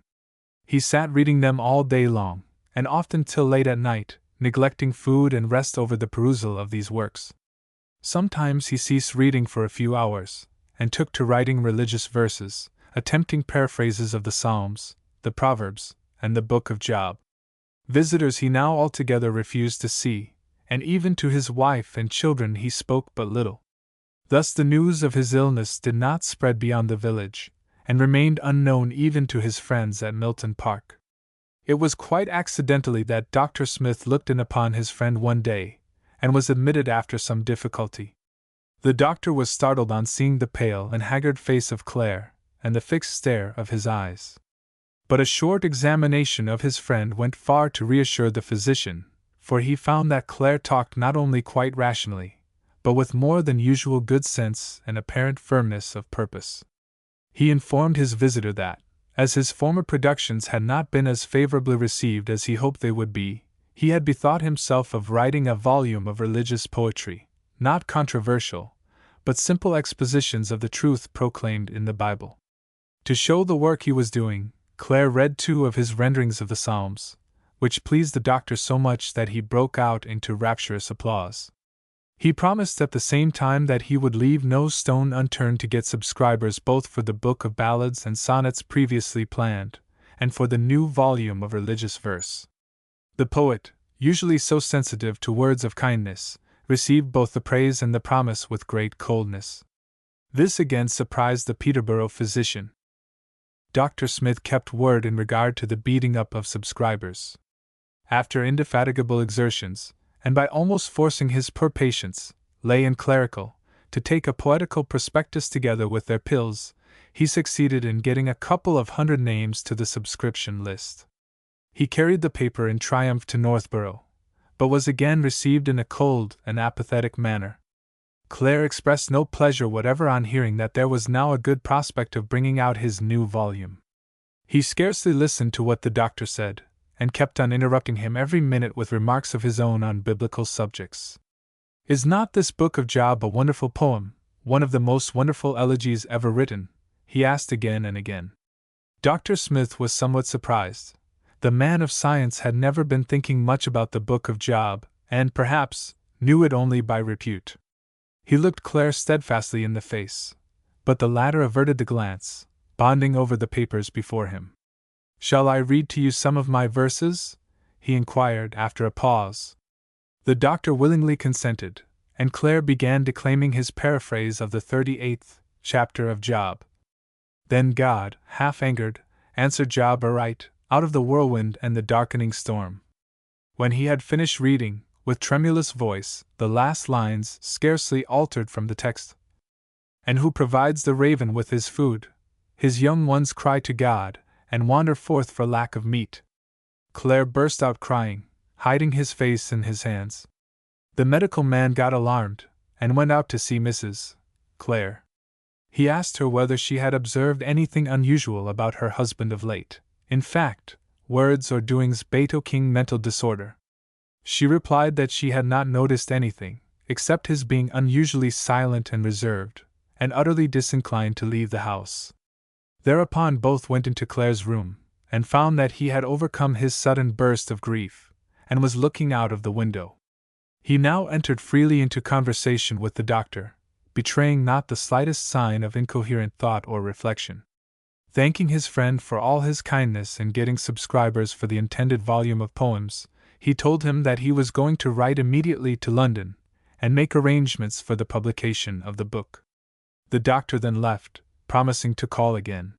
He sat reading them all day long, and often till late at night, neglecting food and rest over the perusal of these works. Sometimes he ceased reading for a few hours, and took to writing religious verses, attempting paraphrases of the Psalms, the Proverbs, and the Book of Job. Visitors he now altogether refused to see, and even to his wife and children he spoke but little. Thus the news of his illness did not spread beyond the village, and remained unknown even to his friends at Milton Park. It was quite accidentally that Dr. Smith looked in upon his friend one day, and was admitted after some difficulty. The doctor was startled on seeing the pale and haggard face of Clare, and the fixed stare of his eyes. But a short examination of his friend went far to reassure the physician, for he found that Clare talked not only quite rationally, but with more than usual good sense and apparent firmness of purpose. He informed his visitor that, as his former productions had not been as favorably received as he hoped they would be, he had bethought himself of writing a volume of religious poetry, not controversial, but simple expositions of the truth proclaimed in the Bible. To show the work he was doing, Clare read 2 of his renderings of the Psalms, which pleased the doctor so much that he broke out into rapturous applause. He promised at the same time that he would leave no stone unturned to get subscribers both for the book of ballads and sonnets previously planned, and for the new volume of religious verse. The poet, usually so sensitive to words of kindness, received both the praise and the promise with great coldness. This again surprised the Peterborough physician. Dr. Smith kept word in regard to the beating up of subscribers. After indefatigable exertions, and by almost forcing his poor patients, lay and clerical, to take a poetical prospectus together with their pills, he succeeded in getting a couple of 100 names to the subscription list. He carried the paper in triumph to Northborough, but was again received in a cold and apathetic manner. Clare expressed no pleasure whatever on hearing that there was now a good prospect of bringing out his new volume. He scarcely listened to what the doctor said, and kept on interrupting him every minute with remarks of his own on biblical subjects. "Is not this book of Job a wonderful poem, one of the most wonderful elegies ever written?" he asked again and again. Dr. Smith was somewhat surprised. The man of science had never been thinking much about the book of Job, and perhaps knew it only by repute. He looked Clare steadfastly in the face, but the latter averted the glance, bonding over the papers before him. "Shall I read to you some of my verses?" he inquired after a pause. The doctor willingly consented, and Clare began declaiming his paraphrase of the 38th chapter of Job. Then God, half angered, answered Job aright, out of the whirlwind and the darkening storm. When he had finished reading, with tremulous voice, the last lines scarcely altered from the text. And who provides the raven with his food? His young ones cry to God, and wander forth for lack of meat. Clare burst out crying, hiding his face in his hands. The medical man got alarmed, and went out to see Mrs. Clare. He asked her whether she had observed anything unusual about her husband of late, in fact, words or doings betokening mental disorder. She replied that she had not noticed anything, except his being unusually silent and reserved, and utterly disinclined to leave the house. Thereupon both went into Clare's room, and found that he had overcome his sudden burst of grief, and was looking out of the window. He now entered freely into conversation with the doctor, betraying not the slightest sign of incoherent thought or reflection. Thanking his friend for all his kindness in getting subscribers for the intended volume of poems, he told him that he was going to write immediately to London, and make arrangements for the publication of the book. The doctor then left, promising to call again.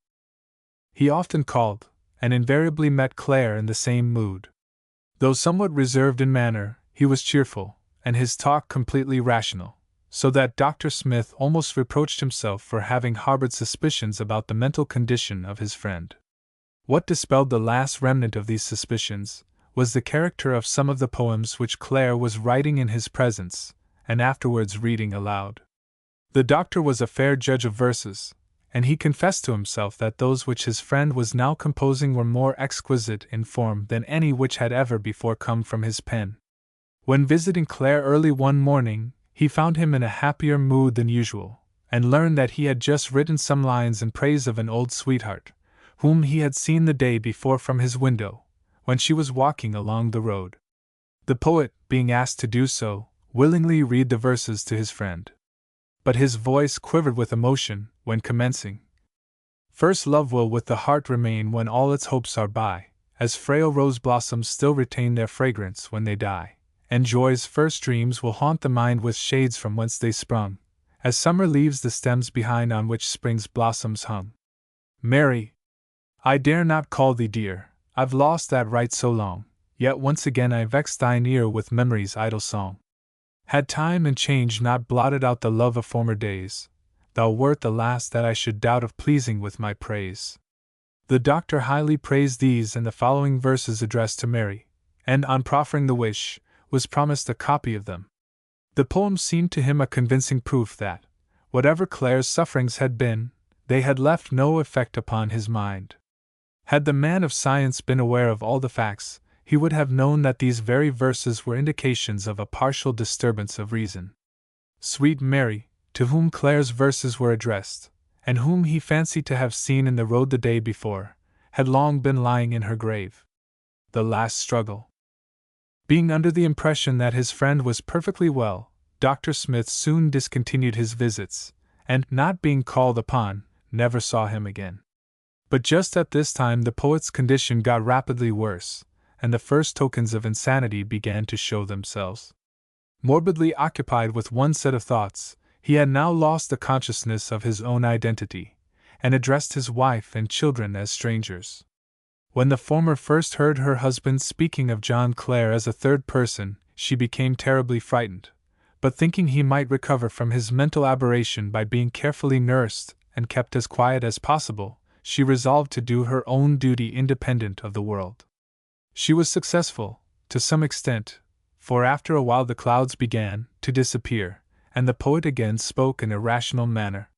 He often called, and invariably met Clare in the same mood. Though somewhat reserved in manner, he was cheerful, and his talk completely rational, so that Dr. Smith almost reproached himself for having harbored suspicions about the mental condition of his friend. What dispelled the last remnant of these suspicions was the character of some of the poems which Clare was writing in his presence, and afterwards reading aloud. The doctor was a fair judge of verses, and he confessed to himself that those which his friend was now composing were more exquisite in form than any which had ever before come from his pen. When visiting Clare early one morning, he found him in a happier mood than usual, and learned that he had just written some lines in praise of an old sweetheart, whom he had seen the day before from his window, when she was walking along the road. The poet, being asked to do so, willingly read the verses to his friend. But his voice quivered with emotion when commencing. First love will with the heart remain when all its hopes are by, as frail rose blossoms still retain their fragrance when they die, and joy's first dreams will haunt the mind with shades from whence they sprung, as summer leaves the stems behind on which spring's blossoms hung. Mary, I dare not call thee dear, I've lost that right so long, yet once again I vex thine ear with memory's idle song. Had time and change not blotted out the love of former days, thou wert the last that I should doubt of pleasing with my praise. The doctor highly praised these and the following verses addressed to Mary, and on proffering the wish, was promised a copy of them. The poem seemed to him a convincing proof that, whatever Clare's sufferings had been, they had left no effect upon his mind. Had the man of science been aware of all the facts, he would have known that these very verses were indications of a partial disturbance of reason. Sweet Mary, to whom Clare's verses were addressed, and whom he fancied to have seen in the road the day before, had long been lying in her grave. The last struggle. Being under the impression that his friend was perfectly well, Dr. Smith soon discontinued his visits, and, not being called upon, never saw him again. But just at this time the poet's condition got rapidly worse, and the first tokens of insanity began to show themselves. Morbidly occupied with one set of thoughts, he had now lost the consciousness of his own identity, and addressed his wife and children as strangers. When the former first heard her husband speaking of John Clare as a third person, she became terribly frightened, but thinking he might recover from his mental aberration by being carefully nursed and kept as quiet as possible, she resolved to do her own duty independent of the world. She was successful, to some extent, for after a while the clouds began to disappear, and the poet again spoke in a rational manner.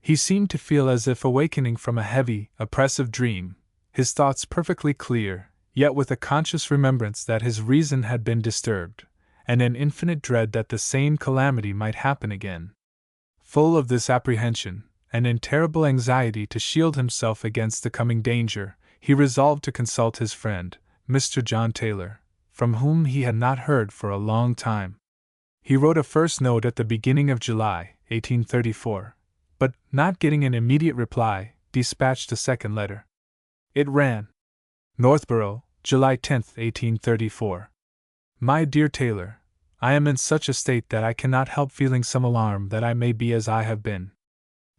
He seemed to feel as if awakening from a heavy, oppressive dream, his thoughts perfectly clear, yet with a conscious remembrance that his reason had been disturbed, and an infinite dread that the same calamity might happen again. Full of this apprehension, and in terrible anxiety to shield himself against the coming danger, he resolved to consult his friend, Mr. John Taylor, from whom he had not heard for a long time. He wrote a first note at the beginning of July, 1834, but, not getting an immediate reply, dispatched a second letter. It ran: Northborough, July 10, 1834. My dear Taylor, I am in such a state that I cannot help feeling some alarm that I may be as I have been.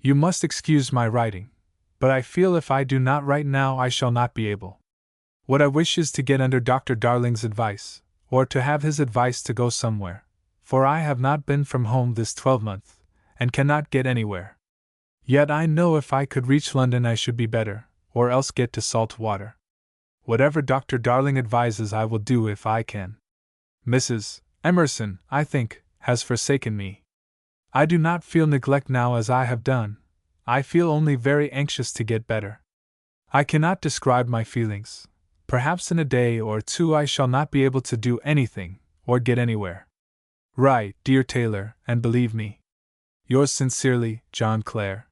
You must excuse my writing, but I feel if I do not right now I shall not be able. What I wish is to get under Dr. Darling's advice, or to have his advice to go somewhere, for I have not been from home this 12-month, and cannot get anywhere. Yet I know if I could reach London I should be better, or else get to salt water. Whatever Dr. Darling advises I will do if I can. Mrs. Emerson, I think, has forsaken me. I do not feel neglect now as I have done. I feel only very anxious to get better. I cannot describe my feelings. Perhaps in a day or two I shall not be able to do anything, or get anywhere. Write, dear Taylor, and believe me. Yours sincerely, John Clare.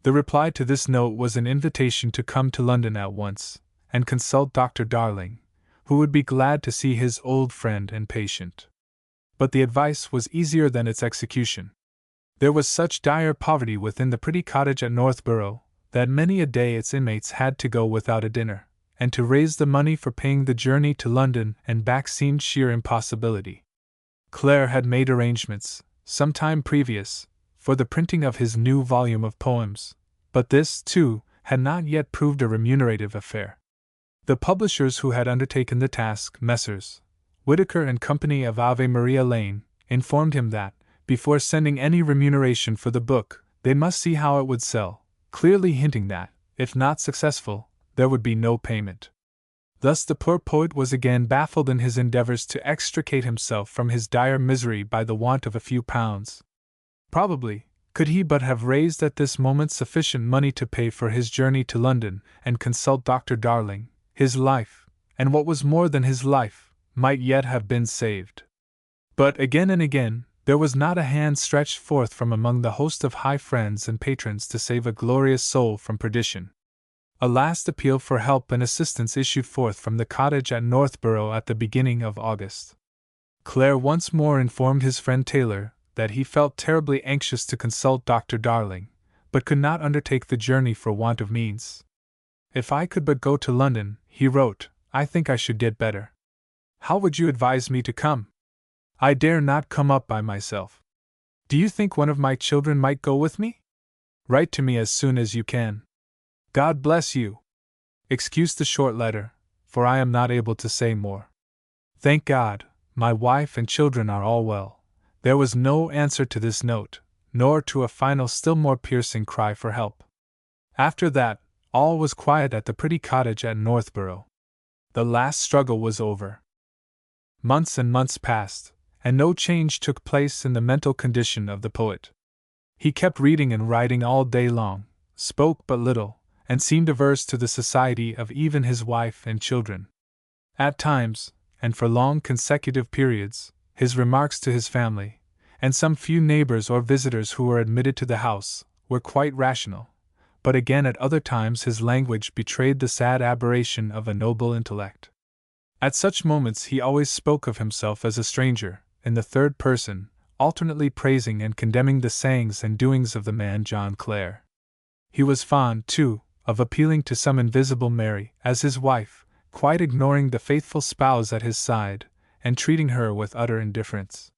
The reply to this note was an invitation to come to London at once, and consult Dr. Darling, who would be glad to see his old friend and patient. But the advice was easier than its execution. There was such dire poverty within the pretty cottage at Northborough, that many a day its inmates had to go without a dinner, and to raise the money for paying the journey to London and back seemed sheer impossibility. Clare had made arrangements, some time previous, for the printing of his new volume of poems, but this, too, had not yet proved a remunerative affair. The publishers who had undertaken the task, Messrs. Whitaker and Company of Ave Maria Lane, informed him that, before sending any remuneration for the book, they must see how it would sell, clearly hinting that, if not successful, there would be no payment. Thus the poor poet was again baffled in his endeavors to extricate himself from his dire misery by the want of a few pounds. Probably, could he but have raised at this moment sufficient money to pay for his journey to London and consult Dr. Darling, his life, and what was more than his life, might yet have been saved. But again and again, there was not a hand stretched forth from among the host of high friends and patrons to save a glorious soul from perdition. A last appeal for help and assistance issued forth from the cottage at Northborough at the beginning of August. Clare once more informed his friend Taylor that he felt terribly anxious to consult Dr. Darling, but could not undertake the journey for want of means. If I could but go to London, he wrote, I think I should get better. How would you advise me to come? I dare not come up by myself. Do you think one of my children might go with me? Write to me as soon as you can. God bless you. Excuse the short letter, for I am not able to say more. Thank God, my wife and children are all well. There was no answer to this note, nor to a final still more piercing cry for help. After that, all was quiet at the pretty cottage at Northborough. The last struggle was over. Months and months passed, and no change took place in the mental condition of the poet. He kept reading and writing all day long, spoke but little, and seemed averse to the society of even his wife and children. At times, and for long consecutive periods, his remarks to his family, and some few neighbors or visitors who were admitted to the house, were quite rational, but again at other times his language betrayed the sad aberration of a noble intellect. At such moments he always spoke of himself as a stranger, in the third person, alternately praising and condemning the sayings and doings of the man John Clare. He was fond, too, of appealing to some invisible Mary as his wife, quite ignoring the faithful spouse at his side, and treating her with utter indifference.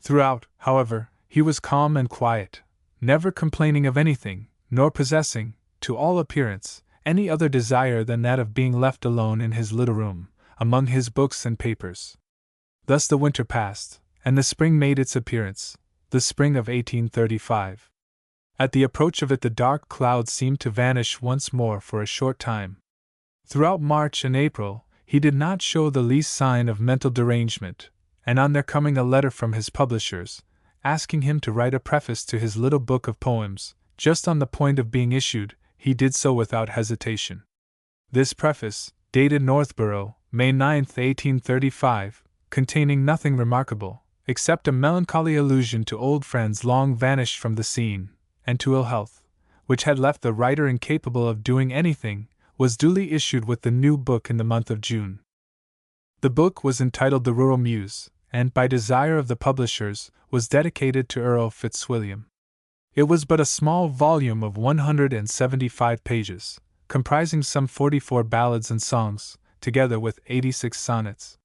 Throughout, however, he was calm and quiet, never complaining of anything, nor possessing, to all appearance, any other desire than that of being left alone in his little room, among his books and papers. Thus the winter passed, and the spring made its appearance, the spring of 1835. At the approach of it the dark clouds seemed to vanish once more for a short time. Throughout March and April, he did not show the least sign of mental derangement, and on there coming a letter from his publishers, asking him to write a preface to his little book of poems, just on the point of being issued, he did so without hesitation. This preface, dated Northborough, May 9, 1835, containing nothing remarkable, except a melancholy allusion to old friends long vanished from the scene, and to ill health, which had left the writer incapable of doing anything, was duly issued with the new book in the month of June. The book was entitled The Rural Muse, and, by desire of the publishers, was dedicated to Earl Fitzwilliam. It was but a small volume of 175 pages, comprising some 44 ballads and songs, together with 86 sonnets.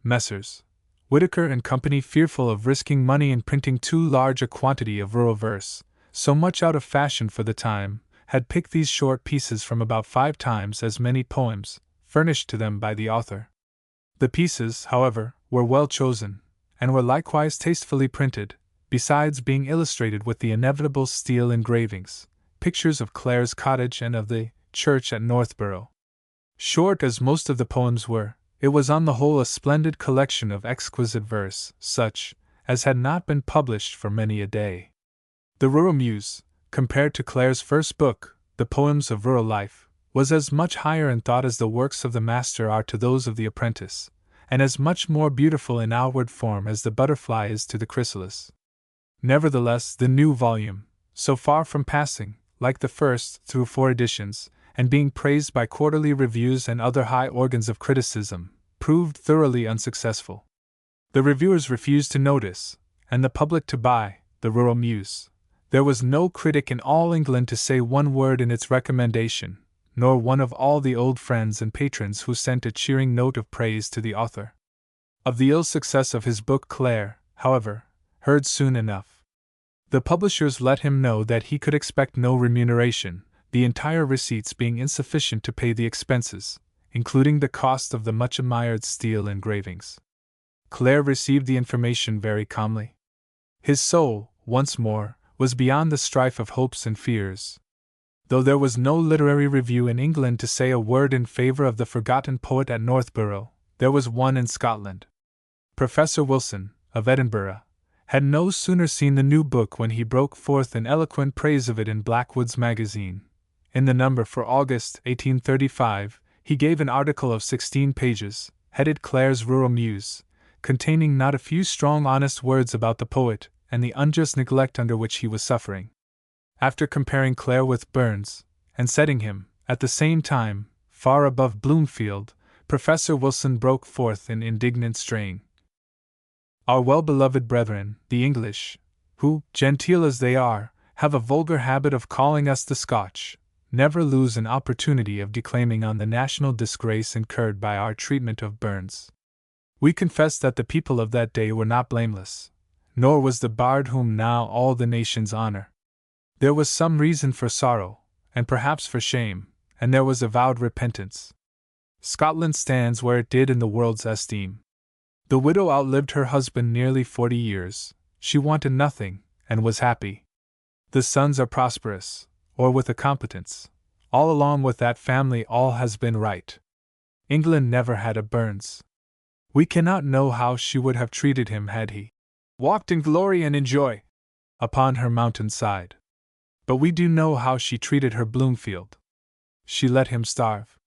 Messrs. Whitaker and Company, fearful of risking money in printing too large a quantity of rural verse, so much out of fashion for the time, had picked these short pieces from about 5 times as many poems furnished to them by the author. The pieces, however, were well chosen, and were likewise tastefully printed, besides being illustrated with the inevitable steel engravings, pictures of Clare's cottage and of the church at Northborough. Short as most of the poems were, it was on the whole a splendid collection of exquisite verse, such as had not been published for many a day. The Rural Muse, compared to Clare's first book, The Poems of Rural Life, was as much higher in thought as the works of the master are to those of the apprentice, and as much more beautiful in outward form as the butterfly is to the chrysalis. Nevertheless, the new volume, so far from passing, like the first, through 4 editions, and being praised by quarterly reviews and other high organs of criticism, proved thoroughly unsuccessful. The reviewers refused to notice, and the public to buy, The Rural Muse. There was no critic in all England to say one word in its recommendation, nor one of all the old friends and patrons who sent a cheering note of praise to the author. Of the ill success of his book Clare, however, heard soon enough. The publishers let him know that he could expect no remuneration, the entire receipts being insufficient to pay the expenses, including the cost of the much admired steel engravings. Clare received the information very calmly. His soul, once more, was beyond the strife of hopes and fears. Though there was no literary review in England to say a word in favor of the forgotten poet at Northborough, there was one in Scotland. Professor Wilson, of Edinburgh, had no sooner seen the new book when he broke forth in eloquent praise of it in Blackwood's magazine. In the number for August 1835, he gave an article of 16 pages, headed Clare's Rural Muse, containing not a few strong honest words about the poet and the unjust neglect under which he was suffering. After comparing Clare with Burns, and setting him, at the same time, far above Bloomfield, Professor Wilson broke forth in indignant strain. Our well-beloved brethren, the English, who, genteel as they are, have a vulgar habit of calling us the Scotch, never lose an opportunity of declaiming on the national disgrace incurred by our treatment of Burns. We confess that the people of that day were not blameless, nor was the bard whom now all the nations honor. There was some reason for sorrow, and perhaps for shame, and there was avowed repentance. Scotland stands where it did in the world's esteem. The widow outlived her husband nearly 40 years, she wanted nothing, and was happy. The sons are prosperous, or with a competence. All along with that family all has been right. England never had a Burns. We cannot know how she would have treated him had he walked in glory and in joy upon her mountain side. But we do know how she treated her Bloomfield. She let him starve.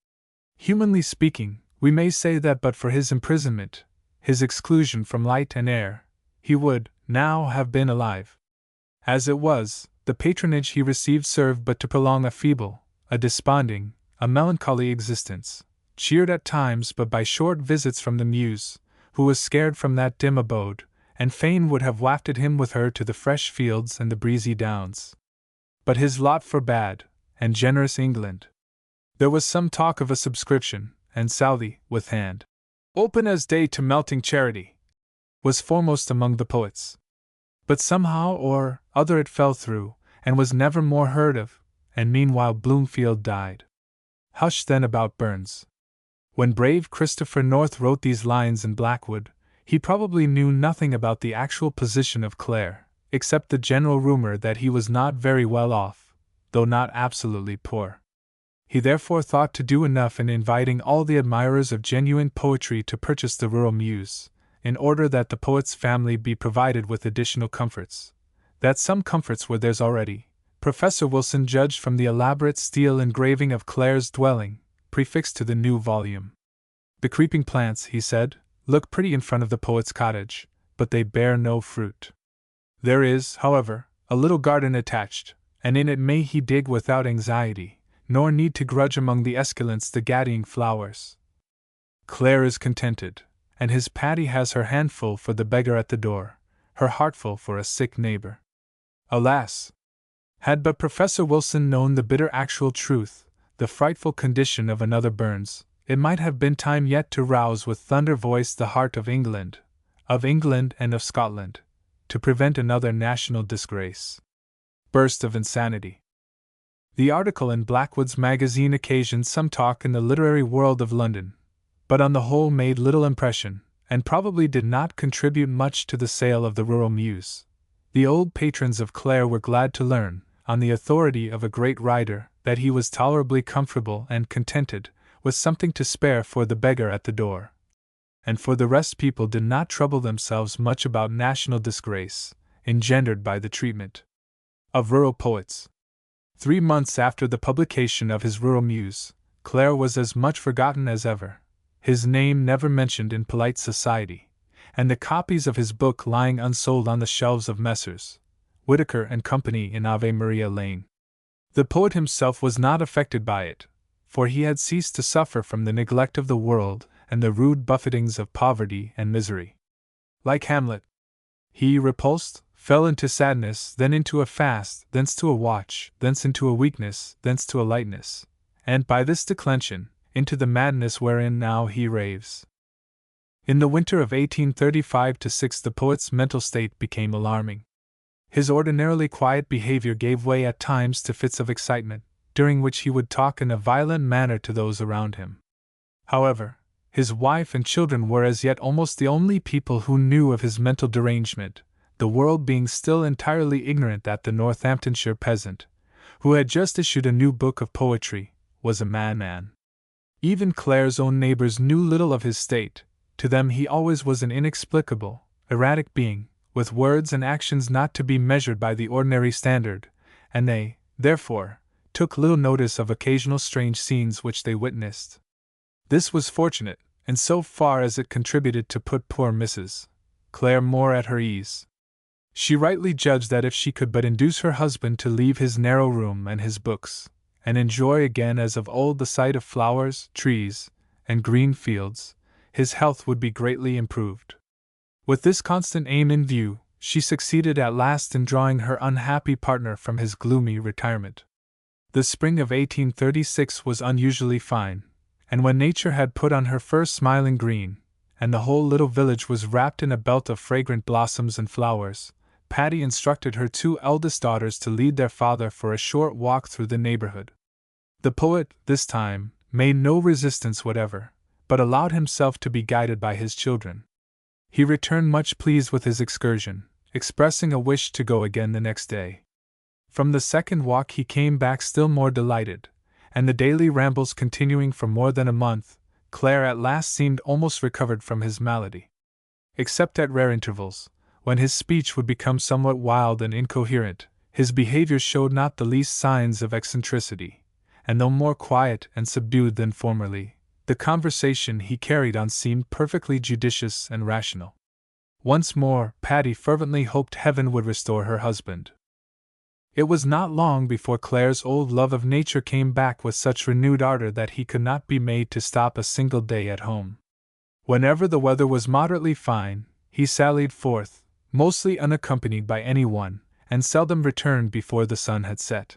Humanly speaking, we may say that but for his imprisonment, his exclusion from light and air, he would, now, have been alive. As it was, the patronage he received served but to prolong a feeble, a desponding, a melancholy existence, cheered at times but by short visits from the Muse, who was scared from that dim abode, and fain would have wafted him with her to the fresh fields and the breezy downs. But his lot forbade, and generous England. There was some talk of a subscription, and Southey, with hand open as day to melting charity, was foremost among the poets. But somehow or other it fell through, and was never more heard of, and meanwhile Bloomfield died. Hush then about Burns. When brave Christopher North wrote these lines in Blackwood, he probably knew nothing about the actual position of Clare, except the general rumor that he was not very well off, though not absolutely poor. He therefore thought to do enough in inviting all the admirers of genuine poetry to purchase the Rural Muse, in order that the poet's family be provided with additional comforts. That some comforts were theirs already, Professor Wilson judged from the elaborate steel engraving of Clare's dwelling, prefixed to the new volume. The creeping plants, he said, look pretty in front of the poet's cottage, but they bear no fruit. There is, however, a little garden attached, and in it may he dig without anxiety, nor need to grudge among the esculents the gaddying flowers. Clare is contented, and his Patty has her handful for the beggar at the door, her heartful for a sick neighbor. Alas! Had but Professor Wilson known the bitter actual truth, the frightful condition of another Burns, it might have been time yet to rouse with thunder voice the heart of England and of Scotland, to prevent another national disgrace. Burst of insanity. The article in Blackwood's magazine occasioned some talk in the literary world of London, but on the whole made little impression, and probably did not contribute much to the sale of the Rural Muse. The old patrons of Clare were glad to learn, on the authority of a great writer, that he was tolerably comfortable and contented, with something to spare for the beggar at the door. And for the rest, people did not trouble themselves much about national disgrace, engendered by the treatment of rural poets. 3 months after the publication of his Rural Muse, Clare was as much forgotten as ever, his name never mentioned in polite society, and the copies of his book lying unsold on the shelves of Messrs. Whitaker and Company in Ave Maria Lane. The poet himself was not affected by it, for he had ceased to suffer from the neglect of the world and the rude buffetings of poverty and misery. Like Hamlet, he, repulsed, fell into sadness, then into a fast, thence to a watch, thence into a weakness, thence to a lightness, and by this declension, into the madness wherein now he raves. In the winter of 1835-6 the poet's mental state became alarming. His ordinarily quiet behavior gave way at times to fits of excitement, during which he would talk in a violent manner to those around him. However, his wife and children were as yet almost the only people who knew of his mental derangement, the world being still entirely ignorant that the Northamptonshire peasant, who had just issued a new book of poetry, was a madman. Even Clare's own neighbors knew little of his state. To them he always was an inexplicable, erratic being, with words and actions not to be measured by the ordinary standard, and they, therefore, took little notice of occasional strange scenes which they witnessed. This was fortunate, in so far as it contributed to put poor Mrs. Clare more at her ease. She rightly judged that if she could but induce her husband to leave his narrow room and his books, and enjoy again as of old the sight of flowers, trees, and green fields, his health would be greatly improved. With this constant aim in view, she succeeded at last in drawing her unhappy partner from his gloomy retirement. The spring of 1836 was unusually fine, and when nature had put on her first smiling green, and the whole little village was wrapped in a belt of fragrant blossoms and flowers, Patty instructed her 2 eldest daughters to lead their father for a short walk through the neighborhood. The poet, this time, made no resistance whatever, but allowed himself to be guided by his children. He returned much pleased with his excursion, expressing a wish to go again the next day. From the second walk he came back still more delighted, and the daily rambles continuing for more than a month, Clare at last seemed almost recovered from his malady. Except at rare intervals, when his speech would become somewhat wild and incoherent, his behavior showed not the least signs of eccentricity, and though more quiet and subdued than formerly, the conversation he carried on seemed perfectly judicious and rational. Once more, Patty fervently hoped heaven would restore her husband. It was not long before Clare's old love of nature came back with such renewed ardor that he could not be made to stop a single day at home. Whenever the weather was moderately fine, he sallied forth, mostly unaccompanied by anyone, and seldom returned before the sun had set.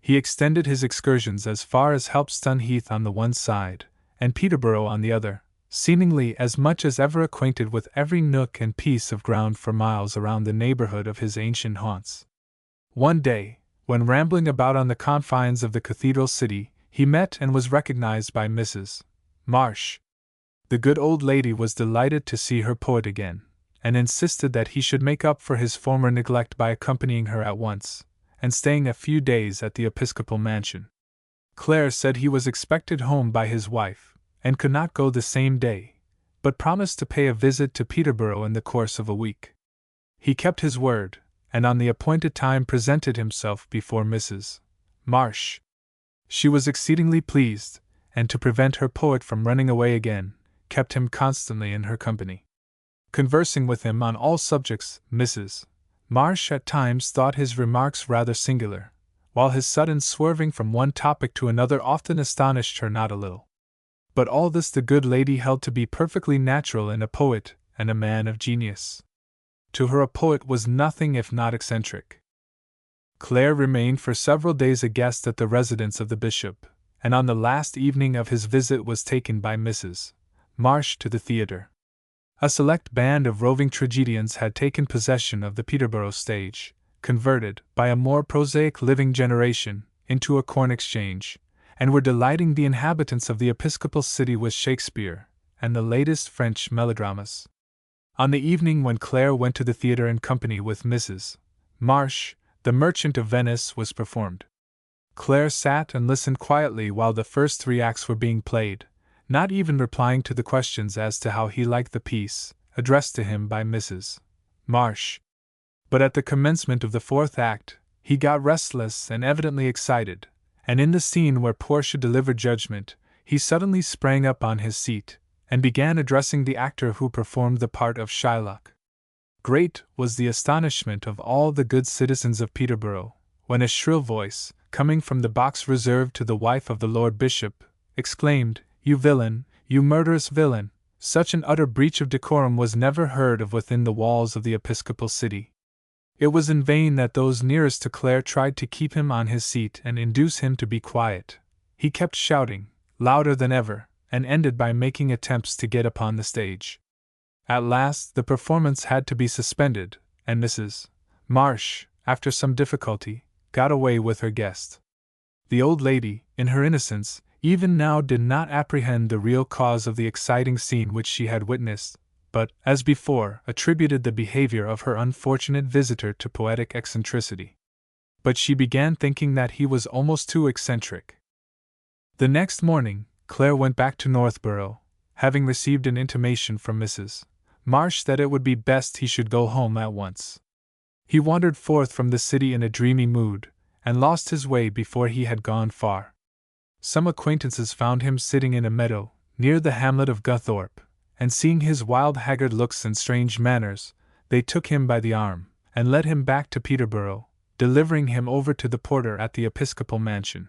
He extended his excursions as far as Helpston Heath on the one side, and Peterborough on the other, seemingly as much as ever acquainted with every nook and piece of ground for miles around the neighborhood of his ancient haunts. One day, when rambling about on the confines of the cathedral city, he met and was recognized by Mrs. Marsh. The good old lady was delighted to see her poet again, and insisted that he should make up for his former neglect by accompanying her at once, and staying a few days at the episcopal mansion. Clare said he was expected home by his wife, and could not go the same day, but promised to pay a visit to Peterborough in the course of a week. He kept his word, and on the appointed time presented himself before Mrs. Marsh. She was exceedingly pleased, and to prevent her poet from running away again, kept him constantly in her company. Conversing with him on all subjects, Mrs. Marsh at times thought his remarks rather singular, while his sudden swerving from one topic to another often astonished her not a little. But all this the good lady held to be perfectly natural in a poet and a man of genius. To her a poet was nothing if not eccentric. Clare remained for several days a guest at the residence of the bishop, and on the last evening of his visit was taken by Mrs. Marsh to the theatre. A select band of roving tragedians had taken possession of the Peterborough stage, converted, by a more prosaic living generation, into a corn exchange, and were delighting the inhabitants of the episcopal city with Shakespeare and the latest French melodramas. On the evening when Clare went to the theatre in company with Mrs. Marsh, The Merchant of Venice was performed. Clare sat and listened quietly while the first 3 acts were being played, not even replying to the questions as to how he liked the piece, addressed to him by Mrs. Marsh. But at the commencement of the 4th act, he got restless and evidently excited, and in the scene where Portia delivered judgment, he suddenly sprang up on his seat, and began addressing the actor who performed the part of Shylock. Great was the astonishment of all the good citizens of Peterborough, when a shrill voice, coming from the box reserved to the wife of the Lord Bishop, exclaimed, "You villain, you murderous villain!" Such an utter breach of decorum was never heard of within the walls of the episcopal city. It was in vain that those nearest to Clare tried to keep him on his seat and induce him to be quiet. He kept shouting, louder than ever, and ended by making attempts to get upon the stage. At last the performance had to be suspended, and Mrs. Marsh, after some difficulty, got away with her guest. The old lady, in her innocence, even now did not apprehend the real cause of the exciting scene which she had witnessed, but, as before, attributed the behavior of her unfortunate visitor to poetic eccentricity. But she began thinking that he was almost too eccentric. The next morning, Clare went back to Northborough, having received an intimation from Mrs. Marsh that it would be best he should go home at once. He wandered forth from the city in a dreamy mood, and lost his way before he had gone far. Some acquaintances found him sitting in a meadow, near the hamlet of Gutthorpe, and seeing his wild haggard looks and strange manners, they took him by the arm, and led him back to Peterborough, delivering him over to the porter at the episcopal mansion.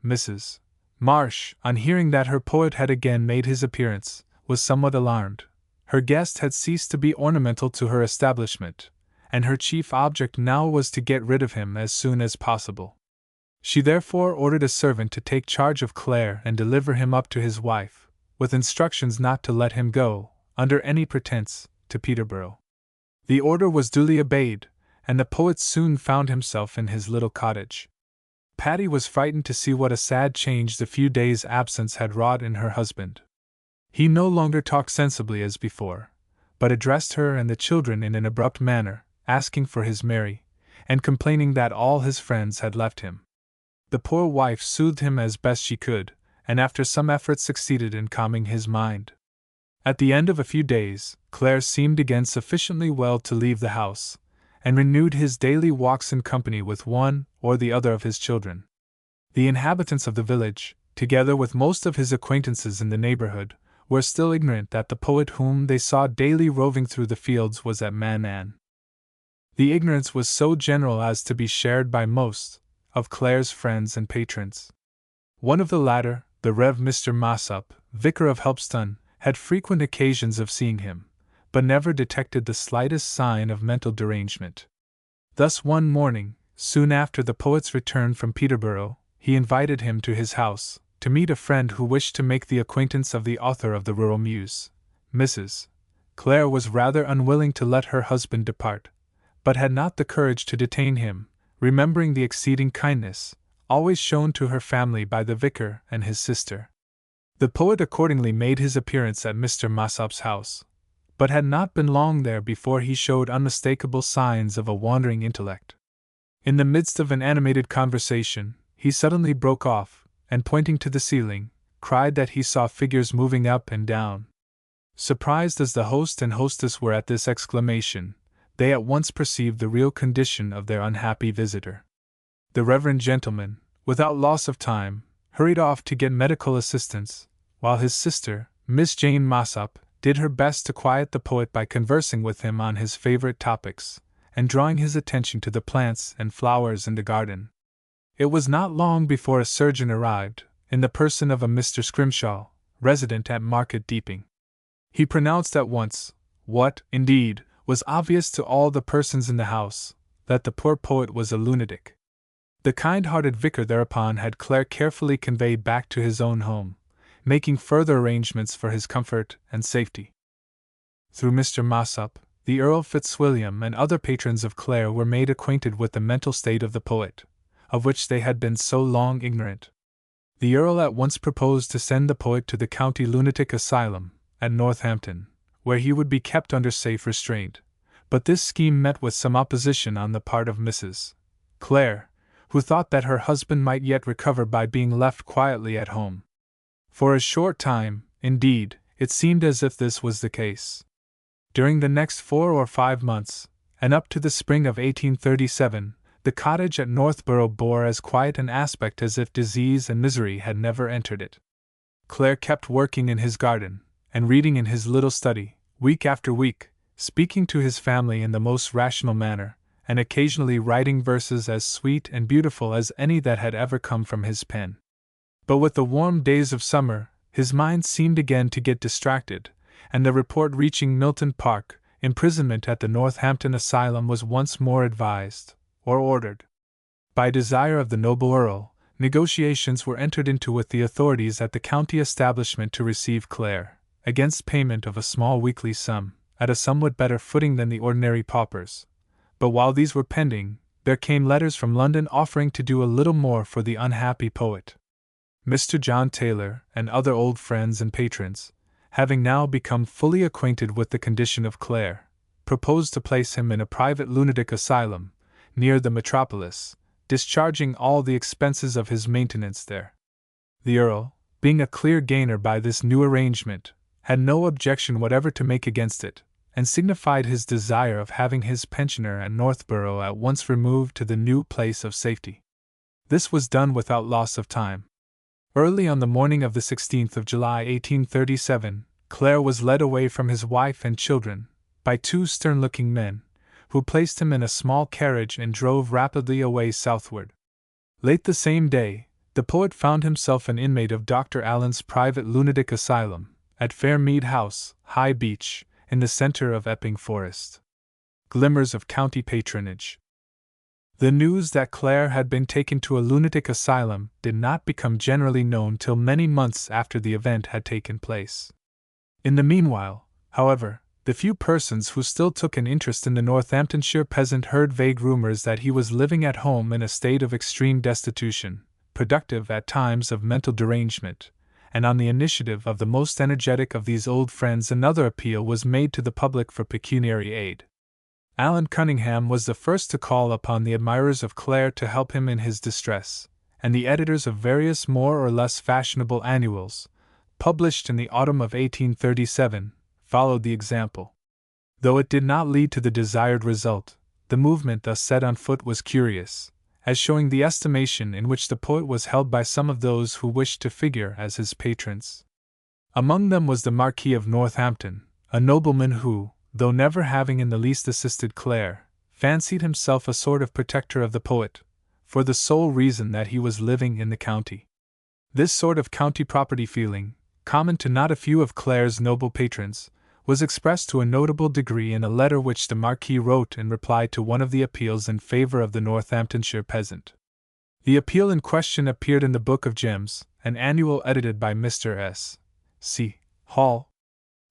Mrs. Marsh, on hearing that her poet had again made his appearance, was somewhat alarmed. Her guest had ceased to be ornamental to her establishment, and her chief object now was to get rid of him as soon as possible. She therefore ordered a servant to take charge of Clare and deliver him up to his wife, with instructions not to let him go, under any pretense, to Peterborough. The order was duly obeyed, and the poet soon found himself in his little cottage. Patty was frightened to see what a sad change the few days' absence had wrought in her husband. He no longer talked sensibly as before, but addressed her and the children in an abrupt manner, asking for his Mary, and complaining that all his friends had left him. The poor wife soothed him as best she could, and after some effort succeeded in calming his mind. At the end of a few days, Clare seemed again sufficiently well to leave the house, and renewed his daily walks in company with one or the other of his children. The inhabitants of the village, together with most of his acquaintances in the neighborhood, were still ignorant that the poet whom they saw daily roving through the fields was at Mannan. The ignorance was so general as to be shared by most of Clare's friends and patrons. One of the latter, the Rev. Mr. Mossop, vicar of Helpston, had frequent occasions of seeing him, but never detected the slightest sign of mental derangement. Thus one morning, soon after the poet's return from Peterborough, he invited him to his house, to meet a friend who wished to make the acquaintance of the author of the Rural Muse. Mrs. Clare was rather unwilling to let her husband depart, but had not the courage to detain him, remembering the exceeding kindness always shown to her family by the vicar and his sister. The poet accordingly made his appearance at Mr. Mossop's house, but had not been long there before he showed unmistakable signs of a wandering intellect. In the midst of an animated conversation, he suddenly broke off, and pointing to the ceiling, cried that he saw figures moving up and down. Surprised as the host and hostess were at this exclamation, they at once perceived the real condition of their unhappy visitor. The reverend gentleman, without loss of time, hurried off to get medical assistance, while his sister, Miss Jane Mossop, did her best to quiet the poet by conversing with him on his favorite topics, and drawing his attention to the plants and flowers in the garden. It was not long before a surgeon arrived, in the person of a Mr. Scrimshaw, resident at Market Deeping. He pronounced at once, what, indeed, was obvious to all the persons in the house, that the poor poet was a lunatic. The kind-hearted vicar thereupon had Clare carefully conveyed back to his own home, making further arrangements for his comfort and safety. Through Mr. Mossop, the Earl Fitzwilliam and other patrons of Clare were made acquainted with the mental state of the poet, of which they had been so long ignorant. The Earl at once proposed to send the poet to the county lunatic asylum at Northampton, where he would be kept under safe restraint, but this scheme met with some opposition on the part of Mrs. Clare, who thought that her husband might yet recover by being left quietly at home. For a short time, indeed, it seemed as if this was the case. During the next 4 or 5 months, and up to the spring of 1837, the cottage at Northborough bore as quiet an aspect as if disease and misery had never entered it. Clare kept working in his garden, and reading in his little study, week after week, speaking to his family in the most rational manner, and occasionally writing verses as sweet and beautiful as any that had ever come from his pen. But with the warm days of summer, his mind seemed again to get distracted, and the report reaching Milton Park, imprisonment at the Northampton Asylum was once more advised, or ordered. By desire of the noble Earl, negotiations were entered into with the authorities at the county establishment to receive Clare, against payment of a small weekly sum, at a somewhat better footing than the ordinary paupers. But while these were pending, there came letters from London offering to do a little more for the unhappy poet. Mr. John Taylor, and other old friends and patrons, having now become fully acquainted with the condition of Clare, proposed to place him in a private lunatic asylum, near the metropolis, discharging all the expenses of his maintenance there. The Earl, being a clear gainer by this new arrangement, had no objection whatever to make against it, and signified his desire of having his pensioner at Northborough at once removed to the new place of safety. This was done without loss of time. Early on the morning of the 16th of July 1837, Clare was led away from his wife and children, by 2 stern-looking men, who placed him in a small carriage and drove rapidly away southward. Late the same day, the poet found himself an inmate of Dr. Allen's private lunatic asylum, at Fairmead House, High Beach, in the centre of Epping Forest. Glimmers of county patronage. The news that Clare had been taken to a lunatic asylum did not become generally known till many months after the event had taken place. In the meanwhile, however, the few persons who still took an interest in the Northamptonshire peasant heard vague rumours that he was living at home in a state of extreme destitution, productive at times of mental derangement, and on the initiative of the most energetic of these old friends another appeal was made to the public for pecuniary aid. Allan Cunningham was the first to call upon the admirers of Clare to help him in his distress, and the editors of various more or less fashionable annuals, published in the autumn of 1837, followed the example. Though it did not lead to the desired result, the movement thus set on foot was curious, as showing the estimation in which the poet was held by some of those who wished to figure as his patrons. Among them was the Marquis of Northampton, a nobleman who, though never having in the least assisted Clare, fancied himself a sort of protector of the poet, for the sole reason that he was living in the county. This sort of county property feeling, common to not a few of Clare's noble patrons, was expressed to a notable degree in a letter which the Marquis wrote in reply to one of the appeals in favour of the Northamptonshire peasant. The appeal in question appeared in the Book of Gems, an annual edited by Mr. S. C. Hall.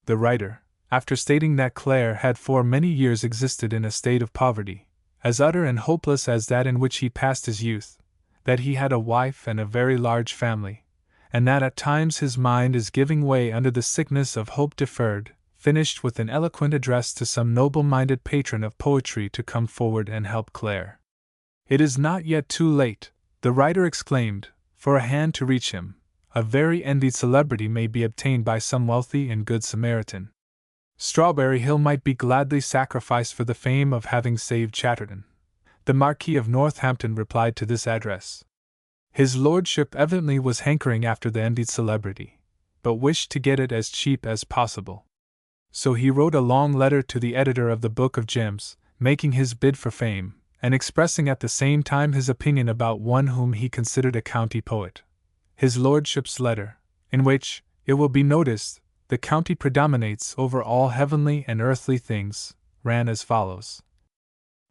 The writer, after stating that Clare had for many years existed in a state of poverty, as utter and hopeless as that in which he passed his youth, that he had a wife and a very large family, and that at times his mind is giving way under the sickness of hope deferred, finished with an eloquent address to some noble-minded patron of poetry to come forward and help Clare. "It is not yet too late," the writer exclaimed, "for a hand to reach him. A very envied celebrity may be obtained by some wealthy and good Samaritan. Strawberry Hill might be gladly sacrificed for the fame of having saved Chatterton." The Marquis of Northampton replied to this address. His lordship evidently was hankering after the envied celebrity, but wished to get it as cheap as possible. So he wrote a long letter to the editor of the Book of Gems, making his bid for fame, and expressing at the same time his opinion about one whom he considered a county poet. His lordship's letter, in which, it will be noticed, the county predominates over all heavenly and earthly things, ran as follows.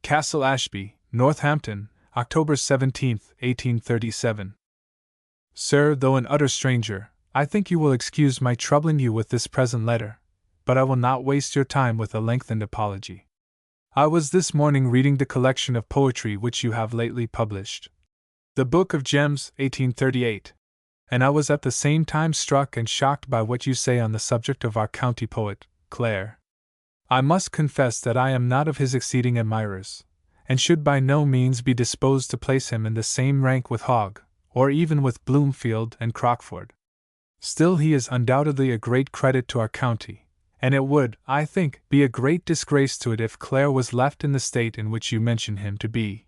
Castle Ashby, Northampton, October 17, 1837. Sir, though an utter stranger, I think you will excuse my troubling you with this present letter, but I will not waste your time with a lengthened apology. I was this morning reading the collection of poetry which you have lately published. The Book of Gems, 1838. And I was at the same time struck and shocked by what you say on the subject of our county poet, Clare. I must confess that I am not of his exceeding admirers, and should by no means be disposed to place him in the same rank with Hogg, or even with Bloomfield and Crockford. Still, he is undoubtedly a great credit to our county, and it would, I think, be a great disgrace to it if Clare was left in the state in which you mention him to be.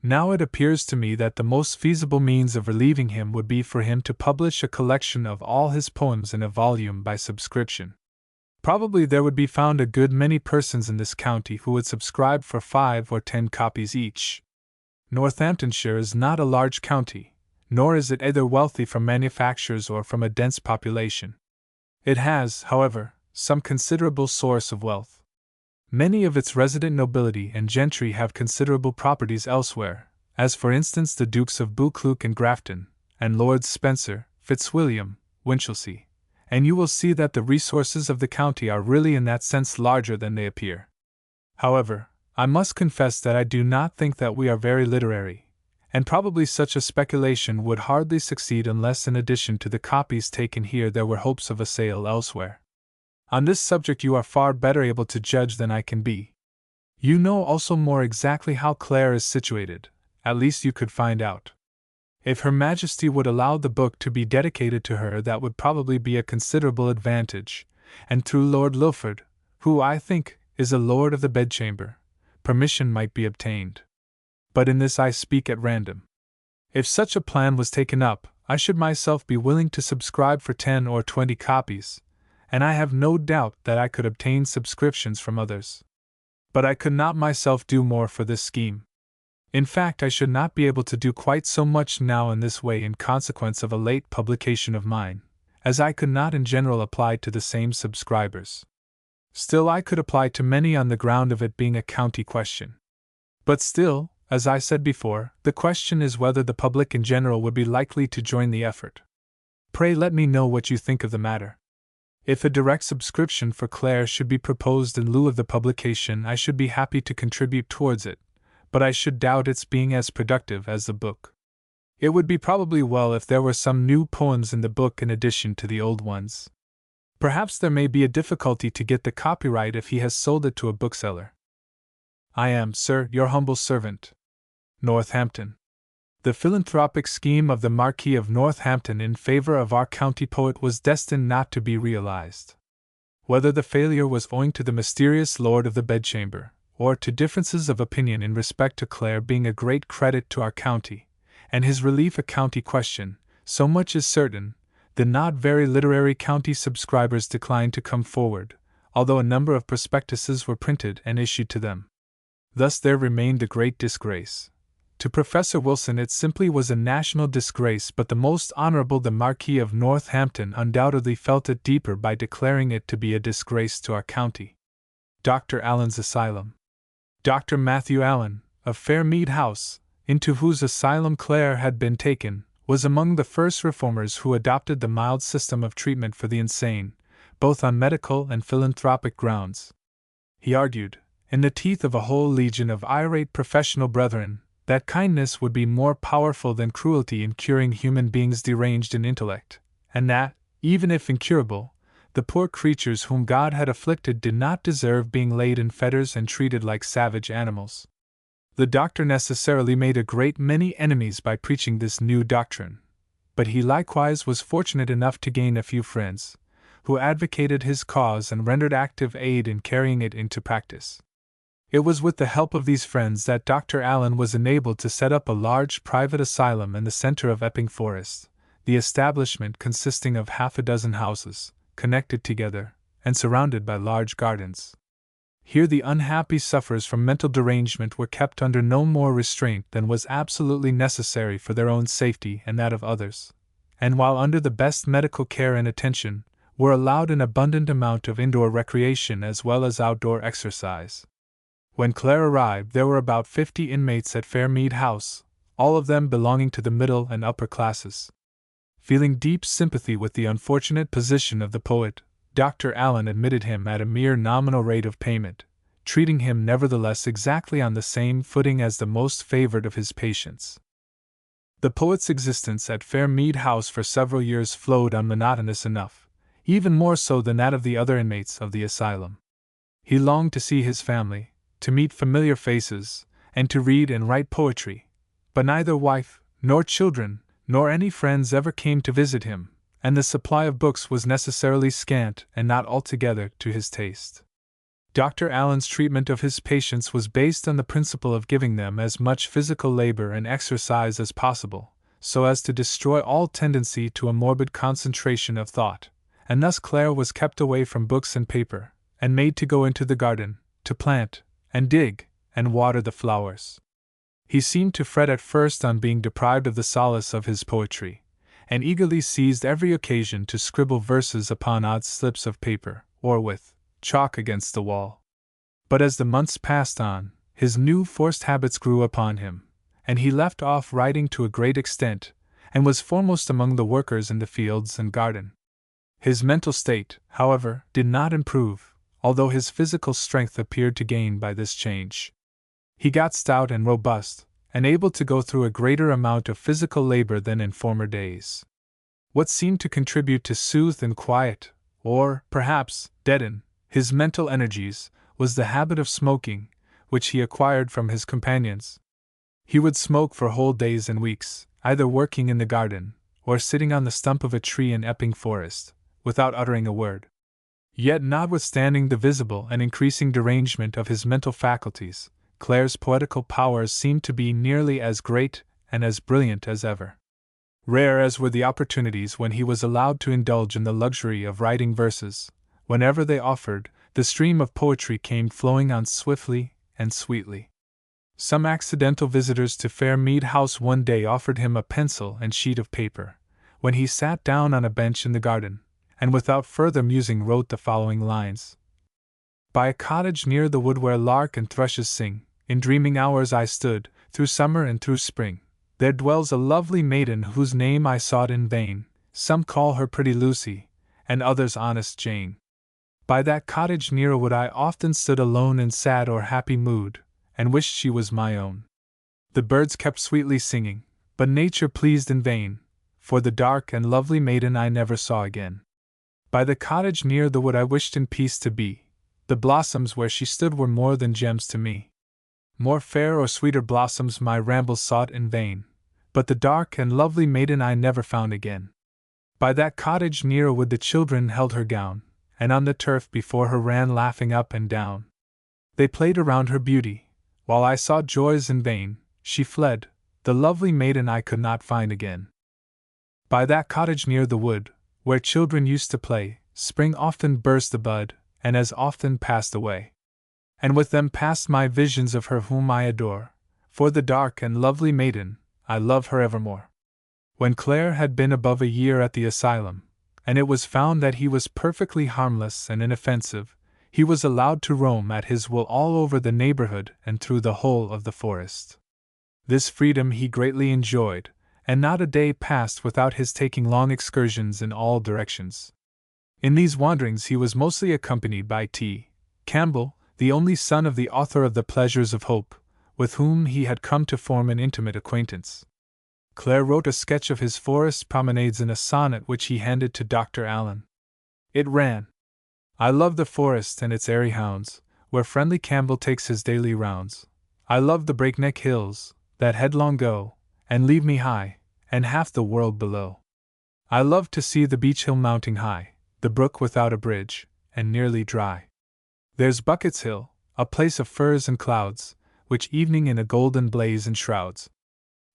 Now it appears to me that the most feasible means of relieving him would be for him to publish a collection of all his poems in a volume by subscription. Probably there would be found a good many persons in this county who would subscribe for 5 or 10 copies each. Northamptonshire is not a large county, nor is it either wealthy from manufactures or from a dense population. It has, however, some considerable source of wealth. Many of its resident nobility and gentry have considerable properties elsewhere, as for instance the Dukes of Buccleuch and Grafton, and Lords Spencer, Fitzwilliam, Winchelsea, and you will see that the resources of the county are really in that sense larger than they appear. However, I must confess that I do not think that we are very literary, and probably such a speculation would hardly succeed unless in addition to the copies taken here there were hopes of a sale elsewhere. On this subject you are far better able to judge than I can be. You know also more exactly how Clare is situated, at least you could find out. If Her Majesty would allow the book to be dedicated to her, that would probably be a considerable advantage, and through Lord Lilford, who I think is a lord of the bedchamber, permission might be obtained. But in this I speak at random. If such a plan was taken up, I should myself be willing to subscribe for 10 or 20 copies, and I have no doubt that I could obtain subscriptions from others. But I could not myself do more for this scheme. In fact, I should not be able to do quite so much now in this way in consequence of a late publication of mine, as I could not in general apply to the same subscribers. Still, I could apply to many on the ground of it being a county question. But still, as I said before, the question is whether the public in general would be likely to join the effort. Pray let me know what you think of the matter. If a direct subscription for Clare should be proposed in lieu of the publication, I should be happy to contribute towards it, but I should doubt its being as productive as the book. It would be probably well if there were some new poems in the book in addition to the old ones. Perhaps there may be a difficulty to get the copyright if he has sold it to a bookseller. I am, sir, your humble servant. Northampton. The philanthropic scheme of the Marquis of Northampton in favor of our county poet was destined not to be realized. Whether the failure was owing to the mysterious lord of the bedchamber, or to differences of opinion in respect to Clare being a great credit to our county, and his relief a county question, so much is certain, the not very literary county subscribers declined to come forward, although a number of prospectuses were printed and issued to them. Thus there remained the great disgrace. To Professor Wilson it simply was a national disgrace, but the most honorable the Marquis of Northampton undoubtedly felt it deeper by declaring it to be a disgrace to our county. Dr. Allen's Asylum. Dr. Matthew Allen, of Fairmead House, into whose asylum Clare had been taken, was among the first reformers who adopted the mild system of treatment for the insane, both on medical and philanthropic grounds. He argued, in the teeth of a whole legion of irate professional brethren, that kindness would be more powerful than cruelty in curing human beings deranged in intellect, and that, even if incurable, the poor creatures whom God had afflicted did not deserve being laid in fetters and treated like savage animals. The doctor necessarily made a great many enemies by preaching this new doctrine, but he likewise was fortunate enough to gain a few friends, who advocated his cause and rendered active aid in carrying it into practice. It was with the help of these friends that Dr. Allen was enabled to set up a large private asylum in the center of Epping Forest, the establishment consisting of half a dozen houses, connected together, and surrounded by large gardens. Here the unhappy sufferers from mental derangement were kept under no more restraint than was absolutely necessary for their own safety and that of others, and while under the best medical care and attention, were allowed an abundant amount of indoor recreation as well as outdoor exercise. When Clare arrived, there were about 50 inmates at Fairmead House, all of them belonging to the middle and upper classes. Feeling deep sympathy with the unfortunate position of the poet, Dr. Allen admitted him at a mere nominal rate of payment, treating him nevertheless exactly on the same footing as the most favored of his patients. The poet's existence at Fairmead House for several years flowed on monotonous enough, even more so than that of the other inmates of the asylum. He longed to see his family, to meet familiar faces, and to read and write poetry, but neither wife, nor children, nor any friends ever came to visit him, and the supply of books was necessarily scant and not altogether to his taste. Dr. Allen's treatment of his patients was based on the principle of giving them as much physical labor and exercise as possible, so as to destroy all tendency to a morbid concentration of thought, and thus Clare was kept away from books and paper, and made to go into the garden, to plant, and dig, and water the flowers. He seemed to fret at first on being deprived of the solace of his poetry, and eagerly seized every occasion to scribble verses upon odd slips of paper, or with chalk against the wall. But as the months passed on, his new forced habits grew upon him, and he left off writing to a great extent, and was foremost among the workers in the fields and garden. His mental state, however, did not improve, although his physical strength appeared to gain by this change. He got stout and robust, and able to go through a greater amount of physical labor than in former days. What seemed to contribute to soothe and quiet, or, perhaps, deaden, his mental energies, was the habit of smoking, which he acquired from his companions. He would smoke for whole days and weeks, either working in the garden, or sitting on the stump of a tree in Epping Forest, without uttering a word. Yet, notwithstanding the visible and increasing derangement of his mental faculties, Clare's poetical powers seemed to be nearly as great and as brilliant as ever. Rare as were the opportunities when he was allowed to indulge in the luxury of writing verses, whenever they offered, the stream of poetry came flowing on swiftly and sweetly. Some accidental visitors to Fairmead House one day offered him a pencil and sheet of paper, when he sat down on a bench in the garden, and without further musing wrote the following lines. By a cottage near the wood where lark and thrushes sing, in dreaming hours I stood, through summer and through spring. There dwells a lovely maiden whose name I sought in vain, some call her pretty Lucy, and others honest Jane. By that cottage near a wood I often stood alone in sad or happy mood, and wished she was my own. The birds kept sweetly singing, but nature pleased in vain, for the dark and lovely maiden I never saw again. By the cottage near the wood I wished in peace to be, the blossoms where she stood were more than gems to me. More fair or sweeter blossoms my rambles sought in vain, but the dark and lovely maiden I never found again. By that cottage near a wood the children held her gown, and on the turf before her ran laughing up and down. They played around her beauty, while I sought joys in vain, she fled, the lovely maiden I could not find again. By that cottage near the wood, where children used to play, spring often burst the bud, and as often passed away. And with them passed my visions of her whom I adore, for the dark and lovely maiden, I love her evermore. When Clare had been above a year at the asylum, and it was found that he was perfectly harmless and inoffensive, he was allowed to roam at his will all over the neighborhood and through the whole of the forest. This freedom he greatly enjoyed, and not a day passed without his taking long excursions in all directions. In these wanderings he was mostly accompanied by T. Campbell, the only son of the author of The Pleasures of Hope, with whom he had come to form an intimate acquaintance. Clare wrote a sketch of his forest promenades in a sonnet which he handed to Dr. Allen. It ran: I love the forest and its airy hounds, where friendly Campbell takes his daily rounds. I love the breakneck hills, that headlong go, and leave me high, and half the world below. I love to see the beech hill mounting high, the brook without a bridge, and nearly dry. There's Bucket's Hill, a place of firs and clouds, which evening in a golden blaze enshrouds.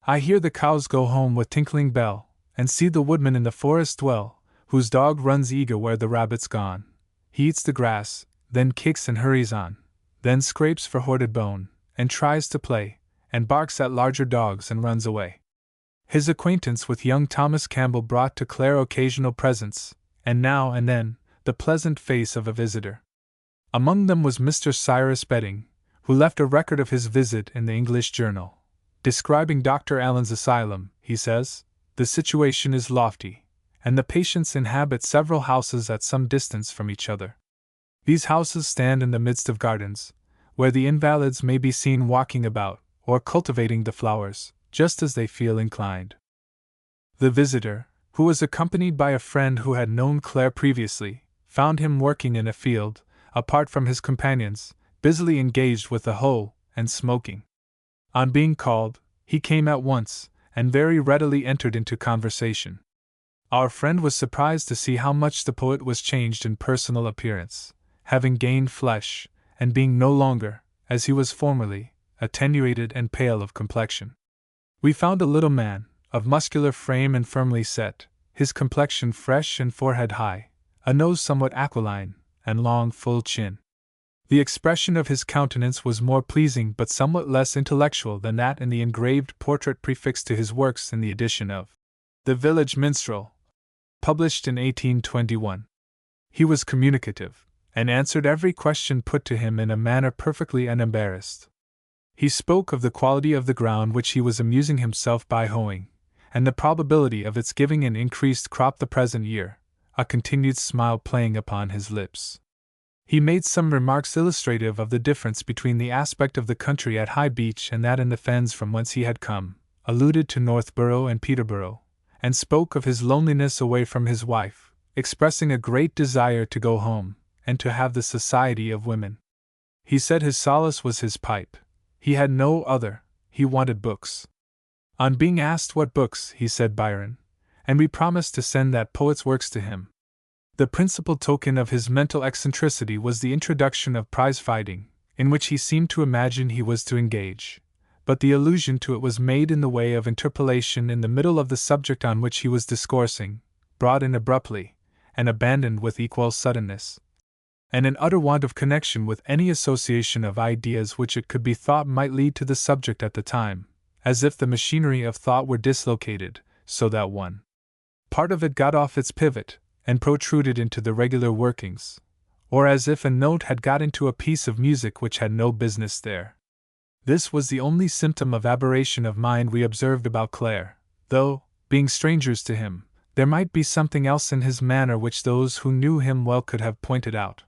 I hear the cows go home with tinkling bell, and see the woodman in the forest dwell, whose dog runs eager where the rabbit's gone. He eats the grass, then kicks and hurries on, then scrapes for hoarded bone, and tries to play, and barks at larger dogs and runs away. His acquaintance with young Thomas Campbell brought to Clare occasional presents, and now and then, the pleasant face of a visitor. Among them was Mr. Cyrus Bedding, who left a record of his visit in the English Journal. Describing Dr. Allen's asylum, he says, the situation is lofty, and the patients inhabit several houses at some distance from each other. These houses stand in the midst of gardens, where the invalids may be seen walking about, or cultivating the flowers, just as they feel inclined. The visitor, who was accompanied by a friend who had known Clare previously, found him working in a field, apart from his companions, busily engaged with the hoe and smoking. On being called, he came at once, and very readily entered into conversation. Our friend was surprised to see how much the poet was changed in personal appearance, having gained flesh, and being no longer, as he was formerly, attenuated and pale of complexion. We found a little man, of muscular frame and firmly set, his complexion fresh and forehead high, a nose somewhat aquiline, and long full chin. The expression of his countenance was more pleasing but somewhat less intellectual than that in the engraved portrait prefixed to his works in the edition of The Village Minstrel, published in 1821. He was communicative, and answered every question put to him in a manner perfectly unembarrassed. He spoke of the quality of the ground which he was amusing himself by hoeing, and the probability of its giving an increased crop the present year, a continued smile playing upon his lips. He made some remarks illustrative of the difference between the aspect of the country at High Beach and that in the fens from whence he had come, alluded to Northborough and Peterborough, and spoke of his loneliness away from his wife, expressing a great desire to go home, and to have the society of women. He said his solace was his pipe. He had no other, he wanted books. On being asked what books, he said Byron, and we promised to send that poet's works to him. The principal token of his mental eccentricity was the introduction of prize fighting, in which he seemed to imagine he was to engage, but the allusion to it was made in the way of interpolation in the middle of the subject on which he was discoursing, brought in abruptly, and abandoned with equal suddenness, and an utter want of connection with any association of ideas which it could be thought might lead to the subject at the time, as if the machinery of thought were dislocated, so that one part of it got off its pivot, and protruded into the regular workings, or as if a note had got into a piece of music which had no business there. This was the only symptom of aberration of mind we observed about Clare, though, being strangers to him, there might be something else in his manner which those who knew him well could have pointed out.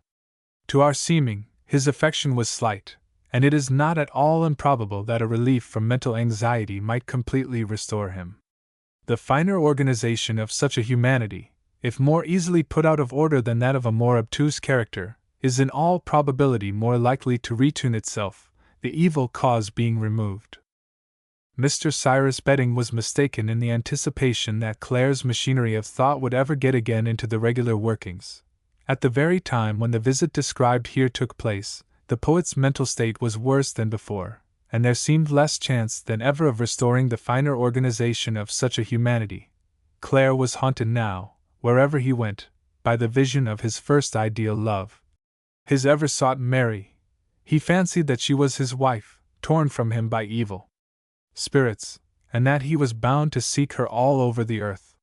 To our seeming, his affection was slight, and it is not at all improbable that a relief from mental anxiety might completely restore him. The finer organization of such a humanity, if more easily put out of order than that of a more obtuse character, is in all probability more likely to retune itself, the evil cause being removed. Mr. Cyrus Bedding was mistaken in the anticipation that Clare's machinery of thought would ever get again into the regular workings. At the very time when the visit described here took place, the poet's mental state was worse than before, and there seemed less chance than ever of restoring the finer organization of such a humanity. Clare was haunted now, wherever he went, by the vision of his first ideal love. His ever-sought Mary. He fancied that she was his wife, torn from him by evil spirits, and that he was bound to seek her all over the earth.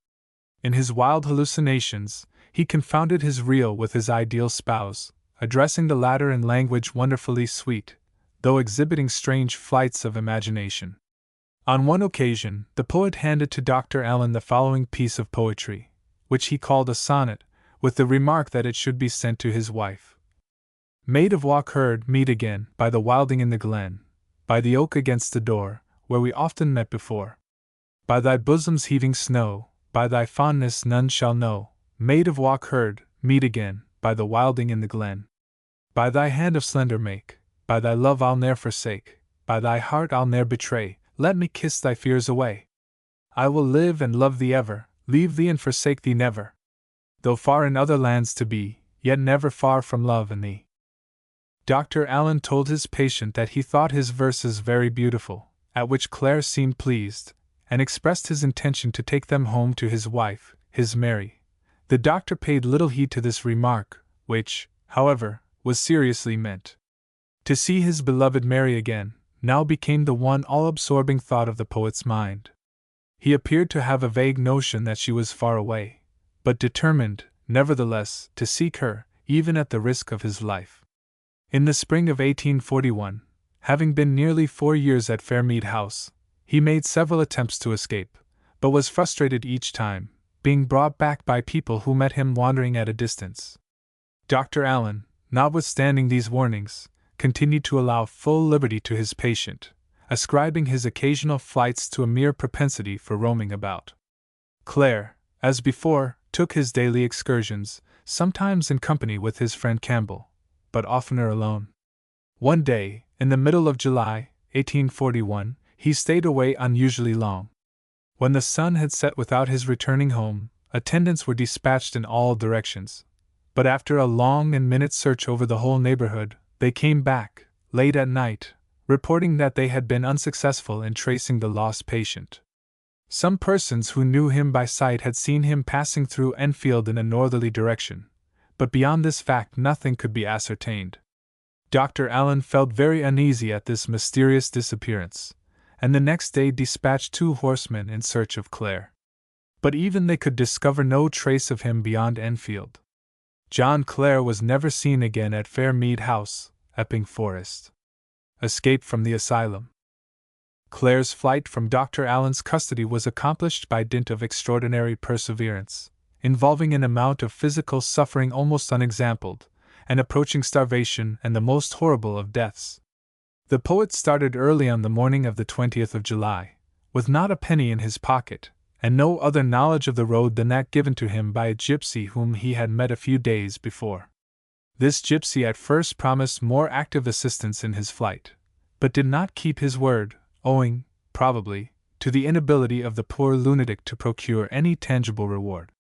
In his wild hallucinations, he confounded his real with his ideal spouse, addressing the latter in language wonderfully sweet, though exhibiting strange flights of imagination. On one occasion, the poet handed to Dr. Allen the following piece of poetry, which he called a sonnet, with the remark that it should be sent to his wife. Maid of walk heard, meet again, by the wilding in the glen, by the oak against the door, where we often met before. By thy bosom's heaving snow, by thy fondness none shall know, maid of walk heard, meet again, by the wilding in the glen. By thy hand of slender make, by thy love I'll ne'er forsake, by thy heart I'll ne'er betray, let me kiss thy fears away. I will live and love thee ever, leave thee and forsake thee never. Though far in other lands to be, yet never far from love and thee. Dr. Allen told his patient that he thought his verses very beautiful, at which Clare seemed pleased, and expressed his intention to take them home to his wife, his Mary. The doctor paid little heed to this remark, which, however, was seriously meant. To see his beloved Mary again, now became the one all-absorbing thought of the poet's mind. He appeared to have a vague notion that she was far away, but determined, nevertheless, to seek her, even at the risk of his life. In the spring of 1841, having been nearly 4 years at Fairmead House, he made several attempts to escape, but was frustrated each time, being brought back by people who met him wandering at a distance. Dr. Allen, notwithstanding these warnings, continued to allow full liberty to his patient, ascribing his occasional flights to a mere propensity for roaming about. Clare, as before, took his daily excursions, sometimes in company with his friend Campbell, but oftener alone. One day, in the middle of July, 1841, he stayed away unusually long. When the sun had set without his returning home, attendants were dispatched in all directions, but after a long and minute search over the whole neighborhood, they came back, late at night, reporting that they had been unsuccessful in tracing the lost patient. Some persons who knew him by sight had seen him passing through Enfield in a northerly direction, but beyond this fact nothing could be ascertained. Dr. Allen felt very uneasy at this mysterious disappearance, and the next day dispatched 2 horsemen in search of Clare. But even they could discover no trace of him beyond Enfield. John Clare was never seen again at Fairmead House, Epping Forest. Escape from the asylum. Clare's flight from Dr. Allen's custody was accomplished by dint of extraordinary perseverance, involving an amount of physical suffering almost unexampled, and approaching starvation and the most horrible of deaths. The poet started early on the morning of the 20th of July, with not a penny in his pocket, and no other knowledge of the road than that given to him by a gypsy whom he had met a few days before. This gypsy at first promised more active assistance in his flight, but did not keep his word, owing, probably, to the inability of the poor lunatic to procure any tangible reward.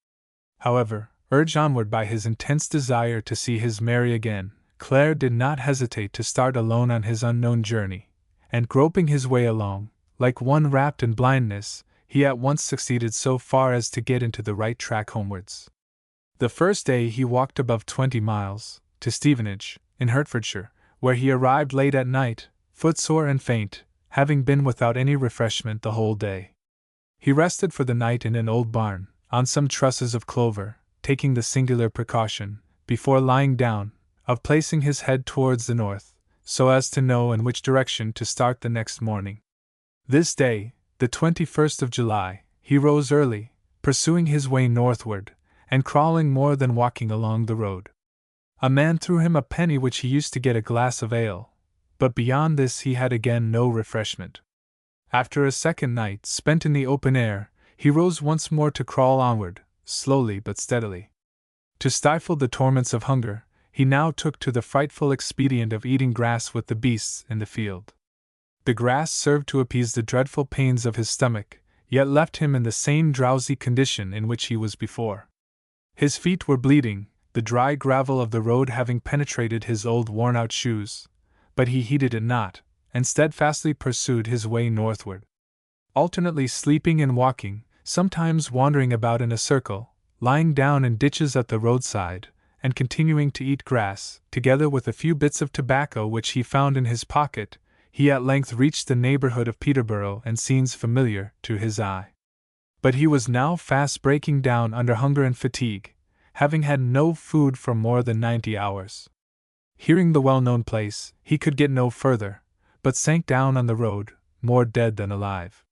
However, urged onward by his intense desire to see his Mary again, Clare did not hesitate to start alone on his unknown journey, and groping his way along, like one wrapped in blindness, he at once succeeded so far as to get into the right track homewards. The first day he walked above 20 miles, to Stevenage, in Hertfordshire, where he arrived late at night, footsore and faint, having been without any refreshment the whole day. He rested for the night in an old barn, on some trusses of clover, taking the singular precaution, before lying down, of placing his head towards the north, so as to know in which direction to start the next morning. This day, the 21st of July, he rose early, pursuing his way northward, and crawling more than walking along the road. A man threw him a penny which he used to get a glass of ale, but beyond this he had again no refreshment. After a second night spent in the open air, he rose once more to crawl onward, slowly but steadily. To stifle the torments of hunger, he now took to the frightful expedient of eating grass with the beasts in the field. The grass served to appease the dreadful pains of his stomach, yet left him in the same drowsy condition in which he was before. His feet were bleeding, the dry gravel of the road having penetrated his old worn-out shoes, but he heeded it not, and steadfastly pursued his way northward. Alternately sleeping and walking, sometimes wandering about in a circle, lying down in ditches at the roadside, and continuing to eat grass, together with a few bits of tobacco which he found in his pocket, he at length reached the neighborhood of Peterborough and scenes familiar to his eye. But he was now fast breaking down under hunger and fatigue, having had no food for more than 90 hours. Hearing the well-known place, he could get no further, but sank down on the road, more dead than alive.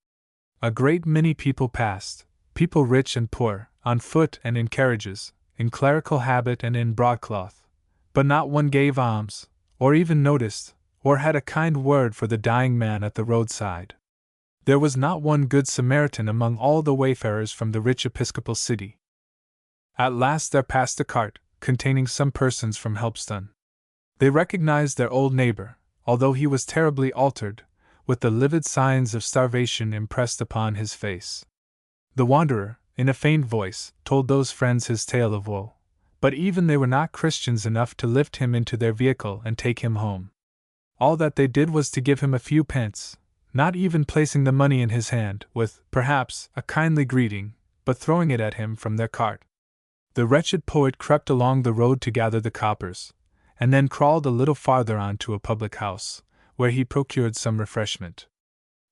A great many people passed, people rich and poor, on foot and in carriages, in clerical habit and in broadcloth, but not one gave alms, or even noticed, or had a kind word for the dying man at the roadside. There was not one good Samaritan among all the wayfarers from the rich episcopal city. At last there passed a cart, containing some persons from Helpston. They recognized their old neighbor, although he was terribly altered, with the livid signs of starvation impressed upon his face. The wanderer, in a faint voice, told those friends his tale of woe, but even they were not Christians enough to lift him into their vehicle and take him home. All that they did was to give him a few pence, not even placing the money in his hand, with, perhaps, a kindly greeting, but throwing it at him from their cart. The wretched poet crept along the road to gather the coppers, and then crawled a little farther on to a public house, where he procured some refreshment.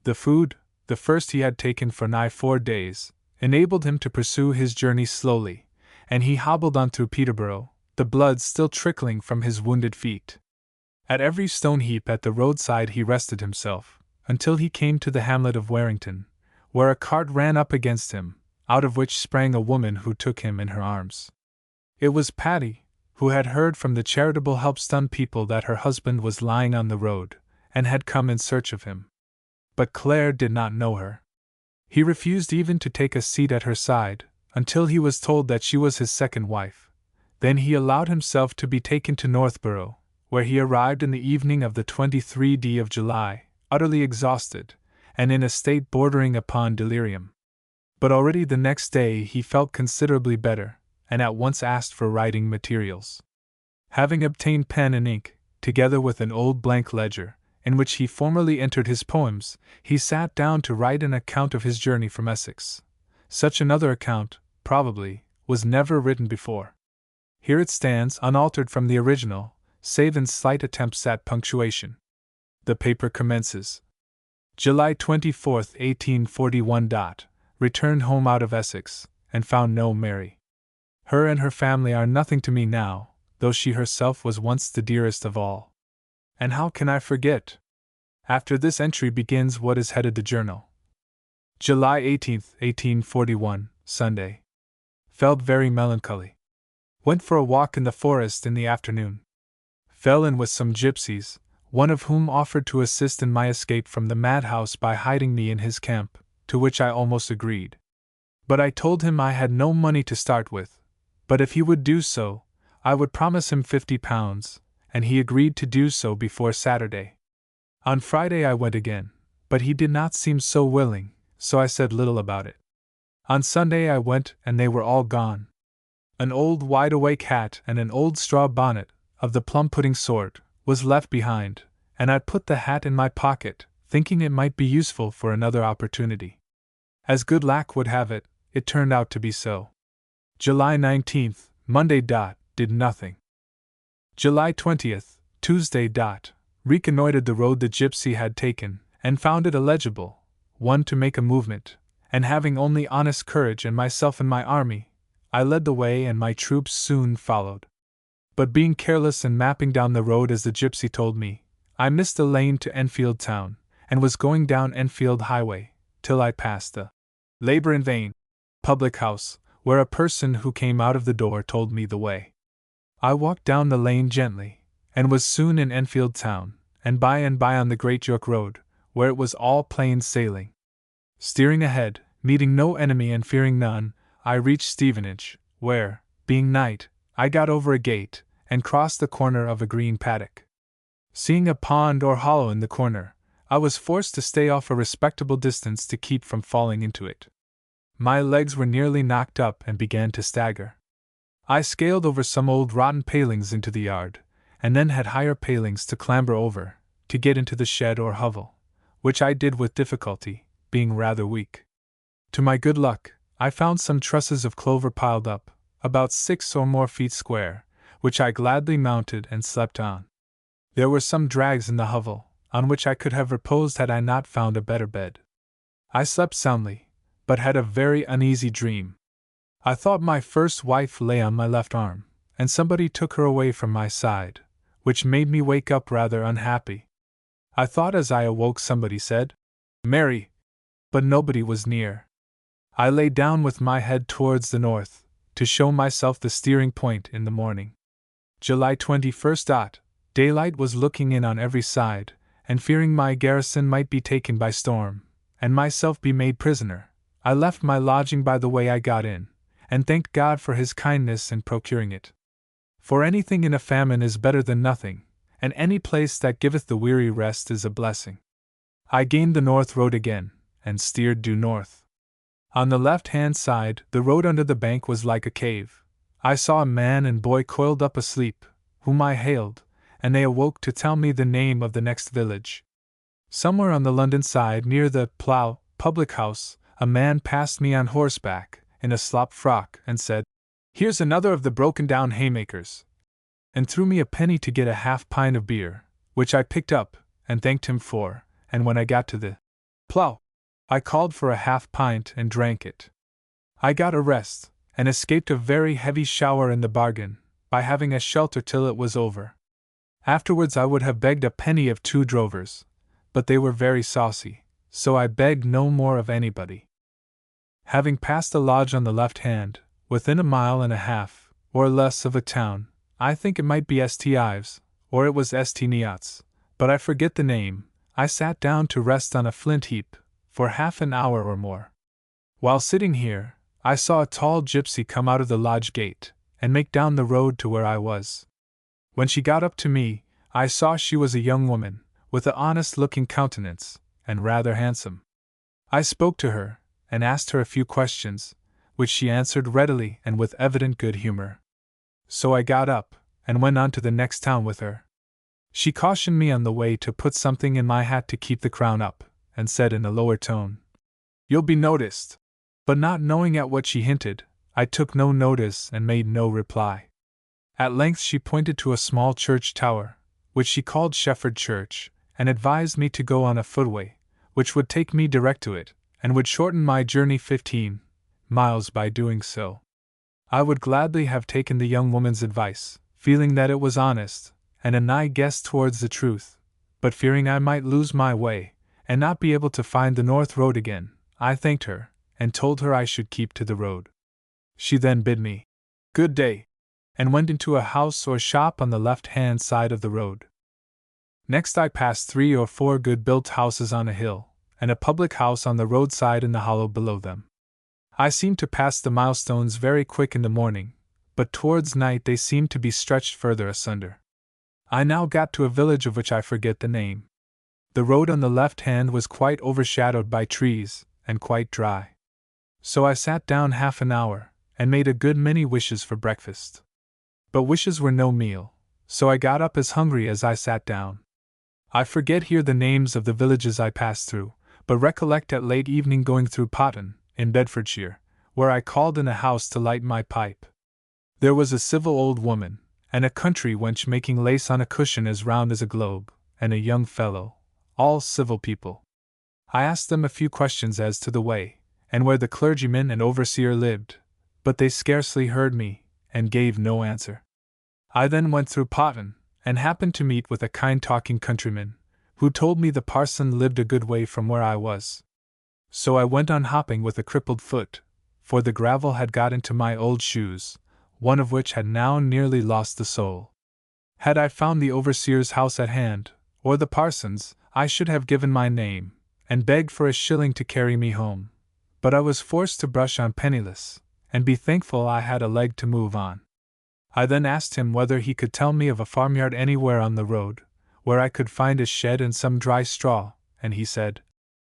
The food, the first he had taken for nigh 4 days, enabled him to pursue his journey slowly, and he hobbled on through Peterborough, the blood still trickling from his wounded feet. At every stone heap at the roadside he rested himself, until he came to the hamlet of Warrington, where a cart ran up against him, out of which sprang a woman who took him in her arms. It was Patty, who had heard from the charitable Helpston people that her husband was lying on the road, and had come in search of him. But Clare did not know her. He refused even to take a seat at her side, until he was told that she was his second wife. Then he allowed himself to be taken to Northborough, where he arrived in the evening of the 23rd of July, utterly exhausted, and in a state bordering upon delirium. But already the next day he felt considerably better, and at once asked for writing materials. Having obtained pen and ink, together with an old blank ledger, in which he formerly entered his poems, he sat down to write an account of his journey from Essex. Such another account, probably, was never written before. Here it stands, unaltered from the original, save in slight attempts at punctuation. The paper commences. July 24, 1841. Returned home out of Essex, and found no Mary. Her and her family are nothing to me now, though she herself was once the dearest of all. And how can I forget? After this entry begins what is headed the journal. July 18, 1841, Sunday. Felt very melancholy. Went for a walk in the forest in the afternoon. Fell in with some gypsies, one of whom offered to assist in my escape from the madhouse by hiding me in his camp, to which I almost agreed. But I told him I had no money to start with, but if he would do so, I would promise him £50, and he agreed to do so before Saturday. On Friday I went again, but he did not seem so willing, so I said little about it. On Sunday I went and they were all gone. An old wide-awake hat and an old straw bonnet, of the plum-pudding sort, was left behind, and I put the hat in my pocket, thinking it might be useful for another opportunity. As good luck would have it, it turned out to be so. July 19th, Monday. Did nothing. July 20th, Tuesday. Reconnoitered the road the gypsy had taken, and found it a legible one to make a movement, and having only honest courage and myself and my army, I led the way and my troops soon followed. But being careless and mapping down the road as the gypsy told me, I missed the lane to Enfield town, and was going down Enfield highway, till I passed the Labor in Vain public house, where a person who came out of the door told me the way. I walked down the lane gently, and was soon in Enfield town, and by on the Great York Road, where it was all plain sailing. Steering ahead, meeting no enemy and fearing none, I reached Stevenage, where, being night, I got over a gate, and crossed the corner of a green paddock. Seeing a pond or hollow in the corner, I was forced to stay off a respectable distance to keep from falling into it. My legs were nearly knocked up and began to stagger. I scaled over some old rotten palings into the yard, and then had higher palings to clamber over, to get into the shed or hovel, which I did with difficulty, being rather weak. To my good luck, I found some trusses of clover piled up, about 6 or more feet square, which I gladly mounted and slept on. There were some drags in the hovel, on which I could have reposed had I not found a better bed. I slept soundly, but had a very uneasy dream. I thought my first wife lay on my left arm, and somebody took her away from my side, which made me wake up rather unhappy. I thought as I awoke somebody said, "Mary," but nobody was near. I lay down with my head towards the north, to show myself the steering point in the morning. July 21st. Daylight was looking in on every side, and fearing my garrison might be taken by storm, and myself be made prisoner, I left my lodging by the way I got in, and thanked God for his kindness in procuring it. For anything in a famine is better than nothing, and any place that giveth the weary rest is a blessing. I gained the north road again, and steered due north. On the left-hand side, the road under the bank was like a cave. I saw a man and boy coiled up asleep, whom I hailed, and they awoke to tell me the name of the next village. Somewhere on the London side, near the Plough public house, a man passed me on horseback, in a slop frock, and said, "Here's another of the broken-down haymakers," and threw me a penny to get a half-pint of beer, which I picked up, and thanked him for, and when I got to the Plough, I called for a half-pint and drank it. I got a rest, and escaped a very heavy shower in the bargain, by having a shelter till it was over. Afterwards I would have begged a penny of 2 drovers, but they were very saucy, so I begged no more of anybody. Having passed a lodge on the left hand, within 1.5 miles, or less, of a town, I think it might be St. Ives, or it was St. Neots, but I forget the name, I sat down to rest on a flint heap, for half an hour or more. While sitting here, I saw a tall gypsy come out of the lodge gate and make down the road to where I was. When she got up to me, I saw she was a young woman, with an honest-looking countenance, and rather handsome. I spoke to her, and asked her a few questions, which she answered readily and with evident good humor. So I got up, and went on to the next town with her. She cautioned me on the way to put something in my hat to keep the crown up, and said in a lower tone, "You'll be noticed." But not knowing at what she hinted, I took no notice and made no reply. At length she pointed to a small church tower, which she called Shefford Church, and advised me to go on a footway, which would take me direct to it, and would shorten my journey 15 miles by doing so. I would gladly have taken the young woman's advice, feeling that it was honest, and a nigh guess towards the truth, but fearing I might lose my way, and not be able to find the north road again, I thanked her, and told her I should keep to the road. She then bid me good day, and went into a house or shop on the left-hand side of the road. Next I passed 3 or 4 good-built houses on a hill, and a public house on the roadside in the hollow below them. I seemed to pass the milestones very quick in the morning, but towards night they seemed to be stretched further asunder. I now got to a village of which I forget the name. The road on the left hand was quite overshadowed by trees, and quite dry. So I sat down half an hour, and made a good many wishes for breakfast. But wishes were no meal, so I got up as hungry as I sat down. I forget here the names of the villages I passed through, but recollect at late evening going through Potton, in Bedfordshire, where I called in a house to light my pipe. There was a civil old woman, and a country wench making lace on a cushion as round as a globe, and a young fellow, all civil people. I asked them a few questions as to the way, and where the clergyman and overseer lived, but they scarcely heard me, and gave no answer. I then went through Potton, and happened to meet with a kind talking countryman, who told me the parson lived a good way from where I was. So I went on hopping with a crippled foot, for the gravel had got into my old shoes, one of which had now nearly lost the sole. Had I found the overseer's house at hand, or the parson's, I should have given my name, and begged for a shilling to carry me home, but I was forced to brush on penniless, and be thankful I had a leg to move on. I then asked him whether he could tell me of a farmyard anywhere on the road, where I could find a shed and some dry straw, and he said,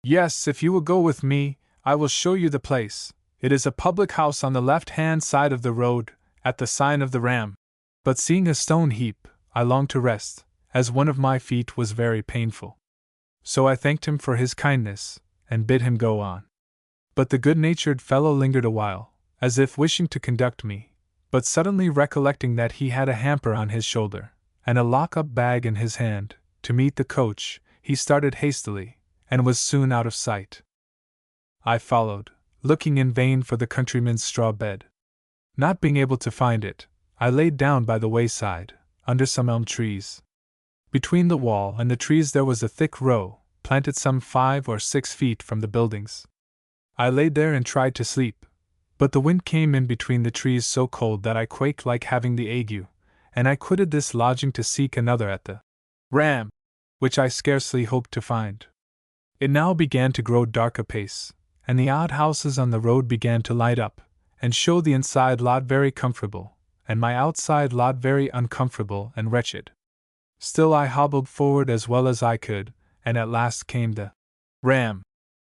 "Yes, if you will go with me, I will show you the place. It is a public house on the left-hand side of the road, at the sign of the Ram." But seeing a stone heap, I longed to rest, as one of my feet was very painful. So I thanked him for his kindness, and bid him go on. But the good-natured fellow lingered a while, as if wishing to conduct me, but suddenly recollecting that he had a hamper on his shoulder, and a lock-up bag in his hand, to meet the coach, he started hastily, and was soon out of sight. I followed, looking in vain for the countryman's straw bed. Not being able to find it, I laid down by the wayside, under some elm trees. Between the wall and the trees there was a thick row, planted some 5 or 6 feet from the buildings. I laid there and tried to sleep, but the wind came in between the trees so cold that I quaked like having the ague, and I quitted this lodging to seek another at the Ram, which I scarcely hoped to find. It now began to grow dark apace, and the odd houses on the road began to light up, and show the inside lot very comfortable, and my outside lot very uncomfortable and wretched. Still I hobbled forward as well as I could, and at last came the Ram.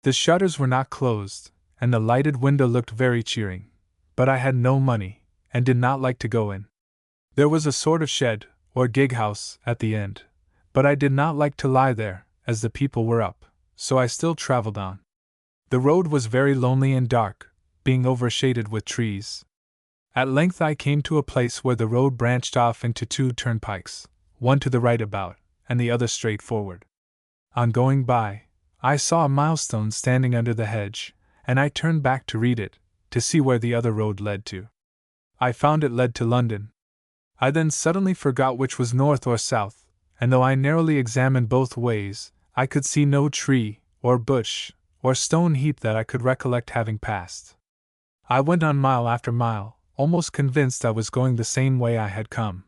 The shutters were not closed, and the lighted window looked very cheering, but I had no money, and did not like to go in. There was a sort of shed, or gig-house, at the end, but I did not like to lie there, as the people were up, so I still travelled on. The road was very lonely and dark, being overshaded with trees. At length I came to a place where the road branched off into 2 turnpikes, one to the right about, and the other straight forward. On going by, I saw a milestone standing under the hedge, and I turned back to read it, to see where the other road led to. I found it led to London. I then suddenly forgot which was north or south, and though I narrowly examined both ways, I could see no tree, or bush, or stone heap that I could recollect having passed. I went on mile after mile, almost convinced I was going the same way I had come.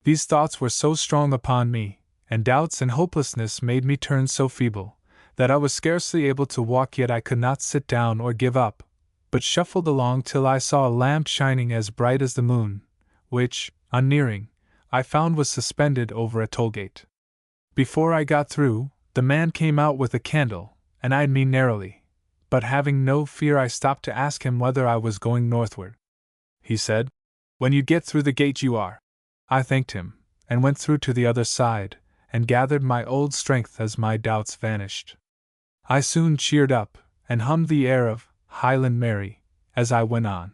These thoughts were so strong upon me, and doubts and hopelessness made me turn so feeble, that I was scarcely able to walk, yet I could not sit down or give up, but shuffled along till I saw a lamp shining as bright as the moon, which, on nearing, I found was suspended over a toll gate. Before I got through, the man came out with a candle, and eyed me narrowly, but having no fear I stopped to ask him whether I was going northward. He said, "When you get through the gate you are." I thanked him, and went through to the other side, and gathered my old strength as my doubts vanished. I soon cheered up, and hummed the air of Highland Mary as I went on.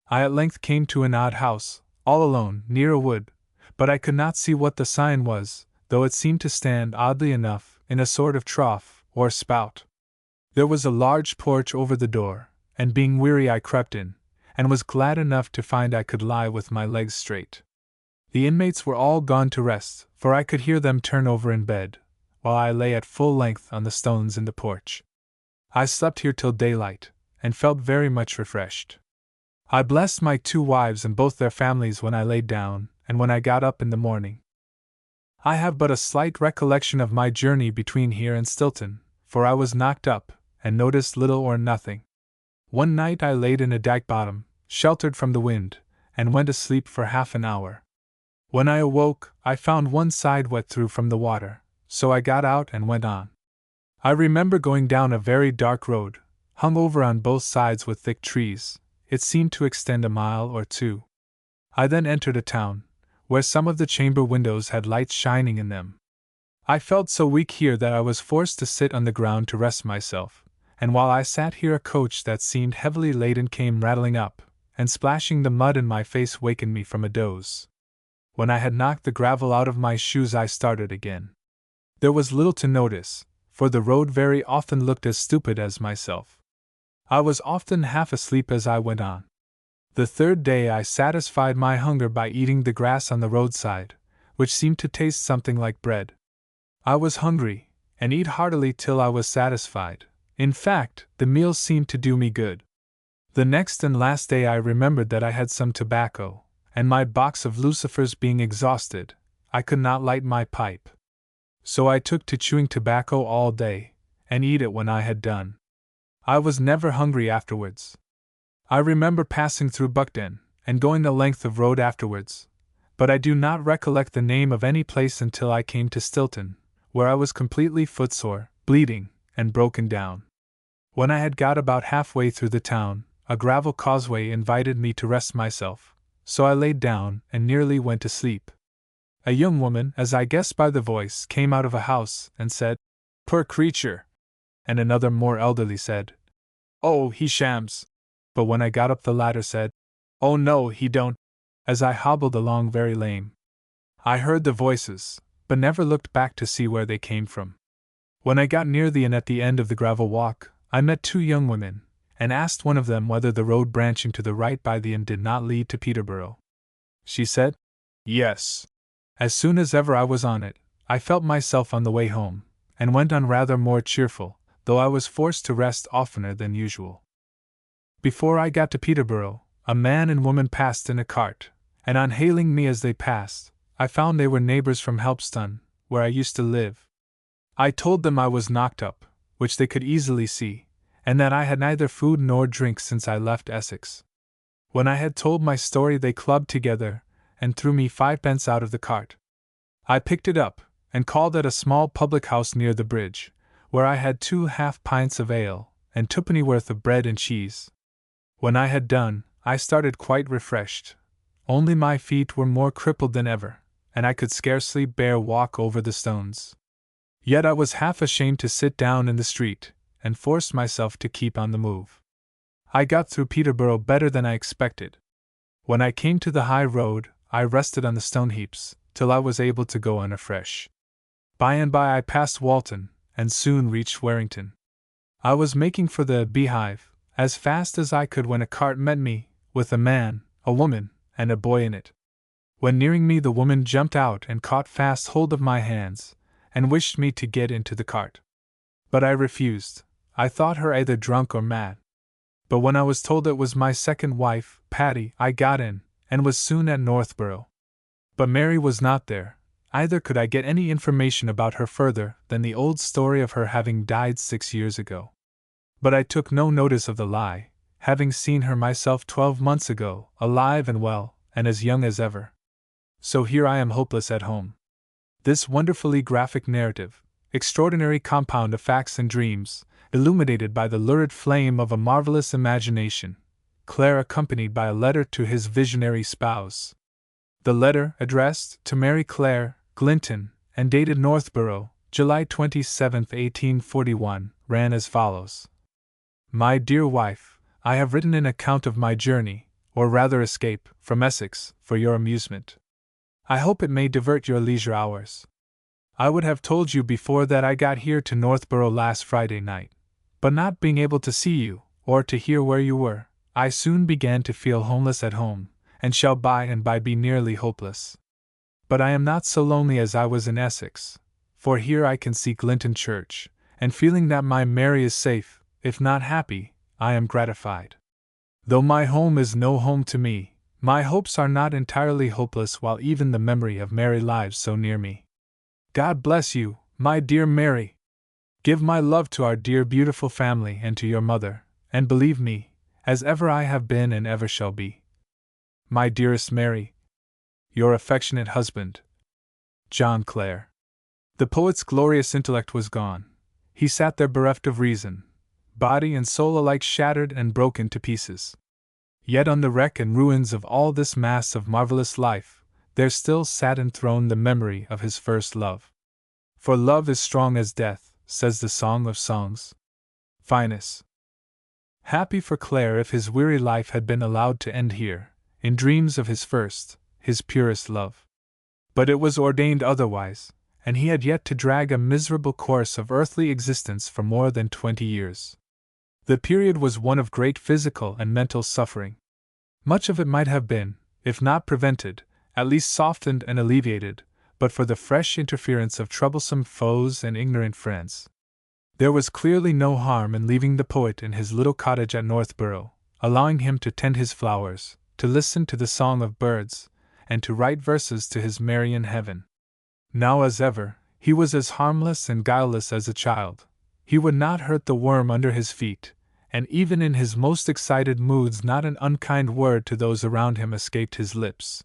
I at length came to an odd house, all alone, near a wood, but I could not see what the sign was, though it seemed to stand, oddly enough, in a sort of trough, or spout. There was a large porch over the door, and being weary I crept in, and was glad enough to find I could lie with my legs straight. The inmates were all gone to rest, for I could hear them turn over in bed, while I lay at full length on the stones in the porch. I slept here till daylight, and felt very much refreshed. I blessed my 2 wives and both their families when I lay down, and when I got up in the morning. I have but a slight recollection of my journey between here and Stilton, for I was knocked up, and noticed little or nothing. One night I laid in a dyke bottom, sheltered from the wind, and went asleep for half an hour. When I awoke, I found one side wet through from the water, so I got out and went on. I remember going down a very dark road, hung over on both sides with thick trees. It seemed to extend a mile or 2. I then entered a town, where some of the chamber windows had lights shining in them. I felt so weak here that I was forced to sit on the ground to rest myself, and while I sat here a coach that seemed heavily laden came rattling up, and splashing the mud in my face wakened me from a doze. When I had knocked the gravel out of my shoes I started again. There was little to notice, for the road very often looked as stupid as myself. I was often half asleep as I went on. The 3rd day I satisfied my hunger by eating the grass on the roadside, which seemed to taste something like bread. I was hungry, and ate heartily till I was satisfied. In fact, the meal seemed to do me good. The next and last day I remembered that I had some tobacco, and my box of lucifers being exhausted, I could not light my pipe. So I took to chewing tobacco all day, and eat it when I had done. I was never hungry afterwards. I remember passing through Buckden, and going the length of road afterwards, but I do not recollect the name of any place until I came to Stilton, where I was completely footsore, bleeding, and broken down. When I had got about halfway through the town, a gravel causeway invited me to rest myself, so I laid down and nearly went to sleep. A young woman, as I guessed by the voice, came out of a house and said, "Poor creature!" and another more elderly said, "Oh, he shams," but when I got up the latter said, "Oh no, he don't," as I hobbled along very lame. I heard the voices, but never looked back to see where they came from. When I got near the inn at the end of the gravel walk, I met 2 young women, and asked one of them whether the road branching to the right by the inn did not lead to Peterborough. She said, "Yes." As soon as ever I was on it, I felt myself on the way home, and went on rather more cheerful, though I was forced to rest oftener than usual. Before I got to Peterborough, a man and woman passed in a cart, and on hailing me as they passed, I found they were neighbors from Helpston, where I used to live. I told them I was knocked up, which they could easily see, and that I had neither food nor drink since I left Essex. When I had told my story they clubbed together, and threw me 5 pence out of the cart. I picked it up, and called at a small public house near the bridge, where I had 2 half-pints of ale, and 2 pennyworth of bread and cheese. When I had done, I started quite refreshed, only my feet were more crippled than ever, and I could scarcely bear walk over the stones. Yet I was half ashamed to sit down in the street, and forced myself to keep on the move. I got through Peterborough better than I expected. When I came to the high road, I rested on the stone heaps, till I was able to go on afresh. By and by I passed Walton, and soon reached Warrington. I was making for the Beehive, as fast as I could when a cart met me, with a man, a woman, and a boy in it. When nearing me the woman jumped out and caught fast hold of my hands, and wished me to get into the cart. But I refused. I thought her either drunk or mad. But when I was told it was my second wife, Patty, I got in, and was soon at Northborough. But Mary was not there, either could I get any information about her further than the old story of her having died 6 years ago. But I took no notice of the lie, having seen her myself 12 months ago, alive and well, and as young as ever. So here I am hopeless at home. This wonderfully graphic narrative, extraordinary compound of facts and dreams, illuminated by the lurid flame of a marvelous imagination, Clare accompanied by a letter to his visionary spouse. The letter, addressed to Mary Clare, Glinton, and dated Northborough, July 27, 1841, ran as follows. My dear wife, I have written an account of my journey, or rather escape, from Essex, for your amusement. I hope it may divert your leisure hours. I would have told you before that I got here to Northborough last Friday night, but not being able to see you, or to hear where you were, I soon began to feel homeless at home, and shall by and by be nearly hopeless. But I am not so lonely as I was in Essex, for here I can see Glinton Church, and feeling that my Mary is safe, if not happy, I am gratified. Though my home is no home to me, my hopes are not entirely hopeless while even the memory of Mary lives so near me. God bless you, my dear Mary. Give my love to our dear beautiful family and to your mother, and believe me, as ever I have been and ever shall be, my dearest Mary, your affectionate husband, John Clare. The poet's glorious intellect was gone. He sat there bereft of reason, body and soul alike shattered and broken to pieces. Yet on the wreck and ruins of all this mass of marvelous life, there still sat enthroned the memory of his first love. For love is strong as death, says the Song of Songs. Finus. Happy for Clare if his weary life had been allowed to end here, in dreams of his first, his purest love. But it was ordained otherwise, and he had yet to drag a miserable course of earthly existence for more than 20 years. The period was one of great physical and mental suffering. Much of it might have been, if not prevented, at least softened and alleviated, but for the fresh interference of troublesome foes and ignorant friends. There was clearly no harm in leaving the poet in his little cottage at Northborough, allowing him to tend his flowers, to listen to the song of birds, and to write verses to his Mary in heaven. Now as ever, he was as harmless and guileless as a child. He would not hurt the worm under his feet, and even in his most excited moods not an unkind word to those around him escaped his lips.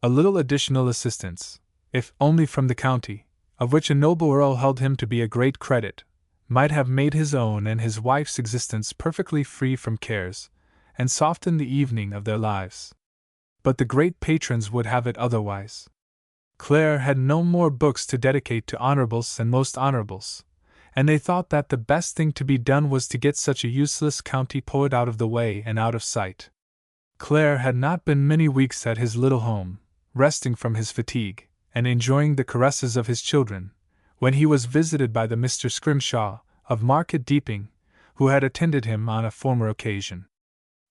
A little additional assistance, if only from the county, of which a noble earl held him to be a great credit, might have made his own and his wife's existence perfectly free from cares, and softened the evening of their lives. But the great patrons would have it otherwise. Clare had no more books to dedicate to honorables and most honorables, and they thought that the best thing to be done was to get such a useless county poet out of the way and out of sight. Clare had not been many weeks at his little home, resting from his fatigue, and enjoying the caresses of his children, when he was visited by the Mr. Scrimshaw, of Market Deeping, who had attended him on a former occasion.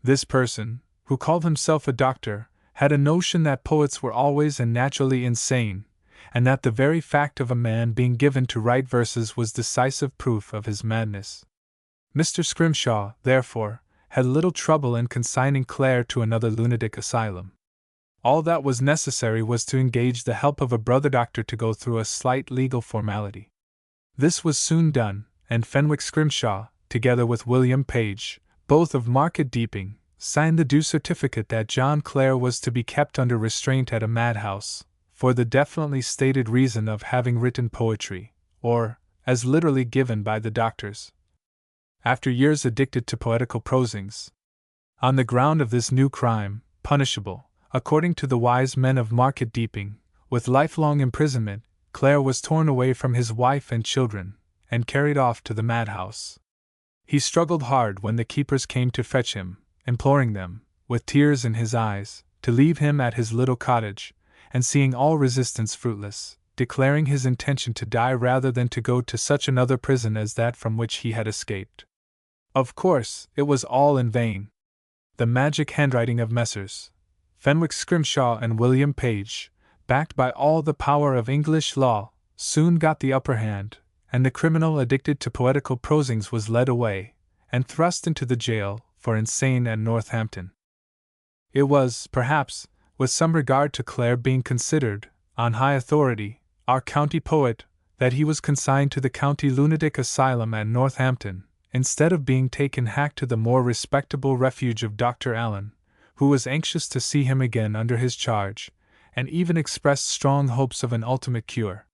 This person, who called himself a doctor, had a notion that poets were always and naturally insane, and that the very fact of a man being given to write verses was decisive proof of his madness. Mr. Scrimshaw, therefore, had little trouble in consigning Clare to another lunatic asylum. All that was necessary was to engage the help of a brother doctor to go through a slight legal formality. This was soon done, and Fenwick Scrimshaw, together with William Page, both of Market Deeping, signed the due certificate that John Clare was to be kept under restraint at a madhouse, for the definitely stated reason of having written poetry, or, as literally given by the doctors, after years addicted to poetical prosings. On the ground of this new crime, punishable, according to the wise men of Market Deeping, with lifelong imprisonment, Clare was torn away from his wife and children, and carried off to the madhouse. He struggled hard when the keepers came to fetch him, imploring them, with tears in his eyes, to leave him at his little cottage, and seeing all resistance fruitless, declaring his intention to die rather than to go to such another prison as that from which he had escaped. Of course, it was all in vain. The magic handwriting of Messrs. Fenwick Scrimshaw and William Page, backed by all the power of English law, soon got the upper hand, and the criminal addicted to poetical prosings was led away, and thrust into the jail for insane at Northampton. It was, perhaps, with some regard to Clare being considered, on high authority, our county poet, that he was consigned to the county lunatic asylum at Northampton, instead of being taken hack to the more respectable refuge of Dr. Allen, who was anxious to see him again under his charge, and even expressed strong hopes of an ultimate cure.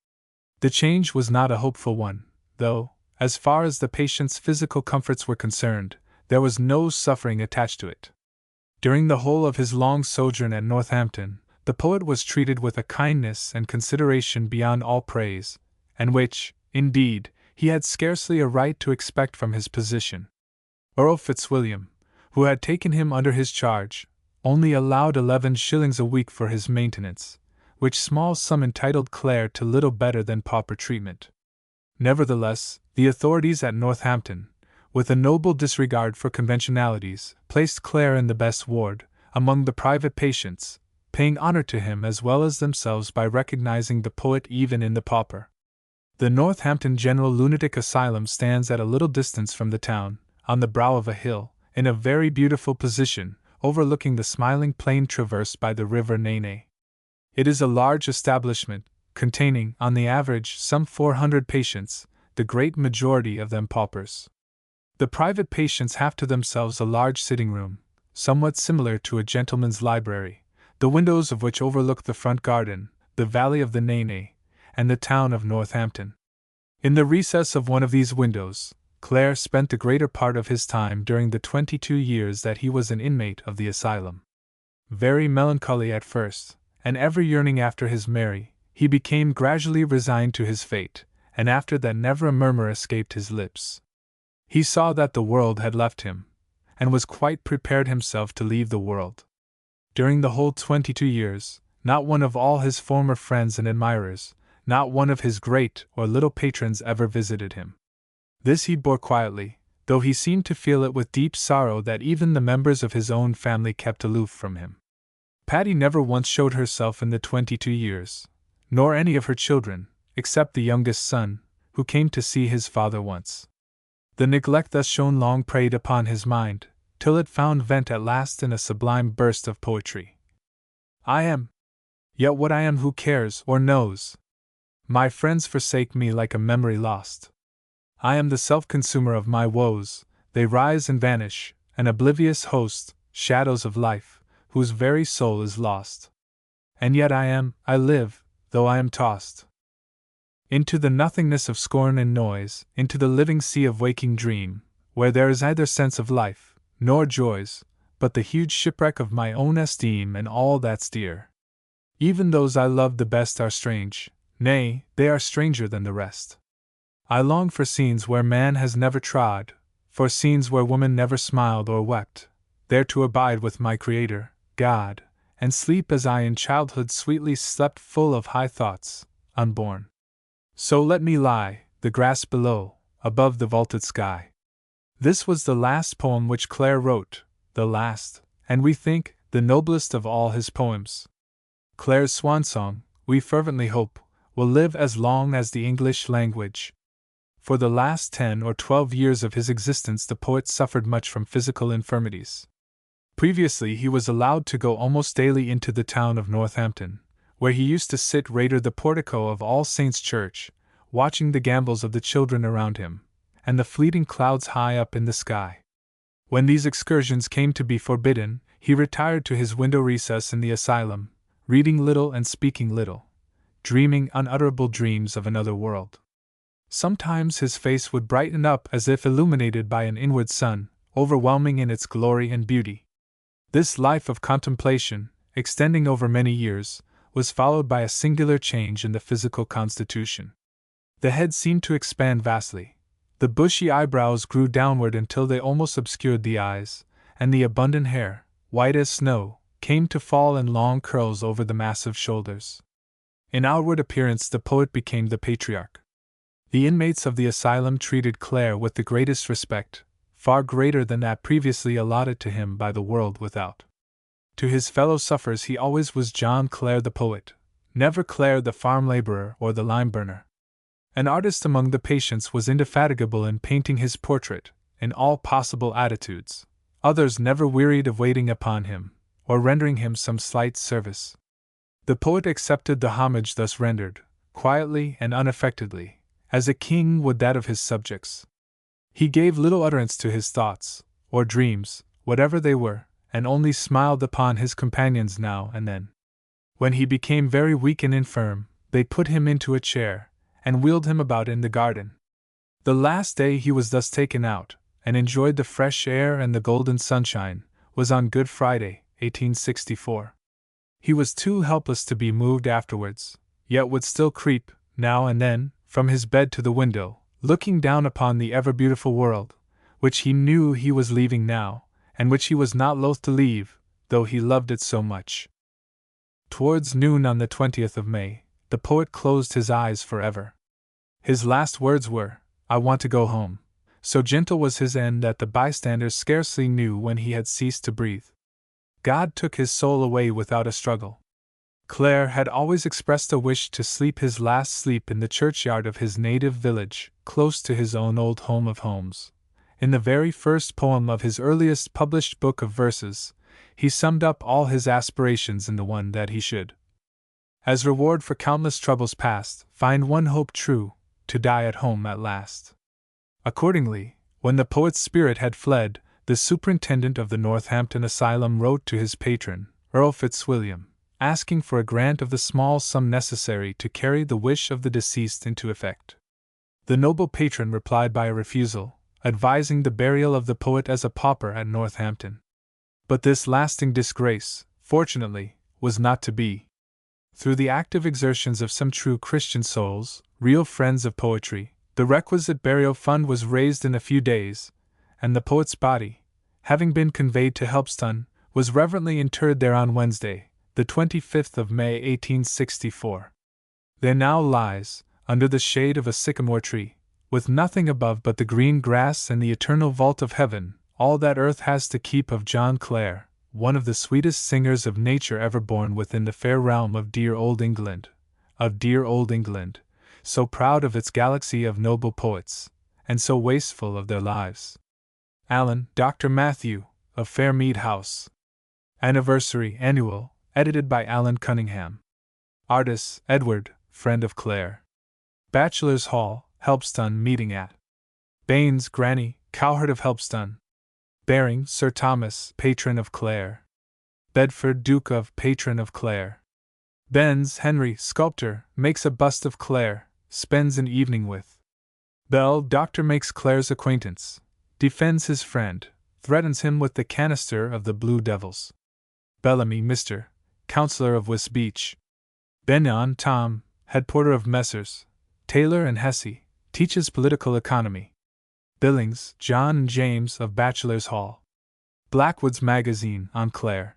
The change was not a hopeful one, though, as far as the patient's physical comforts were concerned, there was no suffering attached to it. During the whole of his long sojourn at Northampton, the poet was treated with a kindness and consideration beyond all praise, and which, indeed, he had scarcely a right to expect from his position. Earl Fitzwilliam, who had taken him under his charge, only allowed 11 shillings a week for his maintenance, which small sum entitled Clare to little better than pauper treatment. Nevertheless, the authorities at Northampton, with a noble disregard for conventionalities, placed Clare in the best ward, among the private patients, paying honor to him as well as themselves by recognizing the poet even in the pauper. The Northampton General Lunatic Asylum stands at a little distance from the town, on the brow of a hill, in a very beautiful position, overlooking the smiling plain traversed by the river Nene. It is a large establishment, containing, on the average, some 400 patients, the great majority of them paupers. The private patients have to themselves a large sitting room, somewhat similar to a gentleman's library, the windows of which overlook the front garden, the valley of the Nene, and the town of Northampton. In the recess of one of these windows, Clare spent the greater part of his time during the 22 years that he was an inmate of the asylum. Very melancholy at first, and ever yearning after his Mary, he became gradually resigned to his fate, and after that never a murmur escaped his lips. He saw that the world had left him, and was quite prepared himself to leave the world. During the whole 22 years, not one of all his former friends and admirers, not one of his great or little patrons ever visited him. This he bore quietly, though he seemed to feel it with deep sorrow that even the members of his own family kept aloof from him. Patty never once showed herself in the 22 years, nor any of her children, except the youngest son, who came to see his father once. The neglect thus shown long preyed upon his mind, till it found vent at last in a sublime burst of poetry. I am. Yet what I am who cares or knows? My friends forsake me like a memory lost. I am the self-consumer of my woes, they rise and vanish, an oblivious host, shadows of life, whose very soul is lost. And yet I live, though I am tossed into the nothingness of scorn and noise, into the living sea of waking dream, where there is neither sense of life, nor joys, but the huge shipwreck of my own esteem and all that's dear. Even those I love the best are strange, nay, they are stranger than the rest. I long for scenes where man has never trod, for scenes where woman never smiled or wept, there to abide with my Creator, God, and sleep as I in childhood sweetly slept full of high thoughts, unborn. So let me lie, the grass below, above the vaulted sky. This was the last poem which Clare wrote, the last, and we think, the noblest of all his poems. Clare's swan song, we fervently hope, will live as long as the English language. For the last 10 or 12 years of his existence the poet suffered much from physical infirmities. Previously he was allowed to go almost daily into the town of Northampton, where he used to sit under the portico of All Saints' Church, watching the gambols of the children around him, and the fleeting clouds high up in the sky. When these excursions came to be forbidden, he retired to his window recess in the asylum, reading little and speaking little, dreaming unutterable dreams of another world. Sometimes his face would brighten up as if illuminated by an inward sun, overwhelming in its glory and beauty. This life of contemplation, extending over many years, was followed by a singular change in the physical constitution. The head seemed to expand vastly, the bushy eyebrows grew downward until they almost obscured the eyes, and the abundant hair, white as snow, came to fall in long curls over the massive shoulders. In outward appearance the poet became the patriarch. The inmates of the asylum treated Clare with the greatest respect, far greater than that previously allotted to him by the world without. To his fellow sufferers he always was John Clare the poet, never Clare the farm laborer or the lime burner. An artist among the patients was indefatigable in painting his portrait, in all possible attitudes. Others never wearied of waiting upon him, or rendering him some slight service. The poet accepted the homage thus rendered, quietly and unaffectedly, as a king would that of his subjects. He gave little utterance to his thoughts, or dreams, whatever they were, and only smiled upon his companions now and then. When he became very weak and infirm, they put him into a chair, and wheeled him about in the garden. The last day he was thus taken out, and enjoyed the fresh air and the golden sunshine, was on Good Friday, 1864. He was too helpless to be moved afterwards, yet would still creep, now and then, from his bed to the window, looking down upon the ever-beautiful world, which he knew he was leaving now, and which he was not loath to leave, though he loved it so much. Towards noon on the 20th of May, the poet closed his eyes forever. His last words were, "I want to go home." So gentle was his end that the bystanders scarcely knew when he had ceased to breathe. God took his soul away without a struggle. Clare had always expressed a wish to sleep his last sleep in the churchyard of his native village, close to his own old home of homes. In the very first poem of his earliest published book of verses, he summed up all his aspirations in the one that he should, as reward for countless troubles past, find one hope true, to die at home at last. Accordingly, when the poet's spirit had fled, the superintendent of the Northampton Asylum wrote to his patron, Earl Fitzwilliam, asking for a grant of the small sum necessary to carry the wish of the deceased into effect. The noble patron replied by a refusal, advising the burial of the poet as a pauper at Northampton. But this lasting disgrace, fortunately, was not to be. Through the active exertions of some true Christian souls, real friends of poetry, the requisite burial fund was raised in a few days, and the poet's body, having been conveyed to Helpston, was reverently interred there on Wednesday, the 25th of May 1864. There now lies, under the shade of a sycamore tree, with nothing above but the green grass and the eternal vault of heaven, all that earth has to keep of John Clare, one of the sweetest singers of nature ever born within the fair realm of dear old England, so proud of its galaxy of noble poets, and so wasteful of their lives. Allen, Dr. Matthew, of Fairmead House. Anniversary Annual, edited by Allen Cunningham. Artist, Edward, friend of Clare. Bachelor's Hall, Helpston, meeting at. Baines, Granny, cowherd of Helpston. Baring, Sir Thomas, patron of Clare. Bedford, Duke of, patron of Clare. Benz, Henry, sculptor, makes a bust of Clare, spends an evening with. Bell, doctor, makes Clare's acquaintance, defends his friend, threatens him with the canister of the Blue Devils. Bellamy, Mr. Councillor of Wisbeach. Benyon, Tom, head porter of Messrs. Taylor and Hesse, teaches political economy. Billings, John and James of Bachelor's Hall. Blackwood's Magazine on Clare.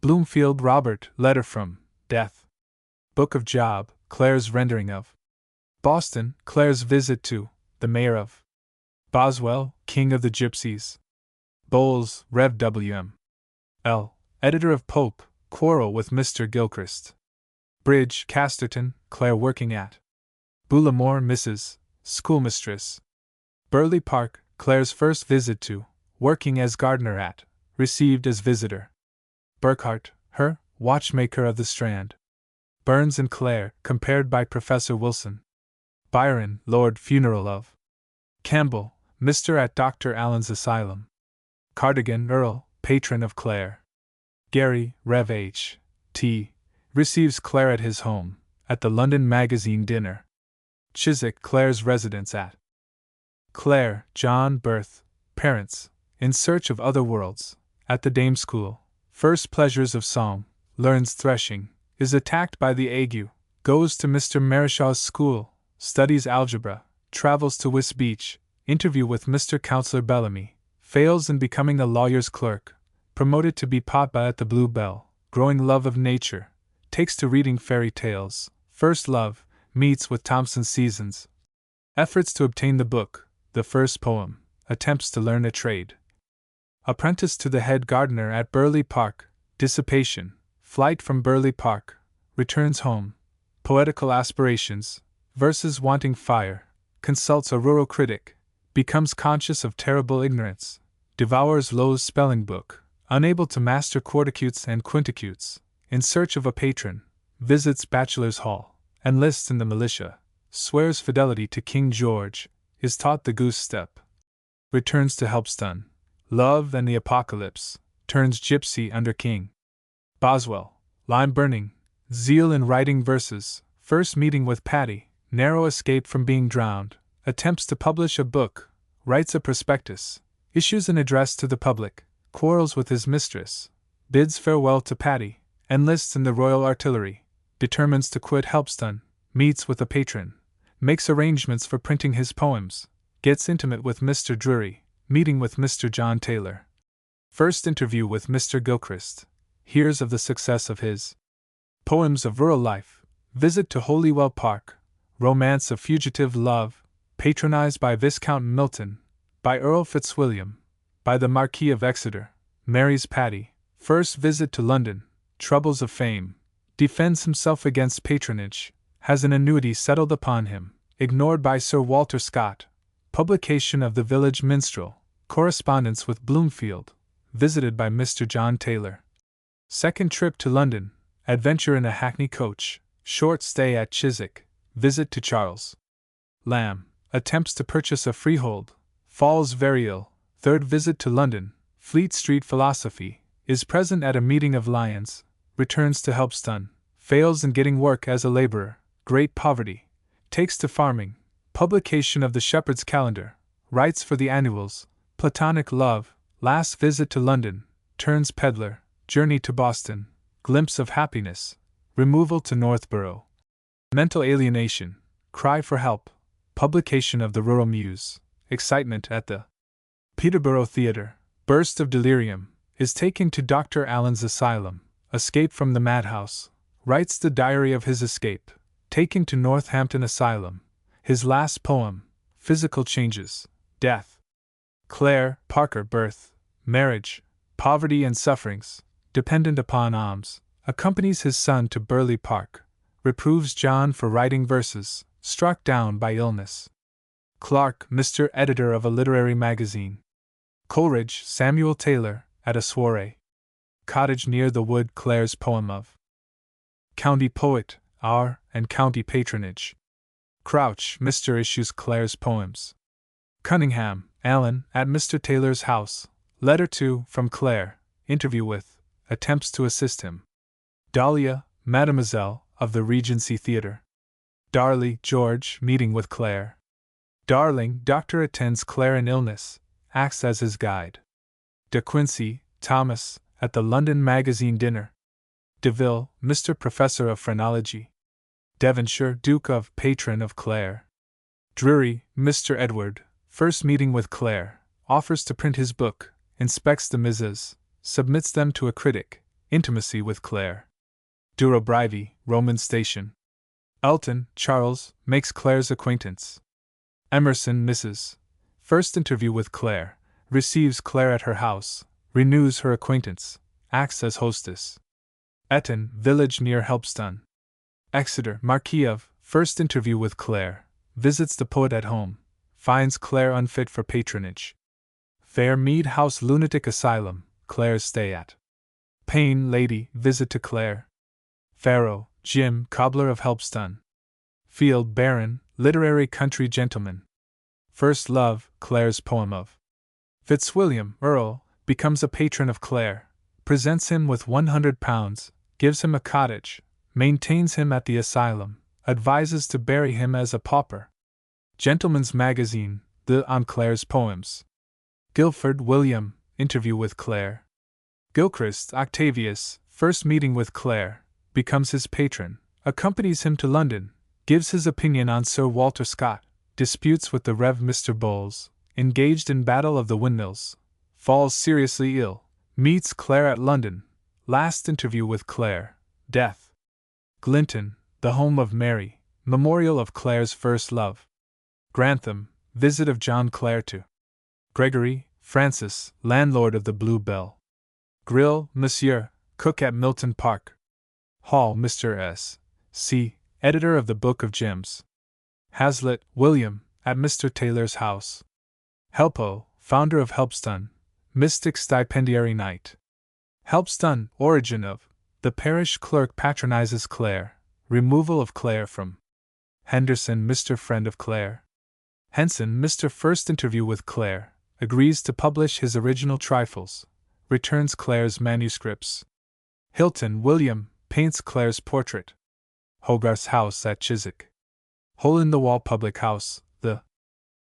Bloomfield, Robert, letter from death. Book of Job, Clare's rendering of. Boston, Clare's visit to the mayor of. Boswell, King of the Gypsies. Bowles, Rev. W.M. L., editor of Pope, quarrel with Mr. Gilchrist. Bridge, Casterton, Clare working at. Bullimore, Mrs., schoolmistress. Burley Park, Clare's first visit to, working as gardener at, received as visitor. Burkhart, her, watchmaker of the Strand. Burns and Clare, compared by Professor Wilson. Byron, Lord Funeral of. Campbell, Mr. at Dr. Allen's Asylum. Cardigan, Earl, patron of Clare. Gary, Rev. H. T., receives Clare at his home, at the London Magazine dinner. Chiswick, Clare's residence at. Clare, John, birth, parents, in search of other worlds, at the Dame School, first pleasures of song, learns threshing, is attacked by the ague, goes to Mr. Marishaw's school, studies algebra, travels to Wisbeach, interview with Mr. Councillor Bellamy, fails in becoming a lawyer's clerk, promoted to be papa at the Blue Bell, growing love of nature, takes to reading fairy tales, first love, meets with Thomson's Seasons, efforts to obtain the book, the first poem, attempts to learn a trade. Apprentice to the head gardener at Burley Park, dissipation, flight from Burley Park, returns home, poetical aspirations, verses wanting fire, consults a rural critic, becomes conscious of terrible ignorance, devours Low's spelling book, unable to master quarticutes and quinticutes, in search of a patron, visits Bachelor's Hall, enlists in the militia, swears fidelity to King George, is taught the goose step, returns to Helpston. Love and the Apocalypse, turns gypsy under king. Boswell, lime burning, zeal in writing verses, first meeting with Patty, narrow escape from being drowned, attempts to publish a book, writes a prospectus, issues an address to the public, quarrels with his mistress, bids farewell to Patty, enlists in the Royal Artillery, determines to quit Helpston, meets with a patron, makes arrangements for printing his poems, gets intimate with Mr. Drury, meeting with Mr. John Taylor. First interview with Mr. Gilchrist, hears of the success of his poems of rural life, visit to Holywell Park, romance of fugitive love, patronized by Viscount Milton, by Earl Fitzwilliam, by the Marquis of Exeter, marries Patty, first visit to London, troubles of fame, defends himself against patronage, has an annuity settled upon him, ignored by Sir Walter Scott, publication of the Village Minstrel, correspondence with Bloomfield, visited by Mr. John Taylor. Second trip to London, adventure in a hackney coach, short stay at Chiswick, visit to Charles Lamb, attempts to purchase a freehold, falls very ill, third visit to London, Fleet Street philosophy, is present at a meeting of Lions, returns to Helpston, fails in getting work as a laborer, great poverty, takes to farming, publication of the Shepherd's Calendar, writes for the annuals, platonic love, last visit to London, turns peddler, journey to Boston, glimpse of happiness, removal to Northborough, mental alienation, cry for help, publication of the Rural Muse, excitement at the Peterborough Theatre, burst of delirium, is taken to Dr. Allen's asylum, escape from the madhouse, writes the diary of his escape, taken to Northampton Asylum, his last poem, physical changes, death. Clare, Parker, birth, marriage, poverty and sufferings, dependent upon alms, accompanies his son to Burghley Park, reproves John for writing verses, struck down by illness. Clark, Mr. Editor of a literary magazine. Coleridge, Samuel Taylor, at a soiree. Cottage near the wood, Clare's poem of County Poet, R. and County Patronage. Crouch, Mr. issues Clare's poems. Cunningham, Alan, at Mr. Taylor's house, letter to, from Clare, interview with, attempts to assist him. Dahlia, Mademoiselle, of the Regency Theatre. Darley, George, meeting with Clare. Darling, doctor attends Clare in illness, acts as his guide. De Quincey, Thomas, at the London Magazine dinner. Deville, Mr. Professor of Phrenology. Devonshire, Duke of, patron of Clare. Drury, Mr. Edward, first meeting with Clare, offers to print his book, inspects the misses, submits them to a critic, intimacy with Clare. Durobrivi, Roman Station. Elton, Charles, makes Clare's acquaintance. Emerson, Mrs. First interview with Clare, receives Clare at her house, renews her acquaintance, acts as hostess. Eton, village near Helpston. Exeter, Marquis of, first interview with Clare, visits the poet at home, finds Clare unfit for patronage. Fair Mead House Lunatic Asylum, Clare's stay at. Payne, lady, visit to Clare. Farrow, Jim, cobbler of Helpston. Field, Baron, literary country gentleman. First love, Clare's poem of Fitzwilliam, Earl, becomes a patron of Clare, presents him with £100, gives him a cottage, maintains him at the asylum, advises to bury him as a pauper. Gentleman's Magazine, on Clare's poems. Guilford, William, interview with Clare. Gilchrist, Octavius, first meeting with Clare, becomes his patron, accompanies him to London, gives his opinion on Sir Walter Scott, disputes with the Rev. Mr. Bowles, engaged in Battle of the Windmills, falls seriously ill, meets Clare at London, last interview with Clare, death. Glinton, the home of Mary, memorial of Clare's first love. Grantham, visit of John Clare to Gregory, Francis, landlord of the Blue Bell. Grill, Monsieur, cook at Milton Park. Hall, Mr. S. C., editor of the Book of Gems. Hazlitt, William, at Mr. Taylor's house. Helpo, founder of Helpston, mystic stipendiary knight. Helpston, origin of, the parish clerk patronizes Clare, removal of Clare from. Henderson, Mr. Friend of Clare. Henson, Mr. First interview with Clare, agrees to publish his original trifles, returns Clare's manuscripts. Hilton William paints Clare's portrait. Hogarth's house at Chiswick. Hole-in-the-wall public house, the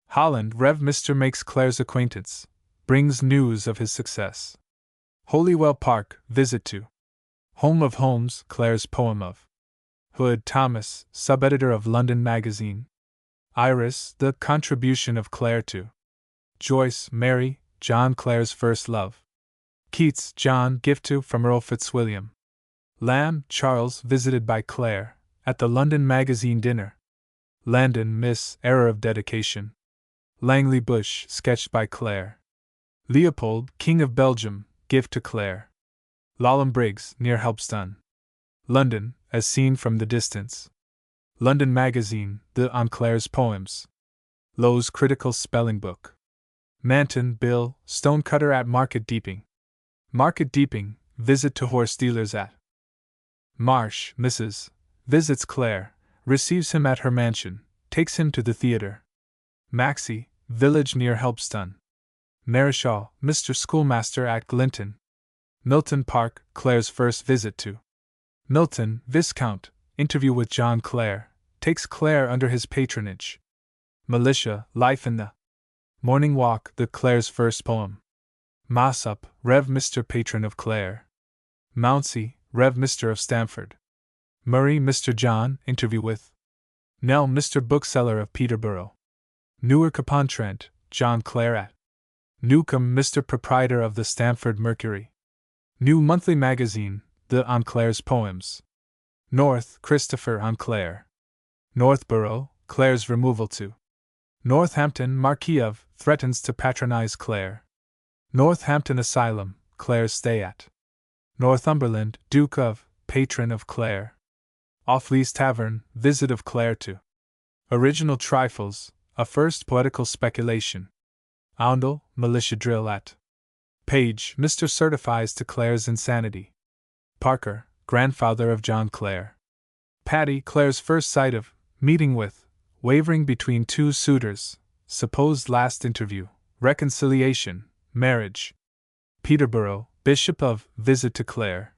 Holland Rev. Mr. makes Clare's acquaintance, brings news of his success. Holywell Park, visit to. Home of Homes, Clare's poem of. Hood Thomas, sub-editor of London Magazine. Iris, the contribution of Clare to. Joyce, Mary, John Clare's first love. Keats, John, gift to from Earl Fitzwilliam. Lamb, Charles, visited by Clare, at the London Magazine dinner. Landon, Miss, error of dedication. Langley Bush, sketched by Clare. Leopold, King of Belgium, gift to Clare. Laleham Briggs, near Helpston. London, as seen from the distance. London Magazine, the on Clare's poems. Low's critical spelling book. Manton, Bill, stonecutter at Market Deeping. Market Deeping, visit to horse dealers at. Marsh, Mrs., visits Clare, receives him at her mansion, takes him to the theatre. Maxey, village near Helpston. Marischal, Mr. Schoolmaster at Glinton. Milton Park, Clare's first visit to. Milton, Viscount, interview with John Clare, takes Clare under his patronage. Militia, life in the morning walk, the Clare's first poem. Mossop, Rev. Mr. Patron of Clare. Mounsey, Rev. Mr. of Stamford. Murray, Mr. John, interview with. Nell, Mr. Bookseller of Peterborough. Newark upon Trent, John Clare at. Newcomb, Mr. Proprietor of the Stamford Mercury. New Monthly Magazine, the on Clare's poems. North, Christopher on Clare. Northborough, Clare's removal to. Northampton, Marquis of, threatens to patronize Clare. Northampton Asylum, Clare's stay at. Northumberland, Duke of, patron of Clare. Offley's Tavern, visit of Clare to. Original Trifles, a first poetical speculation. Oundle, militia drill at. Page, Mr. certifies to Clare's insanity. Parker, grandfather of John Clare. Paddy, Clare's first sight of, meeting with, wavering between two suitors, supposed last interview, reconciliation, marriage. Peterborough, Bishop of, visit to Clare.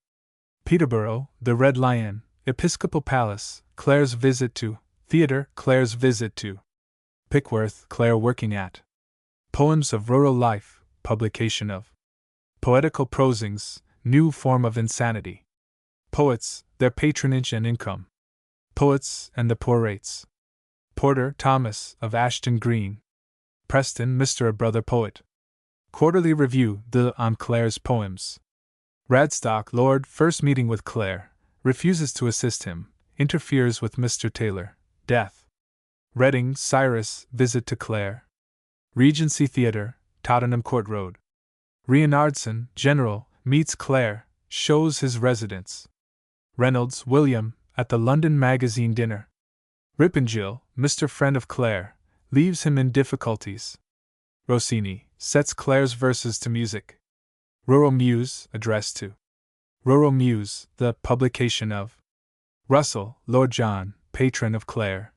Peterborough, the Red Lion, Episcopal Palace, Clare's visit to, theatre, Clare's visit to. Pickworth, Clare working at. Poems of Rural Life, publication of. Poetical Prosings, new form of insanity. Poets, their patronage and income. Poets and the poor rates. Porter, Thomas, of Ashton Green. Preston, Mr. a brother poet. Quarterly Review, the on Clare's poems. Radstock, Lord, first meeting with Clare, refuses to assist him, interferes with Mr. Taylor, death. Reading, Cyrus, visit to Clare. Regency Theatre, Tottenham Court Road. Reinardson, General, meets Clare, shows his residence. Reynolds, William, at the London Magazine dinner. Rippingill, Mr. Friend of Clare, leaves him in difficulties. Rossini, sets Clare's verses to music. Rural Muse, addressed to. Rural Muse, the publication of. Russell, Lord John, patron of Clare.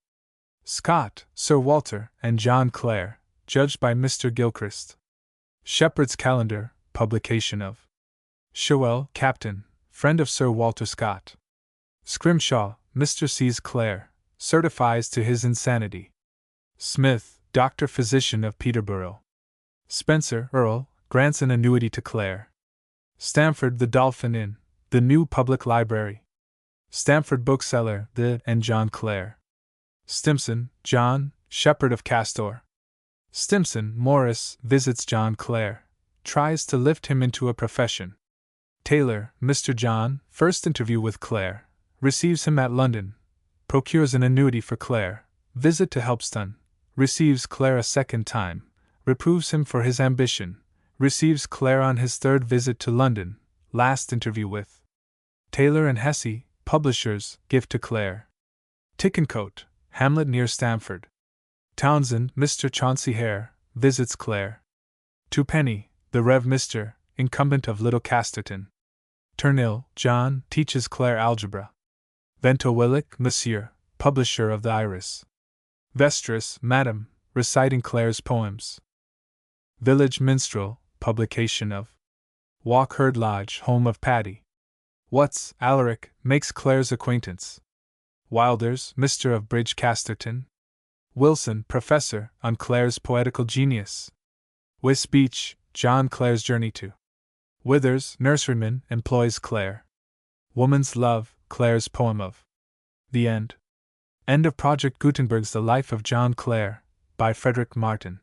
Scott, Sir Walter, and John Clare, judged by Mr. Gilchrist. Shepherd's Calendar, publication of. Shewell, Captain, friend of Sir Walter Scott. Scrimshaw, Mr. sees Clare, certifies to his insanity. Smith, Doctor Physician of Peterborough. Spencer, Earl, grants an annuity to Clare. Stamford, the Dolphin Inn, the new public library. Stamford Bookseller, the and John Clare. Stimson, John, Shepherd of Castor. Stimson, Morris, visits John Clare, tries to lift him into a profession. Taylor, Mr. John, first interview with Clare, receives him at London, procures an annuity for Clare, visit to Helpston, receives Clare a second time, reproves him for his ambition, receives Clare on his third visit to London, last interview with. Taylor and Hesse, publishers, gift to Clare. Tickencote, hamlet near Stamford. Townsend, Mr. Chauncey Hare, visits Clare. Twopenny, the Rev. Mr., incumbent of Little Casterton. Turnill, John, teaches Clare algebra. Ventowillick, Monsieur, publisher of the Iris. Vestris, Madam, reciting Clare's poems. Village Minstrel, publication of Walkherd Lodge, home of Paddy. What's Alaric makes Clare's acquaintance. Wilders, Mr. of Bridge Casterton. Wilson, Professor, on Clare's poetical genius. Wisbeach, John Clare's journey to Withers, nurseryman, employs Clare. Woman's Love, Clare's poem of the End. End of Project Gutenberg's The Life of John Clare, by Frederick Martin.